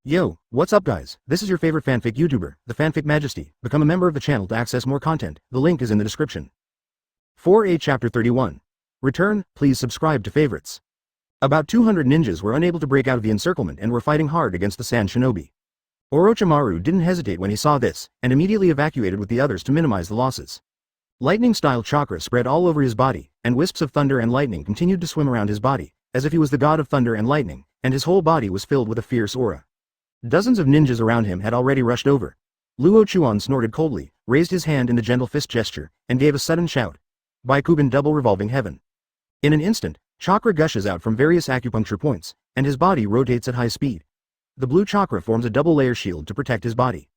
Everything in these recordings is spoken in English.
Yo, what's up guys? This is your favorite fanfic YouTuber, the Fanfic Majesty. Become a member of the channel to access more content. The link is in the description. 4A Chapter 31. Return, please subscribe to favorites. About 200 ninjas were unable to break out of the encirclement and were fighting hard against the Sand Shinobi. Orochimaru didn't hesitate when he saw this, and immediately evacuated with the others to minimize the losses. Lightning-style chakra spread all over his body, and wisps of thunder and lightning continued to swim around his body, as if he was the god of thunder and lightning, and his whole body was filled with a fierce aura. Dozens of ninjas around him had already rushed over. Luo Chuan snorted coldly, raised his hand in the gentle fist gesture, and gave a sudden shout. Byakugan double revolving heaven. In an instant, chakra gushes out from various acupuncture points, and his body rotates at high speed. The blue chakra forms a double-layer shield to protect his body.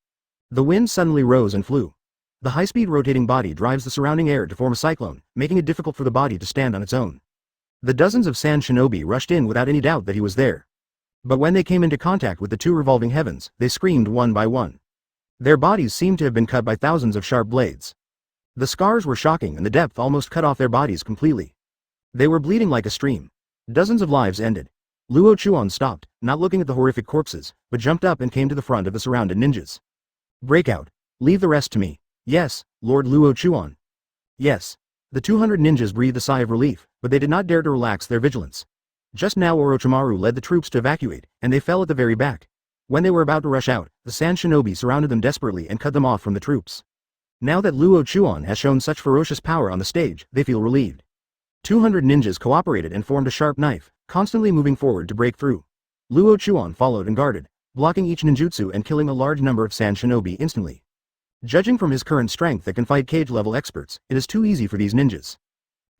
The wind suddenly rose and flew. The high-speed rotating body drives the surrounding air to form a cyclone, making it difficult for the body to stand on its own. The dozens of Sand Shinobi rushed in without any doubt that he was there. But when they came into contact with the two revolving heavens, they screamed one by one. Their bodies seemed to have been cut by thousands of sharp blades. The scars were shocking and the depth almost cut off their bodies completely. They were bleeding like a stream. Dozens of lives ended. Luo Chuan stopped, not looking at the horrific corpses, but jumped up and came to the front of the surrounded ninjas. Breakout. Leave the rest to me. Yes, Lord Luo Chuan. Yes. The 200 ninjas breathed a sigh of relief, but they did not dare to relax their vigilance. Just now Orochimaru led the troops to evacuate, and they fell at the very back. When they were about to rush out, the Sand Shinobi surrounded them desperately and cut them off from the troops. Now that Luo Chuan has shown such ferocious power on the stage, they feel relieved. 200 ninjas cooperated and formed a sharp knife, constantly moving forward to break through. Luo Chuan followed and guarded, blocking each ninjutsu and killing a large number of Sand Shinobi instantly. Judging from his current strength that can fight cage-level experts, it is too easy for these ninjas.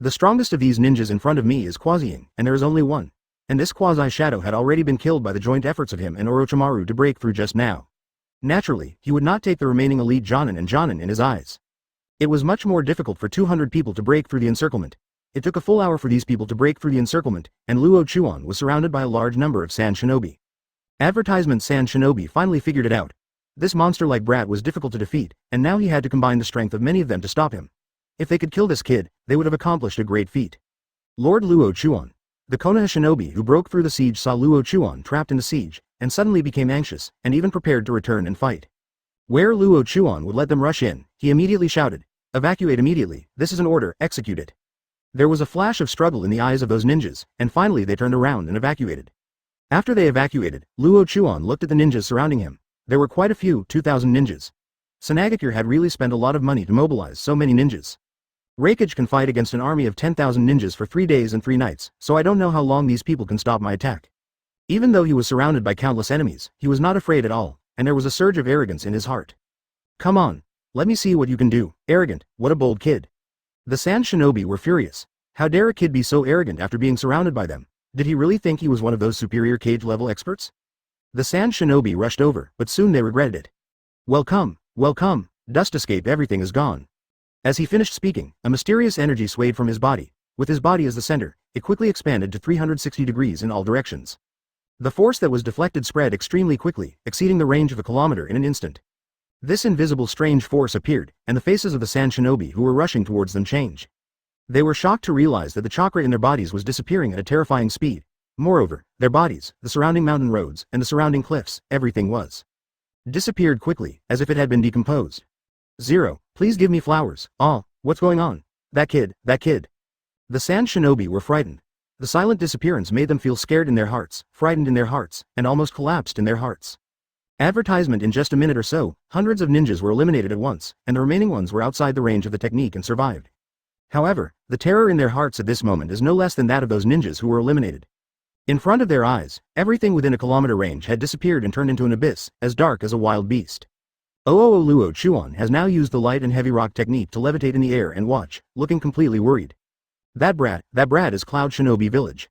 The strongest of these ninjas in front of me is Quasi-ing, and there is only one. And this quasi-shadow had already been killed by the joint efforts of him and Orochimaru to break through just now. Naturally, he would not take the remaining elite Jonin and Jonin in his eyes. It was much more difficult for 200 people to break through the encirclement. It took a full hour for these people to break through the encirclement, and Luo Chuan was surrounded by a large number of Sand Shinobi. Advertisement Sand Shinobi finally figured it out. This monster-like brat was difficult to defeat, and now he had to combine the strength of many of them to stop him. If they could kill this kid, they would have accomplished a great feat. Lord Luo Chuan. The Konoha Shinobi who broke through the siege saw Luo Chuan trapped in the siege, and suddenly became anxious, and even prepared to return and fight. Where Luo Chuan would let them rush in, he immediately shouted, "Evacuate immediately, this is an order, execute it." There was a flash of struggle in the eyes of those ninjas, and finally they turned around and evacuated. After they evacuated, Luo Chuan looked at the ninjas surrounding him. There were quite a few, 2,000 ninjas. Sanagakure had really spent a lot of money to mobilize so many ninjas. Rampage can fight against an army of 10,000 ninjas for 3 days and 3 nights, so I don't know how long these people can stop my attack. Even though he was surrounded by countless enemies, he was not afraid at all, and there was a surge of arrogance in his heart. Come on, let me see what you can do, arrogant, what a bold kid. The Sand Shinobi were furious. How dare a kid be so arrogant after being surrounded by them? Did he really think he was one of those superior cage-level experts? The Sand Shinobi rushed over, but soon they regretted it. Welcome, welcome, dust escape, everything is gone. As he finished speaking, a mysterious energy swayed from his body. With his body as the center, it quickly expanded to 360 degrees in all directions. The force that was deflected spread extremely quickly, exceeding the range of a kilometer in an instant. This invisible strange force appeared, and the faces of the Sand Shinobi who were rushing towards them changed. They were shocked to realize that the chakra in their bodies was disappearing at a terrifying speed. Moreover, their bodies, the surrounding mountain roads, and the surrounding cliffs, everything was disappeared quickly, as if it had been decomposed. Zero, please give me flowers. Oh, what's going on? That kid, that kid. The Sand Shinobi were frightened. The silent disappearance made them feel scared in their hearts, frightened in their hearts, and almost collapsed in their hearts. Advertisement in just a minute or so, hundreds of ninjas were eliminated at once, and the remaining ones were outside the range of the technique and survived. However, the terror in their hearts at this moment is no less than that of those ninjas who were eliminated. In front of their eyes, everything within a kilometer range had disappeared and turned into an abyss, as dark as a wild beast. Luo Chuan has now used the light and heavy rock technique to levitate in the air and watch, looking completely worried. That brat is Cloud Shinobi Village.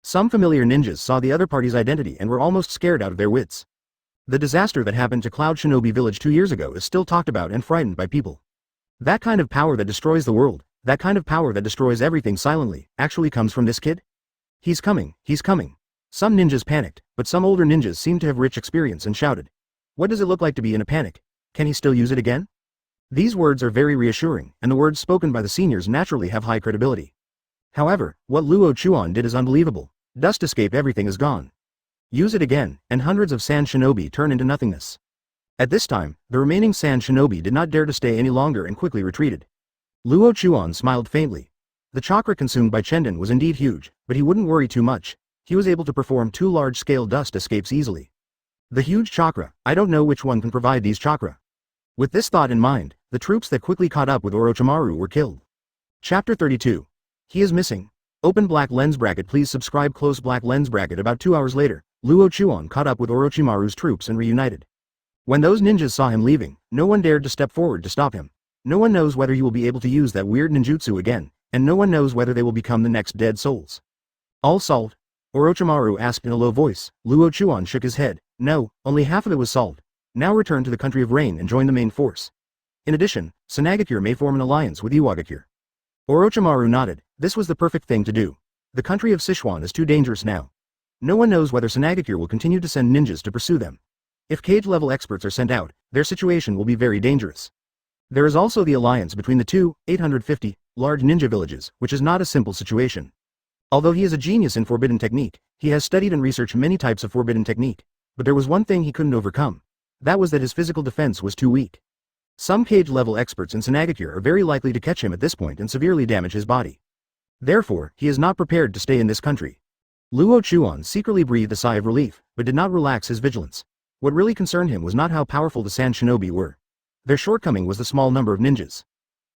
Some familiar ninjas saw the other party's identity and were almost scared out of their wits. The disaster that happened to Cloud Shinobi Village 2 years ago is still talked about and frightened by people. That kind of power that destroys the world, that kind of power that destroys everything silently, actually comes from this kid? He's coming, he's coming. Some ninjas panicked, but some older ninjas seemed to have rich experience and shouted. What does it look like to be in a panic? Can he still use it again? These words are very reassuring, and the words spoken by the seniors naturally have high credibility. However, what Luo Chuan did is unbelievable. Dust escape, everything is gone. Use it again, and hundreds of sand shinobi turn into nothingness. At this time, the remaining sand shinobi did not dare to stay any longer and quickly retreated. Luo Chuan smiled faintly. The chakra consumed by Chendon was indeed huge, but he wouldn't worry too much. He was able to perform 2 large-scale dust escapes easily. The huge chakra, I don't know which one can provide these chakra. With this thought in mind, the troops that quickly caught up with Orochimaru were killed. Chapter 32. He is missing. Open black lens bracket. Please subscribe. Close black lens bracket. About 2 hours later, Luo Chuan caught up with Orochimaru's troops and reunited. When those ninjas saw him leaving, no one dared to step forward to stop him. No one knows whether he will be able to use that weird ninjutsu again, and no one knows whether they will become the next dead souls. All solved? Orochimaru asked in a low voice. Luo Chuan shook his head. No, only half of it was solved. Now return to the country of rain and join the main force. In addition, Sanagakure may form an alliance with Iwagakure. Orochimaru nodded. This was the perfect thing to do. The country of Sichuan is too dangerous now. No one knows whether Sanagakure will continue to send ninjas to pursue them. If cage-level experts are sent out, their situation will be very dangerous. There is also the alliance between the two, 850, large ninja villages, which is not a simple situation. Although he is a genius in forbidden technique, he has studied and researched many types of forbidden technique. But there was one thing he couldn't overcome. That was that his physical defense was too weak. Some cage-level experts in Sanagakure are very likely to catch him at this point and severely damage his body. Therefore, he is not prepared to stay in this country. Luo Chuan secretly breathed a sigh of relief, but did not relax his vigilance. What really concerned him was not how powerful the sand shinobi were. Their shortcoming was the small number of ninjas.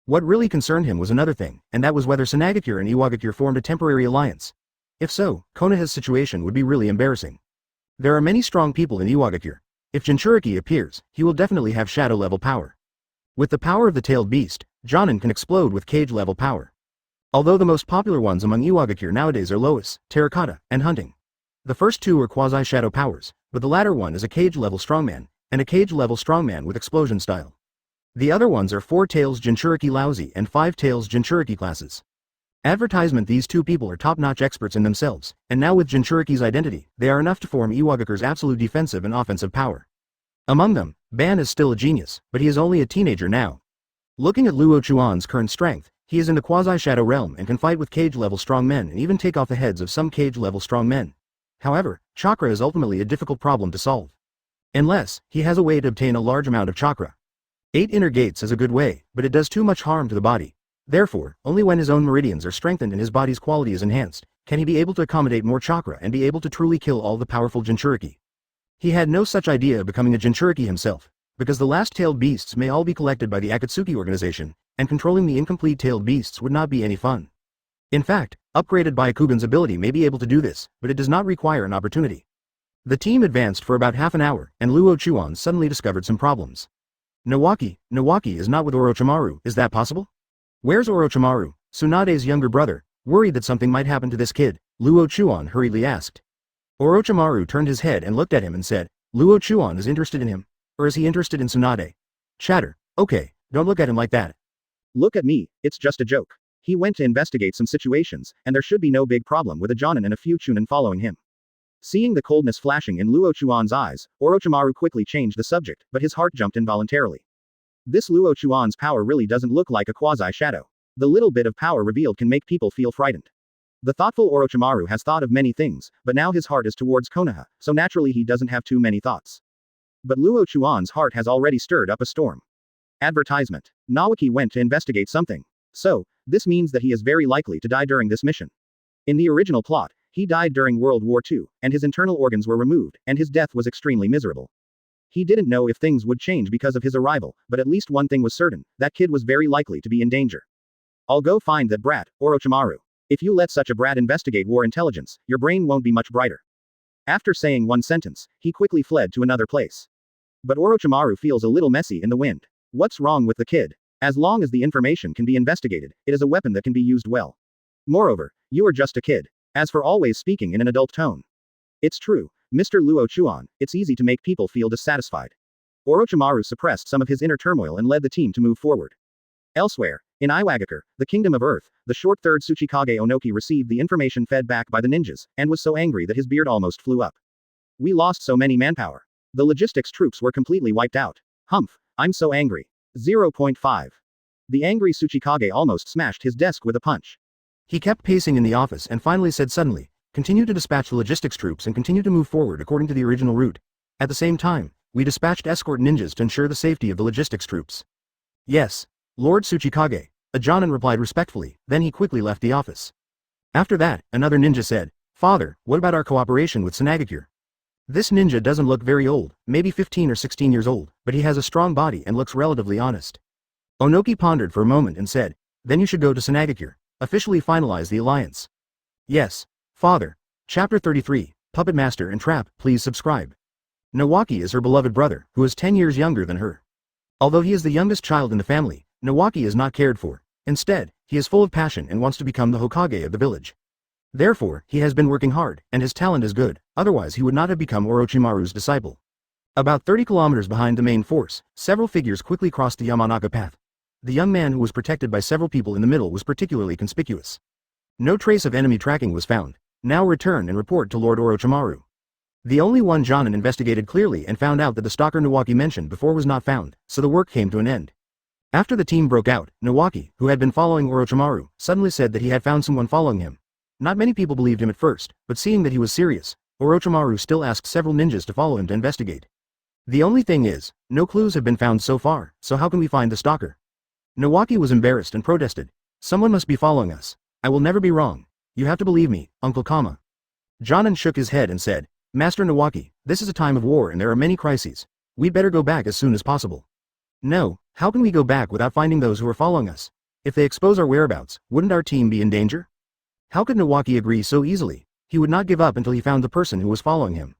What really concerned him was another thing, and that was whether Sanagakure and Iwagakure formed a temporary alliance. If so, Konoha's situation would be really embarrassing. There are many strong people in Iwagakure. If Jinchuriki appears, he will definitely have shadow-level power. With the power of the tailed beast, Jonin can explode with cage-level power. Although the most popular ones among Iwagakure nowadays are Lois, Terracotta, and Hunting. The first two are quasi-shadow powers, but the latter one is a cage-level strongman, and a cage-level strongman with explosion style. The other ones are 4 tails Jinchuriki Lousy and 5 tails Jinchuriki classes. Advertisement: these two people are top-notch experts in themselves, and now with Jinchuriki's identity, they are enough to form Iwagakure's absolute defensive and offensive power. Among them, Ban is still a genius, but he is only a teenager now. Looking at Luo Chuan's current strength, he is in the quasi-shadow realm and can fight with cage-level strong men and even take off the heads of some cage-level strong men. However, chakra is ultimately a difficult problem to solve. Unless, he has a way to obtain a large amount of chakra. 8 inner gates is a good way, but it does too much harm to the body. Therefore, only when his own meridians are strengthened and his body's quality is enhanced, can he be able to accommodate more chakra and be able to truly kill all the powerful Jinchuriki. He had no such idea of becoming a Jinchuriki himself, because the last tailed beasts may all be collected by the Akatsuki organization, and controlling the incomplete tailed beasts would not be any fun. In fact, upgraded Byakugan's ability may be able to do this, but it does not require an opportunity. The team advanced for about half an hour, and Luo Chuan suddenly discovered some problems. Nawoki is not with Orochimaru, is that possible? Where's Orochimaru, Tsunade's younger brother, worried that something might happen to this kid? Luo Chuan hurriedly asked. Orochimaru turned his head and looked at him and said, Luo Chuan is interested in him? Or is he interested in Tsunade? Chatter. Okay, don't look at him like that. Look at me, it's just a joke. He went to investigate some situations, and there should be no big problem with a Jonin and a few Chunin following him. Seeing the coldness flashing in Luo Chuan's eyes, Orochimaru quickly changed the subject, but his heart jumped involuntarily. This Luo Chuan's power really doesn't look like a quasi-shadow. The little bit of power revealed can make people feel frightened. The thoughtful Orochimaru has thought of many things, but now his heart is towards Konoha, so naturally he doesn't have too many thoughts. But Luo Chuan's heart has already stirred up a storm. Advertisement. Nawoki went to investigate something. So, this means that he is very likely to die during this mission. In the original plot, he died during World War II, and his internal organs were removed, and his death was extremely miserable. He didn't know if things would change because of his arrival, but at least one thing was certain, that kid was very likely to be in danger. I'll go find that brat, Orochimaru. If you let such a brat investigate war intelligence, your brain won't be much brighter. After saying one sentence, he quickly fled to another place. But Orochimaru feels a little messy in the wind. What's wrong with the kid? As long as the information can be investigated, it is a weapon that can be used well. Moreover, you are just a kid. As for always speaking in an adult tone. It's true, Mr. Luo Chuan, it's easy to make people feel dissatisfied. Orochimaru suppressed some of his inner turmoil and led the team to move forward. Elsewhere, in Iwagakure, the Kingdom of Earth, the short third Tsuchikage Onoki received the information fed back by the ninjas, and was so angry that his beard almost flew up. We lost so many manpower. The logistics troops were completely wiped out. Humph, I'm so angry. 0.5. The angry Tsuchikage almost smashed his desk with a punch. He kept pacing in the office and finally said suddenly, continue to dispatch the logistics troops and continue to move forward according to the original route. At the same time, we dispatched escort ninjas to ensure the safety of the logistics troops. Yes, Lord Tsuchikage, a Jonin replied respectfully, then he quickly left the office. After that, another ninja said, Father, what about our cooperation with Tsunagakure? This ninja doesn't look very old, maybe 15 or 16 years old, but he has a strong body and looks relatively honest. Onoki pondered for a moment and said, then you should go to Tsunagakure, officially finalize the alliance. Yes, Father. Chapter 33, Puppet Master and Trap, please subscribe. Nawoki is her beloved brother, who is 10 years younger than her. Although he is the youngest child in the family, Nawoki is not cared for. Instead, he is full of passion and wants to become the Hokage of the village. Therefore, he has been working hard, and his talent is good, otherwise he would not have become Orochimaru's disciple. About 30 kilometers behind the main force, several figures quickly crossed the Yamanaka path. The young man who was protected by several people in the middle was particularly conspicuous. No trace of enemy tracking was found. Now return and report to Lord Orochimaru. The only one Jonin investigated clearly and found out that the stalker Nawoki mentioned before was not found, so the work came to an end. After the team broke out, Nawoki, who had been following Orochimaru, suddenly said that he had found someone following him. Not many people believed him at first, but seeing that he was serious, Orochimaru still asked several ninjas to follow him to investigate. The only thing is, no clues have been found so far, so how can we find the stalker? Nawoki was embarrassed and protested. Someone must be following us. I will never be wrong. You have to believe me, Uncle Kama. Jonin shook his head and said, Master Nawoki, this is a time of war and there are many crises. We'd better go back as soon as possible. No, how can we go back without finding those who are following us? If they expose our whereabouts, wouldn't our team be in danger? How could Nawoki agree so easily? He would not give up until he found the person who was following him.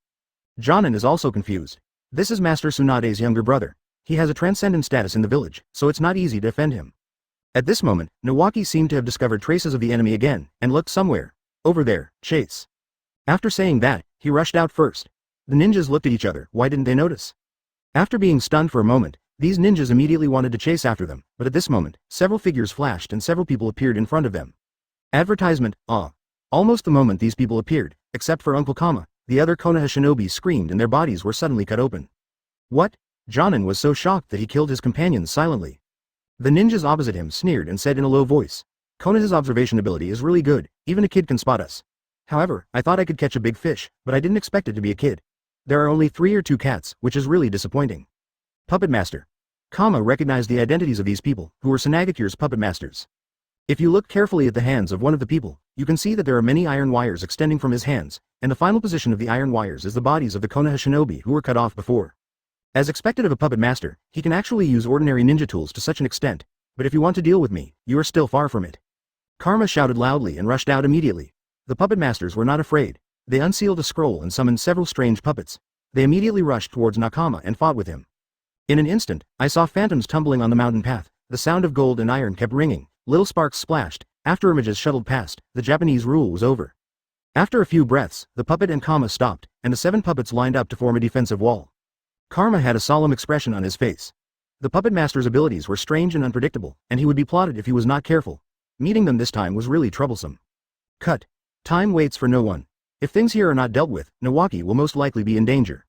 Jonin is also confused. This is Master Tsunade's younger brother. He has a transcendent status in the village, so it's not easy to offend him. At this moment, Nawoki seemed to have discovered traces of the enemy again, and looked somewhere. Over there, chase. After saying that, he rushed out first. The ninjas looked at each other, why didn't they notice? After being stunned for a moment, these ninjas immediately wanted to chase after them, but at this moment, several figures flashed and several people appeared in front of them. Advertisement, Almost the moment these people appeared, except for Uncle Kama, the other Konoha shinobi screamed and their bodies were suddenly cut open. What? Jonin was so shocked that he killed his companions silently. The ninjas opposite him sneered and said in a low voice, Konoha's observation ability is really good, even a kid can spot us. However, I thought I could catch a big fish, but I didn't expect it to be a kid. There are only 3 or 2 cats, which is really disappointing. Puppet Master. Kama recognized the identities of these people, who were Tsunagakure's puppet masters. If you look carefully at the hands of one of the people, you can see that there are many iron wires extending from his hands, and the final position of the iron wires is the bodies of the Konoha shinobi who were cut off before. As expected of a puppet master, he can actually use ordinary ninja tools to such an extent, but if you want to deal with me, you are still far from it. Karma shouted loudly and rushed out immediately. The puppet masters were not afraid. They unsealed a scroll and summoned several strange puppets. They immediately rushed towards Nakama and fought with him. In an instant, I saw phantoms tumbling on the mountain path. The sound of gold and iron kept ringing. Little sparks splashed. After images shuttled past, the Japanese rule was over. After a few breaths, the puppet and Kama stopped, and the 7 puppets lined up to form a defensive wall. Karma had a solemn expression on his face. The puppet master's abilities were strange and unpredictable, and he would be plotted if he was not careful. Meeting them this time was really troublesome. Cut. Time waits for no one. If things here are not dealt with, Nawoki will most likely be in danger.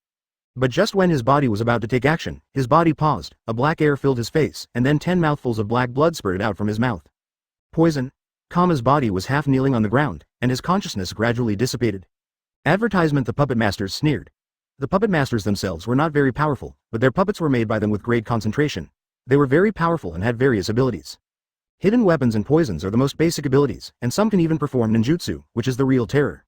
But just when his body was about to take action, his body paused, a black air filled his face, and then 10 mouthfuls of black blood spurted out from his mouth. Poison. Kama's body was half kneeling on the ground, and his consciousness gradually dissipated. Advertisement. The puppet masters sneered. The puppet masters themselves were not very powerful, but their puppets were made by them with great concentration. They were very powerful and had various abilities. Hidden weapons and poisons are the most basic abilities, and some can even perform ninjutsu, which is the real terror.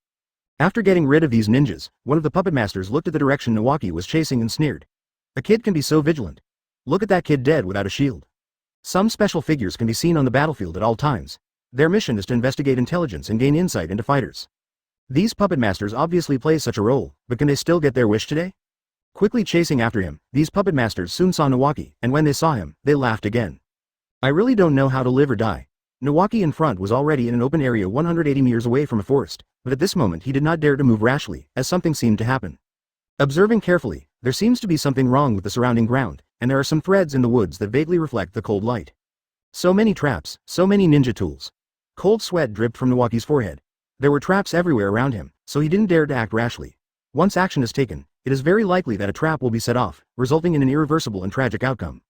After getting rid of these ninjas, one of the puppet masters looked at the direction Nawoki was chasing and sneered. A kid can be so vigilant. Look at that kid dead without a shield. Some special figures can be seen on the battlefield at all times. Their mission is to investigate intelligence and gain insight into fighters. These puppet masters obviously play such a role, but can they still get their wish today? Quickly chasing after him, these puppet masters soon saw Nawoki, and when they saw him, they laughed again. I really don't know how to live or die. Nawoki in front was already in an open area 180 meters away from a forest, but at this moment he did not dare to move rashly, as something seemed to happen. Observing carefully, there seems to be something wrong with the surrounding ground, and there are some threads in the woods that vaguely reflect the cold light. So many traps, so many ninja tools. Cold sweat dripped from Nawoki's forehead. There were traps everywhere around him, so he didn't dare to act rashly. Once action is taken, it is very likely that a trap will be set off, resulting in an irreversible and tragic outcome.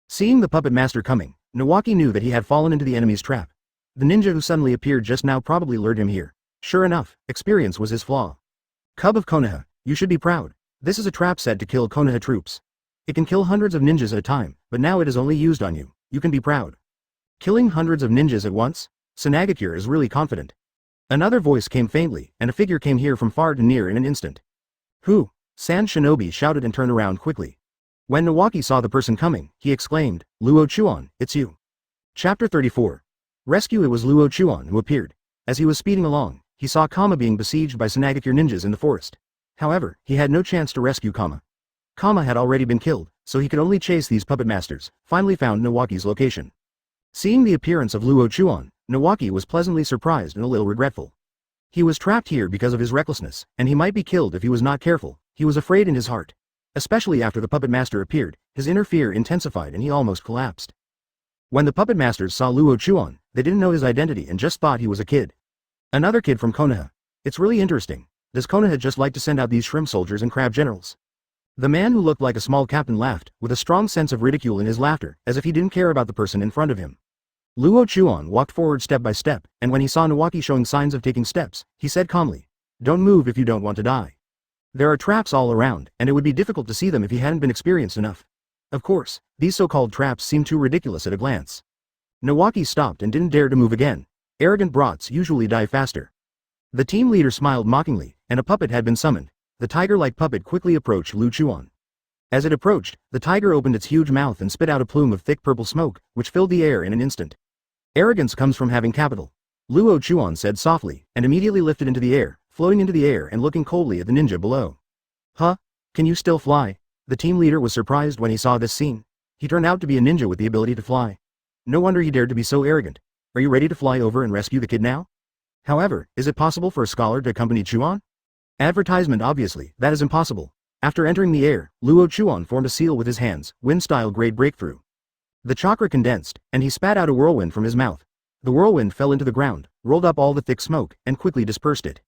Seeing the puppet master coming, Nawoki knew that he had fallen into the enemy's trap. The ninja who suddenly appeared just now probably lured him here. Sure enough, experience was his flaw. Cub of Konoha, you should be proud. This is a trap set to kill Konoha troops. It can kill hundreds of ninjas at a time, but now it is only used on you. You can be proud. Killing hundreds of ninjas at once? Sanagakure is really confident. Another voice came faintly, and a figure came here from far to near in an instant. Who? Sand Shinobi shouted and turned around quickly. When Nawoki saw the person coming, he exclaimed, Luo Chuan, it's you. Chapter 34. Rescue. It was Luo Chuan who appeared. As he was speeding along, he saw Kama being besieged by Sanagakure ninjas in the forest. However, he had no chance to rescue Kama. Kama had already been killed, so he could only chase these puppet masters. Finally found Nawoki's location. Seeing the appearance of Luo Chuan, Nawoki was pleasantly surprised and a little regretful. He was trapped here because of his recklessness, and he might be killed if he was not careful. He was afraid in his heart. Especially after the puppet master appeared, his inner fear intensified and he almost collapsed. When the puppet masters saw Luo Chuan, they didn't know his identity and just thought he was a kid. Another kid from Konoha. It's really interesting. Does Konoha just like to send out these shrimp soldiers and crab generals? The man who looked like a small captain laughed, with a strong sense of ridicule in his laughter, as if he didn't care about the person in front of him. Luo Chuan walked forward step by step, and when he saw Nawoki showing signs of taking steps, he said calmly, Don't move if you don't want to die. There are traps all around, and it would be difficult to see them if he hadn't been experienced enough. Of course, these so-called traps seemed too ridiculous at a glance. Nawoki stopped and didn't dare to move again. Arrogant brats usually die faster. The team leader smiled mockingly, and a puppet had been summoned. The tiger-like puppet quickly approached Luo Chuan. As it approached, the tiger opened its huge mouth and spit out a plume of thick purple smoke, which filled the air in an instant. Arrogance comes from having capital, Luo Chuan said softly, and immediately lifted into the air, floating into the air and looking coldly at the ninja below. Huh? Can you still fly? The team leader was surprised when he saw this scene. He turned out to be a ninja with the ability to fly. No wonder he dared to be so arrogant. Are you ready to fly over and rescue the kid now? However, is it possible for a scholar to accompany Chuan? Advertisement. Obviously, that is impossible. After entering the air, Luo Chuan formed a seal with his hands, wind-style great breakthrough. The chakra condensed, and he spat out a whirlwind from his mouth. The whirlwind fell into the ground, rolled up all the thick smoke, and quickly dispersed it.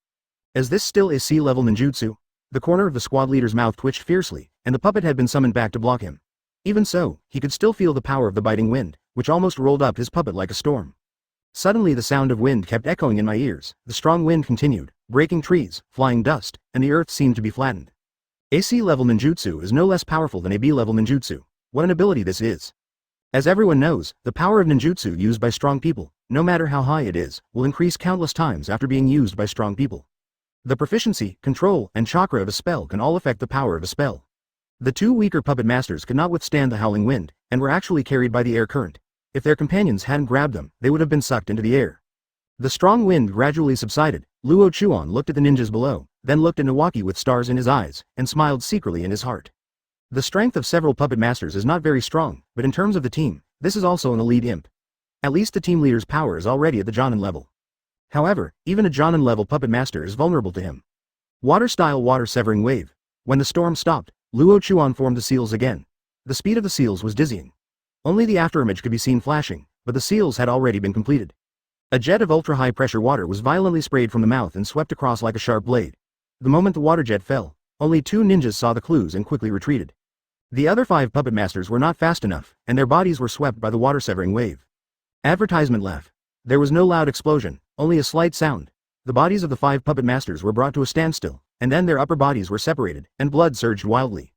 Is this still a sea-level ninjutsu? The corner of the squad leader's mouth twitched fiercely, and the puppet had been summoned back to block him. Even so, he could still feel the power of the biting wind, which almost rolled up his puppet like a storm. Suddenly the sound of wind kept echoing in my ears. The strong wind continued, breaking trees, flying dust, and the earth seemed to be flattened. A C-level ninjutsu is no less powerful than a B-level ninjutsu. What an ability this is. As everyone knows, the power of ninjutsu used by strong people, no matter how high it is, will increase countless times after being used by strong people. The proficiency, control, and chakra of a spell can all affect the power of a spell. The two weaker puppet masters could not withstand the howling wind, and were actually carried by the air current. If their companions hadn't grabbed them, they would have been sucked into the air. The strong wind gradually subsided. Luo Chuan looked at the ninjas below, then looked at Nawoki with stars in his eyes, and smiled secretly in his heart. The strength of several puppet masters is not very strong, but in terms of the team, this is also an elite imp. At least the team leader's power is already at the Jonin level. However, even a Jonin level puppet master is vulnerable to him. Water-style water-severing wave. When the storm stopped, Luo Chuan formed the seals again. The speed of the seals was dizzying. Only the afterimage could be seen flashing, but the seals had already been completed. A jet of ultra-high pressure water was violently sprayed from the mouth and swept across like a sharp blade. The moment the water jet fell, only two ninjas saw the clues and quickly retreated. The other 5 puppet masters were not fast enough, and their bodies were swept by the water-severing wave. Advertisement laugh. There was no loud explosion, only a slight sound. The bodies of the 5 puppet masters were brought to a standstill, and then their upper bodies were separated, and blood surged wildly.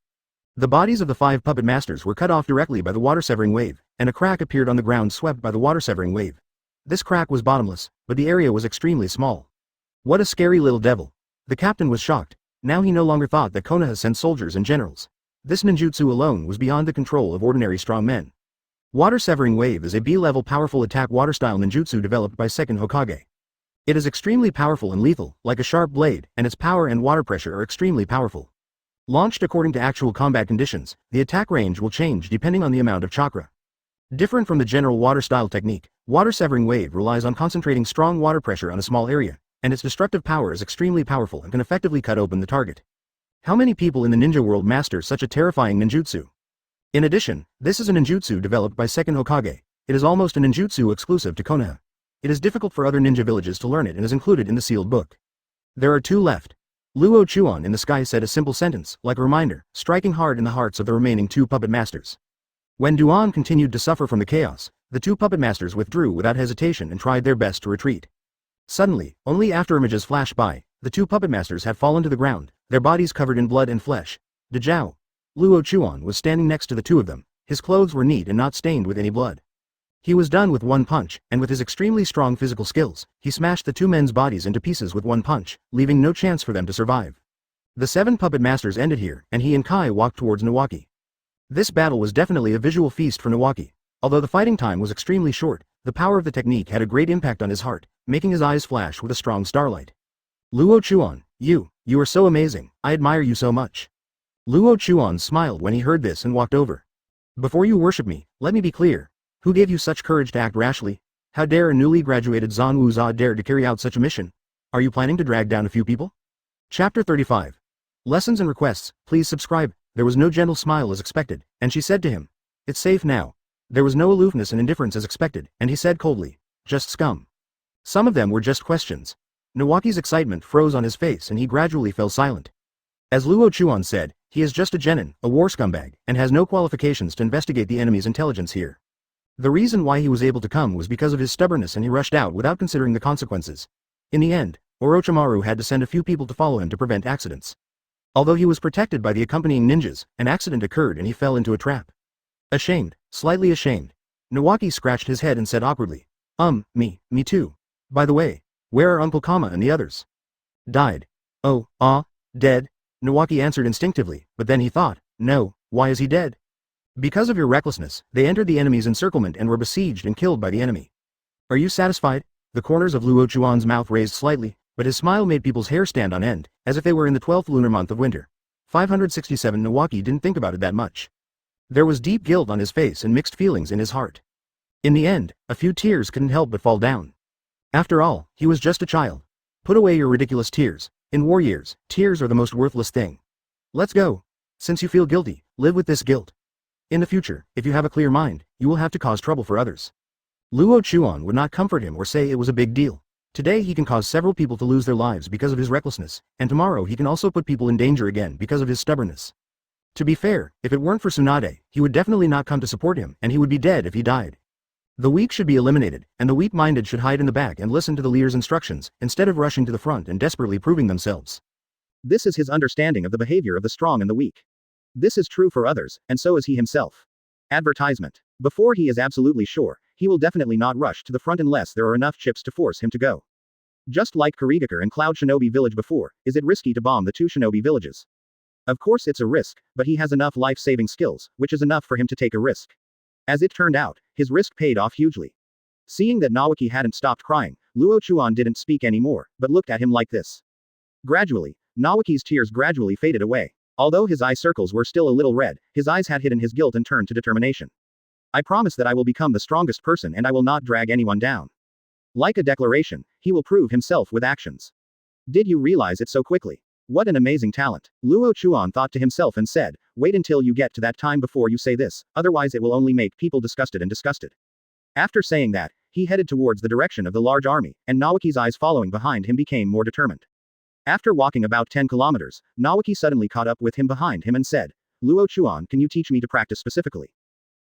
The bodies of the 5 puppet masters were cut off directly by the water-severing wave, and a crack appeared on the ground swept by the water-severing wave. This crack was bottomless, but the area was extremely small. What a scary little devil. The captain was shocked. Now he no longer thought that Konoha sent soldiers and generals. This ninjutsu alone was beyond the control of ordinary strong men. Water-severing wave is a B-level powerful attack water-style ninjutsu developed by second Hokage. It is extremely powerful and lethal, like a sharp blade, and its power and water pressure are extremely powerful. Launched according to actual combat conditions, the attack range will change depending on the amount of chakra. Different from the general water-style technique, water-severing wave relies on concentrating strong water pressure on a small area, and its destructive power is extremely powerful and can effectively cut open the target. How many people in the ninja world master such a terrifying ninjutsu? In addition, this is a ninjutsu developed by second Hokage. It is almost a ninjutsu exclusive to Konoha. It is difficult for other ninja villages to learn it and is included in the sealed book. There are 2 left. Luo Chuan in the sky said a simple sentence, like a reminder, striking hard in the hearts of the remaining 2 puppet masters. When Duan continued to suffer from the chaos, the 2 puppet masters withdrew without hesitation and tried their best to retreat. Suddenly, only after images flashed by, the two puppet masters had fallen to the ground, their bodies covered in blood and flesh. Dezhao. Luo Chuan was standing next to the two of them, his clothes were neat and not stained with any blood. He was done with one punch, and with his extremely strong physical skills, he smashed the two men's bodies into pieces with one punch, leaving no chance for them to survive. The 7 puppet masters ended here, and he and Kai walked towards Nawoki. This battle was definitely a visual feast for Nawoki. Although the fighting time was extremely short, the power of the technique had a great impact on his heart, making his eyes flash with a strong starlight. Luo Chuan, you are so amazing, I admire you so much. Luo Chuan smiled when he heard this and walked over. Before you worship me, let me be clear. Who gave you such courage to act rashly? How dare a newly graduated Zan Wuza dare to carry out such a mission? Are you planning to drag down a few people? Chapter 35. Lessons and requests, please subscribe. There was no gentle smile as expected, and she said to him, it's safe now. There was no aloofness and indifference as expected, and he said coldly, just scum. Some of them were just questions. Nawoki's excitement froze on his face and he gradually fell silent. As Luo Chuan said, he is just a genin, a war scumbag, and has no qualifications to investigate the enemy's intelligence here. The reason why he was able to come was because of his stubbornness, and he rushed out without considering the consequences. In the end, Orochimaru had to send a few people to follow him to prevent accidents. Although he was protected by the accompanying ninjas, an accident occurred and he fell into a trap. Ashamed, slightly ashamed. Nawoki scratched his head and said awkwardly, me too. By the way, where are Uncle Kama and the others? Died. Oh, dead? Nawoki answered instinctively, but then he thought, no, why is he dead? Because of your recklessness, they entered the enemy's encirclement and were besieged and killed by the enemy. Are you satisfied? The corners of Luo Chuan's mouth raised slightly, but his smile made people's hair stand on end, as if they were in the 12th lunar month of winter. 567 Nawoki didn't think about it that much. There was deep guilt on his face and mixed feelings in his heart. In the end, a few tears couldn't help but fall down. After all, he was just a child. Put away your ridiculous tears. In war years, tears are the most worthless thing. Let's go. Since you feel guilty, live with this guilt. In the future, if you have a clear mind, you will have to cause trouble for others. Luo Chuan would not comfort him or say it was a big deal. Today he can cause several people to lose their lives because of his recklessness, and tomorrow he can also put people in danger again because of his stubbornness. To be fair, if it weren't for Tsunade, he would definitely not come to support him, and he would be dead if he died. The weak should be eliminated, and the weak-minded should hide in the back and listen to the leader's instructions, instead of rushing to the front and desperately proving themselves. This is his understanding of the behavior of the strong and the weak. This is true for others, and so is he himself. Advertisement. Before he is absolutely sure, he will definitely not rush to the front unless there are enough chips to force him to go. Just like Kurigakure and Cloud Shinobi Village before, is it risky to bomb the two Shinobi villages? Of course it's a risk, but he has enough life-saving skills, which is enough for him to take a risk. As it turned out, his risk paid off hugely. Seeing that Nawoki hadn't stopped crying, Luo Chuan didn't speak anymore, but looked at him like this. Gradually, Nawoki's tears gradually faded away. Although his eye circles were still a little red, his eyes had hidden his guilt and turned to determination. I promise that I will become the strongest person and I will not drag anyone down. Like a declaration, he will prove himself with actions. Did you realize it so quickly? What an amazing talent. Luo Chuan thought to himself and said, wait until you get to that time before you say this, otherwise it will only make people disgusted and disgusted. After saying that, he headed towards the direction of the large army, and Nawoki's eyes following behind him became more determined. After walking about 10 kilometers, Nawoki suddenly caught up with him behind him and said, Luo Chuan, can you teach me to practice specifically?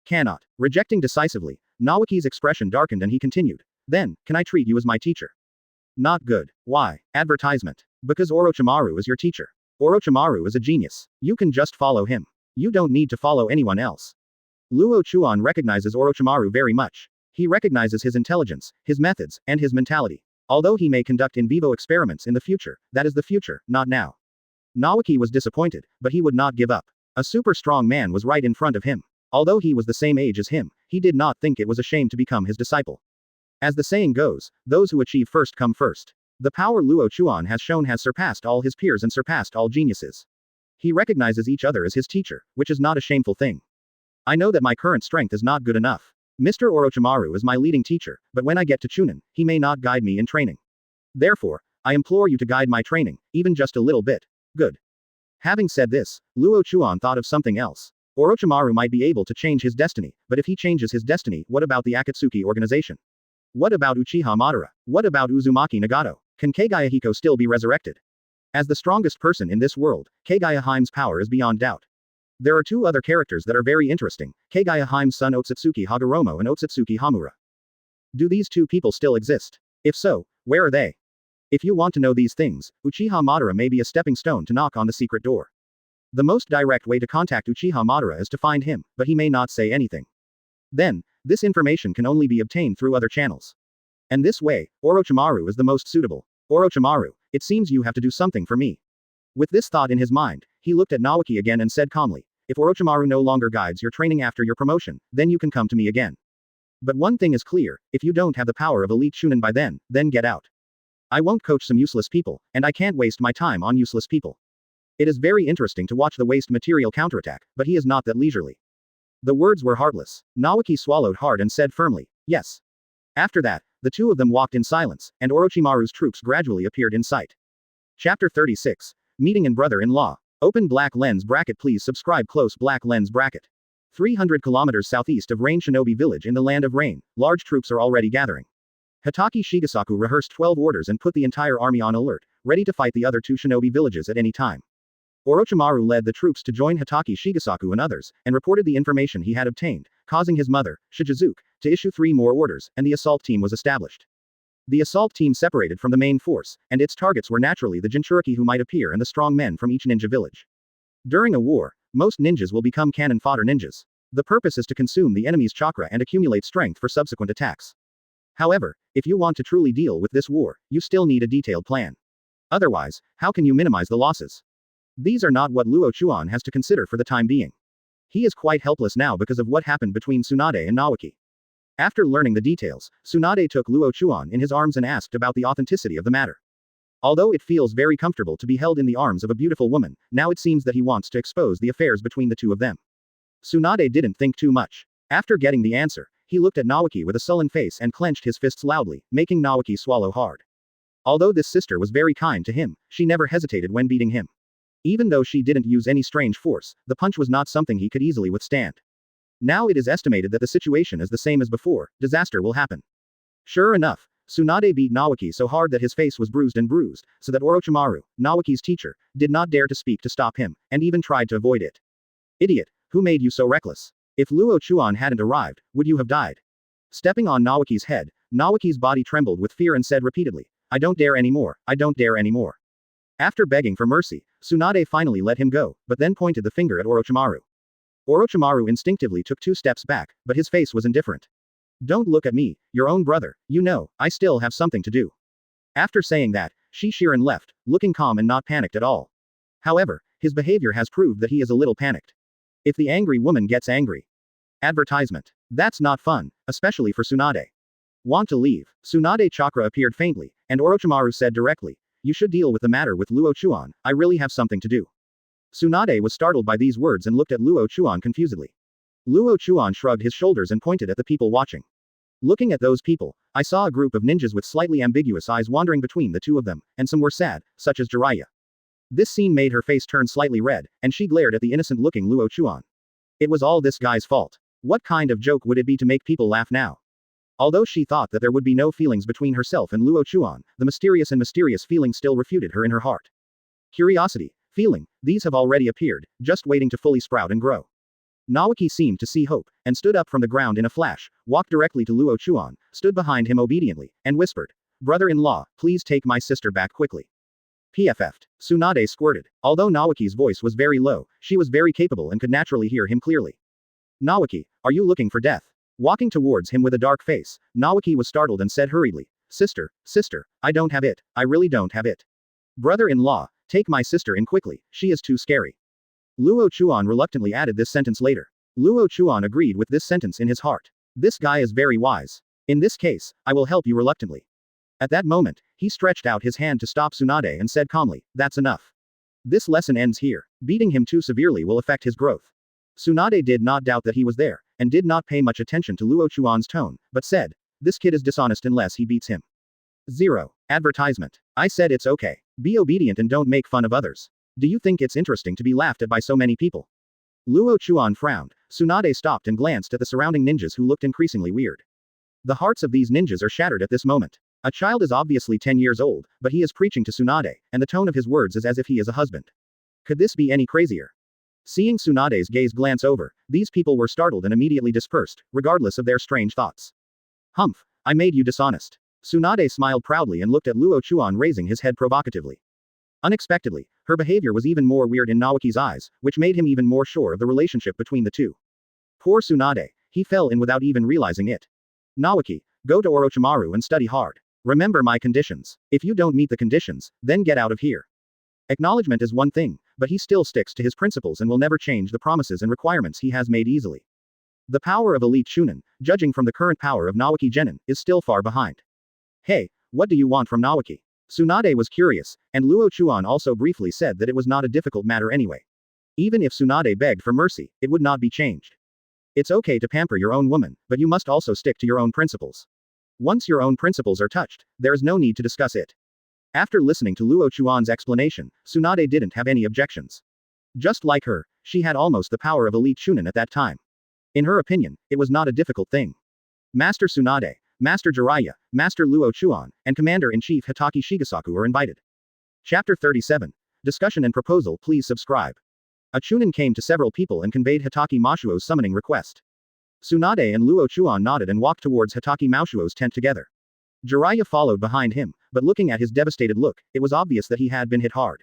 Cannot. Rejecting decisively, Nawoki's expression darkened and he continued, then, can I treat you as my teacher? Not good. Why? Advertisement. Because Orochimaru is your teacher. Orochimaru is a genius. You can just follow him. You don't need to follow anyone else. Luo Chuan recognizes Orochimaru very much. He recognizes his intelligence, his methods, and his mentality. Although he may conduct in vivo experiments in the future, that is the future, not now. Nawoki was disappointed, but he would not give up. A super strong man was right in front of him. Although he was the same age as him, he did not think it was a shame to become his disciple. As the saying goes, those who achieve first come first. The power Luo Chuan has shown has surpassed all his peers and surpassed all geniuses. He recognizes each other as his teacher, which is not a shameful thing. I know that my current strength is not good enough. Mr. Orochimaru is my leading teacher, but when I get to Chunin, he may not guide me in training. Therefore, I implore you to guide my training, even just a little bit. Good. Having said this, Luo Chuan thought of something else. Orochimaru might be able to change his destiny, but if he changes his destiny, what about the Akatsuki organization? What about Uchiha Madara? What about Uzumaki Nagato? Can Kagaya Hiko still be resurrected? As the strongest person in this world, Kagaya Heime's power is beyond doubt. There are two other characters that are very interesting, Kagaya Heime's son Otsutsuki Hagoromo and Otsutsuki Hamura. Do these two people still exist? If so, where are they? If you want to know these things, Uchiha Madara may be a stepping stone to knock on the secret door. The most direct way to contact Uchiha Madara is to find him, but he may not say anything. Then, this information can only be obtained through other channels. And this way, Orochimaru is the most suitable. Orochimaru, it seems you have to do something for me. With this thought in his mind, he looked at Nawoki again and said calmly, if Orochimaru no longer guides your training after your promotion, then you can come to me again. But one thing is clear, if you don't have the power of elite Chunin by then get out. I won't coach some useless people, and I can't waste my time on useless people. It is very interesting to watch the waste material counterattack, but he is not that leisurely. The words were heartless. Nawoki swallowed hard and said firmly, yes. After that, the two of them walked in silence, and Orochimaru's troops gradually appeared in sight. Chapter 36. Meeting and Brother-in-Law. Open black lens bracket. Please subscribe. Close black lens bracket. 300 kilometers southeast of Rain Shinobi Village in the Land of Rain, large troops are already gathering. Hitaki Shigesaku rehearsed 12 orders and put the entire army on alert, ready to fight the other two shinobi villages at any time. Orochimaru led the troops to join Hitaki Shigesaku and others, and reported the information he had obtained, causing his mother, Shichizuke, to issue 3 more orders, and the assault team was established. The assault team separated from the main force, and its targets were naturally the Jinchuriki who might appear and the strong men from each ninja village. During a war, most ninjas will become cannon fodder ninjas. The purpose is to consume the enemy's chakra and accumulate strength for subsequent attacks. However, if you want to truly deal with this war, you still need a detailed plan. Otherwise, how can you minimize the losses? These are not what Luo Chuan has to consider for the time being. He is quite helpless now because of what happened between Tsunade and Nawoki. After learning the details, Tsunade took Luo Chuan in his arms and asked about the authenticity of the matter. Although it feels very comfortable to be held in the arms of a beautiful woman, now it seems that he wants to expose the affairs between the two of them. Tsunade didn't think too much. After getting the answer, he looked at Nawoki with a sullen face and clenched his fists loudly, making Nawoki swallow hard. Although this sister was very kind to him, she never hesitated when beating him. Even though she didn't use any strange force, the punch was not something he could easily withstand. Now it is estimated that the situation is the same as before, disaster will happen. Sure enough, Tsunade beat Nawoki so hard that his face was bruised, so that Orochimaru, Nawoki's teacher, did not dare to speak to stop him, and even tried to avoid it. Idiot, who made you so reckless? If Luo Chuan hadn't arrived, would you have died? Stepping on Nawoki's head, Nawoki's body trembled with fear and said repeatedly, I don't dare anymore, I don't dare anymore. After begging for mercy, Tsunade finally let him go, but then pointed the finger at Orochimaru. Orochimaru instinctively took 2 steps back, but his face was indifferent. Don't look at me, your own brother, you know, I still have something to do. After saying that, Shishirin left, looking calm and not panicked at all. However, his behavior has proved that he is a little panicked. If the angry woman gets angry. Advertisement. That's not fun, especially for Tsunade. Want to leave? Tsunade chakra appeared faintly, and Orochimaru said directly, you should deal with the matter with Luo Chuan, I really have something to do. Tsunade was startled by these words and looked at Luo Chuan confusedly. Luo Chuan shrugged his shoulders and pointed at the people watching. Looking at those people, I saw a group of ninjas with slightly ambiguous eyes wandering between the two of them, and some were sad, such as Jiraiya. This scene made her face turn slightly red, and she glared at the innocent-looking Luo Chuan. It was all this guy's fault. What kind of joke would it be to make people laugh now? Although she thought that there would be no feelings between herself and Luo Chuan, the mysterious feeling still refuted her in her heart. Curiosity, feeling, these have already appeared, just waiting to fully sprout and grow. Nawoki seemed to see hope, and stood up from the ground in a flash, walked directly to Luo Chuan, stood behind him obediently, and whispered, Brother-in-law, please take my sister back quickly. PFF'd. Tsunade squirted. Although Nawoki's voice was very low, she was very capable and could naturally hear him clearly. Nawoki, are you looking for death? Walking towards him with a dark face, Nawoki was startled and said hurriedly, Sister, I don't have it, I really don't have it. Brother-in-law, take my sister in quickly, she is too scary. Luo Chuan reluctantly added this sentence later. Luo Chuan agreed with this sentence in his heart. This guy is very wise. In this case, I will help you reluctantly. At that moment, he stretched out his hand to stop Tsunade and said calmly, that's enough. This lesson ends here. Beating him too severely will affect his growth. Tsunade did not doubt that he was there, and did not pay much attention to Luo Chuan's tone, but said, this kid is dishonest unless he beats him. 0. Advertisement. I said it's okay. Be obedient and don't make fun of others. Do you think it's interesting to be laughed at by so many people? Luo Chuan frowned. Tsunade stopped and glanced at the surrounding ninjas who looked increasingly weird. The hearts of these ninjas are shattered at this moment. A child is obviously 10 years old, but he is preaching to Tsunade, and the tone of his words is as if he is a husband. Could this be any crazier? Seeing Tsunade's gaze glance over, these people were startled and immediately dispersed, regardless of their strange thoughts. Humph, I made you dishonest. Tsunade smiled proudly and looked at Luo Chuan, raising his head provocatively. Unexpectedly, her behavior was even more weird in Nawoki's eyes, which made him even more sure of the relationship between the two. Poor Tsunade, he fell in without even realizing it. Nawoki, go to Orochimaru and study hard. Remember my conditions. If you don't meet the conditions, then get out of here. Acknowledgement is one thing, but he still sticks to his principles and will never change the promises and requirements he has made easily. The power of elite Chunin, judging from the current power of Nawoki Genin, is still far behind. Hey, what do you want from Nawoki? Tsunade was curious, and Luo Chuan also briefly said that it was not a difficult matter anyway. Even if Tsunade begged for mercy, it would not be changed. It's okay to pamper your own woman, but you must also stick to your own principles. Once your own principles are touched, there is no need to discuss it. After listening to Luo Chuan's explanation, Tsunade didn't have any objections. Just like her, she had almost the power of elite Chunin at that time. In her opinion, it was not a difficult thing. Master Tsunade, Master Jiraiya, Master Luo Chuan, and Commander-in-Chief Hitaki Shigesaku are invited. Chapter 37. Discussion and proposal. Please subscribe. A Chunin came to several people and conveyed Hitaki Mashuo's summoning request. Tsunade and Luo Chuan nodded and walked towards Hitaki Mashuo's tent together. Jiraiya followed behind him, but looking at his devastated look, it was obvious that he had been hit hard.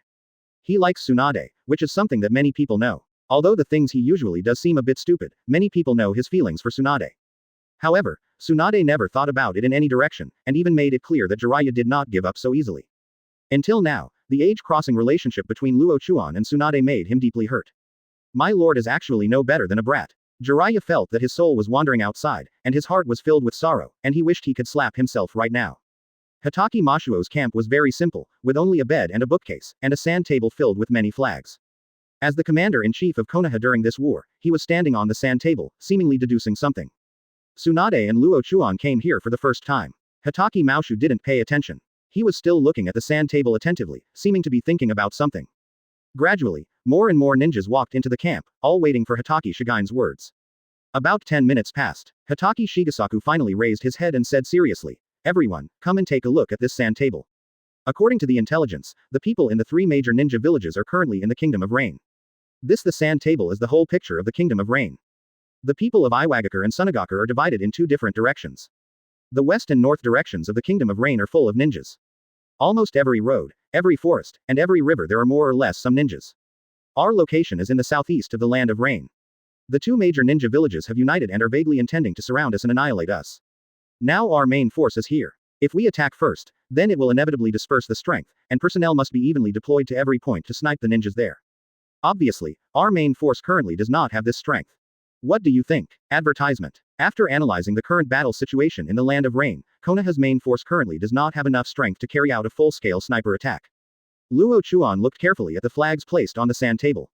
He likes Tsunade, which is something that many people know. Although the things he usually does seem a bit stupid, many people know his feelings for Tsunade. However, Tsunade never thought about it in any direction, and even made it clear that Jiraiya did not give up so easily. Until now, the age-crossing relationship between Luo Chuan and Tsunade made him deeply hurt. My lord is actually no better than a brat. Jiraiya felt that his soul was wandering outside, and his heart was filled with sorrow, and he wished he could slap himself right now. Hitaki Mashuo's camp was very simple, with only a bed and a bookcase, and a sand table filled with many flags. As the commander-in-chief of Konoha during this war, he was standing on the sand table, seemingly deducing something. Tsunade and Luo Chuan came here for the first time. Hitaki Mashu didn't pay attention. He was still looking at the sand table attentively, seeming to be thinking about something. Gradually, more and more ninjas walked into the camp, all waiting for Hitaki Shigen's words. About 10 minutes passed. Hitaki Shigesaku finally raised his head and said seriously, "Everyone, come and take a look at this sand table." According to the intelligence, the people in the 3 major ninja villages are currently in the Kingdom of Rain. The sand table is the whole picture of the Kingdom of Rain. The people of Iwagakure and Sunagakure are divided in 2 different directions. The west and north directions of the Kingdom of Rain are full of ninjas. Almost every road, every forest, and every river there are more or less some ninjas. Our location is in the southeast of the Land of Rain. The 2 major ninja villages have united and are vaguely intending to surround us and annihilate us. Now our main force is here. If we attack first, then it will inevitably disperse the strength, and personnel must be evenly deployed to every point to snipe the ninjas there. Obviously, our main force currently does not have this strength. What do you think? Advertisement. After analyzing the current battle situation in the Land of Rain, Konoha's main force currently does not have enough strength to carry out a full-scale sniper attack. Luo Chuan looked carefully at the flags placed on the sand table.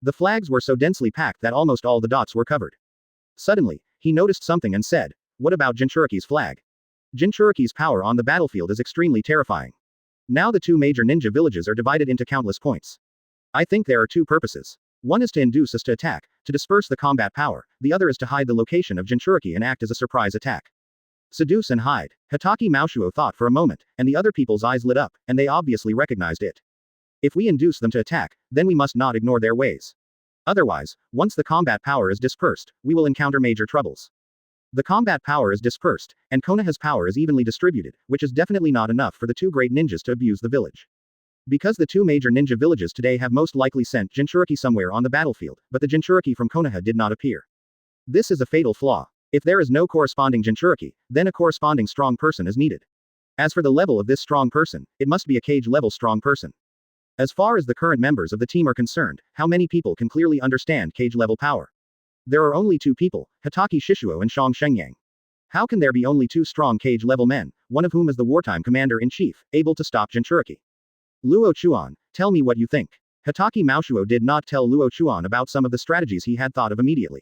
The flags were so densely packed that almost all the dots were covered. Suddenly, he noticed something and said, "What about Jinchuriki's flag? Jinchuriki's power on the battlefield is extremely terrifying. Now the 2 major ninja villages are divided into countless points. I think there are 2 purposes. One is to induce us to attack, to disperse the combat power, the other is to hide the location of Jinchuriki and act as a surprise attack. Seduce and hide." Hitaki Mashuo thought for a moment, and the other people's eyes lit up, and they obviously recognized it. If we induce them to attack, then we must not ignore their ways. Otherwise, once the combat power is dispersed, we will encounter major troubles. The combat power is dispersed, and Konoha's power is evenly distributed, which is definitely not enough for the 2 great ninjas to abuse the village. Because the 2 major ninja villages today have most likely sent Jinchuriki somewhere on the battlefield, but the Jinchuriki from Konoha did not appear. This is a fatal flaw. If there is no corresponding Jinchuriki, then a corresponding strong person is needed. As for the level of this strong person, it must be a cage-level strong person. As far as the current members of the team are concerned, how many people can clearly understand cage-level power? There are only 2 people, Hitaki Shishuo and Shang Shengyang. How can there be only 2 strong cage-level men, one of whom is the wartime commander-in-chief, able to stop Jinchuriki? Luo Chuan, tell me what you think. Hitaki Mashuo did not tell Luo Chuan about some of the strategies he had thought of immediately.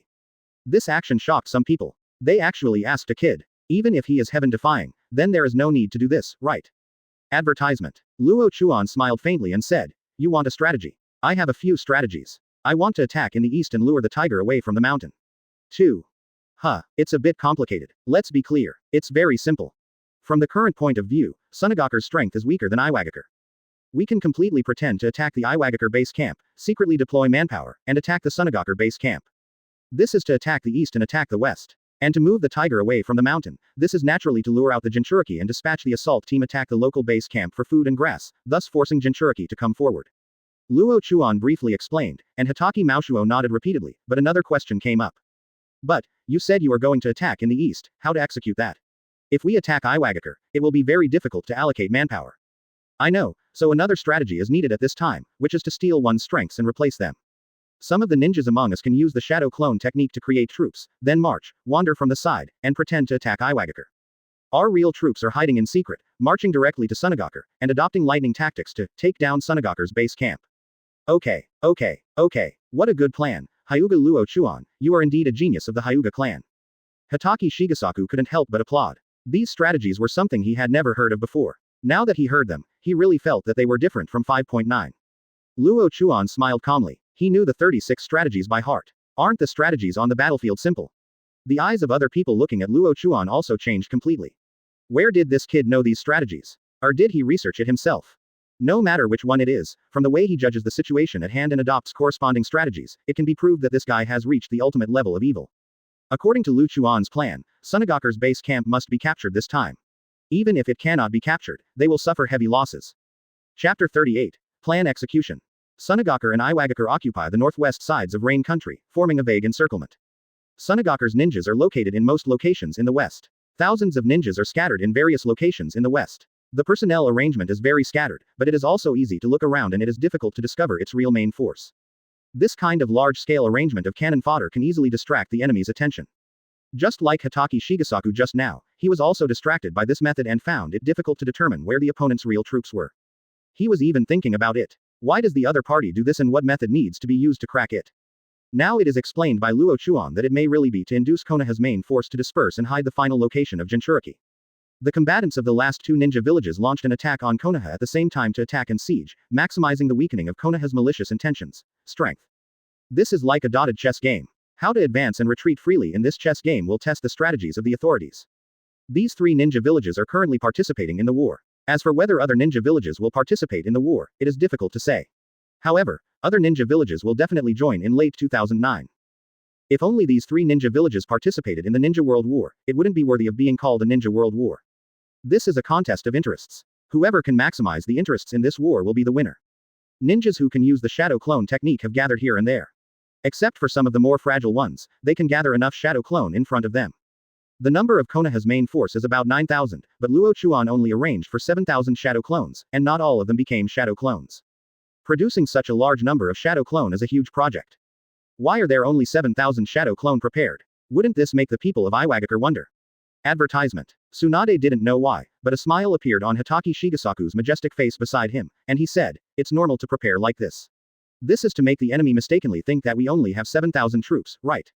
This action shocked some people. They actually asked a kid. Even if he is heaven-defying, then there is no need to do this, right? Advertisement. Luo Chuan smiled faintly and said, "You want a strategy? I have a few strategies. I want to attack in the east and lure the tiger away from the mountain." 2. It's a bit complicated. Let's be clear. It's very simple. From the current point of view, Sunagakure's strength is weaker than Iwagakure. We can completely pretend to attack the Iwagakure base camp, secretly deploy manpower, and attack the Sunagakure base camp. This is to attack the east and attack the west. And to move the tiger away from the mountain, this is naturally to lure out the Jinchuriki and dispatch the assault team attack the local base camp for food and grass, thus forcing Jinchuriki to come forward. Luo Chuan briefly explained, and Hitaki Maoshuo nodded repeatedly, but another question came up. But, you said you are going to attack in the east, how to execute that? If we attack Iwagakure, it will be very difficult to allocate manpower. I know, so another strategy is needed at this time, which is to steal one's strengths and replace them. Some of the ninjas among us can use the shadow clone technique to create troops, then march, wander from the side, and pretend to attack Iwagakure. Our real troops are hiding in secret, marching directly to Sunagakure, and adopting lightning tactics to take down Sunagakure's base camp. Okay. What a good plan, Hyuga Luo Chuan, you are indeed a genius of the Hyuga clan. Hitaki Shigesaku couldn't help but applaud. These strategies were something he had never heard of before. Now that he heard them, he really felt that they were different from 5.9. Luo Chuan smiled calmly. He knew the 36 strategies by heart. Aren't the strategies on the battlefield simple? The eyes of other people looking at Luo Chuan also changed completely. Where did this kid know these strategies? Or did he research it himself? No matter which one it is, from the way he judges the situation at hand and adopts corresponding strategies, it can be proved that this guy has reached the ultimate level of evil. According to Lu Chuan's plan, Sunagakure's base camp must be captured this time. Even if it cannot be captured, they will suffer heavy losses. Chapter 38. Plan Execution. Sunagakure and Iwagakure occupy the northwest sides of Rain Country, forming a vague encirclement. Sunagakure's ninjas are located in most locations in the west. Thousands of ninjas are scattered in various locations in the west. The personnel arrangement is very scattered, but it is also easy to look around and it is difficult to discover its real main force. This kind of large-scale arrangement of cannon fodder can easily distract the enemy's attention. Just like Hitaki Shigesaku just now, he was also distracted by this method and found it difficult to determine where the opponent's real troops were. He was even thinking about it. Why does the other party do this and what method needs to be used to crack it? Now it is explained by Luo Chuan that it may really be to induce Konoha's main force to disperse and hide the final location of Jinchuriki. The combatants of the last two ninja villages launched an attack on Konoha at the same time to attack and siege, maximizing the weakening of Konoha's malicious intentions. Strength. This is like a dotted chess game. How to advance and retreat freely in this chess game will test the strategies of the authorities. These three ninja villages are currently participating in the war. As for whether other ninja villages will participate in the war, it is difficult to say. However, other ninja villages will definitely join in late 2009. If only these three ninja villages participated in the Ninja World War, it wouldn't be worthy of being called a Ninja World War. This is a contest of interests. Whoever can maximize the interests in this war will be the winner. Ninjas who can use the shadow clone technique have gathered here and there. Except for some of the more fragile ones, they can gather enough shadow clone in front of them. The number of Konoha's main force is about 9,000, but Luo Chuan only arranged for 7,000 shadow clones, and not all of them became shadow clones. Producing such a large number of shadow clone is a huge project. Why are there only 7,000 shadow clone prepared? Wouldn't this make the people of Iwagakure wonder? Advertisement. Tsunade didn't know why, but a smile appeared on Hitaki Shigesaku's majestic face beside him, and he said, "It's normal to prepare like this. This is to make the enemy mistakenly think that we only have 7,000 troops, right?"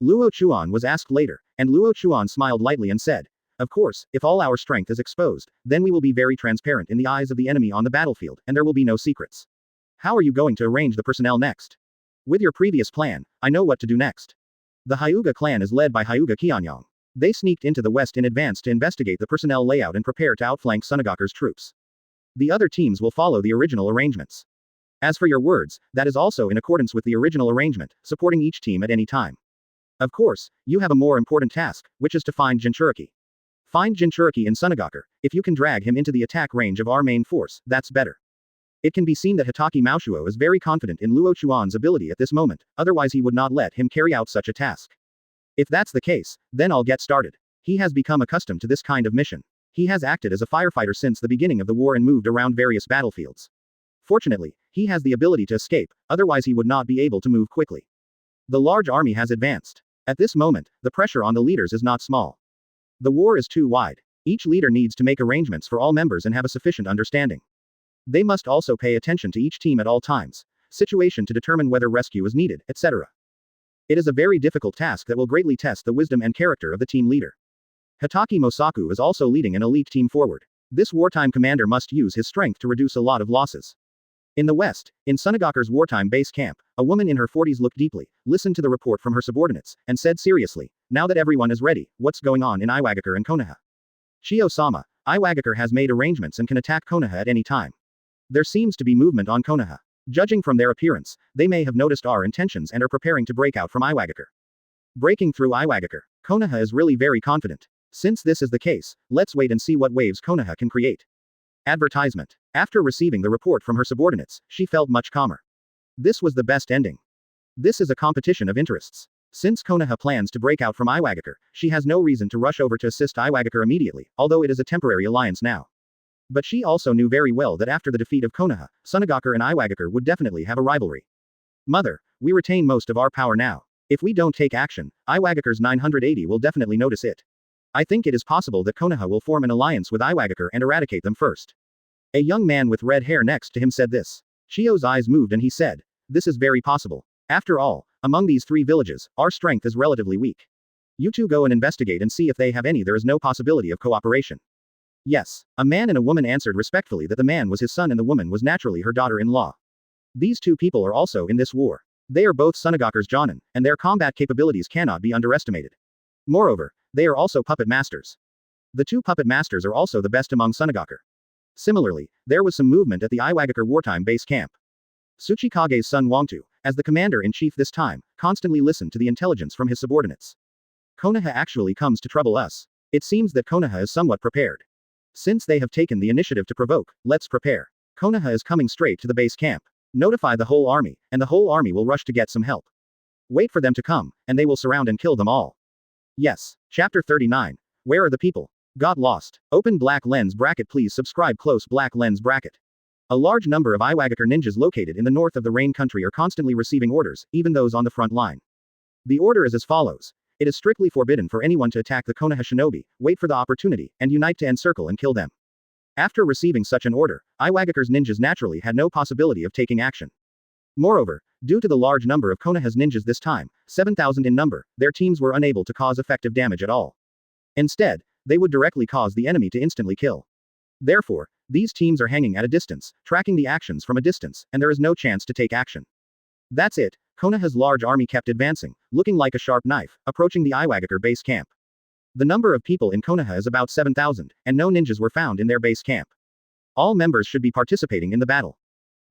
Luo Chuan was asked later, and Luo Chuan smiled lightly and said, "Of course, if all our strength is exposed, then we will be very transparent in the eyes of the enemy on the battlefield, and there will be no secrets. How are you going to arrange the personnel next? With your previous plan, I know what to do next." The Hyuga clan is led by Hyuga Qianyang. They sneaked into the west in advance to investigate the personnel layout and prepare to outflank Sunagakure's troops. The other teams will follow the original arrangements. As for your words, that is also in accordance with the original arrangement, supporting each team at any time. Of course, you have a more important task, which is to find Jinchuriki. Find Jinchuriki in Sunagakure. If you can drag him into the attack range of our main force, that's better. It can be seen that Hitaki Maoshuo is very confident in Luo Chuan's ability at this moment, otherwise he would not let him carry out such a task. If that's the case, then I'll get started. He has become accustomed to this kind of mission. He has acted as a firefighter since the beginning of the war and moved around various battlefields. Fortunately, he has the ability to escape, otherwise he would not be able to move quickly. The large army has advanced. At this moment, the pressure on the leaders is not small. The war is too wide. Each leader needs to make arrangements for all members and have a sufficient understanding. They must also pay attention to each team at all times, situation to determine whether rescue is needed, etc. It is a very difficult task that will greatly test the wisdom and character of the team leader. Hitaki Mosaku is also leading an elite team forward. This wartime commander must use his strength to reduce a lot of losses. In the west, in Sunagakure's wartime base camp, a woman in her 40s looked deeply, listened to the report from her subordinates, and said seriously, "Now that everyone is ready, what's going on in Iwagakure and Konoha?" "Chiyo-sama, Iwagakure has made arrangements and can attack Konoha at any time. There seems to be movement on Konoha. Judging from their appearance, they may have noticed our intentions and are preparing to break out from Iwagakure." Breaking through Iwagakure. Konoha is really very confident. Since this is the case, let's wait and see what waves Konoha can create. Advertisement. After receiving the report from her subordinates, she felt much calmer. This was the best ending. This is a competition of interests. Since Konoha plans to break out from Iwagakure, she has no reason to rush over to assist Iwagakure immediately, although it is a temporary alliance now. But she also knew very well that after the defeat of Konoha, Sunagakure and Iwagakure would definitely have a rivalry. Mother, we retain most of our power now. If we don't take action, Iwagakure's 980 will definitely notice it. I think it is possible that Konoha will form an alliance with Iwagakure and eradicate them first. A young man with red hair next to him said this. Chiyo's eyes moved and he said, this is very possible. After all, among these three villages, our strength is relatively weak. You two go and investigate and see if they have any. There is no possibility of cooperation. Yes, a man and a woman answered respectfully that the man was his son and the woman was naturally her daughter-in-law. These two people are also in this war. They are both Sunagakure's Jonin, and their combat capabilities cannot be underestimated. Moreover, they are also puppet masters. The two puppet masters are also the best among Sunagakure. Similarly, there was some movement at the Iwagakure wartime base camp. Tsuchikage's son Wangtu, as the commander-in-chief this time, constantly listened to the intelligence from his subordinates. Konoha actually comes to trouble us. It seems that Konoha is somewhat prepared. Since they have taken the initiative to provoke, let's prepare. Konoha is coming straight to the base camp. Notify the whole army, and the whole army will rush to get some help. Wait for them to come, and they will surround and kill them all. Yes. Chapter 39. Where are the people? Got lost. Open black lens bracket. Please subscribe. Close black lens bracket. A large number of Iwagakure ninjas located in the north of the Rain Country are constantly receiving orders, even those on the front line. The order is as follows. It is strictly forbidden for anyone to attack the Konoha shinobi, wait for the opportunity, and unite to encircle and kill them. After receiving such an order, Iwagakure's ninjas naturally had no possibility of taking action. Moreover, due to the large number of Konoha's ninjas this time, 7,000 in number, their teams were unable to cause effective damage at all. Instead, they would directly cause the enemy to instantly kill. Therefore, these teams are hanging at a distance, tracking the actions from a distance, and there is no chance to take action. That's it. Konoha's large army kept advancing, looking like a sharp knife, approaching the Iwagakure base camp. The number of people in Konoha is about 7,000, and no ninjas were found in their base camp. All members should be participating in the battle.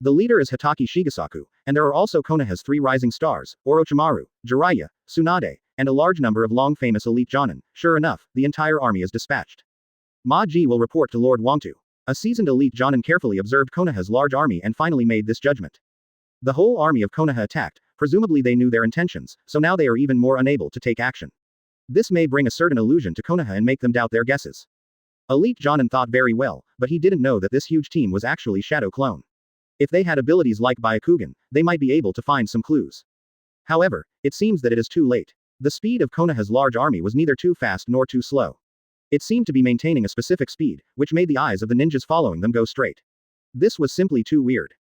The leader is Hitaki Shigesaku, and there are also Konoha's 3 rising stars, Orochimaru, Jiraiya, Tsunade, and a large number of long-famous elite Jonin. Sure enough, the entire army is dispatched. Ma-ji will report to Lord Wangtu. A seasoned elite Jonin carefully observed Konoha's large army and finally made this judgment. The whole army of Konoha attacked, presumably they knew their intentions, so now they are even more unable to take action. This may bring a certain illusion to Konoha and make them doubt their guesses. Elite Jonin thought very well, but he didn't know that this huge team was actually Shadow Clone. If they had abilities like Byakugan, they might be able to find some clues. However, it seems that it is too late. The speed of Konoha's large army was neither too fast nor too slow. It seemed to be maintaining a specific speed, which made the eyes of the ninjas following them go straight. This was simply too weird.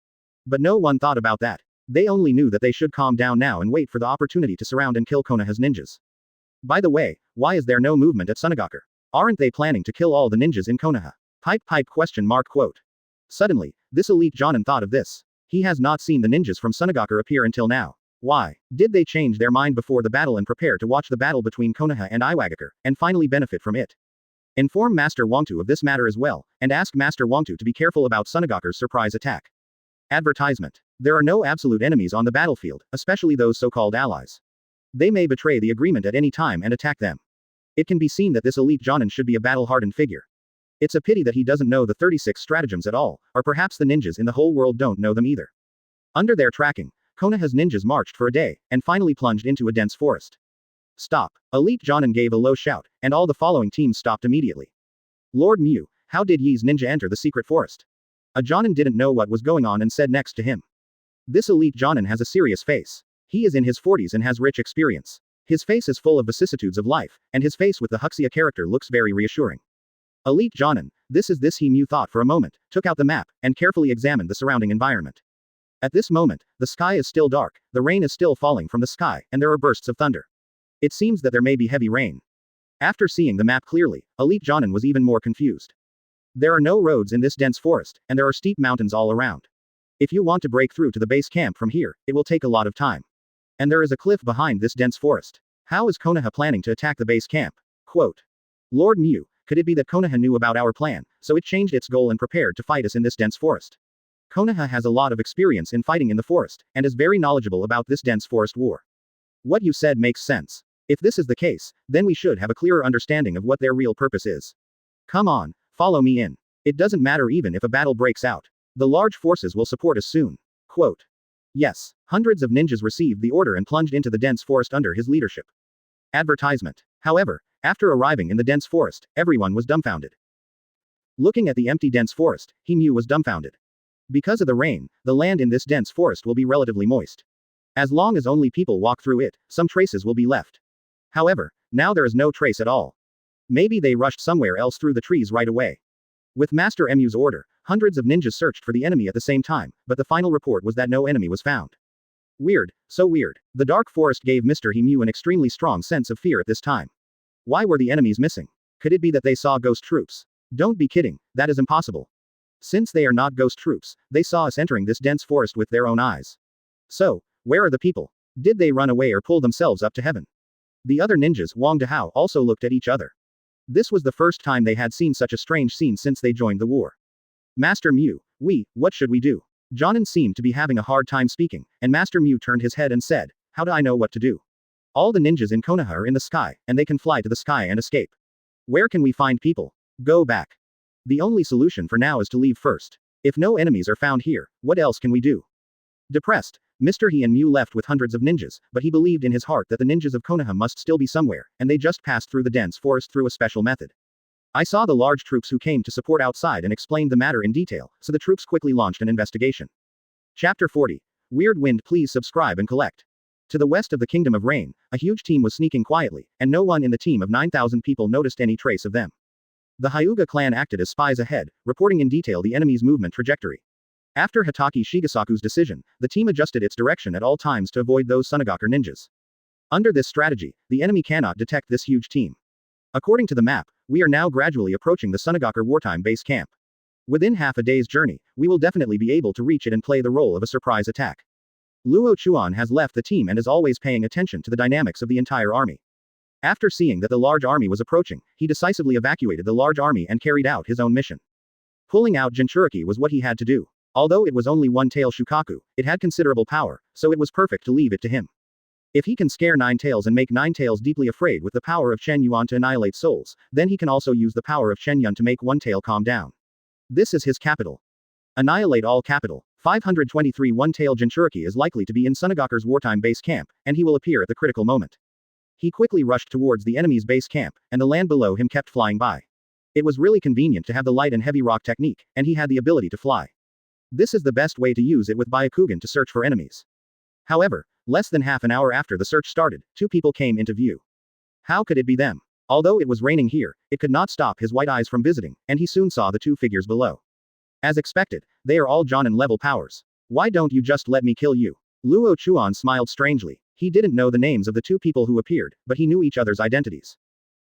But no one thought about that. They only knew that they should calm down now and wait for the opportunity to surround and kill Konoha's ninjas. By the way, why is there no movement at Sunagakure? Aren't they planning to kill all the ninjas in Konoha? Pipe question mark quote. Suddenly, this elite Jonin thought of this. He has not seen the ninjas from Sunagakure appear until now. Why? Did they change their mind before the battle and prepare to watch the battle between Konoha and Iwagakure, and finally benefit from it? Inform Master Wangtu of this matter as well, and ask Master Wangtu to be careful about Sunagakure's surprise attack. Advertisement. There are no absolute enemies on the battlefield, especially those so-called allies. They may betray the agreement at any time and attack them. It can be seen that this elite Jonin should be a battle-hardened figure. It's a pity that he doesn't know the 36 stratagems at all, or perhaps the ninjas in the whole world don't know them either. Under their tracking, Konoha's ninjas marched for a day, and finally plunged into a dense forest. Stop. Elite Jonin gave a low shout, and all the following teams stopped immediately. Lord Mu, how did Yi's ninja enter the secret forest? A Jonin didn't know what was going on and said next to him. This elite Jonin has a serious face. He is in his 40s and has rich experience. His face is full of vicissitudes of life, and his face with the Huxia character looks very reassuring. Elite Jonin, this he Mu thought for a moment, took out the map, and carefully examined the surrounding environment. At this moment, the sky is still dark, the rain is still falling from the sky, and there are bursts of thunder. It seems that there may be heavy rain. After seeing the map clearly, Elite Jonin was even more confused. There are no roads in this dense forest, and there are steep mountains all around. If you want to break through to the base camp from here, it will take a lot of time. And there is a cliff behind this dense forest. How is Konoha planning to attack the base camp? Quote. Lord Mu, could it be that Konoha knew about our plan, so it changed its goal and prepared to fight us in this dense forest? Konoha has a lot of experience in fighting in the forest, and is very knowledgeable about this dense forest war. What you said makes sense. If this is the case, then we should have a clearer understanding of what their real purpose is. Come on, follow me in. It doesn't matter even if a battle breaks out. The large forces will support us soon. Quote. Yes, hundreds of ninjas received the order and plunged into the dense forest under his leadership. Advertisement. However, after arriving in the dense forest, everyone was dumbfounded. Looking at the empty dense forest, Hyuga was dumbfounded. Because of the rain, the land in this dense forest will be relatively moist. As long as only people walk through it, some traces will be left. However, now there is no trace at all. Maybe they rushed somewhere else through the trees right away. With Master Mu's order, hundreds of ninjas searched for the enemy at the same time, but the final report was that no enemy was found. Weird, so weird. The dark forest gave Mr. Hyuga an extremely strong sense of fear at this time. Why were the enemies missing? Could it be that they saw ghost troops? Don't be kidding, that is impossible. Since they are not ghost troops, they saw us entering this dense forest with their own eyes. So, where are the people? Did they run away or pull themselves up to heaven? The other ninjas, Wang Dahao, also looked at each other. This was the first time they had seen such a strange scene since they joined the war. Master Mu, what should we do? Jonin seemed to be having a hard time speaking, and Master Mu turned his head and said, how do I know what to do? All the ninjas in Konoha are in the sky, and they can fly to the sky and escape. Where can we find people? Go back. The only solution for now is to leave first. If no enemies are found here, what else can we do? Depressed, Mr. He and Mu left with hundreds of ninjas, but he believed in his heart that the ninjas of Konoha must still be somewhere, and they just passed through the dense forest through a special method. I saw the large troops who came to support outside and explained the matter in detail, so the troops quickly launched an investigation. Chapter 40. Weird Wind. Please subscribe and collect. To the west of the Kingdom of Rain, a huge team was sneaking quietly, and no one in the team of 9,000 people noticed any trace of them. The Hyuga clan acted as spies ahead, reporting in detail the enemy's movement trajectory. After Hitaki Shigesaku's decision, the team adjusted its direction at all times to avoid those Sunagaku ninjas. Under this strategy, the enemy cannot detect this huge team. According to the map, we are now gradually approaching the Sunagaku wartime base camp. Within half a day's journey, we will definitely be able to reach it and play the role of a surprise attack. Luo Chuan has left the team and is always paying attention to the dynamics of the entire army. After seeing that the large army was approaching, he decisively evacuated the large army and carried out his own mission. Pulling out Jinchuriki was what he had to do. Although it was only one tail Shukaku, it had considerable power, so it was perfect to leave it to him. If he can scare Nine Tails and make Nine Tails deeply afraid with the power of Chen Yuan to annihilate souls, then he can also use the power of Chen Yun to make One Tail calm down. This is his capital. Annihilate all capital. 523 One Tail Jinchuriki is likely to be in Sunagaku's wartime base camp, and he will appear at the critical moment. He quickly rushed towards the enemy's base camp, and the land below him kept flying by. It was really convenient to have the light and heavy rock technique, and he had the ability to fly. This is the best way to use it with Byakugan to search for enemies. However, less than half an hour after the search started, two people came into view. How could it be them? Although it was raining here, it could not stop his white eyes from visiting, and he soon saw the two figures below. As expected, they are all Jonin level powers. Why don't you just let me kill you? Luo Chuan smiled strangely. He didn't know the names of the two people who appeared, but he knew each other's identities.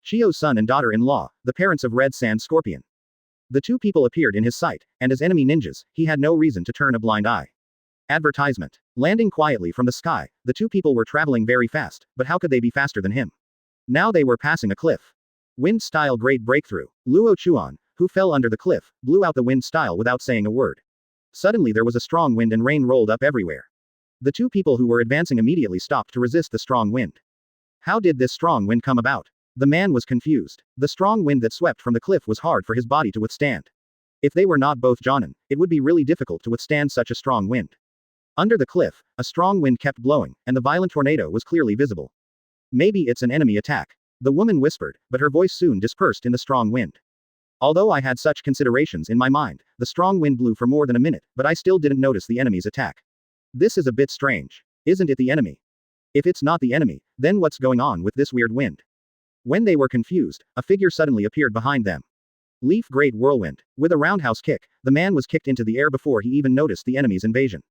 Chiyo's son and daughter-in-law, the parents of Red Sand Scorpion. The two people appeared in his sight, and as enemy ninjas, he had no reason to turn a blind eye. Advertisement. Landing quietly from the sky, the two people were traveling very fast, but how could they be faster than him? Now they were passing a cliff. Wind-style great breakthrough. Luo Chuan, who fell under the cliff, blew out the wind-style without saying a word. Suddenly there was a strong wind and rain rolled up everywhere. The two people who were advancing immediately stopped to resist the strong wind. How did this strong wind come about? The man was confused. The strong wind that swept from the cliff was hard for his body to withstand. If they were not both Jonin, it would be really difficult to withstand such a strong wind. Under the cliff, a strong wind kept blowing, and the violent tornado was clearly visible. Maybe it's an enemy attack. The woman whispered, but her voice soon dispersed in the strong wind. Although I had such considerations in my mind, the strong wind blew for more than a minute, but I still didn't notice the enemy's attack. This is a bit strange. Isn't it the enemy? If it's not the enemy, then what's going on with this weird wind? When they were confused, a figure suddenly appeared behind them. Leaf Great Whirlwind. With a roundhouse kick, the man was kicked into the air before he even noticed the enemy's invasion.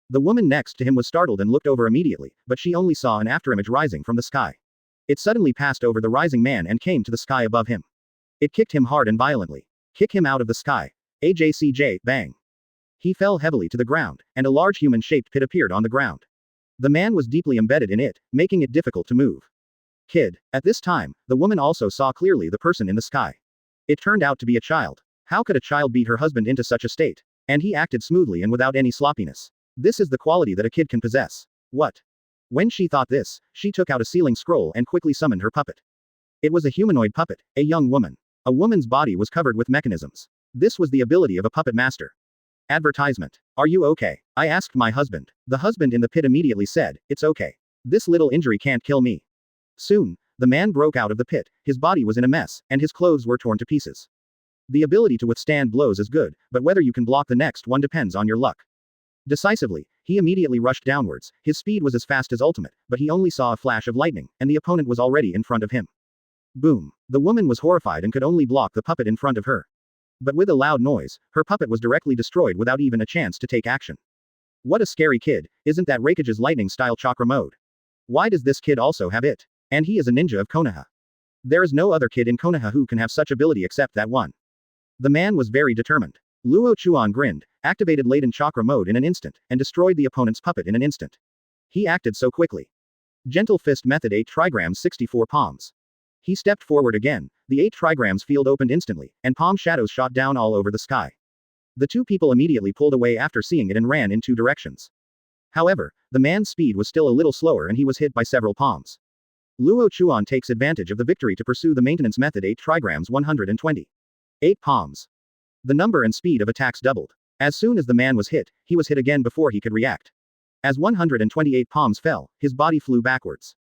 The woman next to him was startled and looked over immediately, but she only saw an afterimage rising from the sky. It suddenly passed over the rising man and came to the sky above him. It kicked him hard and violently. Kick him out of the sky. AJCJ, bang. He fell heavily to the ground, and a large human-shaped pit appeared on the ground. The man was deeply embedded in it, making it difficult to move. Kid. At this time, the woman also saw clearly the person in the sky. It turned out to be a child. How could a child beat her husband into such a state? And he acted smoothly and without any sloppiness. This is the quality that a kid can possess. What? When she thought this, she took out a sealing scroll and quickly summoned her puppet. It was a humanoid puppet, a young woman. A woman's body was covered with mechanisms. This was the ability of a puppet master. Advertisement. Are you okay? I asked my husband. The husband in the pit immediately said, it's okay. This little injury can't kill me. Soon, the man broke out of the pit, his body was in a mess, and his clothes were torn to pieces. The ability to withstand blows is good, but whether you can block the next one depends on your luck. Decisively, he immediately rushed downwards, his speed was as fast as ultimate, but he only saw a flash of lightning, and the opponent was already in front of him. Boom. The woman was horrified and could only block the puppet in front of her. But with a loud noise, her puppet was directly destroyed without even a chance to take action. What a scary kid, isn't that Raikage's lightning-style chakra mode? Why does this kid also have it? And he is a ninja of Konoha. There is no other kid in Konoha who can have such ability except that one. The man was very determined. Luo Chuan grinned, activated latent chakra mode in an instant, and destroyed the opponent's puppet in an instant. He acted so quickly. Gentle fist method 8 trigrams 64 palms. He stepped forward again, the 8 trigrams field opened instantly, and palm shadows shot down all over the sky. The two people immediately pulled away after seeing it and ran in two directions. However, the man's speed was still a little slower and he was hit by several palms. Luo Chuan takes advantage of the victory to pursue the maintenance method 8 trigrams 120. 8 palms. The number and speed of attacks doubled. As soon as the man was hit, he was hit again before he could react. As 128 palms fell, his body flew backwards.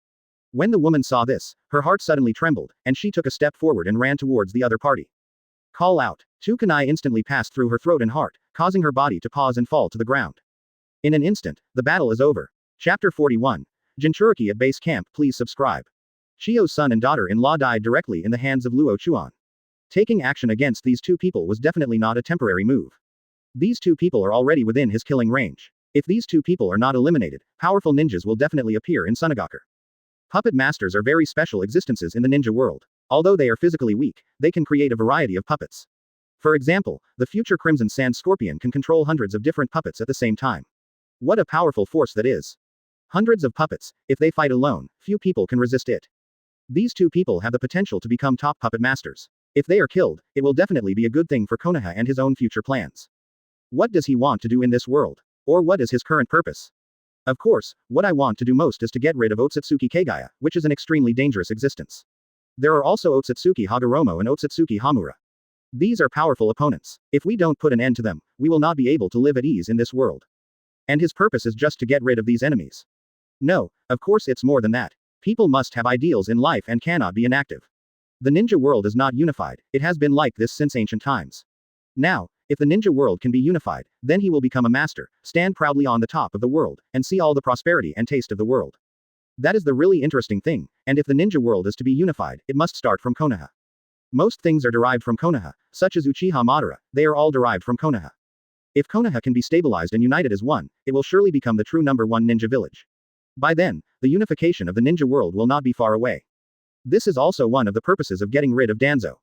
When the woman saw this, her heart suddenly trembled, and she took a step forward and ran towards the other party. Call out. Two kunai instantly passed through her throat and heart, causing her body to pause and fall to the ground. In an instant, the battle is over. Chapter 41. Jinchuriki at base camp, please subscribe. Chiyo's son and daughter-in-law died directly in the hands of Luo Chuan. Taking action against these two people was definitely not a temporary move. These two people are already within his killing range. If these two people are not eliminated, powerful ninjas will definitely appear in Sunagaku. Puppet masters are very special existences in the ninja world. Although they are physically weak, they can create a variety of puppets. For example, the future Crimson Sand Scorpion can control hundreds of different puppets at the same time. What a powerful force that is. Hundreds of puppets, if they fight alone, few people can resist it. These two people have the potential to become top puppet masters. If they are killed, it will definitely be a good thing for Konoha and his own future plans. What does he want to do in this world? Or what is his current purpose? Of course, what I want to do most is to get rid of Otsutsuki Kagaya, which is an extremely dangerous existence. There are also Otsutsuki Hagoromo and Otsutsuki Hamura. These are powerful opponents. If we don't put an end to them, we will not be able to live at ease in this world. And his purpose is just to get rid of these enemies. No, of course it's more than that. People must have ideals in life and cannot be inactive. The ninja world is not unified, it has been like this since ancient times. Now, if the ninja world can be unified, then he will become a master, stand proudly on the top of the world, and see all the prosperity and taste of the world. That is the really interesting thing, and if the ninja world is to be unified, it must start from Konoha. Most things are derived from Konoha, such as Uchiha Madara, they are all derived from Konoha. If Konoha can be stabilized and united as one, it will surely become the true number one ninja village. By then, the unification of the ninja world will not be far away. This is also one of the purposes of getting rid of Danzo.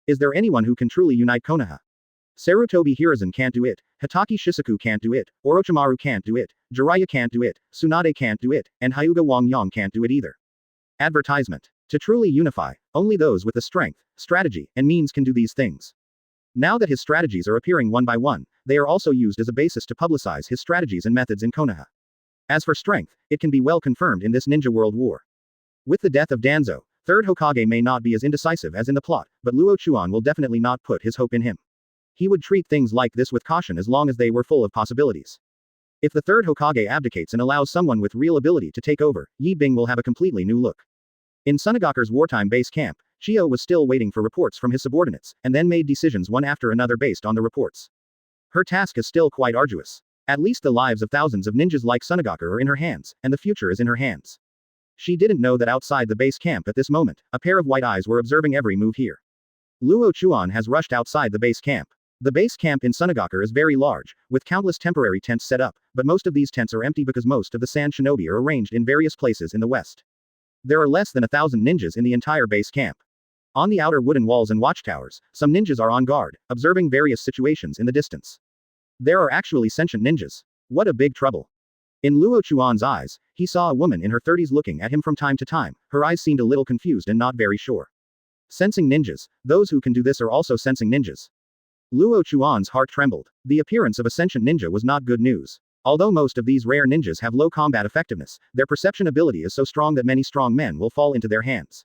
Is there anyone who can truly unite Konoha? Saratobi Hiruzen can't do it, Hatake Shisaku can't do it, Orochimaru can't do it, Jiraiya can't do it, Tsunade can't do it, and Hyuga Wangyang can't do it either. Advertisement. To truly unify, only those with the strength, strategy, and means can do these things. Now that his strategies are appearing one by one, they are also used as a basis to publicize his strategies and methods in Konoha. As for strength, it can be well confirmed in this ninja world war. With the death of Danzo, third Hokage may not be as indecisive as in the plot, but Luo Chuan will definitely not put his hope in him. He would treat things like this with caution as long as they were full of possibilities. If the third Hokage abdicates and allows someone with real ability to take over, Yi Bing will have a completely new look. In Sunagaku's wartime base camp, Chiyo was still waiting for reports from his subordinates, and then made decisions one after another based on the reports. Her task is still quite arduous. At least the lives of thousands of ninjas like Sunagaku are in her hands, and the future is in her hands. She didn't know that outside the base camp at this moment, a pair of white eyes were observing every move here. Luo Chuan has rushed outside the base camp. The base camp in Sunagaku is very large, with countless temporary tents set up, but most of these tents are empty because most of the sand shinobi are arranged in various places in the west. There are less than 1,000 ninjas in the entire base camp. On the outer wooden walls and watchtowers, some ninjas are on guard, observing various situations in the distance. There are actually sentient ninjas. What a big trouble. In Luo Chuan's eyes, he saw a woman in her 30s looking at him from time to time, her eyes seemed a little confused and not very sure. Sensing ninjas, those who can do this are also sensing ninjas. Luo Chuan's heart trembled. The appearance of a sentient ninja was not good news. Although most of these rare ninjas have low combat effectiveness, their perception ability is so strong that many strong men will fall into their hands.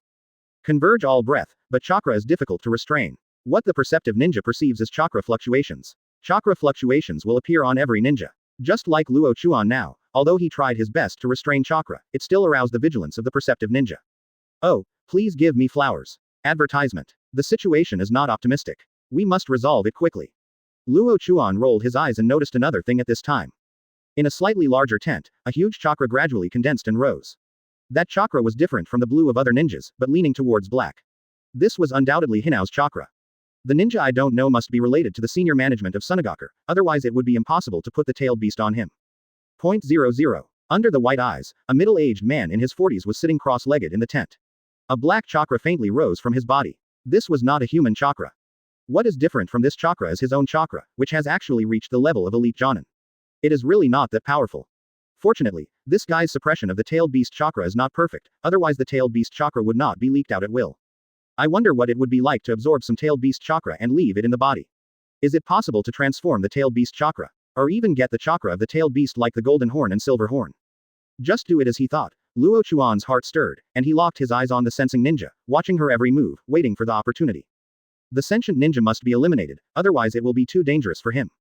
Converge all breath, but chakra is difficult to restrain. What the perceptive ninja perceives as chakra fluctuations. Chakra fluctuations will appear on every ninja. Just like Luo Chuan now, although he tried his best to restrain chakra, it still aroused the vigilance of the perceptive ninja. Oh, please give me flowers. Advertisement. The situation is not optimistic. We must resolve it quickly. Luo Chuan rolled his eyes and noticed another thing at this time. In a slightly larger tent, a huge chakra gradually condensed and rose. That chakra was different from the blue of other ninjas, but leaning towards black. This was undoubtedly Hinao's chakra. The ninja I don't know must be related to the senior management of Sunagaku, otherwise it would be impossible to put the tailed beast on him. 0.00. Under the white eyes, a middle-aged man in his 40s was sitting cross-legged in the tent. A black chakra faintly rose from his body. This was not a human chakra. What is different from this chakra is his own chakra, which has actually reached the level of elite Jonin. It is really not that powerful. Fortunately, this guy's suppression of the tailed beast chakra is not perfect, otherwise the tailed beast chakra would not be leaked out at will. I wonder what it would be like to absorb some tailed beast chakra and leave it in the body. Is it possible to transform the tailed beast chakra? Or even get the chakra of the tailed beast like the golden horn and silver horn? Just do it as he thought. Luo Chuan's heart stirred, and he locked his eyes on the sensing ninja, watching her every move, waiting for the opportunity. The sentient ninja must be eliminated, otherwise it will be too dangerous for him.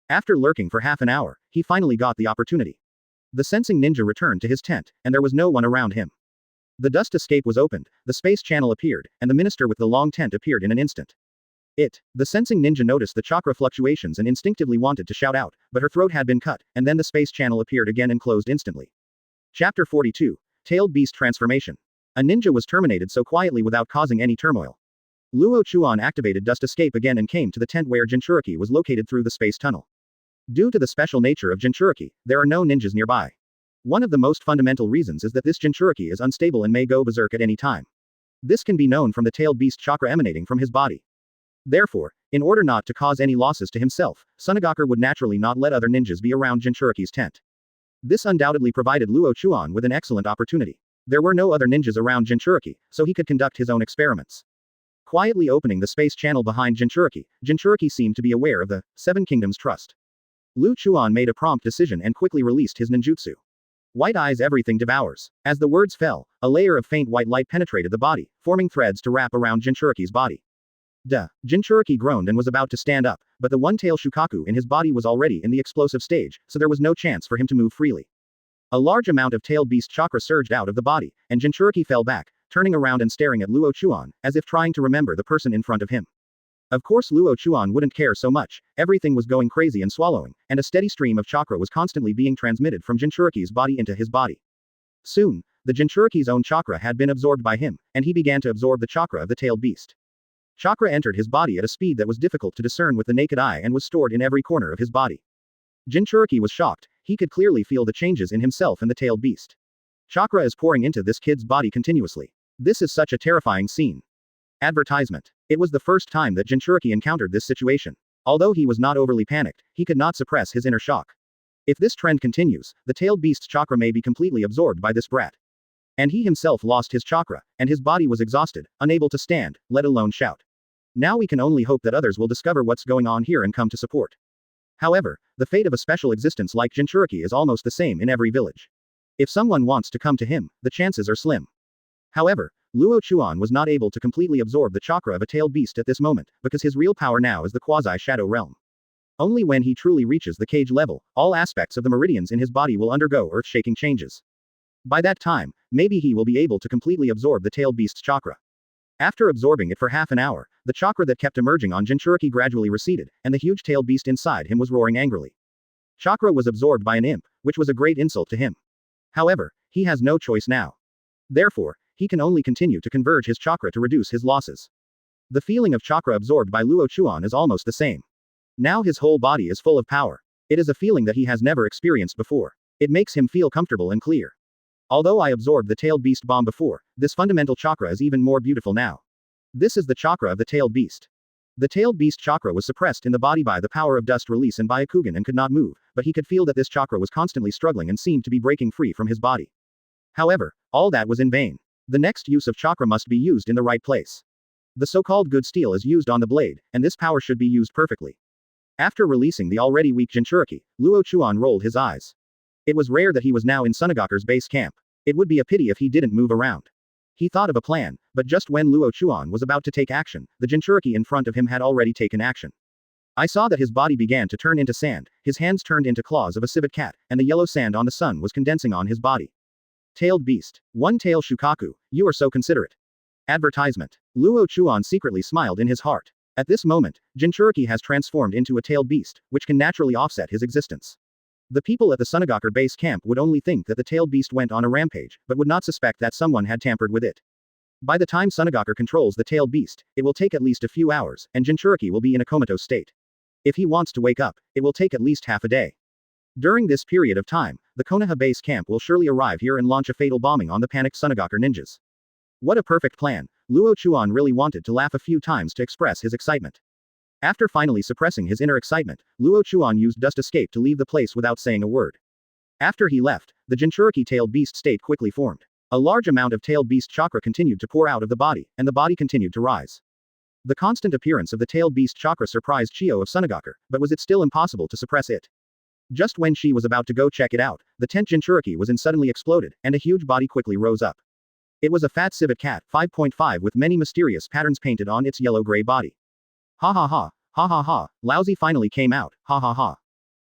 After lurking for half an hour, he finally got the opportunity. The sensing ninja returned to his tent, and there was no one around him. The dust escape was opened, the space channel appeared, and the minister with the long tent appeared in an instant. The sensing ninja noticed the chakra fluctuations and instinctively wanted to shout out, but her throat had been cut, and then the space channel appeared again and closed instantly. Chapter 42. Tailed Beast Transformation. A ninja was terminated so quietly without causing any turmoil. Luo Chuan activated dust escape again and came to the tent where Jinchuriki was located through the space tunnel. Due to the special nature of Jinchuriki, there are no ninjas nearby. One of the most fundamental reasons is that this Jinchuriki is unstable and may go berserk at any time. This can be known from the tailed beast chakra emanating from his body. Therefore, in order not to cause any losses to himself, Sunagaku would naturally not let other ninjas be around Jinchuriki's tent. This undoubtedly provided Luo Chuan with an excellent opportunity. There were no other ninjas around Jinchuriki, so he could conduct his own experiments. Quietly opening the space channel behind Jinchuriki, Jinchuriki seemed to be aware of the Seven Kingdoms Trust. Luo Chuan made a prompt decision and quickly released his ninjutsu. White eyes everything devours. As the words fell, a layer of faint white light penetrated the body, forming threads to wrap around Jinchuriki's body. Jinchuriki groaned and was about to stand up, but the one-tail Shukaku in his body was already in the explosive stage, so there was no chance for him to move freely. A large amount of tailed beast chakra surged out of the body, and Jinchuriki fell back, turning around and staring at Luo Chuan, as if trying to remember the person in front of him. Of course Luo Chuan wouldn't care so much, everything was going crazy and swallowing, and a steady stream of chakra was constantly being transmitted from Jinchuriki's body into his body. Soon, the Jinchuriki's own chakra had been absorbed by him, and he began to absorb the chakra of the tailed beast. Chakra entered his body at a speed that was difficult to discern with the naked eye and was stored in every corner of his body. Jinchuriki was shocked, he could clearly feel the changes in himself and the tailed beast. Chakra is pouring into this kid's body continuously. This is such a terrifying scene. Advertisement. It was the first time that Jinchuriki encountered this situation. Although he was not overly panicked, he could not suppress his inner shock. If this trend continues, the tailed beast's chakra may be completely absorbed by this brat. And he himself lost his chakra, and his body was exhausted, unable to stand, let alone shout. Now we can only hope that others will discover what's going on here and come to support. However, the fate of a special existence like Jinchuriki is almost the same in every village. If someone wants to come to him, the chances are slim. However, Luo Chuan was not able to completely absorb the chakra of a tailed beast at this moment, because his real power now is the quasi-shadow realm. Only when he truly reaches the cage level, all aspects of the meridians in his body will undergo earth-shaking changes. By that time, maybe he will be able to completely absorb the tailed beast's chakra. After absorbing it for half an hour, the chakra that kept emerging on Jinchuriki gradually receded, and the huge tailed beast inside him was roaring angrily. Chakra was absorbed by an imp, which was a great insult to him. However, he has no choice now. Therefore, he can only continue to converge his chakra to reduce his losses. The feeling of chakra absorbed by Luo Chuan is almost the same. Now his whole body is full of power. It is a feeling that he has never experienced before. It makes him feel comfortable and clear. Although I absorbed the tailed beast bomb before, this fundamental chakra is even more beautiful now. This is the chakra of the tailed beast. The tailed beast chakra was suppressed in the body by the power of dust release and Byakugan and could not move, but he could feel that this chakra was constantly struggling and seemed to be breaking free from his body. However, all that was in vain. The next use of chakra must be used in the right place. The so-called good steel is used on the blade, and this power should be used perfectly. After releasing the already weak Jinchuriki, Luo Chuan rolled his eyes. It was rare that he was now in Sunagaku's base camp. It would be a pity if he didn't move around. He thought of a plan, but just when Luo Chuan was about to take action, the Jinchuriki in front of him had already taken action. I saw that his body began to turn into sand, his hands turned into claws of a civet cat, and the yellow sand on the sun was condensing on his body. Tailed beast. One-tail Shukaku, you are so considerate. Advertisement. Luo Chuan secretly smiled in his heart. At this moment, Jinchuriki has transformed into a tailed beast, which can naturally offset his existence. The people at the Sunagaku base camp would only think that the tailed beast went on a rampage, but would not suspect that someone had tampered with it. By the time Sunagaku controls the tailed beast, it will take at least a few hours, and Jinchuriki will be in a comatose state. If he wants to wake up, it will take at least half a day. During this period of time, the Konoha base camp will surely arrive here and launch a fatal bombing on the panicked Sunagaku ninjas. What a perfect plan. Luo Chuan really wanted to laugh a few times to express his excitement. After finally suppressing his inner excitement, Luo Chuan used Dust Escape to leave the place without saying a word. After he left, the Jinchuriki tailed beast state quickly formed. A large amount of tailed beast chakra continued to pour out of the body, and the body continued to rise. The constant appearance of the tailed beast chakra surprised Chiyo of Sunagaku, but was it still impossible to suppress it? Just when she was about to go check it out, the 10th Jinchuriki was suddenly exploded, and a huge body quickly rose up. It was a fat civet cat, 5.5 with many mysterious patterns painted on its yellow-gray body. Ha ha ha, ha ha ha, lousy finally came out, ha ha ha.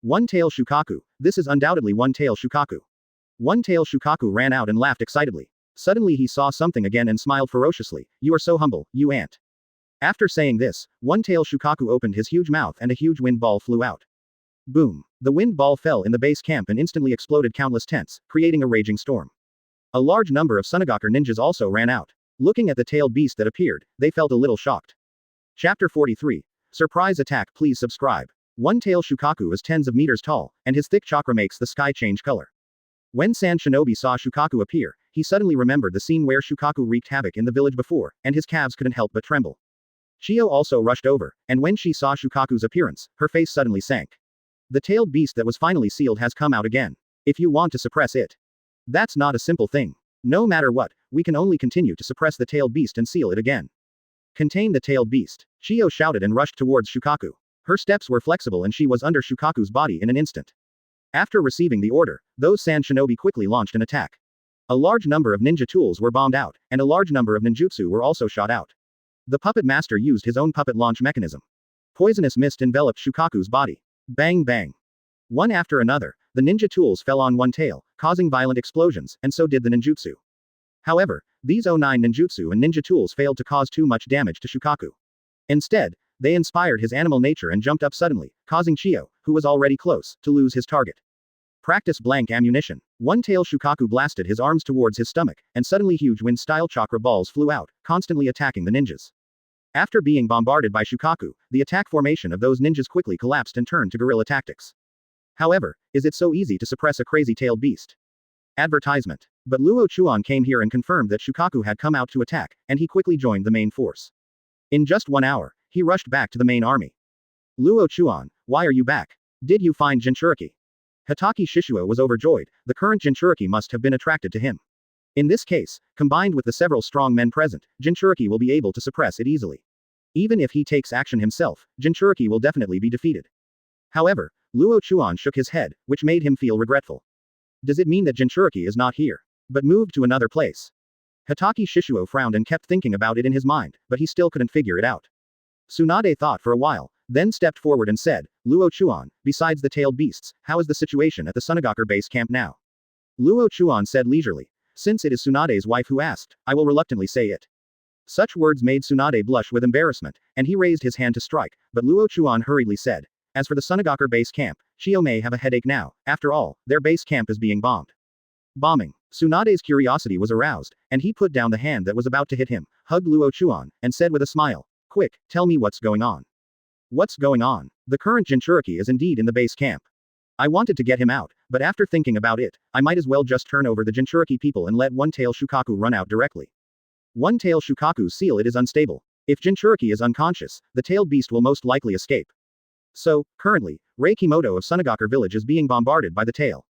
One-tail Shukaku, this is undoubtedly one-tail Shukaku. One-tail Shukaku ran out and laughed excitably. Suddenly he saw something again and smiled ferociously, you are so humble, you ant. After saying this, one-tail Shukaku opened his huge mouth and a huge wind ball flew out. Boom. The wind ball fell in the base camp and instantly exploded countless tents, creating a raging storm. A large number of Sunagaku ninjas also ran out. Looking at the tailed beast that appeared, they felt a little shocked. Chapter 43. Surprise attack. Please subscribe. One-tail Shukaku is tens of meters tall, and his thick chakra makes the sky change color. When Sand Shinobi saw Shukaku appear, he suddenly remembered the scene where Shukaku wreaked havoc in the village before, and his calves couldn't help but tremble. Chiyo also rushed over, and when she saw Shukaku's appearance, her face suddenly sank. The tailed beast that was finally sealed has come out again. If you want to suppress it. That's not a simple thing. No matter what, we can only continue to suppress the tailed beast and seal it again. Contain the tailed beast. Chiyo shouted and rushed towards Shukaku. Her steps were flexible and she was under Shukaku's body in an instant. After receiving the order, those Sand Shinobi quickly launched an attack. A large number of ninja tools were bombed out, and a large number of ninjutsu were also shot out. The puppet master used his own puppet launch mechanism. Poisonous mist enveloped Shukaku's body. Bang bang. One after another, the ninja tools fell on one tail, causing violent explosions, and so did the ninjutsu. However, these 09 ninjutsu and ninja tools failed to cause too much damage to Shukaku. Instead, they inspired his animal nature and jumped up suddenly, causing Chiyo, who was already close, to lose his target. Practice blank ammunition. One-tail Shukaku blasted his arms towards his stomach, and suddenly huge wind-style chakra balls flew out, constantly attacking the ninjas. After being bombarded by Shukaku, the attack formation of those ninjas quickly collapsed and turned to guerrilla tactics. However, is it so easy to suppress a crazy-tailed beast? Advertisement. But Luo Chuan came here and confirmed that Shukaku had come out to attack, and he quickly joined the main force. In just 1 hour, he rushed back to the main army. Luo Chuan, why are you back? Did you find Jinchuriki? Hitachi Shishua was overjoyed, the current Jinchuriki must have been attracted to him. In this case, combined with the several strong men present, Jinchuriki will be able to suppress it easily. Even if he takes action himself, Jinchuriki will definitely be defeated. However, Luo Chuan shook his head, which made him feel regretful. Does it mean that Jinchuriki is not here, but moved to another place? Hitachi Shishua frowned and kept thinking about it in his mind, but he still couldn't figure it out. Tsunade thought for a while, then stepped forward and said, Luo Chuan, besides the tailed beasts, how is the situation at the Sunagaku base camp now? Luo Chuan said leisurely, since it is Tsunade's wife who asked, I will reluctantly say it. Such words made Tsunade blush with embarrassment, and he raised his hand to strike, but Luo Chuan hurriedly said, as for the Sunagaku base camp, Chiyo may have a headache now, after all, their base camp is being bombed. Bombing. Tsunade's curiosity was aroused, and he put down the hand that was about to hit him, hugged Luo Chuan, and said with a smile, quick, tell me what's going on. What's going on? The current Jinchuriki is indeed in the base camp. I wanted to get him out, but after thinking about it, I might as well just turn over the Jinchuriki people and let one-tail Shukaku run out directly. One-tail Shukaku's seal it is unstable. If Jinchuriki is unconscious, the tailed beast will most likely escape. So, currently, Rei Kimoto of Sunagaku village is being bombarded by the tail.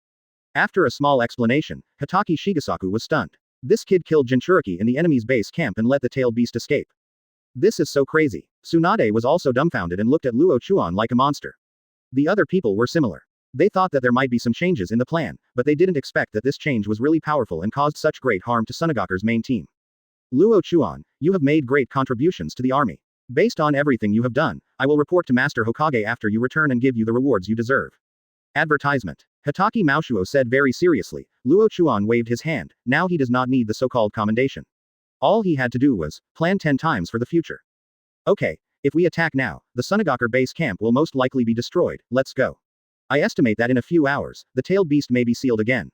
After a small explanation, Hitachi Shigesaku was stunned. This kid killed Jinchuriki in the enemy's base camp and let the tailed beast escape. This is so crazy. Tsunade was also dumbfounded and looked at Luo Chuan like a monster. The other people were similar. They thought that there might be some changes in the plan, but they didn't expect that this change was really powerful and caused such great harm to Sunagaku's main team. Luo Chuan, you have made great contributions to the army. Based on everything you have done, I will report to Master Hokage after you return and give you the rewards you deserve. Advertisement. Hitaki Maoshuo said very seriously. Luo Chuan waved his hand. Now he does not need the so-called commendation. All he had to do was plan 10 times for the future. Okay, if we attack now, the Sunagaku base camp will most likely be destroyed. Let's go. I estimate that in a few hours, the tailed beast may be sealed again.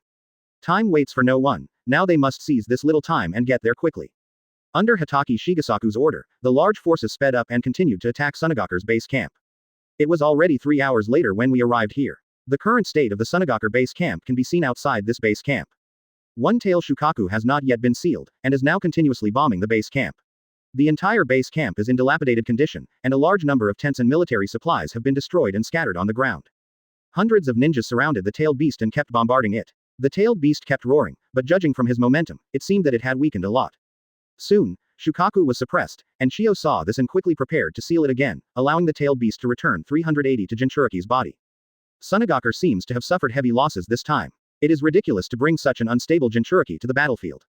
Time waits for no one. Now they must seize this little time and get there quickly. Under Hitaki Shigesaku's order, the large forces sped up and continued to attack Sunagaku's base camp. It was already 3 hours later when we arrived here. The current state of the Sunagaku base camp can be seen outside this base camp. One tail Shukaku has not yet been sealed, and is now continuously bombing the base camp. The entire base camp is in dilapidated condition, and a large number of tents and military supplies have been destroyed and scattered on the ground. Hundreds of ninjas surrounded the tailed beast and kept bombarding it. The tailed beast kept roaring, but judging from his momentum, it seemed that it had weakened a lot. Soon, Shukaku was suppressed, and Chiyo saw this and quickly prepared to seal it again, allowing the tailed beast to return 380 to Jinchuriki's body. Sunagaku seems to have suffered heavy losses this time. It is ridiculous to bring such an unstable Jinchuriki to the battlefield.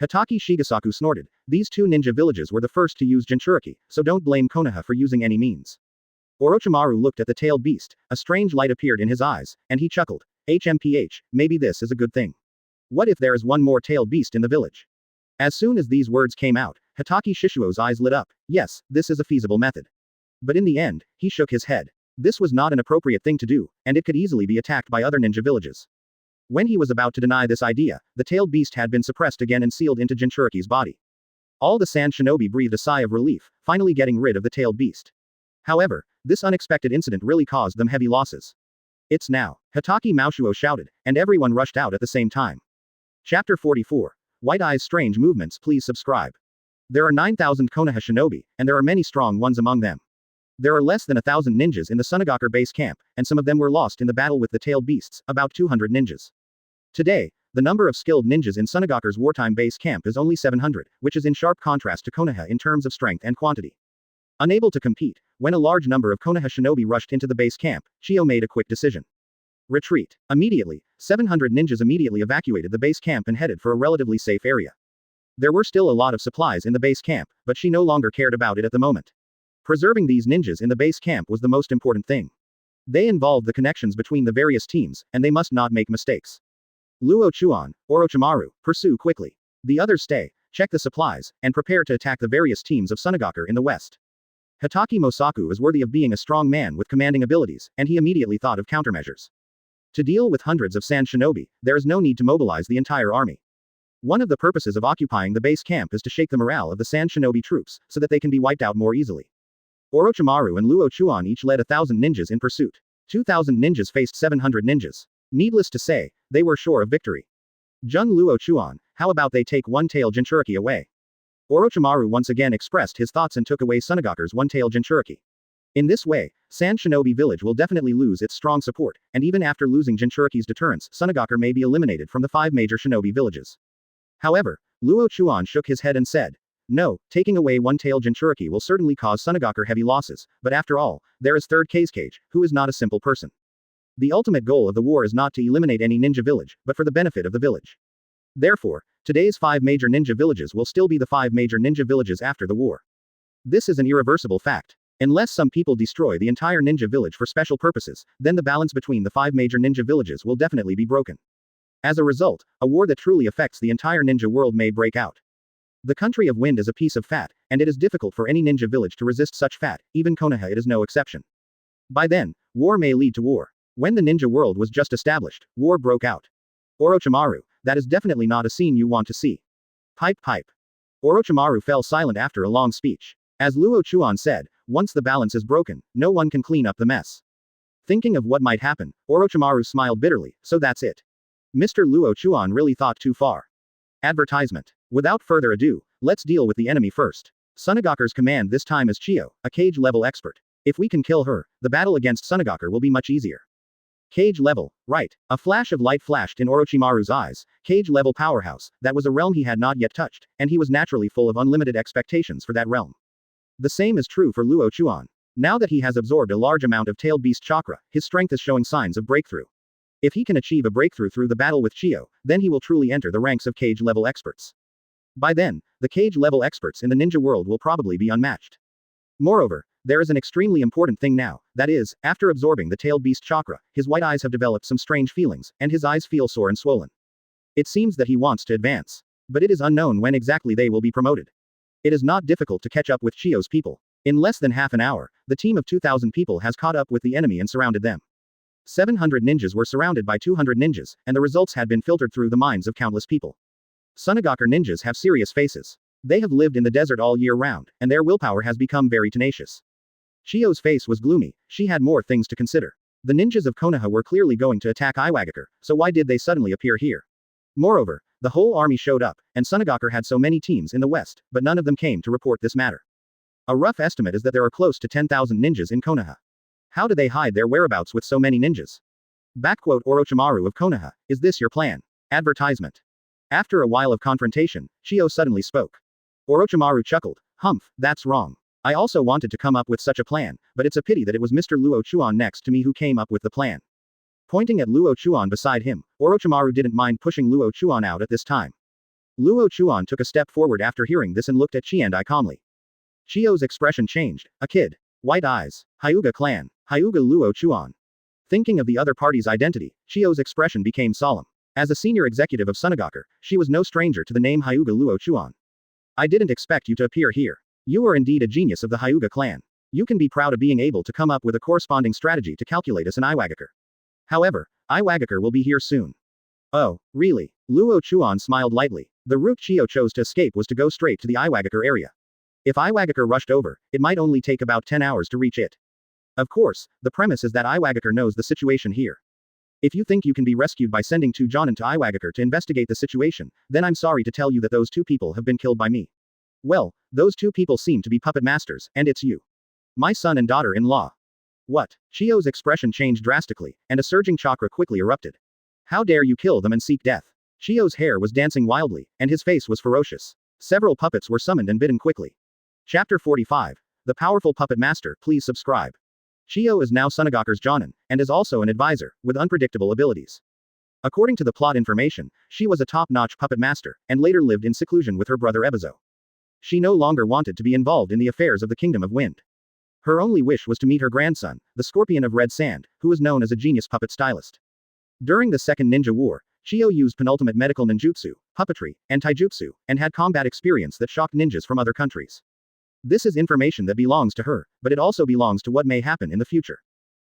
Hitaki Shigesaku snorted. These two ninja villages were the first to use Jinchuriki, so don't blame Konoha for using any means. Orochimaru looked at the tailed beast, a strange light appeared in his eyes, and he chuckled. HMPH, maybe this is a good thing. What if there is one more tailed beast in the village? As soon as these words came out, Hitaki Shishuo's eyes lit up. Yes, this is a feasible method. But in the end, he shook his head. This was not an appropriate thing to do, and it could easily be attacked by other ninja villages. When he was about to deny this idea, the tailed beast had been suppressed again and sealed into Jinchuriki's body. All the Sand Shinobi breathed a sigh of relief, finally getting rid of the tailed beast. However, this unexpected incident really caused them heavy losses. It's now, Hitaki Maoshuo shouted, and everyone rushed out at the same time. Chapter 44. White Eye's Strange Movements. Please subscribe. There are 9,000 Konoha Shinobi, and there are many strong ones among them. There are less than 1,000 ninjas in the Sunagaku base camp, and some of them were lost in the battle with the tailed beasts, about 200 ninjas. Today, the number of skilled ninjas in Sunagaku's wartime base camp is only 700, which is in sharp contrast to Konoha in terms of strength and quantity. Unable to compete, when a large number of Konoha shinobi rushed into the base camp, Chiyo made a quick decision. Retreat. Immediately, 700 ninjas immediately evacuated the base camp and headed for a relatively safe area. There were still a lot of supplies in the base camp, but she no longer cared about it at the moment. Preserving these ninjas in the base camp was the most important thing. They involved the connections between the various teams, and they must not make mistakes. Luo Chuan, Orochimaru, pursue quickly. The others stay, check the supplies, and prepare to attack the various teams of Sunagaku in the west. Hitaki Mosaku is worthy of being a strong man with commanding abilities, and he immediately thought of countermeasures. To deal with hundreds of sand shinobi, there is no need to mobilize the entire army. One of the purposes of occupying the base camp is to shake the morale of the sand shinobi troops, so that they can be wiped out more easily. Orochimaru and Luo Chuan each led 1,000 ninjas in pursuit. 2,000 ninjas faced 700 ninjas. Needless to say, they were sure of victory. Jung Luo Chuan, how about they take one-tail Jinchuriki away? Orochimaru once again expressed his thoughts and took away Sunagaku's one-tail Jinchuriki. In this way, Sand Shinobi Village will definitely lose its strong support, and even after losing Jinchuriki's deterrence, Sunagaku may be eliminated from the 5 major shinobi villages. However, Luo Chuan shook his head and said, no, taking away one-tail Jinchuriki will certainly cause Sunagaku heavy losses, but after all, there is third Kazekage, who is not a simple person. The ultimate goal of the war is not to eliminate any ninja village, but for the benefit of the village. Therefore, today's 5 major ninja villages will still be the 5 major ninja villages after the war. This is an irreversible fact. Unless some people destroy the entire ninja village for special purposes, then the balance between the 5 major ninja villages will definitely be broken. As a result, a war that truly affects the entire ninja world may break out. The country of wind is a piece of fat, and it is difficult for any ninja village to resist such fat, even Konoha it is no exception. By then, war may lead to war. When the ninja world was just established, war broke out. Orochimaru, that is definitely not a scene you want to see. Pipe pipe. Orochimaru fell silent after a long speech. As Luo Chuan said, once the balance is broken, no one can clean up the mess. Thinking of what might happen, Orochimaru smiled bitterly, so that's it. Mr. Luo Chuan really thought too far. Advertisement. Without further ado, let's deal with the enemy first. Sunagaku's command this time is Chiyo, a cage level expert. If we can kill her, the battle against Sunagaku will be much easier. Cage level, right. A flash of light flashed in Orochimaru's eyes. Cage level powerhouse, that was a realm he had not yet touched, and he was naturally full of unlimited expectations for that realm. The same is true for Luo Chuan. Now that he has absorbed a large amount of tailed beast chakra, his strength is showing signs of breakthrough. If he can achieve a breakthrough through the battle with Chiyo, then he will truly enter the ranks of cage-level experts. By then, the cage-level experts in the ninja world will probably be unmatched. Moreover, there is an extremely important thing now, that is, after absorbing the tailed beast chakra, his white eyes have developed some strange feelings, and his eyes feel sore and swollen. It seems that he wants to advance. But it is unknown when exactly they will be promoted. It is not difficult to catch up with Chiyo's people. In less than half an hour, the team of 2,000 people has caught up with the enemy and surrounded them. 700 ninjas were surrounded by 200 ninjas, and the results had been filtered through the minds of countless people. Sunagaku ninjas have serious faces. They have lived in the desert all year round, and their willpower has become very tenacious. Chiyo's face was gloomy, she had more things to consider. The ninjas of Konoha were clearly going to attack Iwagakure, so why did they suddenly appear here? Moreover, the whole army showed up, and Sunagaku had so many teams in the west, but none of them came to report this matter. A rough estimate is that there are close to 10,000 ninjas in Konoha. How do they hide their whereabouts with so many ninjas? Orochimaru of Konoha, is this your plan? Advertisement. After a while of confrontation, Chiyo suddenly spoke. Orochimaru chuckled, "Humph, that's wrong. I also wanted to come up with such a plan, but it's a pity that it was Mr. Luo Chuan next to me who came up with the plan." Pointing at Luo Chuan beside him, Orochimaru didn't mind pushing Luo Chuan out at this time. Luo Chuan took a step forward after hearing this and looked at Chiandai calmly. Chiyo's expression changed. A kid. White eyes. Hyuga clan. Hyuga Luo Chuan. Thinking of the other party's identity, Chiyo's expression became solemn. As a senior executive of Sunagaku, she was no stranger to the name Hyuga Luo Chuan. I didn't expect you to appear here. You are indeed a genius of the Hyuga clan. You can be proud of being able to come up with a corresponding strategy to calculate us an Iwagakure. However, Iwagakure will be here soon. Oh, really? Luo Chuan smiled lightly. The route Chiyo chose to escape was to go straight to the Iwagakure area. If Iwagakure rushed over, it might only take about 10 hours to reach it. Of course, the premise is that Iwagakure knows the situation here. If you think you can be rescued by sending 2 Jonin to Iwagakure to investigate the situation, then I'm sorry to tell you that those 2 people have been killed by me. Well, those 2 people seem to be puppet masters, and it's you. My son and daughter-in-law. What? Chiyo's expression changed drastically, and a surging chakra quickly erupted. How dare you kill them and seek death? Chiyo's hair was dancing wildly, and his face was ferocious. Several puppets were summoned and bidden quickly. Chapter 45. The Powerful Puppet Master, please subscribe. Chiyo is now Sunagaku's Jonin, and is also an advisor, with unpredictable abilities. According to the plot information, she was a top-notch puppet master, and later lived in seclusion with her brother Ebizo. She no longer wanted to be involved in the affairs of the Kingdom of Wind. Her only wish was to meet her grandson, the Scorpion of Red Sand, who is known as a genius puppet stylist. During the Second Ninja War, Chiyo used penultimate medical ninjutsu, puppetry, and taijutsu, and had combat experience that shocked ninjas from other countries. This is information that belongs to her, but it also belongs to what may happen in the future.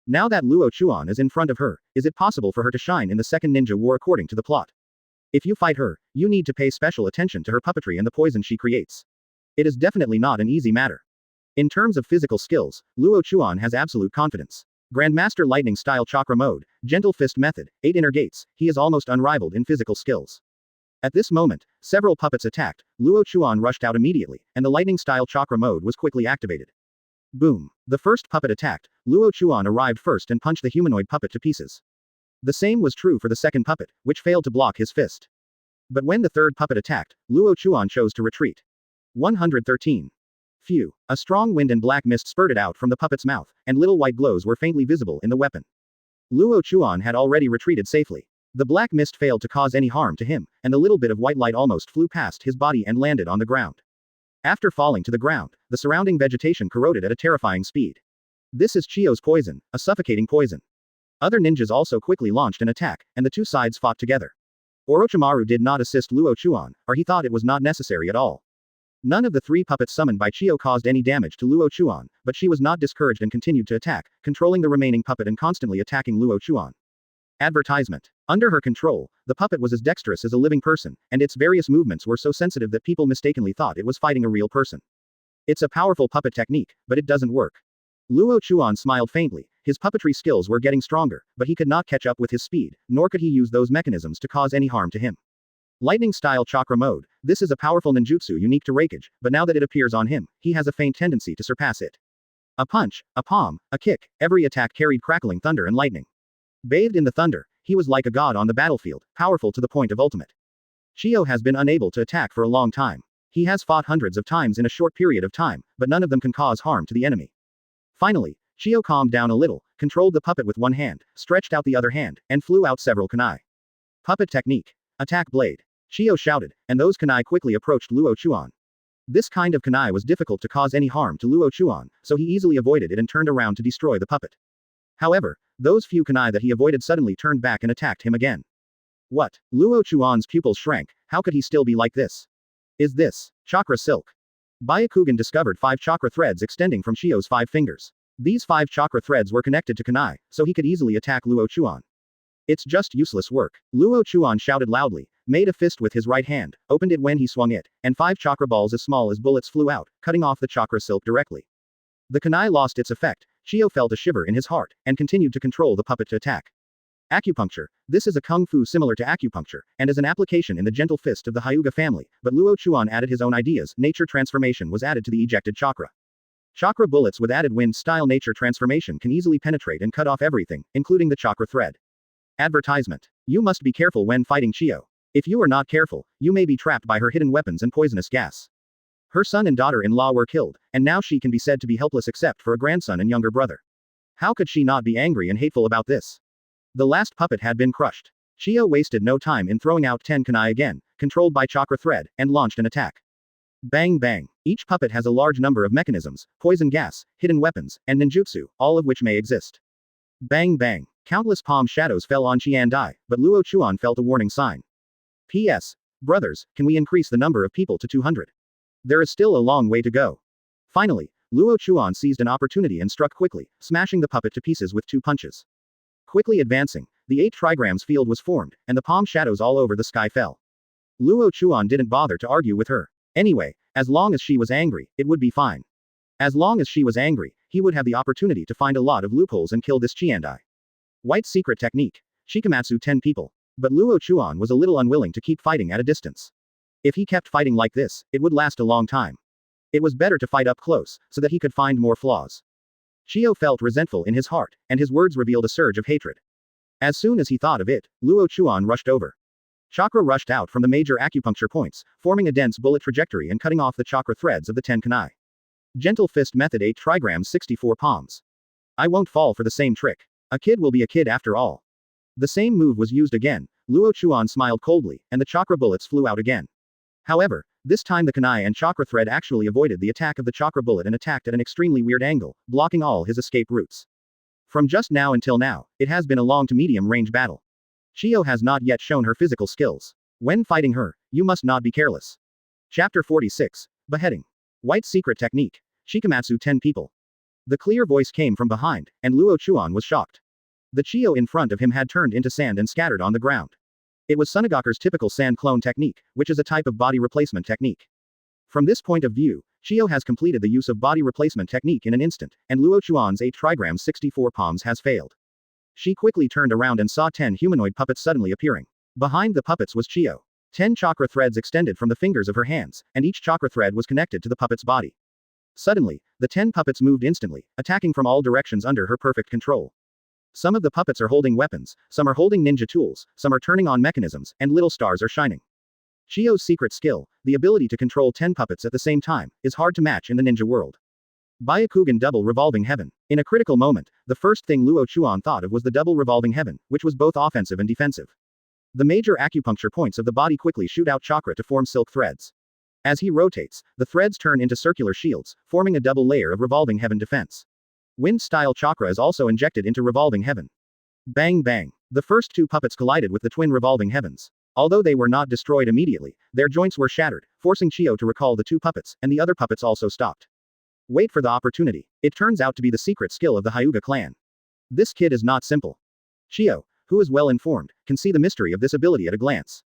Now that Luo Chuan is in front of her, is it possible for her to shine in the Second Ninja War according to the plot? If you fight her, you need to pay special attention to her puppetry and the poison she creates. It is definitely not an easy matter. In terms of physical skills, Luo Chuan has absolute confidence. Grandmaster Lightning Style Chakra Mode, Gentle Fist Method, 8 Inner Gates, he is almost unrivaled in physical skills. At this moment, several puppets attacked, Luo Chuan rushed out immediately, and the Lightning Style Chakra Mode was quickly activated. Boom. The first puppet attacked, Luo Chuan arrived first and punched the humanoid puppet to pieces. The same was true for the second puppet, which failed to block his fist. But when the third puppet attacked, Luo Chuan chose to retreat. 113. Phew. A strong wind and black mist spurted out from the puppet's mouth, and little white glows were faintly visible in the weapon. Luo Chuan had already retreated safely. The black mist failed to cause any harm to him, and the little bit of white light almost flew past his body and landed on the ground. After falling to the ground, the surrounding vegetation corroded at a terrifying speed. This is Chiyo's poison, a suffocating poison. Other ninjas also quickly launched an attack, and the two sides fought together. Orochimaru did not assist Luo Chuan, or he thought it was not necessary at all. None of the 3 puppets summoned by Chiyo caused any damage to Luo Chuan, but she was not discouraged and continued to attack, controlling the remaining puppet and constantly attacking Luo Chuan. Advertisement. Under her control, the puppet was as dexterous as a living person, and its various movements were so sensitive that people mistakenly thought it was fighting a real person. It's a powerful puppet technique, but it doesn't work. Luo Chuan smiled faintly, his puppetry skills were getting stronger, but he could not catch up with his speed, nor could he use those mechanisms to cause any harm to him. Lightning Style Chakra Mode, this is a powerful ninjutsu unique to Raikage, but now that it appears on him, he has a faint tendency to surpass it. A punch, a palm, a kick, every attack carried crackling thunder and lightning. Bathed in the thunder, he was like a god on the battlefield, powerful to the point of ultimate. Chiyo has been unable to attack for a long time. He has fought hundreds of times in a short period of time, but none of them can cause harm to the enemy. Finally, Chiyo calmed down a little, controlled the puppet with one hand, stretched out the other hand, and flew out several kunai. Puppet technique. Attack blade. Chiyo shouted, and those kunai quickly approached Luo Chuan. This kind of kunai was difficult to cause any harm to Luo Chuan, so he easily avoided it and turned around to destroy the puppet. However, those few kunai that he avoided suddenly turned back and attacked him again. What? Luo Chuan's pupils shrank. How could he still be like this? Is this chakra silk? Byakugan discovered 5 chakra threads extending from Chiyo's 5 fingers. These 5 chakra threads were connected to kunai, so he could easily attack Luo Chuan. It's just useless work. Luo Chuan shouted loudly, made a fist with his right hand, opened it when he swung it, and 5 chakra balls as small as bullets flew out, cutting off the chakra silk directly. The kunai lost its effect. Chiyo felt a shiver in his heart, and continued to control the puppet to attack. Acupuncture. This is a kung fu similar to acupuncture, and is an application in the gentle fist of the Hyuga family, but Luo Chuan added his own ideas. Nature transformation was added to the ejected chakra. Chakra bullets with added wind-style nature transformation can easily penetrate and cut off everything, including the chakra thread. Advertisement. You must be careful when fighting Chiyo. If you are not careful, you may be trapped by her hidden weapons and poisonous gas. Her son and daughter-in-law were killed, and now she can be said to be helpless except for a grandson and younger brother. How could she not be angry and hateful about this? The last puppet had been crushed. Chiyo wasted no time in throwing out 10 kunai again, controlled by chakra thread, and launched an attack. Bang bang. Each puppet has a large number of mechanisms, poison gas, hidden weapons, and ninjutsu, all of which may exist. Bang bang. Countless palm shadows fell on Qiandai, but Luo Chuan felt a warning sign. P.S. Brothers, can we increase the number of people to 200? There is still a long way to go. Finally, Luo Chuan seized an opportunity and struck quickly, smashing the puppet to pieces with 2 punches. Quickly advancing, the 8 trigrams field was formed, and the palm shadows all over the sky fell. Luo Chuan didn't bother to argue with her. Anyway, as long as she was angry, it would be fine. As long as she was angry, he would have the opportunity to find a lot of loopholes and kill this Qiandai. White secret technique. Shikamatsu 10 people. But Luo Chuan was a little unwilling to keep fighting at a distance. If he kept fighting like this, it would last a long time. It was better to fight up close, so that he could find more flaws. Chiyo felt resentful in his heart, and his words revealed a surge of hatred. As soon as he thought of it, Luo Chuan rushed over. Chakra rushed out from the major acupuncture points, forming a dense bullet trajectory and cutting off the chakra threads of the 10 kunai. Gentle fist method 8 trigrams 64 palms. I won't fall for the same trick. A kid will be a kid after all. The same move was used again. Luo Chuan smiled coldly, and the chakra bullets flew out again. However, this time the kunai and chakra thread actually avoided the attack of the chakra bullet and attacked at an extremely weird angle, blocking all his escape routes. From just now until now, it has been a long to medium range battle. Chiyo has not yet shown her physical skills. When fighting her, you must not be careless. Chapter 46. Beheading. White secret technique. Shikamatsu 10 people. The clear voice came from behind, and Luo Chuan was shocked. The Chiyo in front of him had turned into sand and scattered on the ground. It was Sunagaku's typical sand clone technique, which is a type of body replacement technique. From this point of view, Chiyo has completed the use of body replacement technique in an instant, and Luo Chuan's 8 trigrams 64 palms has failed. She quickly turned around and saw 10 humanoid puppets suddenly appearing. Behind the puppets was Chiyo. 10 chakra threads extended from the fingers of her hands, and each chakra thread was connected to the puppet's body. Suddenly, the 10 puppets moved instantly, attacking from all directions under her perfect control. Some of the puppets are holding weapons, some are holding ninja tools, some are turning on mechanisms, and little stars are shining. Chiyo's secret skill, the ability to control 10 puppets at the same time, is hard to match in the ninja world. Byakugan double revolving heaven. In a critical moment, the first thing Luo Chuan thought of was the double revolving heaven, which was both offensive and defensive. The major acupuncture points of the body quickly shoot out chakra to form silk threads. As he rotates, the threads turn into circular shields, forming a double layer of revolving heaven defense. Wind-style chakra is also injected into revolving heaven. Bang bang. The first 2 puppets collided with the twin revolving heavens. Although they were not destroyed immediately, their joints were shattered, forcing Chiyo to recall the 2 puppets, and the other puppets also stopped. Wait for the opportunity. It turns out to be the secret skill of the Hyuga clan. This kid is not simple. Chiyo, who is well informed, can see the mystery of this ability at a glance.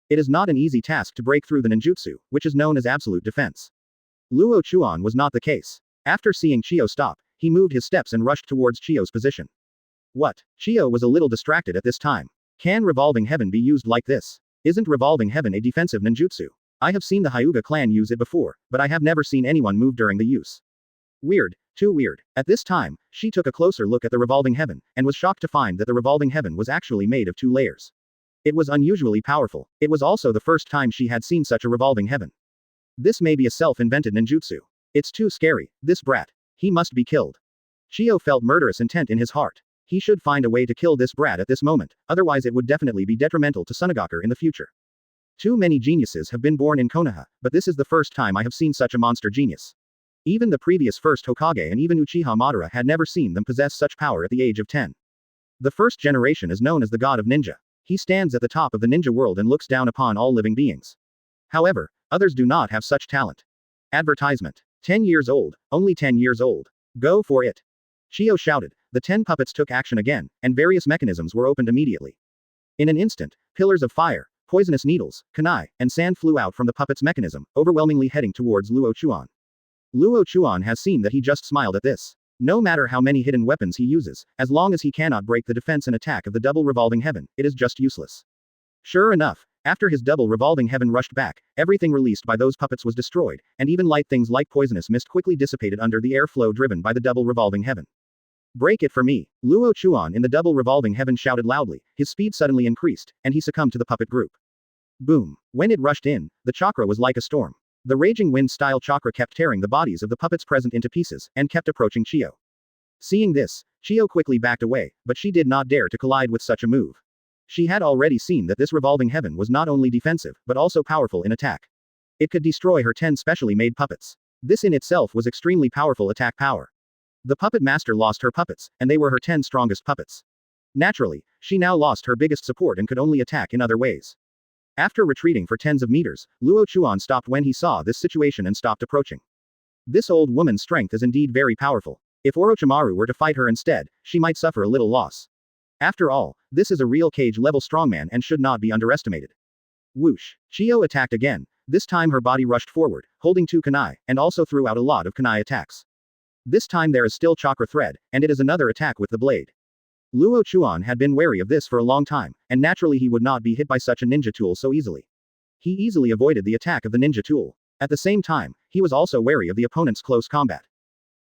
It is not an easy task to break through the ninjutsu, which is known as absolute defense. Luo Chuan was not the case. After seeing Chiyo stop, he moved his steps and rushed towards Chiyo's position. What? Chiyo was a little distracted at this time. Can revolving heaven be used like this? Isn't revolving heaven a defensive ninjutsu? I have seen the Hyuga clan use it before, but I have never seen anyone move during the use. Weird. Too weird. At this time, she took a closer look at the revolving heaven, and was shocked to find that the revolving heaven was actually made of 2 layers. It was unusually powerful. It was also the first time she had seen such a revolving heaven. This may be a self-invented ninjutsu. It's too scary, this brat. He must be killed. Chiyo felt murderous intent in his heart. He should find a way to kill this brat at this moment, otherwise it would definitely be detrimental to Sunagaku in the future. Too many geniuses have been born in Konoha, but this is the first time I have seen such a monster genius. Even the previous first Hokage and even Uchiha Madara had never seen them possess such power at the age of 10. The first generation is known as the god of ninja. He stands at the top of the ninja world and looks down upon all living beings. However, others do not have such talent. Advertisement. 10 years old, only 10 years old. Go for it. Chiyo shouted. The 10 puppets took action again, and various mechanisms were opened immediately. In an instant, pillars of fire, poisonous needles, kunai, and sand flew out from the puppet's mechanism, overwhelmingly heading towards Luo Chuan. Luo Chuan has seen that he just smiled at this. No matter how many hidden weapons he uses, as long as he cannot break the defense and attack of the double revolving heaven, it is just useless. Sure enough, after his double revolving heaven rushed back, everything released by those puppets was destroyed, and even light things like poisonous mist quickly dissipated under the airflow driven by the double revolving heaven. Break it for me. Luo Chuan in the double revolving heaven shouted loudly, his speed suddenly increased, and he succumbed to the puppet group. Boom. When it rushed in, the chakra was like a storm. The raging wind-style chakra kept tearing the bodies of the puppets present into pieces, and kept approaching Chiyo. Seeing this, Chiyo quickly backed away, but she did not dare to collide with such a move. She had already seen that this revolving heaven was not only defensive, but also powerful in attack. It could destroy her 10 specially made puppets. This in itself was extremely powerful attack power. The puppet master lost her puppets, and they were her 10 strongest puppets. Naturally, she now lost her biggest support and could only attack in other ways. After retreating for tens of meters, Luo Chuan stopped when he saw this situation and stopped approaching. This old woman's strength is indeed very powerful. If Orochimaru were to fight her instead, she might suffer a little loss. After all, this is a real cage-level strongman and should not be underestimated. Whoosh. Chiyo attacked again. This time her body rushed forward, holding 2 kunai, and also threw out a lot of kunai attacks. This time there is still chakra thread, and it is another attack with the blade. Luo Chuan had been wary of this for a long time, and naturally he would not be hit by such a ninja tool so easily. He easily avoided the attack of the ninja tool. At the same time, he was also wary of the opponent's close combat.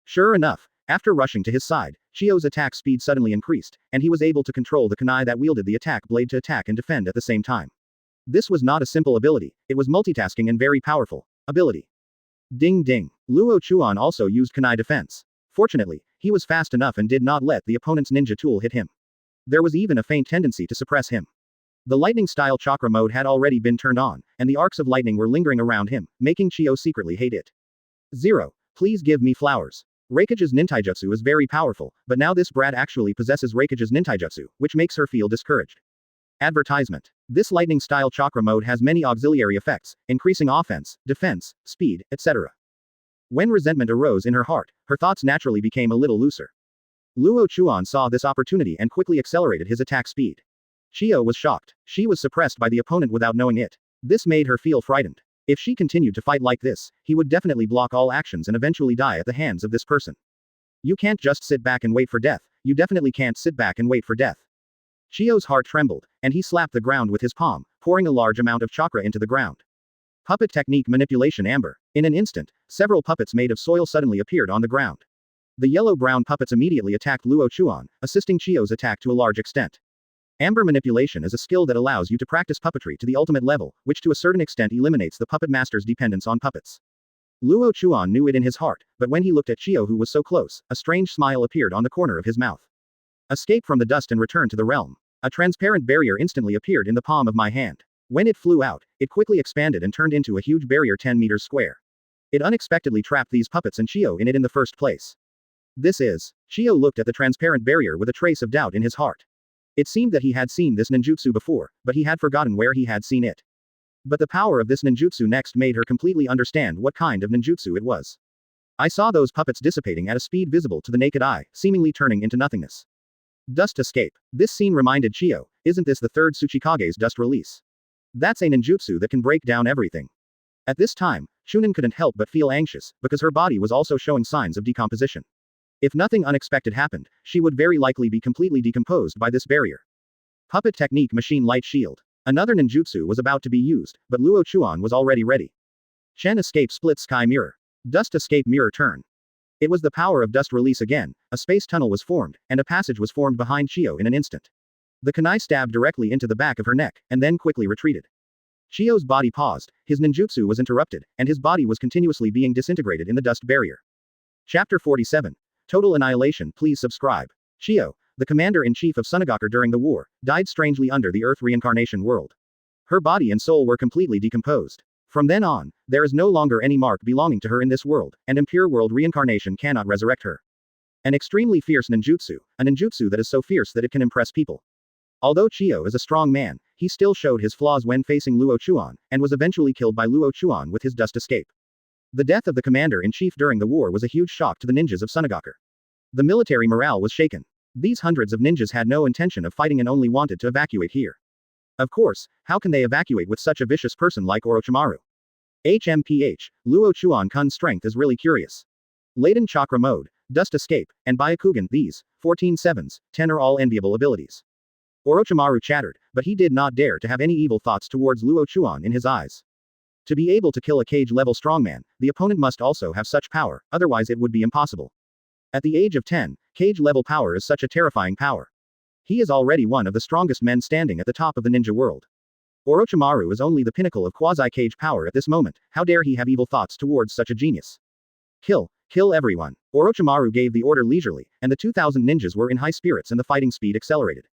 Sure enough, after rushing to his side, Chiyo's attack speed suddenly increased, and he was able to control the kunai that wielded the attack blade to attack and defend at the same time. This was not a simple ability, it was multitasking and very powerful ability. Ding ding. Luo Chuan also used kunai defense. Fortunately, he was fast enough and did not let the opponent's ninja tool hit him. There was even a faint tendency to suppress him. The lightning-style chakra mode had already been turned on, and the arcs of lightning were lingering around him, making Chiyo secretly hate it. 0. Please give me flowers. Raikage's nintaijutsu is very powerful, but now this brat actually possesses Raikage's nintaijutsu, which makes her feel discouraged. Advertisement. This lightning-style chakra mode has many auxiliary effects, increasing offense, defense, speed, etc. When resentment arose in her heart, her thoughts naturally became a little looser. Luo Chuan saw this opportunity and quickly accelerated his attack speed. Chiyo was shocked. She was suppressed by the opponent without knowing it. This made her feel frightened. If she continued to fight like this, he would definitely block all actions and eventually die at the hands of this person. You can't just sit back and wait for death, you definitely can't sit back and wait for death. Chiyo's heart trembled, and he slapped the ground with his palm, pouring a large amount of chakra into the ground. Puppet technique manipulation amber. In an instant, several puppets made of soil suddenly appeared on the ground. The yellow-brown puppets immediately attacked Luo Chuan, assisting Chiyo's attack to a large extent. Amber manipulation is a skill that allows you to practice puppetry to the ultimate level, which to a certain extent eliminates the puppet master's dependence on puppets. Luo Chuan knew it in his heart, but when he looked at Chiyo who was so close, a strange smile appeared on the corner of his mouth. Escape from the dust and return to the realm. A transparent barrier instantly appeared in the palm of my hand. When it flew out, it quickly expanded and turned into a huge barrier 10 meters square. It unexpectedly trapped these puppets and Chiyo in it in the first place. This is. Chiyo looked at the transparent barrier with a trace of doubt in his heart. It seemed that he had seen this ninjutsu before, but he had forgotten where he had seen it. But the power of this ninjutsu next made her completely understand what kind of ninjutsu it was. I saw those puppets dissipating at a speed visible to the naked eye, seemingly turning into nothingness. Dust escape. This scene reminded Chiyo, isn't this the third Tsuchikage's dust release? That's a ninjutsu that can break down everything. At this time, Chunin couldn't help but feel anxious, because her body was also showing signs of decomposition. If nothing unexpected happened, she would very likely be completely decomposed by this barrier. Puppet technique machine light shield. Another ninjutsu was about to be used, but Luo Chuan was already ready. Chen escape split sky mirror. Dust escape mirror turn. It was the power of dust release again, a space tunnel was formed, and a passage was formed behind Chiyo in an instant. The kunai stabbed directly into the back of her neck, and then quickly retreated. Chiyo's body paused, his ninjutsu was interrupted, and his body was continuously being disintegrated in the dust barrier. Chapter 47. Total annihilation. Please subscribe. Chiyo, the commander-in-chief of Sunagaku during the war, died strangely under the Earth reincarnation world. Her body and soul were completely decomposed. From then on, there is no longer any mark belonging to her in this world, and impure world reincarnation cannot resurrect her. An extremely fierce ninjutsu, a ninjutsu that is so fierce that it can impress people. Although Chiyo is a strong man, he still showed his flaws when facing Luo Chuan, and was eventually killed by Luo Chuan with his dust escape. The death of the commander-in-chief during the war was a huge shock to the ninjas of Sunagaku. The military morale was shaken. These hundreds of ninjas had no intention of fighting and only wanted to evacuate here. Of course, how can they evacuate with such a vicious person like Orochimaru? HMPH, Luo Chuan Kun's strength is really curious. Laden Chakra Mode, Dust Escape, and Byakugan, these 14 sevens, 10 are all enviable abilities. Orochimaru chattered, but he did not dare to have any evil thoughts towards Luo Chuan in his eyes. To be able to kill a cage-level strongman, the opponent must also have such power, otherwise it would be impossible. At the age of 10, cage-level power is such a terrifying power. He is already one of the strongest men standing at the top of the ninja world. Orochimaru is only the pinnacle of quasi-cage power at this moment, how dare he have evil thoughts towards such a genius. Kill everyone. Orochimaru gave the order leisurely, and the 2,000 ninjas were in high spirits and the fighting speed accelerated.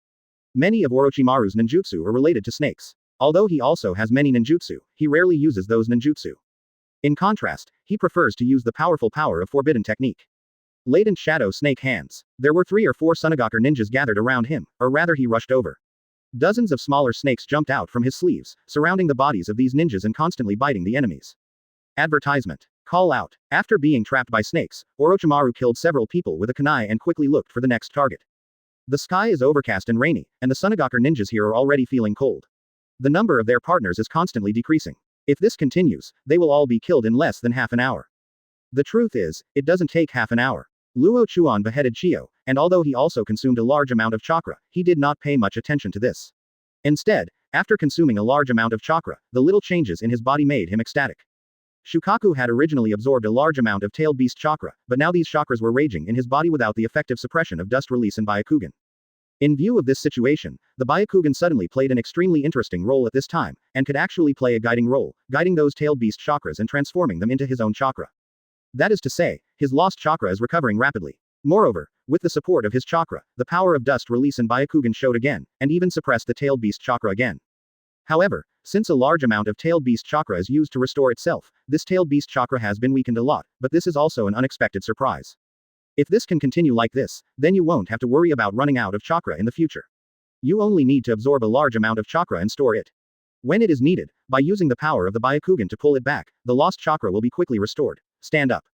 Many of Orochimaru's ninjutsu are related to snakes. Although he also has many ninjutsu, he rarely uses those ninjutsu. In contrast, he prefers to use the powerful power of forbidden technique. Latent shadow snake hands. There were 3 or 4 Sunagaku ninjas gathered around him, or rather he rushed over. Dozens of smaller snakes jumped out from his sleeves, surrounding the bodies of these ninjas and constantly biting the enemies. Advertisement. Call out. After being trapped by snakes, Orochimaru killed several people with a kunai and quickly looked for the next target. The sky is overcast and rainy, and the Sunagaku ninjas here are already feeling cold. The number of their partners is constantly decreasing. If this continues, they will all be killed in less than half an hour. The truth is, it doesn't take half an hour. Luo Chuan beheaded Chiyo, and although he also consumed a large amount of chakra, he did not pay much attention to this. Instead, after consuming a large amount of chakra, the little changes in his body made him ecstatic. Shukaku had originally absorbed a large amount of tailed beast chakra, but now these chakras were raging in his body without the effective suppression of dust release and Byakugan. In view of this situation, the Byakugan suddenly played an extremely interesting role at this time, and could actually play a guiding role, guiding those tailed beast chakras and transforming them into his own chakra. That is to say, his lost chakra is recovering rapidly. Moreover, with the support of his chakra, the power of dust release and Byakugan showed again, and even suppressed the tailed beast chakra again. However, since a large amount of tailed beast chakra is used to restore itself, this tailed beast chakra has been weakened a lot, but this is also an unexpected surprise. If this can continue like this, then you won't have to worry about running out of chakra in the future. You only need to absorb a large amount of chakra and store it. When it is needed, by using the power of the Byakugan to pull it back, the lost chakra will be quickly restored. Stand up.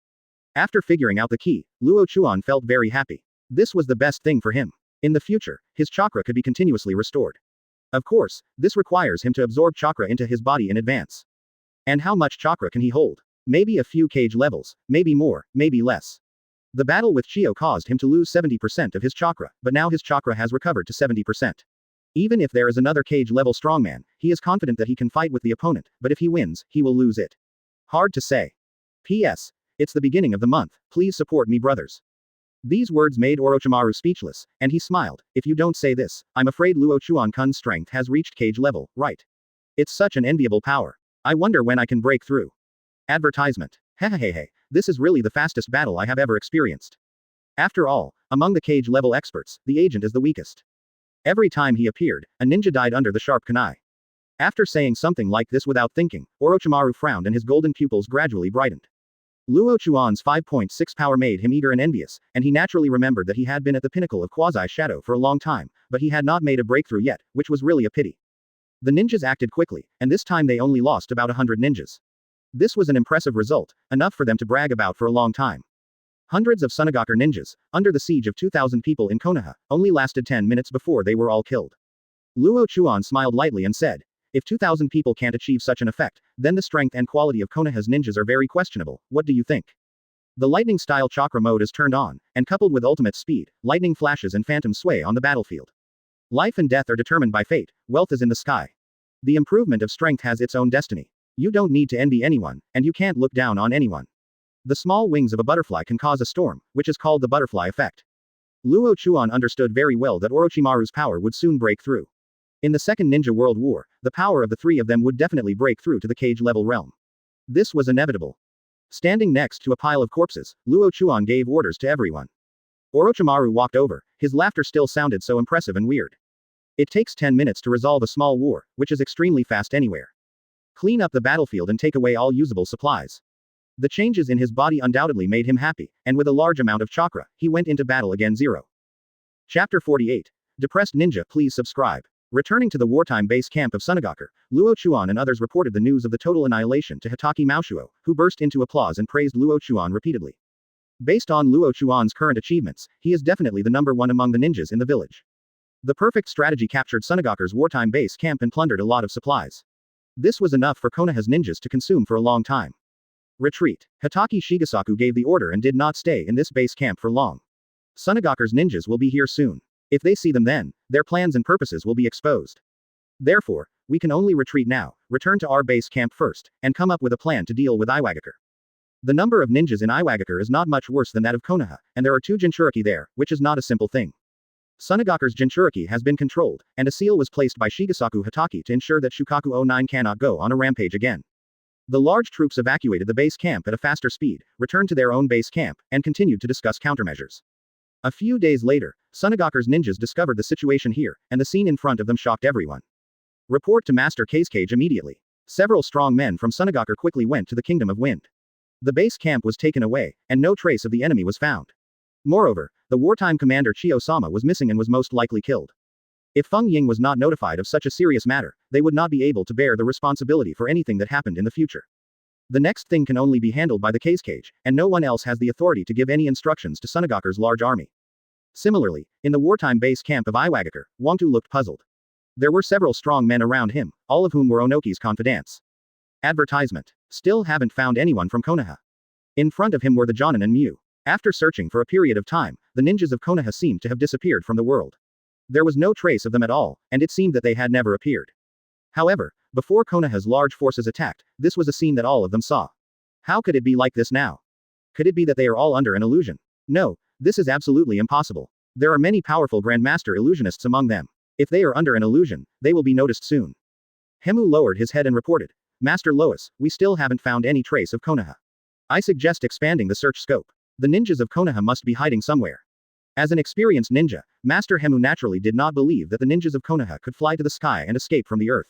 After figuring out the key, Luo Chuan felt very happy. This was the best thing for him. In the future, his chakra could be continuously restored. Of course, this requires him to absorb chakra into his body in advance. And how much chakra can he hold? Maybe a few cage levels, maybe more, maybe less. The battle with Chiyo caused him to lose 70% of his chakra, but now his chakra has recovered to 70%. Even if there is another cage-level strongman, he is confident that he can fight with the opponent, but if he wins, he will lose it. Hard to say. P.S. It's the beginning of the month, please support me brothers. These words made Orochimaru speechless, and he smiled. If you don't say this, I'm afraid Luo Chuan Kun's strength has reached cage level, right? It's such an enviable power. I wonder when I can break through. Advertisement. Hehehehe, this is really the fastest battle I have ever experienced. After all, among the cage level experts, the agent is the weakest. Every time he appeared, a ninja died under the sharp kunai. After saying something like this without thinking, Orochimaru frowned and his golden pupils gradually brightened. Luo Chuan's 5.6 power made him eager and envious, and he naturally remembered that he had been at the pinnacle of quasi-shadow for a long time, but he had not made a breakthrough yet, which was really a pity. The ninjas acted quickly, and this time they only lost about 100 ninjas. This was an impressive result, enough for them to brag about for a long time. Hundreds of Sunagaku ninjas, under the siege of 2,000 people in Konoha, only lasted 10 minutes before they were all killed. Luo Chuan smiled lightly and said, if 2,000 people can't achieve such an effect, then the strength and quality of Konoha's ninjas are very questionable, what do you think? The lightning-style chakra mode is turned on, and coupled with ultimate speed, lightning flashes and phantom sway on the battlefield. Life and death are determined by fate, wealth is in the sky. The improvement of strength has its own destiny. You don't need to envy anyone, and you can't look down on anyone. The small wings of a butterfly can cause a storm, which is called the butterfly effect. Luo Chuan understood very well that Orochimaru's power would soon break through. In the Second Ninja World War, the power of the three of them would definitely break through to the cage-level realm. This was inevitable. Standing next to a pile of corpses, Luo Chuan gave orders to everyone. Orochimaru walked over, his laughter still sounded so impressive and weird. It takes 10 minutes to resolve a small war, which is extremely fast anywhere. Clean up the battlefield and take away all usable supplies. The changes in his body undoubtedly made him happy, and with a large amount of chakra, he went into battle again. Chapter 48. Depressed Ninja, please subscribe. Returning to the wartime base camp of Sunagaku, Luo Chuan and others reported the news of the total annihilation to Hitaki Maoshuo, who burst into applause and praised Luo Chuan repeatedly. Based on Luo Chuan's current achievements, he is definitely the number one among the ninjas in the village. The perfect strategy captured Sunagaku's wartime base camp and plundered a lot of supplies. This was enough for Konoha's ninjas to consume for a long time. Retreat. Hitaki Shigesaku gave the order and did not stay in this base camp for long. Sunagaku's ninjas will be here soon. If they see them then, their plans and purposes will be exposed. Therefore, we can only retreat now, return to our base camp first, and come up with a plan to deal with Iwagakure. The number of ninjas in Iwagakure is not much worse than that of Konoha, and there are 2 Jinchuriki there, which is not a simple thing. Sunagaku's Jinchuriki has been controlled, and a seal was placed by Shigesaku Hitaki to ensure that Shukaku 09 cannot go on a rampage again. The large troops evacuated the base camp at a faster speed, returned to their own base camp, and continued to discuss countermeasures. A few days later, Sunagaku's ninjas discovered the situation here, and the scene in front of them shocked everyone. Report to Master Kazekage immediately. Several strong men from Sunagaku quickly went to the Kingdom of Wind. The base camp was taken away, and no trace of the enemy was found. Moreover, the wartime commander Chiyo-sama was missing and was most likely killed. If Feng Ying was not notified of such a serious matter, they would not be able to bear the responsibility for anything that happened in the future. The next thing can only be handled by the Kazekage, and no one else has the authority to give any instructions to Sunagaku's large army. Similarly, in the wartime base camp of Iwagakure, Wangtu looked puzzled. There were several strong men around him, all of whom were Onoki's confidants. Advertisement. Still haven't found anyone from Konoha. In front of him were the Jonin and Mu. After searching for a period of time, the ninjas of Konoha seemed to have disappeared from the world. There was no trace of them at all, and it seemed that they had never appeared. However, before Konoha's large forces attacked, this was a scene that all of them saw. How could it be like this now? Could it be that they are all under an illusion? No, this is absolutely impossible. There are many powerful Grandmaster illusionists among them. If they are under an illusion, they will be noticed soon. Hemu lowered his head and reported, Master Lois, we still haven't found any trace of Konoha. I suggest expanding the search scope. The ninjas of Konoha must be hiding somewhere. As an experienced ninja, Master Hemu naturally did not believe that the ninjas of Konoha could fly to the sky and escape from the earth.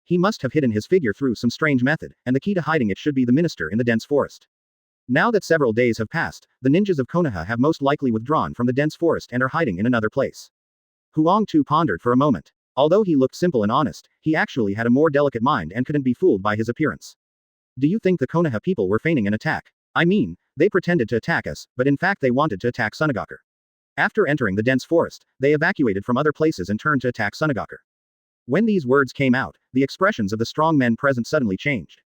He must have hidden his figure through some strange method, and the key to hiding it should be the minister in the dense forest. Now that several days have passed, the ninjas of Konoha have most likely withdrawn from the dense forest and are hiding in another place. Huang Tu pondered for a moment. Although he looked simple and honest, he actually had a more delicate mind and couldn't be fooled by his appearance. Do you think the Konoha people were feigning an attack? I mean, they pretended to attack us, but in fact they wanted to attack Sunagaku. After entering the dense forest, they evacuated from other places and turned to attack Sunagaku. When these words came out, the expressions of the strong men present suddenly changed.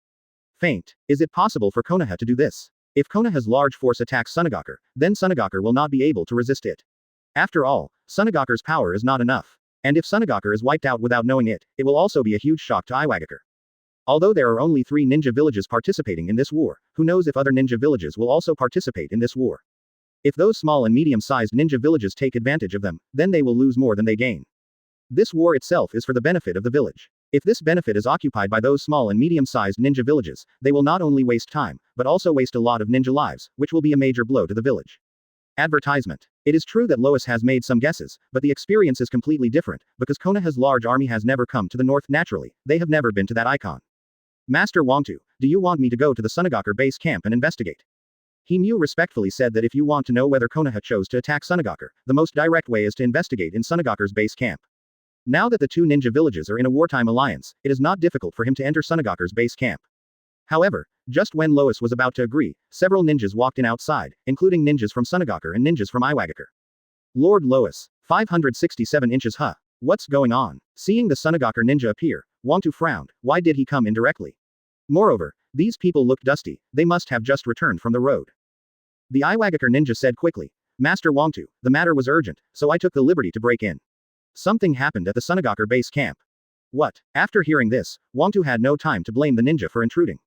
Feint. Is it possible for Konoha to do this? If Konoha's large force attacks Sunagaku, then Sunagaku will not be able to resist it. After all, Sunagaku's power is not enough. And if Sunagaku is wiped out without knowing it, it will also be a huge shock to Iwagakure. Although there are only 3 ninja villages participating in this war, who knows if other ninja villages will also participate in this war. If those small and medium-sized ninja villages take advantage of them, then they will lose more than they gain. This war itself is for the benefit of the village. If this benefit is occupied by those small and medium-sized ninja villages, they will not only waste time, but also waste a lot of ninja lives, which will be a major blow to the village. Advertisement. It is true that Lois has made some guesses, but the experience is completely different, because Konoha's large army has never come to the north naturally, they have never been to that icon. Master Wangtu, do you want me to go to the Sunagaku base camp and investigate? Hemu respectfully said that if you want to know whether Konoha chose to attack Sunagaku, the most direct way is to investigate in Sunagaku's base camp. Now that the 2 ninja villages are in a wartime alliance, it is not difficult for him to enter Sunagaku's base camp. However, just when Lois was about to agree, several ninjas walked in outside, including ninjas from Sunagaku and ninjas from Iwagakure. Lord Lois, 567 inches huh? What's going on? Seeing the Sunagaku ninja appear, Wangtu frowned. Why did he come indirectly? Moreover, these people looked dusty, they must have just returned from the road. The Iwagakure ninja said quickly, Master Wangtu, the matter was urgent, so I took the liberty to break in. Something happened at the Sunagaku base camp. What? After hearing this, Wangtu had no time to blame the ninja for intruding.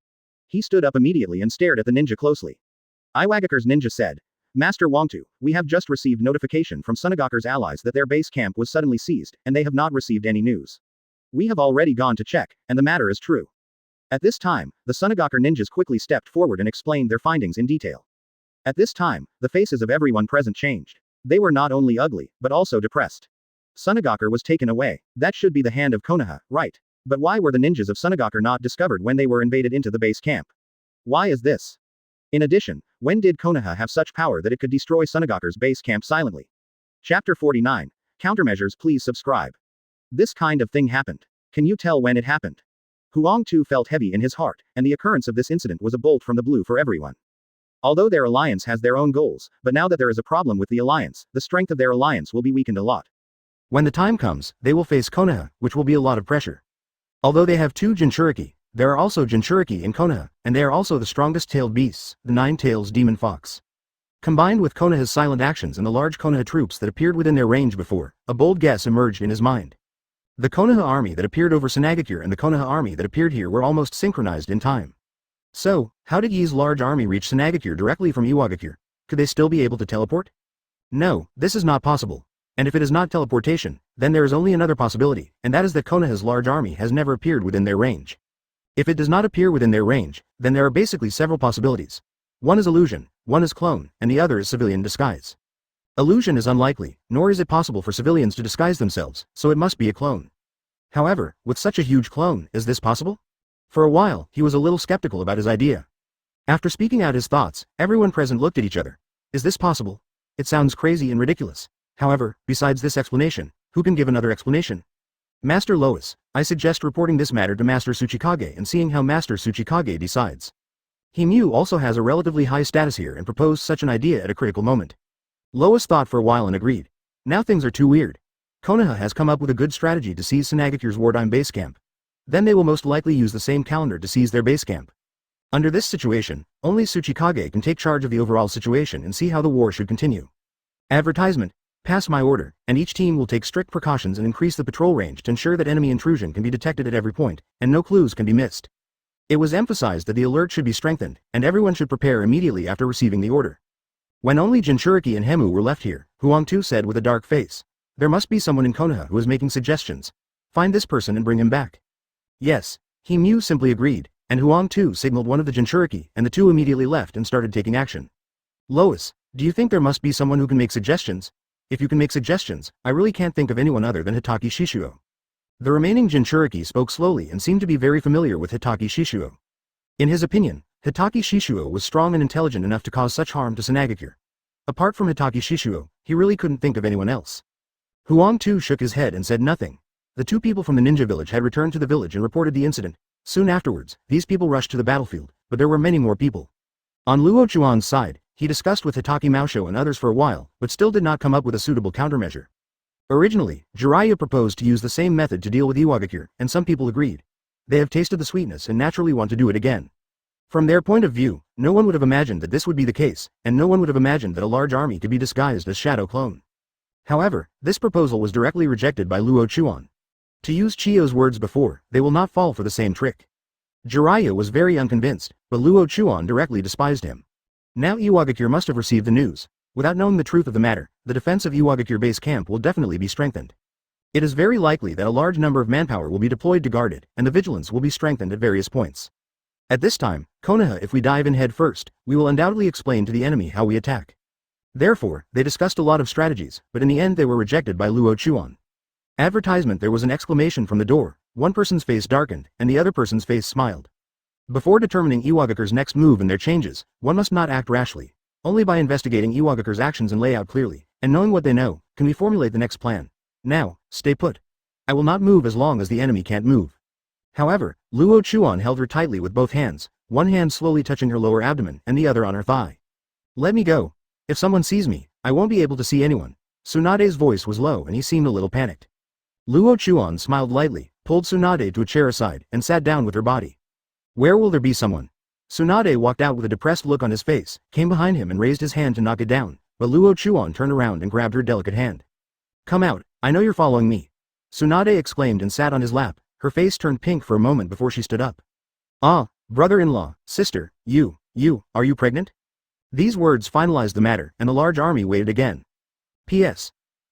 He stood up immediately and stared at the ninja closely. Iwagakure's ninja said, Master Wangtu, we have just received notification from Sunagaku's allies that their base camp was suddenly seized, and they have not received any news. We have already gone to check, and the matter is true. At this time, the Sunagaku ninjas quickly stepped forward and explained their findings in detail. At this time, the faces of everyone present changed. They were not only ugly, but also depressed. Sunagaku was taken away. That should be the hand of Konoha, right? But why were the ninjas of Sunagaku not discovered when they were invaded into the base camp? Why is this? In addition, when did Konoha have such power that it could destroy Sunagaku's base camp silently? Chapter 49. Countermeasures. Please subscribe. This kind of thing happened. Can you tell when it happened? Huang Tu felt heavy in his heart, and the occurrence of this incident was a bolt from the blue for everyone. Although their alliance has their own goals, but now that there is a problem with the alliance, the strength of their alliance will be weakened a lot. When the time comes, they will face Konoha, which will be a lot of pressure. Although they have 2 Jinchuriki, there are also Jinchuriki in Konoha, and they are also the strongest tailed beasts, the 9 tails demon fox. Combined with Konoha's silent actions and the large Konoha troops that appeared within their range before, a bold guess emerged in his mind. The Konoha army that appeared over Sunagaku and the Konoha army that appeared here were almost synchronized in time. So, how did Yi's large army reach Sunagaku directly from Iwagakure? Could they still be able to teleport? No, this is not possible. And if it is not teleportation, then there is only another possibility, and that is that Konoha's large army has never appeared within their range. If it does not appear within their range, then there are basically several possibilities. One is illusion, one is clone, and the other is civilian disguise. Illusion is unlikely, nor is it possible for civilians to disguise themselves, so it must be a clone. However, with such a huge clone, is this possible? For a while, he was a little skeptical about his idea. After speaking out his thoughts, everyone present looked at each other. Is this possible? It sounds crazy and ridiculous. However, besides this explanation, who can give another explanation? Master Lois, I suggest reporting this matter to Master Tsuchikage and seeing how Master Tsuchikage decides. Himyu also has a relatively high status here and proposed such an idea at a critical moment. Lois thought for a while and agreed. Now things are too weird. Konoha has come up with a good strategy to seize Sunagakure's wartime base camp. Then they will most likely use the same calendar to seize their base camp. Under this situation, only Tsuchikage can take charge of the overall situation and see how the war should continue. Advertisement. Pass my order, and each team will take strict precautions and increase the patrol range to ensure that enemy intrusion can be detected at every point, and no clues can be missed. It was emphasized that the alert should be strengthened, and everyone should prepare immediately after receiving the order. When only Jinchuriki and Hemu were left here, Huang Tu said with a dark face. There must be someone in Konoha who is making suggestions. Find this person and bring him back. Yes, Himyu simply agreed, and Huang Tu signaled one of the Jinchuriki, and the 2 immediately left and started taking action. Lois, do you think there must be someone who can make suggestions? If you can make suggestions, I really can't think of anyone other than Hitaki Shishuo. The remaining Jinchuriki spoke slowly and seemed to be very familiar with Hitaki Shishuo. In his opinion, Hitaki Shishuo was strong and intelligent enough to cause such harm to Sunagaku. Apart from Hitaki Shishuo, he really couldn't think of anyone else. Huang Tu shook his head and said nothing. The 2 people from the ninja village had returned to the village and reported the incident. Soon afterwards, these people rushed to the battlefield, but there were many more people. On Luo Chuan's side, he discussed with Hitaki Maosho and others for a while, but still did not come up with a suitable countermeasure. Originally, Jiraiya proposed to use the same method to deal with Iwagakure, and some people agreed. They have tasted the sweetness and naturally want to do it again. From their point of view, no one would have imagined that this would be the case, and no one would have imagined that a large army could be disguised as Shadow Clone. However, this proposal was directly rejected by Luo Chuan. To use Chiyo's words before, they will not fall for the same trick. Jiraiya was very unconvinced, but Luo Chuan directly despised him. Now Iwagakure must have received the news. Without knowing the truth of the matter, the defense of Iwagakure base camp will definitely be strengthened. It is very likely that a large number of manpower will be deployed to guard it, and the vigilance will be strengthened at various points. At this time, Konoha, if we dive in head first, we will undoubtedly explain to the enemy how we attack. Therefore, they discussed a lot of strategies, but in the end they were rejected by Luo Chuan. Advertisement. There was an exclamation from the door, one person's face darkened, and the other person's face smiled. Before determining Iwagakure's next move and their changes, one must not act rashly. Only by investigating Iwagakure's actions and layout clearly, and knowing what they know, can we formulate the next plan. Now, stay put. I will not move as long as the enemy can't move. However, Luo Chuan held her tightly with both hands, one hand slowly touching her lower abdomen and the other on her thigh. Let me go. If someone sees me, I won't be able to see anyone. Tsunade's voice was low and he seemed a little panicked. Luo Chuan smiled lightly, pulled Tsunade to a chair aside, and sat down with her body. Where will there be someone? Tsunade walked out with a depressed look on his face, came behind him and raised his hand to knock it down, but Luo Chuan turned around and grabbed her delicate hand. Come out, I know you're following me. Tsunade exclaimed and sat on his lap, her face turned pink for a moment before she stood up. Ah, brother-in-law, sister, are you pregnant? These words finalized the matter, and the large army waited again. P.S.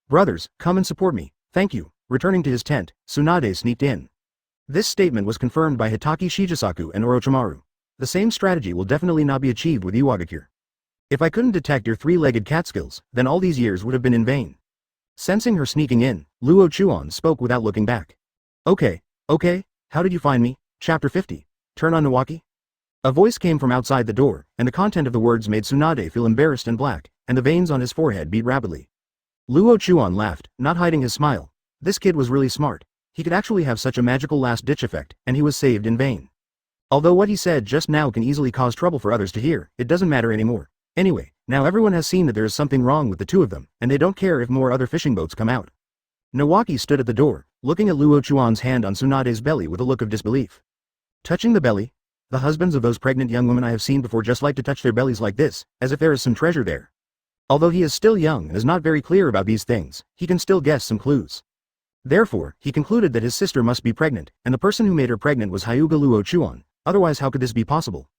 Brothers, come and support me, thank you. Returning to his tent, Tsunade sneaked in. This statement was confirmed by Hitaki Shigesaku and Orochimaru. The same strategy will definitely not be achieved with Iwagakure. If I couldn't detect your three-legged cat skills, then all these years would have been in vain. Sensing her sneaking in, Luo Chuan spoke without looking back. Okay, how did you find me? Chapter 50. Turn on Nawoki? A voice came from outside the door, and the content of the words made Tsunade feel embarrassed and black, and the veins on his forehead beat rapidly. Luo Chuan laughed, not hiding his smile. This kid was really smart. He could actually have such a magical last-ditch effect, and he was saved in vain. Although what he said just now can easily cause trouble for others to hear, it doesn't matter anymore. Anyway, now everyone has seen that there is something wrong with the two of them, and they don't care if more other fishing boats come out. Nawoki stood at the door, looking at Luo Chuan's hand on Tsunade's belly with a look of disbelief. Touching the belly? The husbands of those pregnant young women I have seen before just like to touch their bellies like this, as if there is some treasure there. Although he is still young and is not very clear about these things, he can still guess some clues. Therefore, he concluded that his sister must be pregnant, and the person who made her pregnant was Hyuga Luo Chuan, otherwise how could this be possible?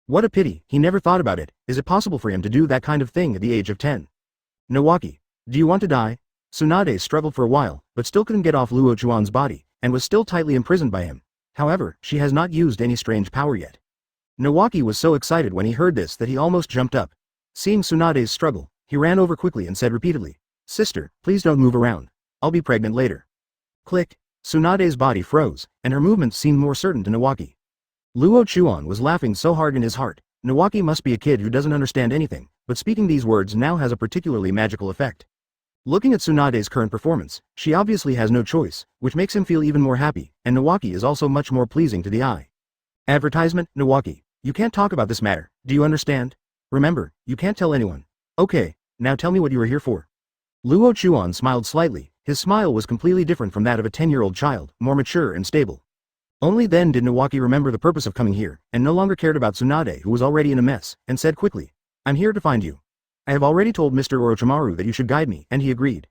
What a pity, he never thought about it. Is it possible for him to do that kind of thing at the age of 10? Nawoki, do you want to die? Tsunade struggled for a while, but still couldn't get off Luo Chuan's body, and was still tightly imprisoned by him. However, she has not used any strange power yet. Nawoki was so excited when he heard this that he almost jumped up. Seeing Tsunade's struggle, he ran over quickly and said repeatedly, Sister, please don't move around. I'll be pregnant later. Click. Tsunade's body froze, and her movements seemed more certain to Nawoki. Luo Chuan was laughing so hard in his heart. Nawoki must be a kid who doesn't understand anything, but speaking these words now has a particularly magical effect. Looking at Tsunade's current performance, she obviously has no choice, which makes him feel even more happy, and Nawoki is also much more pleasing to the eye. Advertisement, Nawoki, you can't talk about this matter, do you understand? Remember, you can't tell anyone. Okay, now tell me what you are here for. Luo Chuan smiled slightly. His smile was completely different from that of a 10-year-old child, more mature and stable. Only then did Nawoki remember the purpose of coming here, and no longer cared about Tsunade who was already in a mess, and said quickly, I'm here to find you. I have already told Mr. Orochimaru that you should guide me, and he agreed.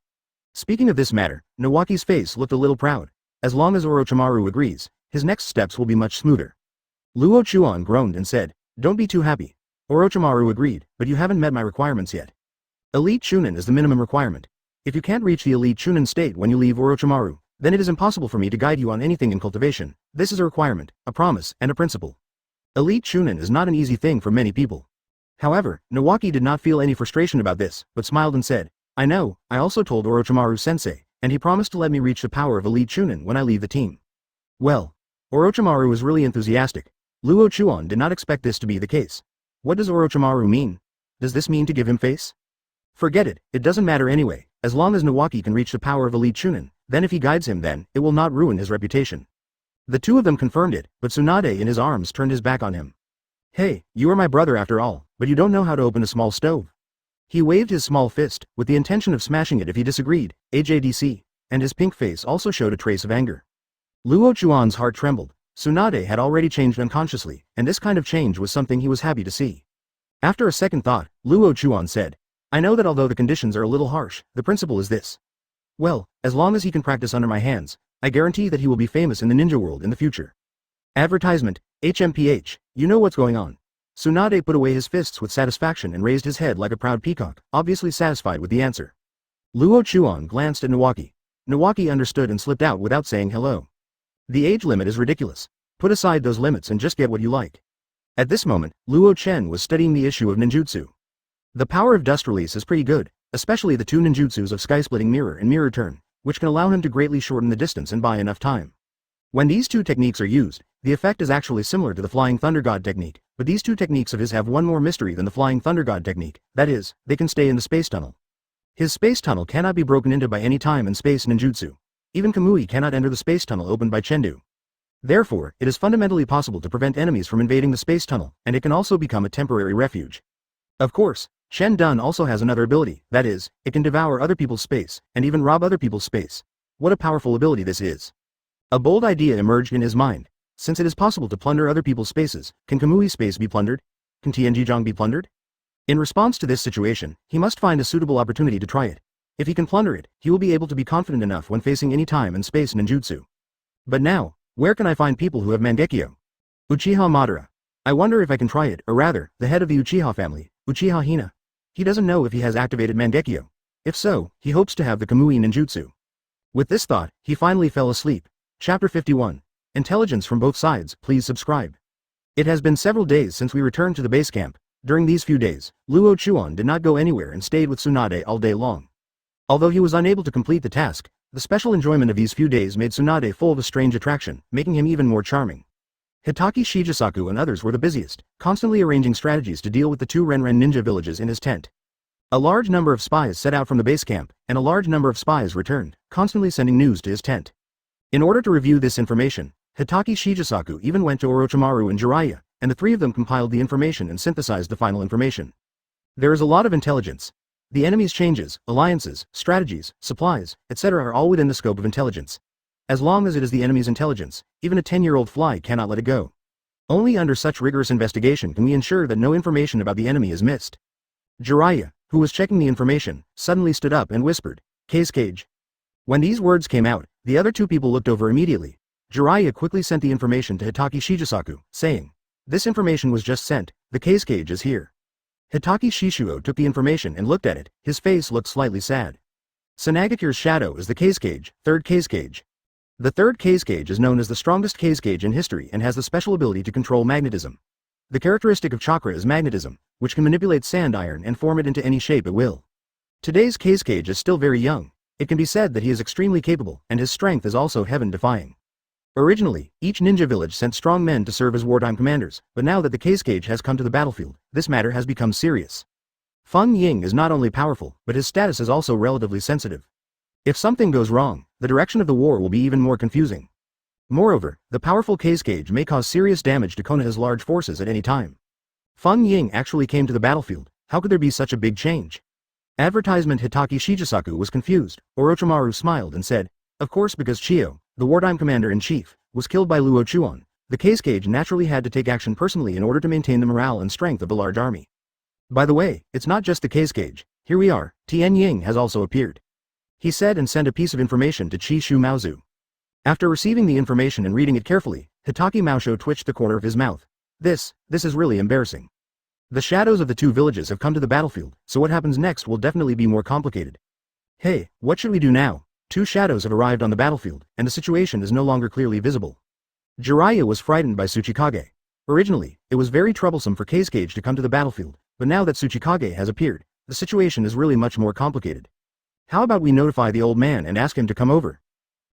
Speaking of this matter, Nawoki's face looked a little proud. As long as Orochimaru agrees, his next steps will be much smoother. Luo Chuan groaned and said, Don't be too happy. Orochimaru agreed, but you haven't met my requirements yet. Elite Chunin is the minimum requirement. If you can't reach the elite Chunin state when you leave Orochimaru, then it is impossible for me to guide you on anything in cultivation. This is a requirement, a promise, and a principle. Elite Chunin is not an easy thing for many people. However, Nawoki did not feel any frustration about this, but smiled and said, I know, I also told Orochimaru-sensei, and he promised to let me reach the power of elite Chunin when I leave the team. Well, Orochimaru was really enthusiastic. Luo Chuan did not expect this to be the case. What does Orochimaru mean? Does this mean to give him face? Forget it, it doesn't matter anyway, as long as Nawoki can reach the power of elite Chunin, then if he guides him then, it will not ruin his reputation. The two of them confirmed it, but Tsunade in his arms turned his back on him. Hey, you are my brother after all, but you don't know how to open a small stove. He waved his small fist, with the intention of smashing it if he disagreed, AJDC, and his pink face also showed a trace of anger. Luo Chuan's heart trembled. Tsunade had already changed unconsciously, and this kind of change was something he was happy to see. After a second thought, Luo Chuan said, I know that although the conditions are a little harsh, the principle is this. Well, as long as he can practice under my hands, I guarantee that he will be famous in the ninja world in the future. Advertisement, HMPH, you know what's going on. Tsunade put away his fists with satisfaction and raised his head like a proud peacock, obviously satisfied with the answer. Luo Chuan glanced at Nawoki. Nawoki understood and slipped out without saying hello. The age limit is ridiculous. Put aside those limits and just get what you like. At this moment, Luo Chen was studying the issue of ninjutsu. The power of dust release is pretty good, especially the two ninjutsus of sky-splitting mirror and mirror turn, which can allow him to greatly shorten the distance and buy enough time. When these two techniques are used, the effect is actually similar to the Flying Thunder God technique, but these two techniques of his have one more mystery than the Flying Thunder God technique, that is, they can stay in the space tunnel. His space tunnel cannot be broken into by any time and space ninjutsu. Even Kamui cannot enter the space tunnel opened by Chengdu. Therefore, it is fundamentally possible to prevent enemies from invading the space tunnel, and it can also become a temporary refuge. Of course, Shen Dun also has another ability, that is, it can devour other people's space, and even rob other people's space. What a powerful ability this is. A bold idea emerged in his mind. Since it is possible to plunder other people's spaces, can Kamui's space be plundered? Can Tianjijang be plundered? In response to this situation, he must find a suitable opportunity to try it. If he can plunder it, he will be able to be confident enough when facing any time and space ninjutsu. But now, where can I find people who have Mangekyo? Uchiha Madara. I wonder if I can try it, or rather, the head of the Uchiha family, Uchiha Hina. He doesn't know if he has activated Mangekyo. If so, he hopes to have the Kamui ninjutsu. With this thought, he finally fell asleep. Chapter 51. Intelligence from both sides, please subscribe. It has been several days since we returned to the base camp, During these few days, Luo Chuan did not go anywhere and stayed with Tsunade all day long. Although he was unable to complete the task, the special enjoyment of these few days made Tsunade full of a strange attraction, making him even more charming. Hitaki Shijisaku and others were the busiest, constantly arranging strategies to deal with the two Renren ninja villages in his tent. A large number of spies set out from the base camp, and a large number of spies returned, constantly sending news to his tent. In order to review this information, Hitaki Shijisaku even went to Orochimaru and Jiraiya, and the three of them compiled the information and synthesized the final information. There is a lot of intelligence. The enemy's changes, alliances, strategies, supplies, etc. are all within the scope of intelligence. As long as it is the enemy's intelligence, even a 10-year-old fly cannot let it go. Only under such rigorous investigation can we ensure that no information about the enemy is missed. Jiraiya, who was checking the information, suddenly stood up and whispered, "Case cage." When these words came out, the other two people looked over immediately. Jiraiya quickly sent the information to Hitaki Shijisaku, saying, "This information was just sent, the case cage is here." Hitaki Shishuo took the information and looked at it, his face looked slightly sad. Sanagakure's shadow is the case cage, third case cage. The third case cage is known as the strongest case cage in history and has the special ability to control magnetism. The characteristic of chakra is magnetism, which can manipulate sand iron and form it into any shape it will. Today's case cage is still very young. It can be said that he is extremely capable, and his strength is also heaven-defying. Originally, each ninja village sent strong men to serve as wartime commanders, but now that the case cage has come to the battlefield, this matter has become serious. Feng Ying is not only powerful, but his status is also relatively sensitive. If something goes wrong, the direction of the war will be even more confusing. Moreover, the powerful case cage may cause serious damage to Konoha's large forces at any time. Feng Ying actually came to the battlefield, how could there be such a big change? Advertisement Hitaki Shijisaku was confused. Orochimaru smiled and said, "Of course, because Chiyo, the wartime commander-in-chief, was killed by Luo Chuan, the case cage naturally had to take action personally in order to maintain the morale and strength of the large army. By the way, it's not just the case cage, here we are, Tian Ying has also appeared," he said and sent a piece of information to Chi Shu Maozu. After receiving the information and reading it carefully, Hitaki Maosho twitched the corner of his mouth. This is really embarrassing. The shadows of the two villages have come to the battlefield, so what happens next will definitely be more complicated. Hey, what should we do now? Two shadows have arrived on the battlefield, and the situation is no longer clearly visible. Jiraiya was frightened by Tsuchikage. Originally, it was very troublesome for Case Cage to come to the battlefield, but now that Tsuchikage has appeared, the situation is really much more complicated. How about we notify the old man and ask him to come over?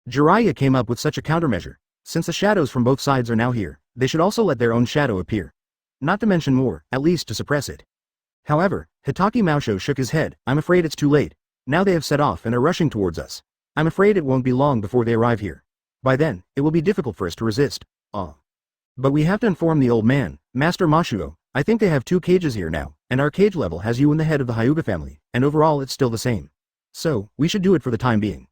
Jiraiya came up with such a countermeasure. Since the shadows from both sides are now here, they should also let their own shadow appear. Not to mention more, at least to suppress it. However, Hitaki Maosho shook his head. "I'm afraid it's too late. Now they have set off and are rushing towards us. I'm afraid it won't be long before they arrive here. By then, it will be difficult for us to resist. But we have to inform the old man, Master Mashuo, I think they have two cages here now, and our cage level has you and the head of the Hyuga family, and overall it's still the same. So, we should do it for the time being.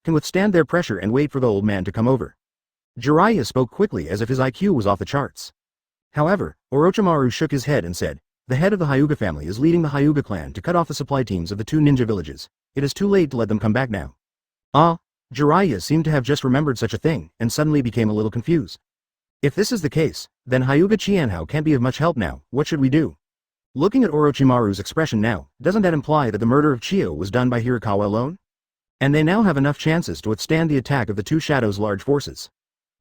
Can withstand their pressure and wait for the old man to come over." Jiraiya spoke quickly as if his IQ was off the charts. However, Orochimaru shook his head and said, "The head of the Hyuga family is leading the Hyuga clan to cut off the supply teams of the two ninja villages. It is too late to let them come back now." Jiraiya seemed to have just remembered such a thing, and suddenly became a little confused. If this is the case, then Hyuga Chianhao can't be of much help now. What should we do? Looking at Orochimaru's expression now, doesn't that imply that the murder of Chiyo was done by Hirakawa alone? And they now have enough chances to withstand the attack of the two shadows' large forces.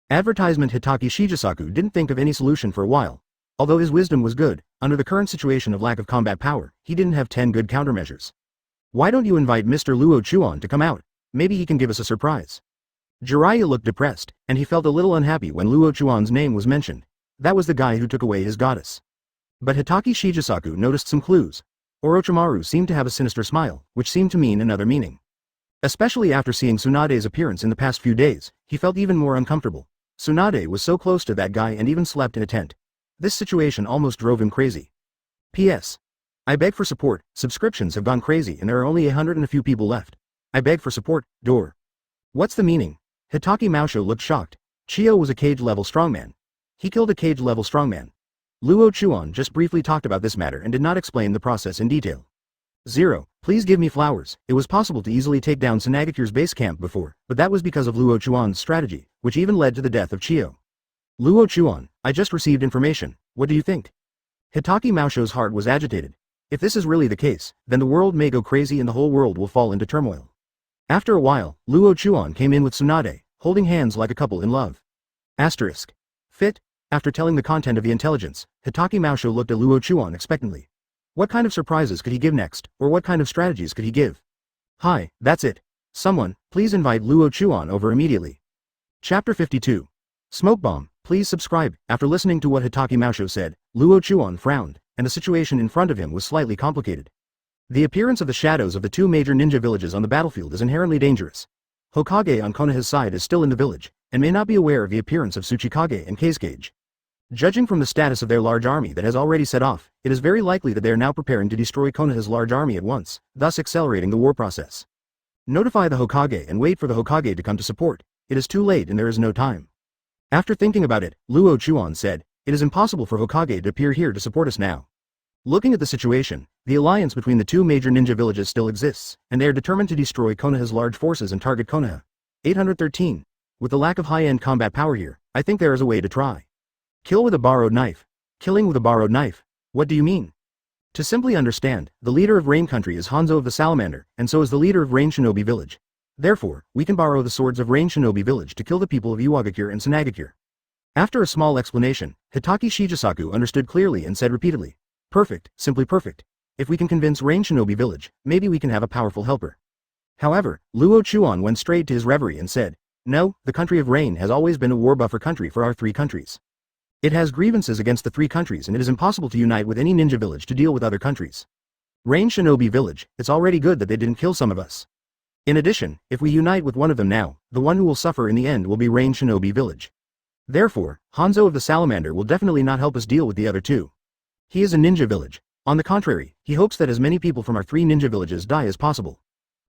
Advertisement Hitaki Shijisaku didn't think of any solution for a while. Although his wisdom was good, under the current situation of lack of combat power, he didn't have 10 good countermeasures. "Why don't you invite Mr. Luo Chuan to come out? Maybe he can give us a surprise." Jiraiya looked depressed, and he felt a little unhappy when Luo Chuan's name was mentioned. That was the guy who took away his goddess. But Hitaki Shijisaku noticed some clues. Orochimaru seemed to have a sinister smile, which seemed to mean another meaning. Especially after seeing Tsunade's appearance in the past few days, he felt even more uncomfortable. Tsunade was so close to that guy and even slept in a tent. This situation almost drove him crazy. P.S. I beg for support, subscriptions have gone crazy and there are only 100 and a few people left. I beg for support, door. What's the meaning? Hitaki Maosho looked shocked. Chiyo was a cage-level strongman. He killed a cage-level strongman. Luo Chuan just briefly talked about this matter and did not explain the process in detail. 0. Please give me flowers. It was possible to easily take down Sanagakure's base camp before, but that was because of Luo Chuan's strategy, which even led to the death of Chiyo. Luo Chuan, I just received information. What do you think? Hitaki Maosho's heart was agitated. If this is really the case, then the world may go crazy and the whole world will fall into turmoil. After a while, Luo Chuan came in with Tsunade, holding hands like a couple in love. Asterisk. Fit? After telling the content of the intelligence, Hitaki Maosho looked at Luo Chuan expectantly. What kind of surprises could he give next, or what kind of strategies could he give? Hi, that's it. Someone, please invite Luo Chuan over immediately. Chapter 52. Smoke Bomb, please subscribe. After listening to what Hitaki Maosho said, Luo Chuan frowned, and the situation in front of him was slightly complicated. The appearance of the shadows of the two major ninja villages on the battlefield is inherently dangerous. Hokage on Konoha's side is still in the village, and may not be aware of the appearance of Tsuchikage and Kazekage. Judging from the status of their large army that has already set off, it is very likely that they are now preparing to destroy Konoha's large army at once, thus accelerating the war process. Notify the Hokage and wait for the Hokage to come to support. It is too late and there is no time. After thinking about it, Luo Chuan said, it is impossible for Hokage to appear here to support us now. Looking at the situation, the alliance between the two major ninja villages still exists, and they are determined to destroy Konoha's large forces and target Konoha. 813. With the lack of high-end combat power here, I think there is a way to try. Kill with a borrowed knife. Killing with a borrowed knife? What do you mean? To simply understand, the leader of Rain Country is Hanzo of the Salamander, and so is the leader of Rain Shinobi Village. Therefore, we can borrow the swords of Rain Shinobi Village to kill the people of Iwagakure and Sunagakure. After a small explanation, Hitaki Shijisaku understood clearly and said repeatedly, perfect, simply perfect. If we can convince Rain Shinobi Village, maybe we can have a powerful helper. However, Luo Chuan went straight to his reverie and said, no, the country of Rain has always been a war buffer country for our three countries. It has grievances against the three countries and it is impossible to unite with any ninja village to deal with other countries. Rain Shinobi Village, it's already good that they didn't kill some of us. In addition, if we unite with one of them now, the one who will suffer in the end will be Rain Shinobi Village. Therefore, Hanzo of the Salamander will definitely not help us deal with the other two. He is a ninja village. On the contrary, he hopes that as many people from our three ninja villages die as possible.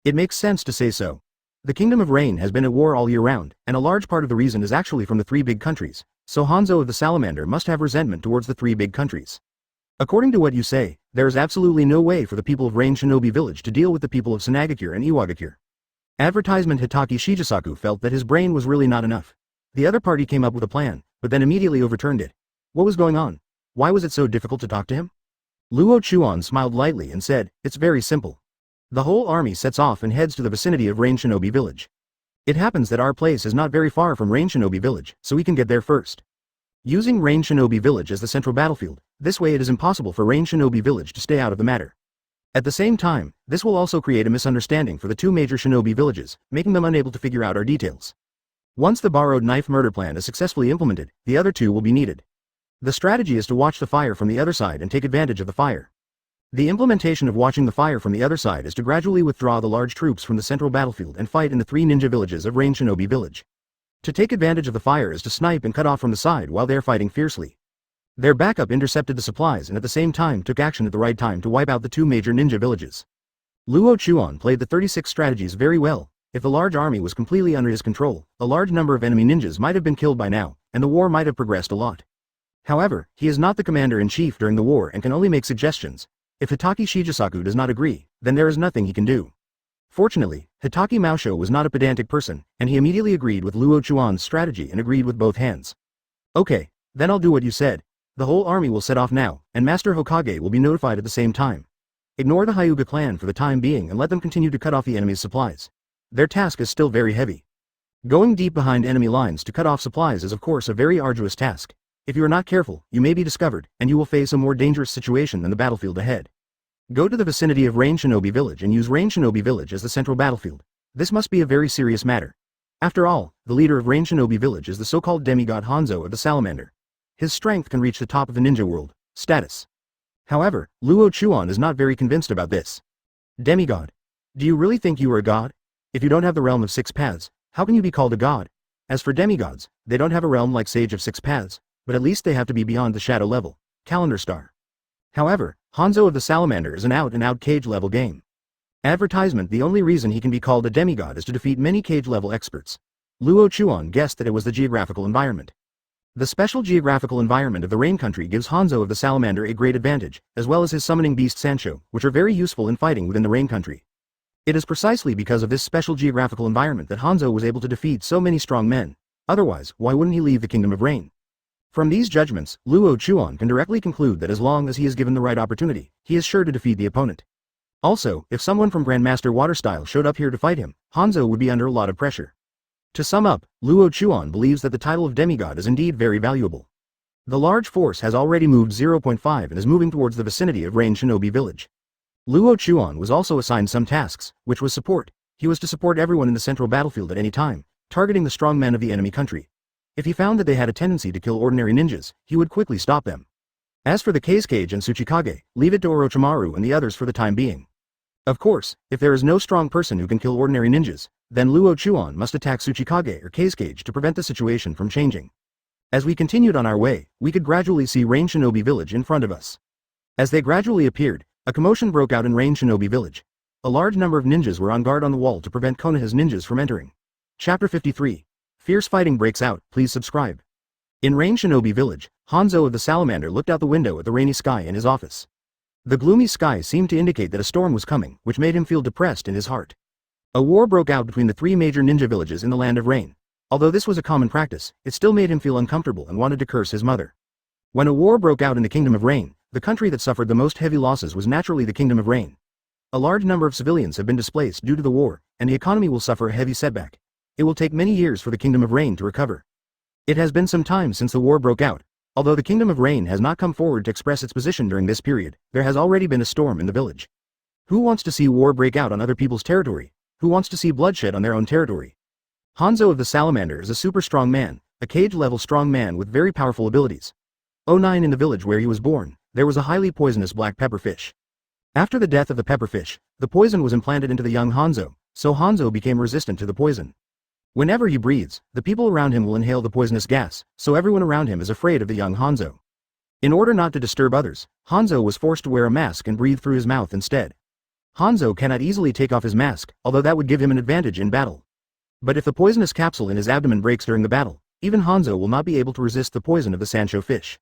It makes sense to say so. The Kingdom of Rain has been at war all year round, and a large part of the reason is actually from the three big countries, so Hanzo of the Salamander must have resentment towards the three big countries. According to what you say, there is absolutely no way for the people of Rain Shinobi Village to deal with the people of Sunagakure and Iwagakure. Advertisement Hitaki Shijisaku felt that his brain was really not enough. The other party came up with a plan, but then immediately overturned it. What was going on? Why was it so difficult to talk to him? Luo Chuan smiled lightly and said, it's very simple. The whole army sets off and heads to the vicinity of Rain Shinobi Village. It happens that our place is not very far from Rain Shinobi Village, so we can get there first. Using Rain Shinobi Village as the central battlefield, this way it is impossible for Rain Shinobi Village to stay out of the matter. At the same time, this will also create a misunderstanding for the two major shinobi villages, making them unable to figure out our details. Once the borrowed knife murder plan is successfully implemented, the other two will be needed. The strategy is to watch the fire from the other side and take advantage of the fire. The implementation of watching the fire from the other side is to gradually withdraw the large troops from the central battlefield and fight in the three ninja villages of Rain Shinobi Village. To take advantage of the fire is to snipe and cut off from the side while they are fighting fiercely. Their backup intercepted the supplies and at the same time took action at the right time to wipe out the two major ninja villages. Luo Chuan played the 36 strategies very well. If the large army was completely under his control, a large number of enemy ninjas might have been killed by now, and the war might have progressed a lot. However, he is not the commander-in-chief during the war and can only make suggestions. If Hitaki Shijisaku does not agree, then there is nothing he can do. Fortunately, Hitaki Maosho was not a pedantic person, and he immediately agreed with Luo Chuan's strategy and agreed with both hands. Okay, then I'll do what you said. The whole army will set off now, and Master Hokage will be notified at the same time. Ignore the Hyuga clan for the time being and let them continue to cut off the enemy's supplies. Their task is still very heavy. Going deep behind enemy lines to cut off supplies is of course a very arduous task. If you are not careful, you may be discovered, and you will face a more dangerous situation than the battlefield ahead. Go to the vicinity of Rain Shinobi Village and use Rain Shinobi Village as the central battlefield. This must be a very serious matter. After all, the leader of Rain Shinobi Village is the so-called demigod Hanzo of the Salamander. His strength can reach the top of the ninja world. Status. However, Luo Chuan is not very convinced about this. Demigod. Do you really think you are a god? If you don't have the realm of 6 paths, how can you be called a god? As for demigods, they don't have a realm like Sage of 6 paths, but at least they have to be beyond the shadow level, calendar star. However, Hanzo of the Salamander is an out-and-out cage level game. Advertisement: the only reason he can be called a demigod is to defeat many cage level experts. Luo Chuan guessed that it was the geographical environment. The special geographical environment of the Rain Country gives Hanzo of the Salamander a great advantage, as well as his summoning beast Sancho, which are very useful in fighting within the Rain Country. It is precisely because of this special geographical environment that Hanzo was able to defeat so many strong men. Otherwise, why wouldn't he leave the Kingdom of Rain? From these judgments, Luo Chuan can directly conclude that as long as he is given the right opportunity, he is sure to defeat the opponent. Also, if someone from Grandmaster Waterstyle showed up here to fight him, Hanzo would be under a lot of pressure. To sum up, Luo Chuan believes that the title of demigod is indeed very valuable. The large force has already moved 0.5 and is moving towards the vicinity of Rain Shinobi Village. Luo Chuan was also assigned some tasks, which was support. He was to support everyone in the central battlefield at any time, targeting the strong men of the enemy country. If he found that they had a tendency to kill ordinary ninjas, he would quickly stop them. As for the Kazekage and Tsuchikage, leave it to Orochimaru and the others for the time being. Of course, if there is no strong person who can kill ordinary ninjas, then Luo Chuan must attack Tsuchikage or Kazekage to prevent the situation from changing. As we continued on our way, we could gradually see Rain Shinobi Village in front of us. As they gradually appeared, a commotion broke out in Rain Shinobi Village. A large number of ninjas were on guard on the wall to prevent Konoha's ninjas from entering. Chapter 53. Fierce fighting breaks out, please subscribe. In Rain Shinobi Village, Hanzo of the Salamander looked out the window at the rainy sky in his office. The gloomy sky seemed to indicate that a storm was coming, which made him feel depressed in his heart. A war broke out between the three major ninja villages in the Land of Rain. Although this was a common practice, it still made him feel uncomfortable and wanted to curse his mother. When a war broke out in the Kingdom of Rain, the country that suffered the most heavy losses was naturally the Kingdom of Rain. A large number of civilians have been displaced due to the war, and the economy will suffer a heavy setback. It will take many years for the Kingdom of Rain to recover. It has been some time since the war broke out. Although the Kingdom of Rain has not come forward to express its position during this period, there has already been a storm in the village. Who wants to see war break out on other people's territory? Who wants to see bloodshed on their own territory? Hanzo of the Salamander is a super strong man, a cage-level strong man with very powerful abilities. 09 in the village where he was born, there was a highly poisonous black pepper fish. After the death of the pepper fish, the poison was implanted into the young Hanzo, so Hanzo became resistant to the poison. Whenever he breathes, the people around him will inhale the poisonous gas, so everyone around him is afraid of the young Hanzo. In order not to disturb others, Hanzo was forced to wear a mask and breathe through his mouth instead. Hanzo cannot easily take off his mask, although that would give him an advantage in battle. But if the poisonous capsule in his abdomen breaks during the battle, even Hanzo will not be able to resist the poison of the Sancho fish.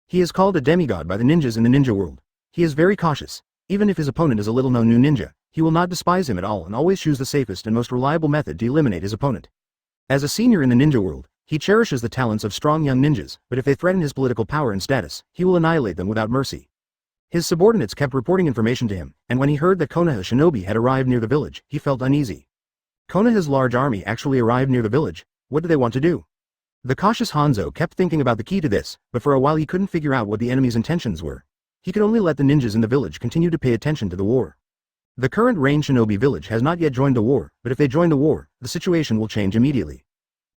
He is called a demigod by the ninjas in the ninja world. He is very cautious. Even if his opponent is a little-known new ninja, he will not despise him at all and always choose the safest and most reliable method to eliminate his opponent. As a senior in the ninja world, he cherishes the talents of strong young ninjas, but if they threaten his political power and status, he will annihilate them without mercy. His subordinates kept reporting information to him, and when he heard that Konoha Shinobi had arrived near the village, he felt uneasy. Konoha's large army actually arrived near the village. What do they want to do? The cautious Hanzo kept thinking about the key to this, but for a while he couldn't figure out what the enemy's intentions were. He could only let the ninjas in the village continue to pay attention to the war. The current Rain Shinobi village has not yet joined the war, but if they join the war, the situation will change immediately.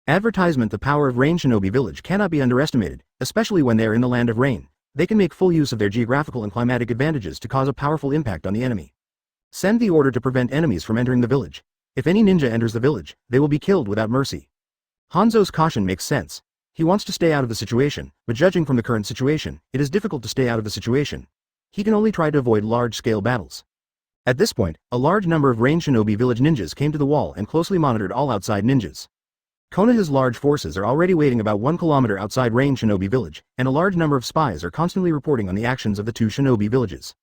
Advertisement. The power of Rain Shinobi village cannot be underestimated, especially when they are in the Land of Rain. They can make full use of their geographical and climatic advantages to cause a powerful impact on the enemy. Send the order to prevent enemies from entering the village. If any ninja enters the village, they will be killed without mercy. Hanzo's caution makes sense. He wants to stay out of the situation, but judging from the current situation, it is difficult to stay out of the situation. He can only try to avoid large-scale battles. At this point, a large number of Rain Shinobi village ninjas came to the wall and closely monitored all outside ninjas. Konoha's large forces are already waiting about 1 kilometer outside Rain Shinobi village, and a large number of spies are constantly reporting on the actions of the two shinobi villages.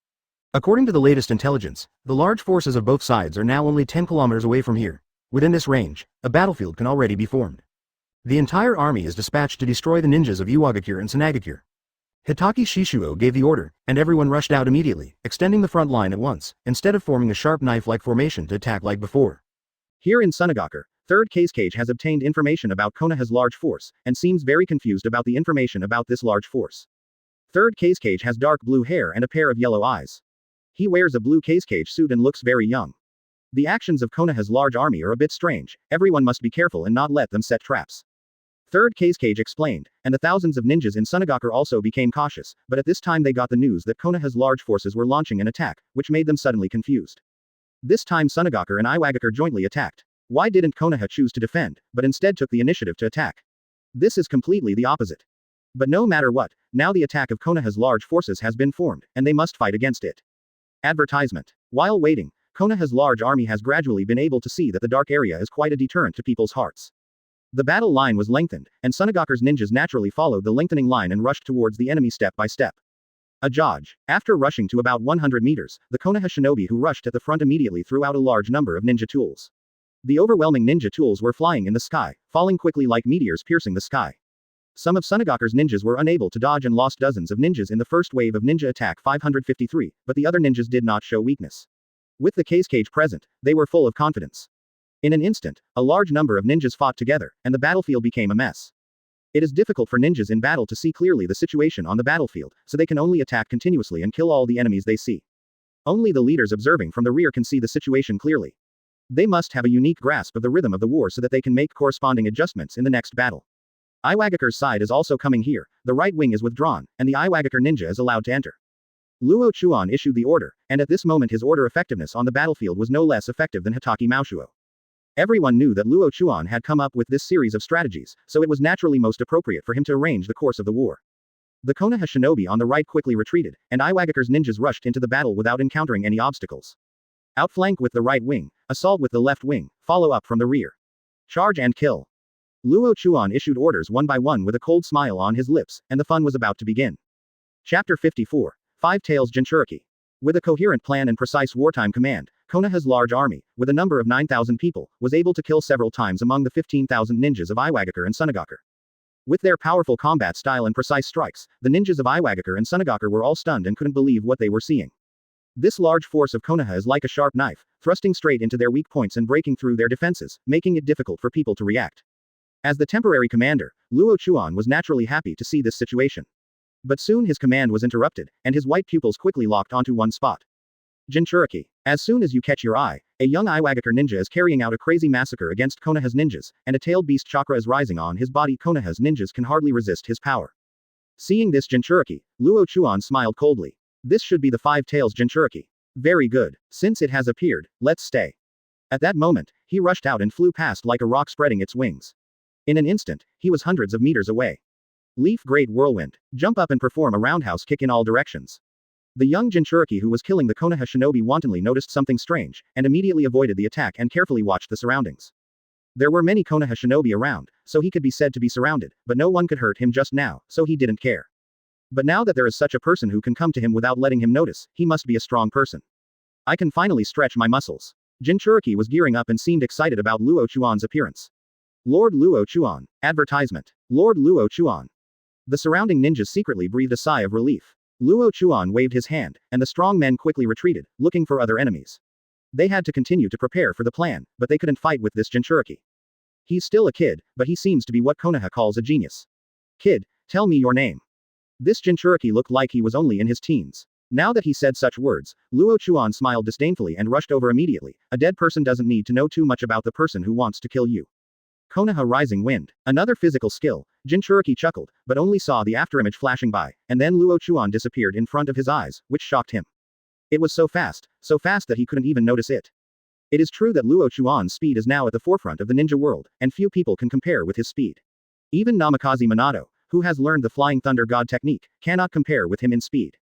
According to the latest intelligence, the large forces of both sides are now only 10 kilometers away from here. Within this range, a battlefield can already be formed. The entire army is dispatched to destroy the ninjas of Uwagakure and Sanagakure. Hitaki Shishuo gave the order, and everyone rushed out immediately, extending the front line at once, instead of forming a sharp knife-like formation to attack like before. Here in Sunagakure, 3rd Kazekage has obtained information about Konoha's large force, and seems very confused about the information about this large force. 3rd Kazekage has dark blue hair and a pair of yellow eyes. He wears a blue Kazekage suit and looks very young. The actions of Konoha's large army are a bit strange. Everyone must be careful and not let them set traps. 3rd Kazekage explained, and the thousands of ninjas in Sunagakure also became cautious, but at this time they got the news that Konoha's large forces were launching an attack, which made them suddenly confused. This time Sunagakure and Iwagakure jointly attacked. Why didn't Konoha choose to defend, but instead took the initiative to attack? This is completely the opposite. But no matter what, now the attack of Konoha's large forces has been formed, and they must fight against it. Advertisement. While waiting, Konoha's large army has gradually been able to see that the dark area is quite a deterrent to people's hearts. The battle line was lengthened, and Sunagakure's ninjas naturally followed the lengthening line and rushed towards the enemy step by step. A Judge. After rushing to about 100 meters, the Konoha shinobi who rushed at the front immediately threw out a large number of ninja tools. The overwhelming ninja tools were flying in the sky, falling quickly like meteors piercing the sky. Some of Sunagakure's ninjas were unable to dodge and lost dozens of ninjas in the first wave of ninja attack 553, but the other ninjas did not show weakness. With the Kazekage present, they were full of confidence. In an instant, a large number of ninjas fought together, and the battlefield became a mess. It is difficult for ninjas in battle to see clearly the situation on the battlefield, so they can only attack continuously and kill all the enemies they see. Only the leaders observing from the rear can see the situation clearly. They must have a unique grasp of the rhythm of the war so that they can make corresponding adjustments in the next battle. Iwagakure's side is also coming here, the right wing is withdrawn, and the Iwagakure ninja is allowed to enter. Luo Chuan issued the order, and at this moment his order effectiveness on the battlefield was no less effective than Hitaki Maoshuo. Everyone knew that Luo Chuan had come up with this series of strategies, so it was naturally most appropriate for him to arrange the course of the war. The Konoha shinobi on the right quickly retreated, and Iwagakure's ninjas rushed into the battle without encountering any obstacles. Outflank with the right wing, assault with the left wing, follow up from the rear. Charge and kill. Luo Chuan issued orders one by one with a cold smile on his lips, and the fun was about to begin. Chapter 54. Five Tails Jinchuriki. With a coherent plan and precise wartime command, Konoha's large army, with a number of 9,000 people, was able to kill several times among the 15,000 ninjas of Iwagakure and Sunagakure. With their powerful combat style and precise strikes, the ninjas of Iwagakure and Sunagakure were all stunned and couldn't believe what they were seeing. This large force of Konoha is like a sharp knife, thrusting straight into their weak points and breaking through their defenses, making it difficult for people to react. As the temporary commander, Luo Chuan was naturally happy to see this situation. But soon his command was interrupted, and his white pupils quickly locked onto one spot. Jinchuriki. As soon as you catch your eye, a young Iwagakure ninja is carrying out a crazy massacre against Konoha's ninjas, and a tailed beast chakra is rising on his body. Konoha's ninjas can hardly resist his power. Seeing this Jinchuriki, Luo Chuan smiled coldly. This should be the Five Tails Jinchuriki. Very good. Since it has appeared, let's stay. At that moment, he rushed out and flew past like a rock spreading its wings. In an instant, he was hundreds of meters away. Leaf Great Whirlwind. Jump up and perform a roundhouse kick in all directions. The young Jinchuriki who was killing the Konoha shinobi wantonly noticed something strange, and immediately avoided the attack and carefully watched the surroundings. There were many Konoha shinobi around, so he could be said to be surrounded, but no one could hurt him just now, so he didn't care. But now that there is such a person who can come to him without letting him notice, he must be a strong person. I can finally stretch my muscles. Jinchuriki was gearing up and seemed excited about Luo Chuan's appearance. Lord Luo Chuan. Advertisement. Lord Luo Chuan. The surrounding ninjas secretly breathed a sigh of relief. Luo Chuan waved his hand, and the strong men quickly retreated, looking for other enemies. They had to continue to prepare for the plan, but they couldn't fight with this Jinchuriki. He's still a kid, but he seems to be what Konoha calls a genius. Kid, tell me your name. This Jinchuriki looked like he was only in his teens. Now that he said such words, Luo Chuan smiled disdainfully and rushed over immediately. A dead person doesn't need to know too much about the person who wants to kill you. Konoha Rising Wind. Another physical skill. Jinchuriki chuckled, but only saw the afterimage flashing by, and then Luo Chuan disappeared in front of his eyes, which shocked him. It was so fast that he couldn't even notice it. It is true that Luo Chuan's speed is now at the forefront of the ninja world, and few people can compare with his speed. Even Namikaze Minato, who has learned the Flying Thunder God technique, cannot compare with him in speed.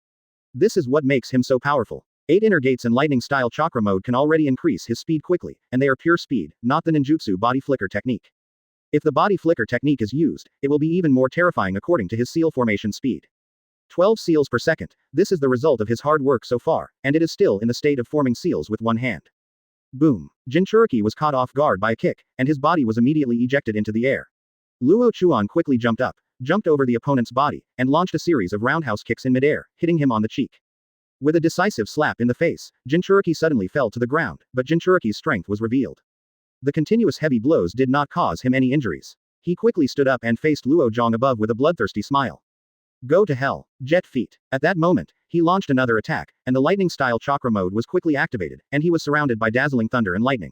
This is what makes him so powerful. 8 inner gates and lightning style chakra mode can already increase his speed quickly, and they are pure speed, not the ninjutsu body flicker technique. If the body flicker technique is used, it will be even more terrifying according to his seal formation speed. 12 seals per second. This is the result of his hard work so far, and it is still in the state of forming seals with one hand. Boom. Jinchuriki was caught off guard by a kick, and his body was immediately ejected into the air. Luo Chuan quickly jumped up, jumped over the opponent's body, and launched a series of roundhouse kicks in midair, hitting him on the cheek. With a decisive slap in the face, Jinchuriki suddenly fell to the ground, but Jinchuriki's strength was revealed. The continuous heavy blows did not cause him any injuries. He quickly stood up and faced Luo Zhang above with a bloodthirsty smile. Go to hell. Jet feet. At that moment, he launched another attack, and the lightning-style chakra mode was quickly activated, and he was surrounded by dazzling thunder and lightning.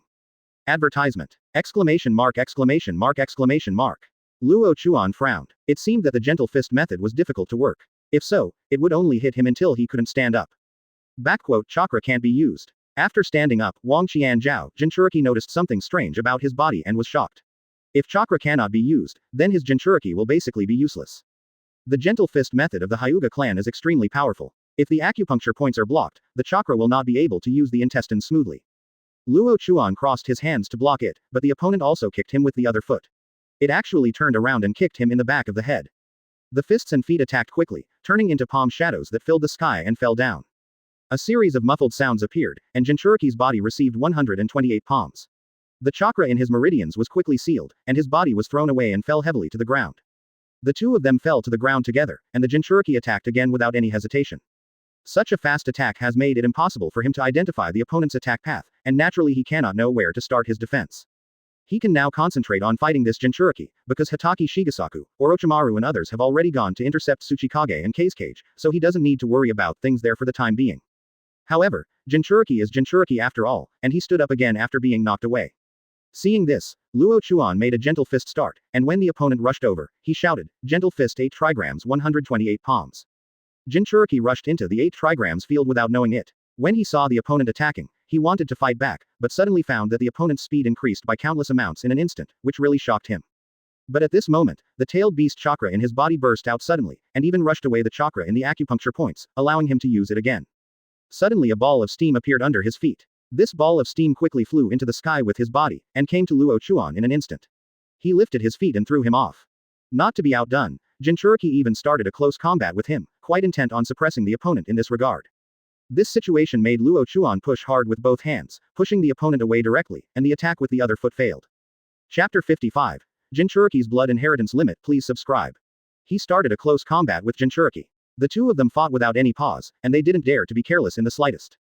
Advertisement. Exclamation mark exclamation mark exclamation mark. Luo Chuan frowned. It seemed that the gentle fist method was difficult to work. If so, it would only hit him until he couldn't stand up. Backquote chakra can't be used. After standing up, Wang Qianzhao, Jinchuriki noticed something strange about his body and was shocked. If chakra cannot be used, then his Jinchuriki will basically be useless. The gentle fist method of the Hyuga clan is extremely powerful. If the acupuncture points are blocked, the chakra will not be able to use the intestines smoothly. Luo Chuan crossed his hands to block it, but the opponent also kicked him with the other foot. It actually turned around and kicked him in the back of the head. The fists and feet attacked quickly, turning into palm shadows that filled the sky and fell down. A series of muffled sounds appeared, and Jinchuriki's body received 128 palms. The chakra in his meridians was quickly sealed, and his body was thrown away and fell heavily to the ground. The two of them fell to the ground together, and the Jinchuriki attacked again without any hesitation. Such a fast attack has made it impossible for him to identify the opponent's attack path, and naturally he cannot know where to start his defense. He can now concentrate on fighting this Jinchuriki, because Hatake Shigesaku, Orochimaru and others have already gone to intercept Tsuchikage and Kazekage, so he doesn't need to worry about things there for the time being. However, Jinchuriki is Jinchuriki after all, and he stood up again after being knocked away. Seeing this, Luo Chuan made a gentle fist start, and when the opponent rushed over, he shouted, "Gentle fist 8 trigrams 128 palms." Jinchuriki rushed into the 8 trigrams field without knowing it. When he saw the opponent attacking, he wanted to fight back, but suddenly found that the opponent's speed increased by countless amounts in an instant, which really shocked him. But at this moment, the tailed beast chakra in his body burst out suddenly, and even rushed away the chakra in the acupuncture points, allowing him to use it again. Suddenly a ball of steam appeared under his feet. This ball of steam quickly flew into the sky with his body, and came to Luo Chuan in an instant. He lifted his feet and threw him off. Not to be outdone, Jinchuriki even started a close combat with him, quite intent on suppressing the opponent in this regard. This situation made Luo Chuan push hard with both hands, pushing the opponent away directly, and the attack with the other foot failed. Chapter 55. Jinchuriki's Blood Inheritance Limit. Please subscribe. He started a close combat with Jinchuriki. The two of them fought without any pause, and they didn't dare to be careless in the slightest.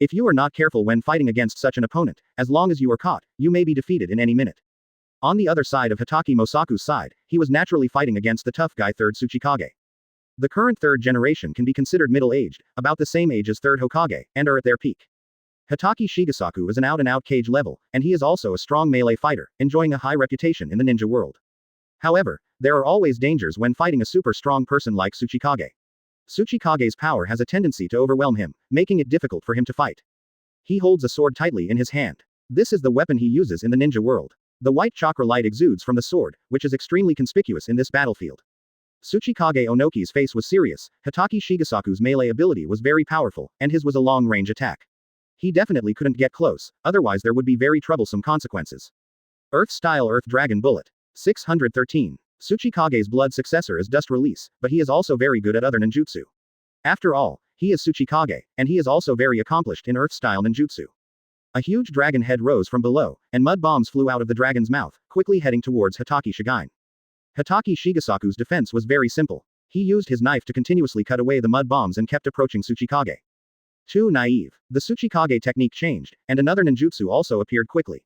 If you are not careful when fighting against such an opponent, as long as you are caught, you may be defeated in any minute. On the other side of Hatake Mosaku's side, he was naturally fighting against the tough guy 3rd Tsuchikage. The current 3rd generation can be considered middle-aged, about the same age as 3rd Hokage, and are at their peak. Hatake Shigesaku is an out-and-out cage level, and he is also a strong melee fighter, enjoying a high reputation in the ninja world. However, there are always dangers when fighting a super strong person like Tsuchikage. Tsuchikage's power has a tendency to overwhelm him, making it difficult for him to fight. He holds a sword tightly in his hand. This is the weapon he uses in the ninja world. The white chakra light exudes from the sword, which is extremely conspicuous in this battlefield. Tsuchikage Onoki's face was serious. Hatake Shigesaku's melee ability was very powerful, and his was a long-range attack. He definitely couldn't get close, otherwise there would be very troublesome consequences. Earth-style Earth Dragon Bullet. 613. Tsuchikage's blood successor is Dust Release, but he is also very good at other ninjutsu. After all, he is Tsuchikage, and he is also very accomplished in Earth-style ninjutsu. A huge dragon head rose from below, and mud bombs flew out of the dragon's mouth, quickly heading towards Hatake Shigain. Hatake Shigesaku's defense was very simple. He used his knife to continuously cut away the mud bombs and kept approaching Tsuchikage. Too naive. The Tsuchikage technique changed, and another ninjutsu also appeared quickly.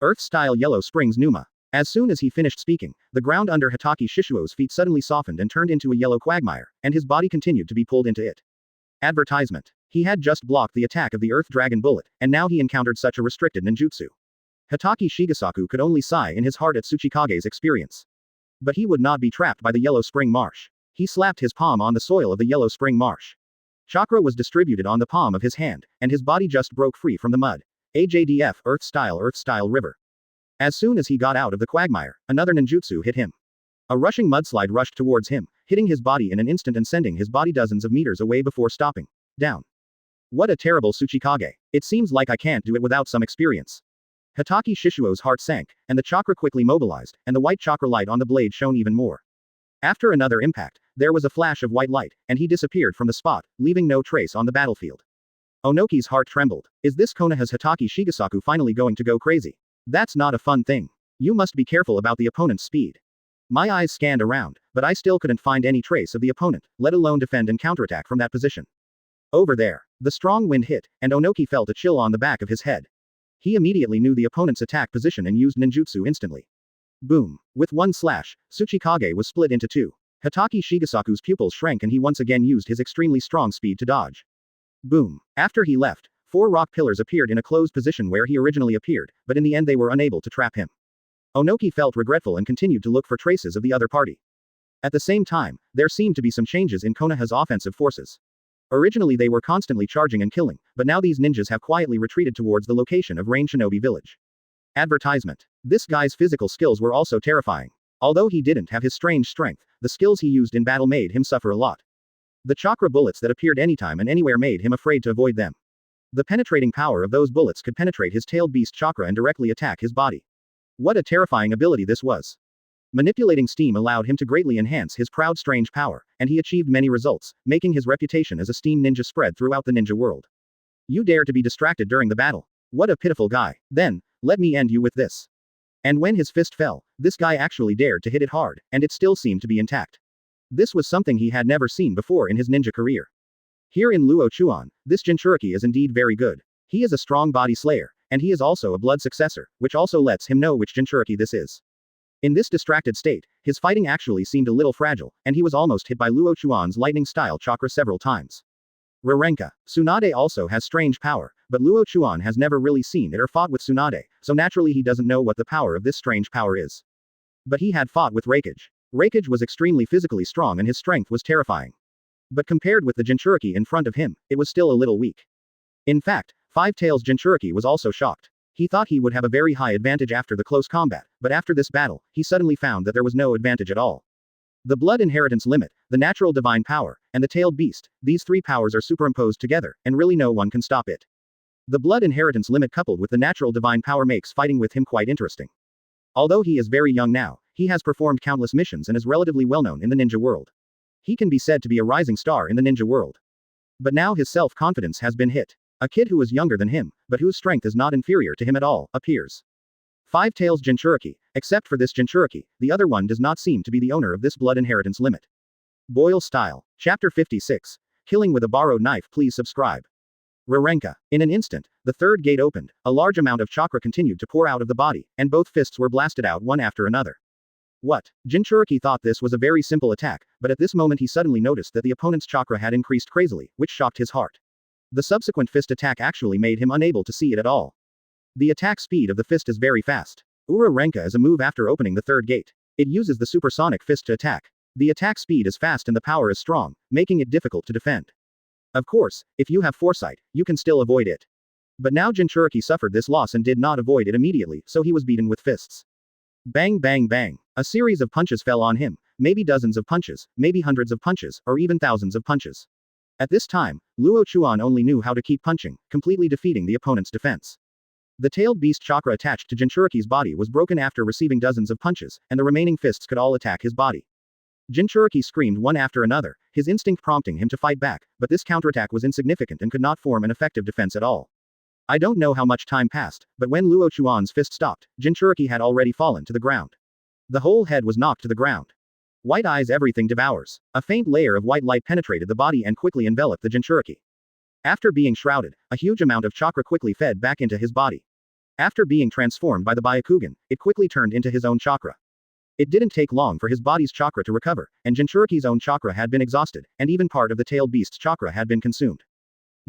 Earth-style Yellow Springs Numa. As soon as he finished speaking, the ground under Hatake Shishuo's feet suddenly softened and turned into a yellow quagmire, and his body continued to be pulled into it. Advertisement. He had just blocked the attack of the Earth Dragon Bullet, and now he encountered such a restricted ninjutsu. Hatake Shigesaku could only sigh in his heart at Tsuchikage's experience. But he would not be trapped by the Yellow Spring Marsh. He slapped his palm on the soil of the Yellow Spring Marsh. Chakra was distributed on the palm of his hand, and his body just broke free from the mud. AJDF Earth-style River. As soon as he got out of the quagmire, another ninjutsu hit him. A rushing mudslide rushed towards him, hitting his body in an instant and sending his body dozens of meters away before stopping. Down. What a terrible Tsuchikage. It seems like I can't do it without some experience. Hatake Shishuo's heart sank, and the chakra quickly mobilized, and the white chakra light on the blade shone even more. After another impact, there was a flash of white light, and he disappeared from the spot, leaving no trace on the battlefield. Onoki's heart trembled. Is this Konoha's Hatake Shigesaku finally going to go crazy? That's not a fun thing. You must be careful about the opponent's speed. My eyes scanned around, but I still couldn't find any trace of the opponent, let alone defend and counterattack from that position. Over there. The strong wind hit, and Onoki felt a chill on the back of his head. He immediately knew the opponent's attack position and used ninjutsu instantly. Boom. With one slash, Tsuchikage was split into two. Hatake Shigesaku's pupils shrank and he once again used his extremely strong speed to dodge. Boom. After he left, 4 rock pillars appeared in a closed position where he originally appeared, but in the end they were unable to trap him. Onoki felt regretful and continued to look for traces of the other party. At the same time, there seemed to be some changes in Konoha's offensive forces. Originally they were constantly charging and killing, but now these ninjas have quietly retreated towards the location of Rain Shinobi Village. Advertisement. This guy's physical skills were also terrifying. Although he didn't have his strange strength, the skills he used in battle made him suffer a lot. The chakra bullets that appeared anytime and anywhere made him afraid to avoid them. The penetrating power of those bullets could penetrate his tailed beast chakra and directly attack his body. What a terrifying ability this was. Manipulating steam allowed him to greatly enhance his proud strange power, and he achieved many results, making his reputation as a steam ninja spread throughout the ninja world. You dare to be distracted during the battle. What a pitiful guy. Then, let me end you with this. And when his fist fell, this guy actually dared to hit it hard, and it still seemed to be intact. This was something he had never seen before in his ninja career. Here in Luo Chuan, this Jinchuriki is indeed very good. He is a strong body slayer, and he is also a blood successor, which also lets him know which Jinchuriki this is. In this distracted state, his fighting actually seemed a little fragile, and he was almost hit by Luo Chuan's lightning-style chakra several times. Rarenka. Tsunade also has strange power, but Luo Chuan has never really seen it or fought with Tsunade, so naturally he doesn't know what the power of this strange power is. But he had fought with Raikage. Raikage was extremely physically strong and his strength was terrifying. But compared with the Jinchuriki in front of him, it was still a little weak. In fact, Five Tails Jinchuriki was also shocked. He thought he would have a very high advantage after the close combat, but after this battle, he suddenly found that there was no advantage at all. The blood inheritance limit, the natural divine power, and the tailed beast, these three powers are superimposed together, and really no one can stop it. The blood inheritance limit coupled with the natural divine power makes fighting with him quite interesting. Although he is very young now, he has performed countless missions and is relatively well known in the ninja world. He can be said to be a rising star in the ninja world. But now his self-confidence has been hit. A kid who is younger than him, but whose strength is not inferior to him at all, appears. Five Tails Jinchuriki. Except for this Jinchuriki, the other one does not seem to be the owner of this blood inheritance limit. Boyle Style. Chapter 56. Killing with a borrowed knife. Please subscribe. Rarenka. In an instant, the third gate opened, a large amount of chakra continued to pour out of the body, and both fists were blasted out one after another. What? Jinchuriki thought this was a very simple attack, but at this moment he suddenly noticed that the opponent's chakra had increased crazily, which shocked his heart. The subsequent fist attack actually made him unable to see it at all. The attack speed of the fist is very fast. Ura-Renka is a move after opening the third gate. It uses the supersonic fist to attack. The attack speed is fast and the power is strong, making it difficult to defend. Of course, if you have foresight, you can still avoid it. But now Jinchuriki suffered this loss and did not avoid it immediately, so he was beaten with fists. Bang bang bang. A series of punches fell on him, maybe dozens of punches, maybe hundreds of punches, or even thousands of punches. At this time, Luo Chuan only knew how to keep punching, completely defeating the opponent's defense. The tailed beast chakra attached to Jinchuriki's body was broken after receiving dozens of punches, and the remaining fists could all attack his body. Jinchuriki screamed one after another, his instinct prompting him to fight back, but this counterattack was insignificant and could not form an effective defense at all. I don't know how much time passed, but when Luo Chuan's fist stopped, Jinchuriki had already fallen to the ground. The whole head was knocked to the ground. White eyes everything devours. A faint layer of white light penetrated the body and quickly enveloped the Jinchuriki. After being shrouded, a huge amount of chakra quickly fed back into his body. After being transformed by the Byakugan, it quickly turned into his own chakra. It didn't take long for his body's chakra to recover, and Jinchuriki's own chakra had been exhausted, and even part of the tailed beast's chakra had been consumed.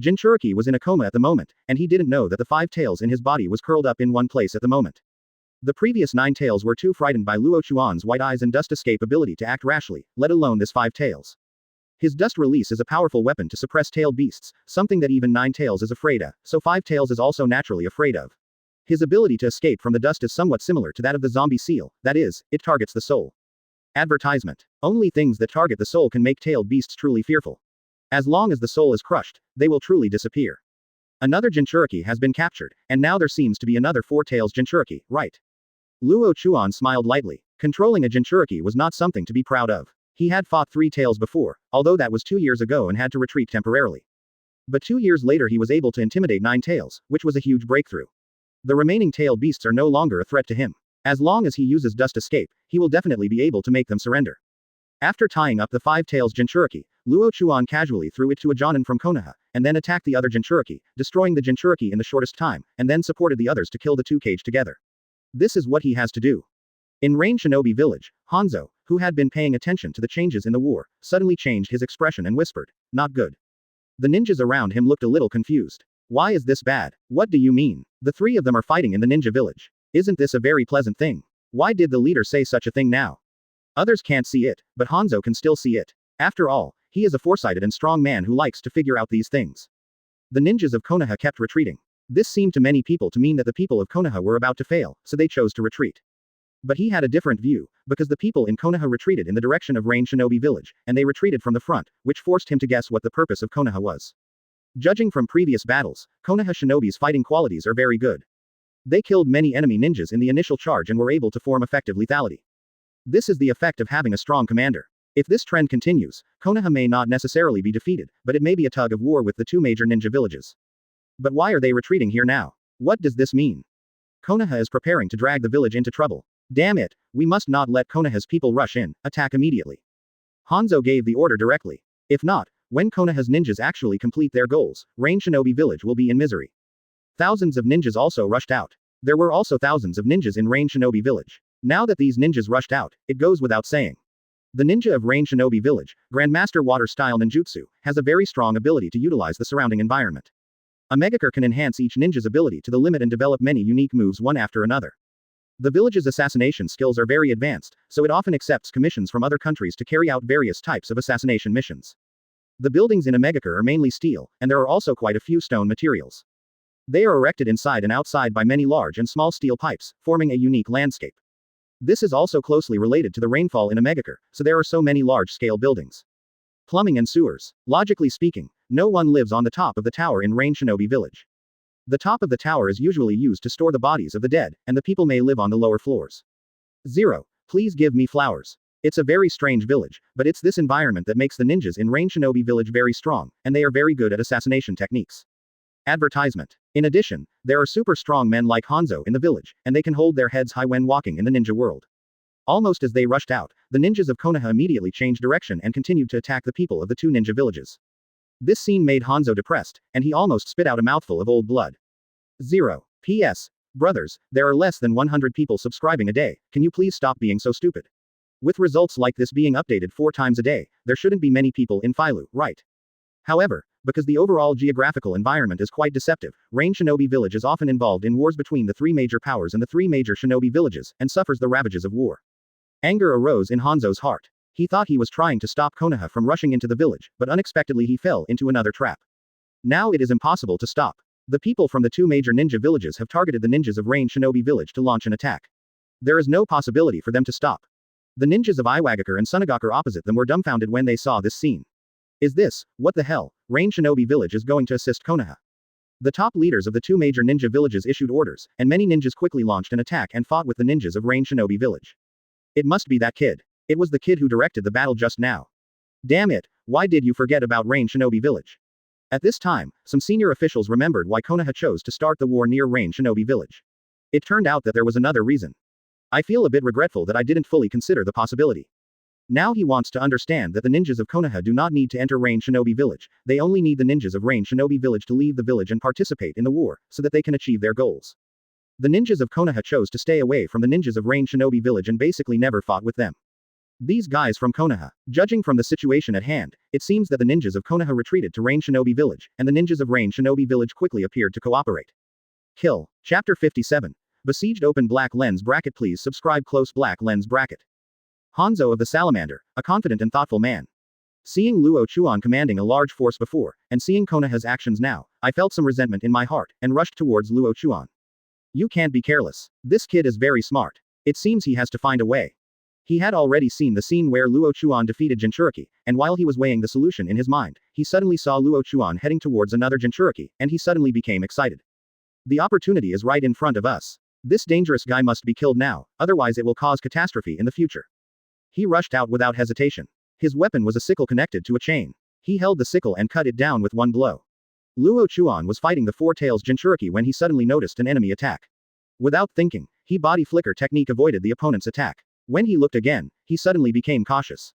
Jinchuriki was in a coma at the moment, and he didn't know that the 5 tails in his body was curled up in one place at the moment. The previous 9 tails were too frightened by Luo Chuan's white eyes and dust escape ability to act rashly, let alone this 5 tails. His dust release is a powerful weapon to suppress tailed beasts, something that even 9 tails is afraid of, so 5 tails is also naturally afraid of. His ability to escape from the dust is somewhat similar to that of the zombie seal, that is, it targets the soul. Advertisement. Only things that target the soul can make tailed beasts truly fearful. As long as the soul is crushed, they will truly disappear. Another Jinchuriki has been captured, and now there seems to be another 4 tails Jinchuriki, right? Luo Chuan smiled lightly. Controlling a Jinchuriki was not something to be proud of. He had fought 3 tails before, although that was 2 years ago and had to retreat temporarily. But 2 years later he was able to intimidate 9 tails, which was a huge breakthrough. The remaining tail beasts are no longer a threat to him. As long as he uses dust escape, he will definitely be able to make them surrender. After tying up the 5 tails Jinchuriki, Luo Chuan casually threw it to a Jonin from Konoha, and then attacked the other Jinchuriki, destroying the Jinchuriki in the shortest time, and then supported the others to kill the 2 cage together. This is what he has to do. In Rain Shinobi Village, Hanzo, who had been paying attention to the changes in the war, suddenly changed his expression and whispered, "Not good." The ninjas around him looked a little confused. Why is this bad? What do you mean? The 3 of them are fighting in the ninja village. Isn't this a very pleasant thing? Why did the leader say such a thing now? Others can't see it, but Hanzo can still see it. After all, he is a foresighted and strong man who likes to figure out these things. The ninjas of Konoha kept retreating. This seemed to many people to mean that the people of Konoha were about to fail, so they chose to retreat. But he had a different view, because the people in Konoha retreated in the direction of Rain Shinobi Village, and they retreated from the front, which forced him to guess what the purpose of Konoha was. Judging from previous battles, Konoha Shinobi's fighting qualities are very good. They killed many enemy ninjas in the initial charge and were able to form effective lethality. This is the effect of having a strong commander. If this trend continues, Konoha may not necessarily be defeated, but it may be a tug of war with the 2 major ninja villages. But why are they retreating here now? What does this mean? Konoha is preparing to drag the village into trouble. Damn it, we must not let Konoha's people rush in, attack immediately. Hanzo gave the order directly. If not, when Konoha's ninjas actually complete their goals, Rain Shinobi Village will be in misery. Thousands of ninjas also rushed out. There were also thousands of ninjas in Rain Shinobi Village. Now that these ninjas rushed out, it goes without saying. The ninja of Rain Shinobi Village, Grandmaster Water-style ninjutsu, has a very strong ability to utilize the surrounding environment. A Megakure can enhance each ninja's ability to the limit and develop many unique moves one after another. The village's assassination skills are very advanced, so it often accepts commissions from other countries to carry out various types of assassination missions. The buildings in a Megakure are mainly steel, and there are also quite a few stone materials. They are erected inside and outside by many large and small steel pipes, forming a unique landscape. This is also closely related to the rainfall in a Megakure, so there are so many large-scale buildings. Plumbing and sewers. Logically speaking, no one lives on the top of the tower in Rain Shinobi Village. The top of the tower is usually used to store the bodies of the dead, and the people may live on the lower floors. 0. Please give me flowers. It's a very strange village, but it's this environment that makes the ninjas in Rain Shinobi Village very strong, and they are very good at assassination techniques. Advertisement. In addition, there are super strong men like Hanzo in the village, and they can hold their heads high when walking in the ninja world. Almost as they rushed out, the ninjas of Konoha immediately changed direction and continued to attack the people of the two ninja villages. This scene made Hanzo depressed, and he almost spit out a mouthful of old blood. 0. P.S. Brothers, there are less than 100 people subscribing a day, can you please stop being so stupid? With results like this being updated 4 times a day, there shouldn't be many people in Phylum, right? However, because the overall geographical environment is quite deceptive, Rain Shinobi Village is often involved in wars between the 3 major powers and the 3 major shinobi villages, and suffers the ravages of war. Anger arose in Hanzo's heart. He thought he was trying to stop Konoha from rushing into the village, but unexpectedly he fell into another trap. Now it is impossible to stop. The people from the 2 major ninja villages have targeted the ninjas of Rain Shinobi Village to launch an attack. There is no possibility for them to stop. The ninjas of Iwagakure and Sunagakure opposite them were dumbfounded when they saw this scene. Is this, what the hell, Rain Shinobi Village is going to assist Konoha? The top leaders of the 2 major ninja villages issued orders, and many ninjas quickly launched an attack and fought with the ninjas of Rain Shinobi Village. It must be that kid. It was the kid who directed the battle just now. Damn it, why did you forget about Rain Shinobi Village? At this time, some senior officials remembered why Konoha chose to start the war near Rain Shinobi Village. It turned out that there was another reason. I feel a bit regretful that I didn't fully consider the possibility. Now he wants to understand that the ninjas of Konoha do not need to enter Rain Shinobi Village, they only need the ninjas of Rain Shinobi Village to leave the village and participate in the war, so that they can achieve their goals. The ninjas of Konoha chose to stay away from the ninjas of Rain Shinobi Village and basically never fought with them. These guys from Konoha. Judging from the situation at hand, it seems that the ninjas of Konoha retreated to Rain Shinobi Village, and the ninjas of Rain Shinobi Village quickly appeared to cooperate. Kill. Chapter 57. Besieged open black lens bracket please subscribe close black lens bracket. Hanzo of the Salamander, a confident and thoughtful man. Seeing Luo Chuan commanding a large force before, and seeing Konoha's actions now, I felt some resentment in my heart, and rushed towards Luo Chuan. You can't be careless. This kid is very smart. It seems he has to find a way. He had already seen the scene where Luo Chuan defeated Jinchuriki, and while he was weighing the solution in his mind, he suddenly saw Luo Chuan heading towards another Jinchuriki, and he suddenly became excited. The opportunity is right in front of us. This dangerous guy must be killed now, otherwise it will cause catastrophe in the future. He rushed out without hesitation. His weapon was a sickle connected to a chain. He held the sickle and cut it down with one blow. Luo Chuan was fighting the Four Tails Jinchuriki when he suddenly noticed an enemy attack. Without thinking, he body flicker technique avoided the opponent's attack. When he looked again, he suddenly became cautious.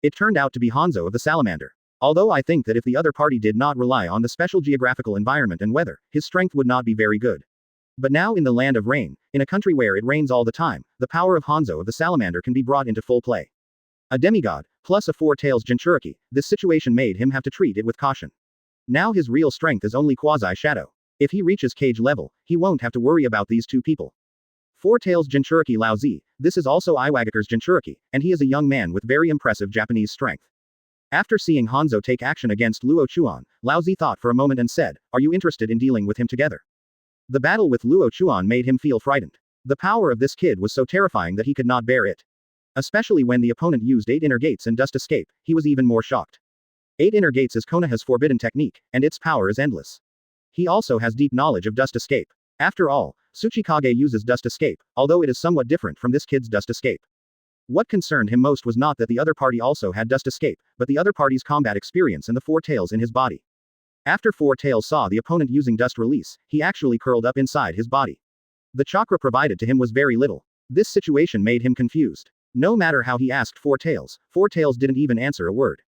It turned out to be Hanzo of the Salamander. Although I think that if the other party did not rely on the special geographical environment and weather, his strength would not be very good. But now in the land of rain, in a country where it rains all the time, the power of Hanzo of the Salamander can be brought into full play. A demigod, plus a Four Tails Jinchuriki, this situation made him have to treat it with caution. Now his real strength is only quasi-shadow. If he reaches cage level, he won't have to worry about these two people. Four Tails Jinchuriki Lao Zi, this is also Iwagakure's Jinchuriki, and he is a young man with very impressive Japanese strength. After seeing Hanzo take action against Luo Chuan, Lao Zi thought for a moment and said, "Are you interested in dealing with him together?" The battle with Luo Chuan made him feel frightened. The power of this kid was so terrifying that he could not bear it. Especially when the opponent used 8 inner gates and dust escape, he was even more shocked. 8 inner gates is Konoha's forbidden technique, and its power is endless. He also has deep knowledge of dust escape. After all, Tsuchikage uses dust escape, although it is somewhat different from this kid's dust escape. What concerned him most was not that the other party also had dust escape, but the other party's combat experience and the Four Tails in his body. After Four Tails saw the opponent using dust release, he actually curled up inside his body. The chakra provided to him was very little. This situation made him confused. No matter how he asked Four Tails didn't even answer a word.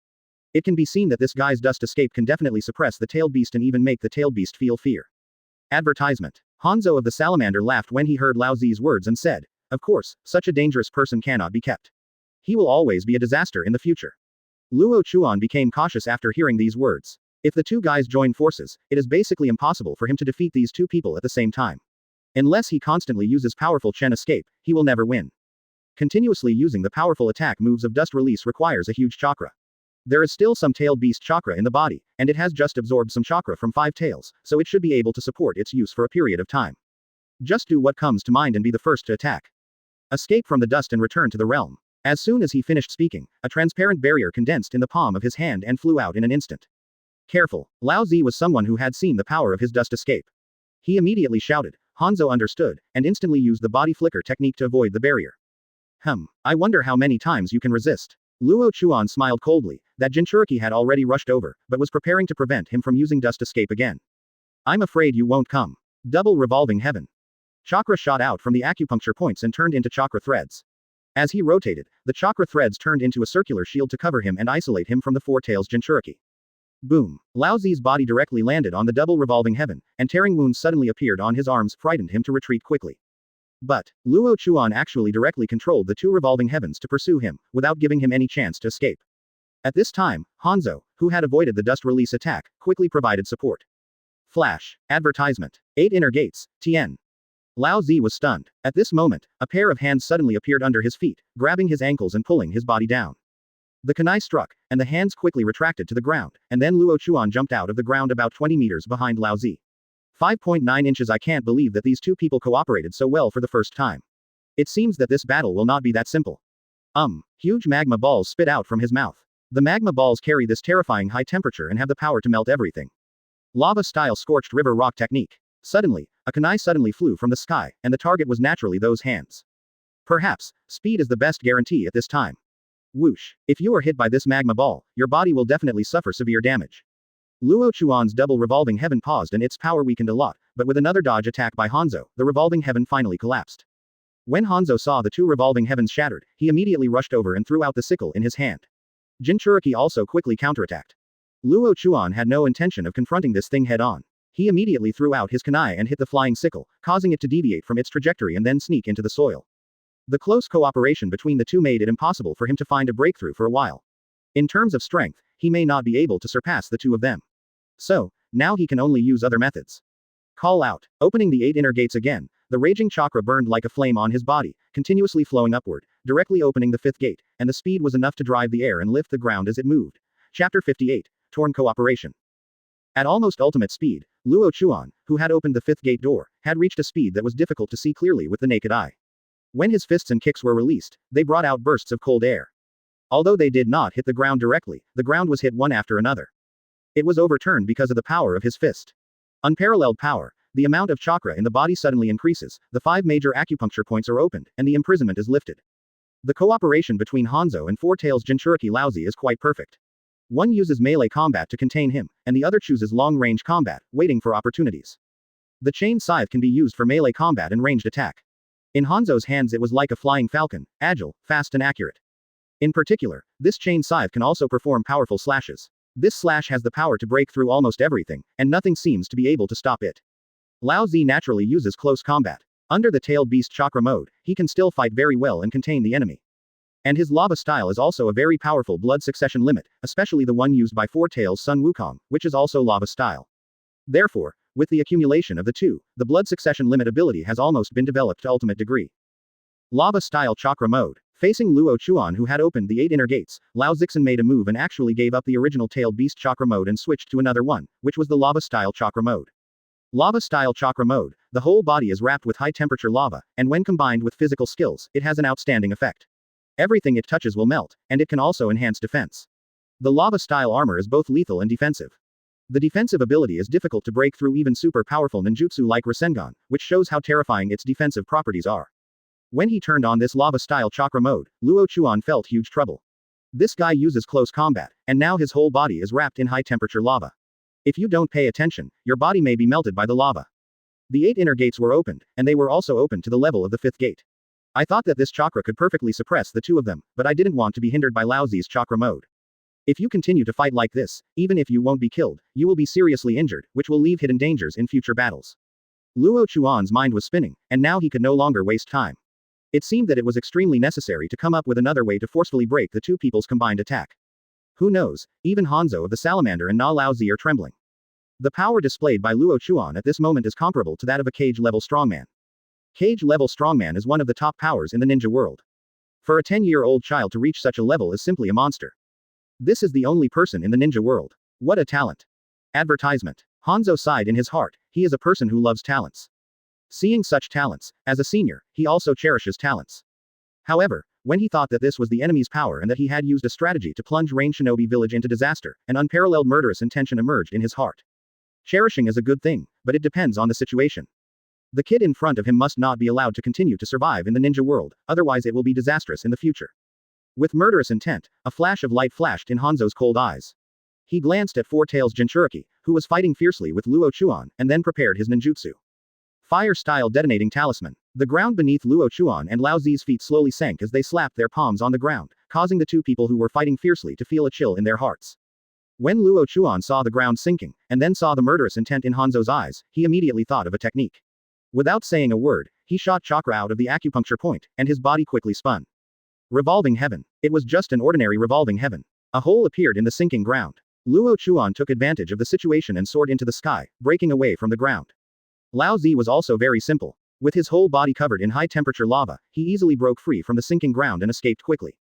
It can be seen that this guy's dust escape can definitely suppress the tailed beast and even make the tailed beast feel fear. Advertisement. Hanzo of the Salamander laughed when he heard Lao Zi's words and said, "Of course, such a dangerous person cannot be kept. He will always be a disaster in the future." Luo Chuan became cautious after hearing these words. If the two guys join forces, it is basically impossible for him to defeat these two people at the same time. Unless he constantly uses powerful Chen escape, he will never win. Continuously using the powerful attack moves of dust release requires a huge chakra. There is still some tailed beast chakra in the body, and it has just absorbed some chakra from 5 tails, so it should be able to support its use for a period of time. Just do what comes to mind and be the first to attack. Escape from the dust and return to the realm. As soon as he finished speaking, a transparent barrier condensed in the palm of his hand and flew out in an instant. Careful, Lao Zi was someone who had seen the power of his dust escape. He immediately shouted. Hanzo understood, and instantly used the body flicker technique to avoid the barrier. I wonder how many times you can resist. Luo Chuan smiled coldly, that Jinchuriki had already rushed over, but was preparing to prevent him from using dust escape again. I'm afraid you won't come. Double revolving heaven. Chakra shot out from the acupuncture points and turned into chakra threads. As he rotated, the chakra threads turned into a circular shield to cover him and isolate him from the four tails Jinchuriki. Boom. Lao Zi's body directly landed on the double revolving heaven, and tearing wounds suddenly appeared on his arms, frightened him to retreat quickly. But, Luo Chuan actually directly controlled the 2 revolving heavens to pursue him, without giving him any chance to escape. At this time, Hanzo, who had avoided the dust release attack, quickly provided support. Flash. Advertisement. 8 inner gates, Tien. Lao Zi was stunned. At this moment, a pair of hands suddenly appeared under his feet, grabbing his ankles and pulling his body down. The kunai struck, and the hands quickly retracted to the ground, and then Luo Chuan jumped out of the ground about 20 meters behind Lao Zi. 5.9 inches. I can't believe that these two people cooperated so well for the first time. It seems that this battle will not be that simple. Huge magma balls spit out from his mouth. The magma balls carry this terrifying high temperature and have the power to melt everything. Lava-style scorched river rock technique. Suddenly, a kunai suddenly flew from the sky, and the target was naturally those hands. Perhaps, speed is the best guarantee at this time. Whoosh. If you are hit by this magma ball, your body will definitely suffer severe damage. Luo Chuan's double revolving heaven paused and its power weakened a lot, but with another dodge attack by Hanzo, the revolving heaven finally collapsed. When Hanzo saw the 2 revolving heavens shattered, he immediately rushed over and threw out the sickle in his hand. Jinchuriki also quickly counterattacked. Luo Chuan had no intention of confronting this thing head-on. He immediately threw out his kunai and hit the flying sickle, causing it to deviate from its trajectory and then sneak into the soil. The close cooperation between the two made it impossible for him to find a breakthrough for a while. In terms of strength, he may not be able to surpass the 2 of them. So, now he can only use other methods. Call out. Opening the 8 inner gates again, the raging chakra burned like a flame on his body, continuously flowing upward, directly opening the 5th gate, and the speed was enough to drive the air and lift the ground as it moved. Chapter 58. Torn Cooperation. At almost ultimate speed, Luo Chuan, who had opened the 5th gate door, had reached a speed that was difficult to see clearly with the naked eye. When his fists and kicks were released, they brought out bursts of cold air. Although they did not hit the ground directly, the ground was hit one after another. It was overturned because of the power of his fist. Unparalleled power. The amount of chakra in the body suddenly increases, the 5 major acupuncture points are opened, and the imprisonment is lifted. The cooperation between Hanzo and 4 tails Jinchuriki Lao Zi is quite perfect. One uses melee combat to contain him, and the other chooses long-range combat, waiting for opportunities. The chain scythe can be used for melee combat and ranged attack. In Hanzo's hands it was like a flying falcon, agile, fast and accurate. In particular, this chain scythe can also perform powerful slashes. This slash has the power to break through almost everything, and nothing seems to be able to stop it. Lao Zi naturally uses close combat. Under the tailed beast chakra mode, he can still fight very well and contain the enemy. And his lava style is also a very powerful blood succession limit, especially the one used by 4 tails Sun Wukong, which is also lava style. Therefore, with the accumulation of the 2, the blood succession limit ability has almost been developed to ultimate degree. Lava style chakra mode. Facing Luo Chuan who had opened the 8 inner gates, Lao Zixin made a move and actually gave up the original tailed beast chakra mode and switched to another one, which was the lava style chakra mode. Lava style chakra mode, the whole body is wrapped with high temperature lava, and when combined with physical skills, it has an outstanding effect. Everything it touches will melt, and it can also enhance defense. The lava style armor is both lethal and defensive. The defensive ability is difficult to break through even super powerful ninjutsu like Rasengan, which shows how terrifying its defensive properties are. When he turned on this lava-style chakra mode, Luo Chuan felt huge trouble. This guy uses close combat, and now his whole body is wrapped in high-temperature lava. If you don't pay attention, your body may be melted by the lava. The 8 inner gates were opened, and they were also opened to the level of the 5th gate. I thought that this chakra could perfectly suppress the 2 of them, but I didn't want to be hindered by Lao Zi's chakra mode. If you continue to fight like this, even if you won't be killed, you will be seriously injured, which will leave hidden dangers in future battles. Luo Chuan's mind was spinning, and now he could no longer waste time. It seemed that it was extremely necessary to come up with another way to forcefully break the two people's combined attack. Who knows, even Hanzo of the Salamander and Na Laozi are trembling. The power displayed by Luo Chuan at this moment is comparable to that of a cage-level strongman. Cage-level strongman is one of the top powers in the ninja world. For a 10-year-old child to reach such a level is simply a monster. This is the only person in the ninja world. What a talent. Advertisement. Hanzo sighed in his heart, he is a person who loves talents. Seeing such talents, as a senior, he also cherishes talents. However, when he thought that this was the enemy's power and that he had used a strategy to plunge Rain Shinobi village into disaster, an unparalleled murderous intention emerged in his heart. Cherishing is a good thing, but it depends on the situation. The kid in front of him must not be allowed to continue to survive in the ninja world, otherwise it will be disastrous in the future. With murderous intent, a flash of light flashed in Hanzo's cold eyes. He glanced at Four Tails Jinchuriki, who was fighting fiercely with Luo Chuan, and then prepared his ninjutsu. Fire-style detonating talisman. The ground beneath Luo Chuan and Lao Zi's feet slowly sank as they slapped their palms on the ground, causing the two people who were fighting fiercely to feel a chill in their hearts. When Luo Chuan saw the ground sinking, and then saw the murderous intent in Hanzo's eyes, he immediately thought of a technique. Without saying a word, he shot chakra out of the acupuncture point, and his body quickly spun. Revolving heaven. It was just an ordinary revolving heaven. A hole appeared in the sinking ground. Luo Chuan took advantage of the situation and soared into the sky, breaking away from the ground. Lao Zi was also very simple. With his whole body covered in high-temperature lava, he easily broke free from the sinking ground and escaped quickly.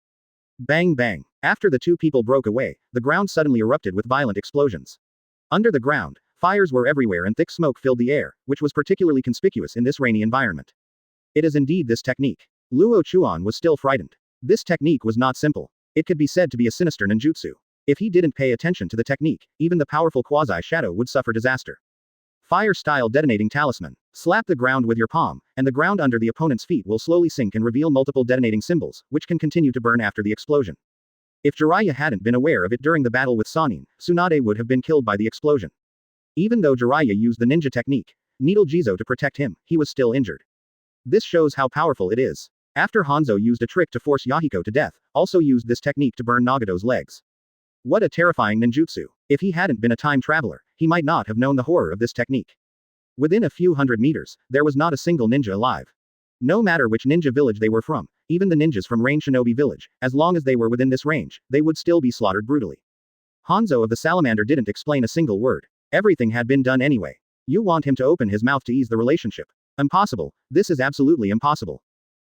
Bang bang. After the two people broke away, the ground suddenly erupted with violent explosions. Under the ground, fires were everywhere and thick smoke filled the air, which was particularly conspicuous in this rainy environment. It is indeed this technique. Luo Chuan was still frightened. This technique was not simple. It could be said to be a sinister ninjutsu. If he didn't pay attention to the technique, even the powerful quasi-shadow would suffer disaster. Fire-style detonating talisman. Slap the ground with your palm, and the ground under the opponent's feet will slowly sink and reveal multiple detonating symbols, which can continue to burn after the explosion. If Jiraiya hadn't been aware of it during the battle with Sannin, Tsunade would have been killed by the explosion. Even though Jiraiya used the ninja technique, Needle Jizo to protect him, he was still injured. This shows how powerful it is. After Hanzo used a trick to force Yahiko to death, also used this technique to burn Nagato's legs. What a terrifying ninjutsu. If he hadn't been a time traveler, he might not have known the horror of this technique. Within a few hundred meters, there was not a single ninja alive. No matter which ninja village they were from, even the ninjas from Rain Shinobi village, as long as they were within this range, they would still be slaughtered brutally. Hanzo of the Salamander didn't explain a single word. Everything had been done anyway. You want him to open his mouth to ease the relationship. Impossible. This is absolutely impossible.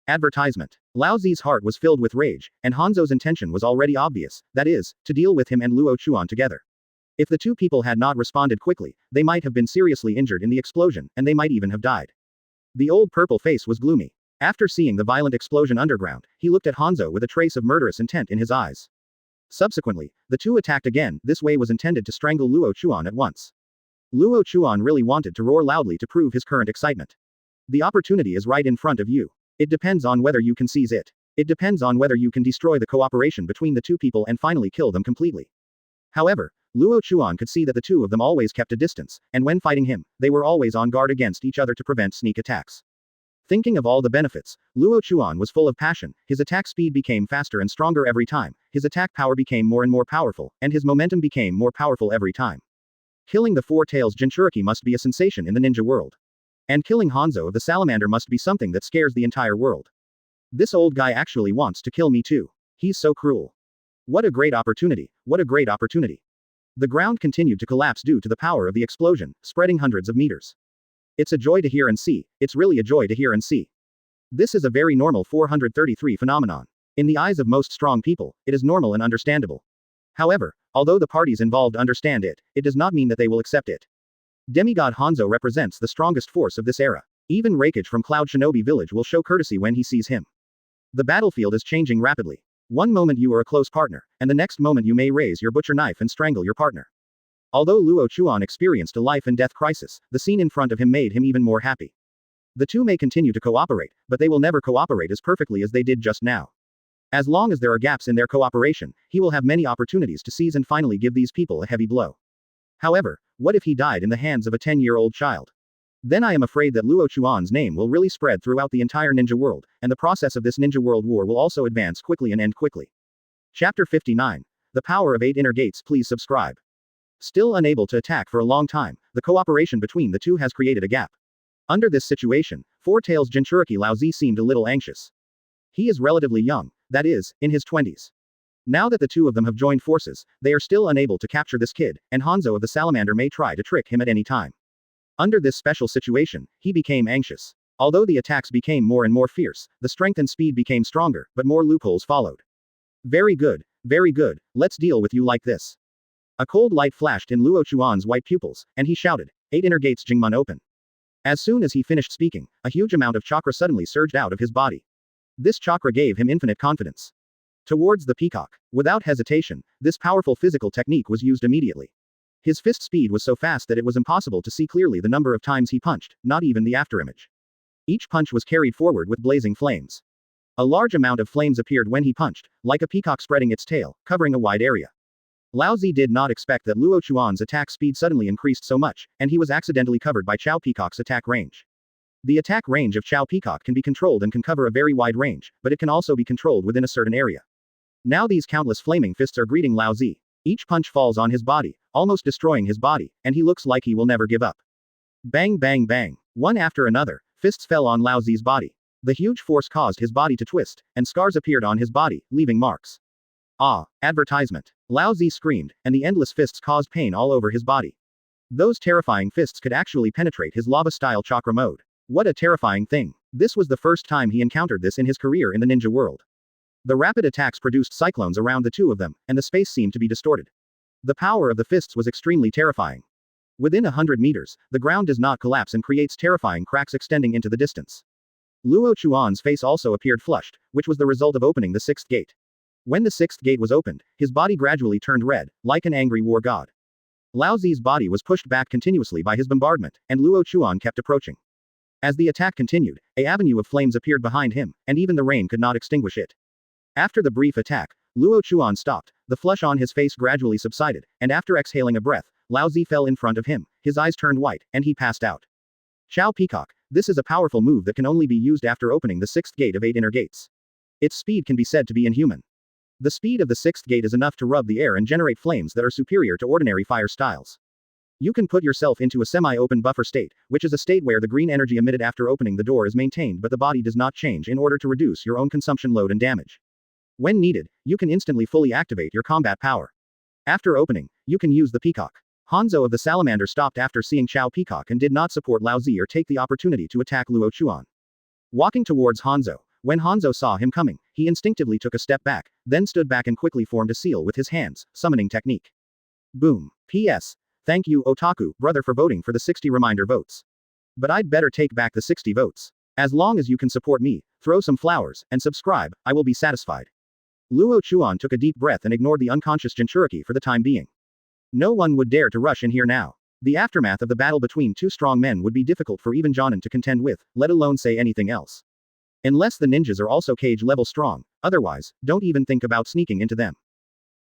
Advertisement. Lao Zi's heart was filled with rage, and Hanzo's intention was already obvious, that is, to deal with him and Luo Chuan together. If the two people had not responded quickly, they might have been seriously injured in the explosion, and they might even have died. The old purple face was gloomy. After seeing the violent explosion underground, he looked at Hanzo with a trace of murderous intent in his eyes. Subsequently, the two attacked again. This way was intended to strangle Luo Chuan at once. Luo Chuan really wanted to roar loudly to prove his current excitement. The opportunity is right in front of you. It depends on whether you can seize it. It depends on whether you can destroy the cooperation between the two people and finally kill them completely. However, Luo Chuan could see that the two of them always kept a distance, and when fighting him, they were always on guard against each other to prevent sneak attacks. Thinking of all the benefits, Luo Chuan was full of passion. His attack speed became faster and stronger every time, his attack power became more and more powerful, and his momentum became more powerful every time. Killing the Four Tails Jinchuriki must be a sensation in the ninja world. And killing Hanzo of the Salamander must be something that scares the entire world. This old guy actually wants to kill me too. He's so cruel. What a great opportunity, what a great opportunity. The ground continued to collapse due to the power of the explosion, spreading hundreds of meters. It's a joy to hear and see, it's really a joy to hear and see. This is a very normal 433 phenomenon. In the eyes of most strong people, it is normal and understandable. However, although the parties involved understand it, it does not mean that they will accept it. Demigod Hanzo represents the strongest force of this era. Even Raikage from Cloud Shinobi village will show courtesy when he sees him. The battlefield is changing rapidly. One moment you are a close partner, and the next moment you may raise your butcher knife and strangle your partner. Although Luo Chuan experienced a life and death crisis, the scene in front of him made him even more happy. The two may continue to cooperate, but they will never cooperate as perfectly as they did just now. As long as there are gaps in their cooperation, he will have many opportunities to seize and finally give these people a heavy blow. However, what if he died in the hands of a 10-year-old child? Then I am afraid that Luo Chuan's name will really spread throughout the entire ninja world, and the process of this ninja world war will also advance quickly and end quickly. Chapter 59. The Power of 8 Inner Gates. Please subscribe. Still unable to attack for a long time, the cooperation between the two has created a gap. Under this situation, Four Tails Jinchuriki Laozi seemed a little anxious. He is relatively young, that is, in his 20s. Now that the two of them have joined forces, they are still unable to capture this kid, and Hanzo of the Salamander may try to trick him at any time. Under this special situation, he became anxious. Although the attacks became more and more fierce, the strength and speed became stronger, but more loopholes followed. Very good, let's deal with you like this. A cold light flashed in Luo Chuan's white pupils, and he shouted, 8 inner gates Jingmun open. As soon as he finished speaking, a huge amount of chakra suddenly surged out of his body. This chakra gave him infinite confidence. Towards the peacock. Without hesitation, this powerful physical technique was used immediately. His fist speed was so fast that it was impossible to see clearly the number of times he punched, not even the afterimage. Each punch was carried forward with blazing flames. A large amount of flames appeared when he punched, like a peacock spreading its tail, covering a wide area. Laozi did not expect that Luo Chuan's attack speed suddenly increased so much, and he was accidentally covered by Chao Peacock's attack range. The attack range of Chao Peacock can be controlled and can cover a very wide range, but it can also be controlled within a certain area. Now these countless flaming fists are greeting Laozi. Each punch falls on his body, almost destroying his body, and he looks like he will never give up. Bang bang bang. One after another, fists fell on Laozi's body. The huge force caused his body to twist, and scars appeared on his body, leaving marks. Ah, advertisement. Laozi screamed, and the endless fists caused pain all over his body. Those terrifying fists could actually penetrate his lava-style chakra mode. What a terrifying thing. This was the first time he encountered this in his career in the ninja world. The rapid attacks produced cyclones around the two of them, and the space seemed to be distorted. The power of the fists was extremely terrifying. Within 100 meters, the ground does not collapse and creates terrifying cracks extending into the distance. Luo Chuan's face also appeared flushed, which was the result of opening the sixth gate. When the sixth gate was opened, his body gradually turned red, like an angry war god. Laozi's body was pushed back continuously by his bombardment, and Luo Chuan kept approaching. As the attack continued, an avenue of flames appeared behind him, and even the rain could not extinguish it. After the brief attack, Luo Chuan stopped, the flush on his face gradually subsided, and after exhaling a breath, Laozi fell in front of him, his eyes turned white, and he passed out. Chao Peacock, this is a powerful move that can only be used after opening the sixth gate of 8 inner gates. Its speed can be said to be inhuman. The speed of the sixth gate is enough to rub the air and generate flames that are superior to ordinary fire styles. You can put yourself into a semi-open buffer state, which is a state where the green energy emitted after opening the door is maintained but the body does not change in order to reduce your own consumption load and damage. When needed, you can instantly fully activate your combat power. After opening, you can use the peacock. Hanzo of the Salamander stopped after seeing Chao Peacock and did not support Laozi or take the opportunity to attack Luo Chuan. Walking towards Hanzo, when Hanzo saw him coming, he instinctively took a step back, then stood back and quickly formed a seal with his hands, summoning technique. Boom. P.S. Thank you, Otaku, brother, for voting for the 60 reminder votes. But I'd better take back the 60 votes. As long as you can support me, throw some flowers, and subscribe, I will be satisfied. Luo Chuan took a deep breath and ignored the unconscious Jinchuriki for the time being. No one would dare to rush in here now. The aftermath of the battle between two strong men would be difficult for even Jonin to contend with, let alone say anything else. Unless the ninjas are also cage level strong, otherwise, don't even think about sneaking into them.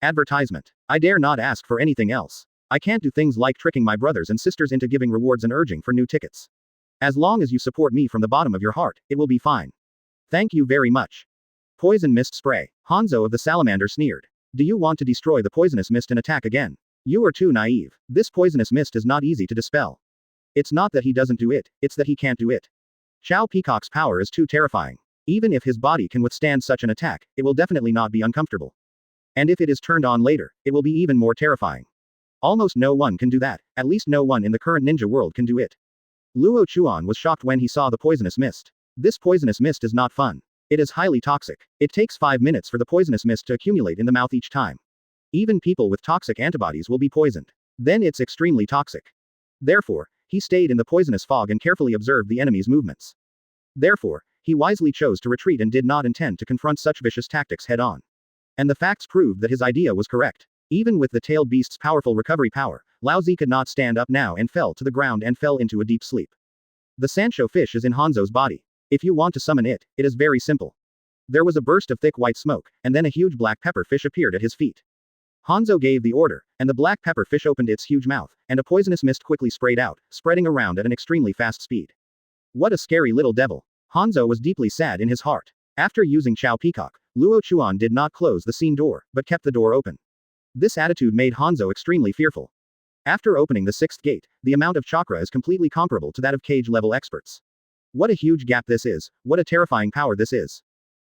Advertisement. I dare not ask for anything else. I can't do things like tricking my brothers and sisters into giving rewards and urging for new tickets. As long as you support me from the bottom of your heart, it will be fine. Thank you very much. Poison mist spray. Hanzo of the Salamander sneered. Do you want to destroy the poisonous mist and attack again? You are too naive. This poisonous mist is not easy to dispel. It's not that he doesn't do it, it's that he can't do it. Chao Peacock's power is too terrifying. Even if his body can withstand such an attack, it will definitely not be uncomfortable. And if it is turned on later, it will be even more terrifying. Almost no one can do that, at least no one in the current ninja world can do it. Luo Chuan was shocked when he saw the poisonous mist. This poisonous mist is not fun. It is highly toxic. It takes 5 minutes for the poisonous mist to accumulate in the mouth each time. Even people with toxic antibodies will be poisoned. Then it's extremely toxic. Therefore, he stayed in the poisonous fog and carefully observed the enemy's movements. Therefore, he wisely chose to retreat and did not intend to confront such vicious tactics head-on. And the facts proved that his idea was correct. Even with the tailed beast's powerful recovery power, Laozi could not stand up now and fell to the ground and fell into a deep sleep. The Sancho fish is in Hanzo's body. If you want to summon it, it is very simple. There was a burst of thick white smoke, and then a huge black pepper fish appeared at his feet. Hanzo gave the order, and the black pepper fish opened its huge mouth, and a poisonous mist quickly sprayed out, spreading around at an extremely fast speed. What a scary little devil. Hanzo was deeply sad in his heart. After using Chao Peacock, Luo Chuan did not close the scene door, but kept the door open. This attitude made Hanzo extremely fearful. After opening the sixth gate, the amount of chakra is completely comparable to that of cage-level experts. What a huge gap this is, what a terrifying power this is.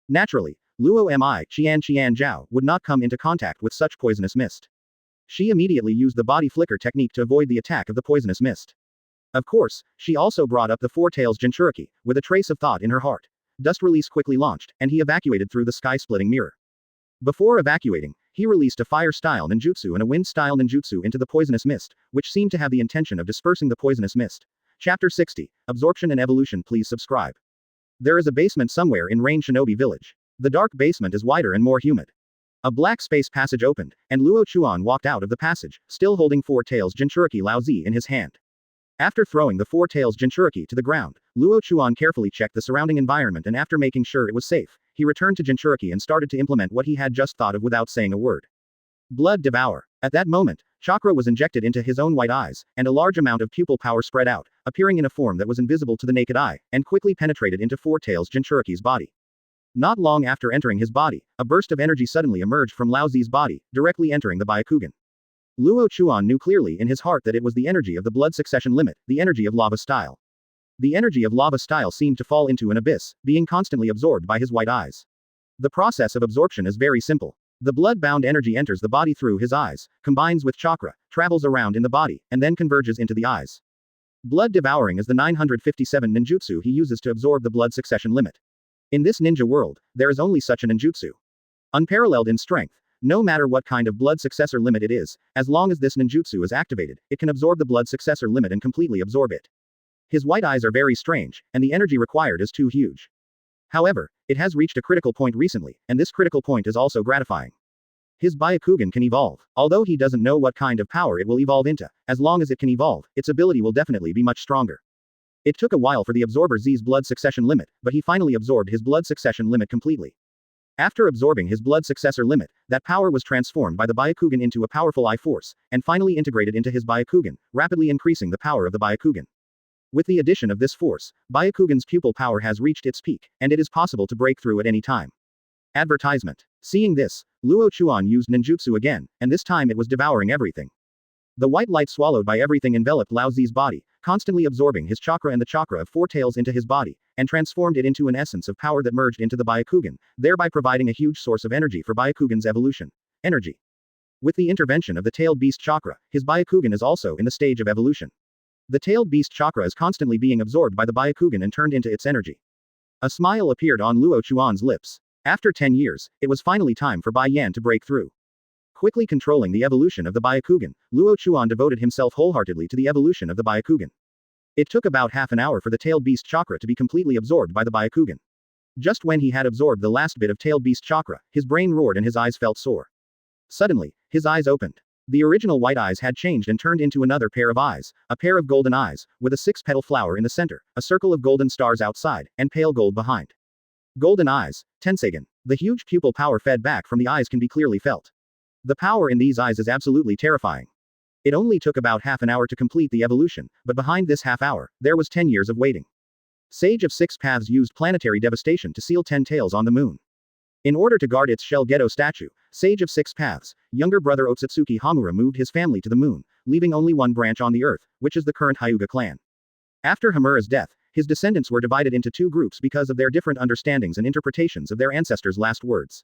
Naturally, Luo Mi Qian Zhao would not come into contact with such poisonous mist. She immediately used the body flicker technique to avoid the attack of the poisonous mist. Of course, she also brought up the Four Tails Jinchuriki, with a trace of thought in her heart. Dust release quickly launched, and he evacuated through the sky-splitting mirror. Before evacuating, he released a fire-style ninjutsu and a wind-style ninjutsu into the poisonous mist, which seemed to have the intention of dispersing the poisonous mist. Chapter 60, Absorption and Evolution. Please subscribe. There is a basement somewhere in Rain Shinobi Village. The dark basement is wider and more humid. A black space passage opened, and Luo Chuan walked out of the passage, still holding Four Tails Jinchuriki Laozi in his hand. After throwing the Four Tails Jinchuriki to the ground, Luo Chuan carefully checked the surrounding environment, and after making sure it was safe, he returned to Jinchuriki and started to implement what he had just thought of without saying a word. Blood Devour. At that moment, chakra was injected into his own white eyes, and a large amount of pupil power spread out, appearing in a form that was invisible to the naked eye, and quickly penetrated into Four Tails Jinchuriki's body. Not long after entering his body, a burst of energy suddenly emerged from Laozi's body, directly entering the Byakugan. Luo Chuan knew clearly in his heart that it was the energy of the blood succession limit, the energy of lava style. The energy of lava style seemed to fall into an abyss, being constantly absorbed by his white eyes. The process of absorption is very simple. The blood-bound energy enters the body through his eyes, combines with chakra, travels around in the body, and then converges into the eyes. Blood Devouring is the 957 ninjutsu he uses to absorb the blood succession limit. In this ninja world, there is only such a ninjutsu. Unparalleled in strength, no matter what kind of blood successor limit it is, as long as this ninjutsu is activated, it can absorb the blood successor limit and completely absorb it. His white eyes are very strange, and the energy required is too huge. However, it has reached a critical point recently, and this critical point is also gratifying. His Byakugan can evolve. Although he doesn't know what kind of power it will evolve into, as long as it can evolve, its ability will definitely be much stronger. It took a while for the Absorber Z's blood succession limit, but he finally absorbed his blood succession limit completely. After absorbing his blood successor limit, that power was transformed by the Byakugan into a powerful I-force, and finally integrated into his Byakugan, rapidly increasing the power of the Byakugan. With the addition of this force, Byakugan's pupil power has reached its peak, and it is possible to break through at any time. Advertisement. Seeing this, Luo Chuan used ninjutsu again, and this time it was devouring everything. The white light swallowed by everything enveloped Laozi's body, constantly absorbing his chakra and the chakra of Four Tails into his body, and transformed it into an essence of power that merged into the Byakugan, thereby providing a huge source of energy for Byakugan's evolution. Energy. With the intervention of the Tailed Beast chakra, his Byakugan is also in the stage of evolution. The Tailed Beast chakra is constantly being absorbed by the Byakugan and turned into its energy. A smile appeared on Luo Chuan's lips. After 10 years, it was finally time for Bai Yan to break through. Quickly controlling the evolution of the Byakugan, Luo Chuan devoted himself wholeheartedly to the evolution of the Byakugan. It took about half an hour for the Tailed Beast chakra to be completely absorbed by the Byakugan. Just when he had absorbed the last bit of Tailed Beast chakra, his brain roared and his eyes felt sore. Suddenly, his eyes opened. The original white eyes had changed and turned into another pair of eyes, a pair of golden eyes, with a six-petal flower in the center, a circle of golden stars outside, and pale gold behind. Golden eyes, Tenseigan. The huge pupil power fed back from the eyes can be clearly felt. The power in these eyes is absolutely terrifying. It only took about half an hour to complete the evolution, but behind this half hour, there was 10 years of waiting. Sage of Six Paths used planetary devastation to seal 10 tails on the moon. In order to guard its Shell Ghetto statue, Sage of Six Paths, younger brother Otsutsuki Hamura moved his family to the moon, leaving only one branch on the earth, which is the current Hyuga clan. After Hamura's death, his descendants were divided into two groups because of their different understandings and interpretations of their ancestors' last words.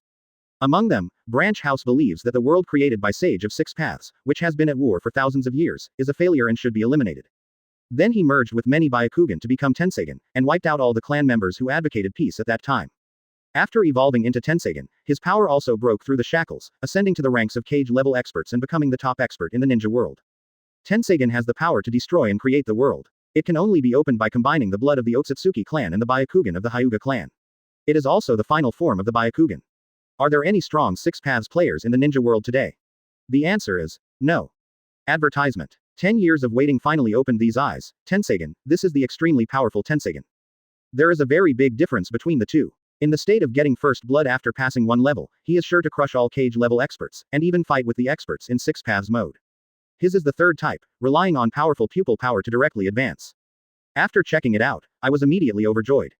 Among them, Branch House believes that the world created by Sage of Six Paths, which has been at war for thousands of years, is a failure and should be eliminated. Then he merged with many Byakugan to become Tenseigan, and wiped out all the clan members who advocated peace at that time. After evolving into Tenseigan, his power also broke through the shackles, ascending to the ranks of cage-level experts and becoming the top expert in the ninja world. Tenseigan has the power to destroy and create the world. It can only be opened by combining the blood of the Otsutsuki clan and the Byakugan of the Hyuga clan. It is also the final form of the Byakugan. Are there any strong Six Paths players in the ninja world today? The answer is no. Advertisement. 10 years of waiting finally opened these eyes. Tenseigan, this is the extremely powerful Tenseigan. There is a very big difference between the two. In the state of getting first blood after passing one level, he is sure to crush all cage-level experts, and even fight with the experts in Six Paths mode. His is the third type, relying on powerful pupil power to directly advance. After checking it out, I was immediately overjoyed.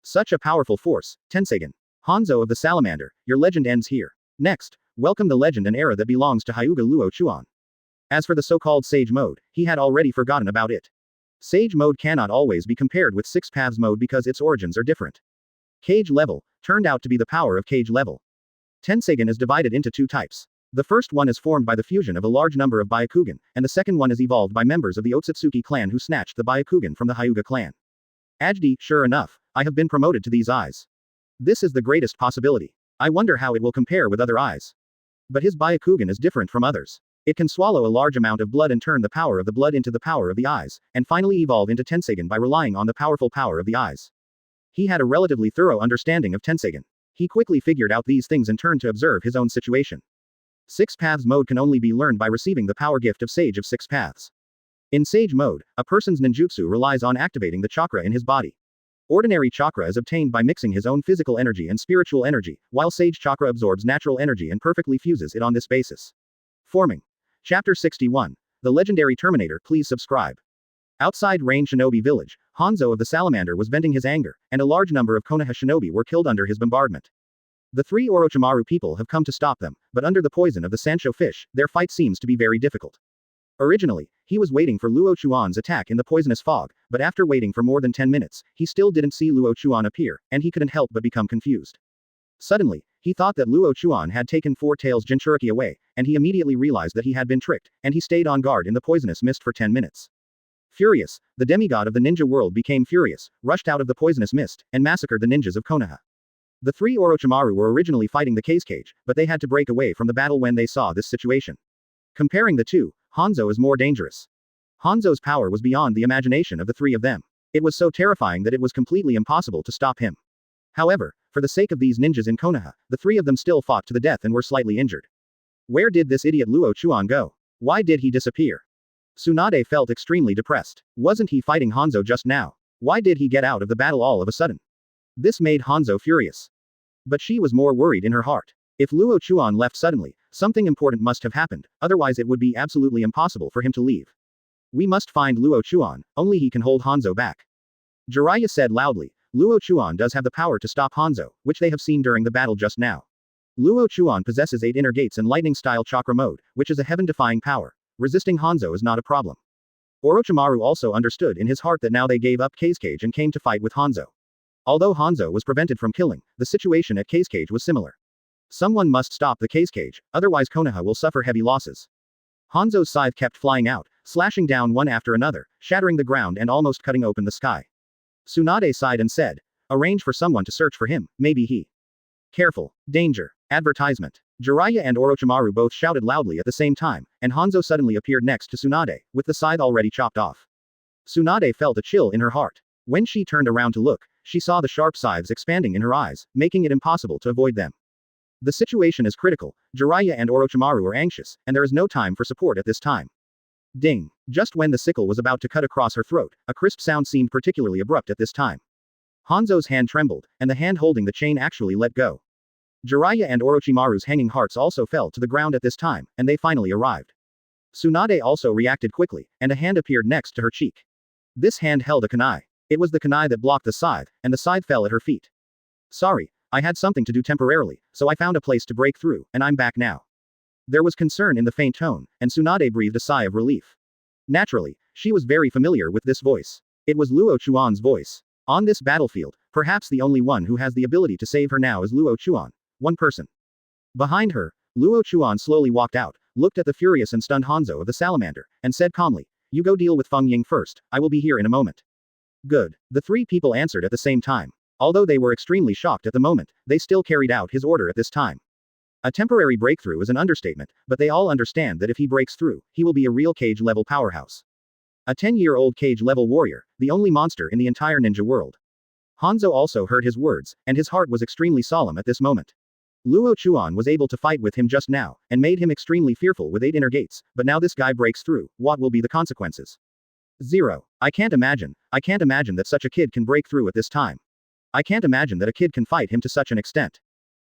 Such a powerful force, Tenseigan. Hanzo of the Salamander, your legend ends here. Next, welcome the legend and era that belongs to Hyuga Luo Chuan. As for the so-called Sage mode, he had already forgotten about it. Sage mode cannot always be compared with Six Paths mode because its origins are different. Kage level turned out to be the power of Kage level. Tensagen is divided into two types. The first one is formed by the fusion of a large number of Byakugan, and the second one is evolved by members of the Otsutsuki clan who snatched the Byakugan from the Hyuga clan. Ajdi, sure enough, I have been promoted to these eyes. This is the greatest possibility. I wonder how it will compare with other eyes. But his Byakugan is different from others. It can swallow a large amount of blood and turn the power of the blood into the power of the eyes, and finally evolve into Tensagen by relying on the powerful power of the eyes. He had a relatively thorough understanding of Tensagen. He quickly figured out these things and turned to observe his own situation. Six Paths mode can only be learned by receiving the power gift of Sage of Six Paths. In Sage mode, a person's ninjutsu relies on activating the chakra in his body. Ordinary chakra is obtained by mixing his own physical energy and spiritual energy, while Sage chakra absorbs natural energy and perfectly fuses it on this basis. Forming. Chapter 61. The Legendary Terminator. Please subscribe. Outside Rain Shinobi Village, Hanzo of the Salamander was venting his anger, and a large number of Konoha shinobi were killed under his bombardment. The three Orochimaru people have come to stop them, but under the poison of the Sancho fish, their fight seems to be very difficult. Originally, he was waiting for Luo Chuan's attack in the poisonous fog, but after waiting for more than 10 minutes, he still didn't see Luo Chuan appear, and he couldn't help but become confused. Suddenly, he thought that Luo Chuan had taken Four Tails Jinchuriki away, and he immediately realized that he had been tricked, and he stayed on guard in the poisonous mist for 10 minutes. Furious, the demigod of the ninja world became furious, rushed out of the poisonous mist, and massacred the ninjas of Konoha. The three Orochimaru were originally fighting the Kage, but they had to break away from the battle when they saw this situation. Comparing the two, Hanzo is more dangerous. Hanzo's power was beyond the imagination of the three of them. It was so terrifying that it was completely impossible to stop him. However, for the sake of these ninjas in Konoha, the three of them still fought to the death and were slightly injured. Where did this idiot Luo Chuan go? Why did he disappear? Tsunade felt extremely depressed. Wasn't he fighting Hanzo just now? Why did he get out of the battle all of a sudden? This made Hanzo furious. But she was more worried in her heart. If Luo Chuan left suddenly, something important must have happened, otherwise it would be absolutely impossible for him to leave. We must find Luo Chuan, only he can hold Hanzo back. Jiraiya said loudly, Luo Chuan does have the power to stop Hanzo, which they have seen during the battle just now. Luo Chuan possesses 8 inner gates and lightning-style chakra mode, which is a heaven-defying power. Resisting Hanzo is not a problem. Orochimaru also understood in his heart that now they gave up Kage and came to fight with Hanzo. Although Hanzo was prevented from killing, the situation at Kage was similar. Someone must stop the Kage, otherwise Konoha will suffer heavy losses. Hanzo's scythe kept flying out, slashing down one after another, shattering the ground and almost cutting open the sky. Tsunade sighed and said, arrange for someone to search for him, maybe he. Careful. Danger. Advertisement. Jiraiya and Orochimaru both shouted loudly at the same time, and Hanzo suddenly appeared next to Tsunade, with the scythe already chopped off. Tsunade felt a chill in her heart. When she turned around to look, she saw the sharp scythes expanding in her eyes, making it impossible to avoid them. The situation is critical. Jiraiya and Orochimaru are anxious, and there is no time for support at this time. Ding. Just when the sickle was about to cut across her throat, a crisp sound seemed particularly abrupt at this time. Hanzo's hand trembled, and the hand holding the chain actually let go. Jiraiya and Orochimaru's hanging hearts also fell to the ground at this time, and they finally arrived. Tsunade also reacted quickly, and a hand appeared next to her cheek. This hand held a kunai. It was the kunai that blocked the scythe, and the scythe fell at her feet. Sorry, I had something to do temporarily, so I found a place to break through, and I'm back now. There was concern in the faint tone, and Tsunade breathed a sigh of relief. Naturally, she was very familiar with this voice. It was Luo Chuan's voice. On this battlefield, perhaps the only one who has the ability to save her now is Luo Chuan. One person. Behind her, Luo Chuan slowly walked out, looked at the furious and stunned Hanzo of the Salamander, and said calmly, you go deal with Feng Ying first, I will be here in a moment. Good. The three people answered at the same time. Although they were extremely shocked at the moment, they still carried out his order at this time. A temporary breakthrough is an understatement, but they all understand that if he breaks through, he will be a real Kage-level powerhouse. A 10-year-old Kage-level warrior, the only monster in the entire ninja world. Hanzo also heard his words, and his heart was extremely solemn at this moment. Luo Chuan was able to fight with him just now, and made him extremely fearful with 8 inner gates, but now this guy breaks through, what will be the consequences? 0. I can't imagine that such a kid can break through at this time. I can't imagine that a kid can fight him to such an extent.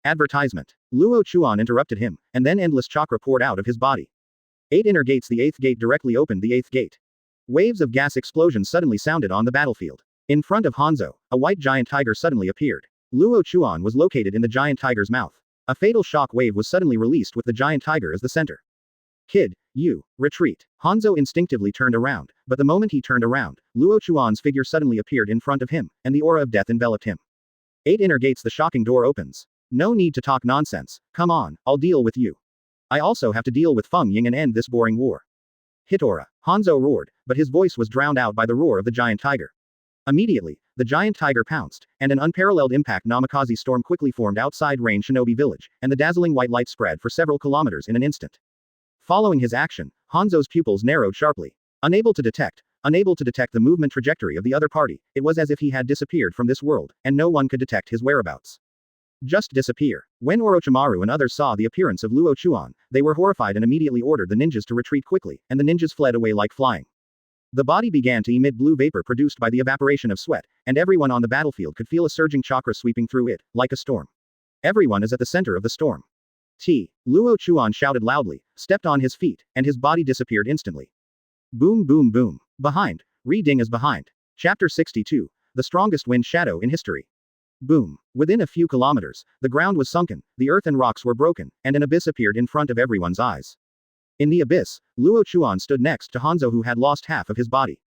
Advertisement. Luo Chuan interrupted him, and then endless chakra poured out of his body. 8 inner gates. The 8th gate directly opened the 8th gate. Waves of gas explosions suddenly sounded on the battlefield. In front of Hanzo, a white giant tiger suddenly appeared. Luo Chuan was located in the giant tiger's mouth. A fatal shock wave was suddenly released with the giant tiger as the center. Kid, You, retreat. Hanzo instinctively turned around, but the moment he turned around, Luo Chuan's figure suddenly appeared in front of him, and the aura of death enveloped him. 8 inner gates. The shocking door opens. No need to talk nonsense, come on, I'll deal with you. I also have to deal with Feng Ying and end this boring war. Hitora, Hanzo roared, but his voice was drowned out by the roar of the giant tiger. Immediately, the giant tiger pounced, and an unparalleled impact namikaze storm quickly formed outside Rain Shinobi village, and the dazzling white light spread for several kilometers in an instant. Following his action, Hanzo's pupils narrowed sharply. Unable to detect the movement trajectory of the other party, it was as if he had disappeared from this world, and no one could detect his whereabouts. Just disappear. When Orochimaru and others saw the appearance of Luo Chuan, they were horrified and immediately ordered the ninjas to retreat quickly, and the ninjas fled away like flying. The body began to emit blue vapor produced by the evaporation of sweat, and everyone on the battlefield could feel a surging chakra sweeping through it, like a storm. Everyone is at the center of the storm. Luo Chuan shouted loudly, stepped on his feet, and his body disappeared instantly. Boom boom boom. Behind. Ding is behind. Chapter 62. The strongest wind shadow in history. Boom. Within a few kilometers, the ground was sunken, the earth and rocks were broken, and an abyss appeared in front of everyone's eyes. In the abyss, Luo Chuan stood next to Hanzo, who had lost half of his body.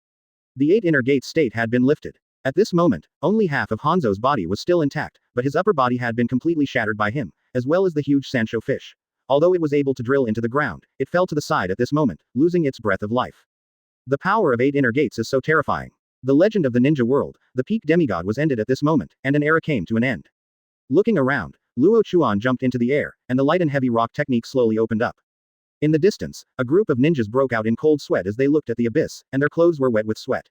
The 8 inner gates state had been lifted. At this moment, only half of Hanzo's body was still intact, but his upper body had been completely shattered by him, as well as the huge Sancho fish. Although it was able to drill into the ground, it fell to the side at this moment, losing its breath of life. The power of 8 inner gates is so terrifying. The legend of the ninja world, the peak demigod, was ended at this moment, and an era came to an end. Looking around, Luo Chuan jumped into the air, and the light and heavy rock technique slowly opened up. In the distance, a group of ninjas broke out in cold sweat as they looked at the abyss, and their clothes were wet with sweat.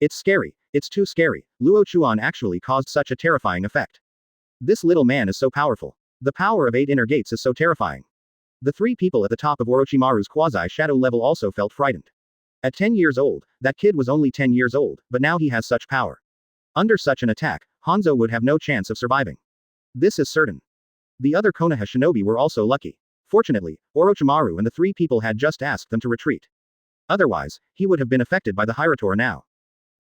It's scary, it's too scary. Luo Chuan actually caused such a terrifying effect. This little man is so powerful. The power of 8 inner gates is so terrifying. The 3 people at the top of Orochimaru's quasi-shadow level also felt frightened. At 10 years old, that kid was only 10 years old, but now he has such power. Under such an attack, Hanzo would have no chance of surviving. This is certain. The other Konoha shinobi were also lucky. Fortunately, Orochimaru and the 3 people had just asked them to retreat. Otherwise, he would have been affected by the Hyrutora now.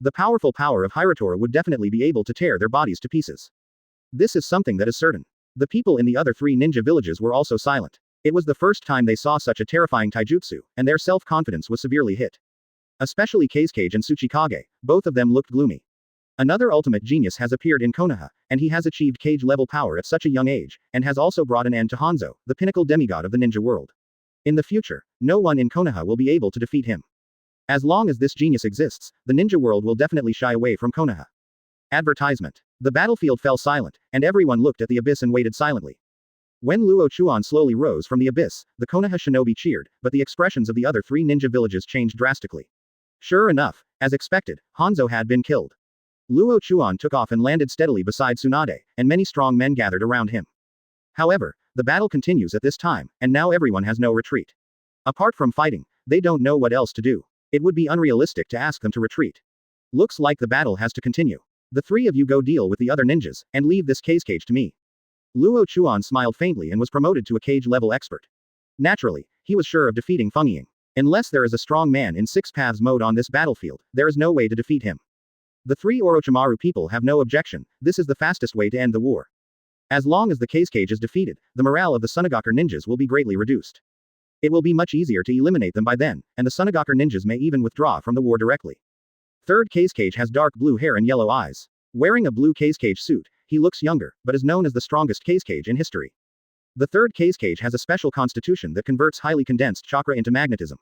The powerful power of Hyrutora would definitely be able to tear their bodies to pieces. This is something that is certain. The people in the other 3 ninja villages were also silent. It was the first time they saw such a terrifying taijutsu, and their self-confidence was severely hit. Especially Kazekage and Tsuchikage, both of them looked gloomy. Another ultimate genius has appeared in Konoha, and he has achieved Kage-level power at such a young age, and has also brought an end to Hanzo, the pinnacle demigod of the ninja world. In the future, no one in Konoha will be able to defeat him. As long as this genius exists, the ninja world will definitely shy away from Konoha. Advertisement. The battlefield fell silent, and everyone looked at the abyss and waited silently. When Luo Chuan slowly rose from the abyss, the Konoha shinobi cheered, but the expressions of the other 3 ninja villages changed drastically. Sure enough, as expected, Hanzo had been killed. Luo Chuan took off and landed steadily beside Tsunade, and many strong men gathered around him. However, the battle continues at this time, and now everyone has no retreat. Apart from fighting, they don't know what else to do. It would be unrealistic to ask them to retreat. Looks like the battle has to continue. The 3 of you go deal with the other ninjas, and leave this cage to me. Luo Chuan smiled faintly and was promoted to a cage-level expert. Naturally, he was sure of defeating Feng Ying. Unless there is a strong man in 6 paths mode on this battlefield, there is no way to defeat him. The 3 Orochimaru people have no objection, this is the fastest way to end the war. As long as the Kazekage is defeated, the morale of the Sunagaku ninjas will be greatly reduced. It will be much easier to eliminate them by then, and the Sunagaku ninjas may even withdraw from the war directly. 3rd Kazekage has dark blue hair and yellow eyes. Wearing a blue Kazekage suit, he looks younger, but is known as the strongest Kazekage in history. The 3rd Kazekage has a special constitution that converts highly condensed chakra into magnetism.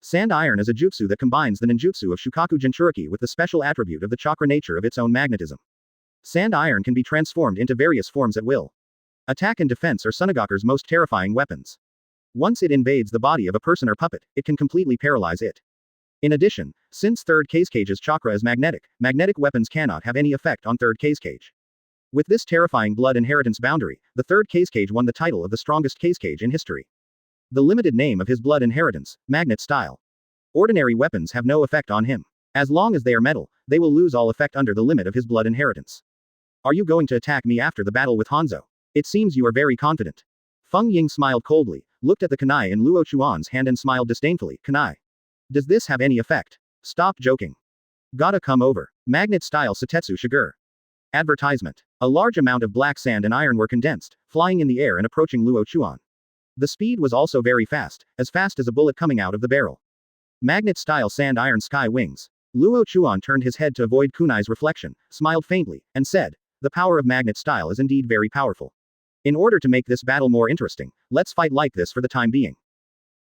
Sand Iron is a jutsu that combines the ninjutsu of Shukaku Jinchuriki with the special attribute of the chakra nature of its own magnetism. Sand Iron can be transformed into various forms at will. Attack and defense are Sunagaku's most terrifying weapons. Once it invades the body of a person or puppet, it can completely paralyze it. In addition, since 3rd Kazecage's chakra is magnetic, magnetic weapons cannot have any effect on 3rd Kazekage. With this terrifying blood inheritance boundary, the 3rd Kazekage won the title of the strongest Kazekage in history. The limited name of his blood inheritance, Magnet Style. Ordinary weapons have no effect on him. As long as they are metal, they will lose all effect under the limit of his blood inheritance. Are you going to attack me after the battle with Hanzo? It seems you are very confident. Feng Ying smiled coldly, looked at the kunai in Luo Chuan's hand and smiled disdainfully. Kunai. Does this have any effect? Stop joking. Gotta come over. Magnet Style Satetsu Shigur. Advertisement. A large amount of black sand and iron were condensed, flying in the air and approaching Luo Chuan. The speed was also very fast as a bullet coming out of the barrel. Magnet-style sand iron sky wings. Luo Chuan turned his head to avoid kunai's reflection, smiled faintly, and said, "The power of magnet style is indeed very powerful. In order to make this battle more interesting, let's fight like this for the time being."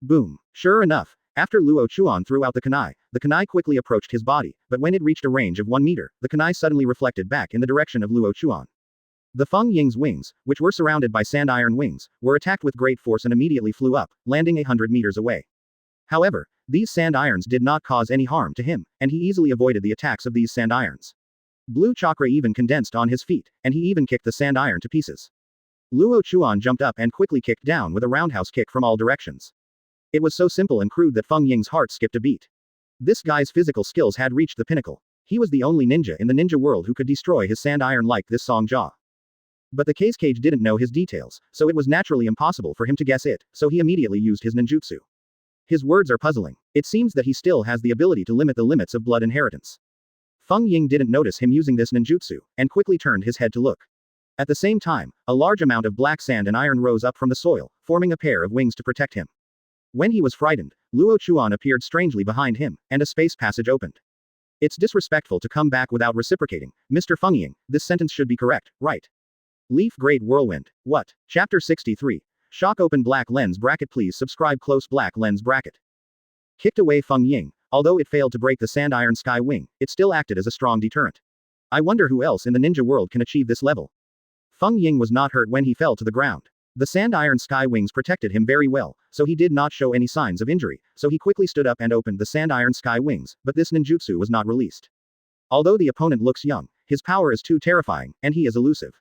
Boom. Sure enough, after Luo Chuan threw out the kunai quickly approached his body, but when it reached a range of 1 meter, the kunai suddenly reflected back in the direction of Luo Chuan. The Feng Ying's wings, which were surrounded by sand iron wings, were attacked with great force and immediately flew up, landing 100 meters away. However, these sand irons did not cause any harm to him, and he easily avoided the attacks of these sand irons. Blue chakra even condensed on his feet, and he even kicked the sand iron to pieces. Luo Chuan jumped up and quickly kicked down with a roundhouse kick from all directions. It was so simple and crude that Feng Ying's heart skipped a beat. This guy's physical skills had reached the pinnacle. He was the only ninja in the ninja world who could destroy his sand iron like this Song Jia. But the Kage didn't know his details, so it was naturally impossible for him to guess it, so he immediately used his ninjutsu. His words are puzzling. It seems that he still has the ability to limit the limits of blood inheritance. Feng Ying didn't notice him using this ninjutsu, and quickly turned his head to look. At the same time, a large amount of black sand and iron rose up from the soil, forming a pair of wings to protect him. When he was frightened, Luo Chuan appeared strangely behind him, and a space passage opened. It's disrespectful to come back without reciprocating, Mr. Feng Ying, this sentence should be correct, right? Leaf Great Whirlwind. What? Chapter 63. Shock open black lens bracket please subscribe close black lens bracket. Kicked away Feng Ying, although it failed to break the sand iron sky wing, it still acted as a strong deterrent. I wonder who else in the ninja world can achieve this level. Feng Ying was not hurt when he fell to the ground. The sand iron sky wings protected him very well, so he did not show any signs of injury, so he quickly stood up and opened the sand iron sky wings, but this ninjutsu was not released. Although the opponent looks young, his power is too terrifying, and he is elusive.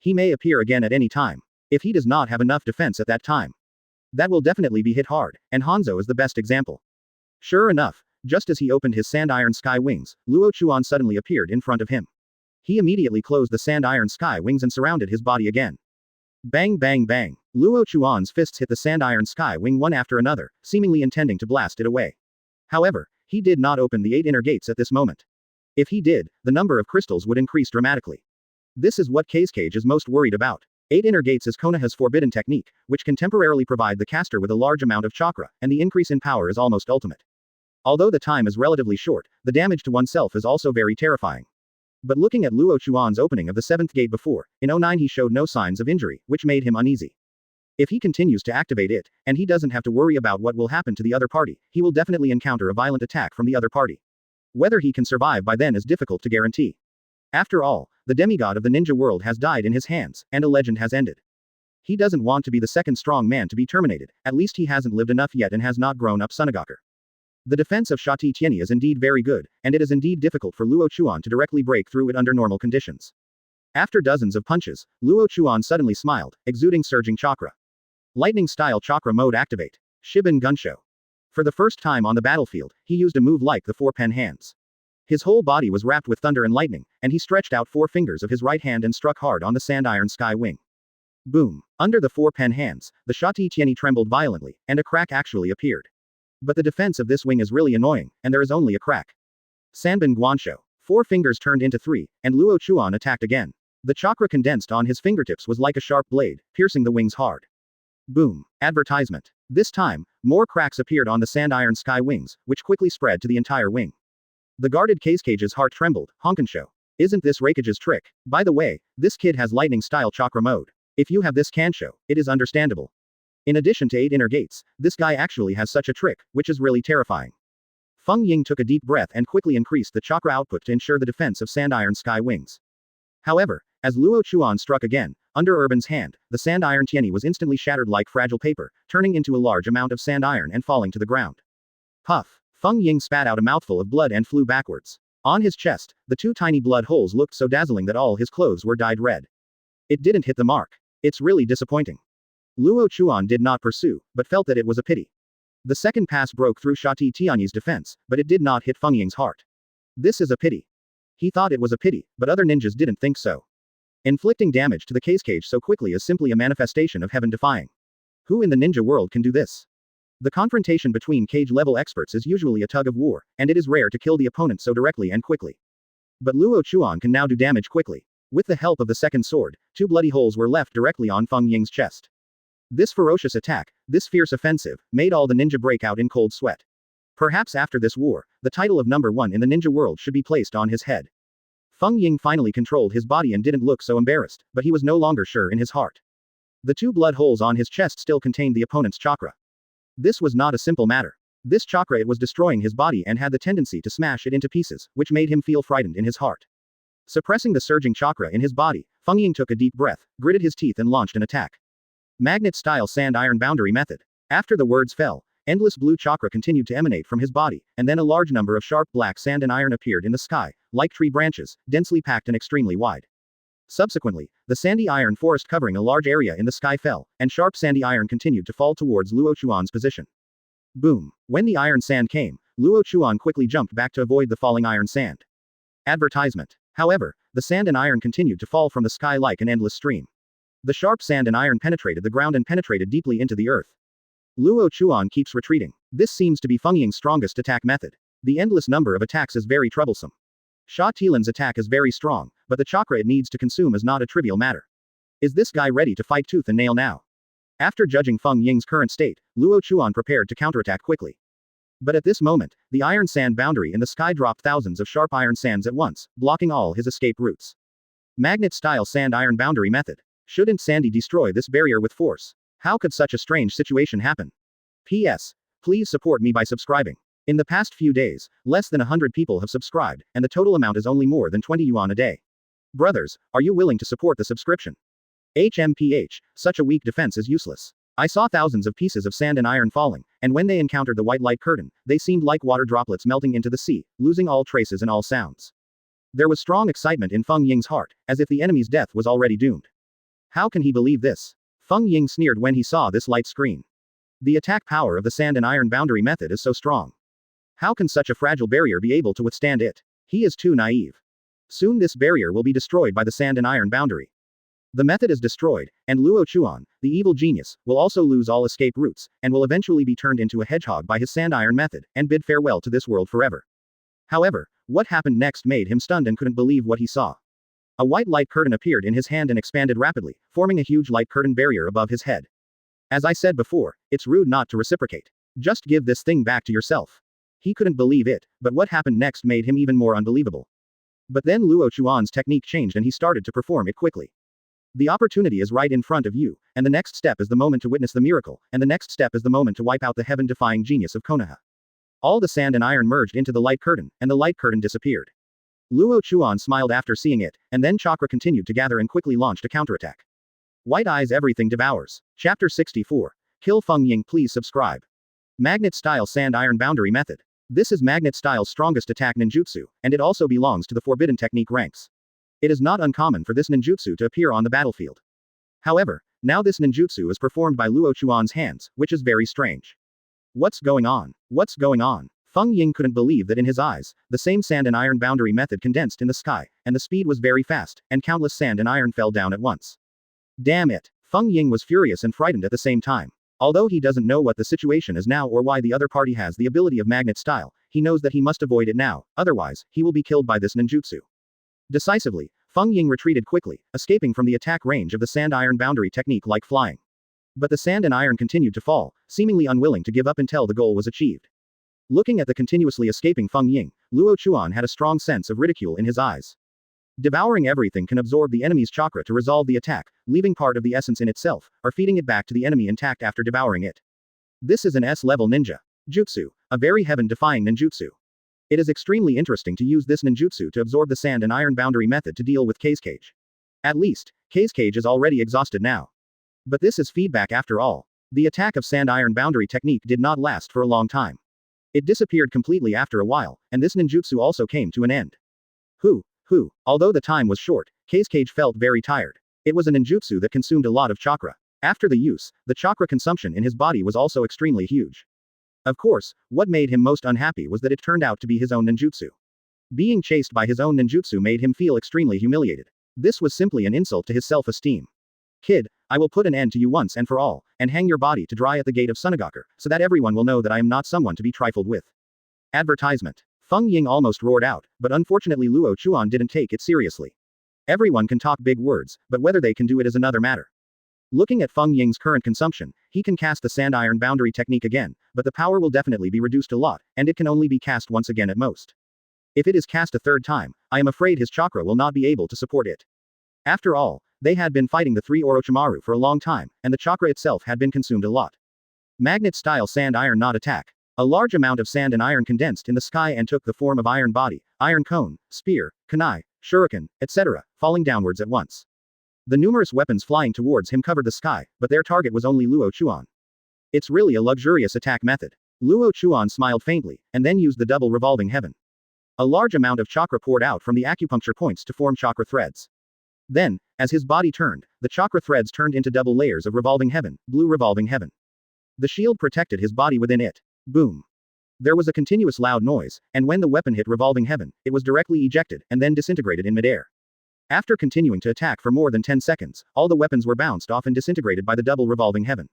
He may appear again at any time. If he does not have enough defense at that time, that will definitely be hit hard, and Hanzo is the best example. Sure enough, just as he opened his sand iron sky wings, Luo Chuan suddenly appeared in front of him. He immediately closed the sand iron sky wings and surrounded his body again. Bang bang bang. Luo Chuan's fists hit the sand iron sky wing one after another, seemingly intending to blast it away. However, he did not open the 8 inner gates at this moment. If he did, the number of crystals would increase dramatically. This is what Kage is most worried about. 8 inner gates is Konoha's forbidden technique, which can temporarily provide the caster with a large amount of chakra, and the increase in power is almost ultimate. Although the time is relatively short, the damage to oneself is also very terrifying. But looking at Luo Chuan's opening of the 7th gate before, in 09 he showed no signs of injury, which made him uneasy. If he continues to activate it, and he doesn't have to worry about what will happen to the other party, he will definitely encounter a violent attack from the other party. Whether he can survive by then is difficult to guarantee. After all, the demigod of the ninja world has died in his hands, and a legend has ended. He doesn't want to be the second strong man to be terminated, at least he hasn't lived enough yet and has not grown up Sunagaker. The defense of Shati Tieni is indeed very good, and it is indeed difficult for Luo Chuan to directly break through it under normal conditions. After dozens of punches, Luo Chuan suddenly smiled, exuding surging chakra. Lightning-style chakra mode activate. Shiban Gunsho. For the first time on the battlefield, he used a move like the 4-pen hands. His whole body was wrapped with thunder and lightning, and he stretched out 4 fingers of his right hand and struck hard on the sand iron sky wing. Boom. Under the 4-pen hands, the Shati Tieni trembled violently, and a crack actually appeared. But the defense of this wing is really annoying, and there is only a crack. Sanban Guansho. 4 fingers turned into 3, and Luo Chuan attacked again. The chakra condensed on his fingertips was like a sharp blade, piercing the wings hard. Boom. Advertisement. This time, more cracks appeared on the sand iron sky wings, which quickly spread to the entire wing. The guarded Kage's heart trembled. Honkansho. Isn't this Raikage's trick? By the way, this kid has lightning-style chakra mode. If you have this Kansho, it is understandable. In addition to 8 inner gates, this guy actually has such a trick, which is really terrifying. Feng Ying took a deep breath and quickly increased the chakra output to ensure the defense of sand iron sky wings. However, as Luo Chuan struck again, under Urban's hand, the sand iron Tieni was instantly shattered like fragile paper, turning into a large amount of sand iron and falling to the ground. Puff. Feng Ying spat out a mouthful of blood and flew backwards. On his chest, the 2 tiny blood holes looked so dazzling that all his clothes were dyed red. It didn't hit the mark. It's really disappointing. Luo Chuan did not pursue, but felt that it was a pity. The second pass broke through Shati Tiani's defense, but it did not hit Feng Ying's heart. This is a pity. He thought it was a pity, but other ninjas didn't think so. Inflicting damage to the Kage so quickly is simply a manifestation of heaven defying. Who in the ninja world can do this? The confrontation between Kage-level experts is usually a tug of war, and it is rare to kill the opponent so directly and quickly. But Luo Chuan can now do damage quickly. With the help of the second sword, 2 bloody holes were left directly on Feng Ying's chest. This ferocious attack, this fierce offensive, made all the ninja break out in cold sweat. Perhaps after this war, the title of number one in the ninja world should be placed on his head. Feng Ying finally controlled his body and didn't look so embarrassed, but he was no longer sure in his heart. The two blood holes on his chest still contained the opponent's chakra. This was not a simple matter. This chakra, it was destroying his body and had the tendency to smash it into pieces, which made him feel frightened in his heart. Suppressing the surging chakra in his body, Feng Ying took a deep breath, gritted his teeth and launched an attack. Magnet-style sand-iron boundary method. After the words fell, endless blue chakra continued to emanate from his body, and then a large number of sharp black sand and iron appeared in the sky, like tree branches, densely packed and extremely wide. Subsequently, the sandy iron forest covering a large area in the sky fell, and sharp sandy iron continued to fall towards Luo Chuan's position. Boom. When the iron sand came, Luo Chuan quickly jumped back to avoid the falling iron sand. Advertisement. However, the sand and iron continued to fall from the sky like an endless stream. The sharp sand and iron penetrated the ground and penetrated deeply into the earth. Luo Chuan keeps retreating. This seems to be Feng Ying's strongest attack method. The endless number of attacks is very troublesome. Sha Tilan's attack is very strong, but the chakra it needs to consume is not a trivial matter. Is this guy ready to fight tooth and nail now? After judging Feng Ying's current state, Luo Chuan prepared to counterattack quickly. But at this moment, the iron sand boundary in the sky dropped thousands of sharp iron sands at once, blocking all his escape routes. Magnet-style sand-iron boundary method. Shouldn't Sandy destroy this barrier with force? How could such a strange situation happen? P.S. Please support me by subscribing. In the past few days, less than 100 people have subscribed, and the total amount is only more than 20 yuan a day. Brothers, are you willing to support the subscription? HMPH, such a weak defense is useless. I saw thousands of pieces of sand and iron falling, and when they encountered the white light curtain, they seemed like water droplets melting into the sea, losing all traces and all sounds. There was strong excitement in Feng Ying's heart, as if the enemy's death was already doomed. How can he believe this? Feng Ying sneered when he saw this light screen. The attack power of the sand and iron boundary method is so strong. How can such a fragile barrier be able to withstand it? He is too naive. Soon this barrier will be destroyed by the sand and iron boundary. The method is destroyed, and Luo Chuan, the evil genius, will also lose all escape routes, and will eventually be turned into a hedgehog by his sand-iron method, and bid farewell to this world forever. However, what happened next made him stunned and couldn't believe what he saw. A white light curtain appeared in his hand and expanded rapidly, forming a huge light curtain barrier above his head. As I said before, it's rude not to reciprocate. Just give this thing back to yourself. He couldn't believe it, but what happened next made him even more unbelievable. But then Luo Chuan's technique changed and he started to perform it quickly. The opportunity is right in front of you, and the next step is the moment to witness the miracle, and the next step is the moment to wipe out the heaven-defying genius of Konoha. All the sand and iron merged into the light curtain, and the light curtain disappeared. Luo Chuan smiled after seeing it, and then chakra continued to gather and quickly launched a counterattack. White Eyes Everything Devours. Chapter 64. Kill Feng Ying. Please subscribe. Magnet-style sand-iron boundary method. This is Magnet-style's strongest attack ninjutsu, and it also belongs to the forbidden technique ranks. It is not uncommon for this ninjutsu to appear on the battlefield. However, now this ninjutsu is performed by Luo Chuan's hands, which is very strange. What's going on? What's going on? Feng Ying couldn't believe that in his eyes, the same sand and iron boundary method condensed in the sky, and the speed was very fast, and countless sand and iron fell down at once. Damn it! Feng Ying was furious and frightened at the same time. Although he doesn't know what the situation is now or why the other party has the ability of magnet style, he knows that he must avoid it now, otherwise, he will be killed by this ninjutsu. Decisively, Feng Ying retreated quickly, escaping from the attack range of the sand-iron boundary technique like flying. But the sand and iron continued to fall, seemingly unwilling to give up until the goal was achieved. Looking at the continuously escaping Feng Ying, Luo Chuan had a strong sense of ridicule in his eyes. Devouring everything can absorb the enemy's chakra to resolve the attack, leaving part of the essence in itself, or feeding it back to the enemy intact after devouring it. This is an S-level ninja jutsu, a very heaven-defying ninjutsu. It is extremely interesting to use this ninjutsu to absorb the sand and iron boundary method to deal with Kakashi. At least, Kakashi is already exhausted now. But this is feedback after all. The attack of sand-iron boundary technique did not last for a long time. It disappeared completely after a while, and this ninjutsu also came to an end. Although the time was short, Kakashi felt very tired. It was a ninjutsu that consumed a lot of chakra. After the use, the chakra consumption in his body was also extremely huge. Of course, what made him most unhappy was that it turned out to be his own ninjutsu. Being chased by his own ninjutsu made him feel extremely humiliated. This was simply an insult to his self-esteem. Kid, I will put an end to you once and for all, and hang your body to dry at the gate of Sunagaker, so that everyone will know that I am not someone to be trifled with. Advertisement. Feng Ying almost roared out, but unfortunately Luo Chuan didn't take it seriously. Everyone can talk big words, but whether they can do it is another matter. Looking at Feng Ying's current consumption, he can cast the Sand Iron Boundary technique again, but the power will definitely be reduced a lot, and it can only be cast once again at most. If it is cast a third time, I am afraid his chakra will not be able to support it. After all, they had been fighting the three Orochimaru for a long time, and the chakra itself had been consumed a lot. Magnet-style Sand Iron Knot attack. A large amount of sand and iron condensed in the sky and took the form of iron body, iron cone, spear, kunai, shuriken, etc., falling downwards at once. The numerous weapons flying towards him covered the sky, but their target was only Luo Chuan. It's really a luxurious attack method. Luo Chuan smiled faintly, and then used the double revolving heaven. A large amount of chakra poured out from the acupuncture points to form chakra threads. Then, as his body turned, the chakra threads turned into double layers of revolving heaven, blue revolving heaven. The shield protected his body within it. Boom. There was a continuous loud noise, and when the weapon hit revolving heaven, it was directly ejected, and then disintegrated in midair. After continuing to attack for more than 10 seconds, all the weapons were bounced off and disintegrated by the double revolving heaven.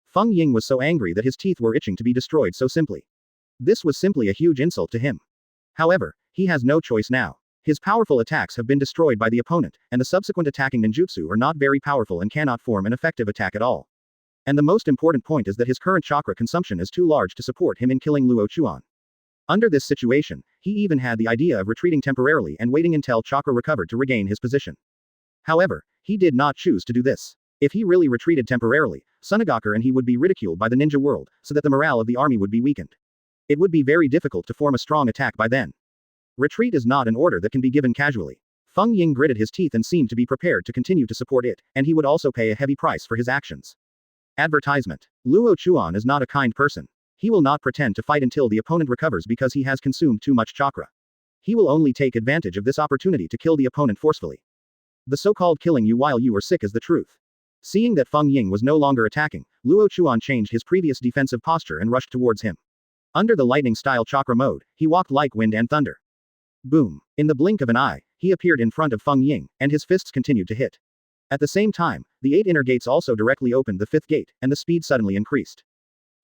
Feng Ying was so angry that his teeth were itching to be destroyed so simply. This was simply a huge insult to him. However, he has no choice now. His powerful attacks have been destroyed by the opponent, and the subsequent attacking ninjutsu are not very powerful and cannot form an effective attack at all. And the most important point is that his current chakra consumption is too large to support him in killing Luo Chuan. Under this situation, he even had the idea of retreating temporarily and waiting until chakra recovered to regain his position. However, he did not choose to do this. If he really retreated temporarily, Sunagaku and he would be ridiculed by the ninja world, so that the morale of the army would be weakened. It would be very difficult to form a strong attack by then. Retreat is not an order that can be given casually. Feng Ying gritted his teeth and seemed to be prepared to continue to support it, and he would also pay a heavy price for his actions. Advertisement. Luo Chuan is not a kind person. He will not pretend to fight until the opponent recovers because he has consumed too much chakra. He will only take advantage of this opportunity to kill the opponent forcefully. The so-called killing you while you are sick is the truth. Seeing that Feng Ying was no longer attacking, Luo Chuan changed his previous defensive posture and rushed towards him. Under the lightning-style chakra mode, he walked like wind and thunder. Boom. In the blink of an eye, he appeared in front of Feng Ying, and his fists continued to hit. At the same time, the 8 inner gates also directly opened the 5th gate, and the speed suddenly increased.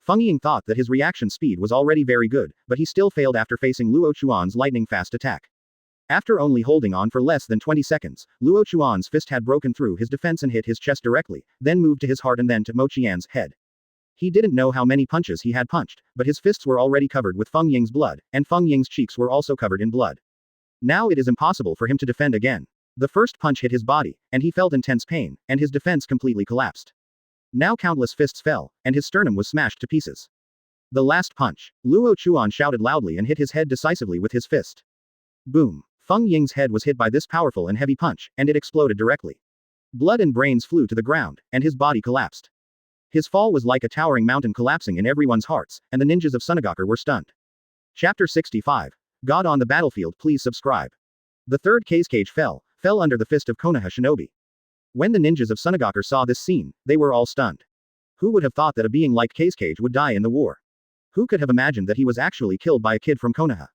Feng Ying thought that his reaction speed was already very good, but he still failed after facing Luo Chuan's lightning-fast attack. After only holding on for less than 20 seconds, Luo Chuan's fist had broken through his defense and hit his chest directly, then moved to his heart and then to Mo Qian's head. He didn't know how many punches he had punched, but his fists were already covered with Feng Ying's blood, and Feng Ying's cheeks were also covered in blood. Now it is impossible for him to defend again. The first punch hit his body, and he felt intense pain, and his defense completely collapsed. Now countless fists fell, and his sternum was smashed to pieces. The last punch. Luo Chuan shouted loudly and hit his head decisively with his fist. Boom. Feng Ying's head was hit by this powerful and heavy punch, and it exploded directly. Blood and brains flew to the ground, and his body collapsed. His fall was like a towering mountain collapsing in everyone's hearts, and the ninjas of Sunagaku were stunned. Chapter 65. God on the Battlefield. Please subscribe. The third Kazekage fell under the fist of Konoha Shinobi. When the ninjas of Sunagaku saw this scene, they were all stunned. Who would have thought that a being like Kazekage would die in the war? Who could have imagined that he was actually killed by a kid from Konoha?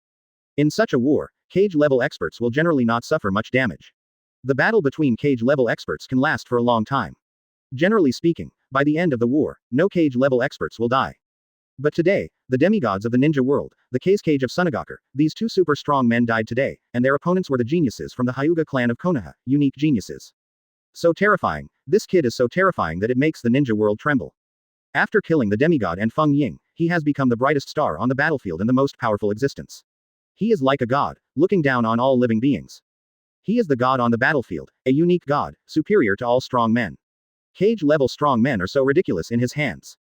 In such a war, Kage-level experts will generally not suffer much damage. The battle between Kage-level experts can last for a long time. Generally speaking, by the end of the war, no Kage-level experts will die. But today, the demigods of the ninja world, the Kazekage of Sunagaku, these two super strong men died today, and their opponents were the geniuses from the Hyuga clan of Konoha, unique geniuses. So terrifying, this kid is so terrifying that it makes the ninja world tremble. After killing the demigod and Feng Ying, he has become the brightest star on the battlefield and the most powerful existence. He is like a god, looking down on all living beings. He is the god on the battlefield, a unique god, superior to all strong men. Kage-level strong men are so ridiculous in his hands.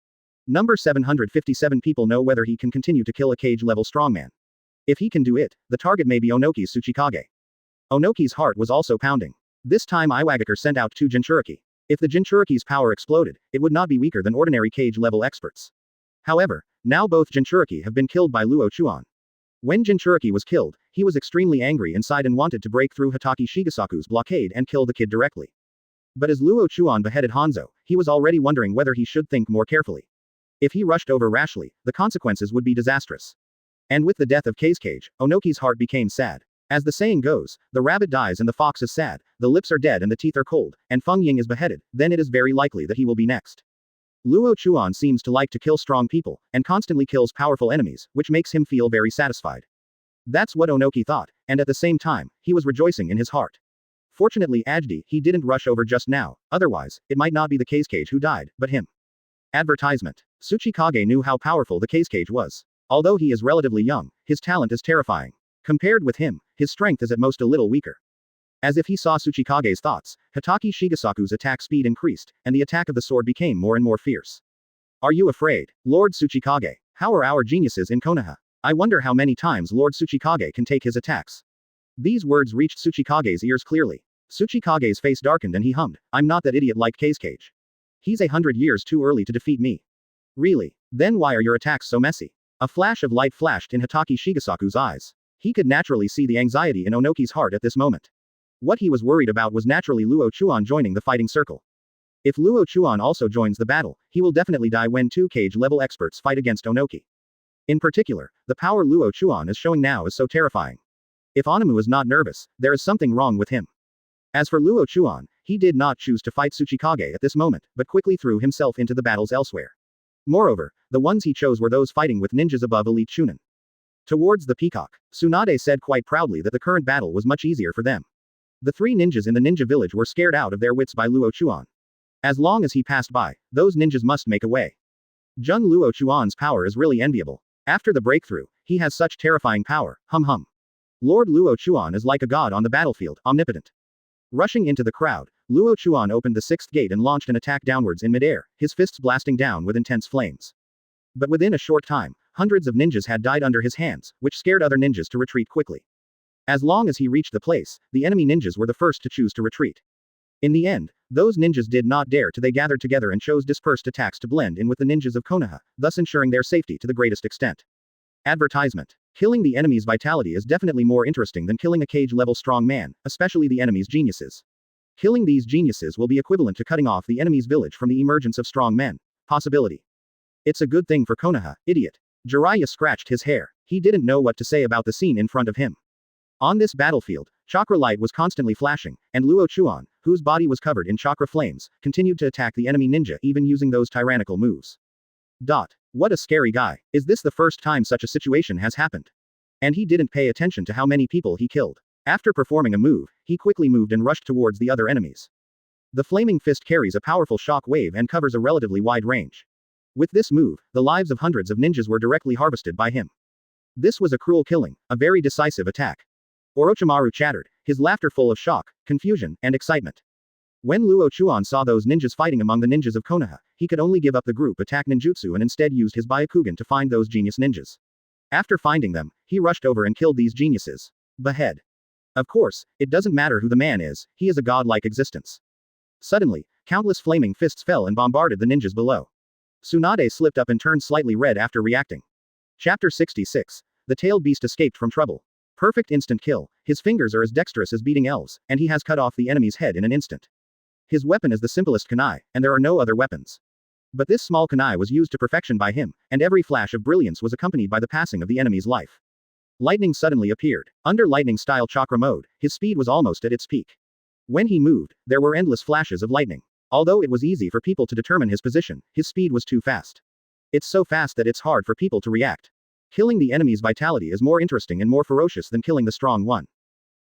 Number 757 people know whether he can continue to kill a Kage-level strongman. If he can do it, the target may be Onoki's Tsuchikage. Onoki's heart was also pounding. This time Iwagakure sent out 2 Jinchuriki. If the Jinchuriki's power exploded, it would not be weaker than ordinary Kage-level experts. However, now both Jinchuriki have been killed by Luo Chuan. When Jinchuriki was killed, he was extremely angry inside and wanted to break through Hatake Shigesaku's blockade and kill the kid directly. But as Luo Chuan beheaded Hanzo, he was already wondering whether he should think more carefully. If he rushed over rashly, the consequences would be disastrous. And with the death of Kazekage, Onoki's heart became sad. As the saying goes, the rabbit dies and the fox is sad, the lips are dead and the teeth are cold, and Feng Ying is beheaded, then it is very likely that he will be next. Luo Chuan seems to like to kill strong people, and constantly kills powerful enemies, which makes him feel very satisfied. That's what Onoki thought, and at the same time, he was rejoicing in his heart. Fortunately he didn't rush over just now, otherwise, it might not be the Kage who died, but him. Advertisement. Tsuchikage knew how powerful the Kage was. Although he is relatively young, his talent is terrifying. Compared with him, his strength is at most a little weaker. As if he saw Tsuchikage's thoughts, Hitaki Shigesaku's attack speed increased, and the attack of the sword became more and more fierce. Are you afraid, Lord Tsuchikage? How are our geniuses in Konoha? I wonder how many times Lord Tsuchikage can take his attacks. These words reached Tsuchikage's ears clearly. Tsuchikage's face darkened and he hummed, I'm not that idiot like Kage. He's 100 years too early to defeat me. Really? Then why are your attacks so messy? A flash of light flashed in Hitaki Shigesaku's eyes. He could naturally see the anxiety in Onoki's heart at this moment. What he was worried about was naturally Luo Chuan joining the fighting circle. If Luo Chuan also joins the battle, he will definitely die when two Kage-level experts fight against Onoki. In particular, the power Luo Chuan is showing now is so terrifying. If Anamu is not nervous, there is something wrong with him. As for Luo Chuan, he did not choose to fight Tsuchikage at this moment, but quickly threw himself into the battles elsewhere. Moreover, the ones he chose were those fighting with ninjas above elite Chunin. Towards the peacock, Tsunade said quite proudly that the current battle was much easier for them. The three ninjas in the ninja village were scared out of their wits by Luo Chuan. As long as he passed by, those ninjas must make a way. Jung Luo Chuan's power is really enviable. After the breakthrough, he has such terrifying power, hum. Lord Luo Chuan is like a god on the battlefield, omnipotent. Rushing into the crowd, Luo Chuan opened the sixth gate and launched an attack downwards in midair, his fists blasting down with intense flames. But within a short time, hundreds of ninjas had died under his hands, which scared other ninjas to retreat quickly. As long as he reached the place, the enemy ninjas were the first to choose to retreat. In the end, those ninjas did not dare to. They gathered together and chose dispersed attacks to blend in with the ninjas of Konoha, thus ensuring their safety to the greatest extent. Advertisement. Killing the enemy's vitality is definitely more interesting than killing a Kage-level strong man, especially the enemy's geniuses. Killing these geniuses will be equivalent to cutting off the enemy's village from the emergence of strong men. Possibility. It's a good thing for Konoha, idiot. Jiraiya scratched his hair. He didn't know what to say about the scene in front of him. On this battlefield, chakra light was constantly flashing, and Luo Chuan, whose body was covered in chakra flames, continued to attack the enemy ninja even using those tyrannical moves. What a scary guy. Is this the first time such a situation has happened? And he didn't pay attention to how many people he killed. After performing a move, he quickly moved and rushed towards the other enemies. The flaming fist carries a powerful shock wave and covers a relatively wide range. With this move, the lives of hundreds of ninjas were directly harvested by him. This was a cruel killing, a very decisive attack. Orochimaru chattered, his laughter full of shock, confusion, and excitement. When Luo Chuan saw those ninjas fighting among the ninjas of Konoha, he could only give up the group attack ninjutsu and instead used his Byakugan to find those genius ninjas. After finding them, he rushed over and killed these geniuses. Behead. Of course, it doesn't matter who the man is, he is a godlike existence. Suddenly, countless flaming fists fell and bombarded the ninjas below. Tsunade slipped up and turned slightly red after reacting. Chapter 66. The tailed beast escaped from trouble. Perfect instant kill. His fingers are as dexterous as beating elves, and he has cut off the enemy's head in an instant. His weapon is the simplest kunai, and there are no other weapons. But this small kunai was used to perfection by him, and every flash of brilliance was accompanied by the passing of the enemy's life. Lightning suddenly appeared. Under lightning-style chakra mode, his speed was almost at its peak. When he moved, there were endless flashes of lightning. Although it was easy for people to determine his position, his speed was too fast. It's so fast that it's hard for people to react. Killing the enemy's vitality is more interesting and more ferocious than killing the strong one.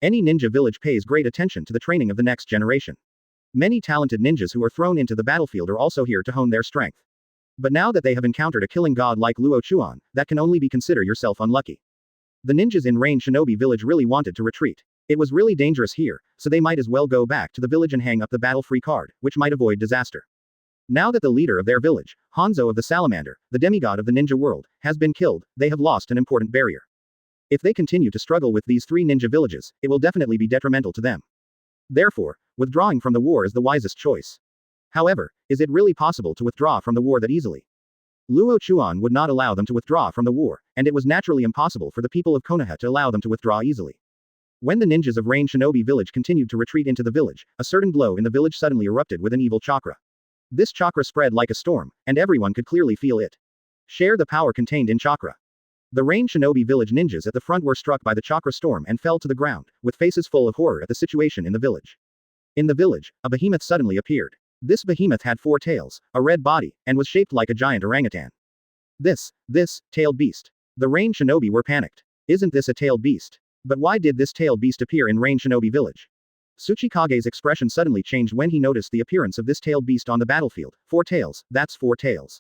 Any ninja village pays great attention to the training of the next generation. Many talented ninjas who are thrown into the battlefield are also here to hone their strength. But now that they have encountered a killing god like Luo Chuan, that can only be consider yourself unlucky. The ninjas in Rain Shinobi village really wanted to retreat. It was really dangerous here, so they might as well go back to the village and hang up the battle-free card, which might avoid disaster. Now that the leader of their village, Hanzo of the Salamander, the demigod of the ninja world, has been killed, they have lost an important barrier. If they continue to struggle with these three ninja villages, it will definitely be detrimental to them. Therefore, withdrawing from the war is the wisest choice. However, is it really possible to withdraw from the war that easily? Luo Chuan would not allow them to withdraw from the war, and it was naturally impossible for the people of Konoha to allow them to withdraw easily. When the ninjas of Rain Shinobi village continued to retreat into the village, a certain blow in the village suddenly erupted with an evil chakra. This chakra spread like a storm, and everyone could clearly feel it. Share the power contained in chakra. The Rain Shinobi village ninjas at the front were struck by the chakra storm and fell to the ground, with faces full of horror at the situation in the village. In the village, a behemoth suddenly appeared. This behemoth had 4 tails, a red body, and was shaped like a giant orangutan. This tailed beast. The Rain Shinobi were panicked. Isn't this a tailed beast? But why did this tailed beast appear in Rain Shinobi village? Tsuchikage's expression suddenly changed when he noticed the appearance of this tailed beast on the battlefield. 4 tails, that's 4 tails.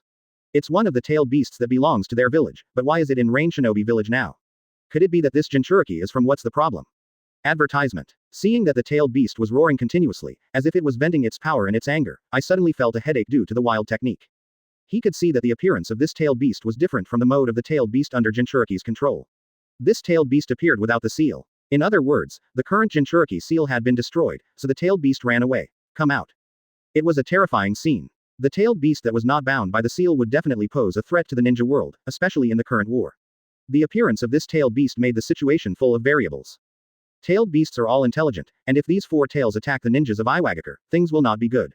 It's one of the tailed beasts that belongs to their village, but why is it in Rain Shinobi village now? Could it be that this Jinchuriki is from what's the problem? Advertisement. Seeing that the tailed beast was roaring continuously, as if it was venting its power and its anger, I suddenly felt a headache due to the wild technique. He could see that the appearance of this tailed beast was different from the mode of the tailed beast under Jinchuriki's control. This tailed beast appeared without the seal. In other words, the current Jinchuriki seal had been destroyed, so the tailed beast ran away. Come out. It was a terrifying scene. The tailed beast that was not bound by the seal would definitely pose a threat to the ninja world, especially in the current war. The appearance of this tailed beast made the situation full of variables. Tailed beasts are all intelligent, and if these 4 tails attack the ninjas of Iwagakure, things will not be good.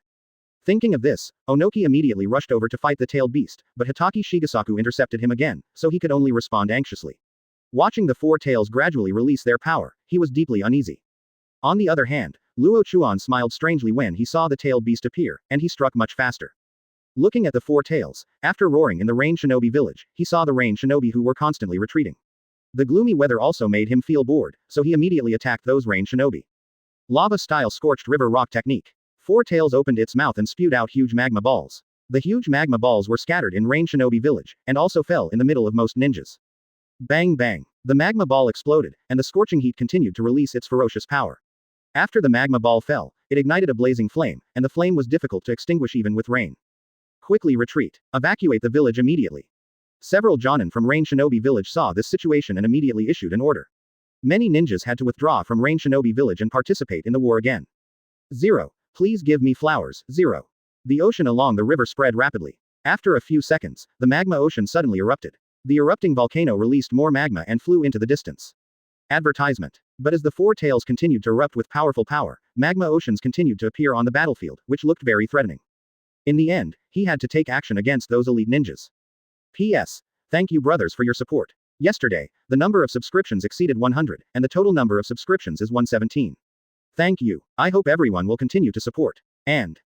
Thinking of this, Onoki immediately rushed over to fight the tailed beast, but Hitaki Shigesaku intercepted him again, so he could only respond anxiously. Watching the 4 tails gradually release their power, he was deeply uneasy. On the other hand, Luo Chuan smiled strangely when he saw the tailed beast appear, and he struck much faster. Looking at the 4 tails, after roaring in the Rain Shinobi village, he saw the Rain Shinobi who were constantly retreating. The gloomy weather also made him feel bored, so he immediately attacked those Rain Shinobi. Lava-style scorched river rock technique. 4 tails opened its mouth and spewed out huge magma balls. The huge magma balls were scattered in Rain Shinobi village, and also fell in the middle of most ninjas. Bang bang. The magma ball exploded, and the scorching heat continued to release its ferocious power. After the magma ball fell, it ignited a blazing flame, and the flame was difficult to extinguish even with rain. Quickly retreat. Evacuate the village immediately. Several Jonin from Rain Shinobi village saw this situation and immediately issued an order. Many ninjas had to withdraw from Rain Shinobi village and participate in the war again. 0. Please give me flowers. 0. The ocean along the river spread rapidly. After a few seconds, the magma ocean suddenly erupted. The erupting volcano released more magma and flew into the distance. Advertisement. But as the 4 tails continued to erupt with powerful power, magma oceans continued to appear on the battlefield, which looked very threatening. In the end, he had to take action against those elite ninjas. P.S. Thank you brothers for your support. Yesterday, the number of subscriptions exceeded 100, and the total number of subscriptions is 117. Thank you. I hope everyone will continue to support. And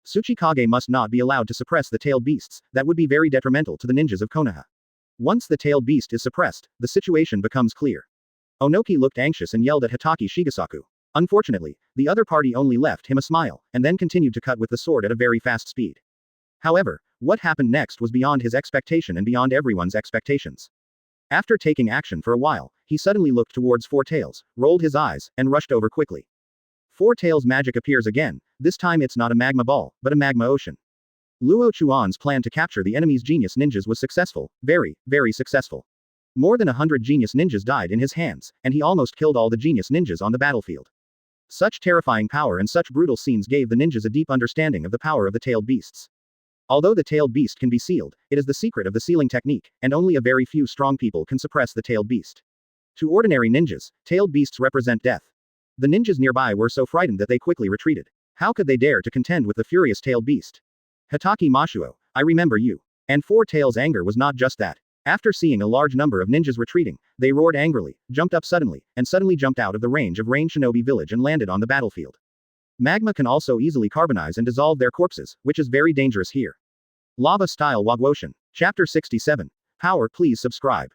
Tsuchikage must not be allowed to suppress the tailed beasts, that would be very detrimental to the ninjas of Konoha. Once the tailed beast is suppressed, the situation becomes clear. Onoki looked anxious and yelled at Hitaki Shigesaku. Unfortunately, the other party only left him a smile, and then continued to cut with the sword at a very fast speed. However, what happened next was beyond his expectation and beyond everyone's expectations. After taking action for a while, he suddenly looked towards 4 tails, rolled his eyes, and rushed over quickly. 4 tails magic appears again, this time it's not a magma ball, but a magma ocean. Luo Chuan's plan to capture the enemy's genius ninjas was successful, very, very successful. More than 100 genius ninjas died in his hands, and he almost killed all the genius ninjas on the battlefield. Such terrifying power and such brutal scenes gave the ninjas a deep understanding of the power of the tailed beasts. Although the tailed beast can be sealed, it is the secret of the sealing technique, and only a very few strong people can suppress the tailed beast. To ordinary ninjas, tailed beasts represent death. The ninjas nearby were so frightened that they quickly retreated. How could they dare to contend with the furious tailed beast? Hitaki Mashuo, I remember you. And 4 tails' anger was not just that. After seeing a large number of ninjas retreating, they roared angrily, jumped up suddenly, and suddenly jumped out of the range of Rain Shinobi village and landed on the battlefield. Magma can also easily carbonize and dissolve their corpses, which is very dangerous here. Lava-style Wagwoshin. Chapter 67. Power. Please subscribe.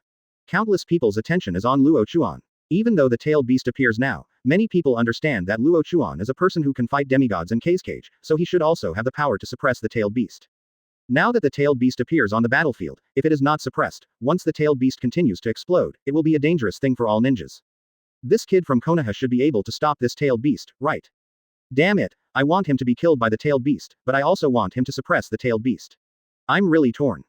Countless people's attention is on Luo Chuan. Even though the tailed beast appears now, many people understand that Luo Chuan is a person who can fight demigods and Kage, so he should also have the power to suppress the tailed beast. Now that the tailed beast appears on the battlefield, if it is not suppressed, once the tailed beast continues to explode, it will be a dangerous thing for all ninjas. This kid from Konoha should be able to stop this tailed beast, right? Damn it, I want him to be killed by the tailed beast, but I also want him to suppress the tailed beast. I'm really torn.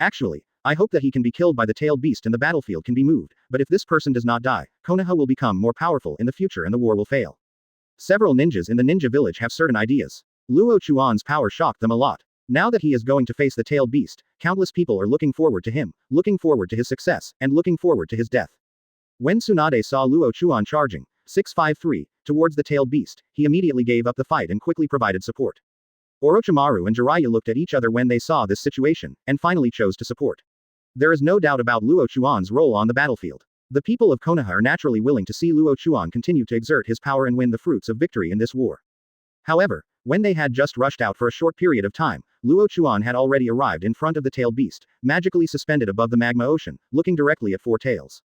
Actually, I hope that he can be killed by the tailed beast and the battlefield can be moved, but if this person does not die, Konoha will become more powerful in the future and the war will fail. Several ninjas in the ninja village have certain ideas. Luo Chuan's power shocked them a lot. Now that he is going to face the tailed beast, countless people are looking forward to him, looking forward to his success, and looking forward to his death. When Tsunade saw Luo Chuan charging, 653, towards the tailed beast, he immediately gave up the fight and quickly provided support. Orochimaru and Jiraiya looked at each other when they saw this situation, and finally chose to support. There is no doubt about Luo Chuan's role on the battlefield. The people of Konoha are naturally willing to see Luo Chuan continue to exert his power and win the fruits of victory in this war. However, when they had just rushed out for a short period of time, Luo Chuan had already arrived in front of the tailed beast, magically suspended above the magma ocean, looking directly at 4 tails.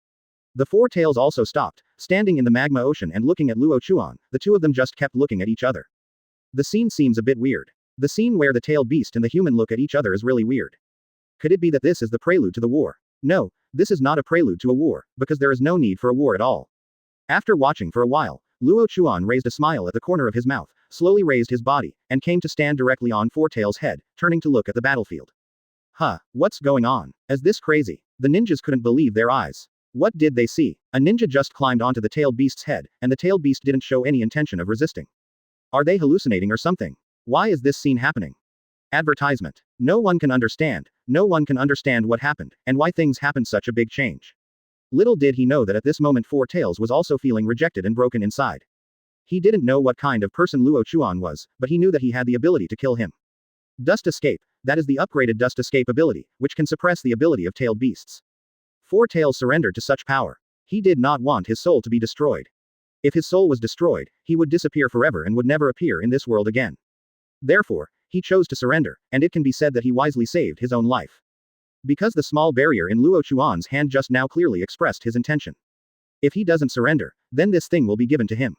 The four tails also stopped, standing in the magma ocean and looking at Luo Chuan. The two of them just kept looking at each other. The scene seems a bit weird. The scene where the tailed beast and the human look at each other is really weird. Could it be that this is the prelude to the war? No, this is not a prelude to a war, because there is no need for a war at all. After watching for a while, Luo Chuan raised a smile at the corner of his mouth, slowly raised his body, and came to stand directly on Four Tails' head, turning to look at the battlefield. Huh, what's going on? Is this crazy? The ninjas couldn't believe their eyes. What did they see? A ninja just climbed onto the tailed beast's head, and the tailed beast didn't show any intention of resisting. Are they hallucinating or something? Why is this scene happening? Advertisement. No one can understand what happened, and why things happened such a big change. Little did he know that at this moment Four Tails was also feeling rejected and broken inside. He didn't know what kind of person Luo Chuan was, but he knew that he had the ability to kill him. Dust Escape. That is the upgraded Dust Escape ability, which can suppress the ability of tailed beasts. Four Tails surrendered to such power. He did not want his soul to be destroyed. If his soul was destroyed, he would disappear forever and would never appear in this world again. Therefore, he chose to surrender, and it can be said that he wisely saved his own life. Because the small barrier in Luo Chuan's hand just now clearly expressed his intention. If he doesn't surrender, then this thing will be given to him.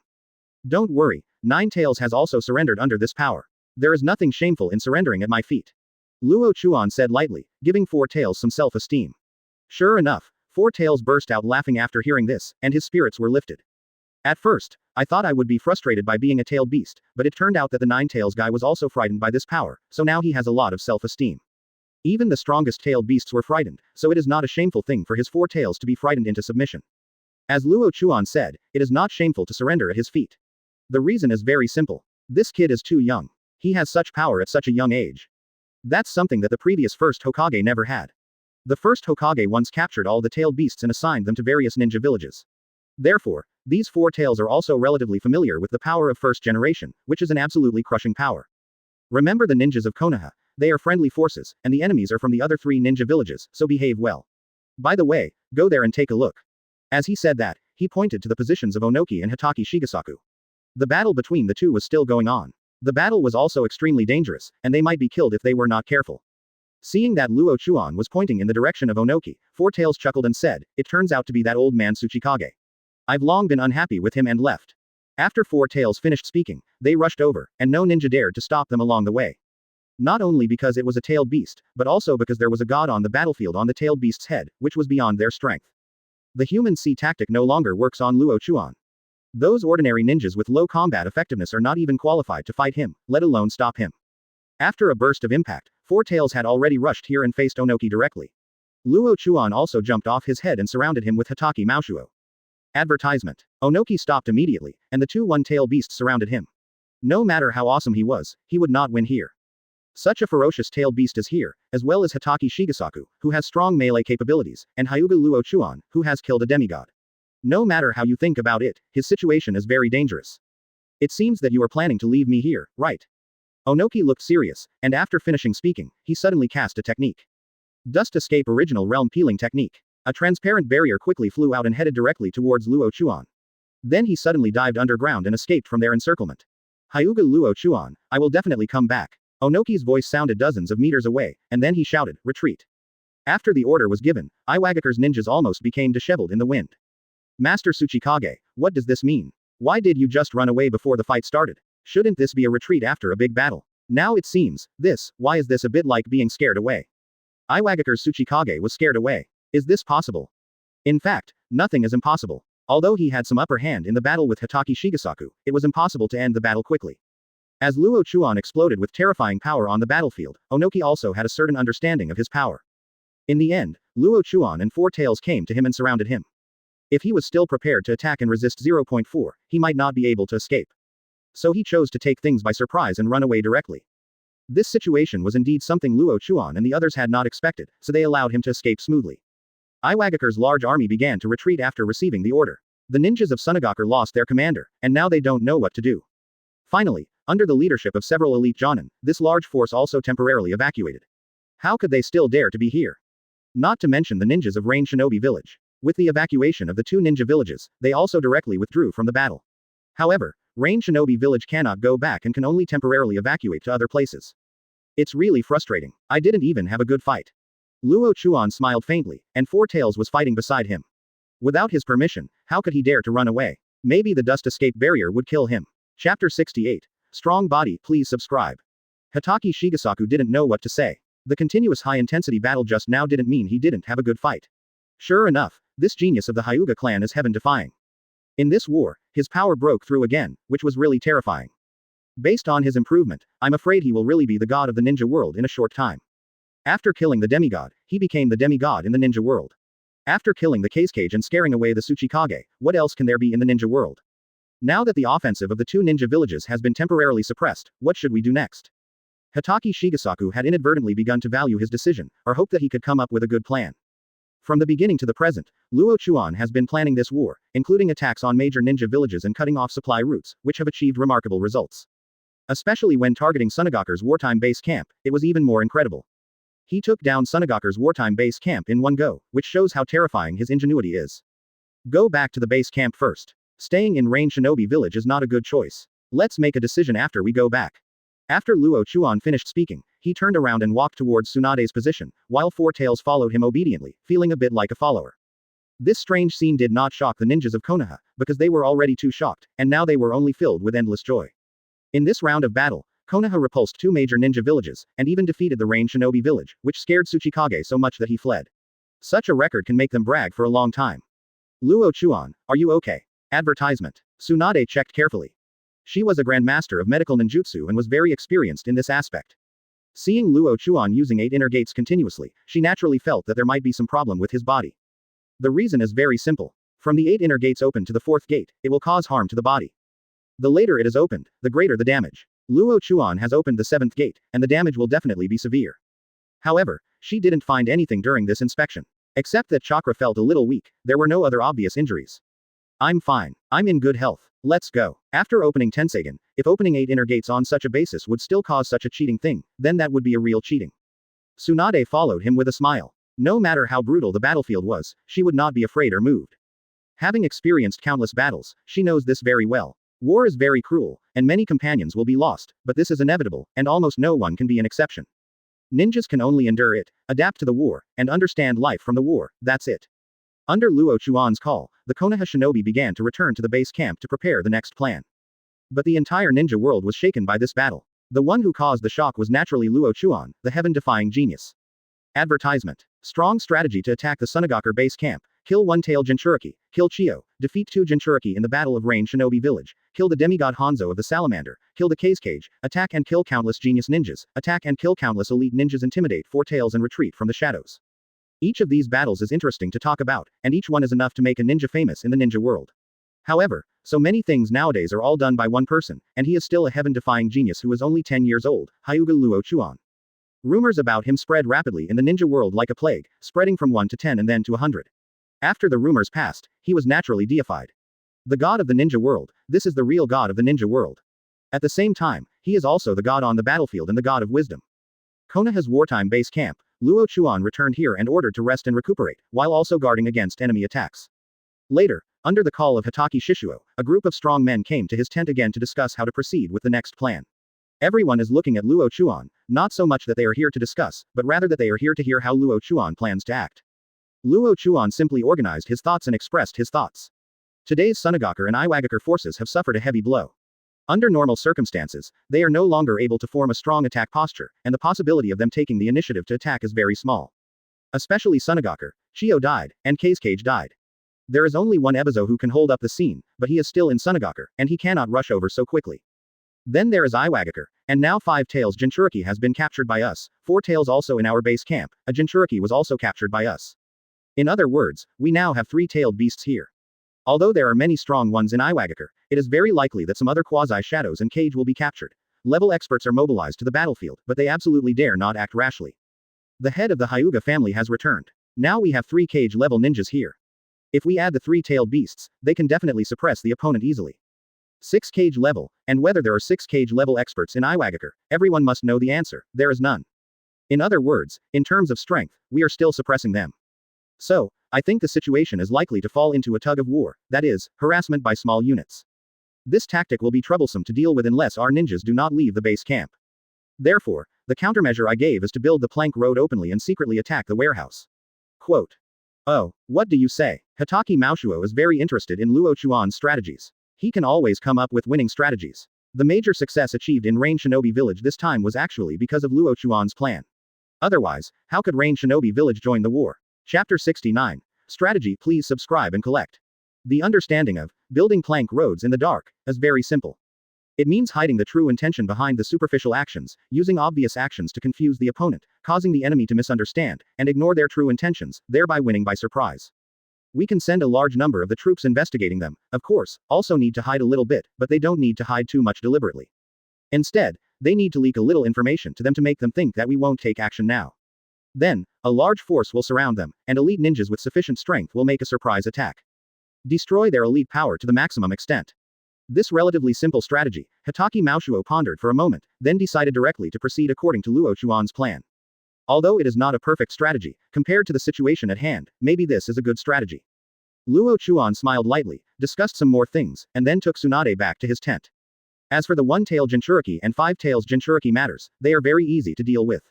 Don't worry, Nine Tails has also surrendered under this power. There is nothing shameful in surrendering at my feet. Luo Chuan said lightly, giving Four Tails some self-esteem. Sure enough, Four Tails burst out laughing after hearing this, and his spirits were lifted. At first, I thought I would be frustrated by being a tailed beast, but it turned out that the Nine Tails guy was also frightened by this power, so now he has a lot of self-esteem. Even the strongest tailed beasts were frightened, so it is not a shameful thing for his four tails to be frightened into submission. As Luo Chuan said, it is not shameful to surrender at his feet. The reason is very simple. This kid is too young. He has such power at such a young age. That's something that the previous first Hokage never had. The first Hokage once captured all the tailed beasts and assigned them to various ninja villages. Therefore, these four tails are also relatively familiar with the power of first generation, which is an absolutely crushing power. Remember the ninjas of Konoha, they are friendly forces, and the enemies are from the other three ninja villages, so behave well. By the way, go there and take a look. As he said that, he pointed to the positions of Onoki and Hitaki Shigesaku. The battle between the two was still going on. The battle was also extremely dangerous, and they might be killed if they were not careful. Seeing that Luo Chuan was pointing in the direction of Onoki, Four Tails chuckled and said, "It turns out to be that old man Tsuchikage. I've long been unhappy with him," and left. After Four Tails finished speaking, they rushed over, and no ninja dared to stop them along the way. Not only because it was a tailed beast, but also because there was a god on the battlefield on the tailed beast's head, which was beyond their strength. The human sea tactic no longer works on Luo Chuan. Those ordinary ninjas with low combat effectiveness are not even qualified to fight him, let alone stop him. After a burst of impact, Four Tails had already rushed here and faced Onoki directly. Luo Chuan also jumped off his head and surrounded him with Hitaki Maoshuo. Advertisement. Onoki stopped immediately, and the two one-tail beasts surrounded him. No matter how awesome he was, he would not win here. Such a ferocious tailed beast is here, as well as Hitaki Shigesaku, who has strong melee capabilities, and Hyuga Luo Chuan, who has killed a demigod. No matter how you think about it, his situation is very dangerous. It seems that you are planning to leave me here, right? Onoki looked serious, and after finishing speaking, he suddenly cast a technique. Dust Escape Original Realm Peeling Technique. A transparent barrier quickly flew out and headed directly towards Luo Chuan. Then he suddenly dived underground and escaped from their encirclement. Hyuga Luo Chuan, I will definitely come back. Onoki's voice sounded dozens of meters away, and then he shouted, retreat. After the order was given, Iwagakur's ninjas almost became disheveled in the wind. Master Tsuchikage, what does this mean? Why did you just run away before the fight started? Shouldn't this be a retreat after a big battle? Now it seems, why is this a bit like being scared away? Iwagakur's Tsuchikage was scared away. Is this possible? In fact, nothing is impossible. Although he had some upper hand in the battle with Hitaki Shigesaku, it was impossible to end the battle quickly. As Luo Chuan exploded with terrifying power on the battlefield, Onoki also had a certain understanding of his power. In the end, Luo Chuan and Four Tails came to him and surrounded him. If he was still prepared to attack and resist 0.4, he might not be able to escape. So he chose to take things by surprise and run away directly. This situation was indeed something Luo Chuan and the others had not expected, so they allowed him to escape smoothly. Iwagakur's large army began to retreat after receiving the order. The ninjas of Sunagakur lost their commander, and now they don't know what to do. Finally, under the leadership of several elite jonin, this large force also temporarily evacuated. How could they still dare to be here? Not to mention the ninjas of Rain Shinobi village. With the evacuation of the two ninja villages, they also directly withdrew from the battle. However, Rain Shinobi village cannot go back and can only temporarily evacuate to other places. It's really frustrating. I didn't even have a good fight. Luo Chuan smiled faintly, and Four Tails was fighting beside him. Without his permission, how could he dare to run away? Maybe the dust escape barrier would kill him. Chapter 68. Strong body, please subscribe. Hatake Shigesaku didn't know what to say. The continuous high-intensity battle just now didn't mean he didn't have a good fight. Sure enough, this genius of the Hyuga clan is heaven-defying. In this war, his power broke through again, which was really terrifying. Based on his improvement, I'm afraid he will really be the god of the ninja world in a short time. After killing the demigod, he became the demigod in the ninja world. After killing the Kage and scaring away the Tsuchikage, what else can there be in the ninja world? Now that the offensive of the two ninja villages has been temporarily suppressed, what should we do next? Hatake Shigesaku had inadvertently begun to value his decision, or hoped that he could come up with a good plan. From the beginning to the present, Luo Chuan has been planning this war, including attacks on major ninja villages and cutting off supply routes, which have achieved remarkable results. Especially when targeting Sunagaku's wartime base camp, it was even more incredible. He took down Sunagaku's wartime base camp in one go, which shows how terrifying his ingenuity is. Go back to the base camp first. Staying in Rain Shinobi village is not a good choice. Let's make a decision after we go back. After Luo Chuan finished speaking, he turned around and walked towards Tsunade's position, while Four Tails followed him obediently, feeling a bit like a follower. This strange scene did not shock the ninjas of Konoha, because they were already too shocked, and now they were only filled with endless joy. In this round of battle, Konoha repulsed two major ninja villages, and even defeated the Rain Shinobi village, which scared Tsuchikage so much that he fled. Such a record can make them brag for a long time. Luo Chuan, are you okay? Advertisement. Tsunade checked carefully. She was a grandmaster of medical ninjutsu and was very experienced in this aspect. Seeing Luo Chuan using 8 inner gates continuously, she naturally felt that there might be some problem with his body. The reason is very simple. From the 8 inner gates open to the 4th gate, it will cause harm to the body. The later it is opened, the greater the damage. Luo Chuan has opened the 7th gate, and the damage will definitely be severe. However, she didn't find anything during this inspection. Except that chakra felt a little weak, there were no other obvious injuries. I'm fine. I'm in good health. Let's go. After opening Tensagen, if opening 8 inner gates on such a basis would still cause such a cheating thing, then that would be a real cheating. Tsunade followed him with a smile. No matter how brutal the battlefield was, she would not be afraid or moved. Having experienced countless battles, she knows this very well. War is very cruel, and many companions will be lost, but this is inevitable, and almost no one can be an exception. Ninjas can only endure it, adapt to the war, and understand life from the war, that's it. Under Luo Chuan's call, the Konoha shinobi began to return to the base camp to prepare the next plan. But the entire ninja world was shaken by this battle. The one who caused the shock was naturally Luo Chuan, the heaven-defying genius. Advertisement. Strong strategy to attack the Sunagaku base camp. Kill one-tail Jinchuriki, kill Chiyo, defeat 2 Jinchuriki in the Battle of Rain Shinobi Village, kill the demigod Hanzo of the Salamander, kill the Kage, attack and kill countless genius ninjas, attack and kill countless elite ninjas, intimidate 4 tails and retreat from the shadows. Each of these battles is interesting to talk about, and each one is enough to make a ninja famous in the ninja world. However, so many things nowadays are all done by one person, and he is still a heaven-defying genius who is only 10 years old, Hyuga Luo Chuan. Rumors about him spread rapidly in the ninja world like a plague, spreading from 1 to 10 and then to 100. After the rumors passed, he was naturally deified. The god of the ninja world, this is the real god of the ninja world. At the same time, he is also the god on the battlefield and the god of wisdom. Konoha's wartime base camp, Luo Chuan returned here and ordered to rest and recuperate, while also guarding against enemy attacks. Later, under the call of Hatake Shishuo, a group of strong men came to his tent again to discuss how to proceed with the next plan. Everyone is looking at Luo Chuan, not so much that they are here to discuss, but rather that they are here to hear how Luo Chuan plans to act. Luo Chuan simply organized his thoughts and expressed his thoughts. Today's Sunagaku and Iwagakure forces have suffered a heavy blow. Under normal circumstances, they are no longer able to form a strong attack posture, and the possibility of them taking the initiative to attack is very small. Especially Sunagaku, Chiyo died, and Kage died. There is only one Ebizo who can hold up the scene, but he is still in Sunagaku, and he cannot rush over so quickly. Then there is Iwagakure, and now 5 tails Jinchuriki has been captured by us, 4 tails also in our base camp, a Jinchuriki was also captured by us. In other words, we now have 3-tailed beasts here. Although there are many strong ones in Iwagakure, it is very likely that some other quasi-shadows and Kage will be captured. Level experts are mobilized to the battlefield, but they absolutely dare not act rashly. The head of the Hyuga family has returned. Now we have 3 Kage level ninjas here. If we add the 3-tailed beasts, they can definitely suppress the opponent easily. 6 Kage level, and whether there are 6 Kage level experts in Iwagakure, everyone must know the answer, there is none. In other words, in terms of strength, we are still suppressing them. So, I think the situation is likely to fall into a tug of war, that is, harassment by small units. This tactic will be troublesome to deal with unless our ninjas do not leave the base camp. Therefore, the countermeasure I gave is to build the plank road openly and secretly attack the warehouse. Quote. Oh, what do you say? Hatake Maoshuo is very interested in Luo Chuan's strategies. He can always come up with winning strategies. The major success achieved in Rain Shinobi Village this time was actually because of Luo Chuan's plan. Otherwise, how could Rain Shinobi Village join the war? Chapter 69. Strategy. Please subscribe and collect. The understanding of building plank roads in the dark is very simple. It means hiding the true intention behind the superficial actions, using obvious actions to confuse the opponent, causing the enemy to misunderstand, and ignore their true intentions, thereby winning by surprise. We can send a large number of the troops investigating them, of course, also need to hide a little bit, but they don't need to hide too much deliberately. Instead, they need to leak a little information to them to make them think that we won't take action now. Then, a large force will surround them, and elite ninjas with sufficient strength will make a surprise attack. Destroy their elite power to the maximum extent. This relatively simple strategy, Hatake Maoshuo pondered for a moment, then decided directly to proceed according to Luo Chuan's plan. Although it is not a perfect strategy, compared to the situation at hand, maybe this is a good strategy. Luo Chuan smiled lightly, discussed some more things, and then took Tsunade back to his tent. As for the one-tail Jinchuriki and five-tails Jinchuriki matters, they are very easy to deal with.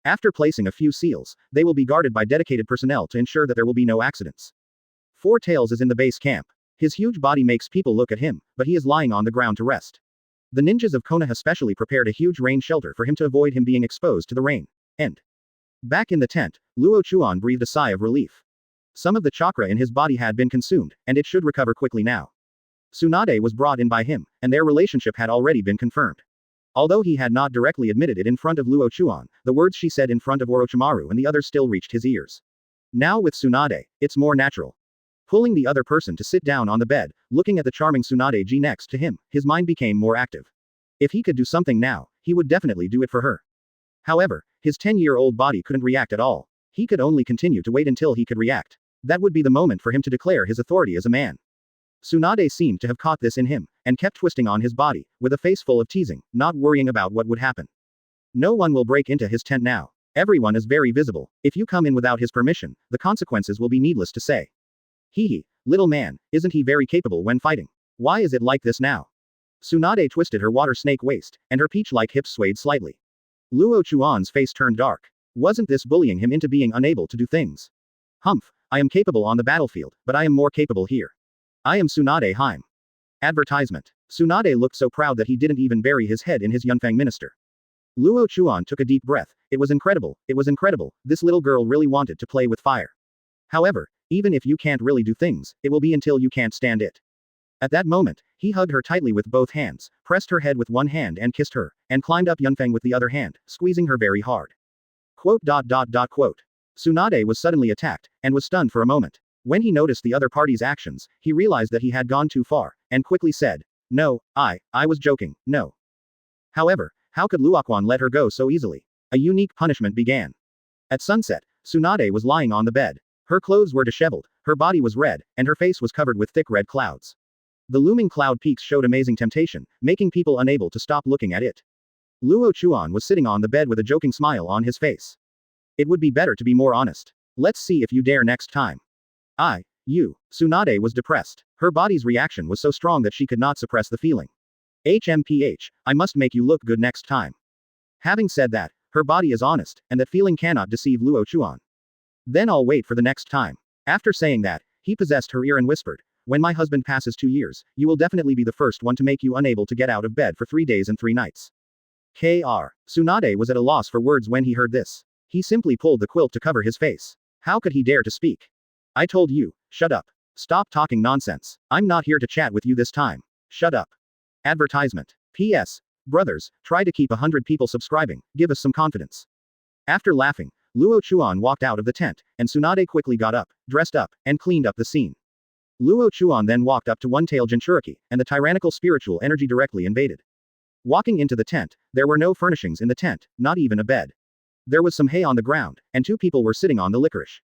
After placing a few seals, they will be guarded by dedicated personnel to ensure that there will be no accidents. Four Tails is in the base camp. His huge body makes people look at him, but he is lying on the ground to rest. The ninjas of Konoha especially prepared a huge rain shelter for him to avoid him being exposed to the rain. End. Back in the tent, Luo Chuan breathed a sigh of relief. Some of the chakra in his body had been consumed, and it should recover quickly now. Tsunade was brought in by him, and their relationship had already been confirmed. Although he had not directly admitted it in front of Luo Chuan, the words she said in front of Orochimaru and the others still reached his ears. Now with Tsunade, it's more natural. Pulling the other person to sit down on the bed, looking at the charming Tsunade G next to him, his mind became more active. If he could do something now, he would definitely do it for her. However, his 10-year-old body couldn't react at all. He could only continue to wait until he could react. That would be the moment for him to declare his authority as a man. Tsunade seemed to have caught this in him, and kept twisting on his body, with a face full of teasing, not worrying about what would happen. No one will break into his tent now. Everyone is very visible. If you come in without his permission, the consequences will be needless to say. Hee, little man, isn't he very capable when fighting? Why is it like this now? Tsunade twisted her water snake waist, and her peach-like hips swayed slightly. Luo Chuan's face turned dark. Wasn't this bullying him into being unable to do things? Humph, I am capable on the battlefield, but I am more capable here. I am Tsunade Haim. Advertisement. Tsunade looked so proud that he didn't even bury his head in his Yunfang minister. Luo Chuan took a deep breath. It was incredible, this little girl really wanted to play with fire. However, even if you can't really do things, it will be until you can't stand it. At that moment, he hugged her tightly with both hands, pressed her head with one hand and kissed her, and climbed up Yunfang with the other hand, squeezing her very hard. Quote. Tsunade was suddenly attacked, and was stunned for a moment. When he noticed the other party's actions, he realized that he had gone too far, and quickly said, "No, I was joking, no." However, how could Luoquan let her go so easily? A unique punishment began. At sunset, Tsunade was lying on the bed. Her clothes were disheveled, her body was red, and her face was covered with thick red clouds. The looming cloud peaks showed amazing temptation, making people unable to stop looking at it. Luo Chuan was sitting on the bed with a joking smile on his face. It would be better to be more honest. Let's see if you dare next time. Tsunade was depressed. Her body's reaction was so strong that she could not suppress the feeling. HMPH, I must make you look good next time. Having said that, her body is honest, and that feeling cannot deceive Luo Chuan. Then I'll wait for the next time. After saying that, he possessed her ear and whispered, "When my husband passes 2 years, you will definitely be the first one to make you unable to get out of bed for 3 days and 3 nights. Tsunade was at a loss for words when he heard this. He simply pulled the quilt to cover his face. How could he dare to speak? I told you, shut up. Stop talking nonsense. I'm not here to chat with you this time. Shut up. Advertisement. P.S. Brothers, try to keep 100 people subscribing, give us some confidence. After laughing, Luo Chuan walked out of the tent, and Tsunade quickly got up, dressed up, and cleaned up the scene. Luo Chuan then walked up to one-tail Jinchuriki, and the tyrannical spiritual energy directly invaded. Walking into the tent, there were no furnishings in the tent, not even a bed. There was some hay on the ground, and 2 people were sitting on the licorice.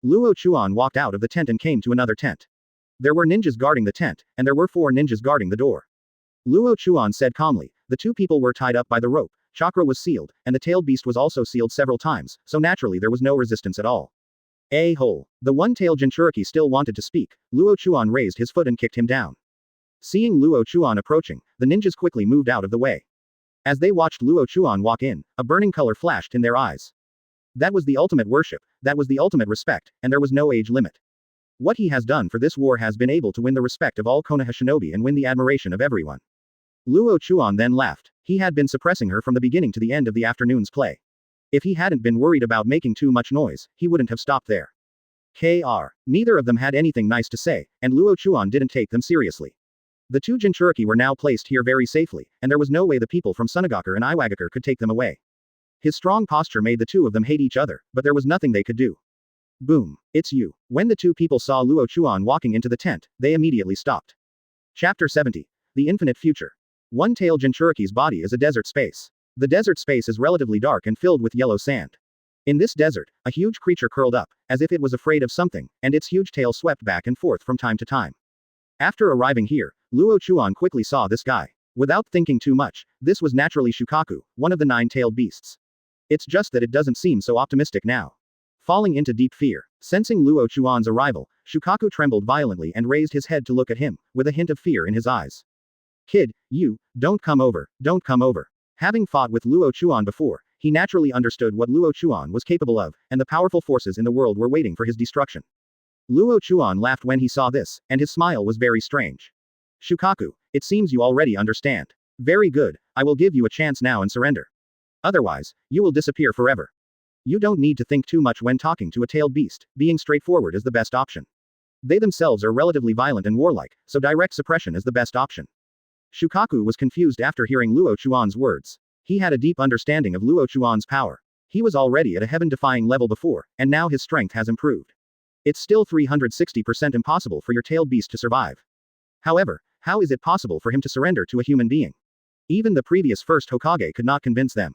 Luo Chuan walked out of the tent and came to another tent. There were ninjas guarding the tent, and there were 4 ninjas guarding the door. Luo Chuan said calmly, the 2 people were tied up by the rope, chakra was sealed, and the tailed beast was also sealed several times, so naturally there was no resistance at all. A-hole. The one-tailed Jinchuriki still wanted to speak. Luo Chuan raised his foot and kicked him down. Seeing Luo Chuan approaching, the ninjas quickly moved out of the way. As they watched Luo Chuan walk in, a burning color flashed in their eyes. That was the ultimate worship, that was the ultimate respect, and there was no age limit. What he has done for this war has been able to win the respect of all Konoha shinobi and win the admiration of everyone. Luo Chuan then laughed. He had been suppressing her from the beginning to the end of the afternoon's play. If he hadn't been worried about making too much noise, he wouldn't have stopped there. Neither of them had anything nice to say, and Luo Chuan didn't take them seriously. The two Jinchuriki were now placed here very safely, and there was no way the people from Sunagaku and Iwagakure could take them away. His strong posture made the two of them hate each other, but there was nothing they could do. Boom. It's you. When the two people saw Luo Chuan walking into the tent, they immediately stopped. Chapter 70. The Infinite Future. One-tailed Jinchuriki's body is a desert space. The desert space is relatively dark and filled with yellow sand. In this desert, a huge creature curled up, as if it was afraid of something, and its huge tail swept back and forth from time to time. After arriving here, Luo Chuan quickly saw this guy. Without thinking too much, this was naturally Shukaku, one of the nine-tailed beasts. It's just that it doesn't seem so optimistic now. Falling into deep fear, sensing Luo Chuan's arrival, Shukaku trembled violently and raised his head to look at him, with a hint of fear in his eyes. Kid, don't come over, don't come over. Having fought with Luo Chuan before, he naturally understood what Luo Chuan was capable of, and the powerful forces in the world were waiting for his destruction. Luo Chuan laughed when he saw this, and his smile was very strange. Shukaku, it seems you already understand. Very good, I will give you a chance now and surrender. Otherwise, you will disappear forever. You don't need to think too much when talking to a tailed beast, being straightforward is the best option. They themselves are relatively violent and warlike, so direct suppression is the best option. Shukaku was confused after hearing Luo Chuan's words. He had a deep understanding of Luo Chuan's power. He was already at a heaven-defying level before, and now his strength has improved. It's still 360% impossible for your tailed beast to survive. However, how is it possible for him to surrender to a human being? Even the previous first Hokage could not convince them.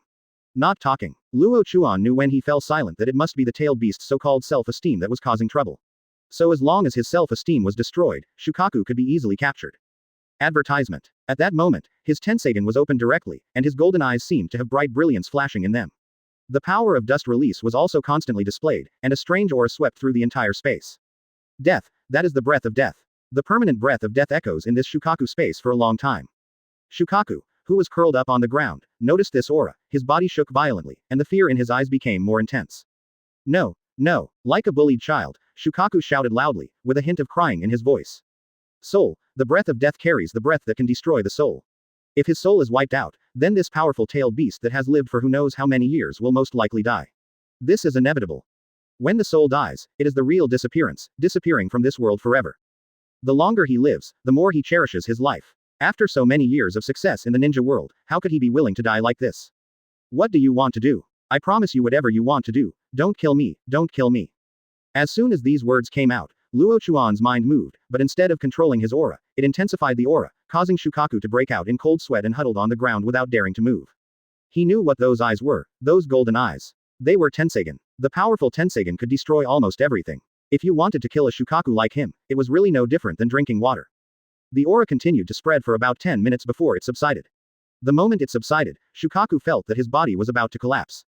Not talking. Luo Chuan knew when he fell silent that it must be the tailed beast's so-called self-esteem that was causing trouble. So as long as his self-esteem was destroyed, Shukaku could be easily captured. Advertisement. At that moment, his Tenseigen was opened directly, and his golden eyes seemed to have bright brilliance flashing in them. The power of dust release was also constantly displayed, and a strange aura swept through the entire space. Death, that is the breath of death. The permanent breath of death echoes in this Shukaku space for a long time. Shukaku, who was curled up on the ground, noticed this aura, his body shook violently, and the fear in his eyes became more intense. No. Like a bullied child, Shukaku shouted loudly, with a hint of crying in his voice. Soul, the breath of death carries the breath that can destroy the soul. If his soul is wiped out, then this powerful tailed beast that has lived for who knows how many years will most likely die. This is inevitable. When the soul dies, it is the real disappearance, disappearing from this world forever. The longer he lives, the more he cherishes his life. After so many years of success in the ninja world, how could he be willing to die like this? What do you want to do? I promise you whatever you want to do. Don't kill me, don't kill me. As soon as these words came out, Luo Chuan's mind moved, but instead of controlling his aura, it intensified the aura, causing Shukaku to break out in cold sweat and huddled on the ground without daring to move. He knew what those eyes were, those golden eyes. They were Tenseigen. The powerful Tenseigen could destroy almost everything. If you wanted to kill a Shukaku like him, it was really no different than drinking water. The aura continued to spread for about 10 minutes before it subsided. The moment it subsided, Shukaku felt that his body was about to collapse.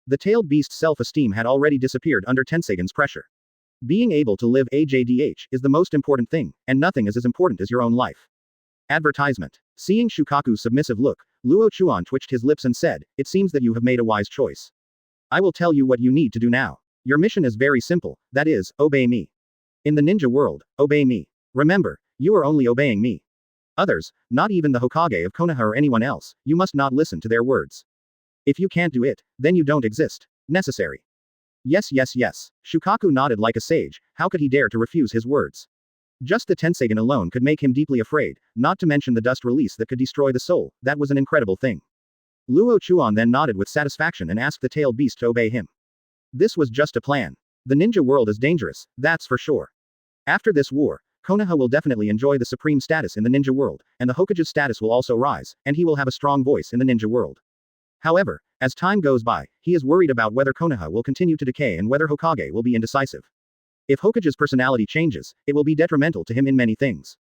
The tailed beast's self-esteem had already disappeared under Tenseigen's pressure. Being able to live AJDH is the most important thing, and nothing is as important as your own life. Advertisement. Seeing Shukaku's submissive look, Luo Chuan twitched his lips and said, "It seems that you have made a wise choice. I will tell you what you need to do now. Your mission is very simple, that is, obey me. In the ninja world, obey me. Remember, you are only obeying me. Others, not even the Hokage of Konoha or anyone else, you must not listen to their words. If you can't do it, then you don't exist. Necessary." Yes. Shukaku nodded like a sage. How could he dare to refuse his words? Just the Tenseigen alone could make him deeply afraid, not to mention the dust release that could destroy the soul. That was an incredible thing. Luo Chuan then nodded with satisfaction and asked the tailed beast to obey him. This was just a plan. The ninja world is dangerous, that's for sure. After this war, Konoha will definitely enjoy the supreme status in the ninja world, and the Hokage's status will also rise, and he will have a strong voice in the ninja world. However, as time goes by, he is worried about whether Konoha will continue to decay and whether Hokage will be indecisive. If Hokage's personality changes, it will be detrimental to him in many things.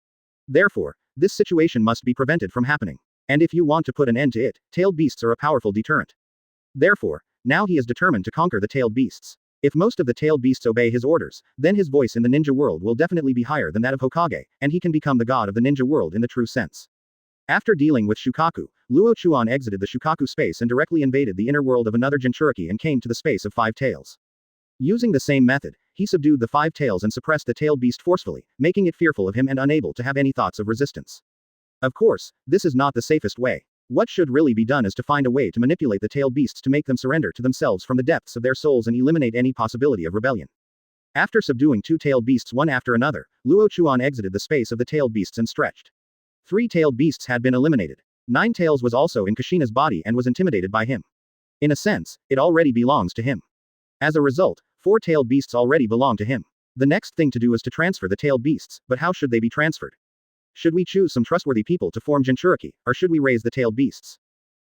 Therefore, this situation must be prevented from happening. And if you want to put an end to it, tailed beasts are a powerful deterrent. Therefore, now he is determined to conquer the tailed beasts. If most of the tailed beasts obey his orders, then his voice in the ninja world will definitely be higher than that of Hokage, and he can become the god of the ninja world in the true sense. After dealing with Shukaku, Luo Chuan exited the Shukaku space and directly invaded the inner world of another Jinchuriki and came to the space of Five Tails. Using the same method, he subdued the Five Tails and suppressed the tailed beast forcefully, making it fearful of him and unable to have any thoughts of resistance. Of course, this is not the safest way. What should really be done is to find a way to manipulate the tailed beasts to make them surrender to themselves from the depths of their souls and eliminate any possibility of rebellion. After subduing two tailed beasts one after another, Luo Chuan exited the space of the tailed beasts and stretched. 3 tailed beasts had been eliminated. 9 Tails was also in Kushina's body and was intimidated by him. In a sense, it already belongs to him. As a result, 4 tailed beasts already belong to him. The next thing to do is to transfer the tailed beasts, but how should they be transferred? Should we choose some trustworthy people to form Jinchuriki, or should we raise the tailed beasts?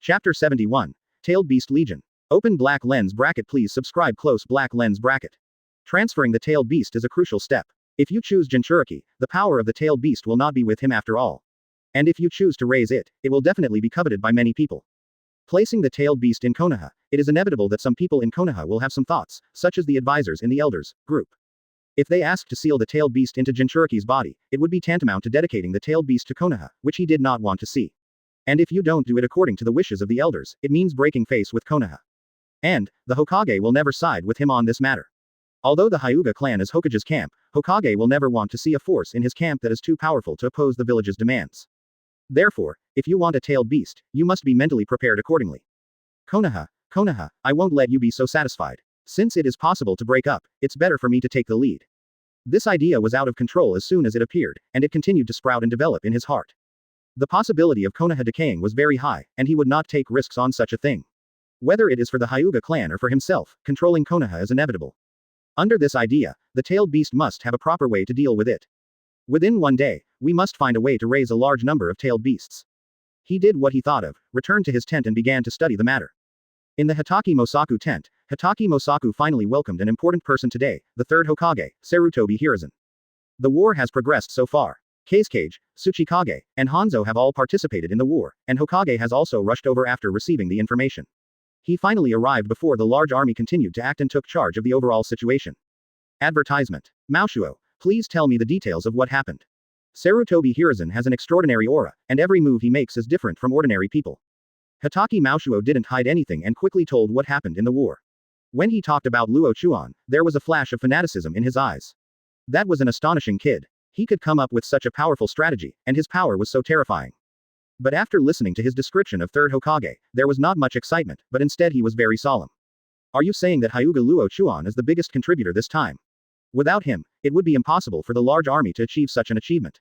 Chapter 71. Tailed Beast Legion. Open black lens bracket. Please subscribe. Close black lens bracket. Transferring the tailed beast is a crucial step. If you choose Jinchuriki, the power of the tailed beast will not be with him after all. And if you choose to raise it, it will definitely be coveted by many people. Placing the tailed beast in Konoha, it is inevitable that some people in Konoha will have some thoughts, such as the advisors in the elders group. If they ask to seal the tailed beast into Jinchuriki's body, it would be tantamount to dedicating the tailed beast to Konoha, which he did not want to see. And if you don't do it according to the wishes of the elders, it means breaking face with Konoha. And, the Hokage will never side with him on this matter. Although the Hyuga clan is Hokage's camp, Hokage will never want to see a force in his camp that is too powerful to oppose the village's demands. Therefore, if you want a tailed beast, you must be mentally prepared accordingly. Konoha, I won't let you be so satisfied. Since it is possible to break up, it's better for me to take the lead. This idea was out of control as soon as it appeared, and it continued to sprout and develop in his heart. The possibility of Konoha decaying was very high, and he would not take risks on such a thing. Whether it is for the Hyuga clan or for himself, controlling Konoha is inevitable. Under this idea, the tailed beast must have a proper way to deal with it. Within one day, we must find a way to raise a large number of tailed beasts. He did what he thought of, returned to his tent and began to study the matter. In the Hitaki Mosaku tent, Hitaki Mosaku finally welcomed an important person today, the third Hokage, Saratobi Hiruzen. The war has progressed so far. Kazekage, Tsuchikage, and Hanzo have all participated in the war, and Hokage has also rushed over after receiving the information. He finally arrived before the large army continued to act and took charge of the overall situation. Advertisement. Maoshuo, please tell me the details of what happened. Saratobi Hiruzen has an extraordinary aura, and every move he makes is different from ordinary people. Hitaki Maoshuo didn't hide anything and quickly told what happened in the war. When he talked about Luo Chuan, there was a flash of fanaticism in his eyes. That was an astonishing kid. He could come up with such a powerful strategy, and his power was so terrifying. But after listening to his description of third Hokage, there was not much excitement, but instead he was very solemn. Are you saying that Hyuga Luo Chuan is the biggest contributor this time? Without him, it would be impossible for the large army to achieve such an achievement.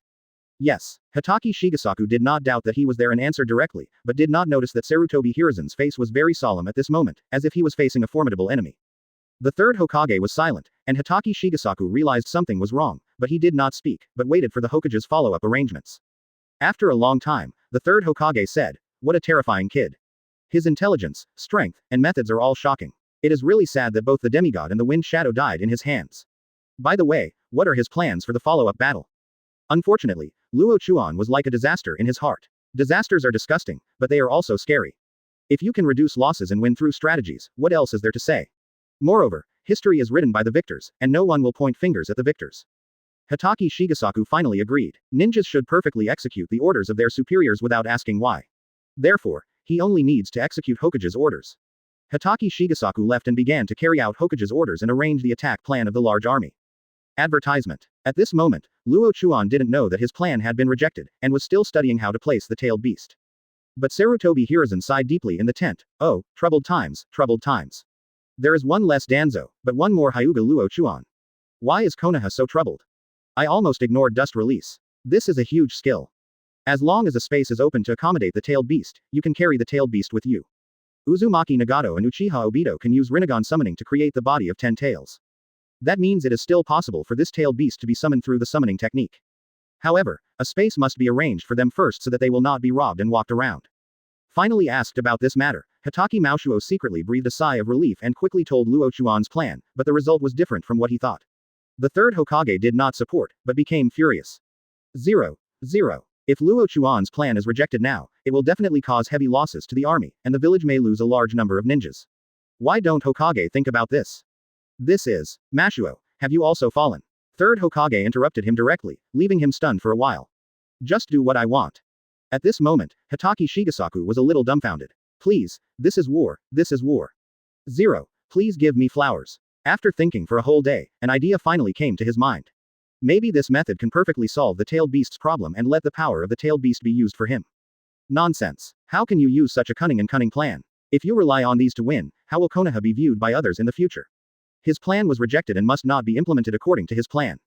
Yes, Hitaki Shigesaku did not doubt that he was there and answered directly, but did not notice that Saratobi Hiruzen's face was very solemn at this moment, as if he was facing a formidable enemy. The third Hokage was silent, and Hitaki Shigesaku realized something was wrong, but he did not speak, but waited for the Hokage's follow-up arrangements. After a long time, the third Hokage said, "What a terrifying kid. His intelligence, strength, and methods are all shocking. It is really sad that both the demigod and the wind shadow died in his hands. By the way, what are his plans for the follow-up battle?" Unfortunately, Luo Chuan was like a disaster in his heart. Disasters are disgusting, but they are also scary. If you can reduce losses and win through strategies, what else is there to say? Moreover, history is written by the victors, and no one will point fingers at the victors. Hitaki Shigesaku finally agreed. Ninjas should perfectly execute the orders of their superiors without asking why. Therefore, he only needs to execute Hokage's orders. Hitaki Shigesaku left and began to carry out Hokage's orders and arrange the attack plan of the large army. Advertisement. At this moment, Luo Chuan didn't know that his plan had been rejected, and was still studying how to place the tailed beast. But Saratobi Hiruzen sighed deeply in the tent. Oh, troubled times, troubled times. There is one less Danzo, but one more Hyuga Luo Chuan. Why is Konoha so troubled? I almost ignored dust release. This is a huge skill. As long as a space is open to accommodate the tailed beast, you can carry the tailed beast with you. Uzumaki Nagato and Uchiha Obito can use Rinnegan summoning to create the body of 10 tails. That means it is still possible for this tailed beast to be summoned through the summoning technique. However, a space must be arranged for them first so that they will not be robbed and walked around. Finally asked about this matter, Hitaki Maoshuo secretly breathed a sigh of relief and quickly told Luo Chuan's plan, but the result was different from what he thought. The third Hokage did not support, but became furious. 0. If Luo Chuan's plan is rejected now, it will definitely cause heavy losses to the army, and the village may lose a large number of ninjas. Why don't Hokage think about this? This is, Maoshuo, have you also fallen? Third Hokage interrupted him directly, leaving him stunned for a while. Just do what I want. At this moment, Hitaki Shigesaku was a little dumbfounded. Please, this is war, this is war. 0. Please give me flowers. After thinking for a whole day, an idea finally came to his mind. Maybe this method can perfectly solve the tailed beast's problem and let the power of the tailed beast be used for him. Nonsense. How can you use such a cunning plan? If you rely on these to win, how will Konoha be viewed by others in the future? His plan was rejected and must not be implemented according to his plan.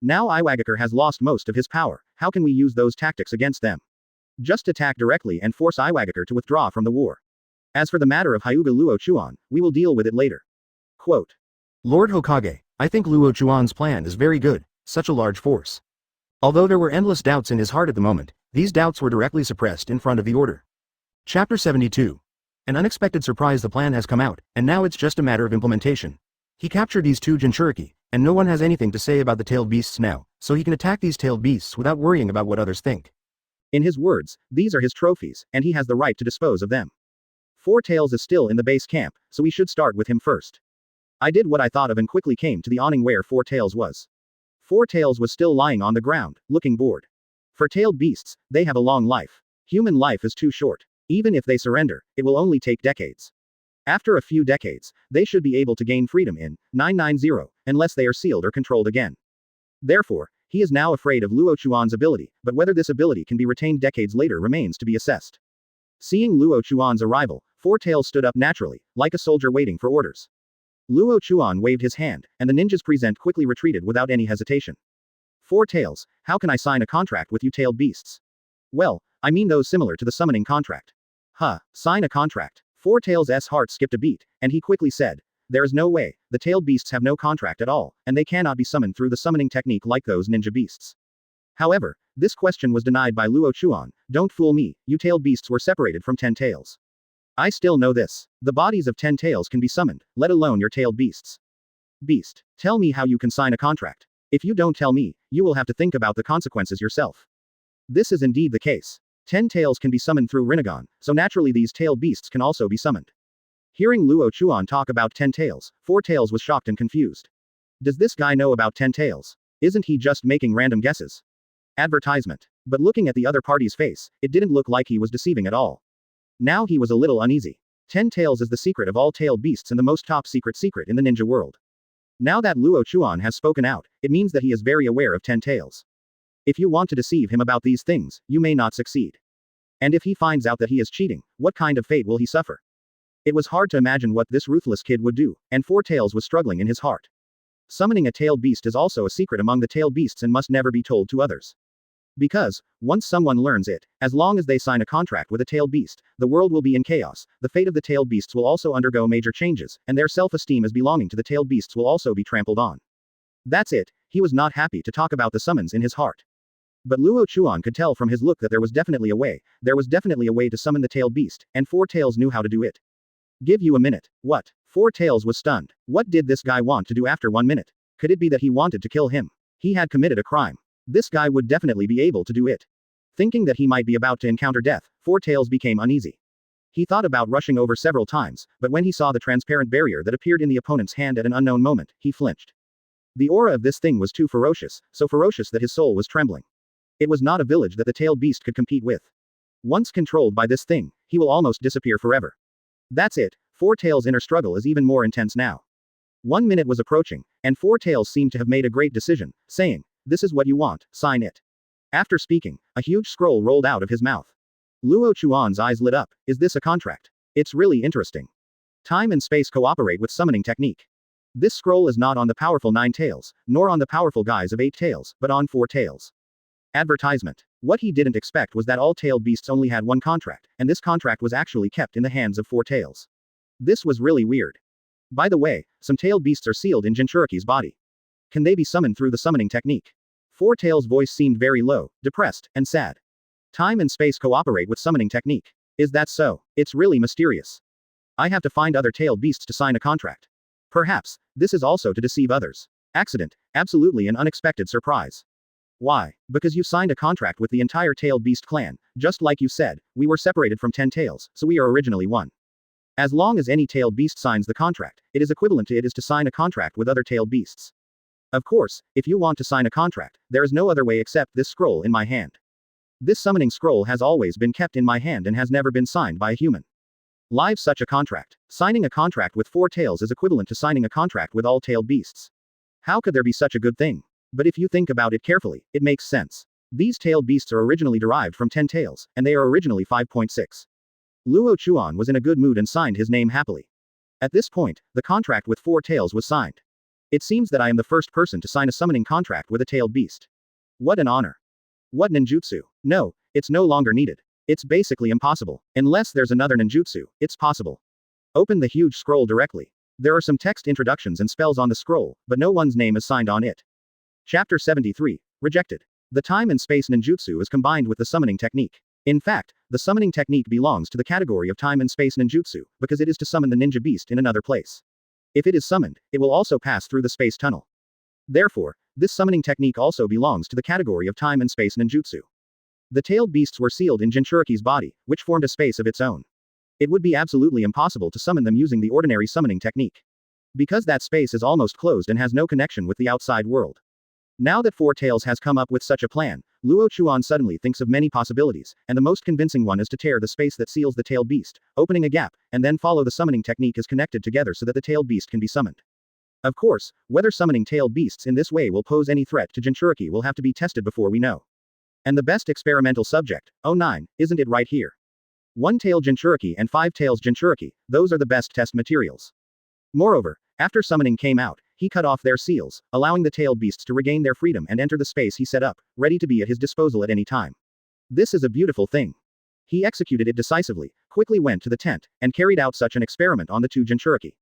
Now Iwagakure has lost most of his power, how can we use those tactics against them? Just attack directly and force Iwagakure to withdraw from the war. As for the matter of Hyuga Luo Chuan, we will deal with it later. Quote. Lord Hokage, I think Luo Chuan's plan is very good, such a large force. Although there were endless doubts in his heart at the moment, these doubts were directly suppressed in front of the order. Chapter 72. An unexpected surprise, the plan has come out, and now it's just a matter of implementation. He captured these 2 Jinchuriki, and no one has anything to say about the tailed beasts now, so he can attack these tailed beasts without worrying about what others think. In his words, these are his trophies, and he has the right to dispose of them. 4 Tails is still in the base camp, so we should start with him first. I did what I thought of and quickly came to the awning where 4 Tails was. 4 Tails was still lying on the ground, looking bored. For tailed beasts, they have a long life. Human life is too short. Even if they surrender, it will only take decades. After a few decades, they should be able to gain freedom in 990, unless they are sealed or controlled again. Therefore, he is now afraid of Luo Chuan's ability, but whether this ability can be retained decades later remains to be assessed. Seeing Luo Chuan's arrival, 4 Tails stood up naturally, like a soldier waiting for orders. Luo Chuan waved his hand, and the ninjas present quickly retreated without any hesitation. 4 Tails, how can I sign a contract with you tailed beasts? Well, I mean those similar to the summoning contract. Huh, sign a contract. 4 Tails' heart skipped a beat, and he quickly said, there is no way, the tailed beasts have no contract at all, and they cannot be summoned through the summoning technique like those ninja beasts. However, this question was denied by Luo Chuan. Don't fool me, you tailed beasts were separated from 10 Tails. I still know this. The bodies of 10 Tails can be summoned, let alone your tailed beasts. Beast, tell me how you can sign a contract. If you don't tell me, you will have to think about the consequences yourself. This is indeed the case. 10 Tails can be summoned through Rinnegan, so naturally these tailed beasts can also be summoned. Hearing Luo Chuan talk about 10 Tails, 4 Tails was shocked and confused. Does this guy know about 10 Tails? Isn't he just making random guesses? Advertisement. But looking at the other party's face, it didn't look like he was deceiving at all. Now he was a little uneasy. 10 Tails is the secret of all tailed beasts and the most top secret in the ninja world. Now that Luo Chuan has spoken out, it means that he is very aware of 10 Tails. If you want to deceive him about these things, you may not succeed. And if he finds out that he is cheating, what kind of fate will he suffer? It was hard to imagine what this ruthless kid would do, and 4 Tails was struggling in his heart. Summoning a tailed beast is also a secret among the tailed beasts and must never be told to others. Because, once someone learns it, as long as they sign a contract with a tailed beast, the world will be in chaos, the fate of the tailed beasts will also undergo major changes, and their self-esteem as belonging to the tailed beasts will also be trampled on. That's it, he was not happy to talk about the summons in his heart. But Luo Chuan could tell from his look that there was definitely a way to summon the tailed beast, and 4 Tails knew how to do it. Give you a minute. What? 4 Tails was stunned. What did this guy want to do after 1 minute? Could it be that he wanted to kill him? He had committed a crime. This guy would definitely be able to do it. Thinking that he might be about to encounter death, 4 Tails became uneasy. He thought about rushing over several times, but when he saw the transparent barrier that appeared in the opponent's hand at an unknown moment, he flinched. The aura of this thing was too ferocious, so ferocious that his soul was trembling. It was not a village that the tailed beast could compete with. Once controlled by this thing, he will almost disappear forever. That's it, 4 Tails' inner struggle is even more intense now. 1 minute was approaching, and 4 Tails seemed to have made a great decision, saying, this is what you want, sign it. After speaking, a huge scroll rolled out of his mouth. Luo Chuan's eyes lit up. Is this a contract? It's really interesting. Time and space cooperate with summoning technique. This scroll is not on the powerful 9 Tails, nor on the powerful guys of 8 Tails, but on 4 Tails. Advertisement. What he didn't expect was that all tailed beasts only had one contract, and this contract was actually kept in the hands of 4 Tails. This was really weird. By the way, some tailed beasts are sealed in Jinchuriki's body. Can they be summoned through the summoning technique? 4 Tails' voice seemed very low, depressed, and sad. Time and space cooperate with summoning technique. Is that so? It's really mysterious. I have to find other tailed beasts to sign a contract. Perhaps, this is also to deceive others. Accident, absolutely an unexpected surprise. Why? Because you signed a contract with the entire tailed beast clan, just like you said, we were separated from 10 Tails, so we are originally one. As long as any tailed beast signs the contract, it is equivalent to sign a contract with other tailed beasts. Of course, if you want to sign a contract, there is no other way except this scroll in my hand. This summoning scroll has always been kept in my hand and has never been signed by a human. Live such a contract. Signing a contract with 4 tails is equivalent to signing a contract with all tailed beasts. How could there be such a good thing? But if you think about it carefully, it makes sense. These tailed beasts are originally derived from 10 tails, and they are originally 5.6. Luo Chuan was in a good mood and signed his name happily. At this point, the contract with 4 tails was signed. It seems that I am the first person to sign a summoning contract with a tailed beast. What an honor. What ninjutsu? No, it's no longer needed. It's basically impossible. Unless there's another ninjutsu, it's possible. Open the huge scroll directly. There are some text introductions and spells on the scroll, but no one's name is signed on it. Chapter 73. Rejected. The time and space ninjutsu is combined with the summoning technique. In fact, the summoning technique belongs to the category of time and space ninjutsu, because it is to summon the ninja beast in another place. If it is summoned, it will also pass through the space tunnel. Therefore, this summoning technique also belongs to the category of time and space ninjutsu. The tailed beasts were sealed in Jinchuriki's body, which formed a space of its own. It would be absolutely impossible to summon them using the ordinary summoning technique. Because that space is almost closed and has no connection with the outside world. Now that 4 Tails has come up with such a plan, Luo Chuan suddenly thinks of many possibilities, and the most convincing one is to tear the space that seals the tailed beast, opening a gap, and then follow the summoning technique is connected together so that the tailed beast can be summoned. Of course, whether summoning tailed beasts in this way will pose any threat to Jinchuriki will have to be tested before we know. And the best experimental subject, oh 9, isn't it right here? 1 tail Jinchuriki and 5 tails Jinchuriki, those are the best test materials. Moreover, after summoning came out, he cut off their seals, allowing the tailed beasts to regain their freedom and enter the space he set up, ready to be at his disposal at any time. This is a beautiful thing. He executed it decisively, quickly went to the tent, and carried out such an experiment on the 2 Jinchuriki.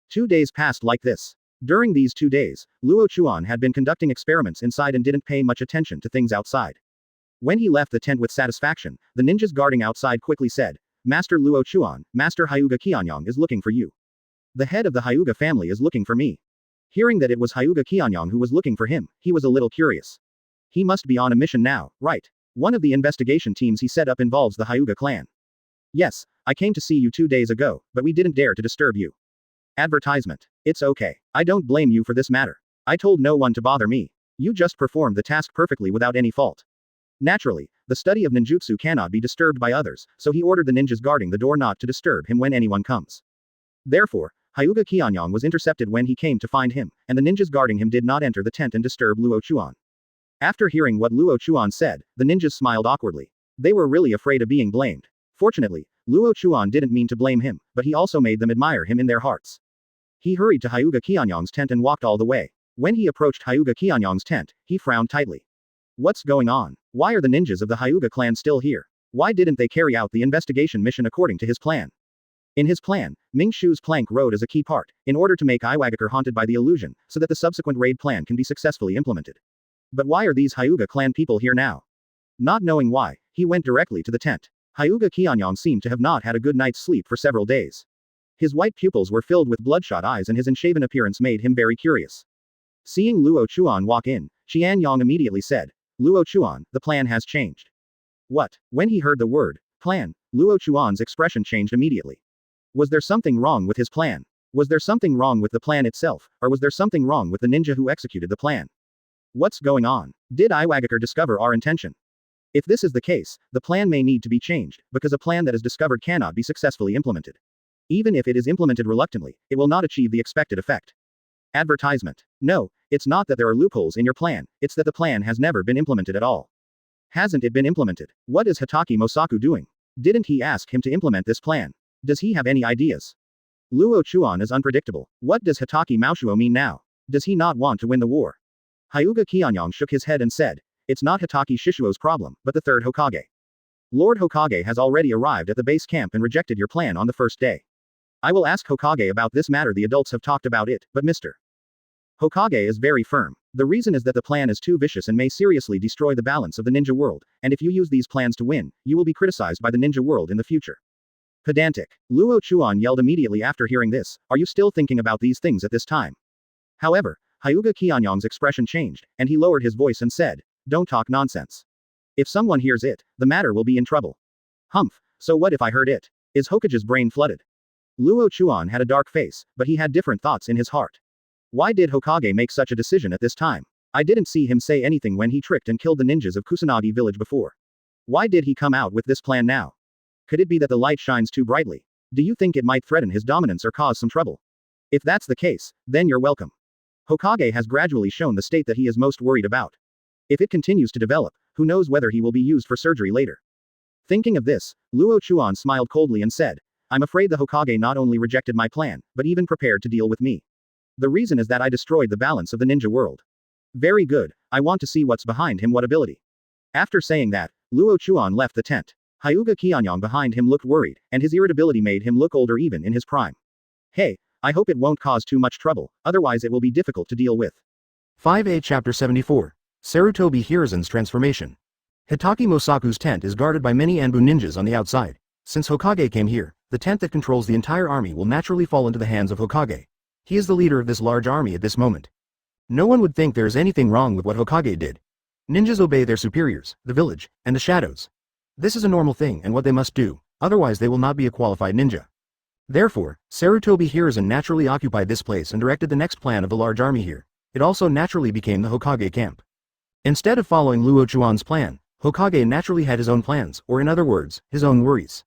2 days passed like this. During these 2 days, Luo Chuan had been conducting experiments inside and didn't pay much attention to things outside. When he left the tent with satisfaction, the ninjas guarding outside quickly said, "Master Luo Chuan, Master Hyuga Qianyang is looking for you. The head of the Hyuga family is looking for me." Hearing that it was Hyuga Qianyang who was looking for him, he was a little curious. He must be on a mission now, right? One of the investigation teams he set up involves the Hyuga clan. "Yes, I came to see you 2 days ago, but we didn't dare to disturb you." Advertisement. "It's okay. I don't blame you for this matter. I told no one to bother me. You just performed the task perfectly without any fault." Naturally, the study of ninjutsu cannot be disturbed by others, so he ordered the ninjas guarding the door not to disturb him when anyone comes. Therefore, Hyuga Qianyang was intercepted when he came to find him, and the ninjas guarding him did not enter the tent and disturb Luo Chuan. After hearing what Luo Chuan said, the ninjas smiled awkwardly. They were really afraid of being blamed. Fortunately, Luo Chuan didn't mean to blame him, but he also made them admire him in their hearts. He hurried to Hyuga Qianyang's tent and walked all the way. When he approached Hyuga Qianyang's tent, he frowned tightly. What's going on? Why are the ninjas of the Hyuga clan still here? Why didn't they carry out the investigation mission according to his plan? In his plan, Ming Shu's plank road is a key part, in order to make Iwagakure haunted by the illusion, so that the subsequent raid plan can be successfully implemented. But why are these Hyuga clan people here now? Not knowing why, he went directly to the tent. Hyuga Qianyang seemed to have not had a good night's sleep for several days. His white pupils were filled with bloodshot eyes and his unshaven appearance made him very curious. Seeing Luo Chuan walk in, Qianyang immediately said, "Luo Chuan, the plan has changed." What? When he heard the word, plan, Luo Chuan's expression changed immediately. Was there something wrong with his plan? Was there something wrong with the plan itself, or was there something wrong with the ninja who executed the plan? What's going on? Did Iwagakure discover our intention? If this is the case, the plan may need to be changed, because a plan that is discovered cannot be successfully implemented. Even if it is implemented reluctantly, it will not achieve the expected effect. Advertisement. No, it's not that there are loopholes in your plan, it's that the plan has never been implemented at all. Hasn't it been implemented? What is Hatake Mosaku doing? Didn't he ask him to implement this plan? Does he have any ideas? Luo Chuan is unpredictable. What does Hatake Mosaku mean now? Does he not want to win the war? Hyuga Qianyang shook his head and said, "It's not Hatake Shishuo's problem, but the 3rd Hokage. Lord Hokage has already arrived at the base camp and rejected your plan on the first day. I will ask Hokage about this matter. The adults have talked about it, but Mr. Hokage is very firm. The reason is that the plan is too vicious and may seriously destroy the balance of the ninja world, and if you use these plans to win, you will be criticized by the ninja world in the future." Pedantic. Luo Chuan yelled immediately after hearing this, "Are you still thinking about these things at this time?" However, Hyuga Qianyang's expression changed, and he lowered his voice and said, "Don't talk nonsense. If someone hears it, the matter will be in trouble." Humph, so what if I heard it? Is Hokage's brain flooded? Luo Chuan had a dark face, but he had different thoughts in his heart. Why did Hokage make such a decision at this time? I didn't see him say anything when he tricked and killed the ninjas of Kusanagi village before. Why did he come out with this plan now? Could it be that the light shines too brightly? Do you think it might threaten his dominance or cause some trouble? If that's the case, then you're welcome. Hokage has gradually shown the state that he is most worried about. If it continues to develop, who knows whether he will be used for surgery later. Thinking of this, Luo Chuan smiled coldly and said, I'm afraid the Hokage not only rejected my plan, but even prepared to deal with me. The reason is that I destroyed the balance of the ninja world. Very good, I want to see what's behind him, what ability. After saying that, Luo Chuan left the tent. Hyuga Qianyang behind him looked worried, and his irritability made him look older even in his prime. Hey, I hope it won't cause too much trouble, otherwise it will be difficult to deal with. 5A Chapter 74. Saratobi Hiruzen's Transformation. Hitaki Mosaku's tent is guarded by many Anbu ninjas on the outside. Since Hokage came here, the tent that controls the entire army will naturally fall into the hands of Hokage. He is the leader of this large army at this moment. No one would think there is anything wrong with what Hokage did. Ninjas obey their superiors, the village, and the shadows. This is a normal thing and what they must do, otherwise they will not be a qualified ninja. Therefore, Saratobi Hiruzen naturally occupied this place and directed the next plan of the large army here. It also naturally became the Hokage camp. Instead of following Luo Chuan's plan, Hokage naturally had his own plans, or in other words, his own worries.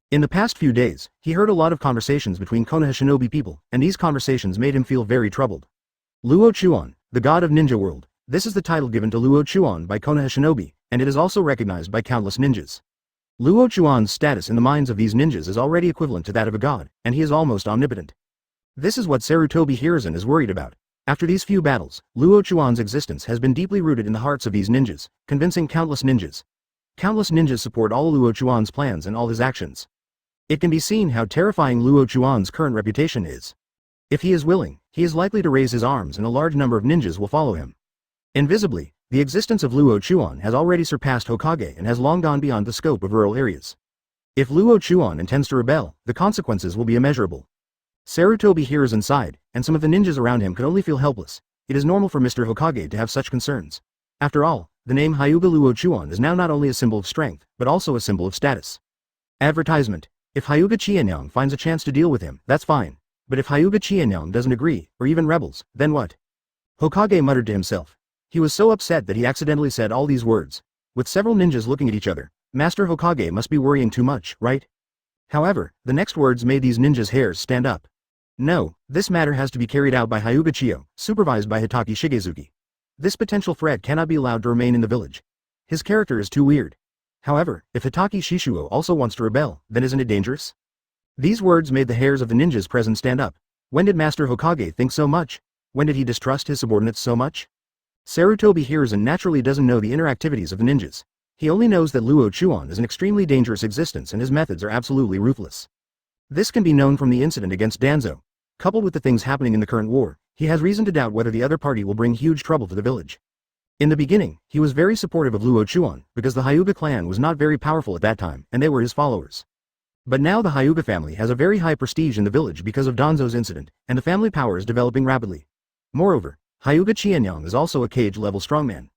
In the past few days, he heard a lot of conversations between Konoha shinobi people, and these conversations made him feel very troubled. Luo Chuan, the god of Ninja World, this is the title given to Luo Chuan by Konoha shinobi, and it is also recognized by countless ninjas. Luo Chuan's status in the minds of these ninjas is already equivalent to that of a god, and he is almost omnipotent. This is what Saratobi Hiruzen is worried about. After these few battles, Luo Chuan's existence has been deeply rooted in the hearts of these ninjas, convincing countless ninjas. Countless ninjas support all Luo Chuan's plans and all his actions. It can be seen how terrifying Luo Chuan's current reputation is. If he is willing, he is likely to raise his arms and a large number of ninjas will follow him. Invisibly, the existence of Luo Chuan has already surpassed Hokage and has long gone beyond the scope of rural areas. If Luo Chuan intends to rebel, the consequences will be immeasurable. Saratobi Hiruzen sighed, and some of the ninjas around him could only feel helpless. It is normal for Mr. Hokage to have such concerns. After all, the name Hyuga Luo Chuan is now not only a symbol of strength, but also a symbol of status. Advertisement. If Hyuga Qianyang finds a chance to deal with him, that's fine. But if Hyuga Qianyang doesn't agree, or even rebels, then what? Hokage muttered to himself. He was so upset that he accidentally said all these words. With several ninjas looking at each other, Master Hokage must be worrying too much, right? However, the next words made these ninjas' hairs stand up. No, this matter has to be carried out by Hyuga Chiyo, supervised by Hitaki Shigezuki. This potential threat cannot be allowed to remain in the village. His character is too weird. However, if Hitaki Shishuo also wants to rebel, then isn't it dangerous? These words made the hairs of the ninjas present stand up. When did Master Hokage think so much? When did he distrust his subordinates so much? Saratobi Hiruzen naturally doesn't know the inner activities of the ninjas. He only knows that Luo Chuan is an extremely dangerous existence and his methods are absolutely ruthless. This can be known from the incident against Danzo. Coupled with the things happening in the current war, he has reason to doubt whether the other party will bring huge trouble to the village. In the beginning, he was very supportive of Luo Chuan, because the Hyuga clan was not very powerful at that time, and they were his followers. But now the Hyuga family has a very high prestige in the village because of Danzo's incident, and the family power is developing rapidly. Moreover, Hyuga Qianyang is also a cage-level strongman.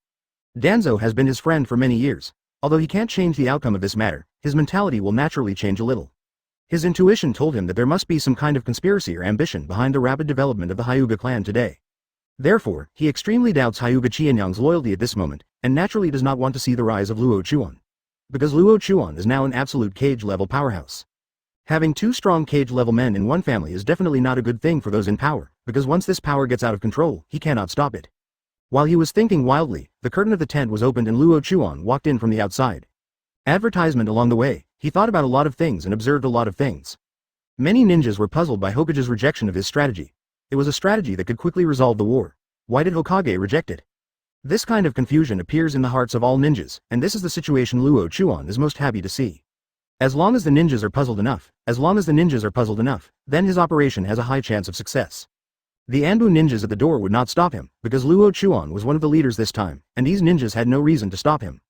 Danzo has been his friend for many years. Although he can't change the outcome of this matter, his mentality will naturally change a little. His intuition told him that there must be some kind of conspiracy or ambition behind the rapid development of the Hyuga clan today. Therefore, he extremely doubts Hyuga Qianyang's loyalty at this moment, and naturally does not want to see the rise of Luo Chuan. Because Luo Chuan is now an absolute cage-level powerhouse. Having two strong cage-level men in one family is definitely not a good thing for those in power, because once this power gets out of control, he cannot stop it. While he was thinking wildly, the curtain of the tent was opened and Luo Chuan walked in from the outside. Advertisement along the way, he thought about a lot of things and observed a lot of things. Many ninjas were puzzled by Hokage's rejection of his strategy. It was a strategy that could quickly resolve the war. Why did Hokage reject it? This kind of confusion appears in the hearts of all ninjas, and this is the situation Luo Chuan is most happy to see. As long as the ninjas are puzzled enough, then his operation has a high chance of success. The Anbu ninjas at the door would not stop him, because Luo Chuan was one of the leaders this time, and these ninjas had no reason to stop him.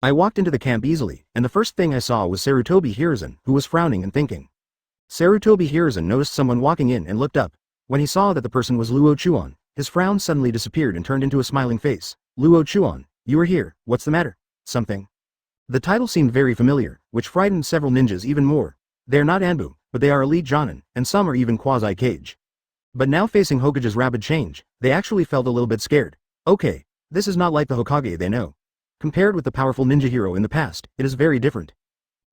I walked into the camp easily, and the first thing I saw was Saratobi Hiruzen, who was frowning and thinking. Saratobi Hiruzen noticed someone walking in and looked up. When he saw that the person was Luo Chuan, his frown suddenly disappeared and turned into a smiling face. Luo Chuan, you are here, what's the matter? Something? The title seemed very familiar, which frightened several ninjas even more. They are not Anbu, but they are elite Jonin, and some are even quasi-cage. But now facing Hokage's rapid change, they actually felt a little bit scared. Okay, this is not like the Hokage they know. Compared with the powerful ninja hero in the past, it is very different.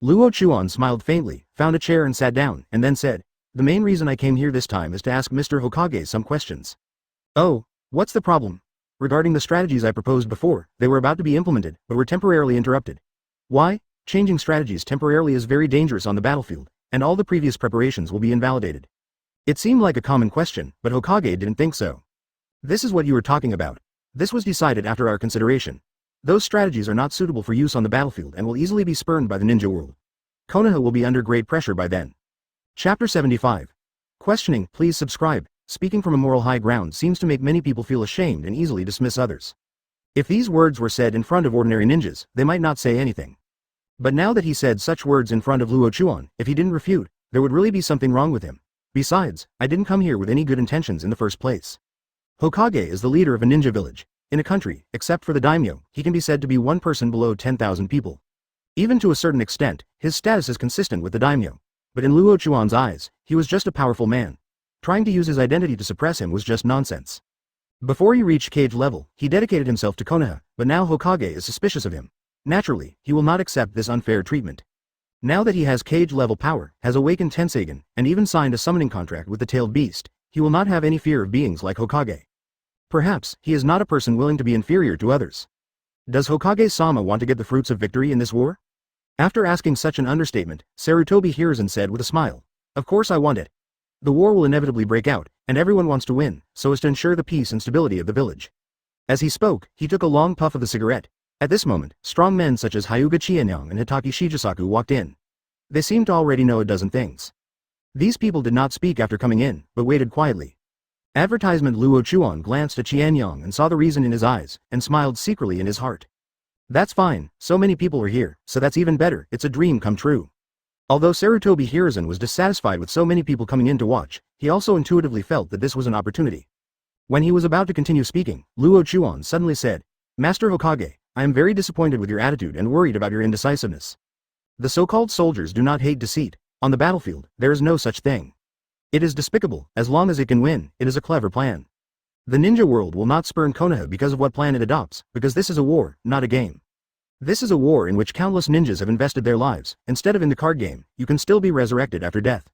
Luo Chuan smiled faintly, found a chair and sat down, and then said, "The main reason I came here this time is to ask Mr. Hokage some questions." "Oh, what's the problem?" "Regarding the strategies I proposed before, they were about to be implemented, but were temporarily interrupted." "Why? Changing strategies temporarily is very dangerous on the battlefield, and all the previous preparations will be invalidated." It seemed like a common question, but Hokage didn't think so. "This is what you were talking about. This was decided after our consideration. Those strategies are not suitable for use on the battlefield and will easily be spurned by the ninja world. Konoha will be under great pressure by then." Chapter 75. Questioning, please subscribe. Speaking from a moral high ground seems to make many people feel ashamed and easily dismiss others. If these words were said in front of ordinary ninjas, they might not say anything. But now that he said such words in front of Luo Chuan, if he didn't refute, there would really be something wrong with him. Besides, I didn't come here with any good intentions in the first place. Hokage is the leader of a ninja village. In a country, except for the daimyo, he can be said to be one person below 10,000 people. Even to a certain extent, his status is consistent with the daimyo. But in Luo Chuan's eyes, he was just a powerful man. Trying to use his identity to suppress him was just nonsense. Before he reached Kage level, he dedicated himself to Konoha, but now Hokage is suspicious of him. Naturally, he will not accept this unfair treatment. Now that he has Kage level power, has awakened Tenseigan, and even signed a summoning contract with the tailed beast, he will not have any fear of beings like Hokage. Perhaps, he is not a person willing to be inferior to others. Does Hokage-sama want to get the fruits of victory in this war? After asking such an understatement, Saratobi Hiruzen said with a smile, "Of course I want it. The war will inevitably break out, and everyone wants to win, so as to ensure the peace and stability of the village." As he spoke, he took a long puff of the cigarette. At this moment, strong men such as Hyuga Chianyang and Hitaki Shijisaku walked in. They seemed to already know a dozen things. These people did not speak after coming in, but waited quietly. Advertisement Luo Chuan glanced at Chianyang and saw the reason in his eyes, and smiled secretly in his heart. "That's fine, so many people are here, so that's even better, it's a dream come true." Although Saratobi Hiruzen was dissatisfied with so many people coming in to watch, he also intuitively felt that this was an opportunity. When he was about to continue speaking, Luo Chuan suddenly said, "Master Hokage, I am very disappointed with your attitude and worried about your indecisiveness. The so-called soldiers do not hate deceit. On the battlefield, there is no such thing. It is despicable. As long as it can win, it is a clever plan. The ninja world will not spurn Konoha because of what plan it adopts, because this is a war, not a game. This is a war in which countless ninjas have invested their lives. Instead of in the card game, you can still be resurrected after death.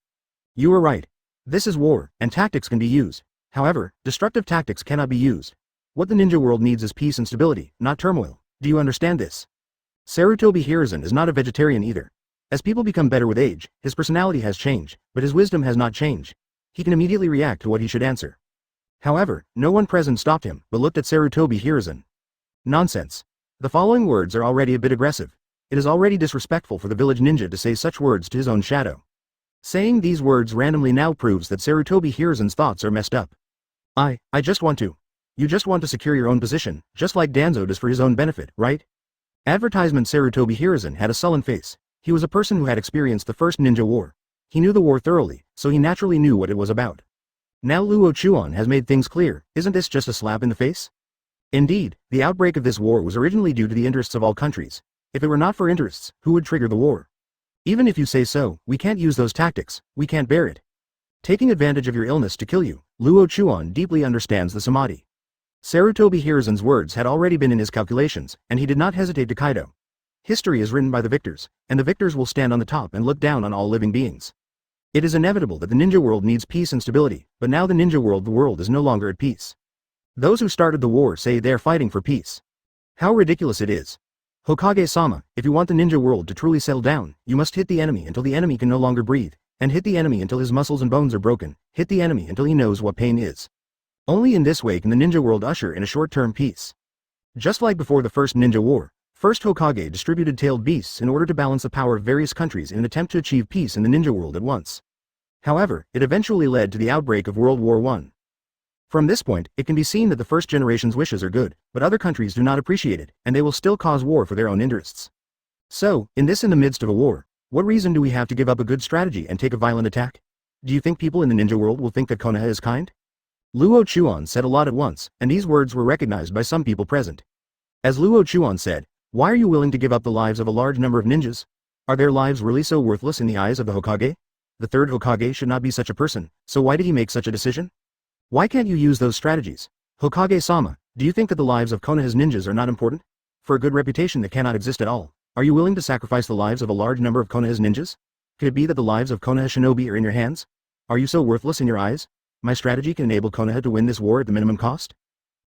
You are right. This is war, and tactics can be used. However, destructive tactics cannot be used. What the ninja world needs is peace and stability, not turmoil. Do you understand this?" Saratobi Hiruzen is not a vegetarian either. As people become better with age, his personality has changed, but his wisdom has not changed. He can immediately react to what he should answer. However, no one present stopped him, but looked at Saratobi Hiruzen. "Nonsense. The following words are already a bit aggressive. It is already disrespectful for the village ninja to say such words to his own shadow." Saying these words randomly now proves that Saratobi Hiruzen's thoughts are messed up. I just want to. You just want to secure your own position, just like Danzo does for his own benefit, right?" Advertisement Saratobi Hiruzen had a sullen face. He was a person who had experienced the first ninja war. He knew the war thoroughly, so he naturally knew what it was about. Now Luo Chuan has made things clear. Isn't this just a slap in the face? Indeed, the outbreak of this war was originally due to the interests of all countries. If it were not for interests, who would trigger the war? Even if you say so, we can't use those tactics, we can't bear it. Taking advantage of your illness to kill you, Luo Chuan deeply understands the samadhi. Saratobi Hiruzen's words had already been in his calculations, and he did not hesitate to Kaido. History is written by the victors, and the victors will stand on the top and look down on all living beings. It is inevitable that the ninja world needs peace and stability, but now the world is no longer at peace. Those who started the war say they are fighting for peace. How ridiculous it is. Hokage-sama, if you want the ninja world to truly settle down, you must hit the enemy until the enemy can no longer breathe, and hit the enemy until his muscles and bones are broken, hit the enemy until he knows what pain is. Only in this way can the ninja world usher in a short-term peace. Just like before the first ninja war, first Hokage distributed tailed beasts in order to balance the power of various countries in an attempt to achieve peace in the ninja world at once. However, it eventually led to the outbreak of World War I. From this point, it can be seen that the first generation's wishes are good, but other countries do not appreciate it, and they will still cause war for their own interests. So, in the midst of a war, what reason do we have to give up a good strategy and take a violent attack? Do you think people in the ninja world will think that Konoha is kind? Luo Chuan said a lot at once, and these words were recognized by some people present. As Luo Chuan said, "Why are you willing to give up the lives of a large number of ninjas? Are their lives really so worthless in the eyes of the Hokage? The third Hokage should not be such a person, so why did he make such a decision? Why can't you use those strategies? Hokage-sama, do you think that the lives of Konoha's ninjas are not important? For a good reputation that cannot exist at all, are you willing to sacrifice the lives of a large number of Konoha's ninjas? Could it be that the lives of Konoha shinobi are in your hands? Are you so worthless in your eyes? My strategy can enable Konoha to win this war at the minimum cost?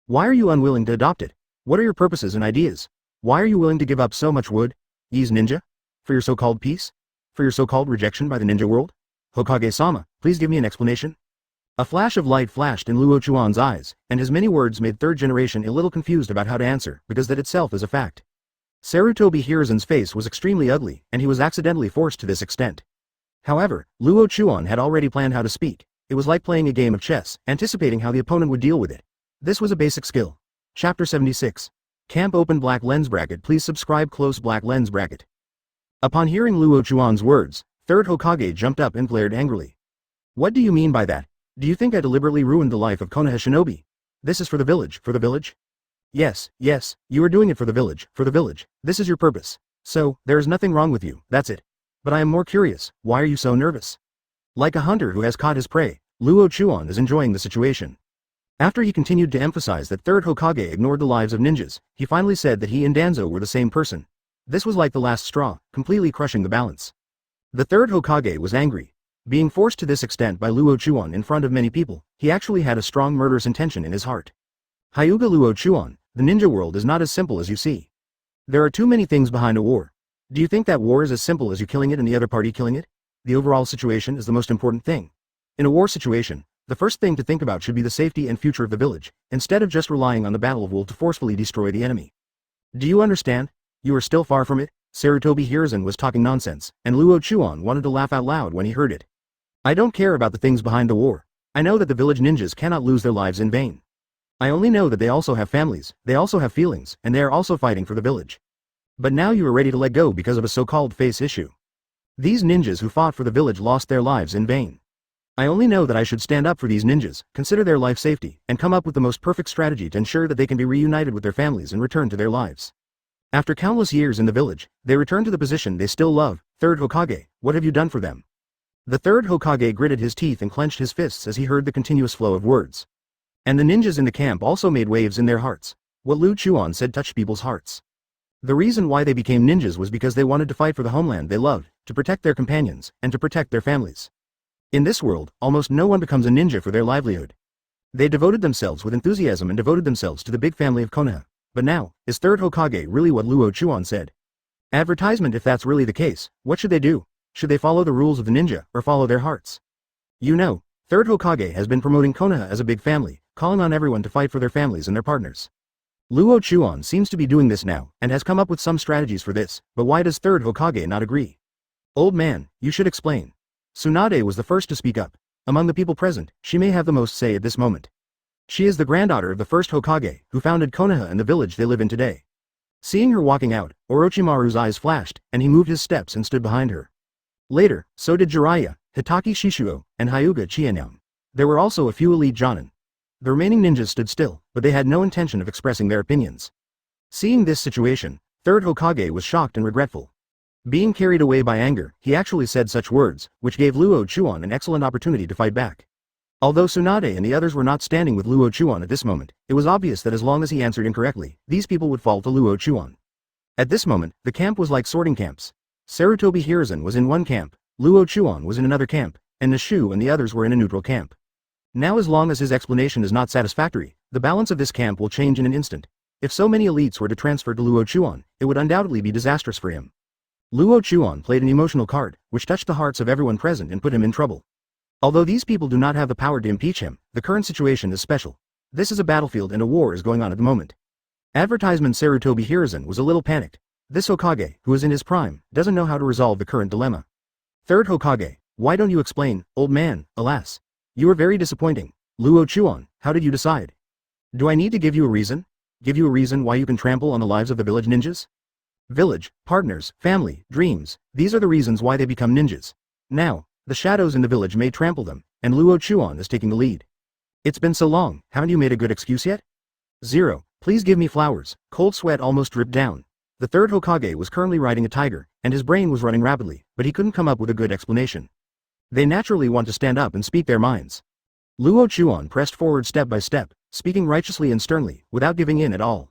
Why are you unwilling to adopt it? What are your purposes and ideas? Why are you willing to give up so much wood? Ys ninja? For your so-called peace? For your so-called rejection by the ninja world? Hokage-sama, please give me an explanation. A flash of light flashed in Luo Chuan's eyes, and his many words made third generation a little confused about how to answer, because that itself is a fact. Saratobi Hiruzen's face was extremely ugly, and he was accidentally forced to this extent. However, Luo Chuan had already planned how to speak. It was like playing a game of chess, anticipating how the opponent would deal with it. This was a basic skill. Chapter 76. Camp open black lens bracket. Please subscribe close black lens bracket. Upon hearing Luo Chuan's words, third Hokage jumped up and glared angrily. What do you mean by that? Do you think I deliberately ruined the life of Konoha shinobi? This is for the village, for the village? Yes, you are doing it for the village, this is your purpose. So, there is nothing wrong with you, that's it. But I am more curious, why are you so nervous? Like a hunter who has caught his prey, Luo Chuan is enjoying the situation. After he continued to emphasize that third Hokage ignored the lives of ninjas, he finally said that he and Danzo were the same person. This was like the last straw, completely crushing the balance. The third Hokage was angry. Being forced to this extent by Luo Chuan in front of many people, he actually had a strong murderous intention in his heart. Hyuga Luo Chuan, the ninja world is not as simple as you see. There are too many things behind a war. Do you think that war is as simple as you killing it and the other party killing it? The overall situation is the most important thing. In a war situation, the first thing to think about should be the safety and future of the village, instead of just relying on the battle of will to forcefully destroy the enemy. Do you understand? You are still far from it? Saratobi Hiruzen was talking nonsense, and Luo Chuan wanted to laugh out loud when he heard it. I don't care about the things behind the war. I know that the village ninjas cannot lose their lives in vain. I only know that they also have families, they also have feelings, and they are also fighting for the village. But now you are ready to let go because of a so-called face issue. These ninjas who fought for the village lost their lives in vain. I only know that I should stand up for these ninjas, consider their life safety, and come up with the most perfect strategy to ensure that they can be reunited with their families and return to their lives. After countless years in the village, they return to the position they still love. Third Hokage, what have you done for them? The third Hokage gritted his teeth and clenched his fists as he heard the continuous flow of words. And the ninjas in the camp also made waves in their hearts. What Luo Chuan said touched people's hearts. The reason why they became ninjas was because they wanted to fight for the homeland they loved, to protect their companions, and to protect their families. In this world, almost no one becomes a ninja for their livelihood. They devoted themselves with enthusiasm and devoted themselves to the big family of Konoha. But now, is third Hokage really what Luo Chuan said? Advertisement. If that's really the case, what should they do? Should they follow the rules of the ninja, or follow their hearts? You know, third Hokage has been promoting Konoha as a big family, calling on everyone to fight for their families and their partners. Luo Chuan seems to be doing this now, and has come up with some strategies for this, but why does third Hokage not agree? Old man, you should explain. Tsunade was the first to speak up. Among the people present, she may have the most say at this moment. She is the granddaughter of the first Hokage, who founded Konoha and the village they live in today. Seeing her walking out, Orochimaru's eyes flashed, and he moved his steps and stood behind her. Later, so did Jiraiya, Hitaki Shishuo, and Hyuga Chienam. There were also a few elite Jonin. The remaining ninjas stood still, but they had no intention of expressing their opinions. Seeing this situation, third Hokage was shocked and regretful. Being carried away by anger, he actually said such words, which gave Luo Chuan an excellent opportunity to fight back. Although Tsunade and the others were not standing with Luo Chuan at this moment, it was obvious that as long as he answered incorrectly, these people would fall to Luo Chuan. At this moment, the camp was like sorting camps. Saratobi Hiruzen was in one camp, Luo Chuan was in another camp, and Nishu and the others were in a neutral camp. Now as long as his explanation is not satisfactory, the balance of this camp will change in an instant. If so many elites were to transfer to Luo Chuan, it would undoubtedly be disastrous for him. Luo Chuan played an emotional card, which touched the hearts of everyone present and put him in trouble. Although these people do not have the power to impeach him, the current situation is special. This is a battlefield and a war is going on at the moment. Advertisement. Saratobi Hiruzen was a little panicked. This Hokage, who is in his prime, doesn't know how to resolve the current dilemma. Third Hokage, why don't you explain, old man? Alas. You are very disappointing. Luo Chuan, how did you decide? Do I need to give you a reason? Give you a reason why you can trample on the lives of the village ninjas? Village, partners, family, dreams, these are the reasons why they become ninjas. Now, the shadows in the village may trample them, and Luo Chuan is taking the lead. It's been so long, haven't you made a good excuse yet? 0. Please give me flowers. Cold sweat almost dripped down. The third Hokage was currently riding a tiger, and his brain was running rapidly, but he couldn't come up with a good explanation. They naturally want to stand up and speak their minds. Luo Chuan pressed forward step by step, speaking righteously and sternly, without giving in at all.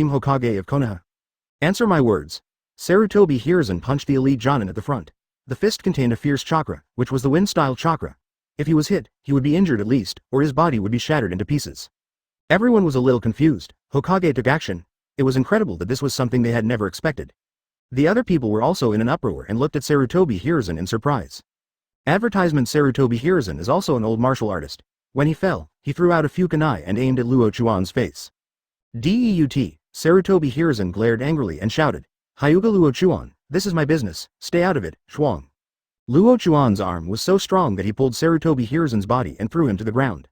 Supreme Hokage of Konoha? Answer my words. Saratobi Hiruzen punched the elite Jonin at the front. The fist contained a fierce chakra, which was the wind-style chakra. If he was hit, he would be injured at least, or his body would be shattered into pieces. Everyone was a little confused. Hokage took action. It was incredible that this was something they had never expected. The other people were also in an uproar and looked at Saratobi Hiruzen in surprise. Advertisement: Saratobi Hiruzen is also an old martial artist. When he fell, he threw out a few kunai and aimed at Luo Chuan's face. Deut, Saratobi Hiruzen glared angrily and shouted, Hyuga Luo Chuan, this is my business, stay out of it, Shuang. Luo Chuan's arm was so strong that he pulled Saratobi Hiruzen's body and threw him to the ground.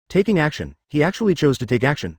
Taking action, he actually chose to take action.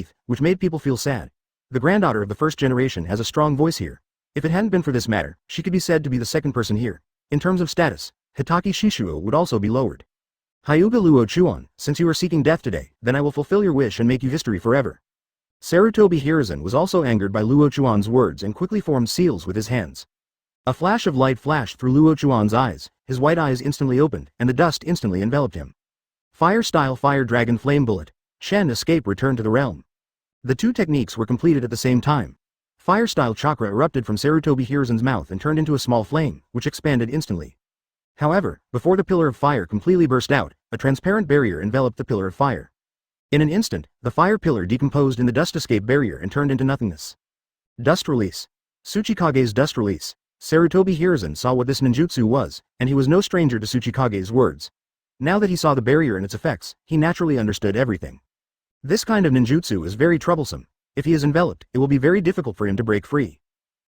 teeth, which made people feel sad. The granddaughter of the first generation has a strong voice here. If it hadn't been for this matter, she could be said to be the second person here. In terms of status, Hitaki Shishuo would also be lowered. Hyuga Luo Chuan, since you are seeking death today, then I will fulfill your wish and make you history forever. Saratobi Hiruzen was also angered by Luo Chuan's words and quickly formed seals with his hands. A flash of light flashed through Luo Chuan's eyes, his white eyes instantly opened, and the dust instantly enveloped him. Fire-style Fire Dragon Flame Bullet. Shen escape returned to the realm. The two techniques were completed at the same time. Fire-style chakra erupted from Saratobi Hiruzen's mouth and turned into a small flame, which expanded instantly. However, before the pillar of fire completely burst out, a transparent barrier enveloped the pillar of fire. In an instant, the fire pillar decomposed in the dust escape barrier and turned into nothingness. Dust release. Tsuchikage's dust release. Saratobi Hiruzen saw what this ninjutsu was, and he was no stranger to Tsuchikage's words. Now that he saw the barrier and its effects, he naturally understood everything. This kind of ninjutsu is very troublesome. If he is enveloped, it will be very difficult for him to break free.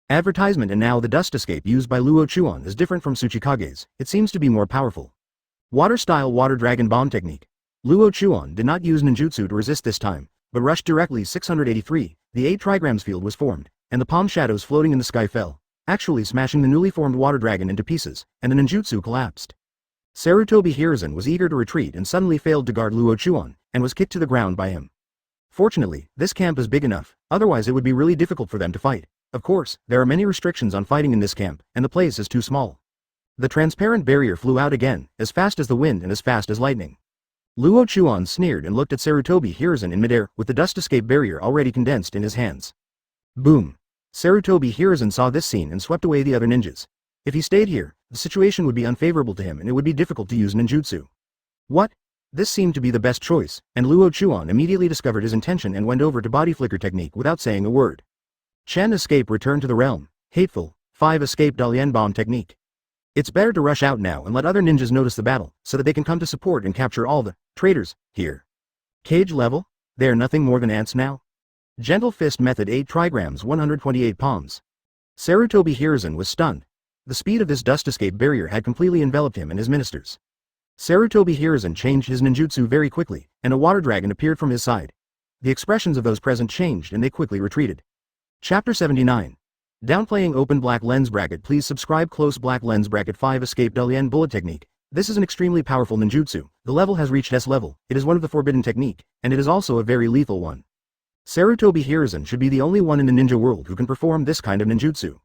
Advertisement. And now the dust escape used by Luo Chuan is different from Tsuchikage's, it seems to be more powerful. Water-style Water Dragon Bomb Technique. Luo Chuan did not use ninjutsu to resist this time, but rushed directly. 683, the 8 trigrams field was formed, and the palm shadows floating in the sky fell, actually smashing the newly formed water dragon into pieces, and the ninjutsu collapsed. Saratobi Hiruzen was eager to retreat and suddenly failed to guard Luo Chuan, and was kicked to the ground by him. Fortunately, this camp is big enough, otherwise it would be really difficult for them to fight. Of course, there are many restrictions on fighting in this camp, and the place is too small. The transparent barrier flew out again, as fast as the wind and as fast as lightning. Luo Chuan sneered and looked at Saratobi Hiruzen in midair, with the dust escape barrier already condensed in his hands. Boom! Saratobi Hiruzen saw this scene and swept away the other ninjas. If he stayed here, the situation would be unfavorable to him and it would be difficult to use ninjutsu. What? This seemed to be the best choice, and Luo Chuan immediately discovered his intention and went over to body flicker technique without saying a word. Chen escape return to the realm, hateful, 5 escape Dalian bomb technique. It's better to rush out now and let other ninjas notice the battle, so that they can come to support and capture all the traitors here. Cage level? They are nothing more than ants now? Gentle fist method 8 trigrams 128 palms. Saratobi Hiruzen was stunned. The speed of this dust escape barrier had completely enveloped him and his ministers. Saratobi Hiruzen changed his ninjutsu very quickly, and a water dragon appeared from his side. The expressions of those present changed and they quickly retreated. Chapter 79. Downplaying open black lens bracket. Please subscribe. Close black lens bracket 5 escape Dalian bullet technique. This is an extremely powerful ninjutsu. The level has reached S level, it is one of the forbidden technique, and it is also a very lethal one. Saratobi Hiruzen should be the only one in the ninja world who can perform this kind of ninjutsu.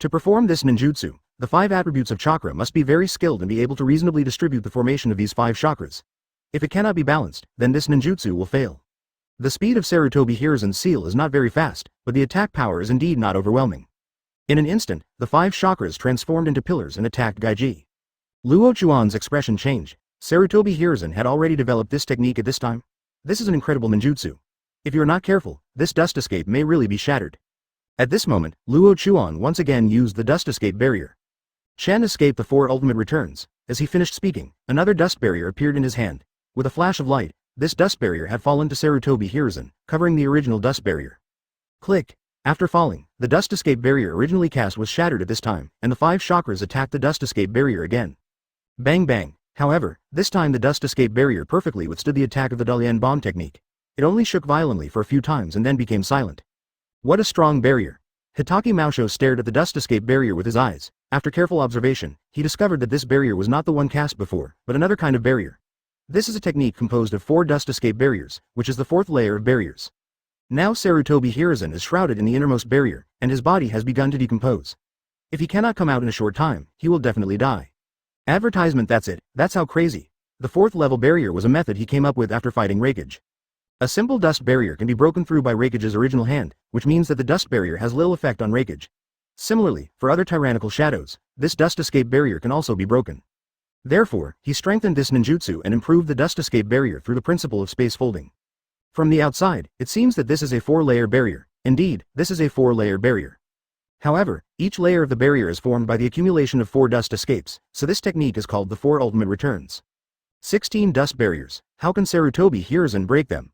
To perform this ninjutsu, the 5 attributes of chakra must be very skilled and be able to reasonably distribute the formation of these 5 chakras. If it cannot be balanced, then this ninjutsu will fail. The speed of Saratobi Hiruzen's seal is not very fast, but the attack power is indeed not overwhelming. In an instant, the 5 chakras transformed into pillars and attacked Gaiji. Luo Chuan's expression changed. Saratobi Hiruzen had already developed this technique at this time. This is an incredible ninjutsu. If you are not careful, this dust escape may really be shattered. At this moment, Luo Chuan once again used the dust escape barrier. Chen escaped the 4 ultimate returns. As he finished speaking, another dust barrier appeared in his hand. With a flash of light, this dust barrier had fallen to Saratobi Hiruzen, covering the original dust barrier. Click. After falling, the dust escape barrier originally cast was shattered at this time, and the 5 chakras attacked the dust escape barrier again. Bang bang. However, this time the dust escape barrier perfectly withstood the attack of the Dalian bomb technique. It only shook violently for a few times and then became silent. What a strong barrier. Hitaki Maosho stared at the dust escape barrier with his eyes. After careful observation, he discovered that this barrier was not the one cast before, but another kind of barrier. This is a technique composed of 4 dust escape barriers, which is the 4th layer of barriers. Now Saratobi Hiruzen is shrouded in the innermost barrier, and his body has begun to decompose. If he cannot come out in a short time, he will definitely die. Advertisement. That's it, that's how crazy. The 4th level barrier was a method he came up with after fighting Raikage. A simple dust barrier can be broken through by Raikage's original hand, which means that the dust barrier has little effect on Raikage. Similarly, for other tyrannical shadows, this dust escape barrier can also be broken. Therefore, he strengthened this ninjutsu and improved the dust escape barrier through the principle of space folding. From the outside, it seems that this is a 4-layer barrier. Indeed, this is a 4-layer barrier. However, each layer of the barrier is formed by the accumulation of 4 dust escapes, so this technique is called the 4 ultimate returns. 16 dust barriers. How can Saratobi Hiruzen break them?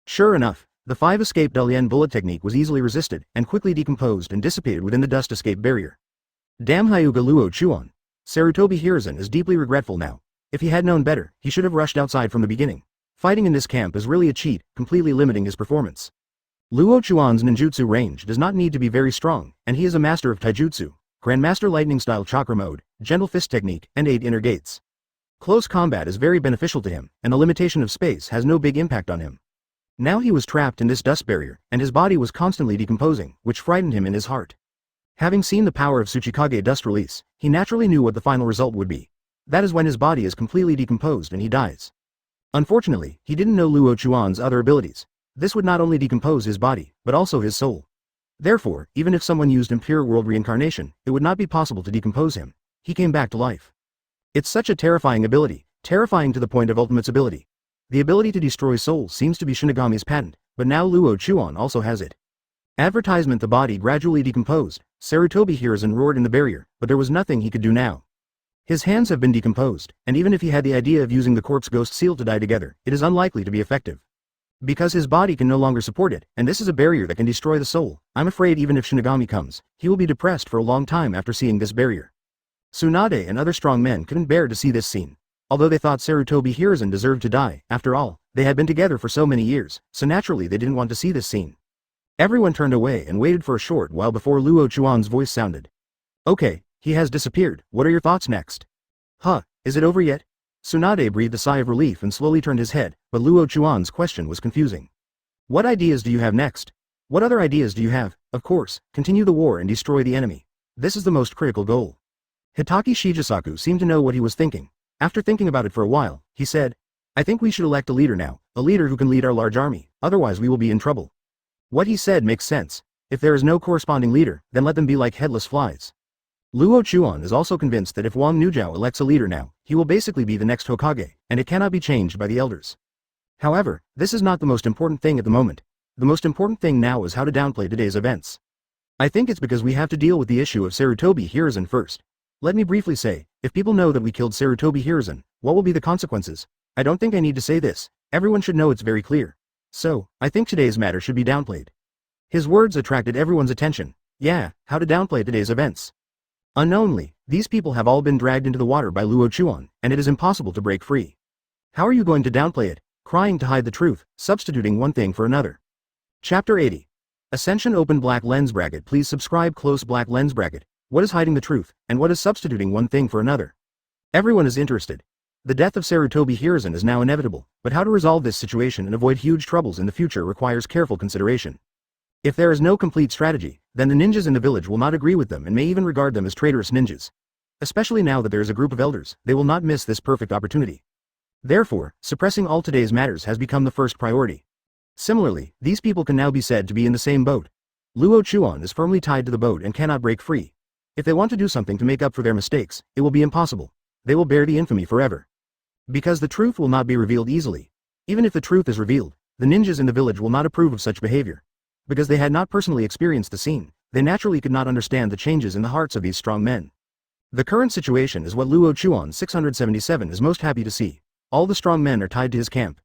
Sure enough, the 5 escape Dalian bullet technique was easily resisted and quickly decomposed and dissipated within the dust escape barrier. Damn Hyuga Luo Chuan. Saratobi Hiruzen is deeply regretful now. If he had known better, he should have rushed outside from the beginning. Fighting in this camp is really a cheat, completely limiting his performance. Luo Chuan's ninjutsu range does not need to be very strong, and he is a master of taijutsu, Grandmaster Lightning Style Chakra Mode, Gentle Fist Technique, and 8 Inner Gates. Close combat is very beneficial to him, and the limitation of space has no big impact on him. Now he was trapped in this dust barrier, and his body was constantly decomposing, which frightened him in his heart. Having seen the power of Tsuchikage dust release, he naturally knew what the final result would be. That is when his body is completely decomposed and he dies. Unfortunately, he didn't know Luo Chuan's other abilities. This would not only decompose his body, but also his soul. Therefore, even if someone used Impure World Reincarnation, it would not be possible to decompose him. He came back to life. It's such a terrifying ability, terrifying to the point of ultimate's ability. The ability to destroy souls seems to be Shinigami's patent, but now Luo Chuan also has it. Advertisement. The body gradually decomposed. Saratobi Hiruzen roared in the barrier, but there was nothing he could do now. His hands have been decomposed, and even if he had the idea of using the corpse ghost seal to die together, it is unlikely to be effective. Because his body can no longer support it, and this is a barrier that can destroy the soul, I'm afraid even if Shinigami comes, he will be depressed for a long time after seeing this barrier. Tsunade and other strong men couldn't bear to see this scene. Although they thought Saratobi Hiruzen deserved to die, after all, they had been together for so many years, so naturally they didn't want to see this scene. Everyone turned away and waited for a short while before Luo Chuan's voice sounded. Okay, he has disappeared, what are your thoughts next? Huh, is it over yet? Tsunade breathed a sigh of relief and slowly turned his head, but Luo Chuan's question was confusing. What ideas do you have next? What other ideas do you have? Of course, continue the war and destroy the enemy. This is the most critical goal. Hitaki Shijisaku seemed to know what he was thinking. After thinking about it for a while, he said, I think we should elect a leader now, a leader who can lead our large army, otherwise we will be in trouble. What he said makes sense. If there is no corresponding leader, then let them be like headless flies. Luo Chuan is also convinced that if Wang Nujiao elects a leader now, he will basically be the next Hokage, and it cannot be changed by the elders. However, this is not the most important thing at the moment. The most important thing now is how to downplay today's events. I think it's because we have to deal with the issue of Saratobi Hiruzen first. Let me briefly say, if people know that we killed Saratobi Hiruzen, what will be the consequences? I don't think I need to say this, everyone should know it's very clear. So, I think today's matter should be downplayed. His words attracted everyone's attention. Yeah, how to downplay today's events. Unknowingly, these people have all been dragged into the water by Luo Chuan, and it is impossible to break free. How are you going to downplay it? Crying to hide the truth, substituting one thing for another. Chapter 80. Ascension open black lens bracket. Please subscribe close black lens bracket. What is hiding the truth, and what is substituting one thing for another? Everyone is interested. The death of Saratobi Hiruzen is now inevitable, but how to resolve this situation and avoid huge troubles in the future requires careful consideration. If there is no complete strategy, then the ninjas in the village will not agree with them and may even regard them as traitorous ninjas. Especially now that there is a group of elders, they will not miss this perfect opportunity. Therefore, suppressing all today's matters has become the first priority. Similarly, these people can now be said to be in the same boat. Luo Chuan is firmly tied to the boat and cannot break free. If they want to do something to make up for their mistakes, it will be impossible. They will bear the infamy forever. Because the truth will not be revealed easily. Even if the truth is revealed, the ninjas in the village will not approve of such behavior. Because they had not personally experienced the scene, they naturally could not understand the changes in the hearts of these strong men. The current situation is what Luo Chuan 677 is most happy to see. All the strong men are tied to his camp.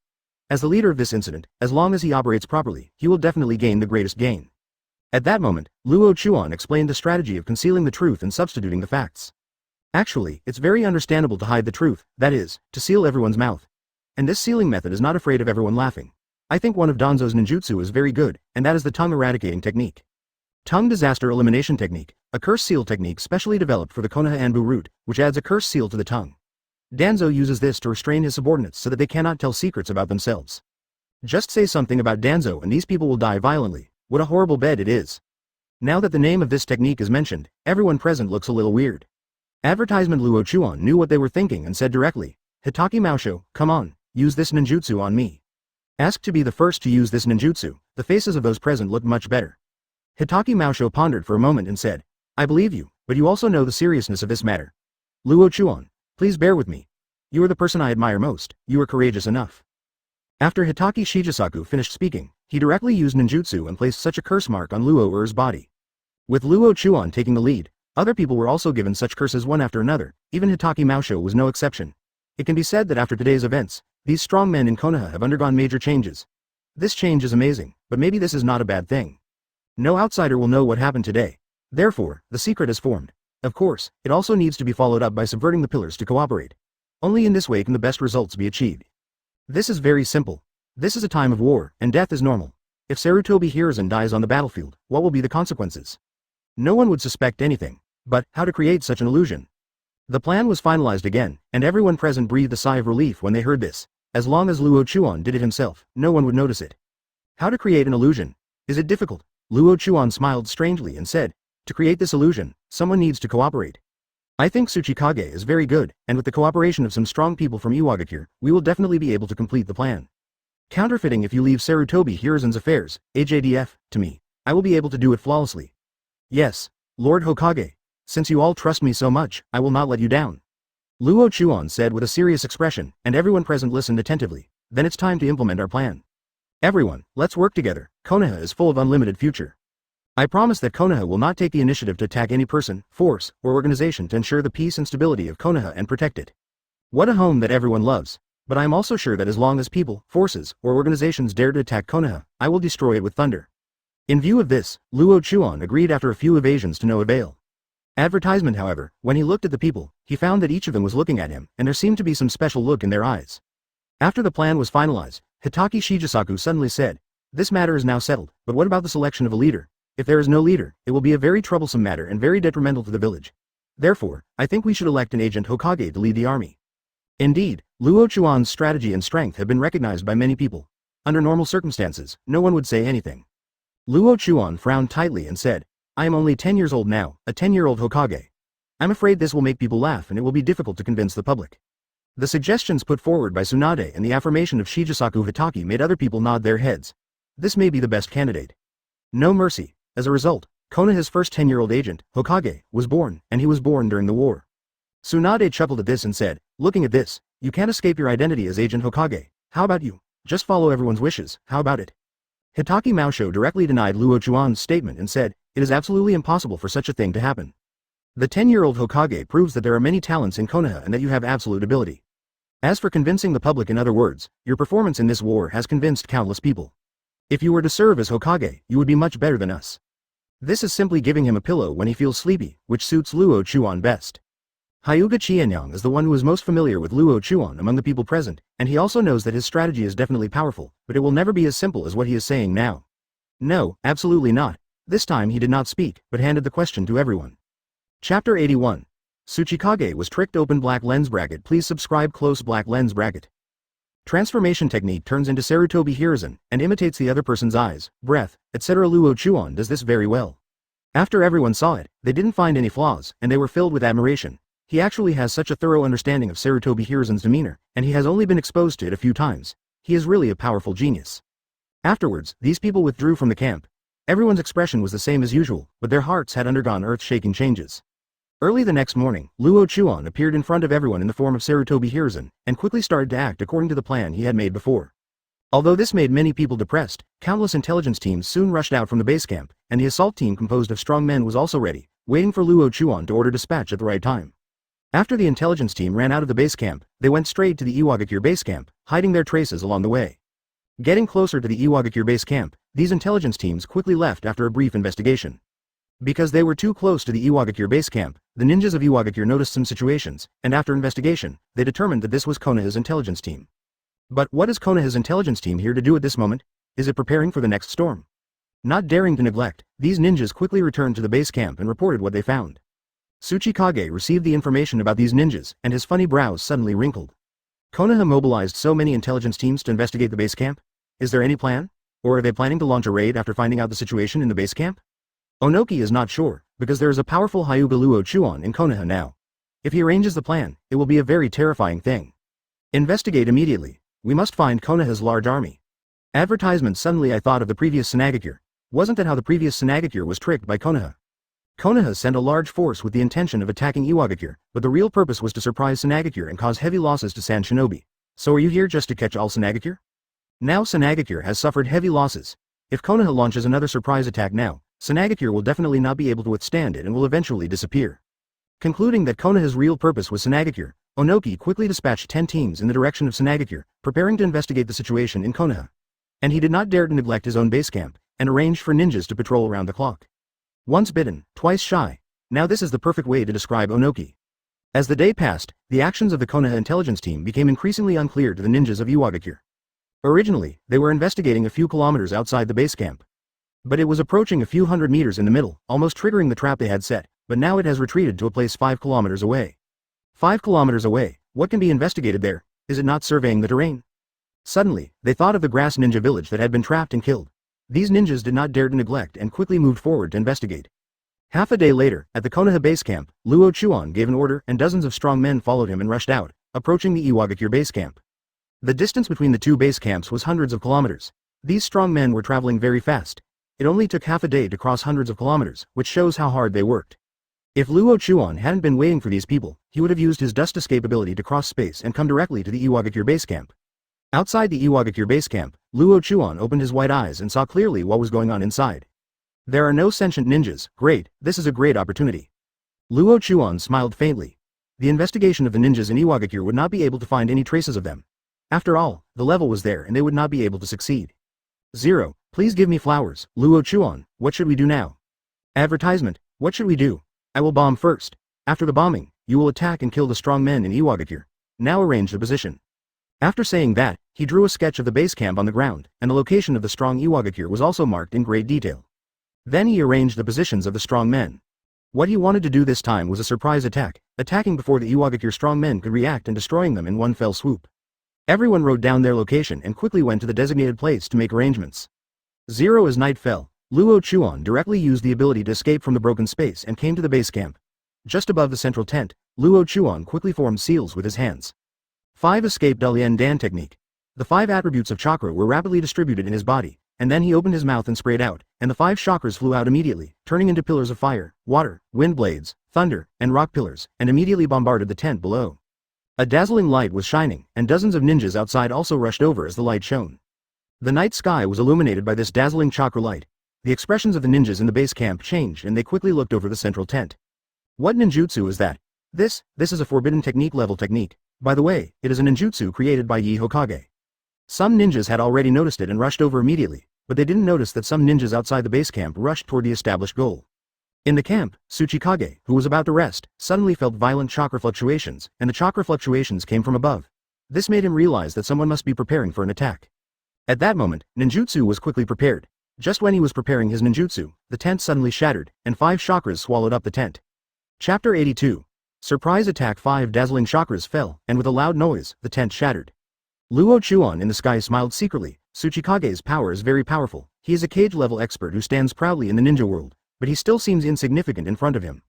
As the leader of this incident, as long as he operates properly, he will definitely gain the greatest gain. At that moment, Luo Chuan explained the strategy of concealing the truth and substituting the facts. Actually, it's very understandable to hide the truth, that is, to seal everyone's mouth. And this sealing method is not afraid of everyone laughing. I think one of Danzo's ninjutsu is very good, and that is the tongue eradicating technique. Tongue disaster elimination technique, a curse seal technique specially developed for the Konoha Anbu root, which adds a curse seal to the tongue. Danzo uses this to restrain his subordinates so that they cannot tell secrets about themselves. Just say something about Danzo and these people will die violently. What a horrible bed it is. Now that the name of this technique is mentioned, everyone present looks a little weird. Advertisement Luo Chuan knew what they were thinking and said directly, Hitaki Maosho, come on, use this ninjutsu on me. Asked to be the first to use this ninjutsu, the faces of those present looked much better. Hitaki Maosho pondered for a moment and said, I believe you, but you also know the seriousness of this matter. Luo Chuan, please bear with me. You are the person I admire most, you are courageous enough. After Hitaki Shijisaku finished speaking, he directly used ninjutsu and placed such a curse mark on Luo Er's body. With Luo Chuan taking the lead, other people were also given such curses one after another, even Hitaki Maosho was no exception. It can be said that after today's events, these strong men in Konoha have undergone major changes. This change is amazing, but maybe this is not a bad thing. No outsider will know what happened today. Therefore, the secret is formed. Of course, it also needs to be followed up by subverting the pillars to cooperate. Only in this way can the best results be achieved. This is very simple. This is a time of war, and death is normal. If Saratobi Hiruzen dies on the battlefield, what will be the consequences? No one would suspect anything. But, how to create such an illusion? The plan was finalized again, and everyone present breathed a sigh of relief when they heard this. As long as Luo Chuan did it himself, no one would notice it. How to create an illusion? Is it difficult? Luo Chuan smiled strangely and said, to create this illusion, someone needs to cooperate. I think Tsuchikage is very good, and with the cooperation of some strong people from Iwagakure, we will definitely be able to complete the plan. Counterfeiting if you leave Saratobi Hiruzen's affairs, AJDF, to me. I will be able to do it flawlessly. Yes, Lord Hokage. Since you all trust me so much, I will not let you down. Luo Chuan said with a serious expression, and everyone present listened attentively. Then it's time to implement our plan. Everyone, let's work together. Konoha is full of unlimited future. I promise that Konoha will not take the initiative to attack any person, force, or organization to ensure the peace and stability of Konoha and protect it. What a home that everyone loves. But I am also sure that as long as people, forces, or organizations dare to attack Konoha, I will destroy it with thunder. In view of this, Luo Chuan agreed after a few evasions to no avail. Advertisement, however, when he looked at the people, he found that each of them was looking at him, and there seemed to be some special look in their eyes. After the plan was finalized, Hitaki Shijisaku suddenly said, this matter is now settled, but what about the selection of a leader? If there is no leader, it will be a very troublesome matter and very detrimental to the village. Therefore, I think we should elect an agent Hokage to lead the army. Indeed, Luo Chuan's strategy and strength have been recognized by many people. Under normal circumstances, no one would say anything. Luo Chuan frowned tightly and said, I am only 10 years old now, a 10-year-old Hokage. I'm afraid this will make people laugh and it will be difficult to convince the public. The suggestions put forward by Tsunade and the affirmation of Shijusaku Hitaki made other people nod their heads. This may be the best candidate. No mercy. As a result, Konoha's first 10-year-old agent, Hokage, was born, and he was born during the war. Tsunade chuckled at this and said, looking at this, you can't escape your identity as Agent Hokage. How about you? Just follow everyone's wishes, how about it? Hitaki Maosho directly denied Luo Chuan's statement and said, it is absolutely impossible for such a thing to happen. The 10-year-old Hokage proves that there are many talents in Konoha and that you have absolute ability. As for convincing the public, in other words, your performance in this war has convinced countless people. If you were to serve as Hokage, you would be much better than us. This is simply giving him a pillow when he feels sleepy, which suits Luo Chuan best. Hyuga Qianyang is the one who is most familiar with Luo Chuan among the people present, and he also knows that his strategy is definitely powerful, but it will never be as simple as what he is saying now. No, absolutely not. This time he did not speak, but handed the question to everyone. Chapter 81. Tsuchikage was tricked. Open black lens bracket. Please subscribe. Close black lens bracket. Transformation technique turns into Saratobi Hiruzen, and imitates the other person's eyes, breath, etc. Luo Chuan does this very well. After everyone saw it, they didn't find any flaws, and they were filled with admiration. He actually has such a thorough understanding of Saratobi Hiruzen's demeanor, and he has only been exposed to it a few times. He is really a powerful genius. Afterwards, these people withdrew from the camp. Everyone's expression was the same as usual, but their hearts had undergone earth-shaking changes. Early the next morning, Luo Chuan appeared in front of everyone in the form of Saratobi Hiruzen, and quickly started to act according to the plan he had made before. Although this made many people depressed, countless intelligence teams soon rushed out from the base camp, and the assault team composed of strong men was also ready, waiting for Luo Chuan to order dispatch at the right time. After the intelligence team ran out of the base camp, they went straight to the Iwagakure base camp, hiding their traces along the way. Getting closer to the Iwagakure base camp, these intelligence teams quickly left after a brief investigation. Because they were too close to the Iwagakure base camp, the ninjas of Iwagakure noticed some situations, and after investigation, they determined that this was Konoha's intelligence team. But what is Konoha's intelligence team here to do at this moment? Is it preparing for the next storm? Not daring to neglect, these ninjas quickly returned to the base camp and reported what they found. Tsuchikage received the information about these ninjas, and his funny brows suddenly wrinkled. Konoha mobilized so many intelligence teams to investigate the base camp? Is there any plan? Or are they planning to launch a raid after finding out the situation in the base camp? Onoki is not sure, because there is a powerful Hyuga Luo Chuan in Konoha now. If he arranges the plan, it will be a very terrifying thing. Investigate immediately. We must find Konoha's large army. Advertisement. Suddenly I thought of the previous Sunagakure. Wasn't that how the previous Sunagakure was tricked by Konoha? Konoha sent a large force with the intention of attacking Iwagakure, but the real purpose was to surprise Sunagakure and cause heavy losses to San Shinobi. So are you here just to catch all Sunagakure? Now Sunagakure has suffered heavy losses. If Konoha launches another surprise attack now, Sunagakure will definitely not be able to withstand it and will eventually disappear. Concluding that Konoha's real purpose was Sunagakure, Onoki quickly dispatched 10 teams in the direction of Sunagakure, preparing to investigate the situation in Konoha. And he did not dare to neglect his own base camp, and arranged for ninjas to patrol around the clock. Once bitten, twice shy. Now this is the perfect way to describe Onoki. As the day passed, the actions of the Konoha intelligence team became increasingly unclear to the ninjas of Iwagakure. Originally, they were investigating a few kilometers outside the base camp. But it was approaching a few hundred meters in the middle, almost triggering the trap they had set, but now it has retreated to a place 5 kilometers away. 5 kilometers away, what can be investigated there? Is it not surveying the terrain? Suddenly, they thought of the grass ninja village that had been trapped and killed. These ninjas did not dare to neglect and quickly moved forward to investigate. Half a day later, at the Konoha base camp, Luo Chuan gave an order and dozens of strong men followed him and rushed out, approaching the Iwagakure base camp. The distance between the two base camps was hundreds of kilometers. These strong men were traveling very fast. It only took half a day to cross hundreds of kilometers, which shows how hard they worked. If Luo Chuan hadn't been waiting for these people, he would have used his dust escape ability to cross space and come directly to the Iwagakure base camp. Outside the Iwagakure base camp, Luo Chuan opened his white eyes and saw clearly what was going on inside. There are no sentient ninjas. Great, this is a great opportunity. Luo Chuan smiled faintly. The investigation of the ninjas in Iwagakure would not be able to find any traces of them. After all, the level was there and they would not be able to succeed. 0. Please give me flowers. Luo Chuan, what should we do now? Advertisement. What should we do? I will bomb first. After the bombing, you will attack and kill the strong men in Iwagakure. Now arrange the position. After saying that, he drew a sketch of the base camp on the ground, and the location of the strong Iwagakure was also marked in great detail. Then he arranged the positions of the strong men. What he wanted to do this time was a surprise attack, attacking before the Iwagakure strong men could react and destroying them in one fell swoop. Everyone wrote down their location and quickly went to the designated place to make arrangements. As night fell, Luo Chuan directly used the ability to escape from the broken space and came to the base camp. Just above the central tent, Luo Chuan quickly formed seals with his hands. 5 escaped Dalian Dan technique. The 5 attributes of chakra were rapidly distributed in his body, and then he opened his mouth and sprayed out, and the 5 chakras flew out immediately, turning into pillars of fire, water, wind blades, thunder, and rock pillars, and immediately bombarded the tent below. A dazzling light was shining, and dozens of ninjas outside also rushed over as the light shone. The night sky was illuminated by this dazzling chakra light. The expressions of the ninjas in the base camp changed and they quickly looked over the central tent. What ninjutsu is that? This is a forbidden technique level technique. By the way, it is a ninjutsu created by Yi Hokage. Some ninjas had already noticed it and rushed over immediately, but they didn't notice that some ninjas outside the base camp rushed toward the established goal. In the camp, Tsuchikage, who was about to rest, suddenly felt violent chakra fluctuations, and the chakra fluctuations came from above. This made him realize that someone must be preparing for an attack. At that moment, ninjutsu was quickly prepared. Just when he was preparing his ninjutsu, the tent suddenly shattered, and 5 chakras swallowed up the tent. Chapter 82. Surprise attack. 5 dazzling chakras fell, and with a loud noise, the tent shattered. Luo Chuan in the sky smiled secretly. Tsuchikage's power is very powerful. He is a cage-level expert who stands proudly in the ninja world, but he still seems insignificant in front of him.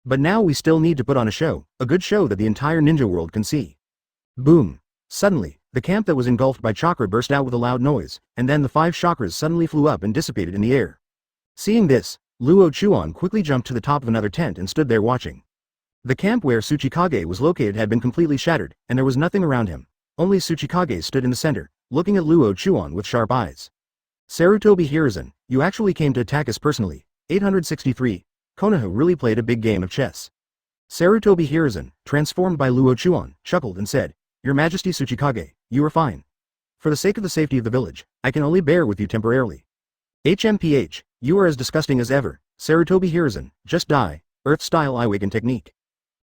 But now we still need to put on a show, a good show that the entire ninja world can see. Boom! Suddenly, the camp that was engulfed by chakra burst out with a loud noise, and then the 5 chakras suddenly flew up and dissipated in the air. Seeing this, Luo Chuan quickly jumped to the top of another tent and stood there watching. The camp where Tsuchikage was located had been completely shattered, and there was nothing around him. Only Tsuchikage stood in the center, looking at Luo Chuan with sharp eyes. Saratobi Hiruzen, you actually came to attack us personally. 863. Konoha really played a big game of chess. Saratobi Hiruzen, transformed by Luo Chuan, chuckled and said, Your Majesty Tsuchikage, you are fine. For the sake of the safety of the village, I can only bear with you temporarily. HMPH, you are as disgusting as ever. Saratobi Hiruzen, just die. Earth-style Iwaken technique.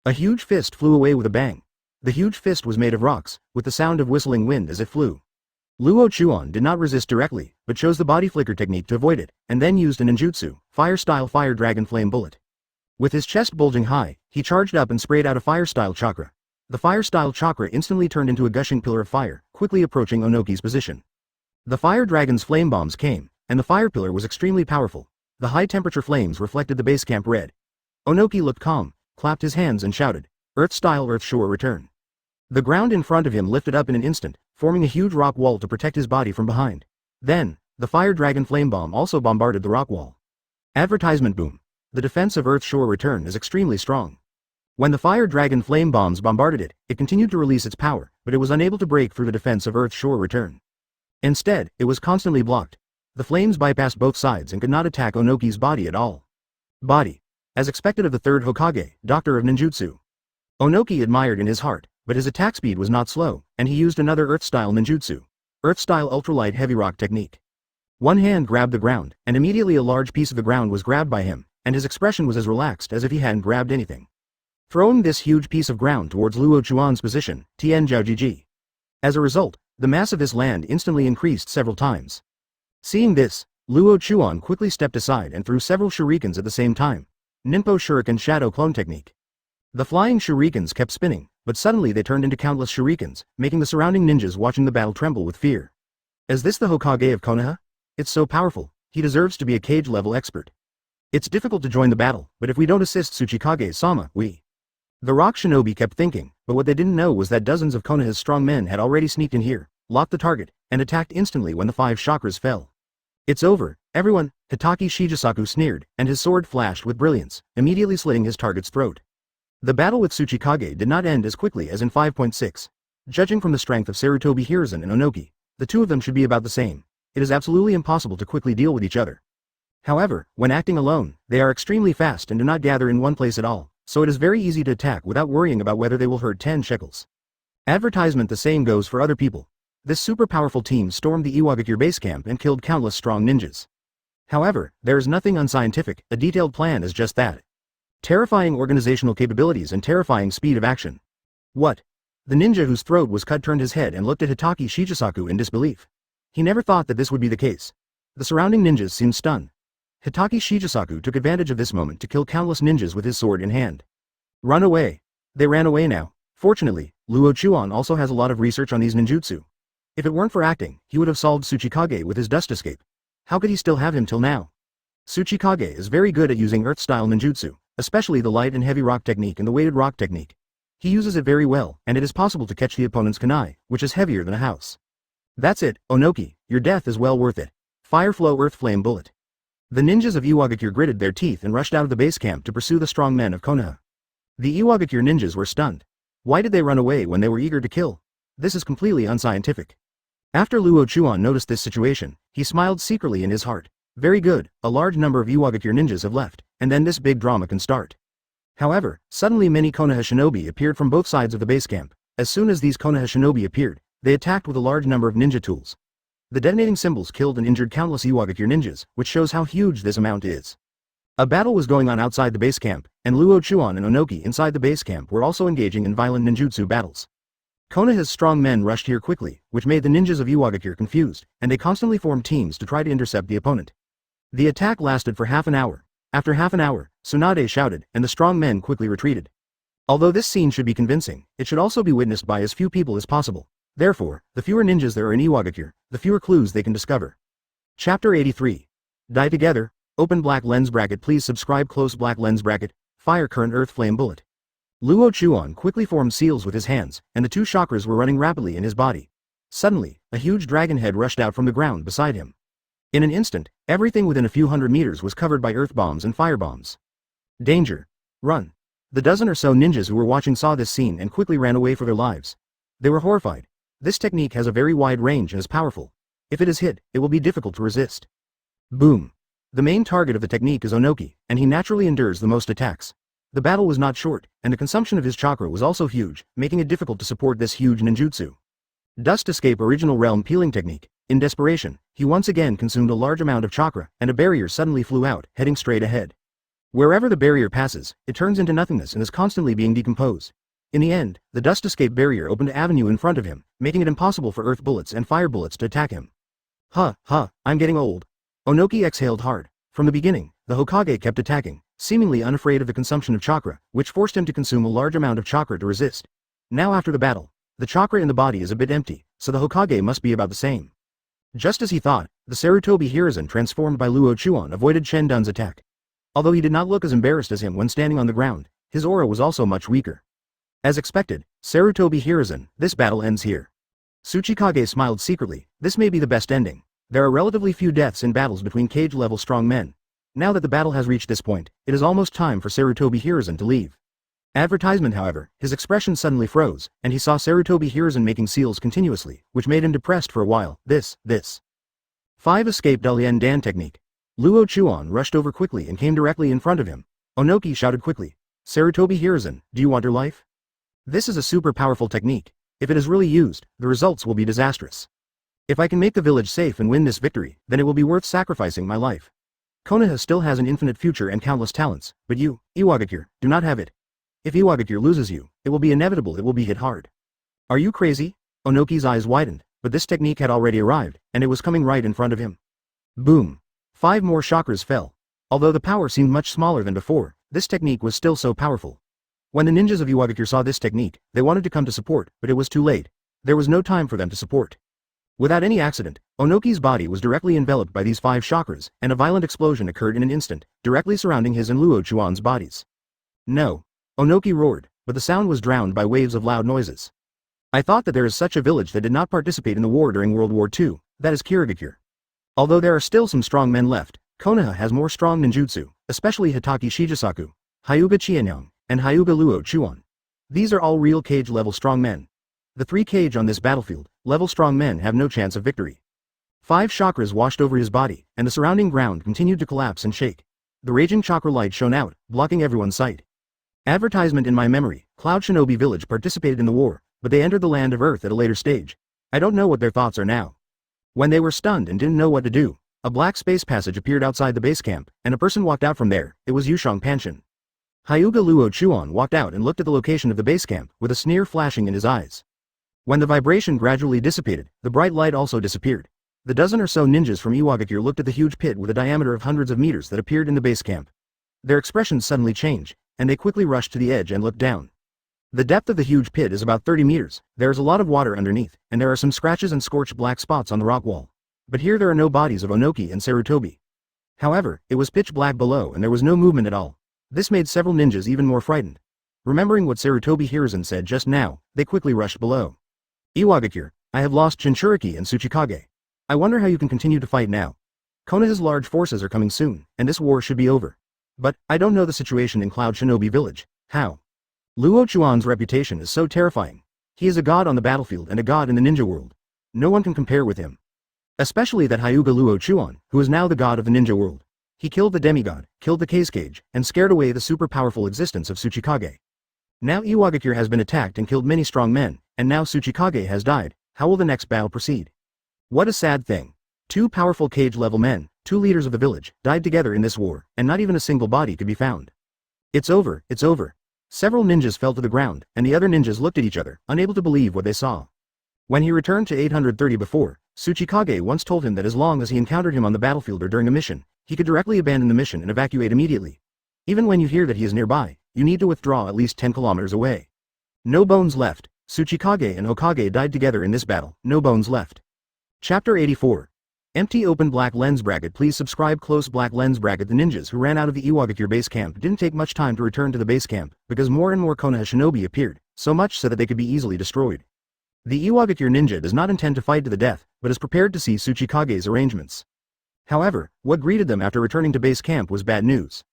A huge fist flew away with a bang. The huge fist was made of rocks, with the sound of whistling wind as it flew. Luo Chuan did not resist directly, but chose the body flicker technique to avoid it, and then used a ninjutsu, fire-style fire dragon flame bullet. With his chest bulging high, he charged up and sprayed out a fire-style chakra. The fire-style chakra instantly turned into a gushing pillar of fire, quickly approaching Onoki's position. The fire dragon's flame bombs came, and the fire pillar was extremely powerful. The high-temperature flames reflected the base camp red. Onoki looked calm, clapped his hands and shouted, Earth-style Earth-shore return. The ground in front of him lifted up in an instant, forming a huge rock wall to protect his body from behind. Then, the fire dragon flame bomb also bombarded the rock wall. Advertisement boom. The defense of Earth-shore return is extremely strong. When the fire dragon flame bombs bombarded it, it continued to release its power, but it was unable to break through the defense of Earth-shore return. Instead, it was constantly blocked. The flames bypassed both sides and could not attack Onoki's body at all. Body. As expected of the 3rd Hokage, Doctor of Ninjutsu. Onoki admired in his heart, but his attack speed was not slow, and he used another Earth-style ninjutsu. Earth-style ultralight heavy rock technique. One hand grabbed the ground, and immediately a large piece of the ground was grabbed by him, and his expression was as relaxed as if he hadn't grabbed anything. Throwing this huge piece of ground towards Luo Chuan's position, Tien Jiaojiji. As a result, the mass of this land instantly increased several times. Seeing this, Luo Chuan quickly stepped aside and threw several shurikens at the same time. Ninpo Shuriken Shadow Clone Technique. The flying shurikens kept spinning, but suddenly they turned into countless shurikens, making the surrounding ninjas watching the battle tremble with fear. Is this the Hokage of Konoha? It's so powerful, he deserves to be a cage-level expert. It's difficult to join the battle, but if we don't assist Tsuchikage-sama, we... The rock shinobi kept thinking, but what they didn't know was that dozens of Konoha's strong men had already sneaked in here, locked the target, and attacked instantly when the 5 chakras fell. It's over, everyone, Hitaki Shijisaku sneered, and his sword flashed with brilliance, immediately slitting his target's throat. The battle with Tsuchikage did not end as quickly as in 5.6. Judging from the strength of Saratobi Hiruzen and Onoki, the two of them should be about the same. It is absolutely impossible to quickly deal with each other. However, when acting alone, they are extremely fast and do not gather in one place at all, so it is very easy to attack without worrying about whether they will hurt 10 shekels. Advertisement. The same goes for other people. This super powerful team stormed the Iwagakure base camp and killed countless strong ninjas. However, there is nothing unscientific, a detailed plan is just that. Terrifying organizational capabilities and terrifying speed of action. What? The ninja whose throat was cut turned his head and looked at Hitaki Shijisaku in disbelief. He never thought that this would be the case. The surrounding ninjas seemed stunned. Hitachi Shichisaku took advantage of this moment to kill countless ninjas with his sword in hand. Run away. They ran away now. Fortunately, Luo Chuan also has a lot of research on these ninjutsu. If it weren't for acting, he would have solved Tsuchikage with his dust escape. How could he still have him till now? Tsuchikage is very good at using earth-style ninjutsu, especially the light and heavy rock technique and the weighted rock technique. He uses it very well, and it is possible to catch the opponent's kunai, which is heavier than a house. That's it, Onoki, your death is well worth it. Fire flow earth flame bullet. The ninjas of Iwagakure gritted their teeth and rushed out of the base camp to pursue the strong men of Konoha. The Iwagakure ninjas were stunned. Why did they run away when they were eager to kill? This is completely unscientific. After Luo Chuan noticed this situation, he smiled secretly in his heart. Very good, a large number of Iwagakure ninjas have left, and then this big drama can start. However, suddenly many Konoha shinobi appeared from both sides of the base camp. As soon as these Konoha shinobi appeared, they attacked with a large number of ninja tools. The detonating symbols killed and injured countless Iwagakure ninjas, which shows how huge this amount is. A battle was going on outside the base camp, and Luo Chuan and Onoki inside the base camp were also engaging in violent ninjutsu battles. Konoha's strong men rushed here quickly, which made the ninjas of Iwagakure confused, and they constantly formed teams to try to intercept the opponent. The attack lasted for half an hour. After half an hour, Tsunade shouted, and the strong men quickly retreated. Although this scene should be convincing, it should also be witnessed by as few people as possible. Therefore, the fewer ninjas there are in Iwagakure, the fewer clues they can discover. Chapter 83. Die together. Open black lens bracket. Please subscribe. Close black lens bracket. Fire current earth flame bullet. Luo Chuan quickly formed seals with his hands, and the two chakras were running rapidly in his body. Suddenly, a huge dragon head rushed out from the ground beside him. In an instant, everything within a few hundred meters was covered by earth bombs and fire bombs. Danger. Run. The dozen or so ninjas who were watching saw this scene and quickly ran away for their lives. They were horrified. This technique has a very wide range and is powerful. If it is hit, it will be difficult to resist. Boom. The main target of the technique is Onoki, and he naturally endures the most attacks. The battle was not short, and the consumption of his chakra was also huge, making it difficult to support this huge ninjutsu. Dust escape original realm peeling technique. In desperation, he once again consumed a large amount of chakra, and a barrier suddenly flew out, heading straight ahead. Wherever the barrier passes, it turns into nothingness and is constantly being decomposed. In the end, the dust escape barrier opened an avenue in front of him, making it impossible for earth bullets and fire bullets to attack him. I'm getting old. Onoki exhaled hard. From the beginning, the Hokage kept attacking, seemingly unafraid of the consumption of chakra, which forced him to consume a large amount of chakra to resist. Now after the battle, the chakra in the body is a bit empty, so the Hokage must be about the same. Just as he thought, the Saratobi Hiruzen transformed by Luo Chuan avoided Chen Dun's attack. Although he did not look as embarrassed as him when standing on the ground, his aura was also much weaker. As expected, Saratobi Hiruzen, this battle ends here. Tsuchikage smiled secretly. This may be the best ending. There are relatively few deaths in battles between cage-level strong men. Now that the battle has reached this point, it is almost time for Saratobi Hiruzen to leave. Advertisement. However, his expression suddenly froze, and he saw Saratobi Hiruzen making seals continuously, which made him depressed for a while. This. 5 Escape Dalian Dan technique. Luo Chuan rushed over quickly and came directly in front of him. Onoki shouted quickly, Saratobi Hiruzen, do you want your life? This is a super powerful technique. If it is really used, the results will be disastrous. If I can make the village safe and win this victory, then it will be worth sacrificing my life. Konoha still has an infinite future and countless talents, but you, Iwagakure, do not have it. If Iwagakure loses you, it will be inevitable. It will be hit hard. Are you crazy? Onoki's eyes widened, but this technique had already arrived, and it was coming right in front of him. Boom. 5 more chakras fell. Although the power seemed much smaller than before, this technique was still so powerful. When the ninjas of Iwagakure saw this technique, they wanted to come to support, but it was too late. There was no time for them to support. Without any accident, Onoki's body was directly enveloped by these 5 chakras, and a violent explosion occurred in an instant, directly surrounding his and Luo Chuan's bodies. No. Onoki roared, but the sound was drowned by waves of loud noises. I thought that there is such a village that did not participate in the war during World War II, that is Kirigakure. Although there are still some strong men left, Konoha has more strong ninjutsu, especially Hitachi Shichisaku, Hyuga Chiyo, and Hyuga Luo Chuan. These are all real cage-level strong men. The 3 cage on this battlefield, level strong men have no chance of victory. 5 chakras washed over his body, and the surrounding ground continued to collapse and shake. The raging chakra light shone out, blocking everyone's sight. Advertisement. In my memory, Cloud Shinobi Village participated in the war, but they entered the land of Earth at a later stage. I don't know what their thoughts are now. When they were stunned and didn't know what to do, a black space passage appeared outside the base camp, and a person walked out from there. It was Yushang Panshin. Hyuga Luo Chuan walked out and looked at the location of the base camp, with a sneer flashing in his eyes. When the vibration gradually dissipated, the bright light also disappeared. The dozen or so ninjas from Iwagakure looked at the huge pit with a diameter of hundreds of meters that appeared in the base camp. Their expressions suddenly changed, and they quickly rushed to the edge and looked down. The depth of the huge pit is about 30 meters, there is a lot of water underneath, and there are some scratches and scorched black spots on the rock wall. But here there are no bodies of Onoki and Saratobi. However, it was pitch black below and there was no movement at all. This made several ninjas even more frightened. Remembering what Saratobi Hiruzen said just now, they quickly rushed below. Iwagakure, I have lost Jinchuriki and Tsuchikage. I wonder how you can continue to fight now. Konoha's large forces are coming soon, and this war should be over. But, I don't know the situation in Cloud Shinobi Village. How? Luo Chuan's reputation is so terrifying. He is a god on the battlefield and a god in the ninja world. No one can compare with him. Especially that Hyuga Luo Chuan, who is now the god of the ninja world. He killed the demigod, killed the Kazekage, and scared away the super powerful existence of Tsuchikage. Now Iwagakure has been attacked and killed many strong men, and now Tsuchikage has died. How will the next battle proceed? What a sad thing. 2 powerful cage-level men, 2 leaders of the village, died together in this war, and not even a single body could be found. It's over, it's over. Several ninjas fell to the ground, and the other ninjas looked at each other, unable to believe what they saw. When he returned to 830 before, Tsuchikage once told him that as long as he encountered him on the battlefield or during a mission, he could directly abandon the mission and evacuate immediately. Even when you hear that he is nearby, you need to withdraw at least 10 kilometers away. No bones left. Tsuchikage and Hokage died together in this battle, no bones left. Chapter 84. Empty open black lens bracket. Please subscribe. Close black lens bracket. The ninjas who ran out of the Iwagakure base camp didn't take much time to return to the base camp, because more and more Konoha shinobi appeared, so much so that they could be easily destroyed. The Iwagakure ninja does not intend to fight to the death, but is prepared to see Tsuchikage's arrangements. However, what greeted them after returning to base camp was bad news.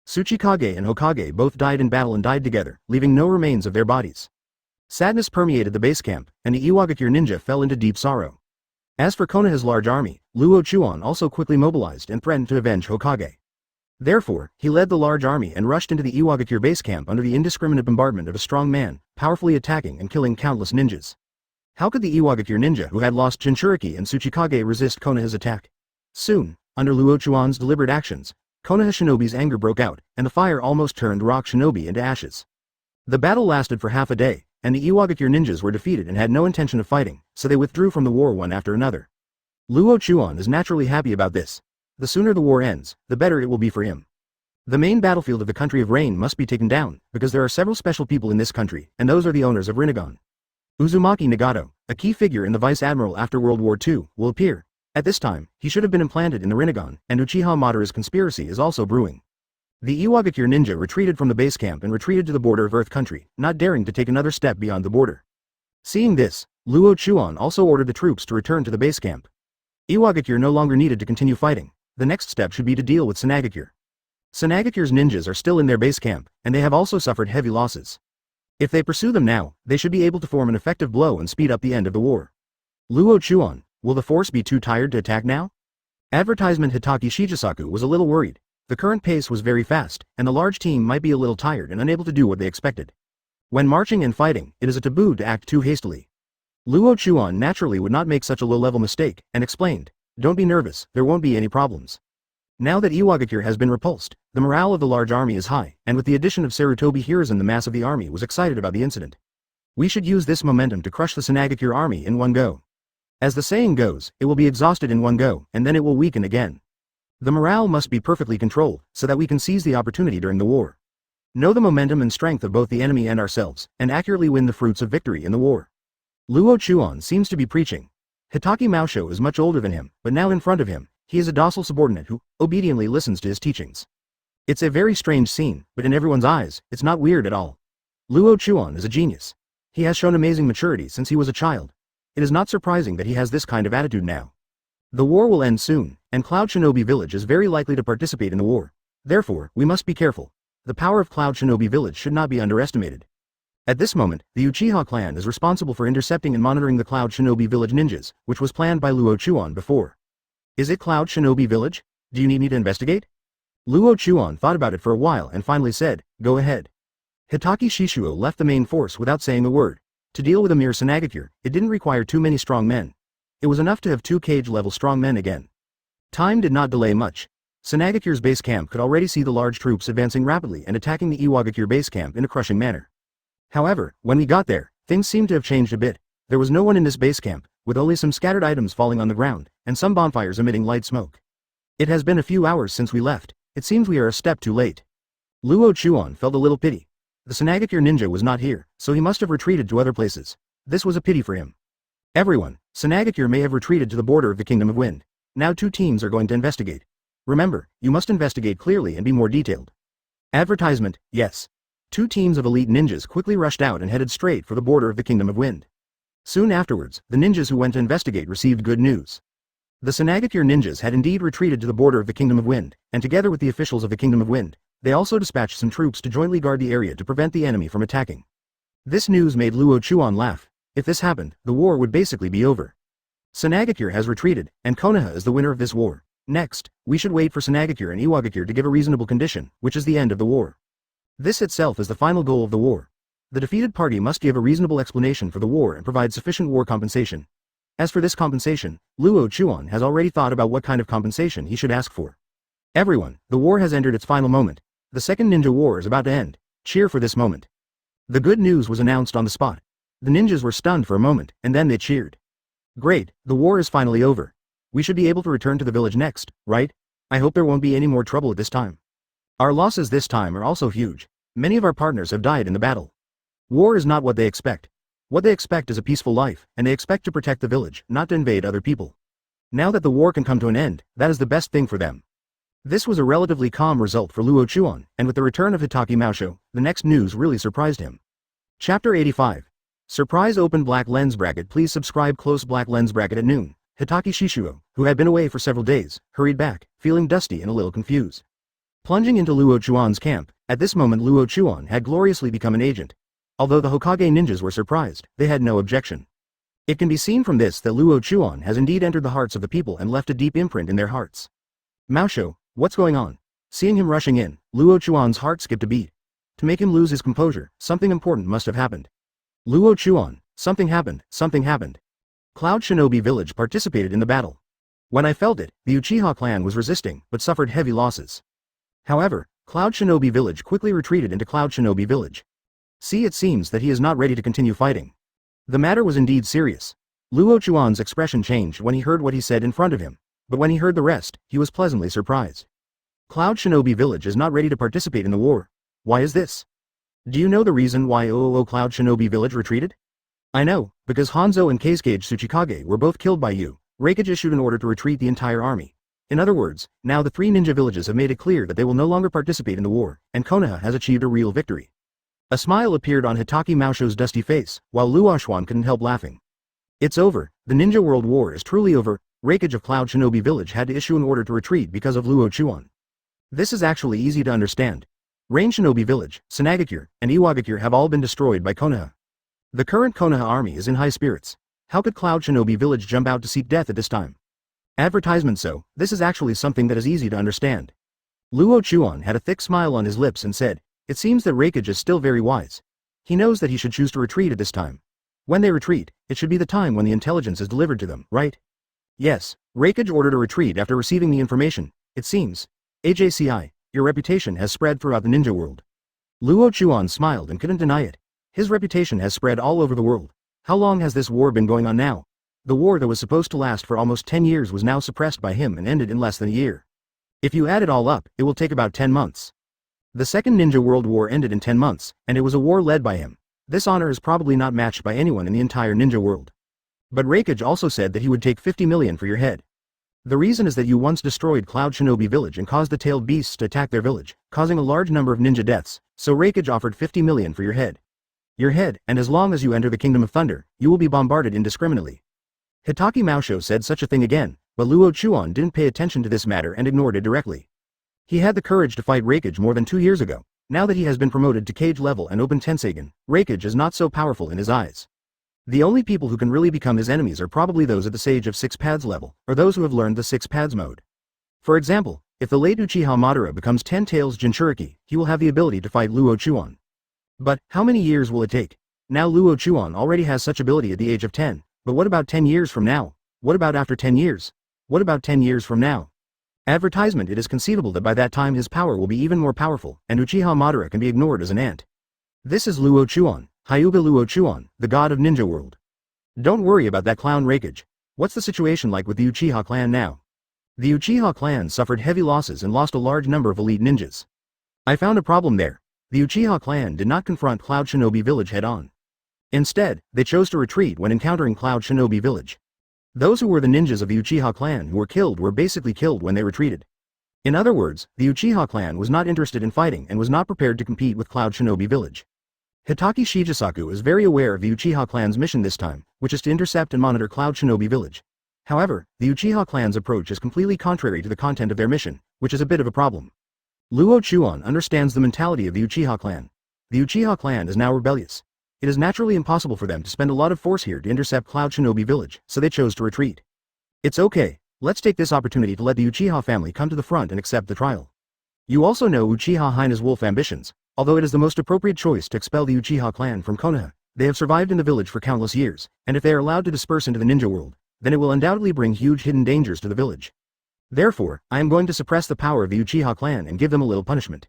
Tsuchikage and Hokage both died in battle and died together, leaving no remains of their bodies. Sadness permeated the base camp, and the Iwagakure ninja fell into deep sorrow. As for Konoha's large army, Luo Chuan also quickly mobilized and threatened to avenge Hokage. Therefore, he led the large army and rushed into the Iwagakure base camp under the indiscriminate bombardment of a strong man, powerfully attacking and killing countless ninjas. How could the Iwagakure ninja who had lost Jinchuriki and Tsuchikage resist Konoha's attack? Soon, under Luo Chuan's deliberate actions, Konoha shinobi's anger broke out, and the fire almost turned rock shinobi into ashes. The battle lasted for half a day, and the Iwagakure ninjas were defeated and had no intention of fighting, so they withdrew from the war one after another. Luo Chuan is naturally happy about this. The sooner the war ends, the better it will be for him. The main battlefield of the country of Rain must be taken down, because there are several special people in this country, and those are the owners of Rinnegan. Uzumaki Nagato, a key figure in the Vice Admiral after World War II, will appear. At this time, he should have been implanted in the Rinnegan, and Uchiha Madara's conspiracy is also brewing. The Iwagakure ninja retreated from the base camp and retreated to the border of Earth Country, not daring to take another step beyond the border. Seeing this, Luo Chuan also ordered the troops to return to the base camp. Iwagakure no longer needed to continue fighting. The next step should be to deal with Sunagakure's ninjas are still in their base camp, and they have also suffered heavy losses. If they pursue them now, they should be able to form an effective blow and speed up the end of the war. Luo Chuan, will the force be too tired to attack now? Advertisement Hitaki Shichisaku was a little worried. The current pace was very fast, and the large team might be a little tired and unable to do what they expected. When marching and fighting, it is a taboo to act too hastily. Luo Chuan naturally would not make such a low-level mistake, and explained, "Don't be nervous, there won't be any problems." Now that Iwagakure has been repulsed, the morale of the large army is high, and with the addition of Saratobi Hiruzen the mass of the army was excited about the incident. We should use this momentum to crush the Sunagakure army in one go. As the saying goes, it will be exhausted in one go, and then it will weaken again. The morale must be perfectly controlled, so that we can seize the opportunity during the war. Know the momentum and strength of both the enemy and ourselves, and accurately win the fruits of victory in the war. Luo Chuan seems to be preaching. Hitaki Maosho is much older than him, but now in front of him, he is a docile subordinate who obediently listens to his teachings. It's a very strange scene, but in everyone's eyes, it's not weird at all. Luo Chuan is a genius. He has shown amazing maturity since he was a child. It is not surprising that he has this kind of attitude now. The war will end soon, and Cloud Shinobi Village is very likely to participate in the war. Therefore, we must be careful. The power of Cloud Shinobi Village should not be underestimated. At this moment, the Uchiha clan is responsible for intercepting and monitoring the Cloud Shinobi Village ninjas, which was planned by Luo Chuan before. Is it Cloud Shinobi Village? Do you need me to investigate? Luo Chuan thought about it for a while and finally said, "Go ahead." Hitaki Shishuo left the main force without saying a word. To deal with a mere Sunagakure, it didn't require too many strong men. It was enough to have 2 cage-level strong men again. Time did not delay much. Sunagakure's base camp could already see the large troops advancing rapidly and attacking the Iwagakure base camp in a crushing manner. However, when we got there, things seemed to have changed a bit. There was no one in this base camp, with only some scattered items falling on the ground, and some bonfires emitting light smoke. It has been a few hours since we left. It seems we are a step too late. Luo Chuan felt a little pity. The Sanagakure ninja was not here, so he must have retreated to other places. This was a pity for him. Everyone, Sanagakure may have retreated to the border of the Kingdom of Wind. Now 2 teams are going to investigate. Remember, you must investigate clearly and be more detailed. Advertisement, yes. 2 teams of elite ninjas quickly rushed out and headed straight for the border of the Kingdom of Wind. Soon afterwards, the ninjas who went to investigate received good news. The Sanagakure ninjas had indeed retreated to the border of the Kingdom of Wind, and together with the officials of the Kingdom of Wind, they also dispatched some troops to jointly guard the area to prevent the enemy from attacking. This news made Luo Chuan laugh. If this happened, the war would basically be over. Sanagakure has retreated, and Konoha is the winner of this war. Next, we should wait for Sanagakure and Iwagakure to give a reasonable condition, which is the end of the war. This itself is the final goal of the war. The defeated party must give a reasonable explanation for the war and provide sufficient war compensation. As for this compensation, Luo Chuan has already thought about what kind of compensation he should ask for. Everyone, the war has entered its final moment. The second ninja war is about to end. Cheer for this moment. The good news was announced on the spot. The ninjas were stunned for a moment, and then they cheered. Great, the war is finally over. We should be able to return to the village next, right? I hope there won't be any more trouble at this time. Our losses this time are also huge. Many of our partners have died in the battle. War is not what they expect. What they expect is a peaceful life, and they expect to protect the village, not to invade other people. Now that the war can come to an end, that is the best thing for them. This was a relatively calm result for Luo Chuan, and with the return of Hitaki Maosho, the next news really surprised him. Chapter 85. Surprise open black lens bracket. Please subscribe close black lens bracket at noon. Hitaki Shishuo, who had been away for several days, hurried back, feeling dusty and a little confused. Plunging into Luo Chuan's camp, at this moment Luo Chuan had gloriously become an agent. Although the Hokage ninjas were surprised, they had no objection. It can be seen from this that Luo Chuan has indeed entered the hearts of the people and left a deep imprint in their hearts. Maosho, what's going on? Seeing him rushing in, Luo Chuan's heart skipped a beat. To make him lose his composure, something important must have happened. Luo Chuan, something happened, something happened. Cloud Shinobi Village participated in the battle. When I felt it, the Uchiha clan was resisting, but suffered heavy losses. However, Cloud Shinobi Village quickly retreated into Cloud Shinobi Village. See, it seems that he is not ready to continue fighting. The matter was indeed serious. Luo Chuan's expression changed when he heard what he said in front of him, but when he heard the rest, he was pleasantly surprised. Cloud Shinobi Village is not ready to participate in the war. Why is this? Do you know the reason why Cloud Shinobi Village retreated? I know, because Hanzo and Kazekage Tsuchikage were both killed by you. Raikage issued an order to retreat the entire army. In other words, now the 3 ninja villages have made it clear that they will no longer participate in the war, and Konoha has achieved a real victory. A smile appeared on Hitaki Maosho's dusty face, while Luo Chuan couldn't help laughing. It's over, the Ninja World War is truly over. Raikage of Cloud Shinobi Village had to issue an order to retreat because of Luo Chuan. This is actually easy to understand. Rain Shinobi Village, Sanagakure, and Iwagakure have all been destroyed by Konoha. The current Konoha army is in high spirits. How could Cloud Shinobi Village jump out to seek death at this time? Advertisement. So, this is actually something that is easy to understand. Luo Chuan had a thick smile on his lips and said, it seems that Raikage is still very wise. He knows that he should choose to retreat at this time. When they retreat, it should be the time when the intelligence is delivered to them, right? Yes, Raikage ordered a retreat after receiving the information. It seems. AJCI, your reputation has spread throughout the ninja world. Luo Chuan smiled and couldn't deny it. His reputation has spread all over the world. How long has this war been going on now? The war that was supposed to last for almost 10 years was now suppressed by him and ended in less than a year. If you add it all up, it will take about 10 months. The Second Ninja World War ended in 10 months, and it was a war led by him. This honor is probably not matched by anyone in the entire ninja world. But Raikage also said that he would take 50 million for your head. The reason is that you once destroyed Cloud Shinobi Village and caused the tailed beasts to attack their village, causing a large number of ninja deaths, so Raikage offered 50 million for your head. Your head, and as long as you enter the Kingdom of Thunder, you will be bombarded indiscriminately. Hitaki Maosho said such a thing again, but Luo Chuan didn't pay attention to this matter and ignored it directly. He had the courage to fight Raikage more than 2 years ago. Now that he has been promoted to Kage level and Open Tenseigen, Raikage is not so powerful in his eyes. The only people who can really become his enemies are probably those at the Sage of 6 Paths level, or those who have learned the 6 Paths mode. For example, if the late Uchiha Madara becomes 10 Tails Jinchuriki, he will have the ability to fight Luo Chuan. But, how many years will it take? Now Luo Chuan already has such ability at the age of 10, but what about 10 years from now? What about after 10 years? What about 10 years from now? Advertisement. It is conceivable that by that time his power will be even more powerful, and Uchiha Madara can be ignored as an ant. This is Luo Chuan, Hyuga Luo Chuan, the god of Ninja World. Don't worry about that clown rampage. What's the situation like with the Uchiha clan now? The Uchiha clan suffered heavy losses and lost a large number of elite ninjas. I found a problem there. The Uchiha clan did not confront Cloud Shinobi Village head-on. Instead, they chose to retreat when encountering Cloud Shinobi Village. Those who were the ninjas of the Uchiha clan who were killed were basically killed when they retreated. In other words, the Uchiha clan was not interested in fighting and was not prepared to compete with Cloud Shinobi Village. Hitaki Shigesaku is very aware of the Uchiha clan's mission this time, which is to intercept and monitor Cloud Shinobi Village. However, the Uchiha clan's approach is completely contrary to the content of their mission, which is a bit of a problem. Luo Chuan understands the mentality of the Uchiha clan. The Uchiha clan is now rebellious. It is naturally impossible for them to spend a lot of force here to intercept Cloud Shinobi Village, so they chose to retreat. It's okay, let's take this opportunity to let the Uchiha family come to the front and accept the trial. You also know Uchiha Hina's wolf ambitions. Although it is the most appropriate choice to expel the Uchiha clan from Konoha, they have survived in the village for countless years, and if they are allowed to disperse into the ninja world, then it will undoubtedly bring huge hidden dangers to the village. Therefore, I am going to suppress the power of the Uchiha clan and give them a little punishment.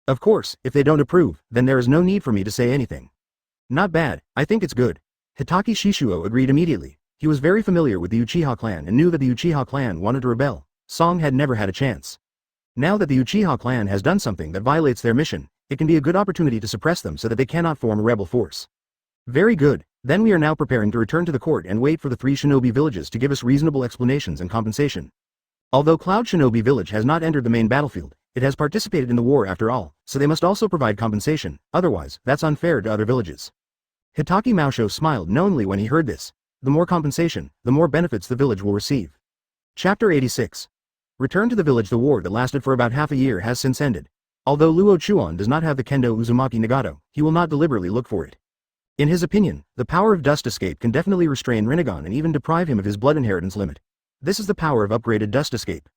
Of course, if they don't approve, then there is no need for me to say anything. Not bad, I think it's good. Hitaki Shishuo agreed immediately. He was very familiar with the Uchiha clan and knew that the Uchiha clan wanted to rebel. Song had never had a chance. Now that the Uchiha clan has done something that violates their mission, it can be a good opportunity to suppress them so that they cannot form a rebel force. Very good, then we are now preparing to return to the court and wait for the 3 shinobi villages to give us reasonable explanations and compensation. Although Cloud Shinobi Village has not entered the main battlefield, it has participated in the war after all, so they must also provide compensation, otherwise, that's unfair to other villages. Hitaki Maosho smiled knowingly when he heard this. The more compensation, the more benefits the village will receive. Chapter 86. Return to the village. The war that lasted for about half a year has since ended. Although Luo Chuan does not have the Kendo Uzumaki Nagato, he will not deliberately look for it. In his opinion, the power of Dust Escape can definitely restrain Rinnegan and even deprive him of his blood inheritance limit. This is the power of upgraded Dust Escape.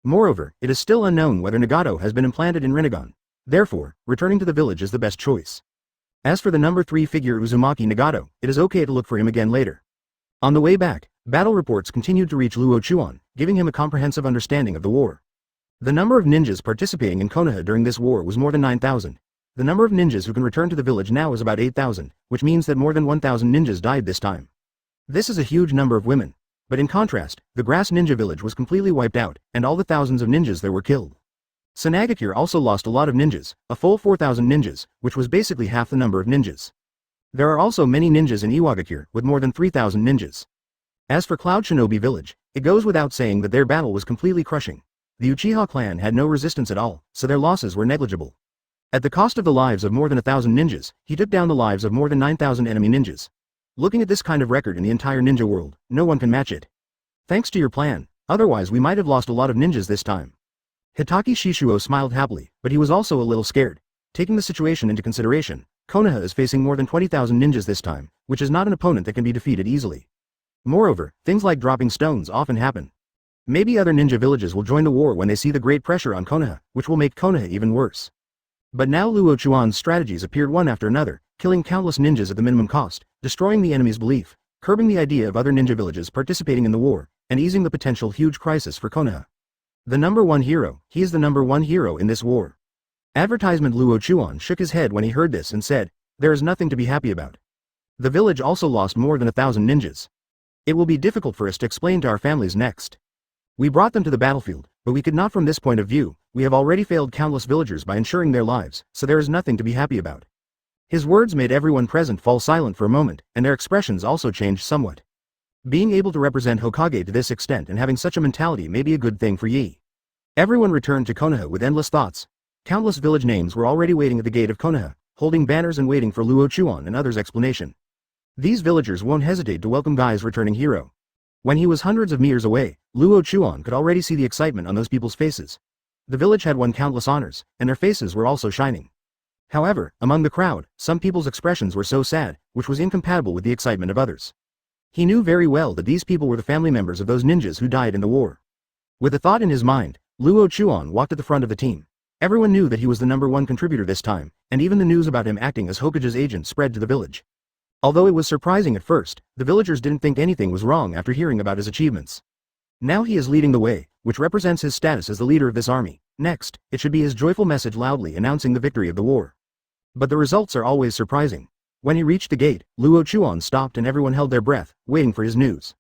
Moreover, it is still unknown whether Nagato has been implanted in Rinnegan. Therefore, returning to the village is the best choice. As for the number 3 figure Uzumaki Nagato, it is okay to look for him again later. On the way back, battle reports continued to reach Luo Chuan, giving him a comprehensive understanding of the war. The number of ninjas participating in Konoha during this war was more than 9,000. The number of ninjas who can return to the village now is about 8,000, which means that more than 1,000 ninjas died this time. This is a huge number of women. But in contrast, the Grass Ninja Village was completely wiped out, and all the thousands of ninjas there were killed. Sanagakure also lost a lot of ninjas, a full 4,000 ninjas, which was basically half the number of ninjas. There are also many ninjas in Iwagakure, with more than 3,000 ninjas. As for Cloud Shinobi Village, it goes without saying that their battle was completely crushing. The Uchiha clan had no resistance at all, so their losses were negligible. At the cost of the lives of more than 1,000 ninjas, he took down the lives of more than 9,000 enemy ninjas. Looking at this kind of record in the entire ninja world, no one can match it. Thanks to your plan, otherwise we might have lost a lot of ninjas this time. Hitaki Shishuo smiled happily, but he was also a little scared. Taking the situation into consideration, Konoha is facing more than 20,000 ninjas this time, which is not an opponent that can be defeated easily. Moreover, things like dropping stones often happen. Maybe other ninja villages will join the war when they see the great pressure on Konoha, which will make Konoha even worse. But now Luo Chuan's strategies appeared one after another, killing countless ninjas at the minimum cost, destroying the enemy's belief, curbing the idea of other ninja villages participating in the war, and easing the potential huge crisis for Konoha. The number 1 hero, he is the number 1 hero in this war. Advertisement. Luo Chuan shook his head when he heard this and said, there is nothing to be happy about. The village also lost more than 1,000 ninjas. It will be difficult for us to explain to our families next. We brought them to the battlefield, but we could not from this point of view. We have already failed countless villagers by ensuring their lives, so there is nothing to be happy about. His words made everyone present fall silent for a moment, and their expressions also changed somewhat. Being able to represent Hokage to this extent and having such a mentality may be a good thing for Yi. Everyone returned to Konoha with endless thoughts. Countless village names were already waiting at the gate of Konoha, holding banners and waiting for Luo Chuan and others' explanation. These villagers won't hesitate to welcome Guy's returning hero. When he was hundreds of meters away, Luo Chuan could already see the excitement on those people's faces. The village had won countless honors, and their faces were also shining. However, among the crowd, some people's expressions were so sad, which was incompatible with the excitement of others. He knew very well that these people were the family members of those ninjas who died in the war. With a thought in his mind, Luo Chuan walked at the front of the team. Everyone knew that he was the number 1 contributor this time, and even the news about him acting as Hokage's agent spread to the village. Although it was surprising at first, the villagers didn't think anything was wrong after hearing about his achievements. Now he is leading the way, which represents his status as the leader of this army. Next, it should be his joyful message loudly announcing the victory of the war. But the results are always surprising. When he reached the gate, Luo Chuan stopped and everyone held their breath, waiting for his news.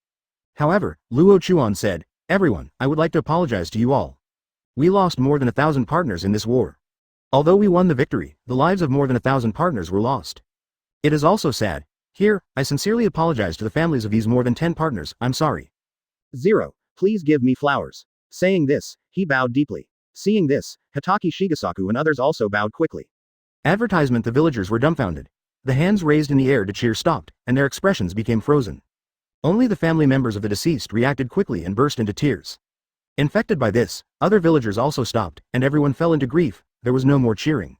However, Luo Chuan said, "Everyone, I would like to apologize to you all. We lost more than 1,000 partners in this war. Although we won the victory, the lives of more than 1,000 partners were lost. It is also sad. Here, I sincerely apologize to the families of these more than 10 partners, I'm sorry. 0. Please give me flowers." Saying this, he bowed deeply. Seeing this, Hitachi Shigesaku and others also bowed quickly. Advertisement. The villagers were dumbfounded. The hands raised in the air to cheer stopped, and their expressions became frozen. Only the family members of the deceased reacted quickly and burst into tears. Infected by this, other villagers also stopped, and everyone fell into grief. There was no more cheering.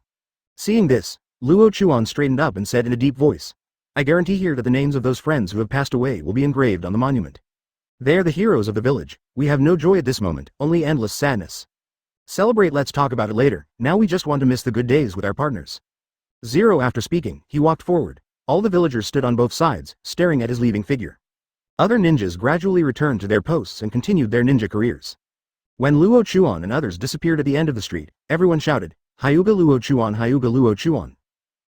Seeing this, Luo Chuan straightened up and said in a deep voice, "I guarantee here that the names of those friends who have passed away will be engraved on the monument. They are the heroes of the village. We have no joy at this moment, only endless sadness. Celebrate, let's talk about it later, now we just want to miss the good days with our partners." 0. After speaking, he walked forward. All the villagers stood on both sides, staring at his leaving figure. Other ninjas gradually returned to their posts and continued their ninja careers. When Luo Chuan and others disappeared at the end of the street, everyone shouted, "Hyuga Luo Chuan, Hyuga Luo Chuan."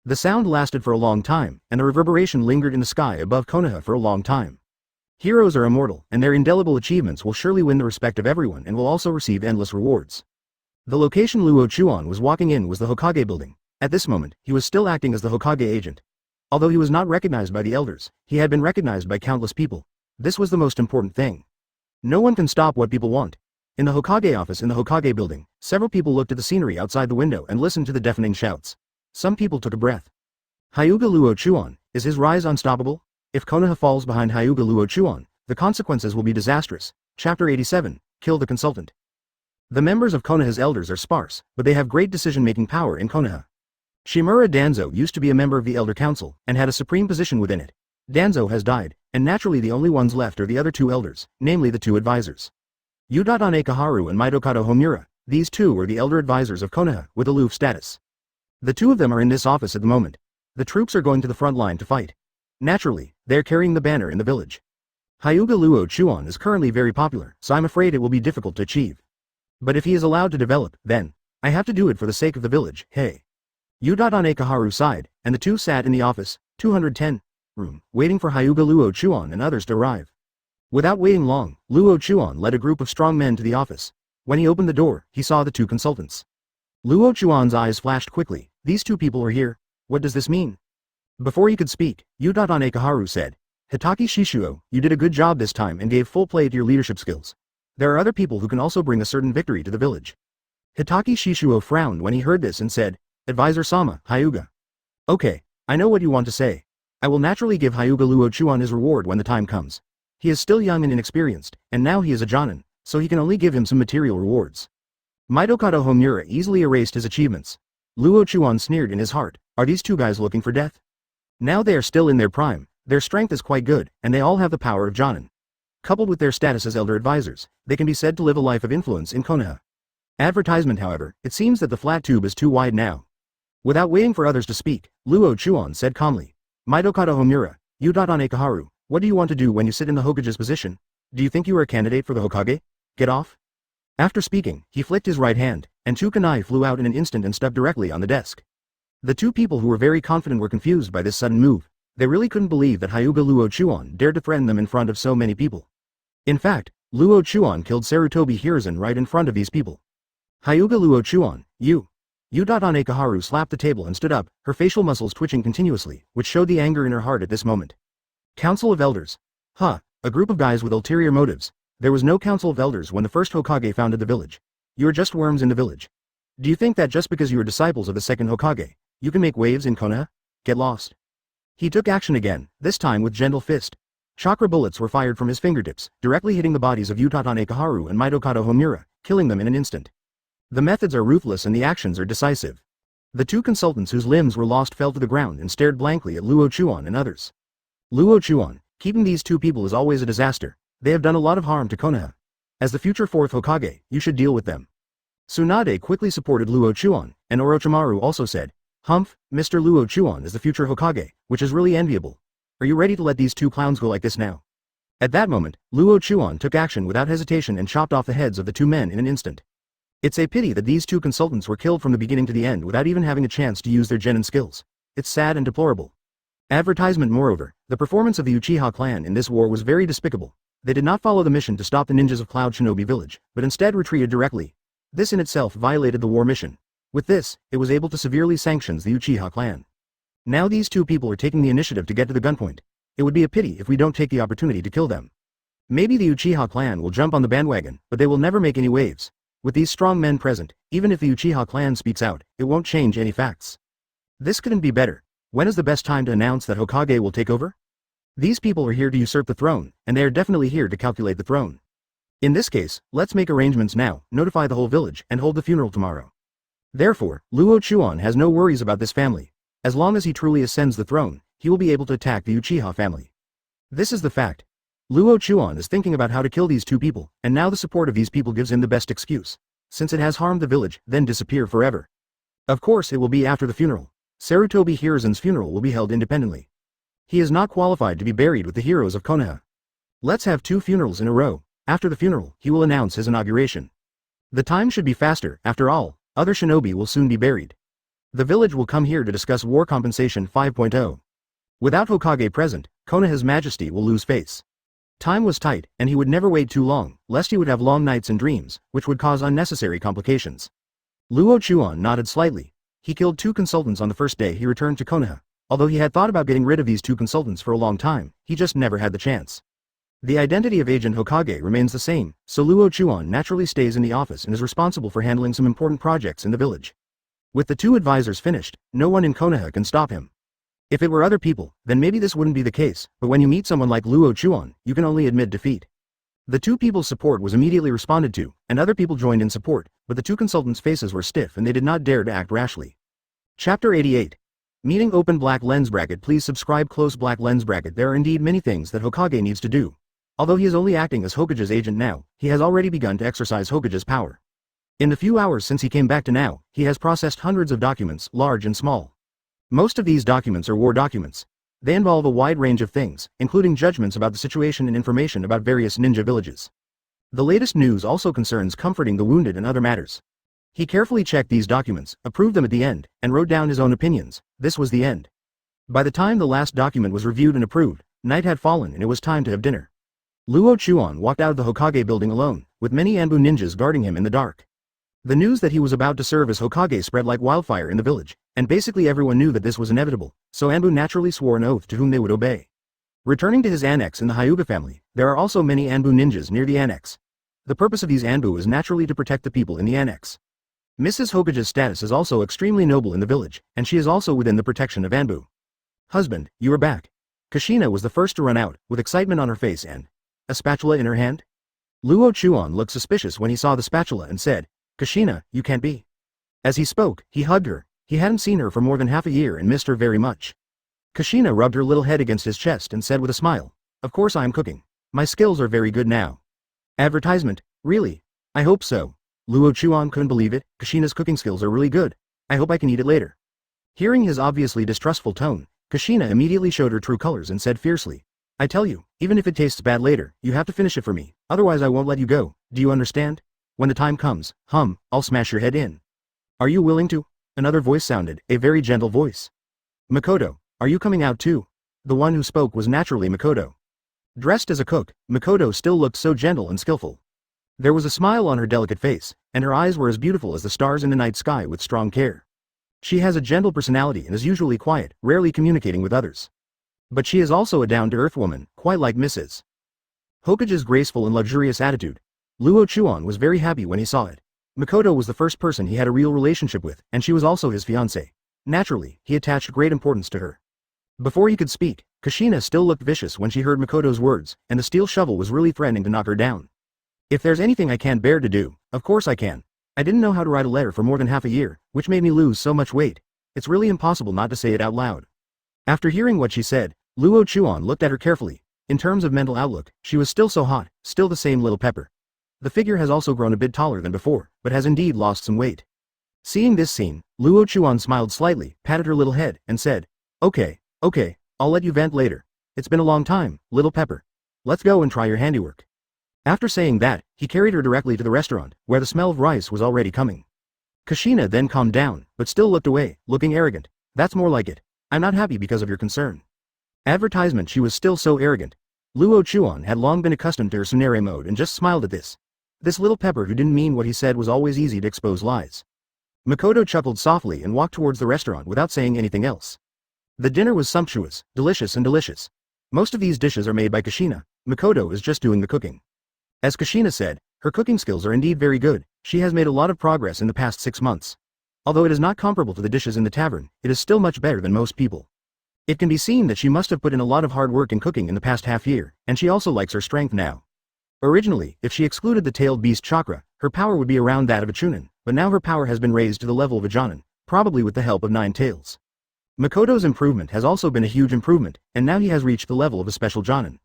The sound lasted for a long time, and the reverberation lingered in the sky above Konoha for a long time. Heroes are immortal, and their indelible achievements will surely win the respect of everyone and will also receive endless rewards. The location Luo Chuan was walking in was the Hokage building. At this moment, he was still acting as the Hokage agent. Although he was not recognized by the elders, he had been recognized by countless people. This was the most important thing. No one can stop what people want. In the Hokage office in the Hokage building, several people looked at the scenery outside the window and listened to the deafening shouts. Some people took a breath. Hyuga Luo Chuan, is his rise unstoppable? If Konoha falls behind Hyuga Luo Chuan, the consequences will be disastrous. Chapter 87, Kill the Consultant. The members of Konoha's elders are sparse, but they have great decision-making power in Konoha. Shimura Danzo used to be a member of the Elder Council, and had a supreme position within it. Danzo has died, and naturally the only ones left are the other two elders, namely the two advisors. Uchiah Kaharu and Mitokado Homura, these two were the elder advisors of Konoha, with aloof status. The two of them are in this office at the moment. The troops are going to the front line to fight. Naturally, they are carrying the banner in the village. Hyuga Luo Chuan is currently very popular, so I'm afraid it will be difficult to achieve. But if he is allowed to develop, then, I have to do it for the sake of the village, hey. Uchiah Kaharu sighed, and the two sat in the office, 210, room, waiting for Hyuga Luo Chuan and others to arrive. Without waiting long, Luo Chuan led a group of strong men to the office. When he opened the door, he saw the two consultants. Luo Chuan's eyes flashed quickly. These two people are here. What does this mean? Before he could speak, Uchiah Kaharu said, "Hitachi Shishuo, you did a good job this time and gave full play to your leadership skills. There are other people who can also bring a certain victory to the village." Hitachi Shishuo frowned when he heard this and said, "Advisor Sama, Hyuga. Okay, I know what you want to say. I will naturally give Hyuga Luo Chuan his reward when the time comes. He is still young and inexperienced, and now he is a Jonin, so he can only give him some material rewards." Mitokado Homura easily erased his achievements. Luo Chuan sneered in his heart, are these two guys looking for death? Now they are still in their prime, their strength is quite good, and they all have the power of Jonin. Coupled with their status as elder advisors, they can be said to live a life of influence in Konoha. Advertisement however, it seems that the flat tube is too wide now. Without waiting for others to speak, Luo Chuan said calmly, "Mitokado Homura, Uchiah Kaharu, what do you want to do when you sit in the Hokage's position? Do you think you are a candidate for the Hokage? Get off?" After speaking, he flicked his right hand, and two kunai flew out in an instant and stuck directly on the desk. The two people who were very confident were confused by this sudden move. They really couldn't believe that Hyuga Luo Chuan dared to threaten them in front of so many people. In fact, Luo Chuan killed Saratobi Hiruzen right in front of these people. "Hyuga Luo Chuan, you." Uchiah Kaharu slapped the table and stood up, her facial muscles twitching continuously, which showed the anger in her heart at this moment. Council of Elders. Huh, a group of guys with ulterior motives. There was no Council of Elders when the first Hokage founded the village. You are just worms in the village. Do you think that just because you are disciples of the second Hokage, you can make waves in Konoha? Get lost. He took action again, this time with gentle fist. Chakra bullets were fired from his fingertips, directly hitting the bodies of Uchiah Kaharu and Mitokado Homura, killing them in an instant. The methods are ruthless and the actions are decisive. The two consultants whose limbs were lost fell to the ground and stared blankly at Luo Chuan and others. Luo Chuan, keeping these two people is always a disaster. They have done a lot of harm to Konoha. As the future fourth Hokage, you should deal with them. Tsunade quickly supported Luo Chuan, and Orochimaru also said, "Humph, Mr. Luo Chuan is the future Hokage, which is really enviable. Are you ready to let these two clowns go like this now?" At that moment, Luo Chuan took action without hesitation and chopped off the heads of the two men in an instant. It's a pity that these two consultants were killed from the beginning to the end without even having a chance to use their genin skills. It's sad and deplorable. Advertisement. Moreover, the performance of the Uchiha clan in this war was very despicable. They did not follow the mission to stop the ninjas of Cloud Shinobi Village, but instead retreated directly. This in itself violated the war mission. With this, it was able to severely sanction the Uchiha clan. Now these two people are taking the initiative to get to the gunpoint. It would be a pity if we don't take the opportunity to kill them. Maybe the Uchiha clan will jump on the bandwagon, but they will never make any waves. With these strong men present, even if the Uchiha clan speaks out, it won't change any facts. This couldn't be better. When is the best time to announce that Hokage will take over? These people are here to usurp the throne, and they are definitely here to calculate the throne. In this case, let's make arrangements now, notify the whole village, and hold the funeral tomorrow. Therefore, Luo Chuan has no worries about this family. As long as he truly ascends the throne, he will be able to attack the Uchiha family. This is the fact. Luo Chuan is thinking about how to kill these two people, and now the support of these people gives him the best excuse. Since it has harmed the village, then disappear forever. Of course it will be after the funeral. Saratobi Hiruzen's funeral will be held independently. He is not qualified to be buried with the heroes of Konoha. Let's have 2 funerals in a row. After the funeral, he will announce his inauguration. The time should be faster, after all, other shinobi will soon be buried. The village will come here to discuss War Compensation 5.0. Without Hokage present, Konoha's majesty will lose face. Time was tight, and he would never wait too long, lest he would have long nights and dreams, which would cause unnecessary complications. Luo Chuan nodded slightly. He killed 2 consultants on the first day he returned to Konoha. Although he had thought about getting rid of these 2 consultants for a long time, he just never had the chance. The identity of Agent Hokage remains the same, so Luo Chuan naturally stays in the office and is responsible for handling some important projects in the village. With the 2 advisors finished, no one in Konoha can stop him. If it were other people, then maybe this wouldn't be the case, but when you meet someone like Luo Chuan, you can only admit defeat. The 2 people's support was immediately responded to, and other people joined in support, but the 2 consultants' faces were stiff and they did not dare to act rashly. Chapter 88. Meeting. Open black lens bracket. Please subscribe. Close black lens bracket. There are indeed many things that Hokage needs to do. Although he is only acting as Hokage's agent now, he has already begun to exercise Hokage's power. In the few hours since he came back to now, he has processed hundreds of documents, large and small. Most of these documents are war documents. They involve a wide range of things, including judgments about the situation and information about various ninja villages. The latest news also concerns comforting the wounded and other matters. He carefully checked these documents, approved them at the end, and wrote down his own opinions. This was the end. By the time the last document was reviewed and approved, night had fallen and it was time to have dinner. Luo Chuan walked out of the Hokage building alone, with many Anbu ninjas guarding him in the dark. The news that he was about to serve as Hokage spread like wildfire in the village, and basically everyone knew that this was inevitable, so Anbu naturally swore an oath to whom they would obey. Returning to his annex in the Hyuga family, there are also many Anbu ninjas near the annex. The purpose of these Anbu is naturally to protect the people in the annex. Mrs. Hokage's status is also extremely noble in the village, and she is also within the protection of Anbu. Husband, you are back. Kushina was the first to run out, with excitement on her face and a spatula in her hand. Luo Chuan looked suspicious when he saw the spatula and said, Kushina, you can't be. As he spoke, he hugged her. He hadn't seen her for more than half a year and missed her very much. Kushina rubbed her little head against his chest and said with a smile, of course I am cooking. My skills are very good now. Advertisement, really? I hope so. Luo Chuan couldn't believe it. Kushina's cooking skills are really good. I hope I can eat it later. Hearing his obviously distrustful tone, Kushina immediately showed her true colors and said fiercely, I tell you, even if it tastes bad later, you have to finish it for me, otherwise I won't let you go, do you understand? When the time comes, I'll smash your head in. Are you willing to? Another voice sounded, a very gentle voice. Makoto, are you coming out too? The one who spoke was naturally Makoto. Dressed as a cook, Makoto still looked so gentle and skillful. There was a smile on her delicate face, and her eyes were as beautiful as the stars in the night sky with strong care. She has a gentle personality and is usually quiet, rarely communicating with others. But she is also a down-to-earth woman, quite like Mrs. Hokage's graceful and luxurious attitude. Luo Chuan was very happy when he saw it. Makoto was the first person he had a real relationship with, and she was also his fiancée. Naturally, he attached great importance to her. Before he could speak, Kushina still looked vicious when she heard Makoto's words, and the steel shovel was really threatening to knock her down. If there's anything I can't bear to do, of course I can. I didn't know how to write a letter for more than half a year, which made me lose so much weight. It's really impossible not to say it out loud. After hearing what she said, Luo Chuan looked at her carefully. In terms of mental outlook, she was still so hot, still the same little pepper. The figure has also grown a bit taller than before, but has indeed lost some weight. Seeing this scene, Luo Chuan smiled slightly, patted her little head, and said, Okay, I'll let you vent later. It's been a long time, little pepper. Let's go and try your handiwork. After saying that, he carried her directly to the restaurant, where the smell of rice was already coming. Kushina then calmed down, but still looked away, looking arrogant. That's more like it. I'm not happy because of your concern. Advertisement. She was still so arrogant. Luo Chuan had long been accustomed to her tsundere mode and just smiled at this. This little pepper who didn't mean what he said was always easy to expose lies. Makoto chuckled softly and walked towards the restaurant without saying anything else. The dinner was sumptuous, delicious and delicious. Most of these dishes are made by Kushina. Makoto is just doing the cooking. As Kushina said, her cooking skills are indeed very good. She has made a lot of progress in the past 6 months. Although it is not comparable to the dishes in the tavern, it is still much better than most people. It can be seen that she must have put in a lot of hard work in cooking in the past half year, and she also likes her strength now. Originally, if she excluded the tailed beast chakra, her power would be around that of a chunin, but now her power has been raised to the level of a jonin, probably with the help of 9 tails. Makoto's improvement has also been a huge improvement, and now he has reached the level of a special jonin.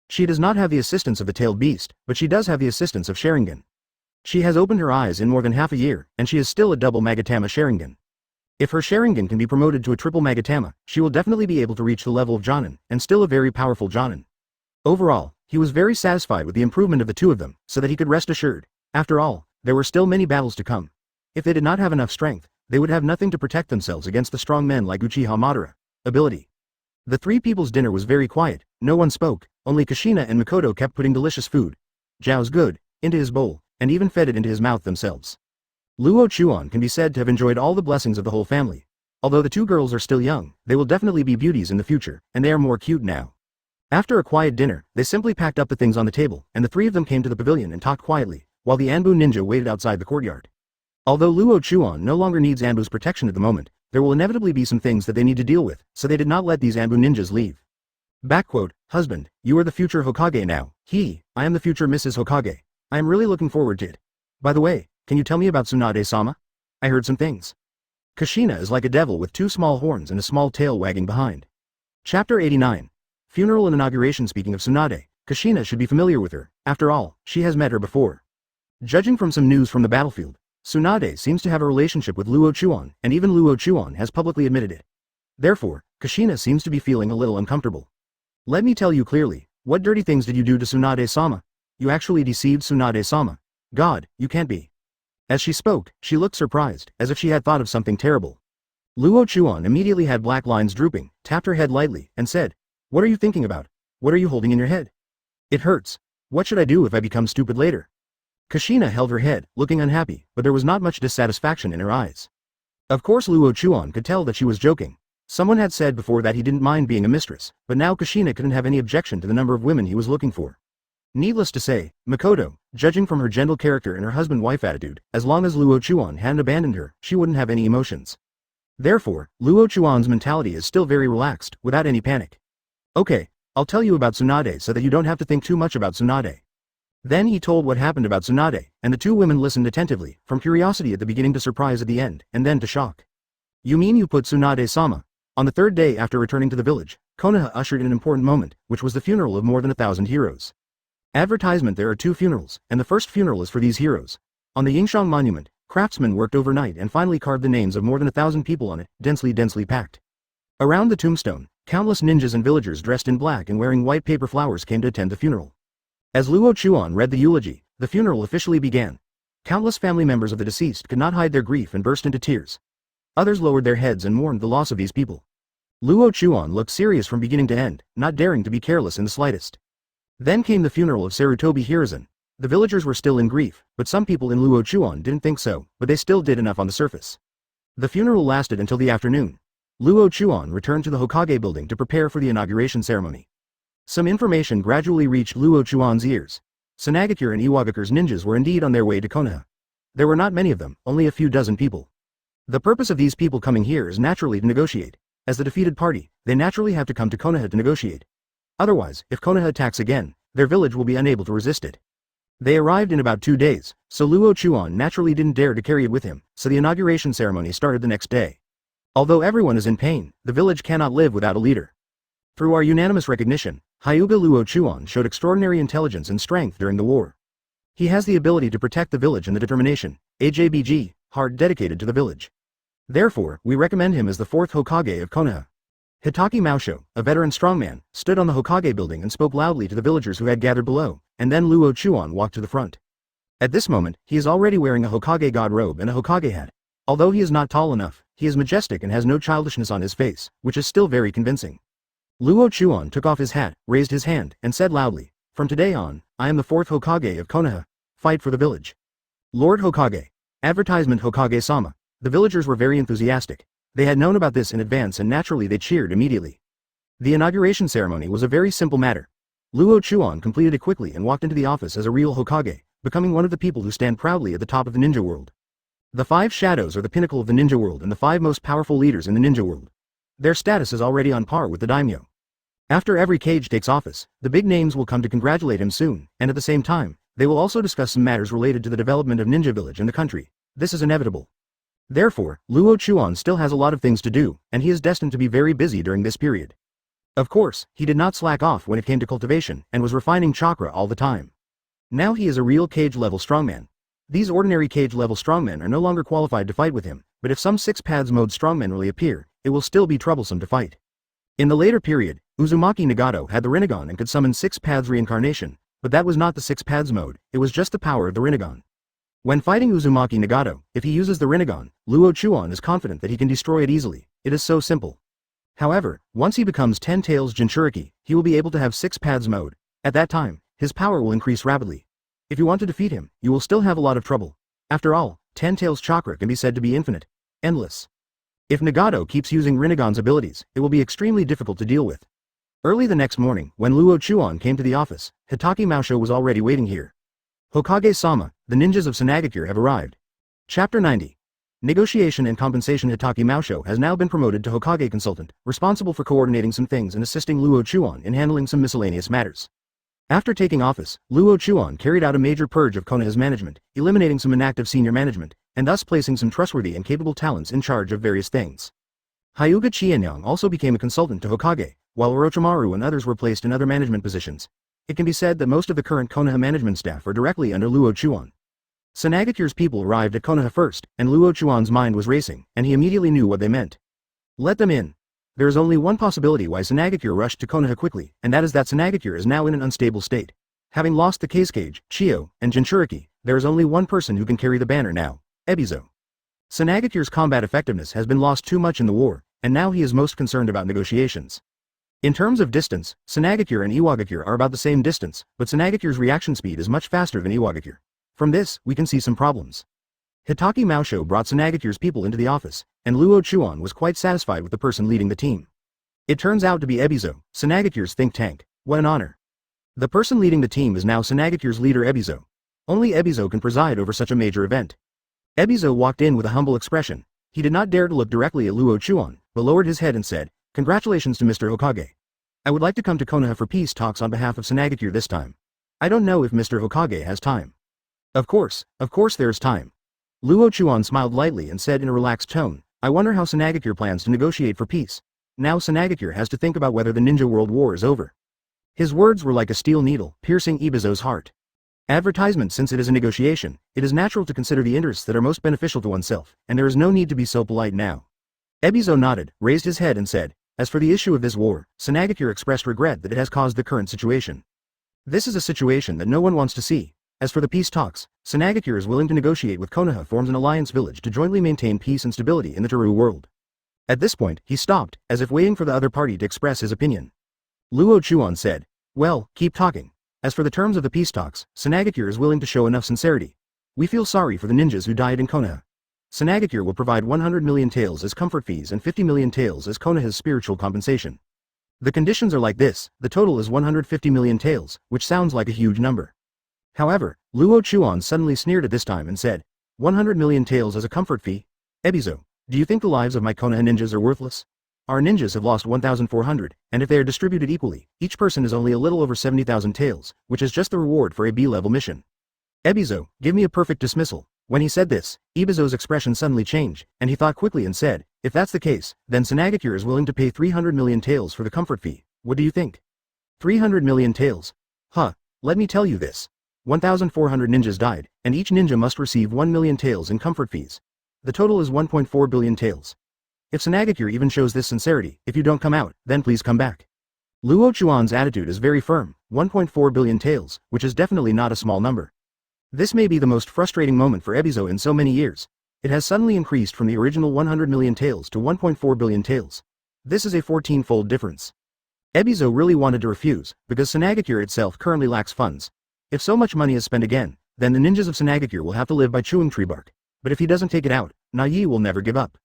She does not have the assistance of the tailed beast, but she does have the assistance of Sharingan. She has opened her eyes in more than half a year, and she is still a double Magatama Sharingan. If her Sharingan can be promoted to a triple Magatama, she will definitely be able to reach the level of jonin, and still a very powerful jonin. Overall, he was very satisfied with the improvement of the two of them, so that he could rest assured. After all, there were still many battles to come. If they did not have enough strength, they would have nothing to protect themselves against the strong men like Uchiha Madara. Ability. The three people's dinner was very quiet, no one spoke, only Kushina and Makoto kept putting delicious food, Zhao's good, into his bowl, and even fed it into his mouth themselves. Luo Chuan can be said to have enjoyed all the blessings of the whole family. Although the two girls are still young, they will definitely be beauties in the future, and they are more cute now. After a quiet dinner, they simply packed up the things on the table, and the three of them came to the pavilion and talked quietly, while the Anbu ninja waited outside the courtyard. Although Luo Chuan no longer needs Anbu's protection at the moment, there will inevitably be some things that they need to deal with, so they did not let these Anbu ninjas leave. Backquote, husband, you are the future Hokage now. I am the future Mrs. Hokage. I am really looking forward to it. By the way, can you tell me about Tsunade-sama? I heard some things. Kushina is like a devil with 2 small horns and a small tail wagging behind. Chapter 89. Funeral and inauguration. Speaking of Tsunade, Kushina should be familiar with her, after all, she has met her before. Judging from some news from the battlefield, Tsunade seems to have a relationship with Luo Chuan, and even Luo Chuan has publicly admitted it. Therefore, Kushina seems to be feeling a little uncomfortable. Let me tell you clearly, what dirty things did you do to Tsunade-sama? You actually deceived Tsunade-sama. God, you can't be. As she spoke, she looked surprised, as if she had thought of something terrible. Luo Chuan immediately had black lines drooping, tapped her head lightly, and said, "What are you thinking about? What are you holding in your head? It hurts. What should I do if I become stupid later?" Kushina held her head, looking unhappy, but there was not much dissatisfaction in her eyes. Of course Luo Chuan could tell that she was joking. Someone had said before that he didn't mind being a mistress, but now Kushina couldn't have any objection to the number of women he was looking for. Needless to say, Makoto, judging from her gentle character and her husband-wife attitude, as long as Luo Chuan hadn't abandoned her, she wouldn't have any emotions. Therefore, Luo Chuan's mentality is still very relaxed, without any panic. Okay, I'll tell you about Tsunade so that you don't have to think too much about Tsunade. Then he told what happened about Tsunade, and the two women listened attentively, from curiosity at the beginning to surprise at the end, and then to shock. You mean you put Tsunade-sama? On the 3rd day after returning to the village, Konoha ushered in an important moment, which was the funeral of more than 1,000 heroes. Advertisement: there are 2 funerals, and the first funeral is for these heroes. On the Yingshang monument, craftsmen worked overnight and finally carved the names of more than 1,000 people on it, densely packed. Around the tombstone, countless ninjas and villagers dressed in black and wearing white paper flowers came to attend the funeral. As Luo Chuan read the eulogy, the funeral officially began. Countless family members of the deceased could not hide their grief and burst into tears. Others lowered their heads and mourned the loss of these people. Luo Chuan looked serious from beginning to end, not daring to be careless in the slightest. Then came the funeral of Saratobi Hiruzen. The villagers were still in grief, but some people in Luo Chuan didn't think so, but they still did enough on the surface. The funeral lasted until the afternoon. Luo Chuan returned to the Hokage building to prepare for the inauguration ceremony. Some information gradually reached Luo Chuan's ears. Sunagakure and Iwagakure's ninjas were indeed on their way to Konoha. There were not many of them, only a few dozen people. The purpose of these people coming here is naturally to negotiate. As the defeated party, they naturally have to come to Konoha to negotiate. Otherwise, if Konoha attacks again, their village will be unable to resist it. They arrived in about 2 days, so Luo Chuan naturally didn't dare to carry it with him, so the inauguration ceremony started the next day. Although everyone is in pain, the village cannot live without a leader. Through our unanimous recognition, Hyuga Luo Chuan showed extraordinary intelligence and strength during the war. He has the ability to protect the village and the determination, AJBG, heart dedicated to the village. Therefore, we recommend him as the 4th Hokage of Konoha. Hitaki Maosho, a veteran strongman, stood on the Hokage building and spoke loudly to the villagers who had gathered below, and then Luo Chuan walked to the front. At this moment, he is already wearing a Hokage god robe and a Hokage hat. Although he is not tall enough, he is majestic and has no childishness on his face, which is still very convincing. Luo Chuan took off his hat, raised his hand, and said loudly, "From today on, I am the 4th Hokage of Konoha. Fight for the village." Lord Hokage. Advertisement Hokage-sama. The villagers were very enthusiastic. They had known about this in advance and naturally they cheered immediately. The inauguration ceremony was a very simple matter. Luo Chuan completed it quickly and walked into the office as a real Hokage, becoming one of the people who stand proudly at the top of the ninja world. The 5 shadows are the pinnacle of the ninja world and the 5 most powerful leaders in the ninja world. Their status is already on par with the daimyo. After every Kage takes office, the big names will come to congratulate him soon, and at the same time, they will also discuss some matters related to the development of Ninja Village and the country. This is inevitable. Therefore, Luo Chuan still has a lot of things to do, and he is destined to be very busy during this period. Of course, he did not slack off when it came to cultivation, and was refining chakra all the time. Now he is a real Kage-level strongman. These ordinary Kage-level strongmen are no longer qualified to fight with him, but if some 6 paths mode strongmen really appear, it will still be troublesome to fight. In the later period, Uzumaki Nagato had the Rinnegan and could summon 6 paths reincarnation, but that was not the 6 paths mode, it was just the power of the Rinnegan. When fighting Uzumaki Nagato, if he uses the Rinnegan, Luo Chuan is confident that he can destroy it easily. It is so simple. However, once he becomes 10 Tails Jinchuriki, he will be able to have 6 paths mode. At that time, his power will increase rapidly. If you want to defeat him, you will still have a lot of trouble. After all, 10 Tails chakra can be said to be infinite, endless. If Nagato keeps using Rinnegan's abilities, it will be extremely difficult to deal with. Early the next morning, when Luo Chuan came to the office, Hitaki Maosho was already waiting here. Hokage-sama, the ninjas of Sanagakure have arrived. Chapter 90. Negotiation and compensation. Hitaki Maosho has now been promoted to Hokage consultant, responsible for coordinating some things and assisting Luo Chuan in handling some miscellaneous matters. After taking office, Luo Chuan carried out a major purge of Konoha's management, eliminating some inactive senior management, and thus placing some trustworthy and capable talents in charge of various things. Hyuga Chiyo also became a consultant to Hokage, while Orochimaru and others were placed in other management positions. It can be said that most of the current Konoha management staff are directly under Luo Chuan. Sanagakure's people arrived at Konoha first, and Luo Chuan's mind was racing, and he immediately knew what they meant. Let them in. There is only one possibility why Sanagakure rushed to Konoha quickly, and that is that Sanagakure is now in an unstable state. Having lost the Kage, Chiyo, and Jinchuriki, there is only one person who can carry the banner now, Ebizo. Sanagakure's combat effectiveness has been lost too much in the war, and now he is most concerned about negotiations. In terms of distance, Sanagakure and Iwagakure are about the same distance, but Sanagakure's reaction speed is much faster than Iwagakure. From this, we can see some problems. Hitaki Maosho brought Sanagakure's people into the office, and Luo Chuan was quite satisfied with the person leading the team. It turns out to be Ebizo, Sanagakure's think tank. What an honor. The person leading the team is now Sanagakure's leader Ebizo. Only Ebizo can preside over such a major event. Ebizo walked in with a humble expression. He did not dare to look directly at Luo Chuan, but lowered his head and said, "Congratulations to Mr. Hokage. I would like to come to Konoha for peace talks on behalf of Sanagakure this time. I don't know if Mr. Hokage has time." Of course there's time. Luo Chuan smiled lightly and said in a relaxed tone, "I wonder how Sanagakure plans to negotiate for peace. Now Sanagakure has to think about whether the Ninja World War is over." His words were like a steel needle, piercing Ebizo's heart. Advertisement. Since it is a negotiation, it is natural to consider the interests that are most beneficial to oneself, and there is no need to be so polite now. Ebizo nodded, raised his head and said, "As for the issue of this war, Sanagakure expressed regret that it has caused the current situation. This is a situation that no one wants to see. As for the peace talks, Sanagakure is willing to negotiate with Konoha forms an alliance village to jointly maintain peace and stability in the Teru world." At this point, he stopped, as if waiting for the other party to express his opinion. Luo Chuan said, "Well, keep talking. As for the terms of the peace talks, Sanagakure is willing to show enough sincerity. We feel sorry for the ninjas who died in Konoha. Sanagakure will provide 100 million taels as comfort fees and 50 million taels as Konoha's spiritual compensation. The conditions are like this, the total is 150 million taels, which sounds like a huge number. However, Luo Chuan suddenly sneered at this time and said, 100 million taels as a comfort fee? Ebizo, do you think the lives of my Konoha ninjas are worthless? Our ninjas have lost 1,400, and if they are distributed equally, each person is only a little over 70,000 taels, which is just the reward for a B-level mission. Ebizo, give me a perfect dismissal." When he said this, Ebizo's expression suddenly changed, and he thought quickly and said, "If that's the case, then Sanagakure is willing to pay 300 million taels for the comfort fee. What do you think?" 300 million taels? Huh, let me tell you this. 1,400 ninjas died, and each ninja must receive 1 million taels in comfort fees. The total is 1.4 billion taels. If Sanagakure even shows this sincerity, if you don't come out, then please come back. Luo Chuan's attitude is very firm, 1.4 billion taels, which is definitely not a small number. This may be the most frustrating moment for Ebizo in so many years. It has suddenly increased from the original 100 million taels to 1.4 billion taels. This is a 14-fold difference. Ebizo really wanted to refuse, because Sanagakure itself currently lacks funds. If so much money is spent again, then the ninjas of Sanagakure will have to live by chewing tree bark. But if he doesn't take it out, Nayi will never give up.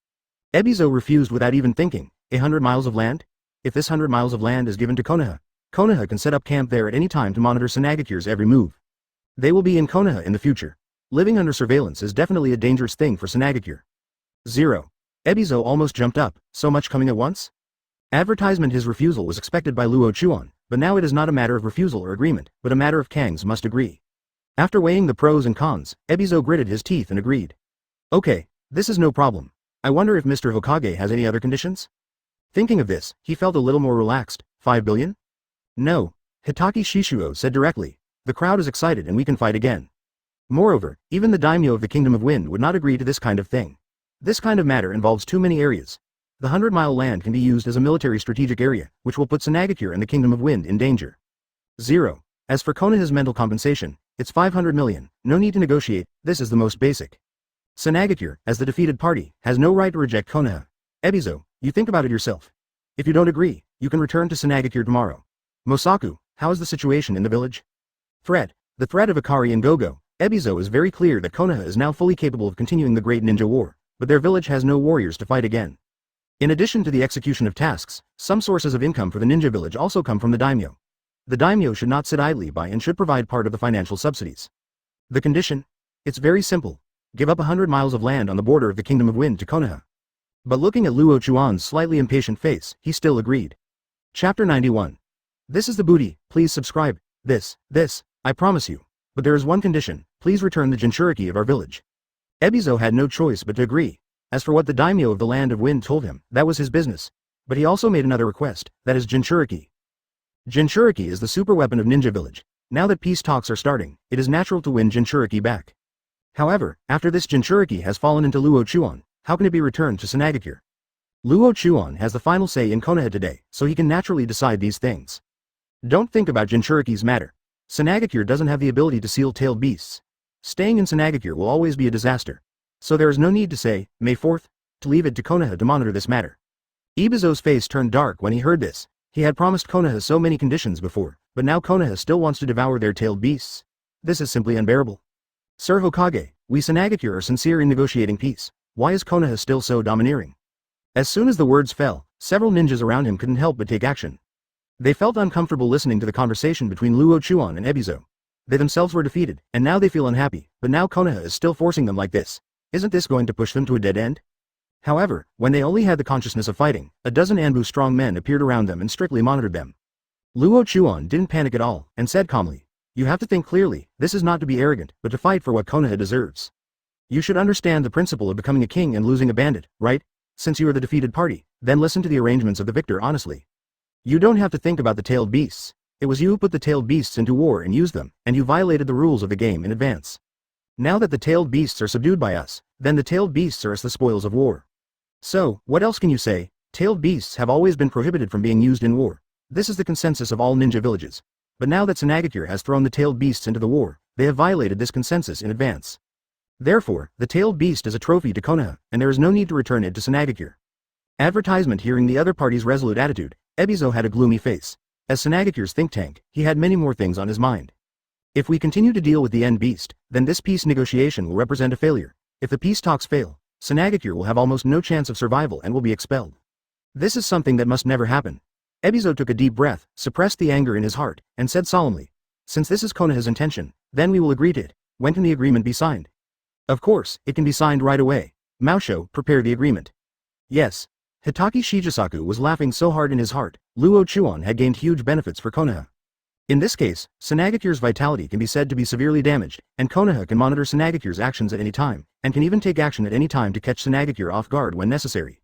Ebizo refused without even thinking. 100 miles of land? If this 100 miles of land is given to Konoha, Konoha can set up camp there at any time to monitor Sanagakure's every move. They will be in Konoha in the future. Living under surveillance is definitely a dangerous thing for Sanagakure. 0. Ebizo almost jumped up, so much coming at once? Advertisement. His refusal was expected by Luo Chuan, but now it is not a matter of refusal or agreement, but a matter of Kangs must agree. After weighing the pros and cons, Ebizo gritted his teeth and agreed. Okay, this is no problem. I wonder if Mr. Hokage has any other conditions? Thinking of this, he felt a little more relaxed. 5 billion? No. Hitaki Shishuo said directly. The crowd is excited and we can fight again. Moreover, even the daimyo of the Kingdom of Wind would not agree to this kind of thing. This kind of matter involves too many areas. The 100-mile land can be used as a military strategic area, which will put Sanagakure and the Kingdom of Wind in danger. 0. As for Konoha's mental compensation, it's 500 million, no need to negotiate, this is the most basic. Sanagakure, as the defeated party, has no right to reject Konoha. Ebizo, you think about it yourself. If you don't agree, you can return to Sanagakure tomorrow. Mosaku, how is the situation in the village? The threat of Ikari and Gogo. Ebizo is very clear that Konoha is now fully capable of continuing the Great Ninja War, but their village has no warriors to fight again. In addition to the execution of tasks, some sources of income for the ninja village also come from the daimyo. The daimyo should not sit idly by and should provide part of the financial subsidies. The condition? It's very simple. Give up 100 miles of land on the border of the Kingdom of Wind to Konoha. But looking at Luo Chuan's slightly impatient face, he still agreed. Chapter 91. This is the booty, please subscribe. This, I promise you. But there is one condition, please return the Jinchuriki of our village. Ebizo had no choice but to agree. As for what the daimyo of the Land of Wind told him, that was his business. But he also made another request, that is Jinchuriki. Jinchuriki is the super weapon of Ninja Village. Now that peace talks are starting, it is natural to win Jinchuriki back. However, after this Jinchuriki has fallen into Luo Chuan, how can it be returned to Sanagakure? Luo Chuan has the final say in Konoha today, so he can naturally decide these things. Don't think about Jinchuriki's matter. Sanagakure doesn't have the ability to seal tailed beasts. Staying in Sanagakure will always be a disaster. So there is no need to say, May 4th, to leave it to Konoha to monitor this matter. Ebizo's face turned dark when he heard this. He had promised Konoha so many conditions before, but now Konoha still wants to devour their tailed beasts. This is simply unbearable. Sir Hokage, we Sanagakure are sincere in negotiating peace. Why is Konoha still so domineering? As soon as the words fell, several ninjas around him couldn't help but take action. They felt uncomfortable listening to the conversation between Luo Chuan and Ebizo. They themselves were defeated, and now they feel unhappy, but now Konoha is still forcing them like this. Isn't this going to push them to a dead end? However, when they only had the consciousness of fighting, a dozen Anbu strong men appeared around them and strictly monitored them. Luo Chuan didn't panic at all, and said calmly, you have to think clearly, this is not to be arrogant, but to fight for what Konoha deserves. You should understand the principle of becoming a king and losing a bandit, right? Since you are the defeated party, then listen to the arrangements of the victor honestly. You don't have to think about the tailed beasts. It was you who put the tailed beasts into war and used them, and you violated the rules of the game in advance. Now that the tailed beasts are subdued by us, then the tailed beasts are as the spoils of war. So, what else can you say? Tailed beasts have always been prohibited from being used in war. This is the consensus of all ninja villages. But now that Sanagakure has thrown the tailed beasts into the war, they have violated this consensus in advance. Therefore, the tailed beast is a trophy to Konoha, and there is no need to return it to Sanagakure. Advertisement. Hearing the other party's resolute attitude, Ebizo had a gloomy face. As Sanagakure's think tank, he had many more things on his mind. If we continue to deal with the end beast, then this peace negotiation will represent a failure. If the peace talks fail, Sanagakure will have almost no chance of survival and will be expelled. This is something that must never happen. Ebizo took a deep breath, suppressed the anger in his heart, and said solemnly, since this is Konoha's intention, then we will agree to it. When can the agreement be signed? Of course, it can be signed right away. Maosho, prepare the agreement. Yes. Hitaki Shijisaku was laughing so hard in his heart. Luo Chuan had gained huge benefits for Konoha. In this case, Sanagakure's vitality can be said to be severely damaged, and Konoha can monitor Sanagakure's actions at any time, and can even take action at any time to catch Sanagakure off guard when necessary.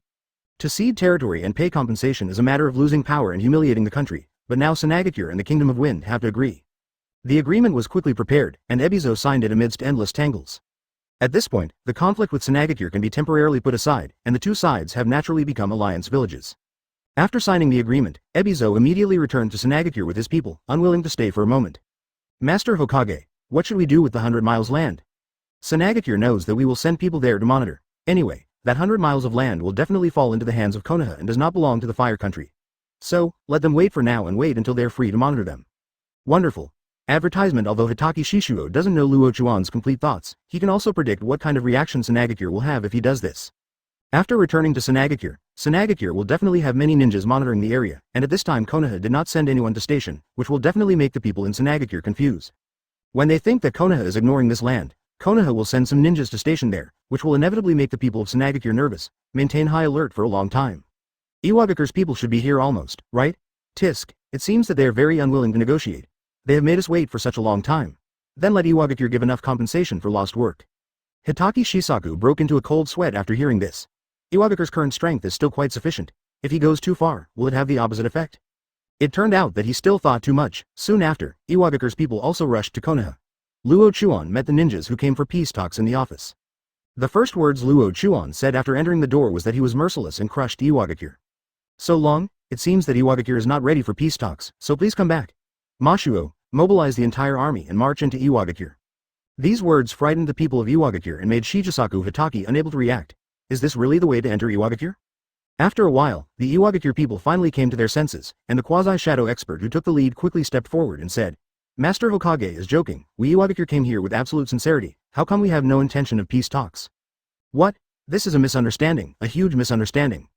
To cede territory and pay compensation is a matter of losing power and humiliating the country, but now Sanagakure and the Kingdom of Wind have to agree. The agreement was quickly prepared, and Ebizo signed it amidst endless tangles. At this point, the conflict with Sanagakure can be temporarily put aside, and the two sides have naturally become alliance villages. After signing the agreement, Ebizo immediately returned to Sanagakure with his people, unwilling to stay for a moment. Master Hokage, what should we do with the 100 miles land? Sanagakure knows that we will send people there to monitor. Anyway, that 100 miles of land will definitely fall into the hands of Konoha and does not belong to the Fire Country. So, let them wait for now and wait until they're free to monitor them. Wonderful. Advertisement. Although Hitachi Shishuo doesn't know Luo Chuan's complete thoughts, he can also predict what kind of reaction Sanagakure will have if he does this. After returning to Sanagakure will definitely have many ninjas monitoring the area, and at this time Konoha did not send anyone to station, which will definitely make the people in Sanagakure confused. When they think that Konoha is ignoring this land, Konoha will send some ninjas to station there, which will inevitably make the people of Sanagakure nervous, maintain high alert for a long time. Iwagakure's people should be here almost, right? Tisk, it seems that they are very unwilling to negotiate. They have made us wait for such a long time. Then let Iwagakure give enough compensation for lost work. Hitaki Shisaku broke into a cold sweat after hearing this. Iwagakure's current strength is still quite sufficient. If he goes too far, will it have the opposite effect? It turned out that he still thought too much. Soon after, Iwagakure's people also rushed to Konoha. Luo Chuan met the ninjas who came for peace talks in the office. The first words Luo Chuan said after entering the door was that he was merciless and crushed Iwagakure. So long, it seems that Iwagakure is not ready for peace talks, so please come back. Mashuo, mobilize the entire army and march into Iwagakure. These words frightened the people of Iwagakure and made Shichisaku Hitaki unable to react. Is this really the way to enter Iwagakure? After a while, the Iwagakure people finally came to their senses, and the quasi-shadow expert who took the lead quickly stepped forward and said, Master Hokage is joking, we Iwagakure came here with absolute sincerity, how come we have no intention of peace talks? What? This is a misunderstanding, a huge misunderstanding.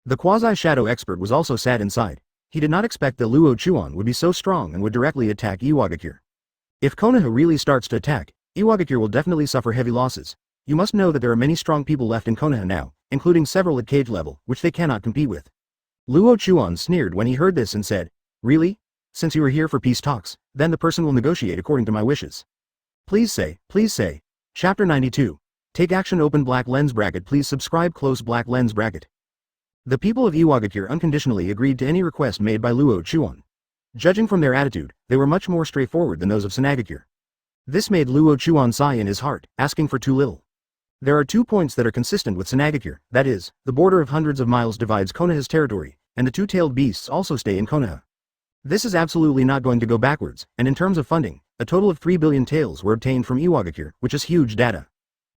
The quasi-shadow expert was also sad inside. He did not expect that Luo Chuan would be so strong and would directly attack Iwagakure. If Konoha really starts to attack, Iwagakure will definitely suffer heavy losses. You must know that there are many strong people left in Konoha now, including several at cage level, which they cannot compete with. Luo Chuan sneered when he heard this and said, Really? Since you are here for peace talks, then the person will negotiate according to my wishes. Please say. Chapter 92. Take action. Open black lens bracket. Please subscribe. Close black lens bracket. The people of Iwagakure unconditionally agreed to any request made by Luo Chuan. Judging from their attitude, they were much more straightforward than those of Sanagakure. This made Luo Chuan sigh in his heart, asking for too little. There are 2 points that are consistent with Sanagakure, that is, the border of hundreds of miles divides Konoha's territory, and the two-tailed beasts also stay in Konoha. This is absolutely not going to go backwards, and in terms of funding, a total of 3 billion taels were obtained from Iwagakure, which is huge data.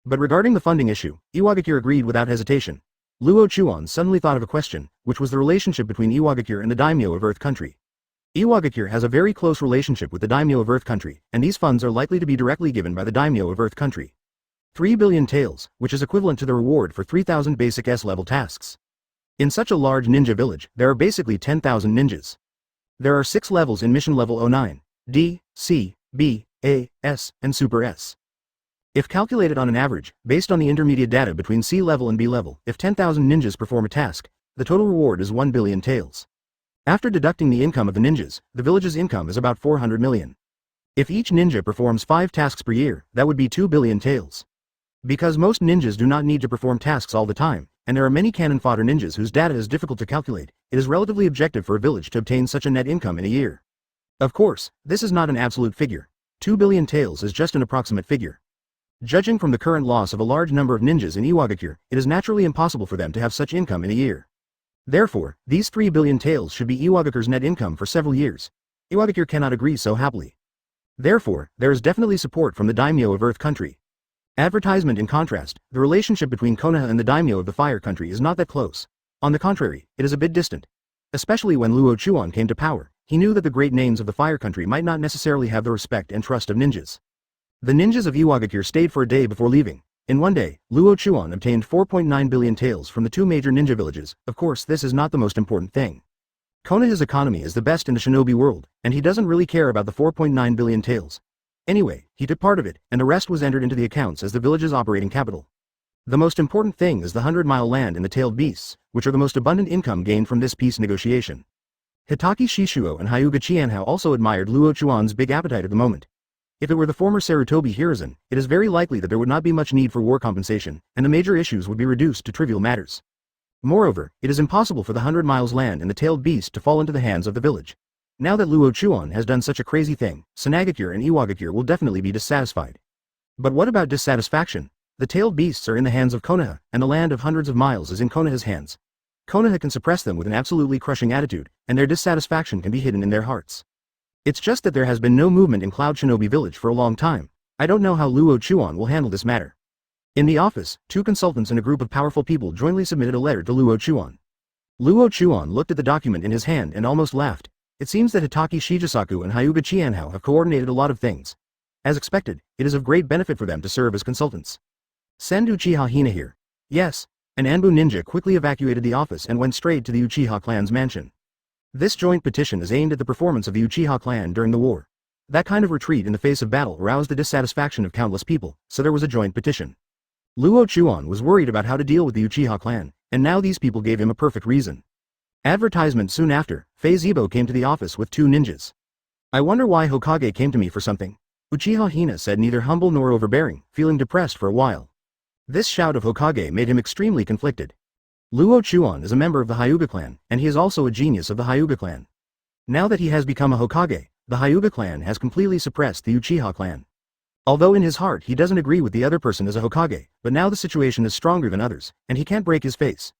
But regarding the funding issue, Iwagakure agreed without hesitation. Luo Chuan suddenly thought of a question, which was the relationship between Iwagakure and the daimyo of Earth Country. Iwagakure has a very close relationship with the daimyo of Earth Country, and these funds are likely to be directly given by the daimyo of Earth Country. 3 billion taels, which is equivalent to the reward for 3,000 basic S-level tasks. In such a large ninja village, there are basically 10,000 ninjas. There are 6 levels in mission level 09, D, C, B, A, S, and Super S. If calculated on an average, based on the intermediate data between C level and B level, if 10,000 ninjas perform a task, the total reward is 1 billion taels. After deducting the income of the ninjas, the village's income is about 400 million. If each ninja performs 5 tasks per year, that would be 2 billion taels. Because most ninjas do not need to perform tasks all the time, and there are many cannon fodder ninjas whose data is difficult to calculate, it is relatively objective for a village to obtain such a net income in a year. Of course, this is not an absolute figure. 2 billion taels is just an approximate figure. Judging from the current loss of a large number of ninjas in Iwagakure, it is naturally impossible for them to have such income in a year. Therefore, these 3 billion taels should be Iwagakure's net income for several years. Iwagakure cannot agree so happily. Therefore, there is definitely support from the daimyo of Earth Country. Advertisement. In contrast, the relationship between Konoha and the daimyo of the Fire Country is not that close. On the contrary, it is a bit distant. Especially when Luo Chuan came to power, he knew that the great names of the Fire Country might not necessarily have the respect and trust of ninjas. The ninjas of Iwagakure stayed for a day before leaving. In one day, Luo Chuan obtained 4.9 billion taels from the 2 major ninja villages. Of course, this is not the most important thing. Konoha's economy is the best in the shinobi world, and he doesn't really care about the 4.9 billion taels. Anyway, he took part of it, and the rest was entered into the accounts as the village's operating capital. The most important thing is the 100-mile land and the tailed beasts, which are the most abundant income gained from this peace negotiation. Hitachi Shishuo and Hyuga Chianhao also admired Luo Chuan's big appetite at the moment. If it were the former Saratobi Hiruzen, it is very likely that there would not be much need for war compensation, and the major issues would be reduced to trivial matters. Moreover, it is impossible for the 100 miles land and the tailed beast to fall into the hands of the village. Now that Luo Chuan has done such a crazy thing, Sanagakure and Iwagakure will definitely be dissatisfied. But what about dissatisfaction? The tailed beasts are in the hands of Konoha, and the land of hundreds of miles is in Konoha's hands. Konoha can suppress them with an absolutely crushing attitude, and their dissatisfaction can be hidden in their hearts. It's just that there has been no movement in Cloud Shinobi Village for a long time. I don't know how Luo Chuan will handle this matter. In the office, 2 consultants and a group of powerful people jointly submitted a letter to Luo Chuan. Luo Chuan looked at the document in his hand and almost laughed. It seems that Hitaki Shijisaku and Hyuga Qianhao have coordinated a lot of things. As expected, it is of great benefit for them to serve as consultants. Send Uchiha Hina here. Yes. An Anbu ninja quickly evacuated the office and went straight to the Uchiha clan's mansion. This joint petition is aimed at the performance of the Uchiha clan during the war. That kind of retreat in the face of battle roused the dissatisfaction of countless people, so there was a joint petition. Luo Chuan was worried about how to deal with the Uchiha clan, and now these people gave him a perfect reason. Advertisement soon after, Fei Zibo came to the office with 2 ninjas. I wonder why Hokage came to me for something. Uchiha Hina said, neither humble nor overbearing, feeling depressed for a while. This shout of Hokage made him extremely conflicted. Luo Chuan is a member of the Hyuga clan, and he is also a genius of the Hyuga clan. Now that he has become a Hokage, the Hyuga clan has completely suppressed the Uchiha clan. Although in his heart he doesn't agree with the other person as a Hokage, but now the situation is stronger than others, and he can't break his face.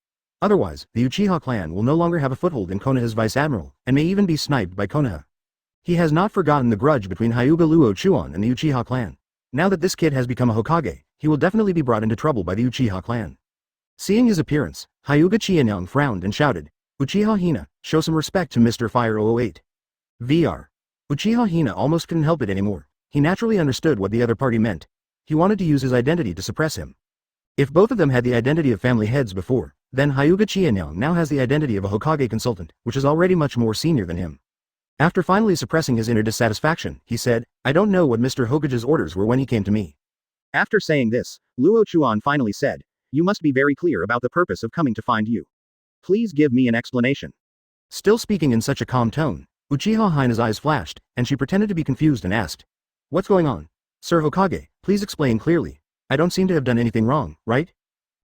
Otherwise, the Uchiha clan will no longer have a foothold in Konoha's vice-admiral, and may even be sniped by Konoha. He has not forgotten the grudge between Hyuga Luo Chuan and the Uchiha clan. Now that this kid has become a Hokage, he will definitely be brought into trouble by the Uchiha clan. Seeing his appearance, Hyuga Qianyang frowned and shouted, Uchiha Hina, show some respect to Mr. Fire 008. VR. Uchiha Hina almost couldn't help it anymore. He naturally understood what the other party meant. He wanted to use his identity to suppress him. If both of them had the identity of family heads before, then Hyuga Qianyang now has the identity of a Hokage consultant, which is already much more senior than him. After finally suppressing his inner dissatisfaction, he said, I don't know what Mr. Hokage's orders were when he came to me. After saying this, Luo Chuan finally said, you must be very clear about the purpose of coming to find you. Please give me an explanation. Still speaking in such a calm tone, Uchiha Hina's eyes flashed, and she pretended to be confused and asked, what's going on? Sir Hokage, please explain clearly. I don't seem to have done anything wrong, right?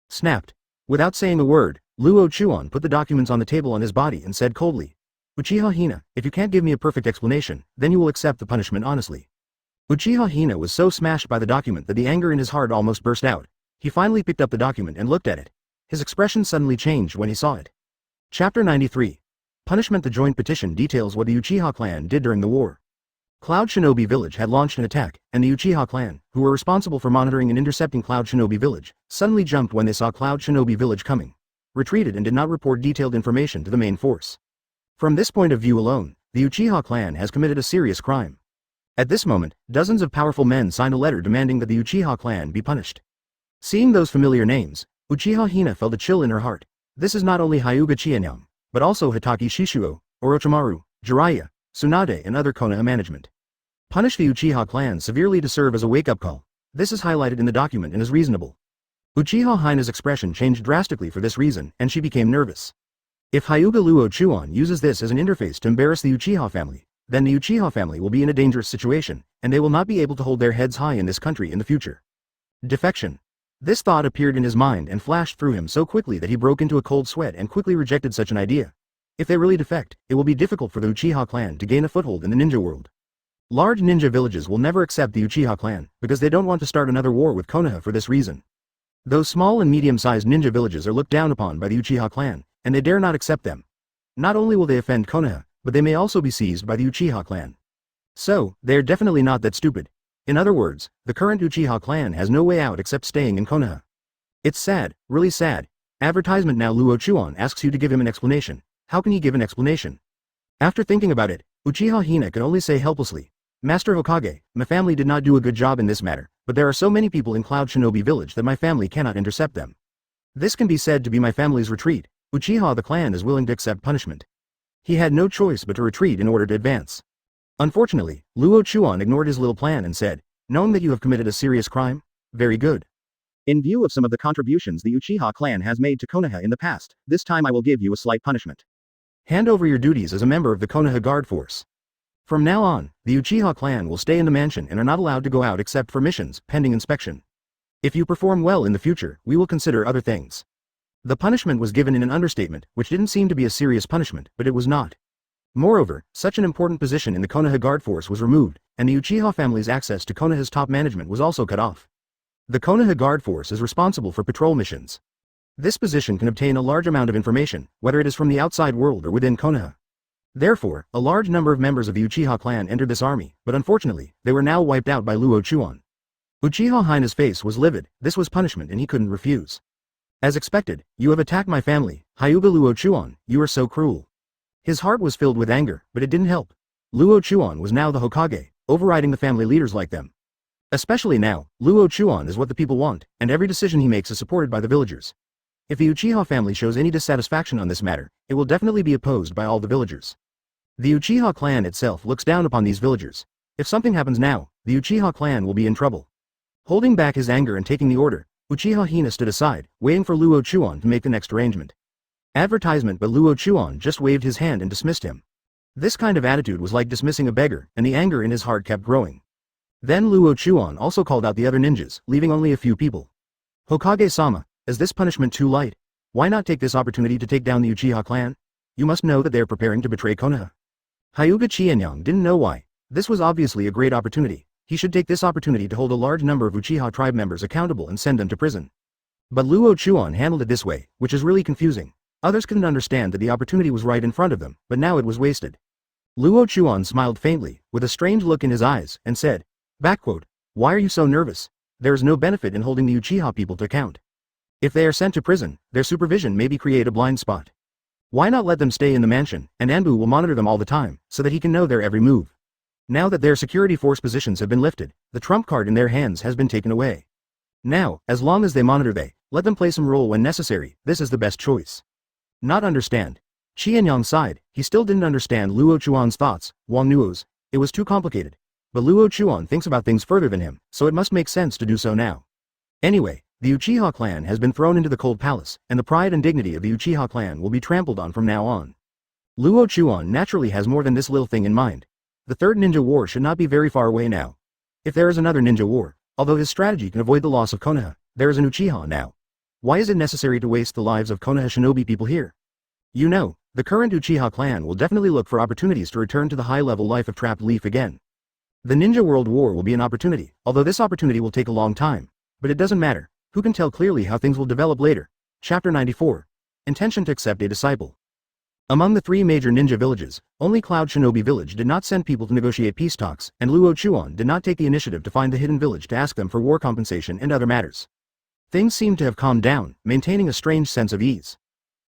Snapped. Without saying a word, Luo Chuan put the documents on the table on his body and said coldly, Uchiha Hina, if you can't give me a perfect explanation, then you will accept the punishment honestly. Uchiha Hina was so smashed by the document that the anger in his heart almost burst out. He finally picked up the document and looked at it. His expression suddenly changed when he saw it. Chapter 93. Punishment. The joint petition details what the Uchiha clan did during the war. Cloud Shinobi Village had launched an attack, and the Uchiha clan, who were responsible for monitoring and intercepting Cloud Shinobi Village, suddenly jumped when they saw Cloud Shinobi Village coming, retreated and did not report detailed information to the main force. From this point of view alone, the Uchiha clan has committed a serious crime. At this moment, dozens of powerful men signed a letter demanding that the Uchiha clan be punished. Seeing those familiar names, Uchiha Hina felt a chill in her heart. This is not only Hyuga Qianyang, but also Hitaki Shishuo, Orochimaru, Jiraiya, Tsunade and other Konoha management. Punish the Uchiha clan severely to serve as a wake-up call. This is highlighted in the document and is reasonable. Uchiha Hina's expression changed drastically for this reason, and she became nervous. If Hyuga Luo Chuan uses this as an interface to embarrass the Uchiha family, then the Uchiha family will be in a dangerous situation, and they will not be able to hold their heads high in this country in the future. Defection. This thought appeared in his mind and flashed through him so quickly that he broke into a cold sweat and quickly rejected such an idea. If they really defect, it will be difficult for the Uchiha clan to gain a foothold in the ninja world. Large ninja villages will never accept the Uchiha clan, because they don't want to start another war with Konoha for this reason. Those small and medium-sized ninja villages are looked down upon by the Uchiha clan, and they dare not accept them. Not only will they offend Konoha, but they may also be seized by the Uchiha clan. So, they are definitely not that stupid. In other words, the current Uchiha clan has no way out except staying in Konoha. It's sad, really sad. Advertisement. Now Luo Chuan asks you to give him an explanation. How can he give an explanation? After thinking about it, Uchiha Hina could only say helplessly, Master Hokage, my family did not do a good job in this matter, but there are so many people in Cloud Shinobi Village that my family cannot intercept them. This can be said to be my family's retreat. Uchiha the clan is willing to accept punishment. He had no choice but to retreat in order to advance. Unfortunately, Luo Chuan ignored his little plan and said, knowing that you have committed a serious crime? Very good. In view of some of the contributions the Uchiha clan has made to Konoha in the past, this time I will give you a slight punishment. Hand over your duties as a member of the Konoha Guard Force. From now on, the Uchiha clan will stay in the mansion and are not allowed to go out except for missions, pending inspection. If you perform well in the future, we will consider other things. The punishment was given in an understatement, which didn't seem to be a serious punishment, but it was not. Moreover, such an important position in the Konoha Guard Force was removed, and the Uchiha family's access to Konoha's top management was also cut off. The Konoha Guard Force is responsible for patrol missions. This position can obtain a large amount of information, whether it is from the outside world or within Konoha. Therefore, a large number of members of the Uchiha clan entered this army, but unfortunately, they were now wiped out by Luo Chuan. Uchiha Hina's face was livid. This was punishment and he couldn't refuse. As expected, you have attacked my family, Hyuga Luo Chuan, you are so cruel. His heart was filled with anger, but it didn't help. Luo Chuan was now the Hokage, overriding the family leaders like them. Especially now, Luo Chuan is what the people want, and every decision he makes is supported by the villagers. If the Uchiha family shows any dissatisfaction on this matter, it will definitely be opposed by all the villagers. The Uchiha clan itself looks down upon these villagers. If something happens now, the Uchiha clan will be in trouble. Holding back his anger and taking the order, Uchiha Hina stood aside, waiting for Luo Chuan to make the next arrangement. Advertisement, but Luo Chuan just waved his hand and dismissed him. This kind of attitude was like dismissing a beggar, and the anger in his heart kept growing. Then Luo Chuan also called out the other ninjas, leaving only a few people. Hokage-sama, is this punishment too light? Why not take this opportunity to take down the Uchiha clan? You must know that they are preparing to betray Konoha. Hyuga Chianyang didn't know why. This was obviously a great opportunity. He should take this opportunity to hold a large number of Uchiha tribe members accountable and send them to prison. But Luo Chuan handled it this way, which is really confusing. Others couldn't understand that the opportunity was right in front of them, but now it was wasted. Luo Chuan smiled faintly, with a strange look in his eyes, and said, "Why are you so nervous? There is no benefit in holding the Uchiha people to account. If they are sent to prison, their supervision may create a blind spot. Why not let them stay in the mansion, and Anbu will monitor them all the time, so that he can know their every move. Now that their security force positions have been lifted, the trump card in their hands has been taken away. Now, as long as they monitor let them play some role when necessary, this is the best choice." Not understand. Chianyang sighed. He still didn't understand Luo Chuan's thoughts. Wang Nuo's. It was too complicated. But Luo Chuan thinks about things further than him, so it must make sense to do so now. Anyway, the Uchiha clan has been thrown into the cold palace, and the pride and dignity of the Uchiha clan will be trampled on from now on. Luo Chuan naturally has more than this little thing in mind. The third ninja war should not be very far away now. If there is another ninja war, although his strategy can avoid the loss of Konoha, there is an Uchiha now. Why is it necessary to waste the lives of Konoha shinobi people here? You know, the current Uchiha clan will definitely look for opportunities to return to the high-level life of trapped leaf again. The Ninja World War will be an opportunity, although this opportunity will take a long time. But it doesn't matter. Who can tell clearly how things will develop later? Chapter 94. Intention to accept a disciple. Among the three major ninja villages, only Cloud Shinobi Village did not send people to negotiate peace talks, and Luo Chuan did not take the initiative to find the hidden village to ask them for war compensation and other matters. Things seem to have calmed down, maintaining a strange sense of ease.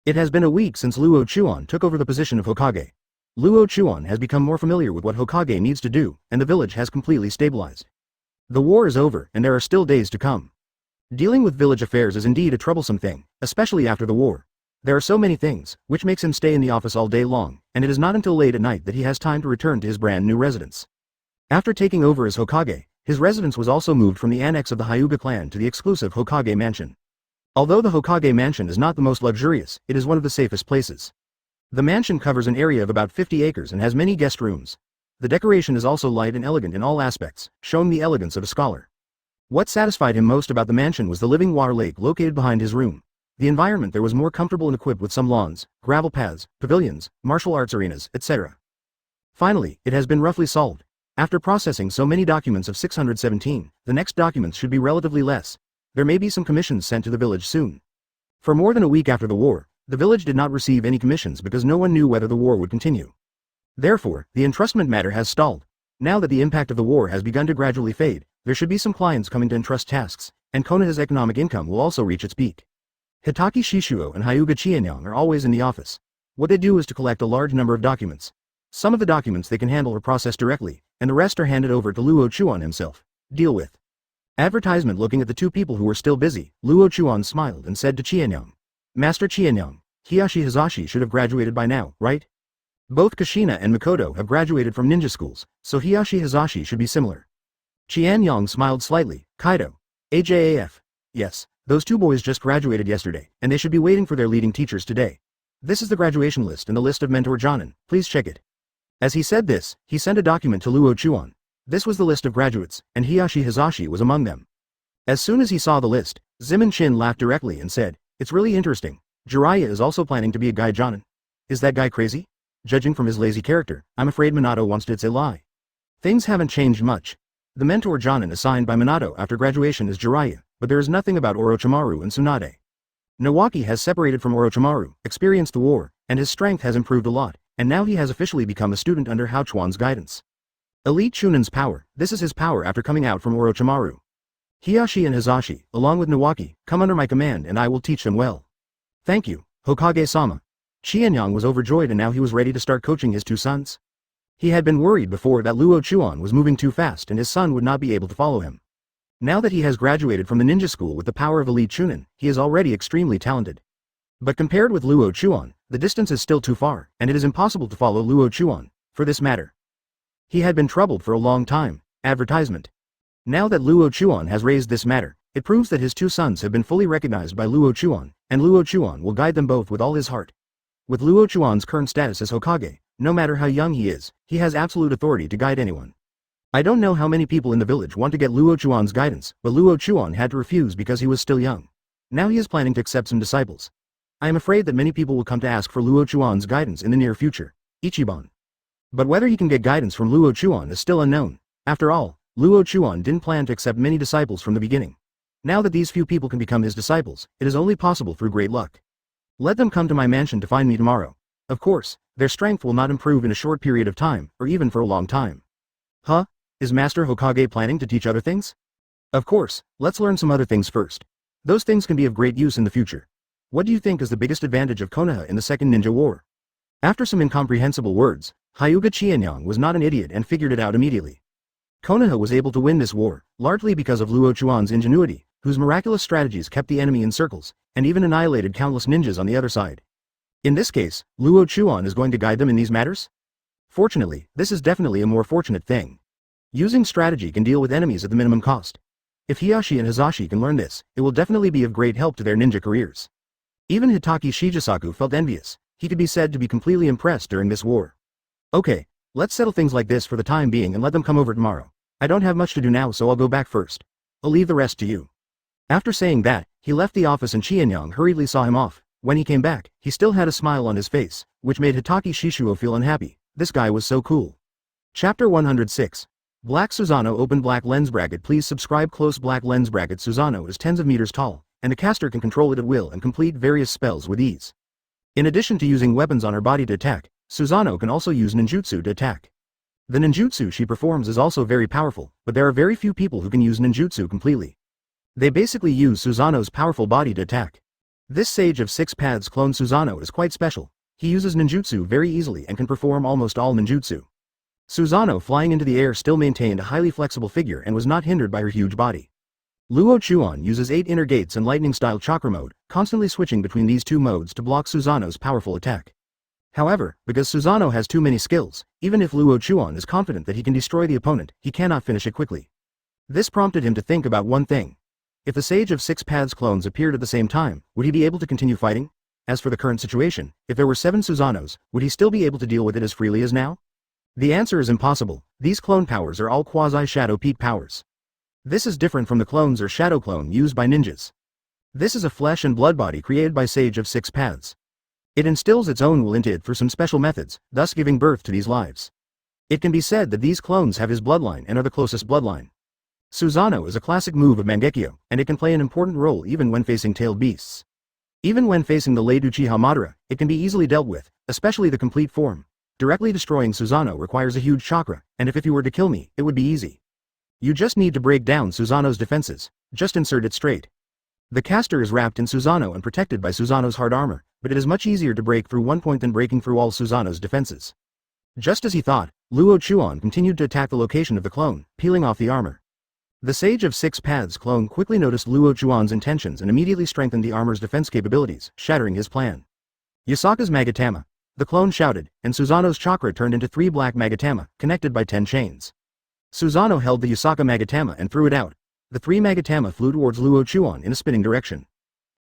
It has been a week since Luo Chuan took over the position of Hokage. Luo Chuan has become more familiar with what Hokage needs to do, and the village has completely stabilized. The war is over, and there are still days to come. Dealing with village affairs is indeed a troublesome thing, especially after the war. There are so many things, which makes him stay in the office all day long, and it is not until late at night that he has time to return to his brand new residence. After taking over as Hokage, his residence was also moved from the annex of the Hyuga clan to the exclusive Hokage mansion. Although the Hokage mansion is not the most luxurious, it is one of the safest places. The mansion covers an area of about 50 acres and has many guest rooms. The decoration is also light and elegant in all aspects, showing the elegance of a scholar. What satisfied him most about the mansion was the living water lake located behind his room. The environment there was more comfortable and equipped with some lawns, gravel paths, pavilions, martial arts arenas, etc. Finally, it has been roughly solved. After processing so many documents of 617, the next documents should be relatively less. There may be some commissions sent to the village soon. For more than a week after the war, the village did not receive any commissions because no one knew whether the war would continue. Therefore, the entrustment matter has stalled. Now that the impact of the war has begun to gradually fade, there should be some clients coming to entrust tasks, and Konoha's economic income will also reach its peak. Hitaki Shishuo and Hyuga Chianyang are always in the office. What they do is to collect a large number of documents. Some of the documents they can handle or process directly, and the rest are handed over to Luo Chuan himself. Deal with. Advertisement. Looking at the two people who were still busy, Luo Chuan smiled and said to Chianyang, "Master Chianyang, Hiyashi Hazashi should have graduated by now, right? Both Kushina and Mikoto have graduated from ninja schools, so Hiyashi Hazashi should be similar." Chianyang smiled slightly. Kaido. AJAF. Yes, those two boys just graduated yesterday, and they should be waiting for their leading teachers today. This is the graduation list and the list of mentor Jonin, please check it. As he said this, he sent a document to Luo Chuan. This was the list of graduates, and Hiyashi Hazashi was among them. As soon as he saw the list, Zimin Chin laughed directly and said, "It's really interesting. Jiraiya is also planning to be a guy Jonin. Is that guy crazy? Judging from his lazy character, I'm afraid Minato wants to say lie. Things haven't changed much. The mentor Jonin assigned by Minato after graduation is Jiraiya, but there is nothing about Orochimaru and Tsunade. Nawoki has separated from Orochimaru, experienced the war, and his strength has improved a lot, and now he has officially become a student under Hao Chuan's guidance. Elite Chunin's power, this is his power after coming out from Orochimaru. Hiyashi and Hazashi, along with Nawoki, come under my command and I will teach them well." "Thank you, Hokage-sama. Qianyang was overjoyed and now he was ready to start coaching his two sons. He had been worried before that Luo Chuan was moving too fast and his son would not be able to follow him. Now that he has graduated from the ninja school with the power of elite Chunin, he is already extremely talented. But compared with Luo Chuan, the distance is still too far, and it is impossible to follow Luo Chuan, for this matter. He had been troubled for a long time. Advertisement. Now that Luo Chuan has raised this matter, it proves that his two sons have been fully recognized by Luo Chuan, and Luo Chuan will guide them both with all his heart. With Luo Chuan's current status as Hokage, no matter how young he is, he has absolute authority to guide anyone. I don't know how many people in the village want to get Luo Chuan's guidance, but Luo Chuan had to refuse because he was still young. Now he is planning to accept some disciples. I am afraid that many people will come to ask for Luo Chuan's guidance in the near future. Ichiban. But whether he can get guidance from Luo Chuan is still unknown. After all, Luo Chuan didn't plan to accept many disciples from the beginning. Now that these few people can become his disciples, it is only possible through great luck. Let them come to my mansion to find me tomorrow. Of course, their strength will not improve in a short period of time, or even for a long time. Huh? Is Master Hokage planning to teach other things? Of course, let's learn some other things first. Those things can be of great use in the future. What do you think is the biggest advantage of Konoha in the Second Ninja War? After some incomprehensible words, Hyuga Qianyang was not an idiot and figured it out immediately. Konoha was able to win this war, largely because of Luo Chuan's ingenuity, whose miraculous strategies kept the enemy in circles, and even annihilated countless ninjas on the other side. In this case, Luo Chuan is going to guide them in these matters? Fortunately, this is definitely a more fortunate thing. Using strategy can deal with enemies at the minimum cost. If Hiyashi and Hizashi can learn this, it will definitely be of great help to their ninja careers. Even Hitaki Shijusaku felt envious. He could be said to be completely impressed during this war. Okay, let's settle things like this for the time being and let them come over tomorrow. I don't have much to do now, so I'll go back first. I'll leave the rest to you. After saying that, he left the office and Qianyang hurriedly saw him off. When he came back, he still had a smile on his face, which made Hitaki Shishuo feel unhappy. This guy was so cool. Chapter 106. Black Susanoo open black lens bracket. Please subscribe. Close black lens bracket. Susanoo is tens of meters tall, and a caster can control it at will and complete various spells with ease. In addition to using weapons on her body to attack, Susanoo can also use ninjutsu to attack. The ninjutsu she performs is also very powerful, but there are very few people who can use ninjutsu completely. They basically use Susanoo's powerful body to attack. This Sage of Six Paths clone Susanoo is quite special. He uses ninjutsu very easily and can perform almost all ninjutsu. Susanoo flying into the air still maintained a highly flexible figure and was not hindered by her huge body. Luo Chuan uses 8 inner gates and lightning-style chakra mode, constantly switching between these two modes to block Susanoo's powerful attack. However, because Susanoo has too many skills, even if Luo Chuan is confident that he can destroy the opponent, he cannot finish it quickly. This prompted him to think about one thing. If the Sage of Six Paths clones appeared at the same time, would he be able to continue fighting? As for the current situation, if there were 7 Susanoos, would he still be able to deal with it as freely as now? The answer is impossible. These clone powers are all quasi-shadow peak powers. This is different from the clones or shadow clone used by ninjas. This is a flesh and blood body created by Sage of Six Paths. It instills its own will into it for some special methods, thus giving birth to these lives. It can be said that these clones have his bloodline and are the closest bloodline. Susanoo is a classic move of Mangekyo, and it can play an important role even when facing tailed beasts. Even when facing the late Uchiha Madara, it can be easily dealt with, especially the complete form. Directly destroying Susanoo requires a huge chakra, and if you were to kill me, it would be easy. You just need to break down Susanoo's defenses, just insert it straight. The caster is wrapped in Susanoo and protected by Susanoo's hard armor, but it is much easier to break through one point than breaking through all Susanoo's defenses. Just as he thought, Luo Chuan continued to attack the location of the clone, peeling off the armor. The Sage of Six Paths clone quickly noticed Luo Chuan's intentions and immediately strengthened the armor's defense capabilities, shattering his plan. Yasaka's Magatama. The clone shouted, and Susanoo's chakra turned into 3 black Magatama, connected by 10 chains. Susanoo held the Yasaka Magatama and threw it out. The 3 Magatama flew towards Luo Chuan in a spinning direction.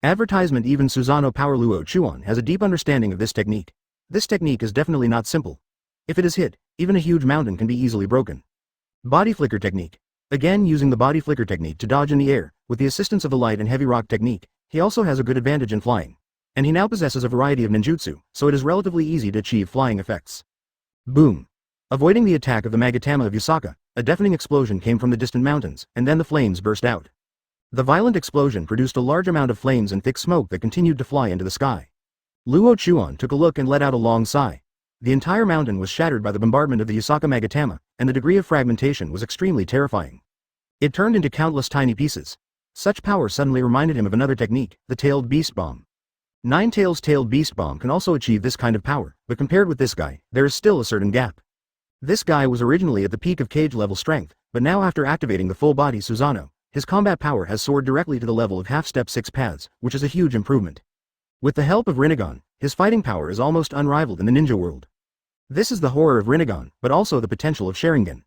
Advertisement. Even Susanoo power. Luo Chuan has a deep understanding of this technique. This technique is definitely not simple. If it is hit, even a huge mountain can be easily broken. Body flicker technique. Again, using the body flicker technique to dodge in the air, with the assistance of the light and heavy rock technique, he also has a good advantage in flying. And he now possesses a variety of ninjutsu, so it is relatively easy to achieve flying effects. Boom. Avoiding the attack of the Magatama of Yasaka, a deafening explosion came from the distant mountains, and then the flames burst out. The violent explosion produced a large amount of flames and thick smoke that continued to fly into the sky. Luo Chuan took a look and let out a long sigh. The entire mountain was shattered by the bombardment of the Yasaka Magatama, and the degree of fragmentation was extremely terrifying. It turned into countless tiny pieces. Such power suddenly reminded him of another technique, the tailed beast bomb. Nine-Tails Tailed Beast Bomb can also achieve this kind of power, but compared with this guy, there is still a certain gap. This guy was originally at the peak of Cage level strength, but now after activating the full body Susanoo, his combat power has soared directly to the level of half-step 6 paths, which is a huge improvement. With the help of Rinnegan, his fighting power is almost unrivaled in the ninja world. This is the horror of Rinnegan, but also the potential of Sharingan.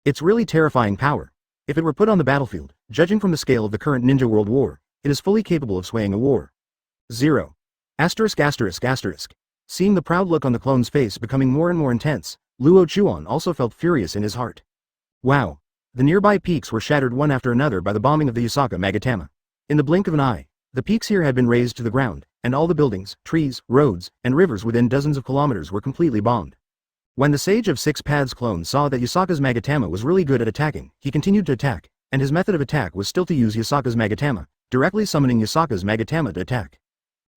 It's really terrifying power. If it were put on the battlefield, judging from the scale of the current Ninja World War, it is fully capable of swaying a war. 0. Seeing the proud look on the clone's face becoming more and more intense, Luo Chuan also felt furious in his heart. Wow. The nearby peaks were shattered one after another by the bombing of the Yusaka Magatama. In the blink of an eye, the peaks here had been razed to the ground, and all the buildings, trees, roads, and rivers within dozens of kilometers were completely bombed. When the Sage of Six Paths clone saw that Yusaka's Magatama was really good at attacking, he continued to attack, and his method of attack was still to use Yusaka's Magatama, directly summoning Yusaka's Magatama to attack.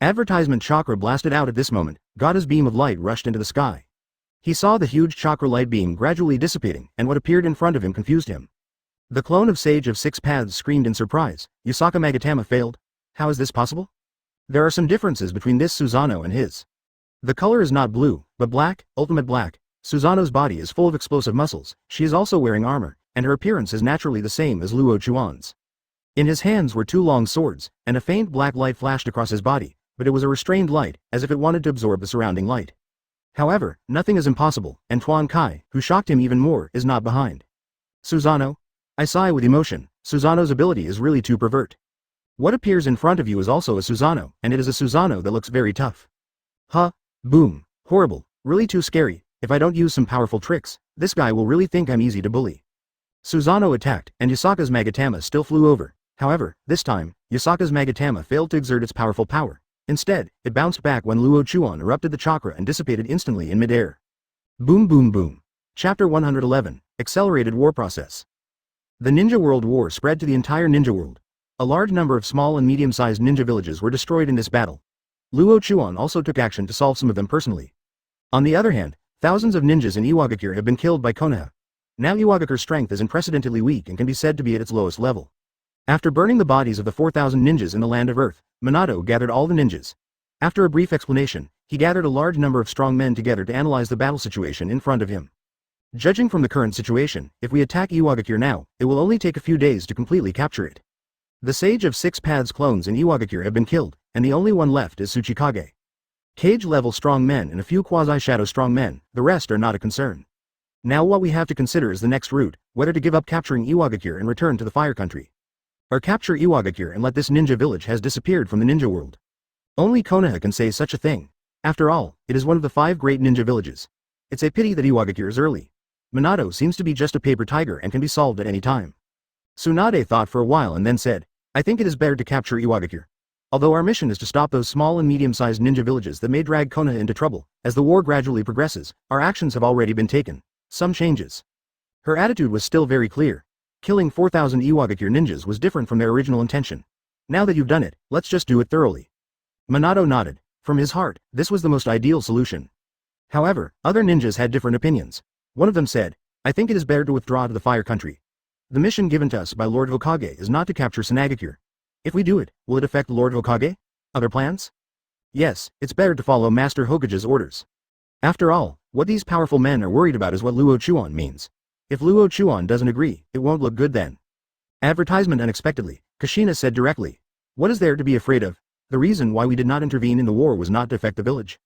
Advertisement chakra blasted out at this moment. Goda's beam of light rushed into the sky. He saw the huge chakra light beam gradually dissipating, and what appeared in front of him confused him. The clone of Sage of Six Paths screamed in surprise. Yusaka Magatama failed? How is this possible? There are some differences between this Susanoo and his. The color is not blue, but black, ultimate black. Susanoo's body is full of explosive muscles, she is also wearing armor, and her appearance is naturally the same as Luo Chuan's. In his hands were 2 long swords, and a faint black light flashed across his body, but it was a restrained light, as if it wanted to absorb the surrounding light. However, nothing is impossible, and Tuan Kai, who shocked him even more, is not behind. Susanoo? I sigh with emotion. Susanoo's ability is really to pervert. What appears in front of you is also a Susanoo, and it is a Susanoo that looks very tough. Huh? Boom. Horrible. Really too scary. If I don't use some powerful tricks, this guy will really think I'm easy to bully. Susanoo attacked, and Yusaka's Magatama still flew over. However, this time, Yusaka's Magatama failed to exert its powerful power. Instead, it bounced back when Luo Chuan erupted the chakra and dissipated instantly in midair. Boom boom boom. Chapter 111, Accelerated War Process. The Ninja World War spread to the entire ninja world. A large number of small and medium-sized ninja villages were destroyed in this battle. Luo Chuan also took action to solve some of them personally. On the other hand, thousands of ninjas in Iwagakure have been killed by Konoha. Now Iwagakure's strength is unprecedentedly weak and can be said to be at its lowest level. After burning the bodies of the 4,000 ninjas in the land of Earth, Minato gathered all the ninjas. After a brief explanation, he gathered a large number of strong men together to analyze the battle situation in front of him. Judging from the current situation, if we attack Iwagakure now, it will only take a few days to completely capture it. The Sage of Six Paths clones in Iwagakure have been killed, and the only one left is Tsuchikage. Cage-level strong men and a few quasi-shadow strong men, the rest are not a concern. Now what we have to consider is the next route, whether to give up capturing Iwagakure and return to the Fire Country. Or capture Iwagakure and let this ninja village has disappeared from the ninja world. Only Konoha can say such a thing. After all, it is one of the 5 great ninja villages. It's a pity that Iwagakure is early. Minato seems to be just a paper tiger and can be solved at any time. Tsunade thought for a while and then said, I think it is better to capture Iwagakure. Although our mission is to stop those small and medium-sized ninja villages that may drag Konoha into trouble, as the war gradually progresses, our actions have already been taken. Some changes. Her attitude was still very clear. Killing 4,000 Iwagakure ninjas was different from their original intention. Now that you've done it, let's just do it thoroughly. Minato nodded. From his heart, this was the most ideal solution. However, other ninjas had different opinions. One of them said, I think it is better to withdraw to the Fire Country. The mission given to us by Lord Hokage is not to capture Sunagakure. If we do it, will it affect Lord Hokage? Other plans? Yes, it's better to follow Master Hokage's orders. After all, what these powerful men are worried about is what Luo Chuan means. If Luo Chuan doesn't agree, it won't look good then. Advertisement unexpectedly, Kushina said directly. What is there to be afraid of? The reason why we did not intervene in the war was not to affect the village.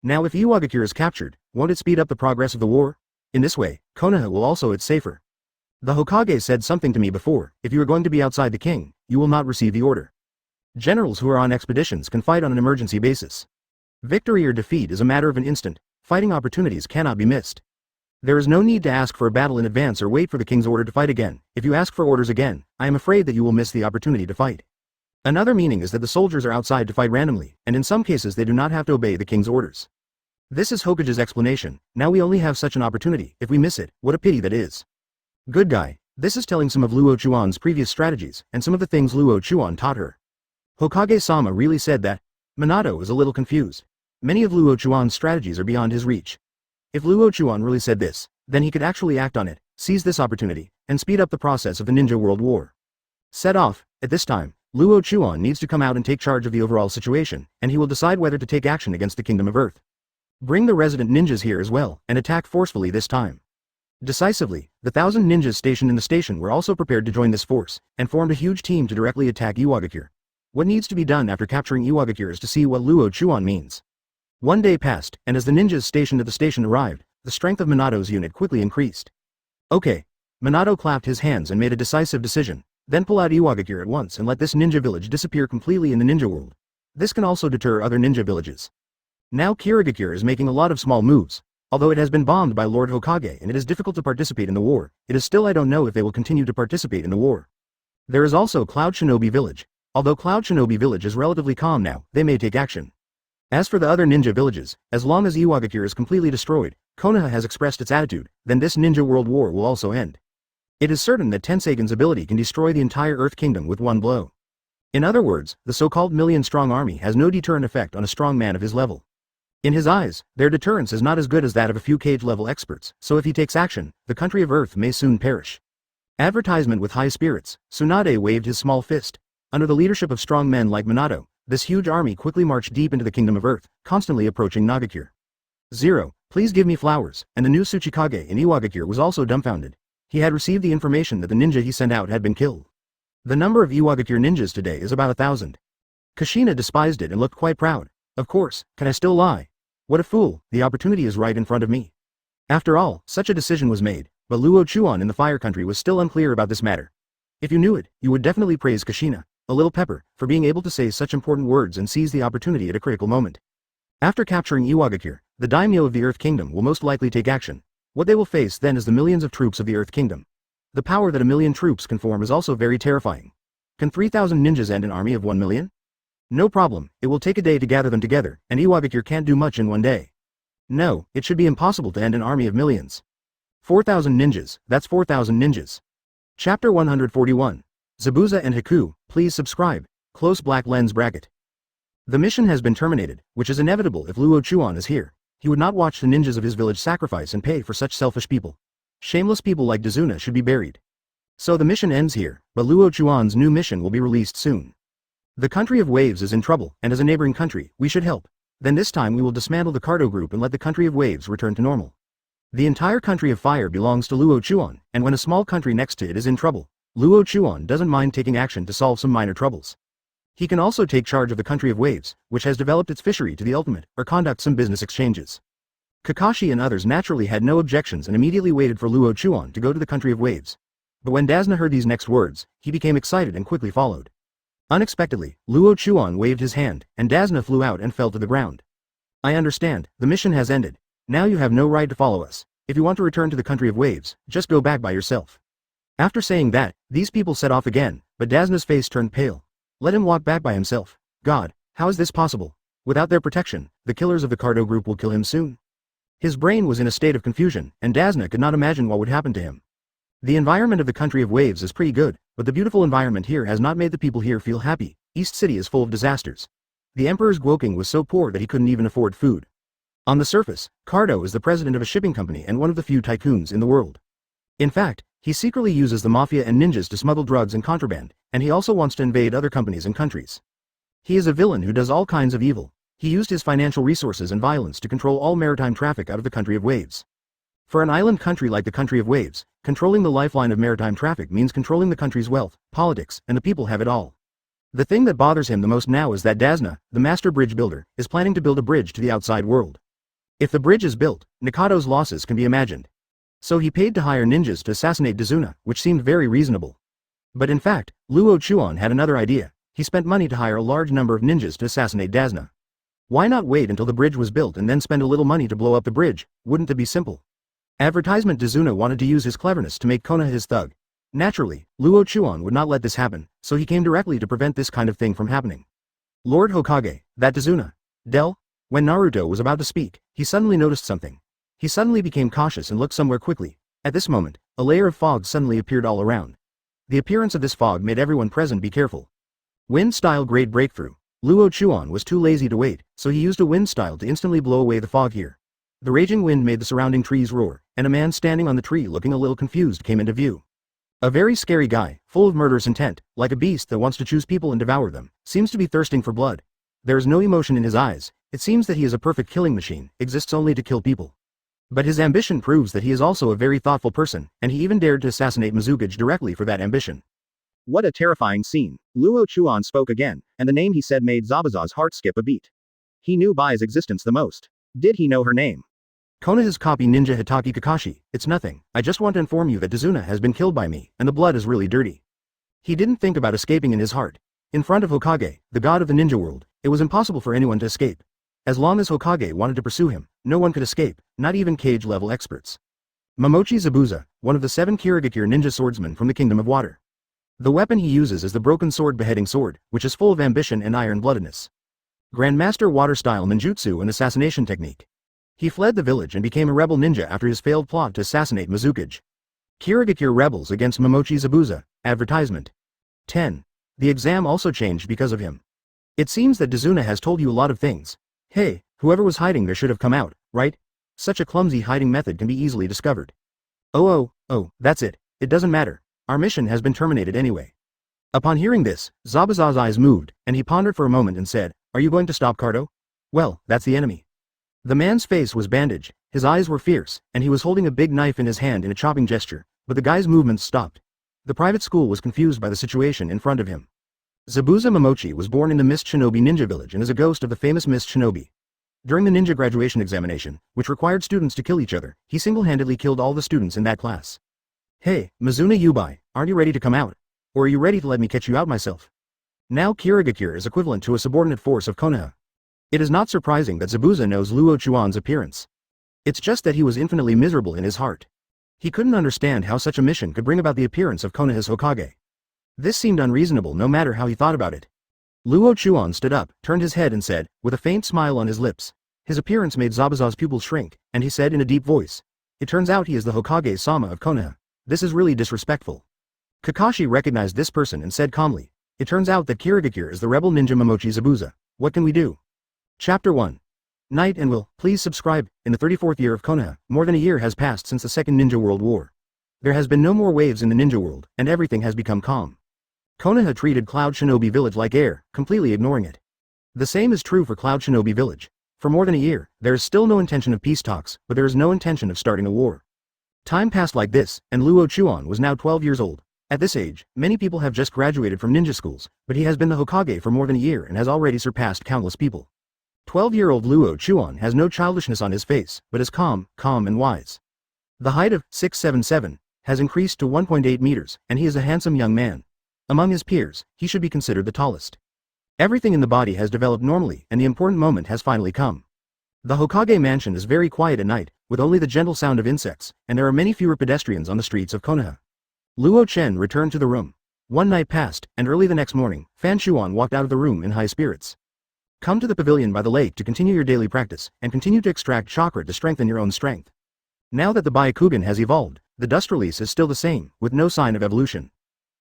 Now if Iwagakure is captured, won't it speed up the progress of the war? In this way, Konoha will also it's safer. The Hokage said something to me before, if you are going to be outside the king, you will not receive the order. Generals who are on expeditions can fight on an emergency basis. Victory or defeat is a matter of an instant, fighting opportunities cannot be missed. There is no need to ask for a battle in advance or wait for the king's order to fight again. If you ask for orders again, I am afraid that you will miss the opportunity to fight. Another meaning is that the soldiers are outside to fight randomly, and in some cases they do not have to obey the king's orders. This is Hokage's explanation. Now we only have such an opportunity. If we miss it, what a pity that is. Good guy. This is telling some of Luo Chuan's previous strategies, and some of the things Luo Chuan taught her. Hokage-sama really said that. Minato is a little confused. Many of Luo Chuan's strategies are beyond his reach. If Luo Chuan really said this, then he could actually act on it, seize this opportunity, and speed up the process of the Ninja World War. Set off, at this time, Luo Chuan needs to come out and take charge of the overall situation, and he will decide whether to take action against the Kingdom of Earth. Bring the resident ninjas here as well, and attack forcefully this time. Decisively, the 1,000 ninjas stationed in the station were also prepared to join this force, and formed a huge team to directly attack Iwagakure. What needs to be done after capturing Iwagakure is to see what Luo Chuan means. One day passed, and as the ninjas stationed at the station arrived, the strength of Minato's unit quickly increased. Okay. Minato clapped his hands and made a decisive decision. Then pull out Iwagakure at once and let this ninja village disappear completely in the ninja world. This can also deter other ninja villages. Now Kirigakure is making a lot of small moves. Although it has been bombed by Lord Hokage and it is difficult to participate in the war, it is still I don't know if they will continue to participate in the war. There is also Cloud Shinobi Village. Although Cloud Shinobi Village is relatively calm now, they may take action. As for the other ninja villages, as long as Iwagakure is completely destroyed, Konoha has expressed its attitude, then this ninja world war will also end. It is certain that Tenseigen's ability can destroy the entire Earth Kingdom with one blow. In other words, the so-called million-strong army has no deterrent effect on a strong man of his level. In his eyes, their deterrence is not as good as that of a few cage-level experts, so if he takes action, the country of Earth may soon perish. Advertisement with high spirits, Tsunade waved his small fist. Under the leadership of strong men like Minato, this huge army quickly marched deep into the Kingdom of Earth, constantly approaching Nagakure. 0. Please give me flowers, and the new Tsuchikage in Iwagakure was also dumbfounded. He had received the information that the ninja he sent out had been killed. The number of Iwagakure ninjas today is about 1,000. Kushina despised it and looked quite proud. Of course, can I still lie? What a fool, the opportunity is right in front of me. After all, such a decision was made, but Luo Chuan in the Fire Country was still unclear about this matter. If you knew it, you would definitely praise Kushina, a little pepper, for being able to say such important words and seize the opportunity at a critical moment. After capturing Iwagakure, the daimyo of the Earth Kingdom will most likely take action. What they will face then is the millions of troops of the Earth Kingdom. The power that a million troops can form is also very terrifying. Can 3,000 ninjas end an army of 1 million? No problem, it will take a day to gather them together, and Iwagakure can't do much in one day. No, it should be impossible to end an army of millions. 4,000 ninjas, that's 4,000 ninjas. Chapter 141. Zabuza and Haku, please subscribe. Close black lens bracket. The mission has been terminated, which is inevitable if Luo Chuan is here. He would not watch the ninjas of his village sacrifice and pay for such selfish people. Shameless people like Dazuna should be buried. So the mission ends here, but Luo Chuan's new mission will be released soon. The country of waves is in trouble, and as a neighboring country, we should help. Then this time we will dismantle the Cardo group and let the country of waves return to normal. The entire country of fire belongs to Luo Chuan, and when a small country next to it is in trouble, Luo Chuan doesn't mind taking action to solve some minor troubles. He can also take charge of the country of waves, which has developed its fishery to the ultimate, or conduct some business exchanges. Kakashi and others naturally had no objections and immediately waited for Luo Chuan to go to the country of waves. But when Dazna heard these next words, he became excited and quickly followed. Unexpectedly, Luo Chuan waved his hand, and Dazna flew out and fell to the ground. I understand, the mission has ended. Now you have no right to follow us. If you want to return to the country of waves, just go back by yourself. After saying that, these people set off again, but Dazna's face turned pale. Let him walk back by himself. God, how is this possible? Without their protection, the killers of the Cardo group will kill him soon. His brain was in a state of confusion, and Dazna could not imagine what would happen to him. The environment of the country of waves is pretty good, but the beautiful environment here has not made the people here feel happy. East City is full of disasters. The Emperor's Gwoking was so poor that he couldn't even afford food. On the surface, Cardo is the president of a shipping company and one of the few tycoons in the world. In fact, he secretly uses the mafia and ninjas to smuggle drugs and contraband, and he also wants to invade other companies and countries. He is a villain who does all kinds of evil. He used his financial resources and violence to control all maritime traffic out of the country of waves. For an island country like the country of waves, controlling the lifeline of maritime traffic means controlling the country's wealth, politics, and the people have it all. The thing that bothers him the most now is that Dazna, the master bridge builder, is planning to build a bridge to the outside world. If the bridge is built, Nikado's losses can be imagined. So he paid to hire ninjas to assassinate Dazuna, which seemed very reasonable. But in fact, Luo Chuan had another idea. He spent money to hire a large number of ninjas to assassinate Dazna. Why not wait until the bridge was built and then spend a little money to blow up the bridge? Wouldn't it be simple? Advertisement Dazuna wanted to use his cleverness to make Konoha his thug. Naturally, Luo Chuan would not let this happen, so he came directly to prevent this kind of thing from happening. Lord Hokage, that Dazuna. Del? When Naruto was about to speak, he suddenly noticed something. He suddenly became cautious and looked somewhere quickly. At this moment, a layer of fog suddenly appeared all around. The appearance of this fog made everyone present be careful. Wind-style great breakthrough. Luo Chuan was too lazy to wait, so he used a wind style to instantly blow away the fog here. The raging wind made the surrounding trees roar, and a man standing on the tree looking a little confused came into view. A very scary guy, full of murderous intent, like a beast that wants to choose people and devour them, seems to be thirsting for blood. There is no emotion in his eyes, it seems that he is a perfect killing machine, exists only to kill people. But his ambition proves that he is also a very thoughtful person, and he even dared to assassinate Mizukage directly for that ambition. What a terrifying scene. Luo Chuan spoke again, and the name he said made Zabuza's heart skip a beat. He knew Bai's existence the most. Did he know her name? Konoha's copy ninja Hitaki Kakashi, it's nothing, I just want to inform you that Dazuna has been killed by me, and the blood is really dirty. He didn't think about escaping in his heart. In front of Hokage, the god of the ninja world, it was impossible for anyone to escape. As long as Hokage wanted to pursue him, no one could escape, not even cage-level experts. Momochi Zabuza, one of the 7 Kirigakure ninja swordsmen from the Kingdom of Water. The weapon he uses is the broken sword beheading sword, which is full of ambition and iron-bloodedness. Grandmaster water-style ninjutsu and assassination technique. He fled the village and became a rebel ninja after his failed plot to assassinate Mizukage. Kirigakure rebels against Momochi Zabuza, advertisement. 10. The exam also changed because of him. It seems that Dazuna has told you a lot of things. Hey, whoever was hiding there should have come out, right? Such a clumsy hiding method can be easily discovered. Oh, that's it. It doesn't matter. Our mission has been terminated anyway. Upon hearing this, Zabuza's eyes moved, and he pondered for a moment and said, Are you going to stop Cardo? Well, that's the enemy. The man's face was bandaged, his eyes were fierce, and he was holding a big knife in his hand in a chopping gesture, but the guy's movements stopped. The private school was confused by the situation in front of him. Zabuza Momochi was born in the Mist Shinobi ninja village and is a ghost of the famous Mist Shinobi. During the ninja graduation examination, which required students to kill each other, he single-handedly killed all the students in that class. Hey, Mizuna Yubai, aren't you ready to come out? Or are you ready to let me catch you out myself? Now Kirigakure is equivalent to a subordinate force of Konoha. It is not surprising that Zabuza knows Luo Chuan's appearance. It's just that he was infinitely miserable in his heart. He couldn't understand how such a mission could bring about the appearance of Konoha's Hokage. This seemed unreasonable no matter how he thought about it. Luo Chuan stood up, turned his head and said, with a faint smile on his lips. His appearance made Zabuza's pupils shrink, and he said in a deep voice, It turns out he is the Hokage-sama of Konoha. This is really disrespectful. Kakashi recognized this person and said calmly, It turns out that Kirigakure is the rebel ninja Momochi Zabuza. What can we do? Chapter 1. Night and will, please subscribe. In the 34th year of Konoha, more than a year has passed since the Second Ninja World War. There has been no more waves in the ninja world, and everything has become calm. Konoha treated Cloud Shinobi Village like air, completely ignoring it. The same is true for Cloud Shinobi Village. For more than a year, there is still no intention of peace talks, but there is no intention of starting a war. Time passed like this, and Luo Chuan was now 12 years old. At this age, many people have just graduated from ninja schools, but he has been the Hokage for more than a year and has already surpassed countless people. 12-year-old Luo Chuan has no childishness on his face, but is calm and wise. The height of 6'7" has increased to 1.8 meters, and he is a handsome young man. Among his peers, he should be considered the tallest. Everything in the body has developed normally, and the important moment has finally come. The Hokage mansion is very quiet at night, with only the gentle sound of insects, and there are many fewer pedestrians on the streets of Konoha. Luo Chen returned to the room. One night passed, and early the next morning, Fan Shuan walked out of the room in high spirits. Come to the pavilion by the lake to continue your daily practice, and continue to extract chakra to strengthen your own strength. Now that the Byakugan has evolved, the dust release is still the same, with no sign of evolution.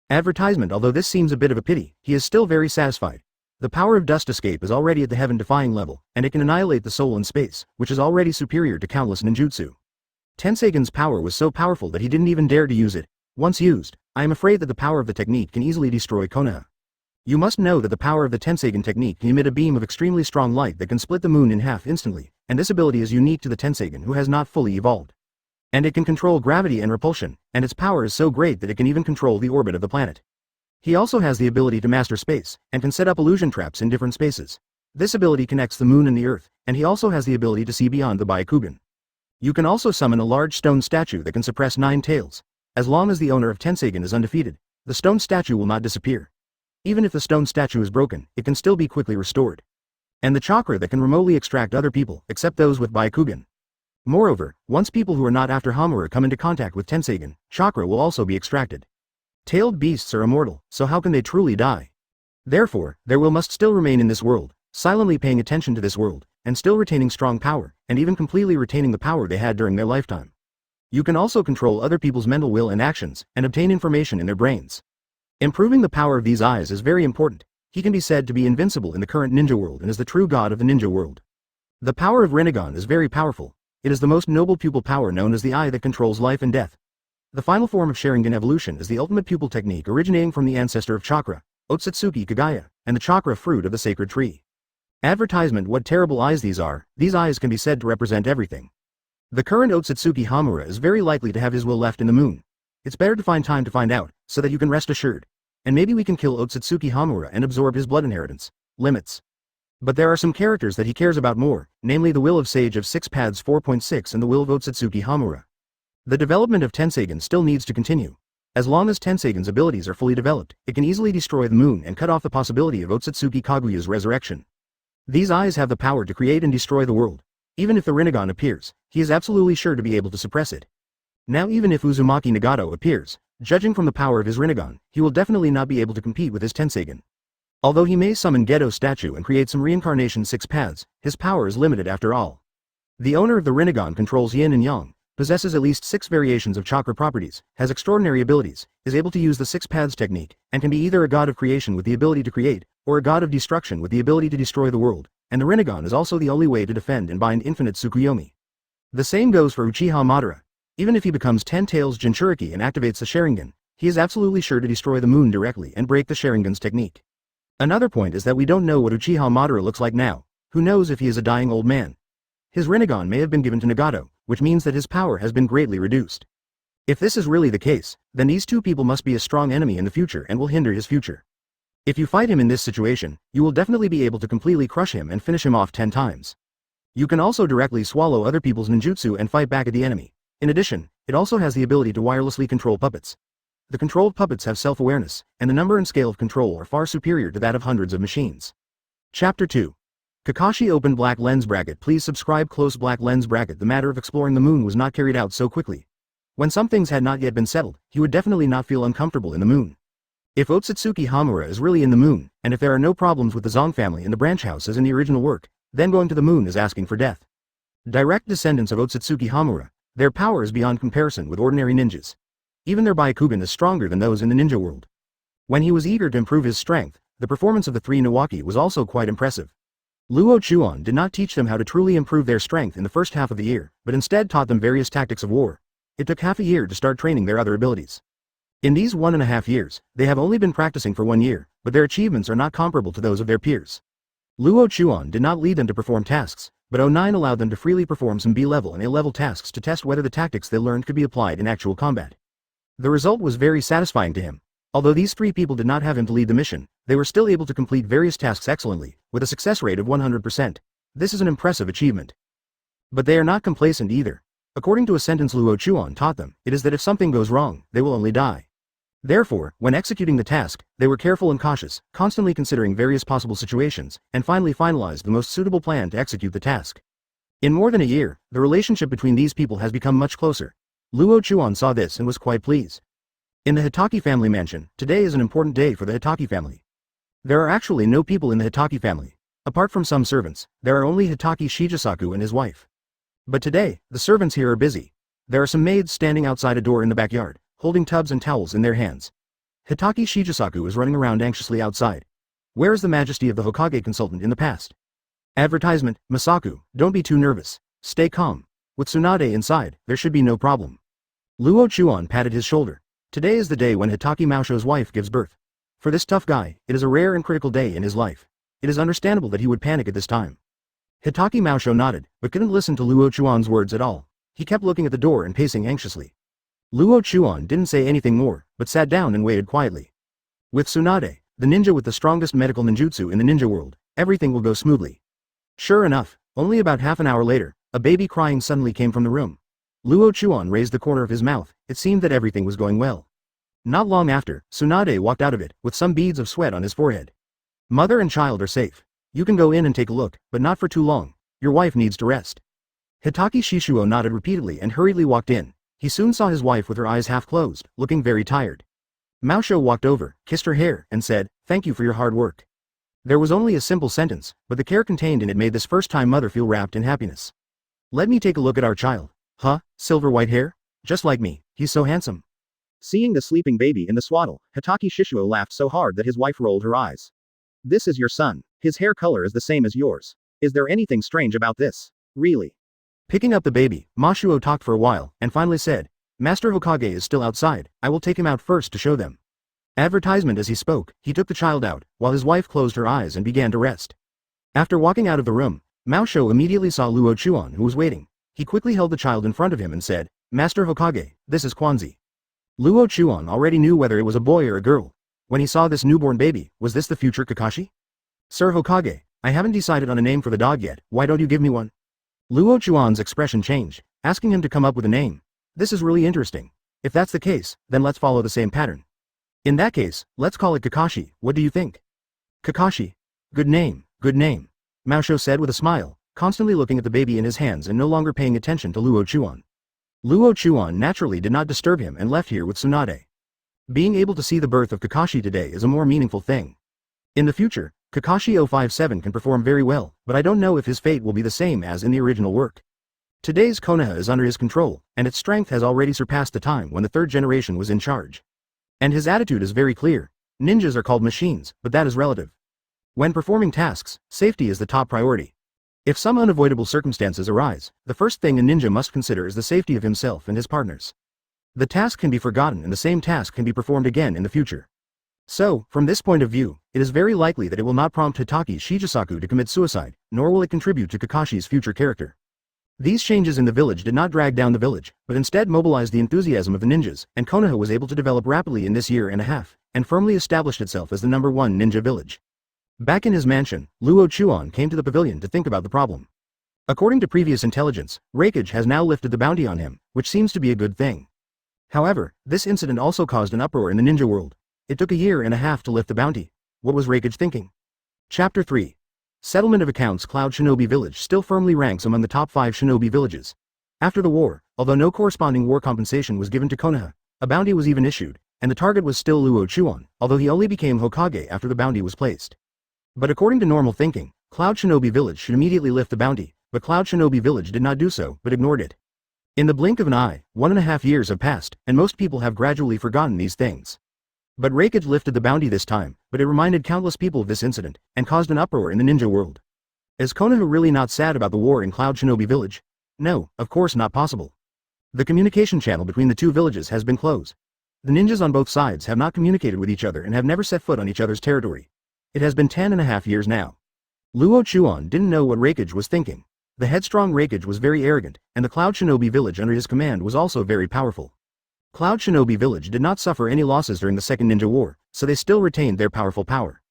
Advertisement. Although this seems a bit of a pity, he is still very satisfied. The power of dust escape is already at the heaven-defying level, and it can annihilate the soul in space, which is already superior to countless ninjutsu. Tenseigen's power was so powerful that he didn't even dare to use it. Once used, I am afraid that the power of the technique can easily destroy Konoha. You must know that the power of the Tenseigen technique can emit a beam of extremely strong light that can split the moon in half instantly, and this ability is unique to the Tenseigen who has not fully evolved. And it can control gravity and repulsion, and its power is so great that it can even control the orbit of the planet. He also has the ability to master space, and can set up illusion traps in different spaces. This ability connects the moon and the earth, and he also has the ability to see beyond the Byakugan. You can also summon a large stone statue that can suppress 9 tails. As long as the owner of Tenseigen is undefeated, the stone statue will not disappear. Even if the stone statue is broken, it can still be quickly restored. And the chakra that can remotely extract other people, except those with Byakugan. Moreover, once people who are not after Hamura come into contact with Tenseigen, chakra will also be extracted. Tailed beasts are immortal, so how can they truly die? Therefore, their will must still remain in this world, silently paying attention to this world, and still retaining strong power, and even completely retaining the power they had during their lifetime. You can also control other people's mental will and actions, and obtain information in their brains. Improving the power of these eyes is very important. He can be said to be invincible in the current ninja world and is the true god of the ninja world. The power of Rinnegan is very powerful. It is the most noble pupil power known as the eye that controls life and death. The final form of Sharingan evolution is the ultimate pupil technique originating from the ancestor of chakra, Otsutsuki Kagaya, and the chakra fruit of the sacred tree. Advertisement: what terrible eyes these are. These eyes can be said to represent everything. The current Otsutsuki Hamura is very likely to have his will left in the moon. It's better to find time to find out, so that you can rest assured. And maybe we can kill Otsutsuki Hamura and absorb his blood inheritance. Limits. But there are some characters that he cares about more, namely the will of Sage of 6 Paths 4.6 and the will of Otsutsuki Hamura. The development of Tenseigan still needs to continue. As long as Tenseigan's abilities are fully developed, it can easily destroy the moon and cut off the possibility of Otsutsuki Kaguya's resurrection. These eyes have the power to create and destroy the world. Even if the Rinnegan appears, he is absolutely sure to be able to suppress it. Now even if Uzumaki Nagato appears, judging from the power of his Rinnegan, he will definitely not be able to compete with his Tenseigan. Although he may summon Gedo statue and create some reincarnation 6 paths, his power is limited after all. The owner of the Rinnegan controls yin and yang, possesses at least 6 variations of chakra properties, has extraordinary abilities, is able to use the 6 paths technique, and can be either a god of creation with the ability to create, or a god of destruction with the ability to destroy the world, and the Rinnegan is also the only way to defend and bind infinite Tsukuyomi. The same goes for Uchiha Madara. Even if he becomes 10 Tails Jinchuriki and activates the Sharingan, he is absolutely sure to destroy the moon directly and break the Sharingan's technique. Another point is that we don't know what Uchiha Madara looks like now. Who knows if he is a dying old man? His Rinnegan may have been given to Nagato, which means that his power has been greatly reduced. If this is really the case, then these two people must be a strong enemy in the future and will hinder his future. If you fight him in this situation, you will definitely be able to completely crush him and finish him off 10 times. You can also directly swallow other people's ninjutsu and fight back at the enemy. In addition, it also has the ability to wirelessly control puppets. The controlled puppets have self-awareness, and the number and scale of control are far superior to that of hundreds of machines. Chapter 2. Kakashi opened black lens bracket. Please subscribe. Close black lens bracket. The matter of exploring the moon was not carried out so quickly. When some things had not yet been settled, he would definitely not feel uncomfortable in the moon. If Otsutsuki Hamura is really in the moon, and if there are no problems with the Zong family and the branch house as in the original work, then going to the moon is asking for death. Direct descendants of Otsutsuki Hamura, their power is beyond comparison with ordinary ninjas. Even their Byakugan is stronger than those in the ninja world. When he was eager to improve his strength, the performance of the 3 Nawoki was also quite impressive. Luo Chuan did not teach them how to truly improve their strength in the first half of the year, but instead taught them various tactics of war. It took half a year to start training their other abilities. In these 1.5 years, they have only been practicing for 1 year, but their achievements are not comparable to those of their peers. Luo Chuan did not lead them to perform tasks, but 09 allowed them to freely perform some B-level and A-level tasks to test whether the tactics they learned could be applied in actual combat. The result was very satisfying to him. Although these 3 people did not have him to lead the mission, they were still able to complete various tasks excellently, with a success rate of 100%. This is an impressive achievement. But they are not complacent either. According to a sentence Luo Chuan taught them, it is that if something goes wrong, they will only die. Therefore, when executing the task, they were careful and cautious, constantly considering various possible situations, and finally finalized the most suitable plan to execute the task. In more than a year, the relationship between these people has become much closer. Luo Chuan saw this and was quite pleased. In the Hitaki family mansion, today is an important day for the Hitaki family. There are actually no people in the Hitaki family. Apart from some servants, there are only Hitaki Shijisaku and his wife. But today, the servants here are busy. There are some maids standing outside a door in the backyard, holding tubs and towels in their hands. Hitaki Shijisaku is running around anxiously outside. Where is the majesty of the Hokage consultant in the past? Advertisement: Masaku, don't be too nervous. Stay calm. With Tsunade inside, there should be no problem. Luo Chuan patted his shoulder. Today is the day when Hitaki Maosho's wife gives birth. For this tough guy, it is a rare and critical day in his life. It is understandable that he would panic at this time. Hitaki Maosho nodded, but couldn't listen to Luo Chuan's words at all. He kept looking at the door and pacing anxiously. Luo Chuan didn't say anything more, but sat down and waited quietly. With Tsunade, the ninja with the strongest medical ninjutsu in the ninja world, everything will go smoothly. Sure enough, only about half an hour later, a baby crying suddenly came from the room. Luo Chuan raised the corner of his mouth. It seemed that everything was going well. Not long after, Tsunade walked out of it, with some beads of sweat on his forehead. Mother and child are safe. You can go in and take a look, but not for too long. Your wife needs to rest. Hitaki Shishuo nodded repeatedly and hurriedly walked in. He soon saw his wife with her eyes half closed, looking very tired. Maosho walked over, kissed her hair, and said, "Thank you for your hard work." There was only a simple sentence, but the care contained in it made this first-time mother feel wrapped in happiness. "Let me take a look at our child." "Huh? Silver white hair? Just like me, he's so handsome." Seeing the sleeping baby in the swaddle, Hitaki Shishuo laughed so hard that his wife rolled her eyes. "This is your son. His hair color is the same as yours. Is there anything strange about this? Really?" Picking up the baby, Mashuo talked for a while, and finally said, Master Hokage is still outside, I will take him out first to show them. Advertisement. As he spoke, he took the child out, while his wife closed her eyes and began to rest. After walking out of the room, Mao Shou immediately saw Luo Chuan who was waiting. He quickly held the child in front of him and said, Master Hokage, this is Quanzi. Luo Chuan already knew whether it was a boy or a girl. When he saw this newborn baby, was this the future Kakashi? Sir Hokage, I haven't decided on a name for the dog yet, why don't you give me one? Luo Chuan's expression changed, asking him to come up with a name. This is really interesting. If that's the case, then let's follow the same pattern. In that case, let's call it Kakashi, what do you think? Kakashi. Good name, good name. Mao Shou said with a smile, constantly looking at the baby in his hands and no longer paying attention to Luo Chuan. Luo Chuan naturally did not disturb him and left here with Tsunade. Being able to see the birth of Kakashi today is a more meaningful thing. In the future, Kakashi 057 can perform very well, but I don't know if his fate will be the same as in the original work. Today's Konoha is under his control, and its strength has already surpassed the time when the third generation was in charge. And his attitude is very clear. Ninjas are called machines, but that is relative. When performing tasks, safety is the top priority. If some unavoidable circumstances arise, the first thing a ninja must consider is the safety of himself and his partners. The task can be forgotten and the same task can be performed again in the future. So, from this point of view, it is very likely that it will not prompt Hitaki Shichisaku to commit suicide, nor will it contribute to Kakashi's future character. These changes in the village did not drag down the village, but instead mobilized the enthusiasm of the ninjas, and Konoha was able to develop rapidly in this year and a half, and firmly established itself as the #1 ninja village. Back in his mansion, Luo Chuan came to the pavilion to think about the problem. According to previous intelligence, Rampage has now lifted the bounty on him, which seems to be a good thing. However, this incident also caused an uproar in the ninja world. It took a year and a half to lift the bounty. What was Rampage thinking? Chapter 3. Settlement of accounts. Cloud Shinobi Village still firmly ranks among the top 5 shinobi villages. After the war, although no corresponding war compensation was given to Konoha, a bounty was even issued, and the target was still Luo Chuan, although he only became Hokage after the bounty was placed. But according to normal thinking, Cloud Shinobi Village should immediately lift the bounty, but Cloud Shinobi Village did not do so, but ignored it. In the blink of an eye, 1.5 years have passed, and most people have gradually forgotten these things. But Rampage lifted the bounty this time, but it reminded countless people of this incident, and caused an uproar in the ninja world. Is Konoha really not sad about the war in Cloud Shinobi Village? No, of course not possible. The communication channel between the two villages has been closed. The ninjas on both sides have not communicated with each other and have never set foot on each other's territory. It has been 10.5 years now. Luo Chuan didn't know what Rampage was thinking. The headstrong Rampage was very arrogant, and the Cloud Shinobi Village under his command was also very powerful. Cloud Shinobi Village did not suffer any losses during the Second Ninja War, so they still retained their powerful power.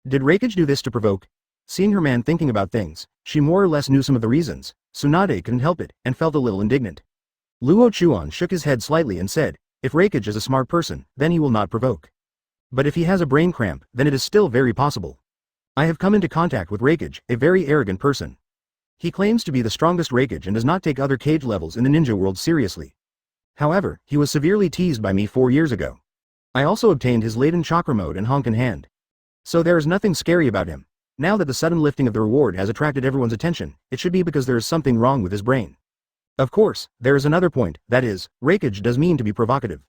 Did Rampage do this to provoke? Seeing her man thinking about things, she more or less knew some of the reasons. Tsunade couldn't help it, and felt a little indignant. Luo Chuan shook his head slightly and said, if Rampage is a smart person, then he will not provoke. But if he has a brain cramp, then it is still very possible. I have come into contact with Rampage, a very arrogant person. He claims to be the strongest Rampage and does not take other cage levels in the ninja world seriously. However, he was severely teased by me 4 years ago. I also obtained his latent chakra mode and honk in hand. So there is nothing scary about him. Now that the sudden lifting of the reward has attracted everyone's attention, it should be because there is something wrong with his brain. Of course, there is another point, that is, Rampage does mean to be provocative.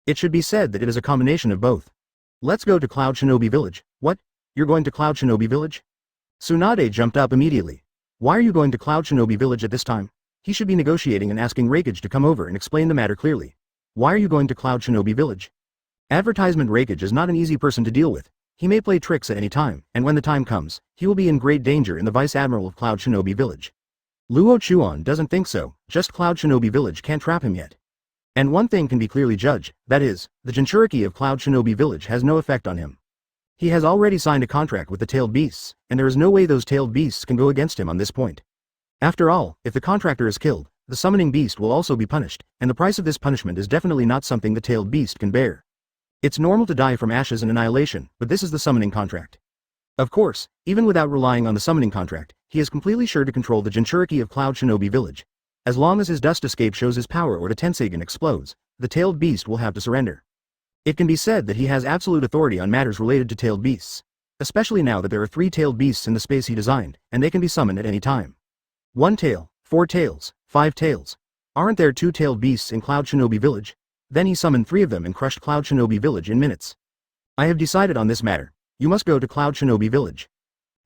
It should be said that it is a combination of both. Let's go to Cloud Shinobi Village. What? You're going to Cloud Shinobi Village? Tsunade jumped up immediately. Why are you going to Cloud Shinobi Village at this time? He should be negotiating and asking Rampage to come over and explain the matter clearly. Why are you going to Cloud Shinobi Village? Advertisement. Rampage is not an easy person to deal with. He may play tricks at any time, and when the time comes, he will be in great danger in the Vice Admiral of Cloud Shinobi Village. Luo Chuan doesn't think so, just Cloud Shinobi Village can't trap him yet. And one thing can be clearly judged, that is, the Jinchuriki of Cloud Shinobi Village has no effect on him. He has already signed a contract with the Tailed Beasts, and there is no way those Tailed Beasts can go against him on this point. After all, if the contractor is killed, the summoning beast will also be punished, and the price of this punishment is definitely not something the Tailed Beast can bear. It's normal to die from ashes and annihilation, but this is the summoning contract. Of course, even without relying on the summoning contract, he is completely sure to control the Jinchuriki of Cloud Shinobi Village. As long as his dust escape shows his power or the Tenseigan explodes, the Tailed Beast will have to surrender. It can be said that he has absolute authority on matters related to Tailed Beasts. Especially now that there are 3 Tailed Beasts in the space he designed, and they can be summoned at any time. 1 tail, 4 tails, 5 tails. Aren't there 2 Tailed Beasts in Cloud Shinobi Village? Then he summoned 3 of them and crushed Cloud Shinobi Village in minutes. I have decided on this matter. You must go to Cloud Shinobi Village.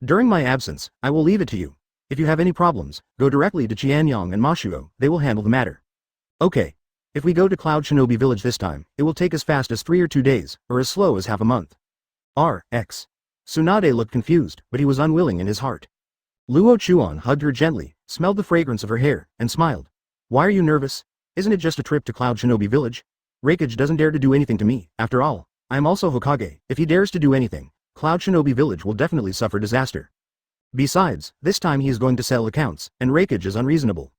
During my absence, I will leave it to you. If you have any problems, go directly to Qianyang and Mashuo, they will handle the matter. Okay. If we go to Cloud Shinobi Village this time, it will take as fast as 3 or 2 days, or as slow as half a month. R.X. Tsunade looked confused, but he was unwilling in his heart. Luo Chuan hugged her gently, smelled the fragrance of her hair, and smiled. Why are you nervous? Isn't it just a trip to Cloud Shinobi Village? Raikage doesn't dare to do anything to me, after all. I am also Hokage. If he dares to do anything, Cloud Shinobi Village will definitely suffer disaster. Besides, this time he is going to settle accounts, and Raikage is unreasonable.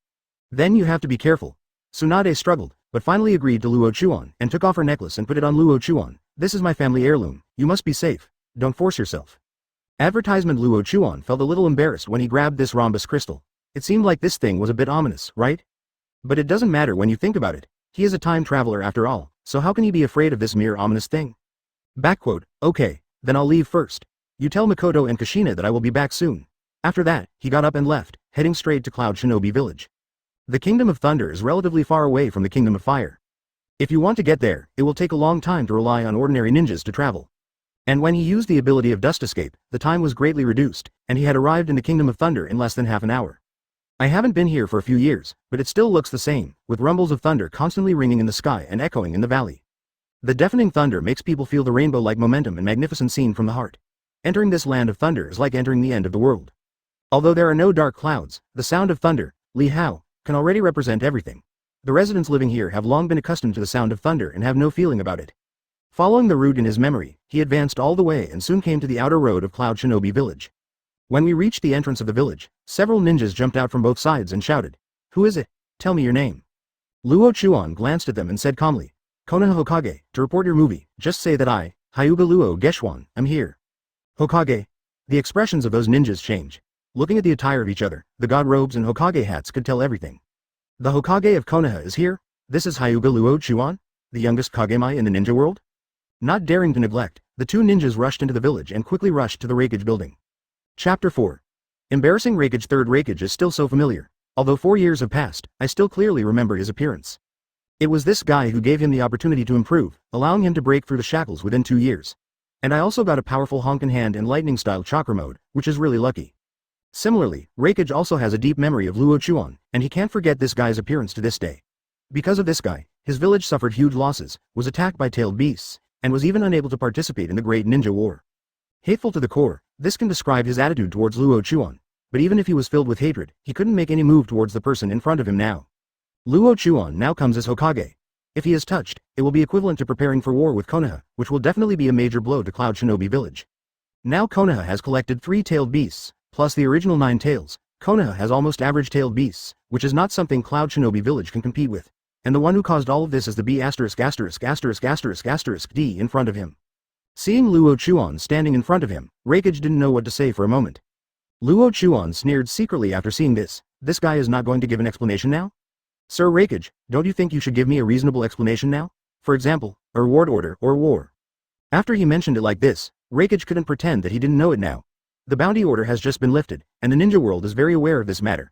Then you have to be careful. Tsunade struggled, but finally agreed to Luo Chuan, and took off her necklace and put it on Luo Chuan. This is my family heirloom. You must be safe. Don't force yourself. Advertisement. Luo Chuan felt a little embarrassed when he grabbed this rhombus crystal. It seemed like this thing was a bit ominous, right? But it doesn't matter when you think about it. He is a time traveler after all, so how can he be afraid of this mere ominous thing? Backquote, okay, then I'll leave first. You tell Mikoto and Kushina that I will be back soon. After that, he got up and left, heading straight to Cloud Shinobi Village. The Kingdom of Thunder is relatively far away from the Kingdom of Fire. If you want to get there, it will take a long time to rely on ordinary ninjas to travel. And when he used the ability of Dust Escape, the time was greatly reduced, and he had arrived in the Kingdom of Thunder in less than half an hour. I haven't been here for a few years, but it still looks the same, with rumbles of thunder constantly ringing in the sky and echoing in the valley. The deafening thunder makes people feel the rainbow-like momentum and magnificent scene from the heart. Entering this land of thunder is like entering the end of the world. Although there are no dark clouds, the sound of thunder, Li Hao, can already represent everything. The residents living here have long been accustomed to the sound of thunder and have no feeling about it. Following the route in his memory, he advanced all the way and soon came to the outer road of Cloud Shinobi Village. When we reached the entrance of the village, several ninjas jumped out from both sides and shouted, "Who is it? Tell me your name." Luo Chuan glanced at them and said calmly, "Konoha Hokage, to report your movie, just say that I, Hyuga Luo Geshwan, am here." Hokage. The expressions of those ninjas change. Looking at the attire of each other, the god robes and Hokage hats could tell everything. The Hokage of Konoha is here? This is Hyuga Luo Chuan, the youngest Kagemai in the ninja world? Not daring to neglect, the two ninjas rushed into the village and quickly rushed to the Raikage building. Chapter 4. Embarrassing Raikage. Third Raikage is still so familiar. Although 4 years have passed, I still clearly remember his appearance. It was this guy who gave him the opportunity to improve, allowing him to break through the shackles within 2 years. And I also got a powerful Honkin Hand and Lightning style chakra mode, which is really lucky. Similarly, Raikage also has a deep memory of Luo Chuan, and he can't forget this guy's appearance to this day. Because of this guy, his village suffered huge losses, was attacked by tailed beasts, and was even unable to participate in the Great Ninja War. Hateful to the core, this can describe his attitude towards Luo Chuan, but even if he was filled with hatred, he couldn't make any move towards the person in front of him now. Luo Chuan now comes as Hokage. If he is touched, it will be equivalent to preparing for war with Konoha, which will definitely be a major blow to Cloud Shinobi Village. Now Konoha has collected 3 tailed beasts, plus the original 9 tails. Konoha has almost average tailed beasts, which is not something Cloud Shinobi Village can compete with. And the one who caused all of this is the B*********** D in front of him. Seeing Luo Chuan standing in front of him, Raikage didn't know what to say for a moment. Luo Chuan sneered secretly after seeing this. This guy is not going to give an explanation now? Sir Raikage, don't you think you should give me a reasonable explanation now? For example, a reward order or war. After he mentioned it like this, Raikage couldn't pretend that he didn't know it now. The bounty order has just been lifted, and the ninja world is very aware of this matter.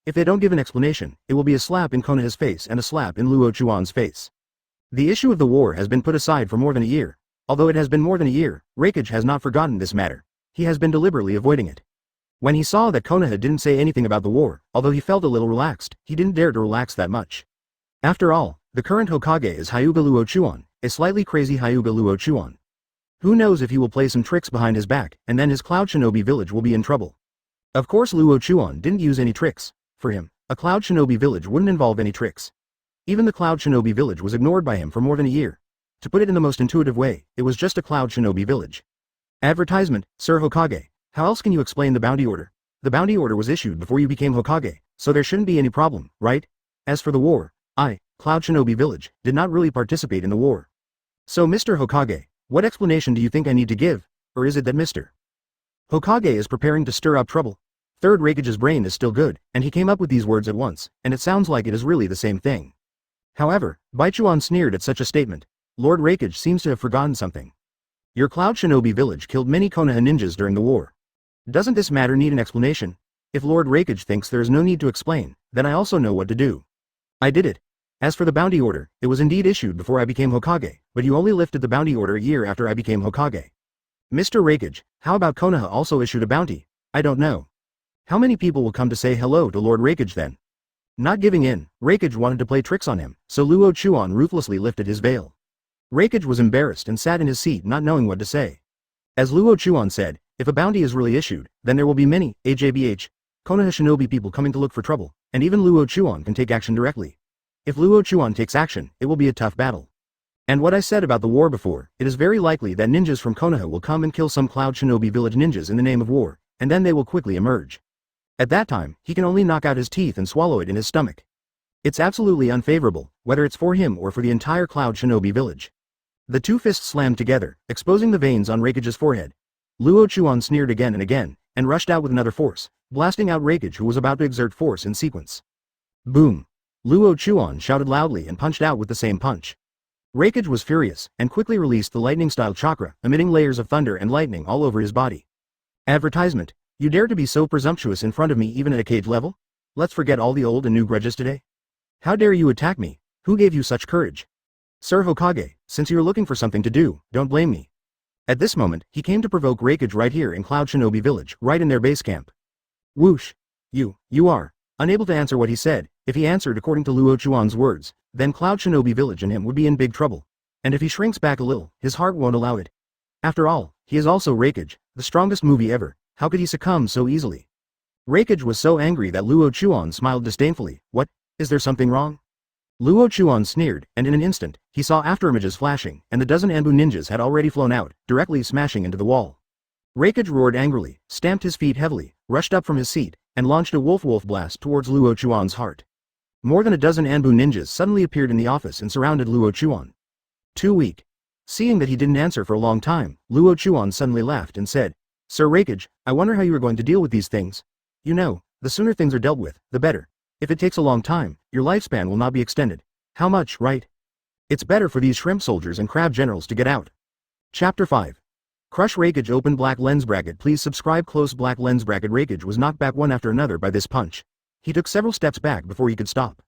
If they don't give an explanation, it will be a slap in Konoha's face and a slap in Luo Chuan's face. The issue of the war has been put aside for more than a year. Although it has been more than a year, Raikage has not forgotten this matter. He has been deliberately avoiding it. When he saw that Konoha didn't say anything about the war, although he felt a little relaxed, he didn't dare to relax that much. After all, the current Hokage is Hyuga Luo Chuan, a slightly crazy Hyuga Luo Chuan. Who knows if he will play some tricks behind his back, and then his Cloud Shinobi Village will be in trouble. Of course Luo Chuan didn't use any tricks. For him, a Cloud Shinobi Village wouldn't involve any tricks. Even the Cloud Shinobi Village was ignored by him for more than a year. To put it in the most intuitive way, it was just a Cloud Shinobi Village. Advertisement, Sir Hokage. How else can you explain the bounty order? The bounty order was issued before you became Hokage, so there shouldn't be any problem, right? As for the war, I, Cloud Shinobi Village, did not really participate in the war. So Mr. Hokage, what explanation do you think I need to give, or is it that Mr. Hokage is preparing to stir up trouble? Third Raikage's brain is still good, and he came up with these words at once, and it sounds like it is really the same thing. However, Baichuan sneered at such a statement. Lord Raikage seems to have forgotten something. Your Cloud Shinobi Village killed many Konoha ninjas during the war. Doesn't this matter need an explanation? If Lord Raikage thinks there is no need to explain, then I also know what to do. I did it. As for the bounty order, it was indeed issued before I became Hokage, but you only lifted the bounty order a year after I became Hokage. Mr. Raikage, how about Konoha also issued a bounty? I don't know. How many people will come to say hello to Lord Raikage then? Not giving in, Raikage wanted to play tricks on him, so Luo Chuan ruthlessly lifted his veil. Raikage was embarrassed and sat in his seat not knowing what to say. As Luo Chuan said, if a bounty is really issued, then there will be many, HABH, Konoha shinobi people coming to look for trouble, and even Luo Chuan can take action directly. If Luo Chuan takes action, it will be a tough battle. And what I said about the war before, it is very likely that ninjas from Konoha will come and kill some Cloud Shinobi village ninjas in the name of war, and then they will quickly emerge. At that time, he can only knock out his teeth and swallow it in his stomach. It's absolutely unfavorable, whether it's for him or for the entire Cloud Shinobi village. The two fists slammed together, exposing the veins on Raikage's forehead. Luo Chuan sneered again and rushed out with another force, blasting out Raikage who was about to exert force in sequence. Boom! Luo Chuan shouted loudly and punched out with the same punch. Raikage was furious, and quickly released the lightning-style chakra, emitting layers of thunder and lightning all over his body. Advertisement: you dare to be so presumptuous in front of me even at a cage level? Let's forget all the old and new grudges today. How dare you attack me? Who gave you such courage? Sir Hokage, since you're looking for something to do, don't blame me. At this moment, he came to provoke Raikage right here in Cloud Shinobi Village, right in their base camp. Whoosh! You are. Unable to answer what he said, if he answered according to Luo Chuan's words, then Cloud Shinobi Village and him would be in big trouble. And if he shrinks back a little, his heart won't allow it. After all, he is also Raikage, the strongest movie ever, how could he succumb so easily? Raikage was so angry that Luo Chuan smiled disdainfully. What, is there something wrong? Luo Chuan sneered, and in an instant, he saw afterimages flashing, and the dozen Anbu ninjas had already flown out, directly smashing into the wall. Raikage roared angrily, stamped his feet heavily, rushed up from his seat, and launched a wolf blast towards Luo Chuan's heart. More than a dozen Anbu ninjas suddenly appeared in the office and surrounded Luo Chuan. Too weak. Seeing that he didn't answer for a long time, Luo Chuan suddenly laughed and said, Sir Raikage, I wonder how you are going to deal with these things. You know, the sooner things are dealt with, the better. If it takes a long time, your lifespan will not be extended. How much, right? It's better for these shrimp soldiers and crab generals to get out. Chapter 5. Crush Raikage open black lens bracket. Please subscribe. Close black lens bracket. Raikage was knocked back one after another by this punch. He took several steps back before he could stop.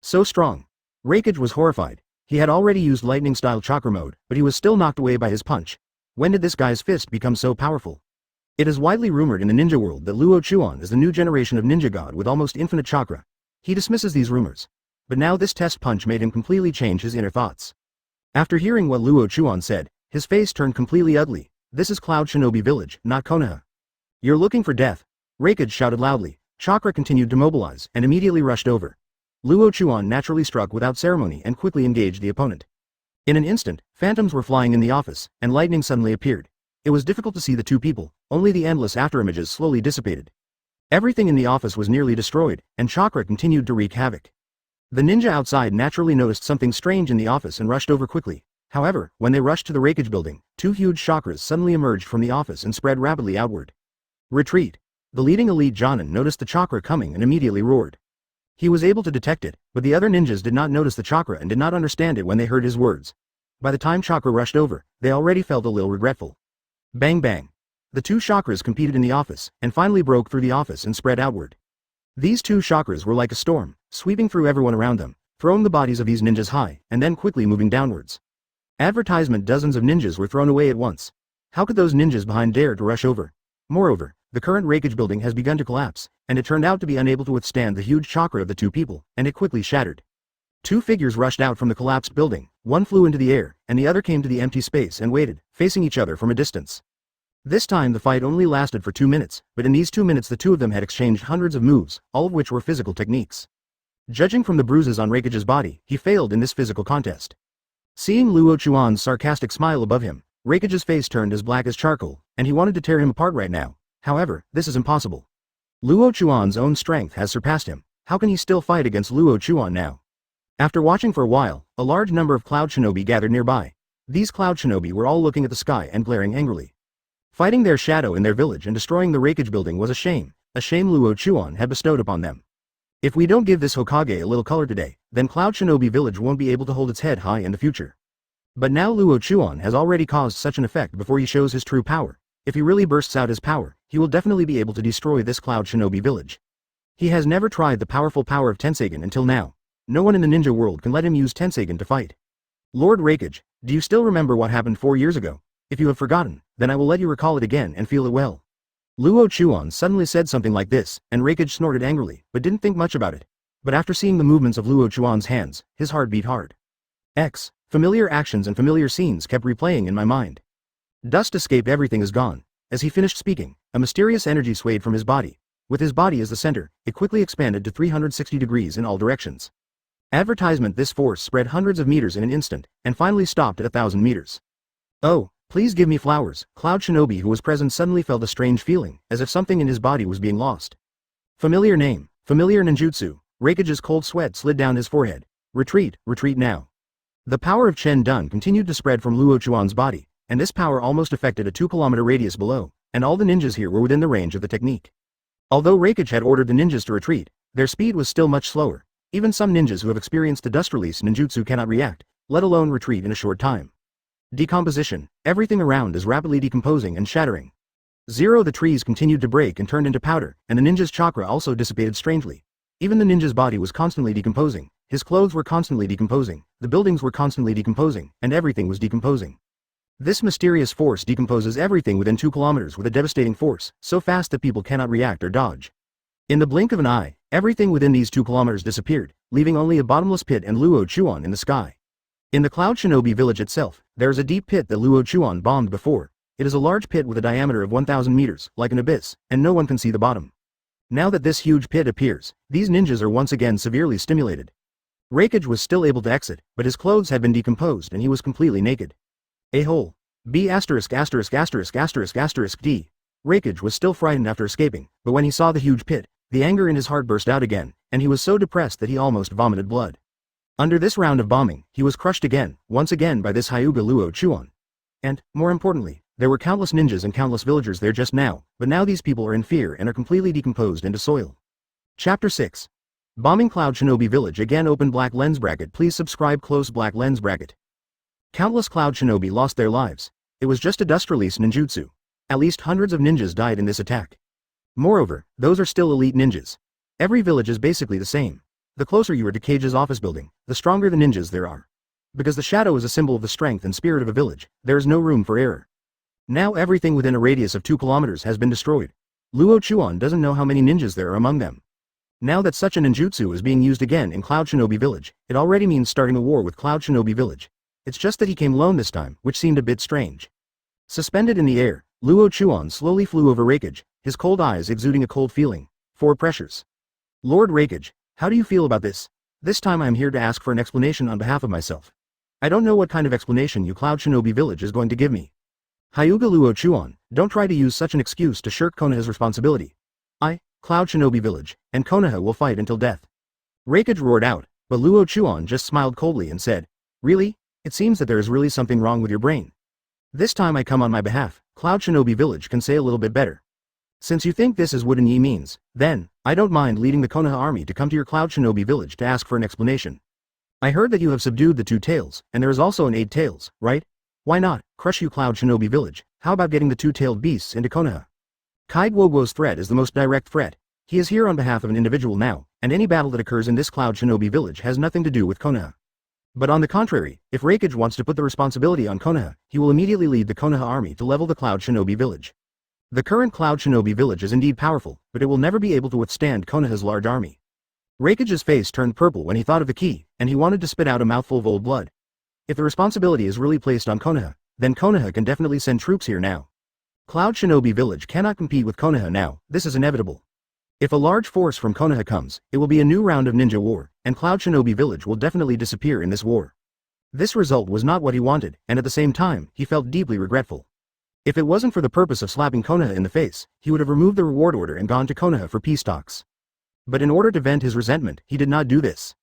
So strong. Raikage was horrified. He had already used lightning-style chakra mode, but he was still knocked away by his punch. When did this guy's fist become so powerful? It is widely rumored in the ninja world that Luo Chuan is the new generation of ninja god with almost infinite chakra. He dismisses these rumors. But now this test punch made him completely change his inner thoughts. After hearing what Luo Chuan said, his face turned completely ugly. This is Cloud Shinobi Village, not Konoha. You're looking for death. Raikage shouted loudly. Chakra continued to mobilize and immediately rushed over. Luo Chuan naturally struck without ceremony and quickly engaged the opponent. In an instant, phantoms were flying in the office, and lightning suddenly appeared. It was difficult to see the two people, only the endless afterimages slowly dissipated. Everything in the office was nearly destroyed, and chakra continued to wreak havoc. The ninja outside naturally noticed something strange in the office and rushed over quickly. However, when they rushed to the Raikage building, two huge chakras suddenly emerged from the office and spread rapidly outward. Retreat. The leading elite Jonin noticed the chakra coming and immediately roared. He was able to detect it, but the other ninjas did not notice the chakra and did not understand it when they heard his words. By the time chakra rushed over, they already felt a little regretful. Bang bang. The two chakras competed in the office, and finally broke through the office and spread outward. These two chakras were like a storm, sweeping through everyone around them, throwing the bodies of these ninjas high, and then quickly moving downwards. Advertisement: dozens of ninjas were thrown away at once. How could those ninjas behind dare to rush over? Moreover, the current Raikage building has begun to collapse, and it turned out to be unable to withstand the huge chakra of the two people, and it quickly shattered. Two figures rushed out from the collapsed building, one flew into the air, and the other came to the empty space and waited, facing each other from a distance. This time the fight only lasted for 2 minutes, but in these 2 minutes the two of them had exchanged hundreds of moves, all of which were physical techniques. Judging from the bruises on Raikage's body, he failed in this physical contest. Seeing Luo Chuan's sarcastic smile above him, Raikage's face turned as black as charcoal, and he wanted to tear him apart right now. However, this is impossible. Luo Chuan's own strength has surpassed him. How can he still fight against Luo Chuan now? After watching for a while, a large number of Cloud Shinobi gathered nearby. These Cloud Shinobi were all looking at the sky and glaring angrily. Fighting their shadow in their village and destroying the Raikage building was a shame Luo Chuan had bestowed upon them. If we don't give this Hokage a little color today, then Cloud Shinobi Village won't be able to hold its head high in the future. But now Luo Chuan has already caused such an effect before he shows his true power. If he really bursts out his power, he will definitely be able to destroy this Cloud Shinobi Village. He has never tried the powerful power of Tensagen until now. No one in the ninja world can let him use Tensagen to fight. Lord Raikage, do you still remember what happened 4 years ago? If you have forgotten, then I will let you recall it again and feel it well. Luo Chuan suddenly said something like this, and Raikage snorted angrily, but didn't think much about it. But after seeing the movements of Luo Chuan's hands, his heart beat hard. Familiar actions and familiar scenes kept replaying in my mind. Dust escape, everything is gone. As he finished speaking, a mysterious energy swayed from his body. With his body as the center, it quickly expanded to 360 degrees in all directions. Advertisement: this force spread hundreds of meters in an instant, and finally stopped at 1,000 meters. Oh, please give me flowers. Cloud Shinobi, who was present, suddenly felt a strange feeling, as if something in his body was being lost. Familiar name, familiar ninjutsu. Raikage's cold sweat slid down his forehead. Retreat, retreat now. The power of Chen Dun continued to spread from Luo Chuan's body, and this power almost affected a 2-kilometer radius below, and all the ninjas here were within the range of the technique. Although Raikage had ordered the ninjas to retreat, their speed was still much slower. Even some ninjas who have experienced the dust release ninjutsu cannot react, let alone retreat in a short time. Decomposition. Everything around is rapidly decomposing and shattering. The trees continued to break and turned into powder, and the ninja's chakra also dissipated strangely. Even the ninja's body was constantly decomposing, his clothes were constantly decomposing, the buildings were constantly decomposing, and everything was decomposing. This mysterious force decomposes everything within 2 kilometers with a devastating force, so fast that people cannot react or dodge. In the blink of an eye, everything within these 2 kilometers disappeared, leaving only a bottomless pit and Luo Chuan in the sky. In the Cloud Shinobi village itself, there is a deep pit that Luo Chuan bombed before. It is a large pit with a diameter of 1,000 meters, like an abyss, and no one can see the bottom. Now that this huge pit appears, these ninjas are once again severely stimulated. Raikage was still able to exit, but his clothes had been decomposed and he was completely naked. A hole. B******************. D. Raikage was still frightened after escaping, but when he saw the huge pit, the anger in his heart burst out again, and he was so depressed that he almost vomited blood. Under this round of bombing, he was crushed again, once again by this Hyuga Luo Chuan. And, more importantly, there were countless ninjas and countless villagers there just now, but now these people are in fear and are completely decomposed into soil. Chapter 6. Bombing Cloud Shinobi Village again. Open black lens bracket. Please subscribe. Close black lens bracket. Countless Cloud Shinobi lost their lives. It was just a dust release ninjutsu. At least hundreds of ninjas died in this attack. Moreover, those are still elite ninjas. Every village is basically the same. The closer you are to Kage's office building, the stronger the ninjas there are. Because the shadow is a symbol of the strength and spirit of a village, there is no room for error. Now everything within a radius of 2 kilometers has been destroyed. Luo Chuan doesn't know how many ninjas there are among them. Now that such a ninjutsu is being used again in Cloud Shinobi Village, it already means starting a war with Cloud Shinobi Village. It's just that he came alone this time, which seemed a bit strange. Suspended in the air, Luo Chuan slowly flew over Raikage, his cold eyes exuding a cold feeling. 4 pressures. Lord Raikage, how do you feel about this? This time I am here to ask for an explanation on behalf of myself. I don't know what kind of explanation you Cloud Shinobi Village is going to give me. Hyuga Luo Chuan, don't try to use such an excuse to shirk Konoha's responsibility. I, Cloud Shinobi Village, and Konoha will fight until death. Raikage roared out, but Luo Chuan just smiled coldly and said, Really? It seems that there is really something wrong with your brain. This time I come on my behalf, Cloud Shinobi Village can say a little bit better. Since you think this is what an E means, then, I don't mind leading the Konoha army to come to your Cloud Shinobi Village to ask for an explanation. I heard that you have subdued the 2 tails, and there is also an 8 tails, right? Why not, crush you Cloud Shinobi Village, how about getting the 2-tailed beasts into Konoha? Kai Guoguo's threat is the most direct threat. He is here on behalf of an individual now, and any battle that occurs in this Cloud Shinobi Village has nothing to do with Konoha. But on the contrary, if Raikage wants to put the responsibility on Konoha, he will immediately lead the Konoha army to level the Cloud Shinobi Village. The current Cloud Shinobi Village is indeed powerful, but it will never be able to withstand Konoha's large army. Raikage's face turned purple when he thought of the key, and he wanted to spit out a mouthful of old blood. If the responsibility is really placed on Konoha, then Konoha can definitely send troops here now. Cloud Shinobi Village cannot compete with Konoha now, this is inevitable. If a large force from Konoha comes, it will be a new round of ninja war, and Cloud Shinobi Village will definitely disappear in this war. This result was not what he wanted, and at the same time, he felt deeply regretful. If it wasn't for the purpose of slapping Konoha in the face, he would have removed the reward order and gone to Konoha for peace talks. But in order to vent his resentment, he did not do this.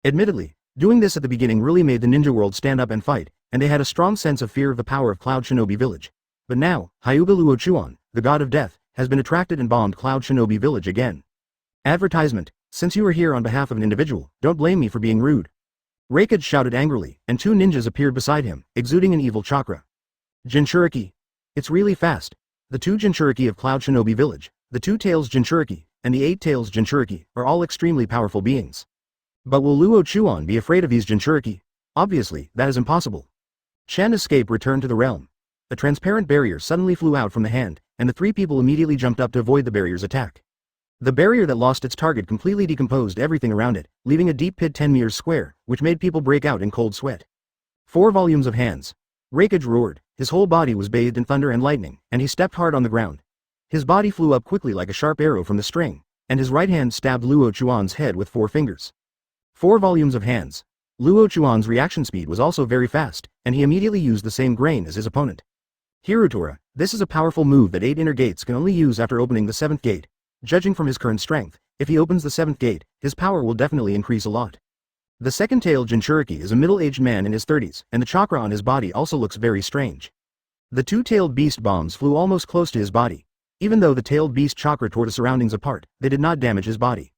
Admittedly, doing this at the beginning really made the ninja world stand up and fight, and they had a strong sense of fear of the power of Cloud Shinobi Village. But now, Hyuga Luo Chuan, the god of death, has been attracted and bombed Cloud Shinobi Village again. Advertisement: since you are here on behalf of an individual, don't blame me for being rude. Raikage shouted angrily, and 2 ninjas appeared beside him, exuding an evil chakra. Jinchuriki. It's really fast. The 2 Jinchuriki of Cloud Shinobi Village, the 2 Tails Jinchuriki, and the 8 Tails Jinchuriki, are all extremely powerful beings. But will Luo Chuan be afraid of these Jinchuriki? Obviously, that is impossible. Chen Escape returned to the realm. A transparent barrier suddenly flew out from the hand, and the 3 people immediately jumped up to avoid the barrier's attack. The barrier that lost its target completely decomposed everything around it, leaving a deep pit 10 meters square, which made people break out in cold sweat. 4 volumes of hands. Rampage roared, his whole body was bathed in thunder and lightning, and he stepped hard on the ground. His body flew up quickly like a sharp arrow from the string, and his right hand stabbed Luo Chuan's head with 4 fingers. 4 volumes of hands. Luo Chuan's reaction speed was also very fast, and he immediately used the same grain as his opponent. Hirutora, this is a powerful move that 8 inner gates can only use after opening the 7th gate. Judging from his current strength, if he opens the 7th gate, his power will definitely increase a lot. The second-tailed Jinchuriki is a middle-aged man in his 30s, and the chakra on his body also looks very strange. The 2-tailed beast bombs flew almost close to his body. Even though the tailed beast chakra tore the surroundings apart, they did not damage his body.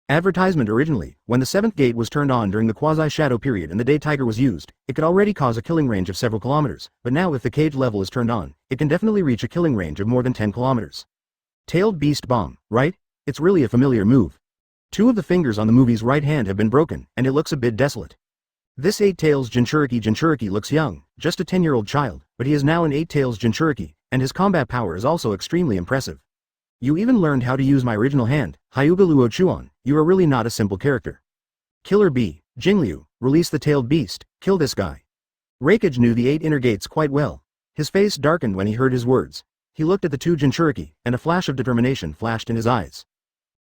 Advertisement originally, when the 7th gate was turned on during the quasi-shadow period and the day tiger was used, it could already cause a killing range of several kilometers, but now if the cage level is turned on, it can definitely reach a killing range of more than 10 kilometers. Tailed beast bomb, right? It's really a familiar move. 2 of the fingers on the movie's right hand have been broken, and it looks a bit desolate. This 8-tails Jinchuriki looks young, just a 10-year-old child, but he is now an 8-tails Jinchuriki, and his combat power is also extremely impressive. You even learned how to use my original hand, Hyuga Luo Chuan, you are really not a simple character. Killer B, Jingliu, release the tailed beast, kill this guy. Rampage knew the 8 inner gates quite well. His face darkened when he heard his words. He looked at the 2 Jinchuriki, and a flash of determination flashed in his eyes.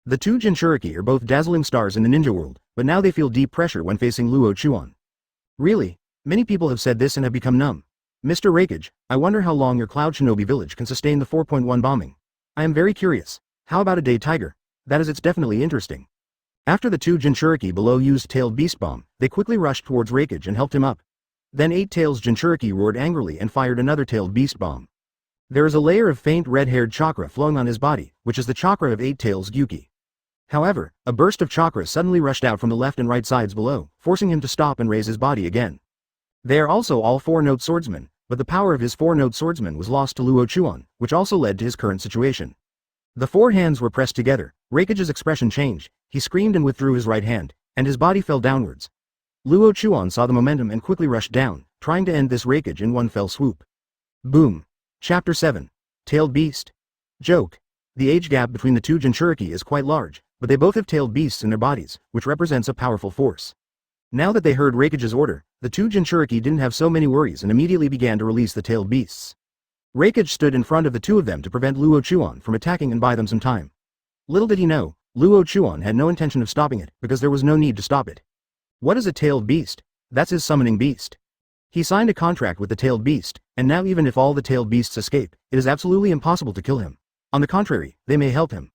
The 2 Jinchuriki are both dazzling stars in the ninja world, but now they feel deep pressure when facing Luo Chuan. Really? Many people have said this and have become numb. Mr. Rampage, I wonder how long your Cloud Shinobi village can sustain the 4.1 bombing. I am very curious. How about a day tiger? That is, it's definitely interesting. After the 2 Jinchuriki below used tailed beast bomb, they quickly rushed towards Rampage and helped him up. Then 8-tails Jinchuriki roared angrily and fired another tailed beast bomb. There is a layer of faint red-haired chakra flowing on his body, which is the chakra of 8-tails Gyuki. However, a burst of chakra suddenly rushed out from the left and right sides below, forcing him to stop and raise his body again. They are also all 4-note swordsmen, but the power of his 4-note swordsman was lost to Luo Chuan, which also led to his current situation. The 4 hands were pressed together, Rampage's expression changed, he screamed and withdrew his right hand, and his body fell downwards. Luo Chuan saw the momentum and quickly rushed down, trying to end this Rampage in one fell swoop. Boom. Chapter 7. Tailed Beast. Joke. The age gap between the 2 Jinchuriki is quite large, but they both have tailed beasts in their bodies, which represents a powerful force. Now that they heard Rampage's order, the 2 Jinchuriki didn't have so many worries and immediately began to release the tailed beasts. Rampage stood in front of the 2 of them to prevent Luo Chuan from attacking and buy them some time. Little did he know, Luo Chuan had no intention of stopping it, because there was no need to stop it. What is a tailed beast? That's his summoning beast. He signed a contract with the tailed beast, and now even if all the tailed beasts escape, it is absolutely impossible to kill him. On the contrary, they may help him.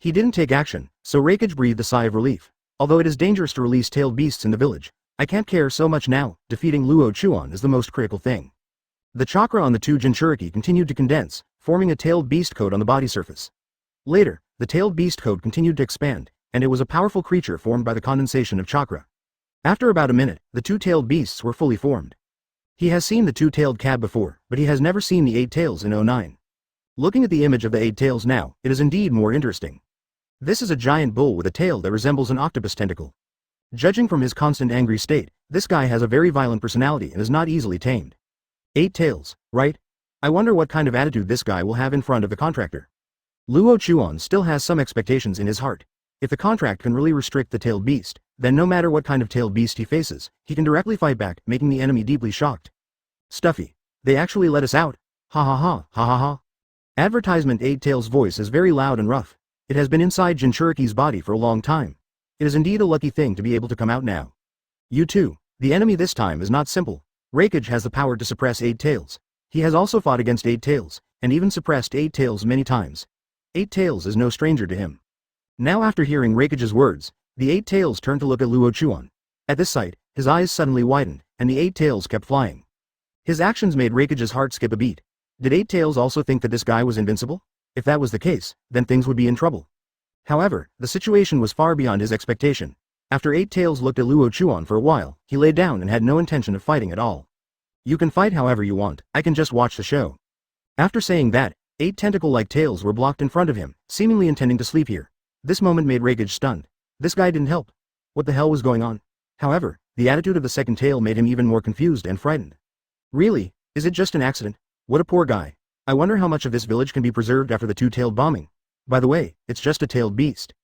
He didn't take action, so Rampage breathed a sigh of relief. Although it is dangerous to release tailed beasts in the village, I can't care so much now, defeating Luo Chuan is the most critical thing. The chakra on the 2 Jinchuriki continued to condense, forming a tailed beast coat on the body surface. Later, the tailed beast coat continued to expand, and it was a powerful creature formed by the condensation of chakra. After about a minute, the 2 tailed beasts were fully formed. He has seen the 2-tailed cab before, but he has never seen the 8 tails in 09. Looking at the image of the 8 tails now, it is indeed more interesting. This is a giant bull with a tail that resembles an octopus tentacle. Judging from his constant angry state, this guy has a very violent personality and is not easily tamed. 8 tails, right? I wonder what kind of attitude this guy will have in front of the contractor. Luo Chuan still has some expectations in his heart. If the contract can really restrict the tailed beast, then no matter what kind of tailed beast he faces, he can directly fight back, making the enemy deeply shocked. Stuffy. They actually let us out. Ha ha ha, ha ha ha. Advertisement 8 tails voice is very loud and rough. It has been inside Jinchuriki's body for a long time. It is indeed a lucky thing to be able to come out now. You too. The enemy this time is not simple. Rampage has the power to suppress 8 tails. He has also fought against 8 tails, and even suppressed 8 tails many times. 8 tails is no stranger to him. Now after hearing Rampage's words, the 8 tails turned to look at Luo Chuan. At this sight, his eyes suddenly widened, and the 8 tails kept flying. His actions made Rampage's heart skip a beat. Did 8 tails also think that this guy was invincible? If that was the case, then things would be in trouble. However, the situation was far beyond his expectation. After 8 tails looked at Luo Chuan for a while, he lay down and had no intention of fighting at all. You can fight however you want, I can just watch the show. After saying that, 8 tentacle-like tails were blocked in front of him, seemingly intending to sleep here. This moment made Rampage stunned. This guy didn't help. What the hell was going on? However, the attitude of the second tail made him even more confused and frightened. Really? Is it just an accident? What a poor guy. I wonder how much of this village can be preserved after the 2-tailed bombing. By the way, it's just a tailed beast.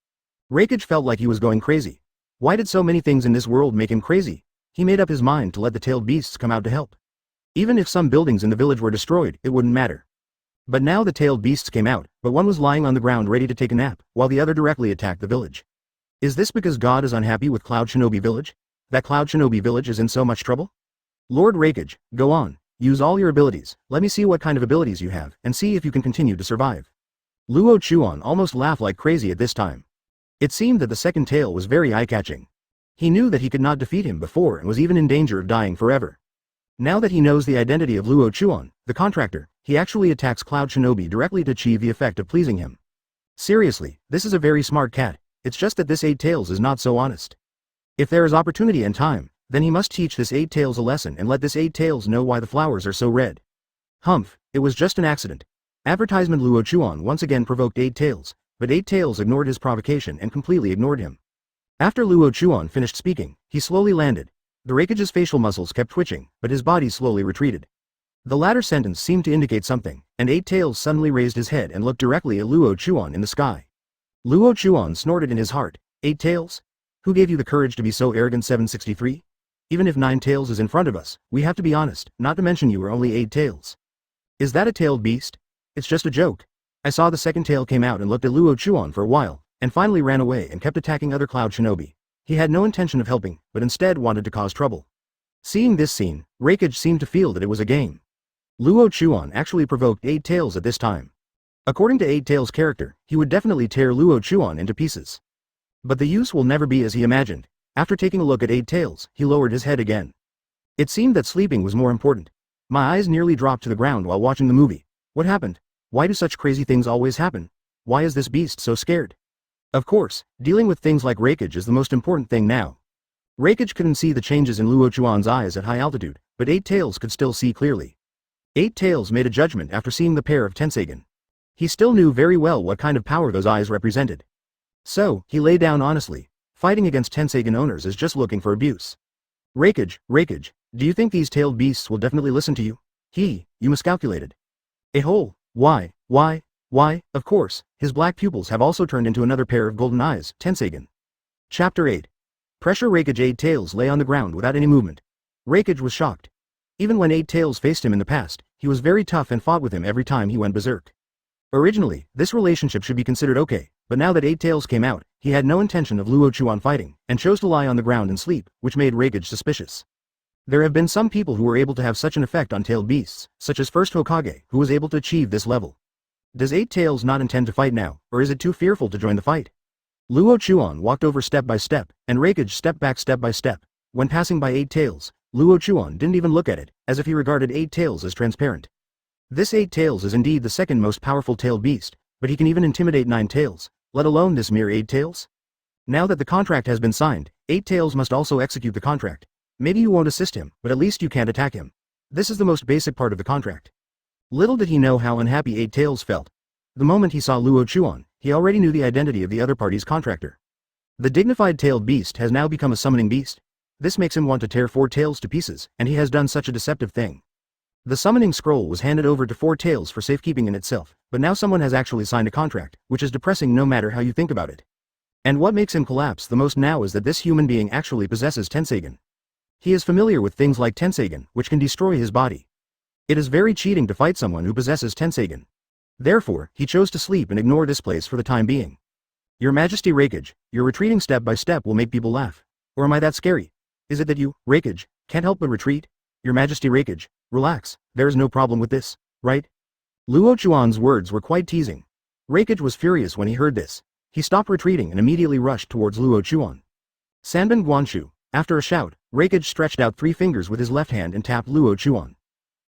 Raikage felt like he was going crazy. Why did so many things in this world make him crazy? He made up his mind to let the tailed beasts come out to help. Even if some buildings in the village were destroyed, it wouldn't matter. But now the tailed beasts came out, but one was lying on the ground ready to take a nap, while the other directly attacked the village. Is this because God is unhappy with Cloud Shinobi Village? That Cloud Shinobi Village is in so much trouble? Lord Raikage, go on, use all your abilities, let me see what kind of abilities you have, and see if you can continue to survive. Luo Chuan almost laughed like crazy at this time. It seemed that the second tail was very eye-catching. He knew that he could not defeat him before and was even in danger of dying forever. Now that he knows the identity of Luo Chuan, the contractor, he actually attacks Cloud Shinobi directly to achieve the effect of pleasing him. Seriously, this is a very smart cat, it's just that this Eight Tails is not so honest. If there is opportunity and time, then he must teach this Eight Tails a lesson and let this Eight Tails know why the flowers are so red. Humph, it was just an accident. Advertisement. Luo Chuan once again provoked Eight Tails, but Eight Tails ignored his provocation and completely ignored him. After Luo Chuan finished speaking, he slowly landed. The Raikage's facial muscles kept twitching, but his body slowly retreated. The latter sentence seemed to indicate something, and Eight Tails suddenly raised his head and looked directly at Luo Chuan in the sky. Luo Chuan snorted in his heart, Eight Tails? Who gave you the courage to be so arrogant? 763? Even if Nine Tails is in front of us, we have to be honest, not to mention you are only Eight Tails. Is that a tailed beast? It's just a joke. I saw the second tail came out and looked at Luo Chuan for a while, and finally ran away and kept attacking other Cloud Shinobi. He had no intention of helping, but instead wanted to cause trouble. Seeing this scene, Raikage seemed to feel that it was a game. Luo Chuan actually provoked Eight Tails at this time. According to Eight Tails' character, he would definitely tear Luo Chuan into pieces. But the use will never be as he imagined. After taking a look at Eight Tails, he lowered his head again. It seemed that sleeping was more important. My eyes nearly dropped to the ground while watching the movie. What happened? Why do such crazy things always happen? Why is this beast so scared? Of course, dealing with things like Raikage is the most important thing now. Raikage couldn't see the changes in Luo Chuan's eyes at high altitude, but Eight Tails could still see clearly. Eight Tails made a judgment after seeing the pair of Tenseigen. He still knew very well what kind of power those eyes represented. So, he lay down honestly. Fighting against Tenseigen owners is just looking for abuse. Raikage, do you think these tailed beasts will definitely listen to you? You miscalculated. A hole, why, of course, his black pupils have also turned into another pair of golden eyes, Tenseigen. Chapter 8. Pressure. Raikage. Eight Tails lay on the ground without any movement. Raikage was shocked. Even when Eight Tails faced him in the past, he was very tough and fought with him every time he went berserk. Originally, this relationship should be considered okay, but now that Eight Tails came out, he had no intention of Luo Chuan fighting, and chose to lie on the ground and sleep, which made Raikage suspicious. There have been some people who were able to have such an effect on tailed beasts, such as first Hokage, who was able to achieve this level. Does Eight Tails not intend to fight now, or is it too fearful to join the fight? Luo Chuan walked over step by step, and Raikage stepped back step by step. When passing by Eight Tails, Luo Chuan didn't even look at it, as if he regarded Eight Tails as transparent. This Eight Tails is indeed the second most powerful tailed beast, but he can even intimidate Nine Tails, let alone this mere Eight Tails? Now that the contract has been signed, Eight Tails must also execute the contract. Maybe you won't assist him, but at least you can't attack him. This is the most basic part of the contract. Little did he know how unhappy Eight Tails felt. The moment he saw Luo Chuan, he already knew the identity of the other party's contractor. The dignified tailed beast has now become a summoning beast. This makes him want to tear Four Tails to pieces, and he has done such a deceptive thing. The summoning scroll was handed over to Four Tails for safekeeping in itself, but now someone has actually signed a contract, which is depressing no matter how you think about it. And what makes him collapse the most now is that this human being actually possesses Tenseigen. He is familiar with things like Tenseigen, which can destroy his body. It is very cheating to fight someone who possesses Tenseigen. Therefore, he chose to sleep and ignore this place for the time being. Your Majesty Raikage, your retreating step by step will make people laugh. Or am I that scary? Is it that you, Raikage, can't help but retreat? Your Majesty Raikage, relax, there is no problem with this, right? Luo Chuan's words were quite teasing. Raikage was furious when he heard this. He stopped retreating and immediately rushed towards Luo Chuan. Sanbin Guanshu. After a shout, Raikage stretched out 3 fingers with his left hand and tapped Luo Chuan.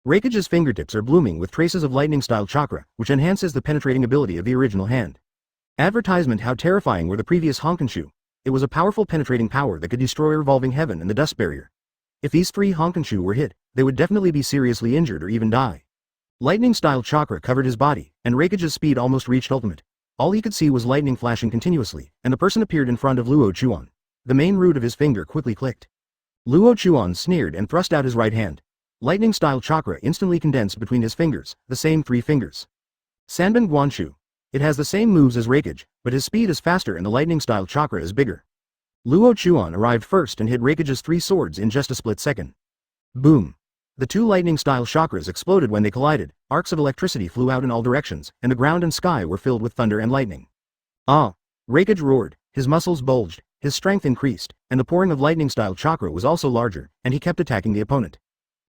Raikage's fingertips are blooming with traces of lightning-style chakra, which enhances the penetrating ability of the original hand. Advertisement. How terrifying were the previous Honkanshu. It was a powerful penetrating power that could destroy revolving heaven and the dust barrier. If these 3 Honkanshu were hit, they would definitely be seriously injured or even die. Lightning-style chakra covered his body, and Raikage's speed almost reached ultimate. All he could see was lightning flashing continuously, and the person appeared in front of Luo Chuan. The main root of his finger quickly clicked. Luo Chuan sneered and thrust out his right hand. Lightning-style chakra instantly condensed between his fingers, the same 3 fingers. Sanbin Guanshu. It has the same moves as Raikage, but his speed is faster and the lightning-style chakra is bigger. Luo Chuan arrived first and hit Raikage's 3 swords in just a split second. Boom! The 2 lightning-style chakras exploded when they collided, arcs of electricity flew out in all directions, and the ground and sky were filled with thunder and lightning. Ah! Raikage roared, his muscles bulged, his strength increased, and the pouring of lightning-style chakra was also larger, and he kept attacking the opponent.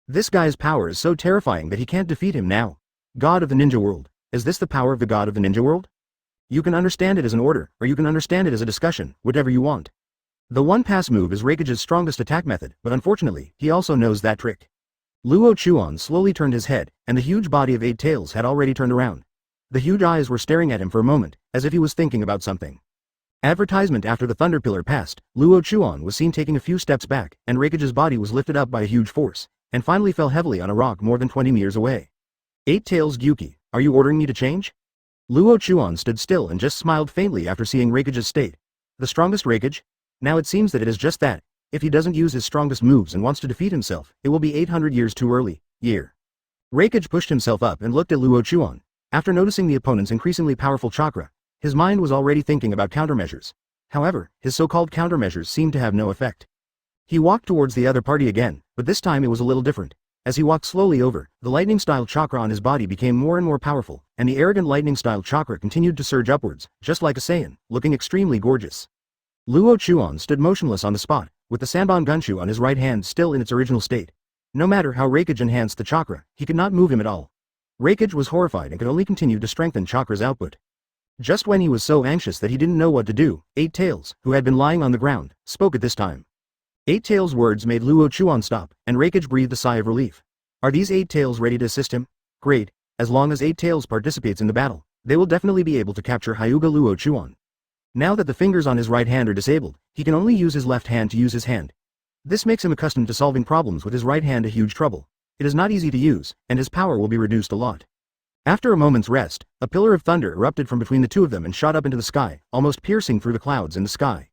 This guy's power is so terrifying that he can't defeat him now. God of the Ninja World. Is this the power of the God of the Ninja World? You can understand it as an order, or you can understand it as a discussion, whatever you want. The one-pass move is Raikage's strongest attack method, but unfortunately, he also knows that trick. Luo Chuan slowly turned his head, and the huge body of 8 Tails had already turned around. The huge eyes were staring at him for a moment, as if he was thinking about something. Advertisement. After the Thunder Pillar passed, Luo Chuan was seen taking a few steps back, and Raikage's body was lifted up by a huge force, and finally fell heavily on a rock more than 20 meters away. 8 Tails Gyuki, are you ordering me to change? Luo Chuan stood still and just smiled faintly after seeing Raikage's state. The strongest Raikage? Now it seems that it is just that. If he doesn't use his strongest moves and wants to defeat himself, it will be 800 years too early. Raikage pushed himself up and looked at Luo Chuan. After noticing the opponent's increasingly powerful chakra, his mind was already thinking about countermeasures. However, his so-called countermeasures seemed to have no effect. He walked towards the other party again, but this time it was a little different. As he walked slowly over, the lightning-style chakra on his body became more and more powerful, and the arrogant lightning-style chakra continued to surge upwards, just like a Saiyan, looking extremely gorgeous. Luo Chuan stood motionless on the spot, with the Sanban Gunshu on his right hand still in its original state. No matter how Raikage enhanced the chakra, he could not move him at all. Raikage was horrified and could only continue to strengthen chakra's output. Just when he was so anxious that he didn't know what to do, 8 Tails, who had been lying on the ground, spoke at this time. 8 Tails' words made Luo Chuan stop, and Raikage breathed a sigh of relief. Are these 8 Tails ready to assist him? Great. As long as 8 Tails participates in the battle, they will definitely be able to capture Hyuga Luo Chuan. Now that the fingers on his right hand are disabled, he can only use his left hand to use his hand. This makes him accustomed to solving problems with his right hand a huge trouble. It is not easy to use, and his power will be reduced a lot. After a moment's rest, a pillar of thunder erupted from between the two of them and shot up into the sky, almost piercing through the clouds in the sky.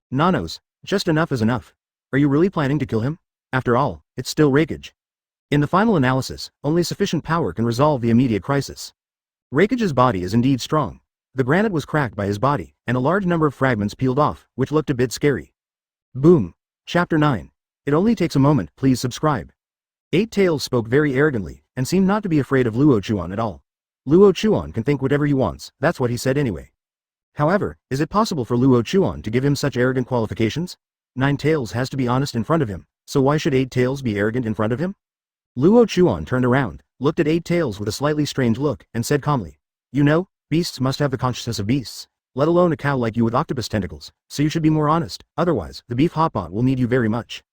Nanos, just enough is enough. Are you really planning to kill him? After all, it's still Raikage. In the final analysis, only sufficient power can resolve the immediate crisis. Raikage's body is indeed strong. The granite was cracked by his body, and a large number of fragments peeled off, which looked a bit scary. Boom. Chapter 9. It only takes a moment, please subscribe. 8 Tails spoke very arrogantly, and seemed not to be afraid of Luo Chuan at all. Luo Chuan can think whatever he wants, that's what he said anyway. However, is it possible for Luo Chuan to give him such arrogant qualifications? 9 Tails has to be honest in front of him, so why should 8 Tails be arrogant in front of him? Luo Chuan turned around, looked at 8 Tails with a slightly strange look, and said calmly, You know, beasts must have the consciousness of beasts, let alone a cow like you with octopus tentacles, so you should be more honest, otherwise, the beef hotpot will need you very much.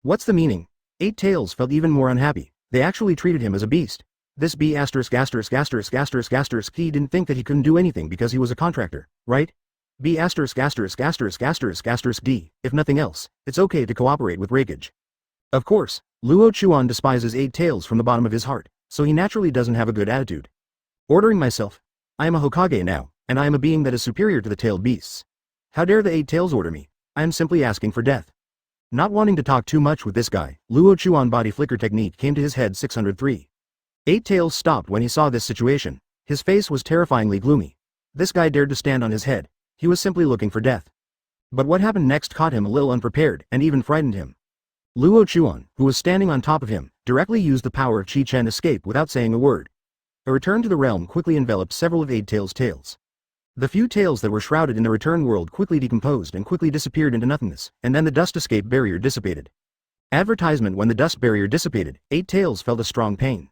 What's the meaning? 8 Tails felt even more unhappy. They actually treated him as a beast. This he didn't think that he couldn't do anything because he was a contractor, right? D. If nothing else, it's okay to cooperate with Raikage. Of course, Luo Chuan despises 8 Tails from the bottom of his heart, so he naturally doesn't have a good attitude. Ordering myself. I am a Hokage now, and I am a being that is superior to the tailed beasts. How dare the 8 Tails order me? I am simply asking for death. Not wanting to talk too much with this guy, Luo Chuan body flicker technique came to his head 603. 8 Tails stopped when he saw this situation. His face was terrifyingly gloomy. This guy dared to stand on his head. He was simply looking for death. But what happened next caught him a little unprepared and even frightened him. Luo Chuan, who was standing on top of him, directly used the power of Chi Chen escape without saying a word. A return to the realm quickly enveloped several of 8 Tails' tails. The few tails that were shrouded in the return world quickly decomposed and quickly disappeared into nothingness, and then the dust escape barrier dissipated. Advertisement. When the dust barrier dissipated, 8 Tails felt a strong pain.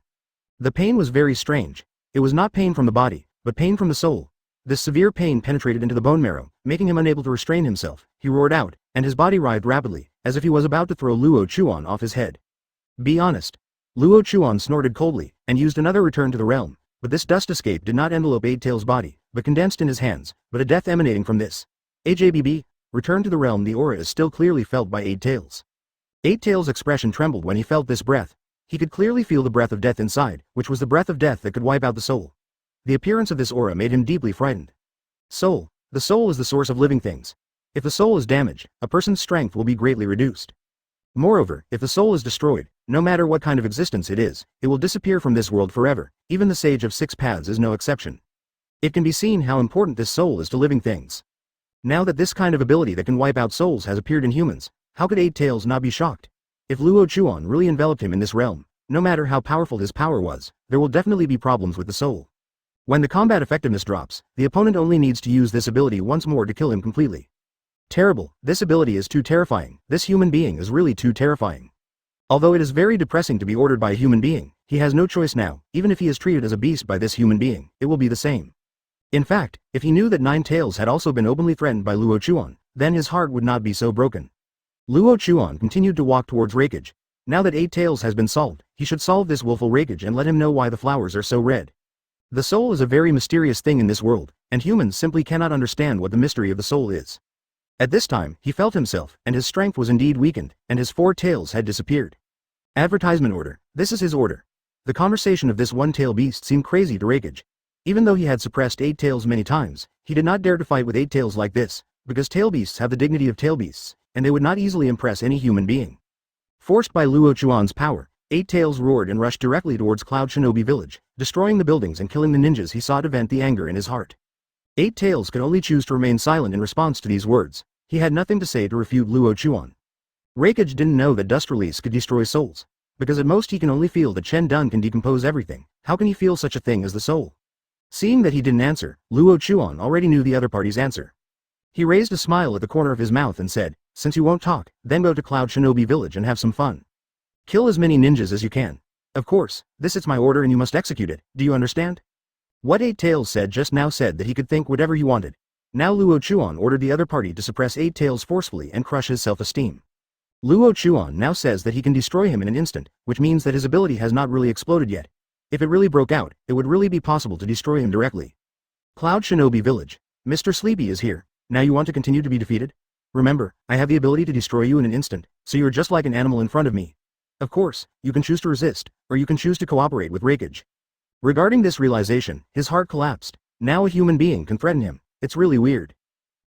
The pain was very strange. It was not pain from the body, but pain from the soul. This severe pain penetrated into the bone marrow, making him unable to restrain himself. He roared out, and his body writhed rapidly, as if he was about to throw Luo Chuan off his head. Be honest. Luo Chuan snorted coldly, and used another return to the realm, but this dust escape did not envelope 8 Tails' body, but condensed in his hands, but a death emanating from this. AJBB, return to the realm. The aura is still clearly felt by 8 Tails. 8 Tails' expression trembled when he felt this breath. He could clearly feel the breath of death inside, which was the breath of death that could wipe out the soul. The appearance of this aura made him deeply frightened. Soul. The soul is the source of living things. If the soul is damaged, a person's strength will be greatly reduced. Moreover, if the soul is destroyed, no matter what kind of existence it will disappear from this world forever. Even the Sage of 6 Paths is no exception. It can be seen how important this soul is to living things. Now that this kind of ability that can wipe out souls has appeared in humans, how could Eight Tails not be shocked? If Luo Chuan really enveloped him in this realm, no matter how powerful his power was, there will definitely be problems with the soul. When the combat effectiveness drops, the opponent only needs to use this ability once more to kill him completely. Terrible, this ability is too terrifying, this human being is really too terrifying. Although it is very depressing to be ordered by a human being, he has no choice now, even if he is treated as a beast by this human being, it will be the same. In fact, if he knew that Nine Tails had also been openly threatened by Luo Chuan, then his heart would not be so broken. Luo Chuan continued to walk towards Raikage. Now that Eight Tails has been solved, he should solve this willful Raikage and let him know why the flowers are so red. The soul is a very mysterious thing in this world, and humans simply cannot understand what the mystery of the soul is. At this time, he felt himself, and his strength was indeed weakened, and his four tails had disappeared. Advertisement order. This is his order. The conversation of this one-tail beast seemed crazy to Raikage. Even though he had suppressed Eight Tails many times, he did not dare to fight with Eight Tails like this, because tail beasts have the dignity of tail beasts, and they would not easily impress any human being. Forced by Luo Chuan's power, Eight Tails roared and rushed directly towards Cloud Shinobi Village, destroying the buildings and killing the ninjas he saw to vent the anger in his heart. Eight Tails could only choose to remain silent in response to these words. He had nothing to say to refute Luo Chuan. Raikage didn't know that dust release could destroy souls, because at most he can only feel that Chen Dun can decompose everything. How can he feel such a thing as the soul? Seeing that he didn't answer, Luo Chuan already knew the other party's answer. He raised a smile at the corner of his mouth and said, "Since you won't talk, then go to Cloud Shinobi Village and have some fun. Kill as many ninjas as you can. Of course, this is my order and you must execute it, do you understand?" What Eight Tails said just now said that he could think whatever he wanted. Now Luo Chuan ordered the other party to suppress Eight Tails forcefully and crush his self-esteem. Luo Chuan now says that he can destroy him in an instant, which means that his ability has not really exploded yet. If it really broke out, it would really be possible to destroy him directly. Cloud Shinobi Village. Mr. Sleepy is here. Now you want to continue to be defeated? Remember, I have the ability to destroy you in an instant, so you are just like an animal in front of me. Of course, you can choose to resist, or you can choose to cooperate with Raikage. Regarding this realization, his heart collapsed. Now a human being can threaten him. It's really weird.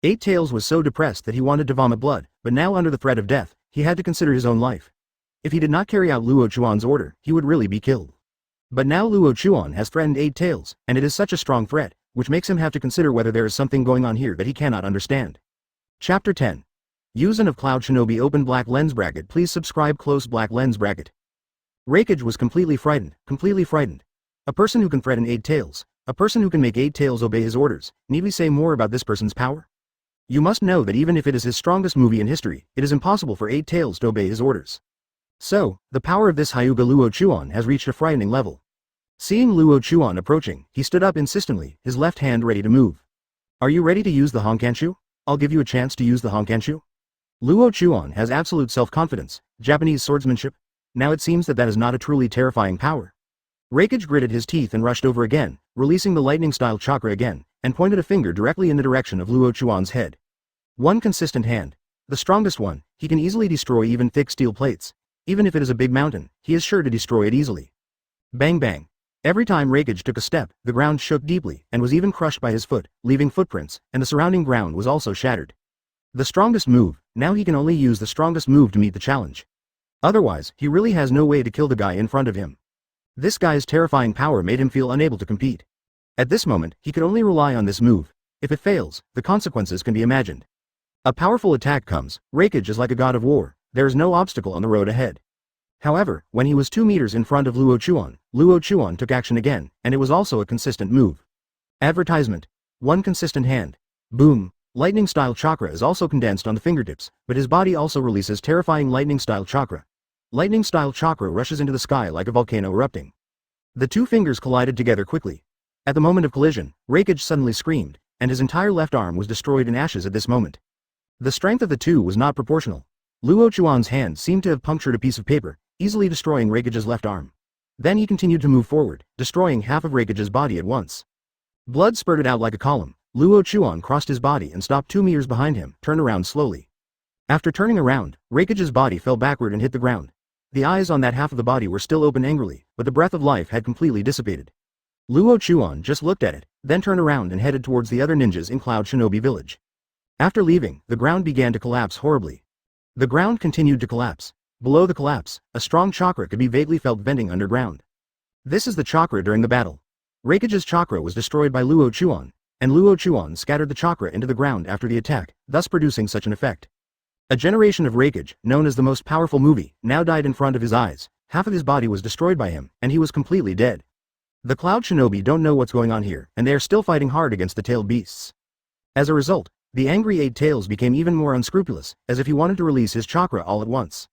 Eight Tails was so depressed that he wanted to vomit blood, but now under the threat of death, he had to consider his own life. If he did not carry out Luo Chuan's order, he would really be killed. But now Luo Chuan has threatened Eight Tails, and it is such a strong threat, which makes him have to consider whether there is something going on here that he cannot understand. Chapter 10. Yuuzhan of Cloud Shinobi open black lens bracket. Please subscribe close black lens bracket. Raikage was completely frightened, completely frightened. A person who can threaten Eight Tails, a person who can make Eight Tails obey his orders. Need we say more about this person's power? You must know that even if it is his strongest movie in history, it is impossible for Eight Tails to obey his orders. So, the power of this Hyuga Luo Chuan has reached a frightening level. Seeing Luo Chuan approaching, he stood up insistently, his left hand ready to move. Are you ready to use the Honkanshu? I'll give you a chance to use the Honkanshu. Luo Chuan has absolute self-confidence, Japanese swordsmanship. Now it seems that that is not a truly terrifying power. Raikage gritted his teeth and rushed over again, releasing the lightning-style chakra again, and pointed a finger directly in the direction of Luo Chuan's head. One consistent hand. The strongest one, he can easily destroy even thick steel plates. Even if it is a big mountain, he is sure to destroy it easily. Bang bang. Every time Raikage took a step, the ground shook deeply, and was even crushed by his foot, leaving footprints, and the surrounding ground was also shattered. The strongest move, now he can only use the strongest move to meet the challenge. Otherwise, he really has no way to kill the guy in front of him. This guy's terrifying power made him feel unable to compete. At this moment, he could only rely on this move. If it fails, the consequences can be imagined. A powerful attack comes. Raikage is like a god of war. There is no obstacle on the road ahead. However, when he was 2 meters in front of Luo Chuan took action again, and it was also a consistent move. Advertisement. One consistent hand. Boom. Lightning-style chakra is also condensed on the fingertips, but his body also releases terrifying lightning-style chakra. Lightning-style chakra rushes into the sky like a volcano erupting. The two fingers collided together quickly. At the moment of collision, Raikage suddenly screamed, and his entire left arm was destroyed in ashes at this moment. The strength of the two was not proportional. Luo Chuan's hand seemed to have punctured a piece of paper, easily destroying Raikage's left arm. Then he continued to move forward, destroying half of Raikage's body at once. Blood spurted out like a column. Luo Chuan crossed his body and stopped 2 meters behind him, turned around slowly. After turning around, Raikage's body fell backward and hit the ground. The eyes on that half of the body were still open angrily, but the breath of life had completely dissipated. Luo Chuan just looked at it, then turned around and headed towards the other ninjas in Cloud Shinobi Village. After leaving, the ground began to collapse horribly. The ground continued to collapse. Below the collapse, a strong chakra could be vaguely felt venting underground. This is the chakra during the battle. Raikage's chakra was destroyed by Luo Chuan, and Luo Chuan scattered the chakra into the ground after the attack, thus producing such an effect. A generation of Raikage, known as the most powerful movie, now died in front of his eyes. Half of his body was destroyed by him, and he was completely dead. The Cloud Shinobi don't know what's going on here, and they are still fighting hard against the tailed beasts. As a result, the angry Eight Tails became even more unscrupulous, as if he wanted to release his chakra all at once.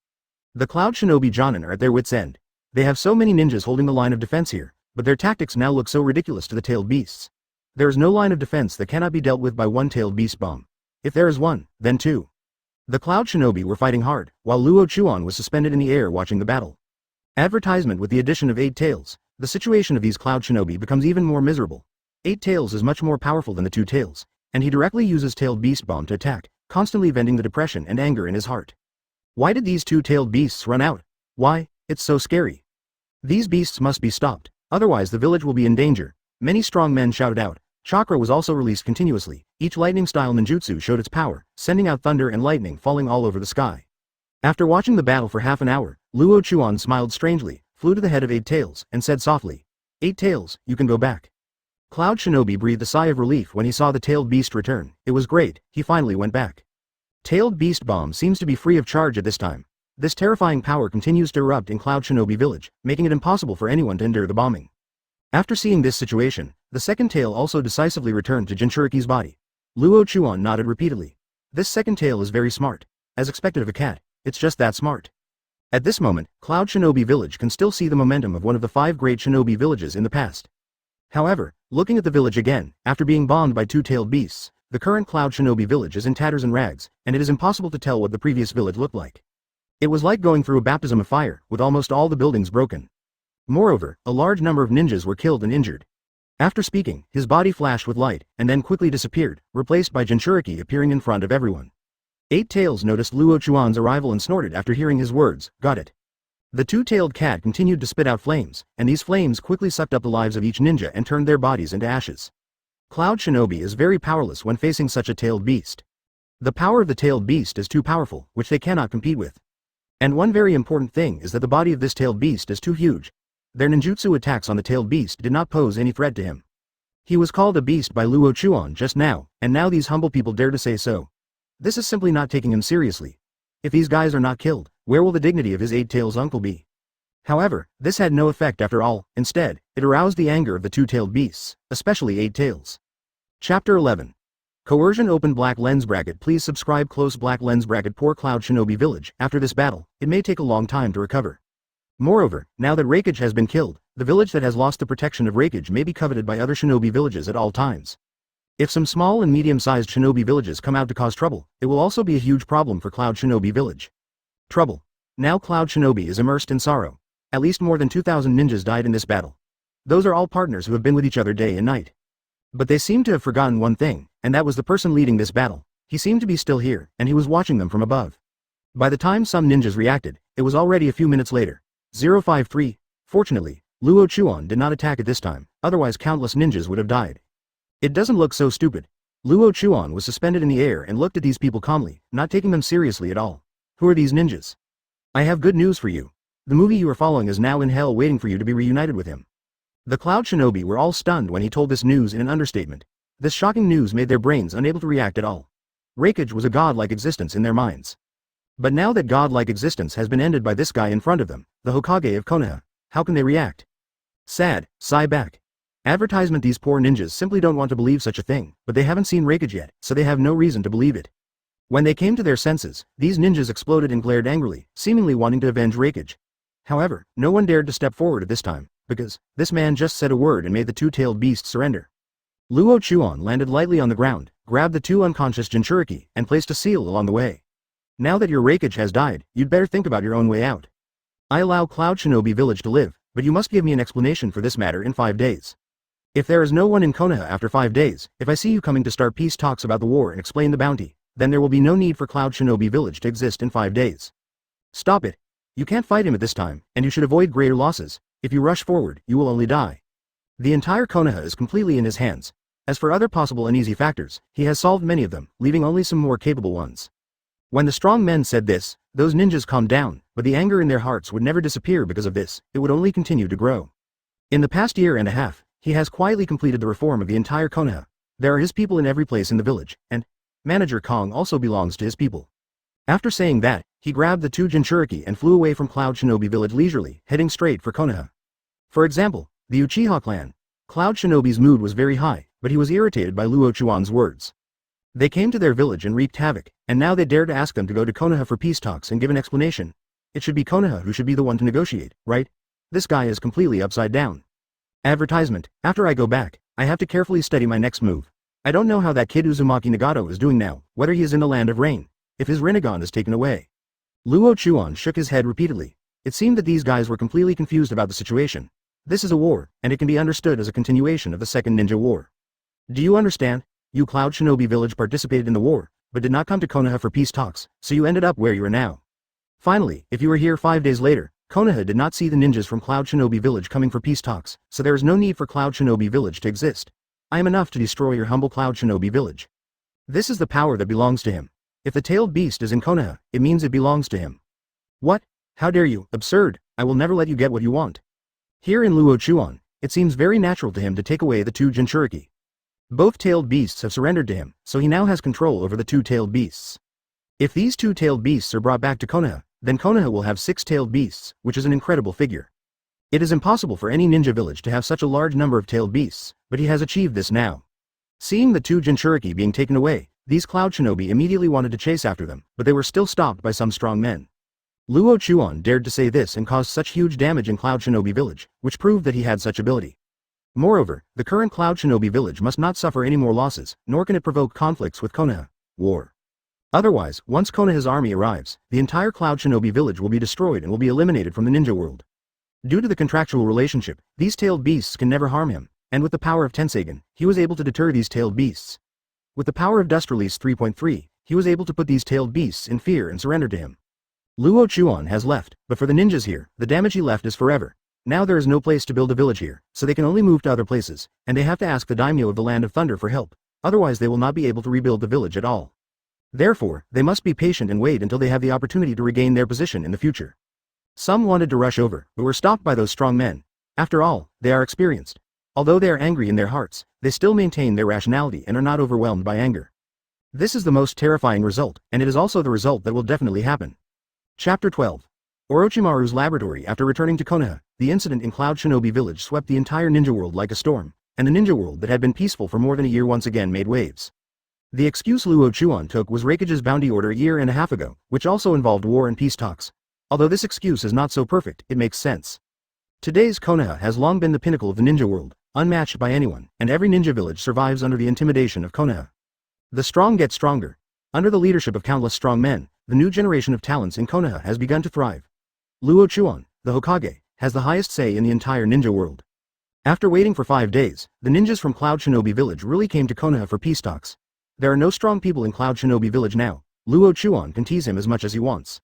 The Cloud Shinobi Jonin are at their wits' end. They have so many ninjas holding the line of defense here, but their tactics now look so ridiculous to the tailed beasts. There is no line of defense that cannot be dealt with by one tailed beast bomb. If there is one, then two. The Cloud Shinobi were fighting hard, while Luo Chuan was suspended in the air watching the battle. Advertisement: with the addition of Eight Tails, the situation of these Cloud Shinobi becomes even more miserable. Eight Tails is much more powerful than the Two Tails, and he directly uses tailed beast bomb to attack, constantly venting the depression and anger in his heart. Why did these two tailed beasts run out? Why? It's so scary. These beasts must be stopped, otherwise the village will be in danger. Many strong men shouted out. Chakra was also released continuously. Each lightning-style ninjutsu showed its power, sending out thunder and lightning falling all over the sky. After watching the battle for half an hour, Luo Chuan smiled strangely, flew to the head of Eight Tails, and said softly, "Eight Tails, you can go back." Cloud Shinobi breathed a sigh of relief when he saw the tailed beast return. It was great, he finally went back. Tailed beast bomb seems to be free of charge at this time. This terrifying power continues to erupt in Cloud Shinobi village, making it impossible for anyone to endure the bombing. After seeing this situation, the second tail also decisively returned to Jinchuriki's body. Luo Chuan nodded repeatedly. This second tail is very smart. As expected of a cat, it's just that smart. At this moment, Cloud Shinobi village can still see the momentum of one of the 5 great shinobi villages in the past. However, looking at the village again, after being bombed by two tailed beasts, the current Cloud Shinobi village is in tatters and rags, and it is impossible to tell what the previous village looked like. It was like going through a baptism of fire, with almost all the buildings broken. Moreover, a large number of ninjas were killed and injured. After speaking, his body flashed with light, and then quickly disappeared, replaced by Jinchuriki appearing in front of everyone. Eight Tails noticed Luo Chuan's arrival and snorted after hearing his words, "Got it." The two-tailed cat continued to spit out flames, and these flames quickly sucked up the lives of each ninja and turned their bodies into ashes. Cloud Shinobi is very powerless when facing such a tailed beast. The power of the tailed beast is too powerful, which they cannot compete with. And one very important thing is that the body of this tailed beast is too huge. Their ninjutsu attacks on the tailed beast did not pose any threat to him. He was called a beast by Luo Chuan just now, and now these humble people dare to say so. This is simply not taking him seriously. If these guys are not killed, where will the dignity of his Eight Tails uncle be? However, this had no effect after all. Instead, it aroused the anger of the two-tailed beasts, especially Eight Tails. Chapter 11. Coercion. Open black lens bracket. Please subscribe. Close black lens bracket. Poor Cloud Shinobi village. After this battle, it may take a long time to recover. Moreover, now that Raikage has been killed, the village that has lost the protection of Raikage may be coveted by other shinobi villages at all times. If some small and medium-sized shinobi villages come out to cause trouble, it will also be a huge problem for Cloud Shinobi village. Trouble. Now Cloud Shinobi is immersed in sorrow. At least more than 2,000 ninjas died in this battle. Those are all partners who have been with each other day and night. But they seem to have forgotten one thing, and that was the person leading this battle. He seemed to be still here, and he was watching them from above. By the time some ninjas reacted, it was already a few minutes later. 053. Fortunately, Luo Chuan did not attack at this time, otherwise countless ninjas would have died. It doesn't look so stupid. Luo Chuan was suspended in the air and looked at these people calmly, not taking them seriously at all. Who are these ninjas? I have good news for you. The movie you are following is now in hell waiting for you to be reunited with him. The Cloud Shinobi were all stunned when he told this news in an understatement. This shocking news made their brains unable to react at all. Raikage was a godlike existence in their minds. But now that godlike existence has been ended by this guy in front of them, the Hokage of Konoha, how can they react? Sad, sigh back. Advertisement. These poor ninjas simply don't want to believe such a thing, but they haven't seen Raikage yet, so they have no reason to believe it. When they came to their senses, these ninjas exploded and glared angrily, seemingly wanting to avenge Raikage. However, no one dared to step forward at this time, because this man just said a word and made the two-tailed beast surrender. Luo Chuan landed lightly on the ground, grabbed the two unconscious Jinchuriki, and placed a seal along the way. Now that your Raikage has died, you'd better think about your own way out. I allow Cloud Shinobi village to live, but you must give me an explanation for this matter in 5 days. If there is no one in Konoha after 5 days, if I see you coming to start peace talks about the war and explain the bounty, then there will be no need for Cloud Shinobi village to exist in 5 days. Stop it. You can't fight him at this time, and you should avoid greater losses. If you rush forward, you will only die. The entire Konoha is completely in his hands. As for other possible uneasy factors, he has solved many of them, leaving only some more capable ones. When the strong men said this, those ninjas calmed down, but the anger in their hearts would never disappear because of this, it would only continue to grow. In the past year and a half, He has quietly completed the reform of the entire Konoha. There are his people in every place in the village, and Manager Kong also belongs to his people. After saying that, he grabbed the 2 Jinchuriki and flew away from Cloud Shinobi village leisurely, heading straight for Konoha. For example, the Uchiha clan. Cloud Shinobi's mood was very high, but he was irritated by Luo Chuan's words. They came to their village and wreaked havoc, and now they dared to ask them to go to Konoha for peace talks and give an explanation. It should be Konoha who should be the one to negotiate, right? This guy is completely upside down. Advertisement: after I go back, I have to carefully study my next move. I don't know how that kid Uzumaki Nagato is doing now, whether he is in the land of rain, if his Rinnegan is taken away. Luo Chuan shook his head repeatedly. It seemed that these guys were completely confused about the situation. This is a war, and it can be understood as a continuation of the Second Ninja War. Do you understand? You Cloud Shinobi village participated in the war, but did not come to Konoha for peace talks, so you ended up where you are now. Finally, if you were here 5 days later, Konoha did not see the ninjas from Cloud Shinobi village coming for peace talks, so there is no need for Cloud Shinobi village to exist. I am enough to destroy your humble Cloud Shinobi village. This is the power that belongs to him. If the tailed beast is in Konoha, it means it belongs to him. What? How dare you? Absurd! I will never let you get what you want. Here in Luo Chuan, it seems very natural to him to take away the 2 Jinchuriki. Both tailed beasts have surrendered to him, so he now has control over the 2 tailed beasts. If these 2 tailed beasts are brought back to Konoha, then Konoha will have 6 tailed beasts, which is an incredible figure. It is impossible for any ninja village to have such a large number of tailed beasts, but he has achieved this now. Seeing the 2 Jinchuriki being taken away, these Cloud Shinobi immediately wanted to chase after them, but they were still stopped by some strong men. Luo Chuan dared to say this and caused such huge damage in Cloud Shinobi village, which proved that he had such ability. Moreover, the current Cloud Shinobi village must not suffer any more losses, nor can it provoke conflicts with Konoha. War. Otherwise, once Konoha's army arrives, the entire Cloud Shinobi village will be destroyed and will be eliminated from the ninja world. Due to the contractual relationship, these tailed beasts can never harm him, and with the power of Tensagen, he was able to deter these tailed beasts. With the power of Dust Release 3.3, he was able to put these tailed beasts in fear and surrender to him. Luo Chuan has left, but for the ninjas here, the damage he left is forever. Now there is no place to build a village here, so they can only move to other places, and they have to ask the daimyo of the Land of Thunder for help, otherwise they will not be able to rebuild the village at all. Therefore, they must be patient and wait until they have the opportunity to regain their position in the future. Some wanted to rush over, but were stopped by those strong men. After all, they are experienced. Although they are angry in their hearts, they still maintain their rationality and are not overwhelmed by anger. This is the most terrifying result, and it is also the result that will definitely happen. Chapter 12. Orochimaru's laboratory. After returning to Konoha, the incident in Cloud Shinobi village swept the entire ninja world like a storm, and the ninja world that had been peaceful for more than a year once again made waves. The excuse Luo Chuan took was Raikage's bounty order a year and a half ago, which also involved war and peace talks. Although this excuse is not so perfect, it makes sense. Today's Konoha has long been the pinnacle of the ninja world, unmatched by anyone, and every ninja village survives under the intimidation of Konoha. The strong get stronger. Under the leadership of countless strong men, the new generation of talents in Konoha has begun to thrive. Luo Chuan, the Hokage, has the highest say in the entire ninja world. After waiting for 5 days, the ninjas from Cloud Shinobi village really came to Konoha for peace talks. There are no strong people in Cloud Shinobi village now. Luo Chuan can tease him as much as he wants.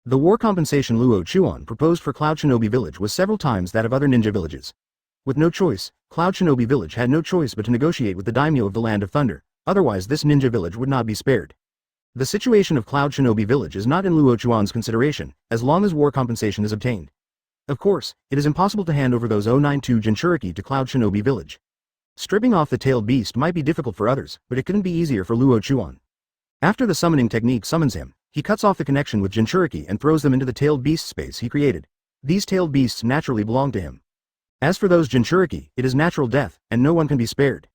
The war compensation Luo Chuan proposed for Cloud Shinobi village was several times that of other ninja villages. With no choice, Cloud Shinobi village had no choice but to negotiate with the daimyo of the Land of Thunder, otherwise this ninja village would not be spared. The situation of Cloud Shinobi village is not in Luo Chuan's consideration, as long as war compensation is obtained. Of course, it is impossible to hand over those 092 Jinchuriki to Cloud Shinobi village. Stripping off the tailed beast might be difficult for others, but it couldn't be easier for Luo Chuan. After the summoning technique summons him, he cuts off the connection with Jinchuriki and throws them into the tailed beast space he created. These tailed beasts naturally belong to him. As for those Jinchuriki, it is natural death, and no one can be spared.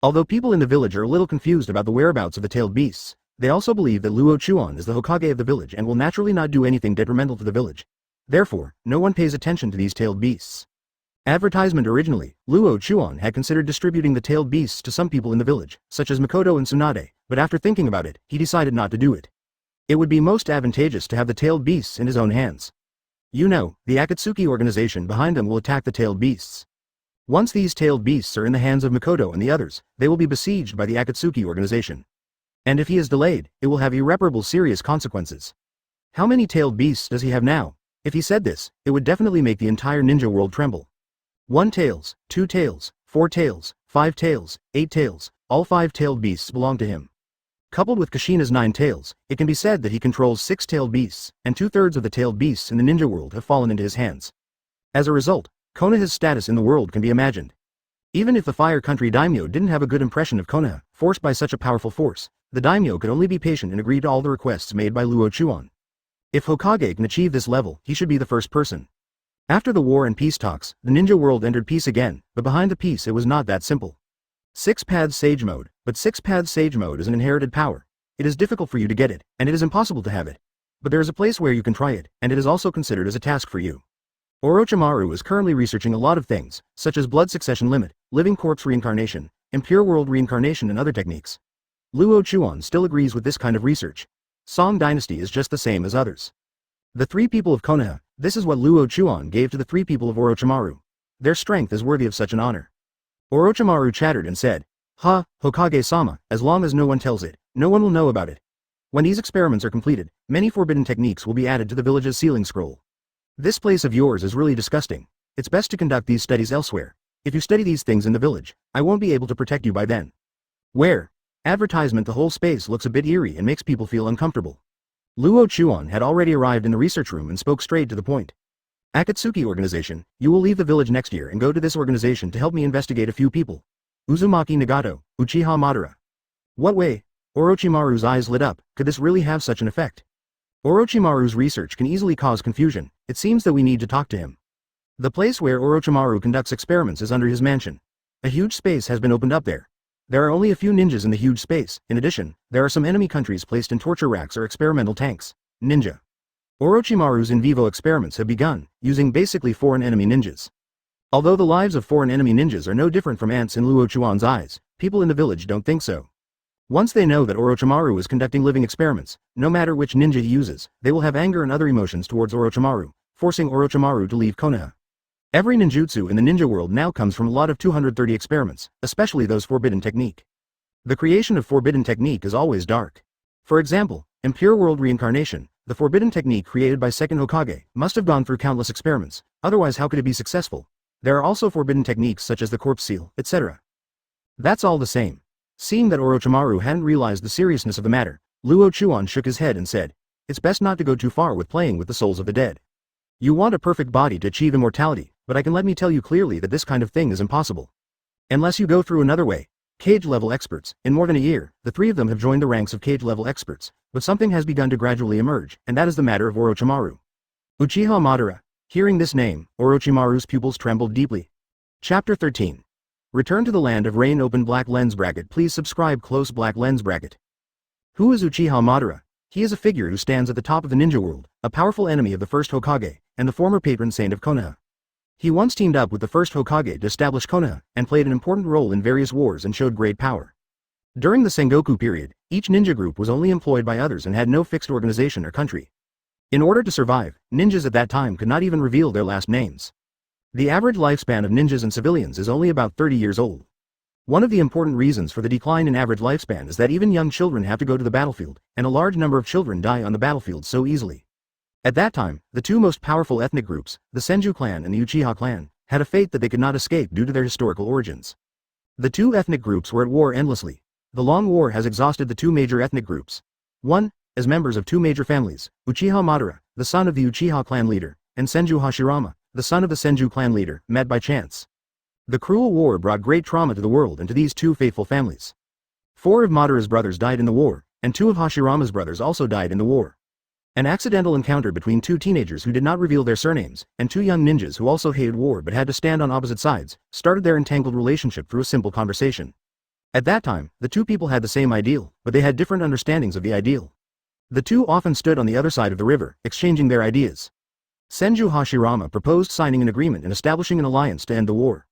Although people in the village are a little confused about the whereabouts of the tailed beasts, they also believe that Luo Chuan is the Hokage of the village and will naturally not do anything detrimental to the village. Therefore, no one pays attention to these tailed beasts. Advertisement. Originally, Luo Chuan had considered distributing the tailed beasts to some people in the village, such as Makoto and Tsunade, but after thinking about it, he decided not to do it. It would be most advantageous to have the tailed beasts in his own hands. You know, the Akatsuki organization behind them will attack the tailed beasts. Once these tailed beasts are in the hands of Makoto and the others, they will be besieged by the Akatsuki organization. And if he is delayed, it will have irreparable serious consequences. How many tailed beasts does he have now? If he said this, it would definitely make the entire ninja world tremble. 1 tails, 2 tails, 4 tails, 5 tails, 8 tails, all 5 tailed beasts belong to him. Coupled with Kushina's 9 tails, it can be said that he controls 6 tailed beasts, and 2/3 of the tailed beasts in the ninja world have fallen into his hands. As a result, Konoha's status in the world can be imagined. Even if the Fire Country daimyo didn't have a good impression of Konoha, forced by such a powerful force, the daimyo could only be patient and agree to all the requests made by Luo Chuan. If Hokage can achieve this level, he should be the first person. After the war and peace talks, the ninja world entered peace again, but behind the peace it was not that simple. 6 Paths Sage Mode, but 6 Paths Sage Mode is an inherited power. It is difficult for you to get it, and it is impossible to have it. But there is a place where you can try it, and it is also considered as a task for you. Orochimaru is currently researching a lot of things, such as blood succession limit, living corpse reincarnation, impure world reincarnation and other techniques. Luo Chuan still agrees with this kind of research. Song Dynasty is just the same as others. The 3 people of Konoha, this is what Luo Chuan gave to the 3 people of Orochimaru. Their strength is worthy of such an honor. Orochimaru chattered and said, "Ha, Hokage-sama, as long as no one tells it, no one will know about it. When these experiments are completed, many forbidden techniques will be added to the village's sealing scroll. This place of yours is really disgusting. It's best to conduct these studies elsewhere. If you study these things in the village, I won't be able to protect you by then." Where? Advertisement. The whole space looks a bit eerie and makes people feel uncomfortable. Luo Chuan had already arrived in the research room and spoke straight to the point. "Akatsuki organization, you will leave the village next year and go to this organization to help me investigate a few people. Uzumaki Nagato, Uchiha Madara." What way? Orochimaru's eyes lit up. Could this really have such an effect? Orochimaru's research can easily cause confusion. It seems that we need to talk to him. The place where Orochimaru conducts experiments is under his mansion. A huge space has been opened up there. There are only a few ninjas in the huge space. In addition, there are some enemy countries placed in torture racks or experimental tanks. Ninja. Orochimaru's in vivo experiments have begun, using basically foreign enemy ninjas. Although the lives of foreign enemy ninjas are no different from ants in Luo Chuan's eyes, people in the village don't think so. Once they know that Orochimaru is conducting living experiments, no matter which ninja he uses, they will have anger and other emotions towards Orochimaru, forcing Orochimaru to leave Konoha. Every ninjutsu in the ninja world now comes from a lot of 230 experiments, especially those forbidden technique. The creation of forbidden technique is always dark. For example, impure world reincarnation, the forbidden technique created by second Hokage, must have gone through countless experiments, otherwise how could it be successful? There are also forbidden techniques such as the corpse seal, etc. That's all the same. Seeing that Orochimaru hadn't realized the seriousness of the matter, Luo Chuan shook his head and said, "It's best not to go too far with playing with the souls of the dead. You want a perfect body to achieve immortality, but let me tell you clearly that this kind of thing is impossible. Unless you go through another way. Cage-level experts, in more than a year, the 3 of them have joined the ranks of cage-level experts, but something has begun to gradually emerge, and that is the matter of Orochimaru." Uchiha Madara. Hearing this name, Orochimaru's pupils trembled deeply. Chapter 13. Return to the Land of Rain. Open black lens bracket. Please subscribe. Close black lens bracket. Who is Uchiha Madara? He is a figure who stands at the top of the ninja world, a powerful enemy of the first Hokage, and the former patron saint of Konoha. He once teamed up with the first Hokage to establish Konoha, and played an important role in various wars and showed great power. During the Sengoku period, each ninja group was only employed by others and had no fixed organization or country. In order to survive, ninjas at that time could not even reveal their last names. The average lifespan of ninjas and civilians is only about 30 years old. One of the important reasons for the decline in average lifespan is that even young children have to go to the battlefield, and a large number of children die on the battlefield so easily. At that time, the 2 most powerful ethnic groups, the Senju clan and the Uchiha clan, had a fate that they could not escape due to their historical origins. The 2 ethnic groups were at war endlessly. The long war has exhausted the 2 major ethnic groups. 1. As members of 2 major families, Uchiha Madara, the son of the Uchiha clan leader, and Senju Hashirama, the son of the Senju clan leader, met by chance. The cruel war brought great trauma to the world and to these 2 faithful families. 4 of Madara's brothers died in the war, and 2 of Hashirama's brothers also died in the war. An accidental encounter between 2 teenagers who did not reveal their surnames, and 2 young ninjas who also hated war but had to stand on opposite sides, started their entangled relationship through a simple conversation. At that time, the 2 people had the same ideal, but they had different understandings of the ideal. The 2 often stood on the other side of the river, exchanging their ideas. Senju Hashirama proposed signing an agreement and establishing an alliance to end the war.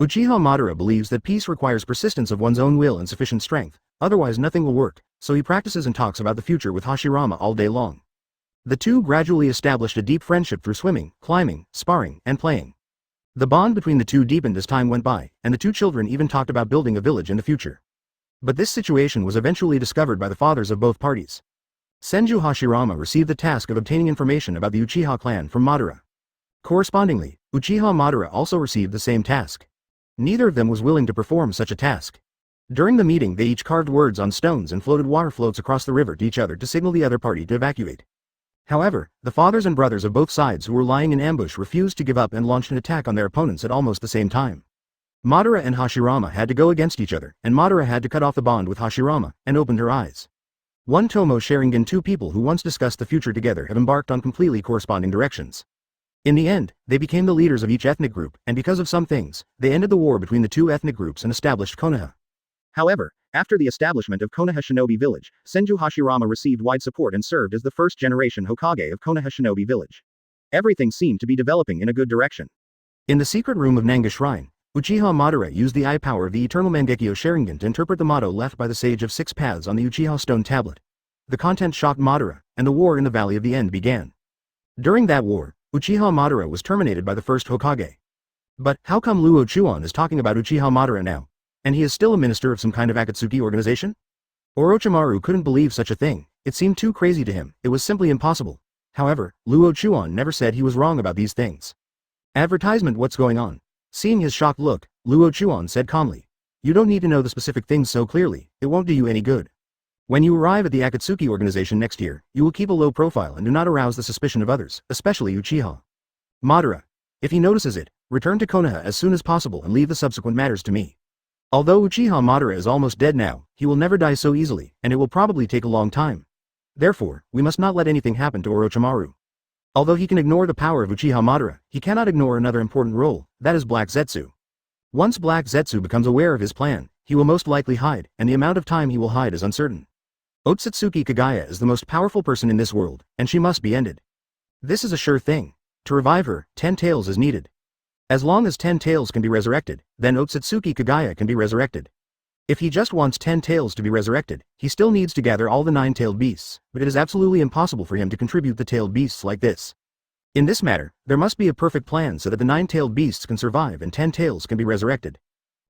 Uchiha Madara believes that peace requires persistence of one's own will and sufficient strength, otherwise nothing will work, so he practices and talks about the future with Hashirama all day long. The 2 gradually established a deep friendship through swimming, climbing, sparring, and playing. The bond between the 2 deepened as time went by, and the 2 children even talked about building a village in the future. But this situation was eventually discovered by the fathers of both parties. Senju Hashirama received the task of obtaining information about the Uchiha clan from Madara. Correspondingly, Uchiha Madara also received the same task. Neither of them was willing to perform such a task. During the meeting they each carved words on stones and floated water floats across the river to each other to signal the other party to evacuate. However, the fathers and brothers of both sides who were lying in ambush refused to give up and launched an attack on their opponents at almost the same time. Madara and Hashirama had to go against each other, and Madara had to cut off the bond with Hashirama, and opened her eyes. One Tomo Sharingan. Two people who once discussed the future together have embarked on completely corresponding directions. In the end, they became the leaders of each ethnic group, and because of some things, they ended the war between the two ethnic groups and established Konoha. However, after the establishment of Konoha Shinobi Village, Senju Hashirama received wide support and served as the first-generation Hokage of Konoha Shinobi Village. Everything seemed to be developing in a good direction. In the secret room of Nanga Shrine, Uchiha Madara used the eye power of the Eternal Mangekyo Sharingan to interpret the motto left by the Sage of Six Paths on the Uchiha stone tablet. The content shocked Madara, and the war in the Valley of the End began. During that war, Uchiha Madara was terminated by the first Hokage. But how come Luo Chuan is talking about Uchiha Madara now? And he is still a minister of some kind of Akatsuki organization? Orochimaru couldn't believe such a thing. It seemed too crazy to him. It was simply impossible. However, Luo Chuan never said he was wrong about these things. Advertisement. What's going on? Seeing his shocked look, Luo Chuan said calmly. You don't need to know the specific things so clearly, it won't do you any good. When you arrive at the Akatsuki organization next year, you will keep a low profile and do not arouse the suspicion of others, especially Uchiha Madara. If he notices it, return to Konoha as soon as possible and leave the subsequent matters to me. Although Uchiha Madara is almost dead now, he will never die so easily, and it will probably take a long time. Therefore, we must not let anything happen to Orochimaru. Although he can ignore the power of Uchiha Madara, he cannot ignore another important role, that is Black Zetsu. Once Black Zetsu becomes aware of his plan, he will most likely hide, and the amount of time he will hide is uncertain. Otsutsuki Kagaya is the most powerful person in this world, and she must be ended. This is a sure thing. To revive her, 10 tails is needed. As long as 10 tails can be resurrected, then Otsutsuki Kagaya can be resurrected. If he just wants 10 tails to be resurrected, he still needs to gather all the 9-tailed beasts, but it is absolutely impossible for him to contribute the tailed beasts like this. In this matter, there must be a perfect plan so that the 9-tailed beasts can survive and 10 tails can be resurrected.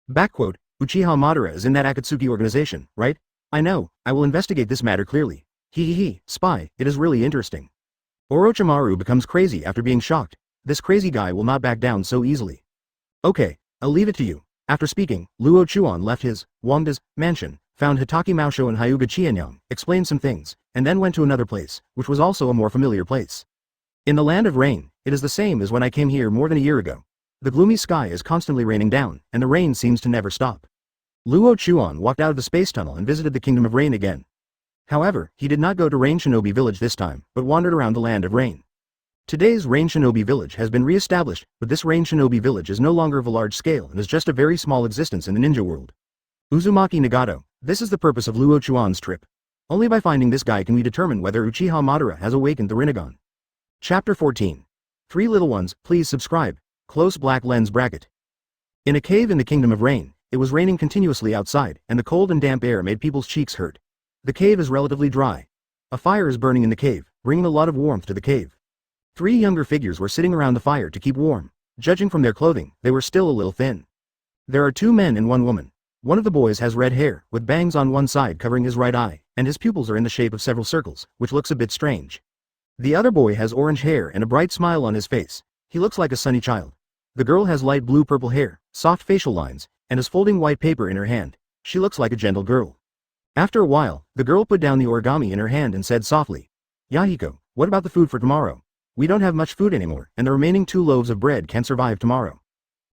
Uchiha Madara is in that Akatsuki organization, right? I know, I will investigate this matter clearly. Spy, it is really interesting. Orochimaru becomes crazy after being shocked. This crazy guy will not back down so easily. Okay, I'll leave it to you. After speaking, Luo Chuan left his, Wangda's, mansion, found Hitaki Maosho and Hyuga Chianyang, explained some things, and then went to another place, which was also a more familiar place. In the land of rain, it is the same as when I came here more than a year ago. The gloomy sky is constantly raining down, and the rain seems to never stop. Luo Chuan walked out of the space tunnel and visited the Kingdom of Rain again. However, he did not go to Rain Shinobi Village this time, but wandered around the land of rain. Today's Rain Shinobi Village has been re-established, but this Rain Shinobi Village is no longer of a large scale and is just a very small existence in the ninja world. Uzumaki Nagato, this is the purpose of Luo Chuan's trip. Only by finding this guy can we determine whether Uchiha Madara has awakened the Rinnegan. Chapter 14. 3 little ones, please subscribe. Close black lens bracket. In a cave in the Kingdom of Rain, it was raining continuously outside, and the cold and damp air made people's cheeks hurt. The cave is relatively dry. A fire is burning in the cave, bringing a lot of warmth to the cave. 3 younger figures were sitting around the fire to keep warm. Judging from their clothing, they were still a little thin. There are 2 men and 1 woman. One of the boys has red hair, with bangs on one side covering his right eye, and his pupils are in the shape of several circles, which looks a bit strange. The other boy has orange hair and a bright smile on his face. He looks like a sunny child. The girl has light blue-purple hair, soft facial lines, and is folding white paper in her hand. She looks like a gentle girl. After a while, the girl put down the origami in her hand and said softly, Yahiko, what about the food for tomorrow? We don't have much food anymore, and the remaining 2 loaves of bread can't survive tomorrow.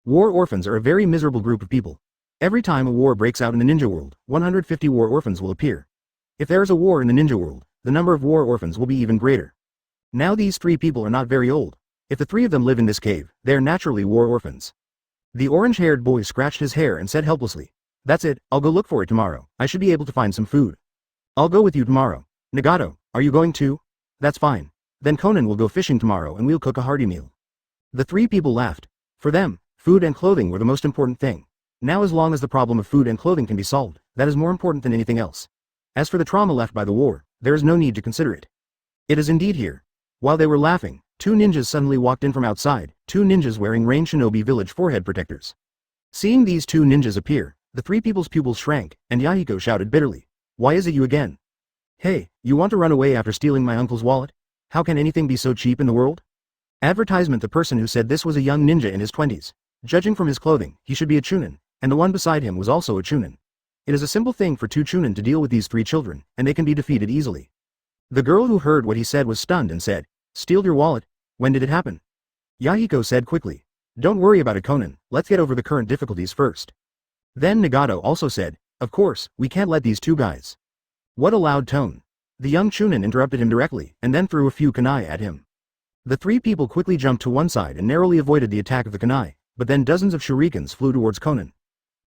War orphans are a very miserable group of people. Every time a war breaks out in the ninja world, 150 war orphans will appear. If there is a war in the ninja world, the number of war orphans will be even greater. Now these 3 people are not very old. If the 3 of them live in this cave, they are naturally war orphans. The orange-haired boy scratched his hair and said helplessly, That's it, I'll go look for it tomorrow. I should be able to find some food. I'll go with you tomorrow. Nagato, are you going too? That's fine. Then Conan will go fishing tomorrow and we'll cook a hearty meal. The 3 people laughed. For them, food and clothing were the most important thing. Now as long as the problem of food and clothing can be solved, that is more important than anything else. As for the trauma left by the war, there is no need to consider it. It is indeed here. While they were laughing, 2 ninjas suddenly walked in from outside, 2 ninjas wearing Rain Shinobi Village forehead protectors. Seeing these 2 ninjas appear, the 3 people's pupils shrank, and Yahiko shouted bitterly, Why is it you again? Hey, you want to run away after stealing my uncle's wallet? How can anything be so cheap in the world? Advertisement. The person who said this was a young ninja in his 20s. Judging from his clothing, he should be a chunin, and the one beside him was also a chunin. It is a simple thing for 2 chunin to deal with these 3 children, and they can be defeated easily. The girl who heard what he said was stunned and said, Steal your wallet? When did it happen? Yahiko said quickly. Don't worry about it, Conan, let's get over the current difficulties first. Then Nagato also said, of course, we can't let these two guys. What a loud tone. The young Chunin interrupted him directly, and then threw a few kunai at him. The three people quickly jumped to one side and narrowly avoided the attack of the kunai, but then dozens of shurikens flew towards Conan.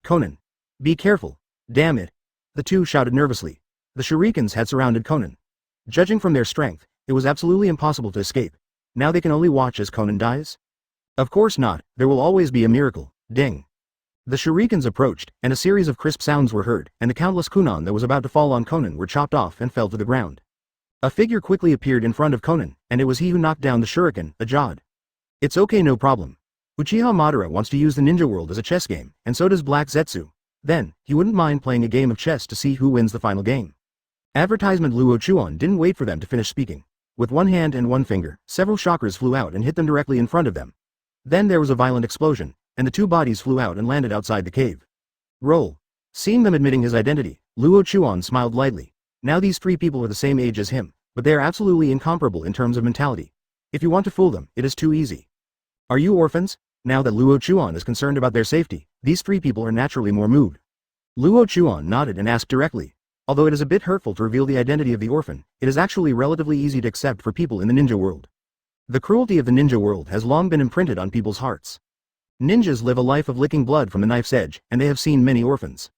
Conan. Be careful. Damn it. The two shouted nervously. The shurikens had surrounded Conan. Judging from their strength, it was absolutely impossible to escape. Now they can only watch as Conan dies? Of course not, there will always be a miracle. Ding. The shurikens approached, and a series of crisp sounds were heard, and the countless kunan that was about to fall on Conan were chopped off and fell to the ground. A figure quickly appeared in front of Conan, and it was he who knocked down the shuriken, Ajad. It's okay, no problem. Uchiha Madara wants to use the ninja world as a chess game, and so does Black Zetsu. Then, he wouldn't mind playing a game of chess to see who wins the final game. Advertisement Luo Chuan didn't wait for them to finish speaking. With one hand and one finger, several chakras flew out and hit them directly in front of them. Then there was a violent explosion, and the two bodies flew out and landed outside the cave. Roll. Seeing them admitting his identity, Luo Chuan smiled lightly. Now these three people are the same age as him, but they are absolutely incomparable in terms of mentality. If you want to fool them, it is too easy. Are you orphans? Now that Luo Chuan is concerned about their safety, these three people are naturally more moved. Luo Chuan nodded and asked directly. Although it is a bit hurtful to reveal the identity of the orphan, it is actually relatively easy to accept for people in the ninja world. The cruelty of the ninja world has long been imprinted on people's hearts. Ninjas live a life of licking blood from the knife's edge, and they have seen many orphans.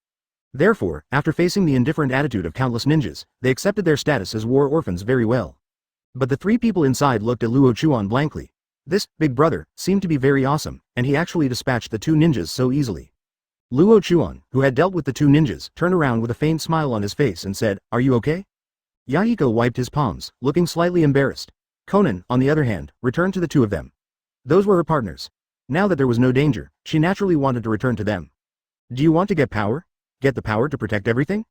Therefore, after facing the indifferent attitude of countless ninjas, they accepted their status as war orphans very well. But the three people inside looked at Luo Chuan blankly. This big brother seemed to be very awesome, and he actually dispatched the two ninjas so easily. Luo Chuan, who had dealt with the two ninjas, turned around with a faint smile on his face and said, "Are you okay?" Yahiko wiped his palms, looking slightly embarrassed. Conan, on the other hand, returned to the two of them. Those were her partners. Now that there was no danger, she naturally wanted to return to them. Do you want to get power? Get the power to protect everything?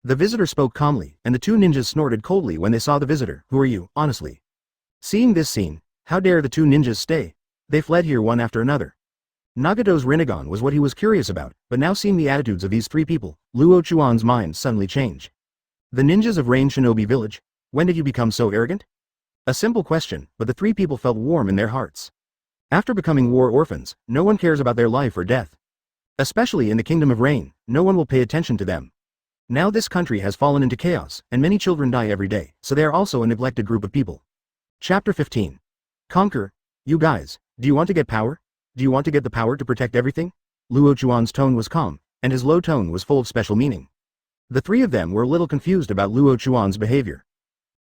The visitor spoke calmly, and the two ninjas snorted coldly when they saw the visitor. Who are you, honestly? Seeing this scene, how dare the two ninjas stay? They fled here one after another. Nagato's Rinnegan was what he was curious about, but now seeing the attitudes of these three people, Luo Chuan's mind suddenly changed. The ninjas of Rain Shinobi Village? When did you become so arrogant? A simple question, but the three people felt warm in their hearts. After becoming war orphans, no one cares about their life or death. Especially in the Kingdom of Rain, no one will pay attention to them. Now this country has fallen into chaos, and many children die every day, so they are also a neglected group of people. Chapter 15. Conquer. You guys, do you want to get power? Do you want to get the power to protect everything? Luo Chuan's tone was calm, and his low tone was full of special meaning. The three of them were a little confused about Luo Chuan's behavior.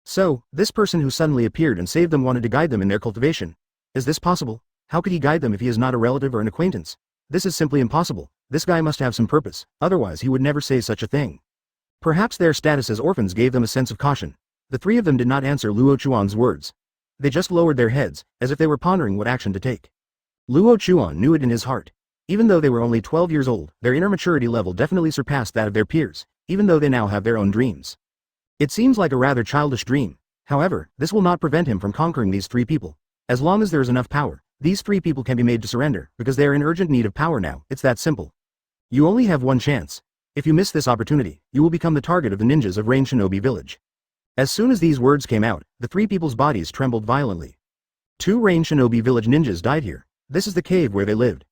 So, this person who suddenly appeared and saved them wanted to guide them in their cultivation. Is this possible? How could he guide them if he is not a relative or an acquaintance? This is simply impossible. This guy must have some purpose, otherwise he would never say such a thing. Perhaps their status as orphans gave them a sense of caution. The three of them did not answer Luo Chuan's words. They just lowered their heads, as if they were pondering what action to take. Luo Chuan knew it in his heart. Even though they were only 12 years old, their inner maturity level definitely surpassed that of their peers, even though they now have their own dreams. It seems like a rather childish dream. However, this will not prevent him from conquering these three people. As long as there is enough power, these three people can be made to surrender, because they are in urgent need of power now. It's that simple. You only have one chance. If you miss this opportunity, you will become the target of the ninjas of Rain Shinobi Village. As soon as these words came out, the three people's bodies trembled violently. 2 Rain Shinobi Village ninjas died here. This is the cave where they lived.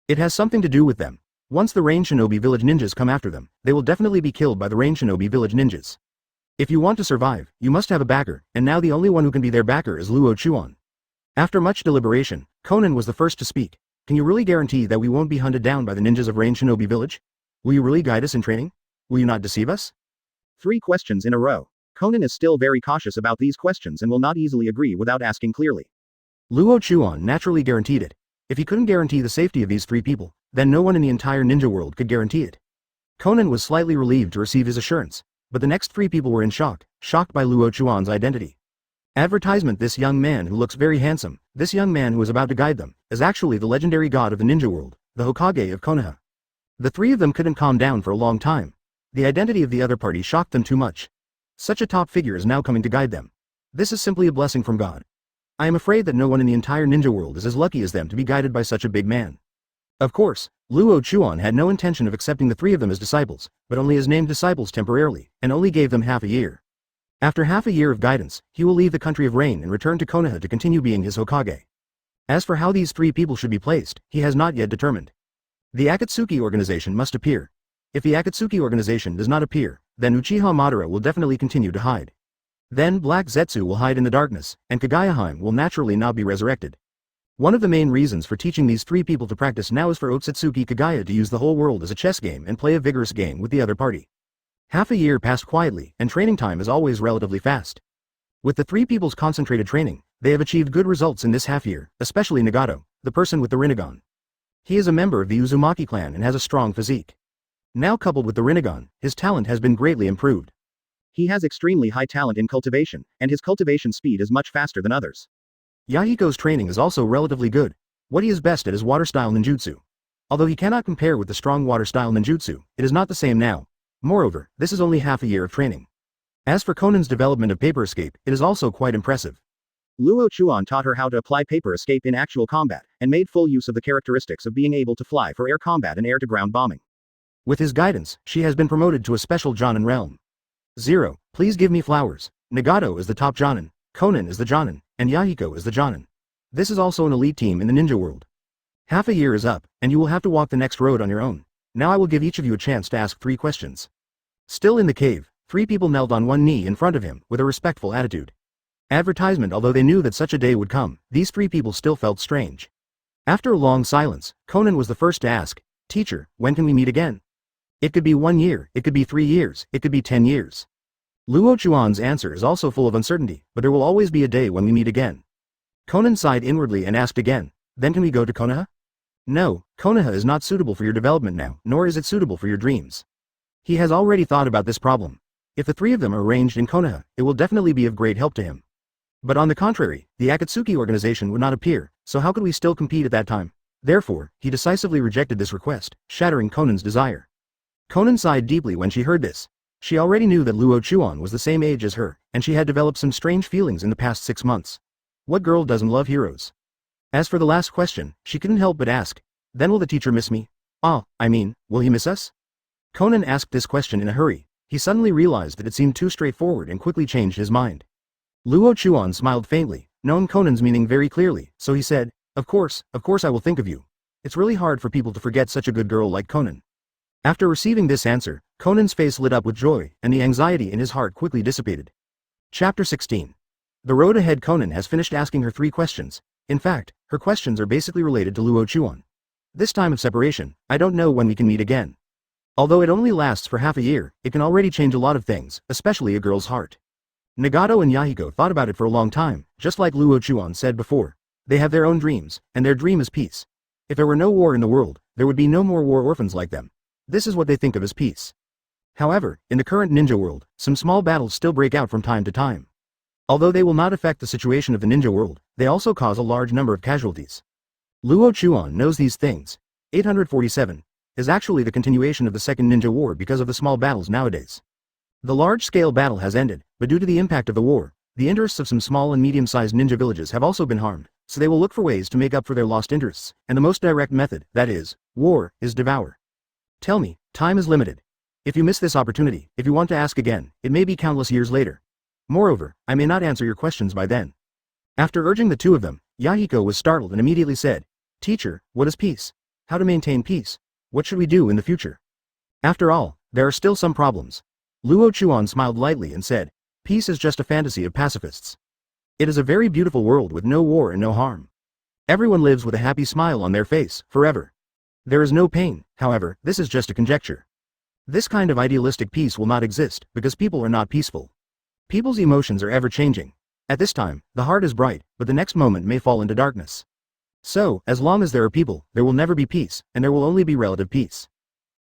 It has something to do with them. Once the Rain Shinobi Village ninjas come after them, they will definitely be killed by the Rain Shinobi Village ninjas. If you want to survive, you must have a backer, and now the only one who can be their backer is Luo Chuan. After much deliberation, Conan was the first to speak. Can you really guarantee that we won't be hunted down by the ninjas of Rain Shinobi Village? Will you really guide us in training? Will you not deceive us? 3 questions in a row. Conan is still very cautious about these questions and will not easily agree without asking clearly. Luo Chuan naturally guaranteed it. If he couldn't guarantee the safety of these 3 people, then no one in the entire ninja world could guarantee it. Conan was slightly relieved to receive his assurance, but the next 3 people were in shock, shocked by Luo Chuan's identity. Advertisement: this young man who looks very handsome, this young man who is about to guide them, is actually the legendary god of the ninja world, the Hokage of Konoha. The 3 of them couldn't calm down for a long time. The identity of the other party shocked them too much. Such a top figure is now coming to guide them. This is simply a blessing from God. I am afraid that no one in the entire ninja world is as lucky as them to be guided by such a big man. Of course, Luo Chuan had no intention of accepting the 3 of them as disciples, but only as named disciples temporarily, and only gave them half a year. After half a year of guidance, he will leave the country of Rain and return to Konoha to continue being his Hokage. As for how these three people should be placed, he has not yet determined. The Akatsuki organization must appear. If the Akatsuki organization does not appear, then Uchiha Madara will definitely continue to hide. Then Black Zetsu will hide in the darkness, and Kagayaheim will naturally not be resurrected. One of the main reasons for teaching these three people to practice now is for Otsutsuki Kagaya to use the whole world as a chess game and play a vigorous game with the other party. Half a year passed quietly, and training time is always relatively fast. With the three people's concentrated training, they have achieved good results in this half year, especially Nagato, the person with the Rinnegan. He is a member of the Uzumaki clan and has a strong physique. Now coupled with the Rinnegan, his talent has been greatly improved. He has extremely high talent in cultivation, and his cultivation speed is much faster than others. Yahiko's training is also relatively good. What he is best at is water-style ninjutsu. Although he cannot compare with the strong water-style ninjutsu, it is not the same now. Moreover, this is only half a year of training. As for Konan's development of paper escape, it is also quite impressive. Luo Chuan taught her how to apply paper escape in actual combat, and made full use of the characteristics of being able to fly for air combat and air-to-ground bombing. With his guidance, she has been promoted to a special Jonin realm. 0. Please give me flowers. Nagato is the top Jonin, Konan is the Jonin, and Yahiko is the Jonin. This is also an elite team in the ninja world. Half a year is up, and you will have to walk the next road on your own. Now I will give each of you a chance to ask 3 questions. Still in the cave, 3 people knelt on one knee in front of him, with a respectful attitude. Advertisement. Although they knew that such a day would come, these 3 people still felt strange. After a long silence, Konan was the first to ask, "Teacher, when can we meet again?" It could be 1 year, it could be 3 years, it could be 10 years. Luo Chuan's answer is also full of uncertainty, but there will always be a day when we meet again. Konan sighed inwardly and asked again, "Then can we go to Konoha?" No, Konoha is not suitable for your development now, nor is it suitable for your dreams. He has already thought about this problem. If the 3 of them are arranged in Konoha, it will definitely be of great help to him. But on the contrary, the Akatsuki organization would not appear, so how could we still compete at that time? Therefore, he decisively rejected this request, shattering Konan's desire. Konan sighed deeply when she heard this. She already knew that Luo Chuan was the same age as her, and she had developed some strange feelings in the past 6 months. What girl doesn't love heroes? As for the last question, she couldn't help but ask, "Then will the teacher miss me? Will he miss us?" Konan asked this question in a hurry. He suddenly realized that it seemed too straightforward and quickly changed his mind. Luo Chuan smiled faintly, knowing Konan's meaning very clearly, so he said, of course I will think of you. It's really hard for people to forget such a good girl like Konan." After receiving this answer, Konan's face lit up with joy, and the anxiety in his heart quickly dissipated. Chapter 16. The road ahead. Konan has finished asking her 3 questions. In fact, her questions are basically related to Luo Chuan. This time of separation, I don't know when we can meet again. Although it only lasts for half a year, it can already change a lot of things, especially a girl's heart. Nagato and Yahiko thought about it for a long time, just like Luo Chuan said before. They have their own dreams, and their dream is peace. If there were no war in the world, there would be no more war orphans like them. This is what they think of as peace. However, in the current ninja world, some small battles still break out from time to time. Although they will not affect the situation of the ninja world, they also cause a large number of casualties. Luo Chuan knows these things. 847 is actually the continuation of the Second Ninja War because of the small battles nowadays. The large-scale battle has ended, but due to the impact of the war, the interests of some small and medium-sized ninja villages have also been harmed, so they will look for ways to make up for their lost interests, and the most direct method, that is, war, is devour. Tell me, time is limited. If you miss this opportunity, if you want to ask again, it may be countless years later. Moreover, I may not answer your questions by then. After urging the 2 of them, Yahiko was startled and immediately said, "Teacher, what is peace? How to maintain peace? What should we do in the future?" After all, there are still some problems. Luo Chuan smiled lightly and said, "Peace is just a fantasy of pacifists. It is a very beautiful world with no war and no harm. Everyone lives with a happy smile on their face, forever. There is no pain, however, this is just a conjecture. This kind of idealistic peace will not exist, because people are not peaceful. People's emotions are ever-changing. At this time, the heart is bright, but the next moment may fall into darkness. So, as long as there are people, there will never be peace, and there will only be relative peace.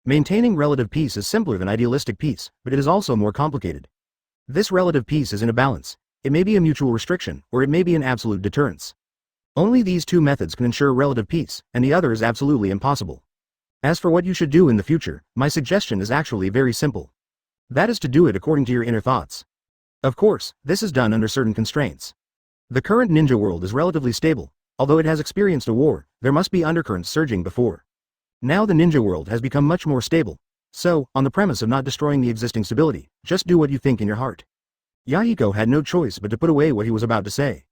Maintaining relative peace is simpler than idealistic peace, but it is also more complicated. This relative peace is in a balance. It may be a mutual restriction, or it may be an absolute deterrence. Only these 2 methods can ensure relative peace, and the other is absolutely impossible. As for what you should do in the future, my suggestion is actually very simple. That is to do it according to your inner thoughts. Of course, this is done under certain constraints. The current ninja world is relatively stable. Although it has experienced a war, there must be undercurrents surging before. Now the ninja world has become much more stable. So, on the premise of not destroying the existing stability, just do what you think in your heart. Yahiko had no choice but to put away what he was about to say.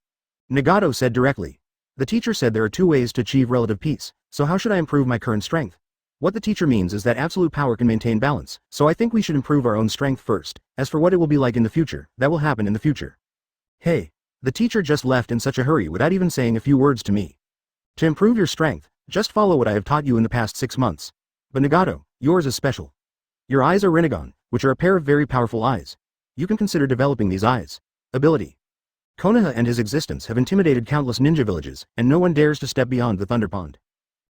Nagato said directly, The teacher said there are two ways to achieve relative peace, so how should I improve my current strength? What the teacher means is that absolute power can maintain balance, so I think we should improve our own strength first. As for what it will be like in the future, that will happen in the future. Hey, the teacher just left in such a hurry without even saying a few words to me. To improve your strength, just follow what I have taught you in the past 6 months. But Nagato, yours is special. Your eyes are Rinnegan, which are a pair of very powerful eyes. You can consider developing these eyes. Ability. Konoha and his existence have intimidated countless ninja villages, and no one dares to step beyond the Thunder Pond.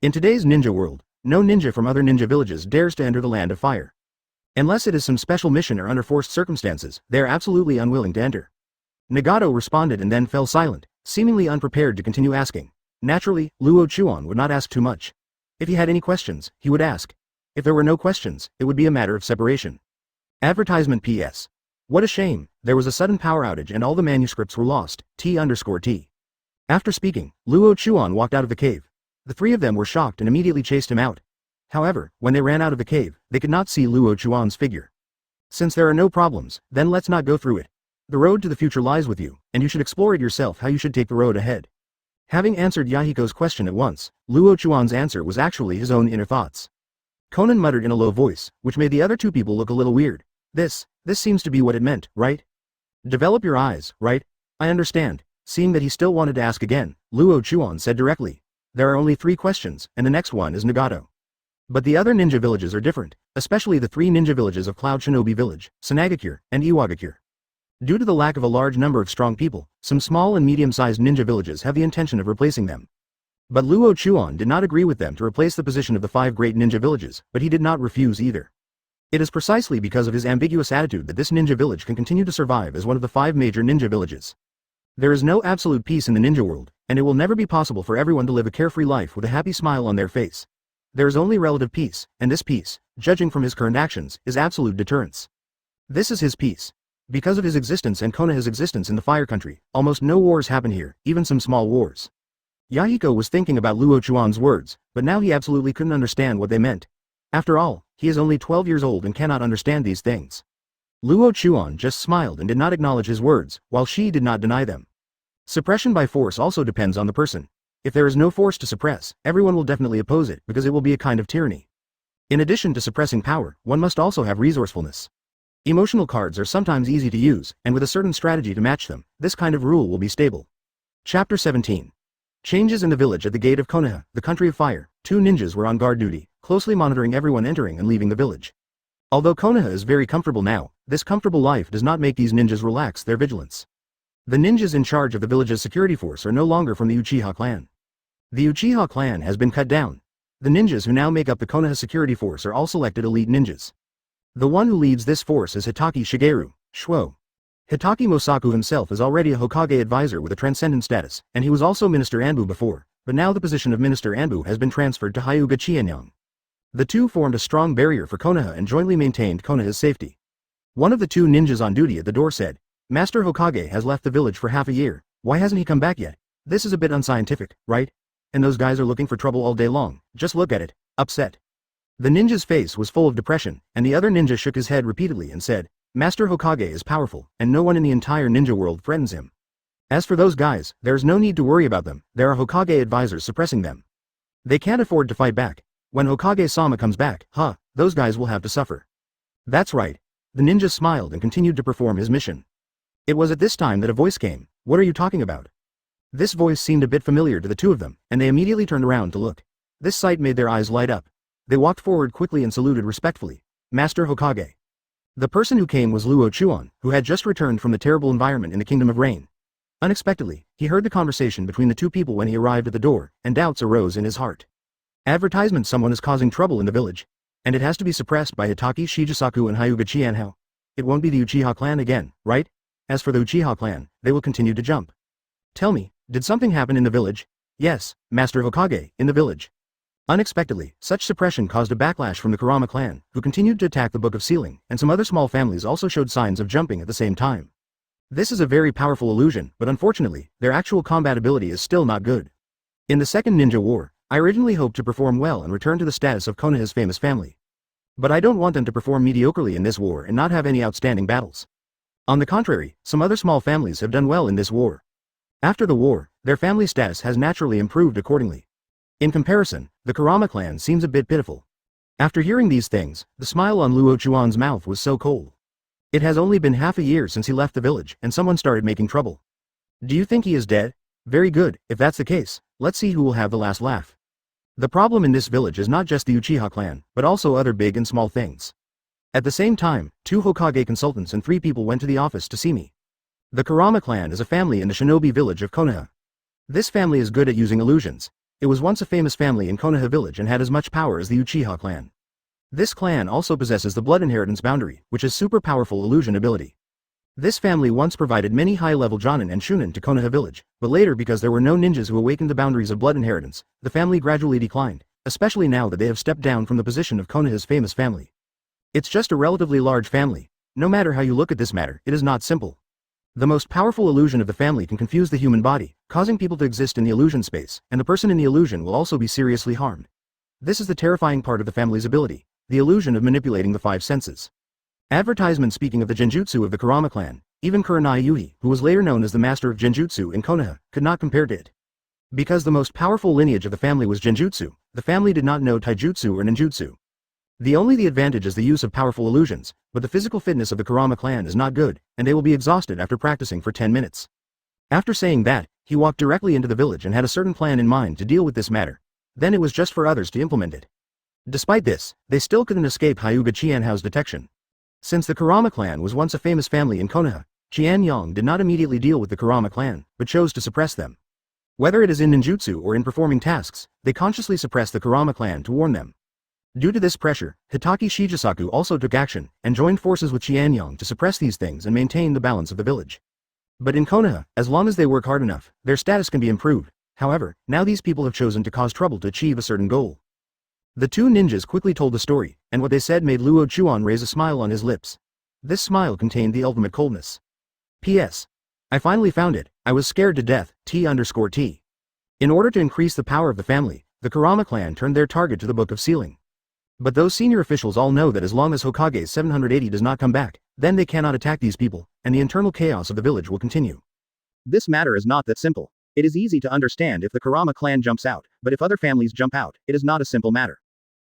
In today's ninja world, no ninja from other ninja villages dares to enter the Land of Fire. Unless it is some special mission or under forced circumstances, they are absolutely unwilling to enter. Nagato responded and then fell silent, seemingly unprepared to continue asking. Naturally, Luo Chuan would not ask too much. If he had any questions, he would ask. If there were no questions, it would be a matter of separation. Advertisement PS. What a shame, there was a sudden power outage and all the manuscripts were lost, T_T. After speaking, Luo Chuan walked out of the cave. The three of them were shocked and immediately chased him out. However, when they ran out of the cave, they could not see Luo Chuan's figure. Since there are no problems, then let's not go through it. The road to the future lies with you, and you should explore it yourself how you should take the road ahead. Having answered Yahiko's question at once, Luo Chuan's answer was actually his own inner thoughts. Conan muttered in a low voice, which made the other two people look a little weird. This seems to be what it meant, right? Develop your eyes, right? I understand. Seeing that he still wanted to ask again, Luo Chuan said directly. There are only 3 questions, and the next one is Nagato. But the other ninja villages are different, especially the 3 ninja villages of Cloud Shinobi Village, Sanagakure, and Iwagakure. Due to the lack of a large number of strong people, some small and medium-sized ninja villages have the intention of replacing them. But Luo Chuan did not agree with them to replace the position of the 5 great ninja villages, but he did not refuse either. It is precisely because of his ambiguous attitude that this ninja village can continue to survive as one of the 5 major ninja villages. There is no absolute peace in the ninja world, and it will never be possible for everyone to live a carefree life with a happy smile on their face. There is only relative peace, and this peace, judging from his current actions, is absolute deterrence. This is his peace. Because of his existence and Konoha's existence in the Fire Country, almost no wars happen here, even some small wars. Yahiko was thinking about Luo Chuan's words, but now he absolutely couldn't understand what they meant. After all, he is only 12 years old and cannot understand these things. Luo Chuan just smiled and did not acknowledge his words, while she did not deny them. Suppression by force also depends on the person. If there is no force to suppress, everyone will definitely oppose it because it will be a kind of tyranny. In addition to suppressing power, one must also have resourcefulness. Emotional cards are sometimes easy to use, and with a certain strategy to match them, this kind of rule will be stable. Chapter 17. Changes in the village at the gate of Konoha, the country of fire. 2 ninjas were on guard duty, closely monitoring everyone entering and leaving the village. Although Konoha is very comfortable now, this comfortable life does not make these ninjas relax their vigilance. The ninjas in charge of the village's security force are no longer from the Uchiha clan. The Uchiha clan has been cut down. The ninjas who now make up the Konoha security force are all selected elite ninjas. The one who leads this force is Hitaki Shigeru, Shuo. Hitaki Mosaku himself is already a Hokage advisor with a transcendent status, and he was also Minister Anbu before, but now the position of Minister Anbu has been transferred to Hyuga Chienhyang. The two formed a strong barrier for Konoha and jointly maintained Konoha's safety. One of the 2 ninjas on duty at the door said, Master Hokage has left the village for half a year, why hasn't he come back yet? This is a bit unscientific, right? And those guys are looking for trouble all day long, just look at it, upset. The ninja's face was full of depression, and the other ninja shook his head repeatedly and said, Master Hokage is powerful, and no one in the entire ninja world threatens him. As for those guys, there is no need to worry about them, there are Hokage advisors suppressing them. They can't afford to fight back. When Hokage-sama comes back, those guys will have to suffer. That's right. The ninja smiled and continued to perform his mission. It was at this time that a voice came, what are you talking about? This voice seemed a bit familiar to the 2 of them, and they immediately turned around to look. This sight made their eyes light up. They walked forward quickly and saluted respectfully. Master Hokage. The person who came was Luo Chuan, who had just returned from the terrible environment in the Kingdom of Rain. Unexpectedly, he heard the conversation between the 2 people when he arrived at the door, and doubts arose in his heart. Advertisement: someone is causing trouble in the village. And it has to be suppressed by Hitaki Shijisaku and Hyuga Chienhyang. It won't be the Uchiha clan again, right? As for the Uchiha clan, they will continue to jump. Tell me, did something happen in the village? Yes, Master Hokage, in the village. Unexpectedly, such suppression caused a backlash from the Kurama clan, who continued to attack the Book of Sealing, and some other small families also showed signs of jumping at the same time. This is a very powerful illusion, but unfortunately, their actual combat ability is still not good. In the Second Ninja War, I originally hoped to perform well and return to the status of Konoha's famous family. But I don't want them to perform mediocrely in this war and not have any outstanding battles. On the contrary, some other small families have done well in this war. After the war, Their family status has naturally improved accordingly. In comparison, the Kurama clan seems a bit pitiful. After hearing these things, the smile on Luo Chuan's mouth was so cold. It has only been half a year since he left the village, and someone started making trouble. Do you think he is dead? Very good, if that's the case, let's see who will have the last laugh. The problem in this village is not just the Uchiha clan, but also other big and small things. At the same time, 2 Hokage consultants and 3 people went to the office to see me. The Kurama clan is a family in the shinobi village of Konoha. This family is good at using illusions. It was once a famous family in Konoha village and had as much power as the Uchiha clan. This clan also possesses the blood inheritance boundary, which is super powerful illusion ability. This family once provided many high-level Jonin and Shunin to Konoha village, but later because there were no ninjas who awakened the boundaries of blood inheritance, the family gradually declined, especially now that they have stepped down from the position of Konoha's famous family. It's just a relatively large family. No matter how you look at this matter, it is not simple. The most powerful illusion of the family can confuse the human body, causing people to exist in the illusion space, and the person in the illusion will also be seriously harmed. This is the terrifying part of the family's ability, the illusion of manipulating the 5 senses. Advertisement speaking of the genjutsu of the Kurama clan, even Kurenai Yuhi, who was later known as the master of genjutsu in Konoha, could not compare to it. Because the most powerful lineage of the family was genjutsu, the family did not know taijutsu or ninjutsu. The advantage is the use of powerful illusions, but the physical fitness of the Kurama clan is not good, and they will be exhausted after practicing for 10 minutes. After saying that, he walked directly into the village and had a certain plan in mind to deal with this matter. Then it was just for others to implement it. Despite this, they still couldn't escape Hyuga Qianhao's detection. Since the Kurama clan was once a famous family in Konoha, Qianyang did not immediately deal with the Kurama clan, but chose to suppress them. Whether it is in ninjutsu or in performing tasks, they consciously suppressed the Kurama clan to warn them. Due to this pressure, Hitaki Shijisaku also took action, and joined forces with Qianyang to suppress these things and maintain the balance of the village. But in Konoha, as long as they work hard enough, their status can be improved. However, now these people have chosen to cause trouble to achieve a certain goal. The 2 ninjas quickly told the story, and what they said made Luo Chuan raise a smile on his lips. This smile contained the ultimate coldness. P.S. I finally found it. I was scared to death, T_T. In order to increase the power of the family, the Kurama clan turned their target to the Book of Sealing. But those senior officials all know that as long as Hokage 780 does not come back, then they cannot attack these people, and the internal chaos of the village will continue. This matter is not that simple. It is easy to understand if the Kurama clan jumps out, but if other families jump out, it is not a simple matter.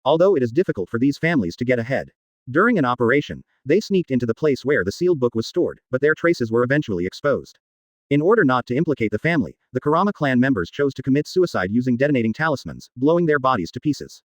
Although it is difficult for these families to get ahead. During an operation, they sneaked into the place where the sealed book was stored, but their traces were eventually exposed. In order not to implicate the family, the Kurama clan members chose to commit suicide using detonating talismans, blowing their bodies to pieces.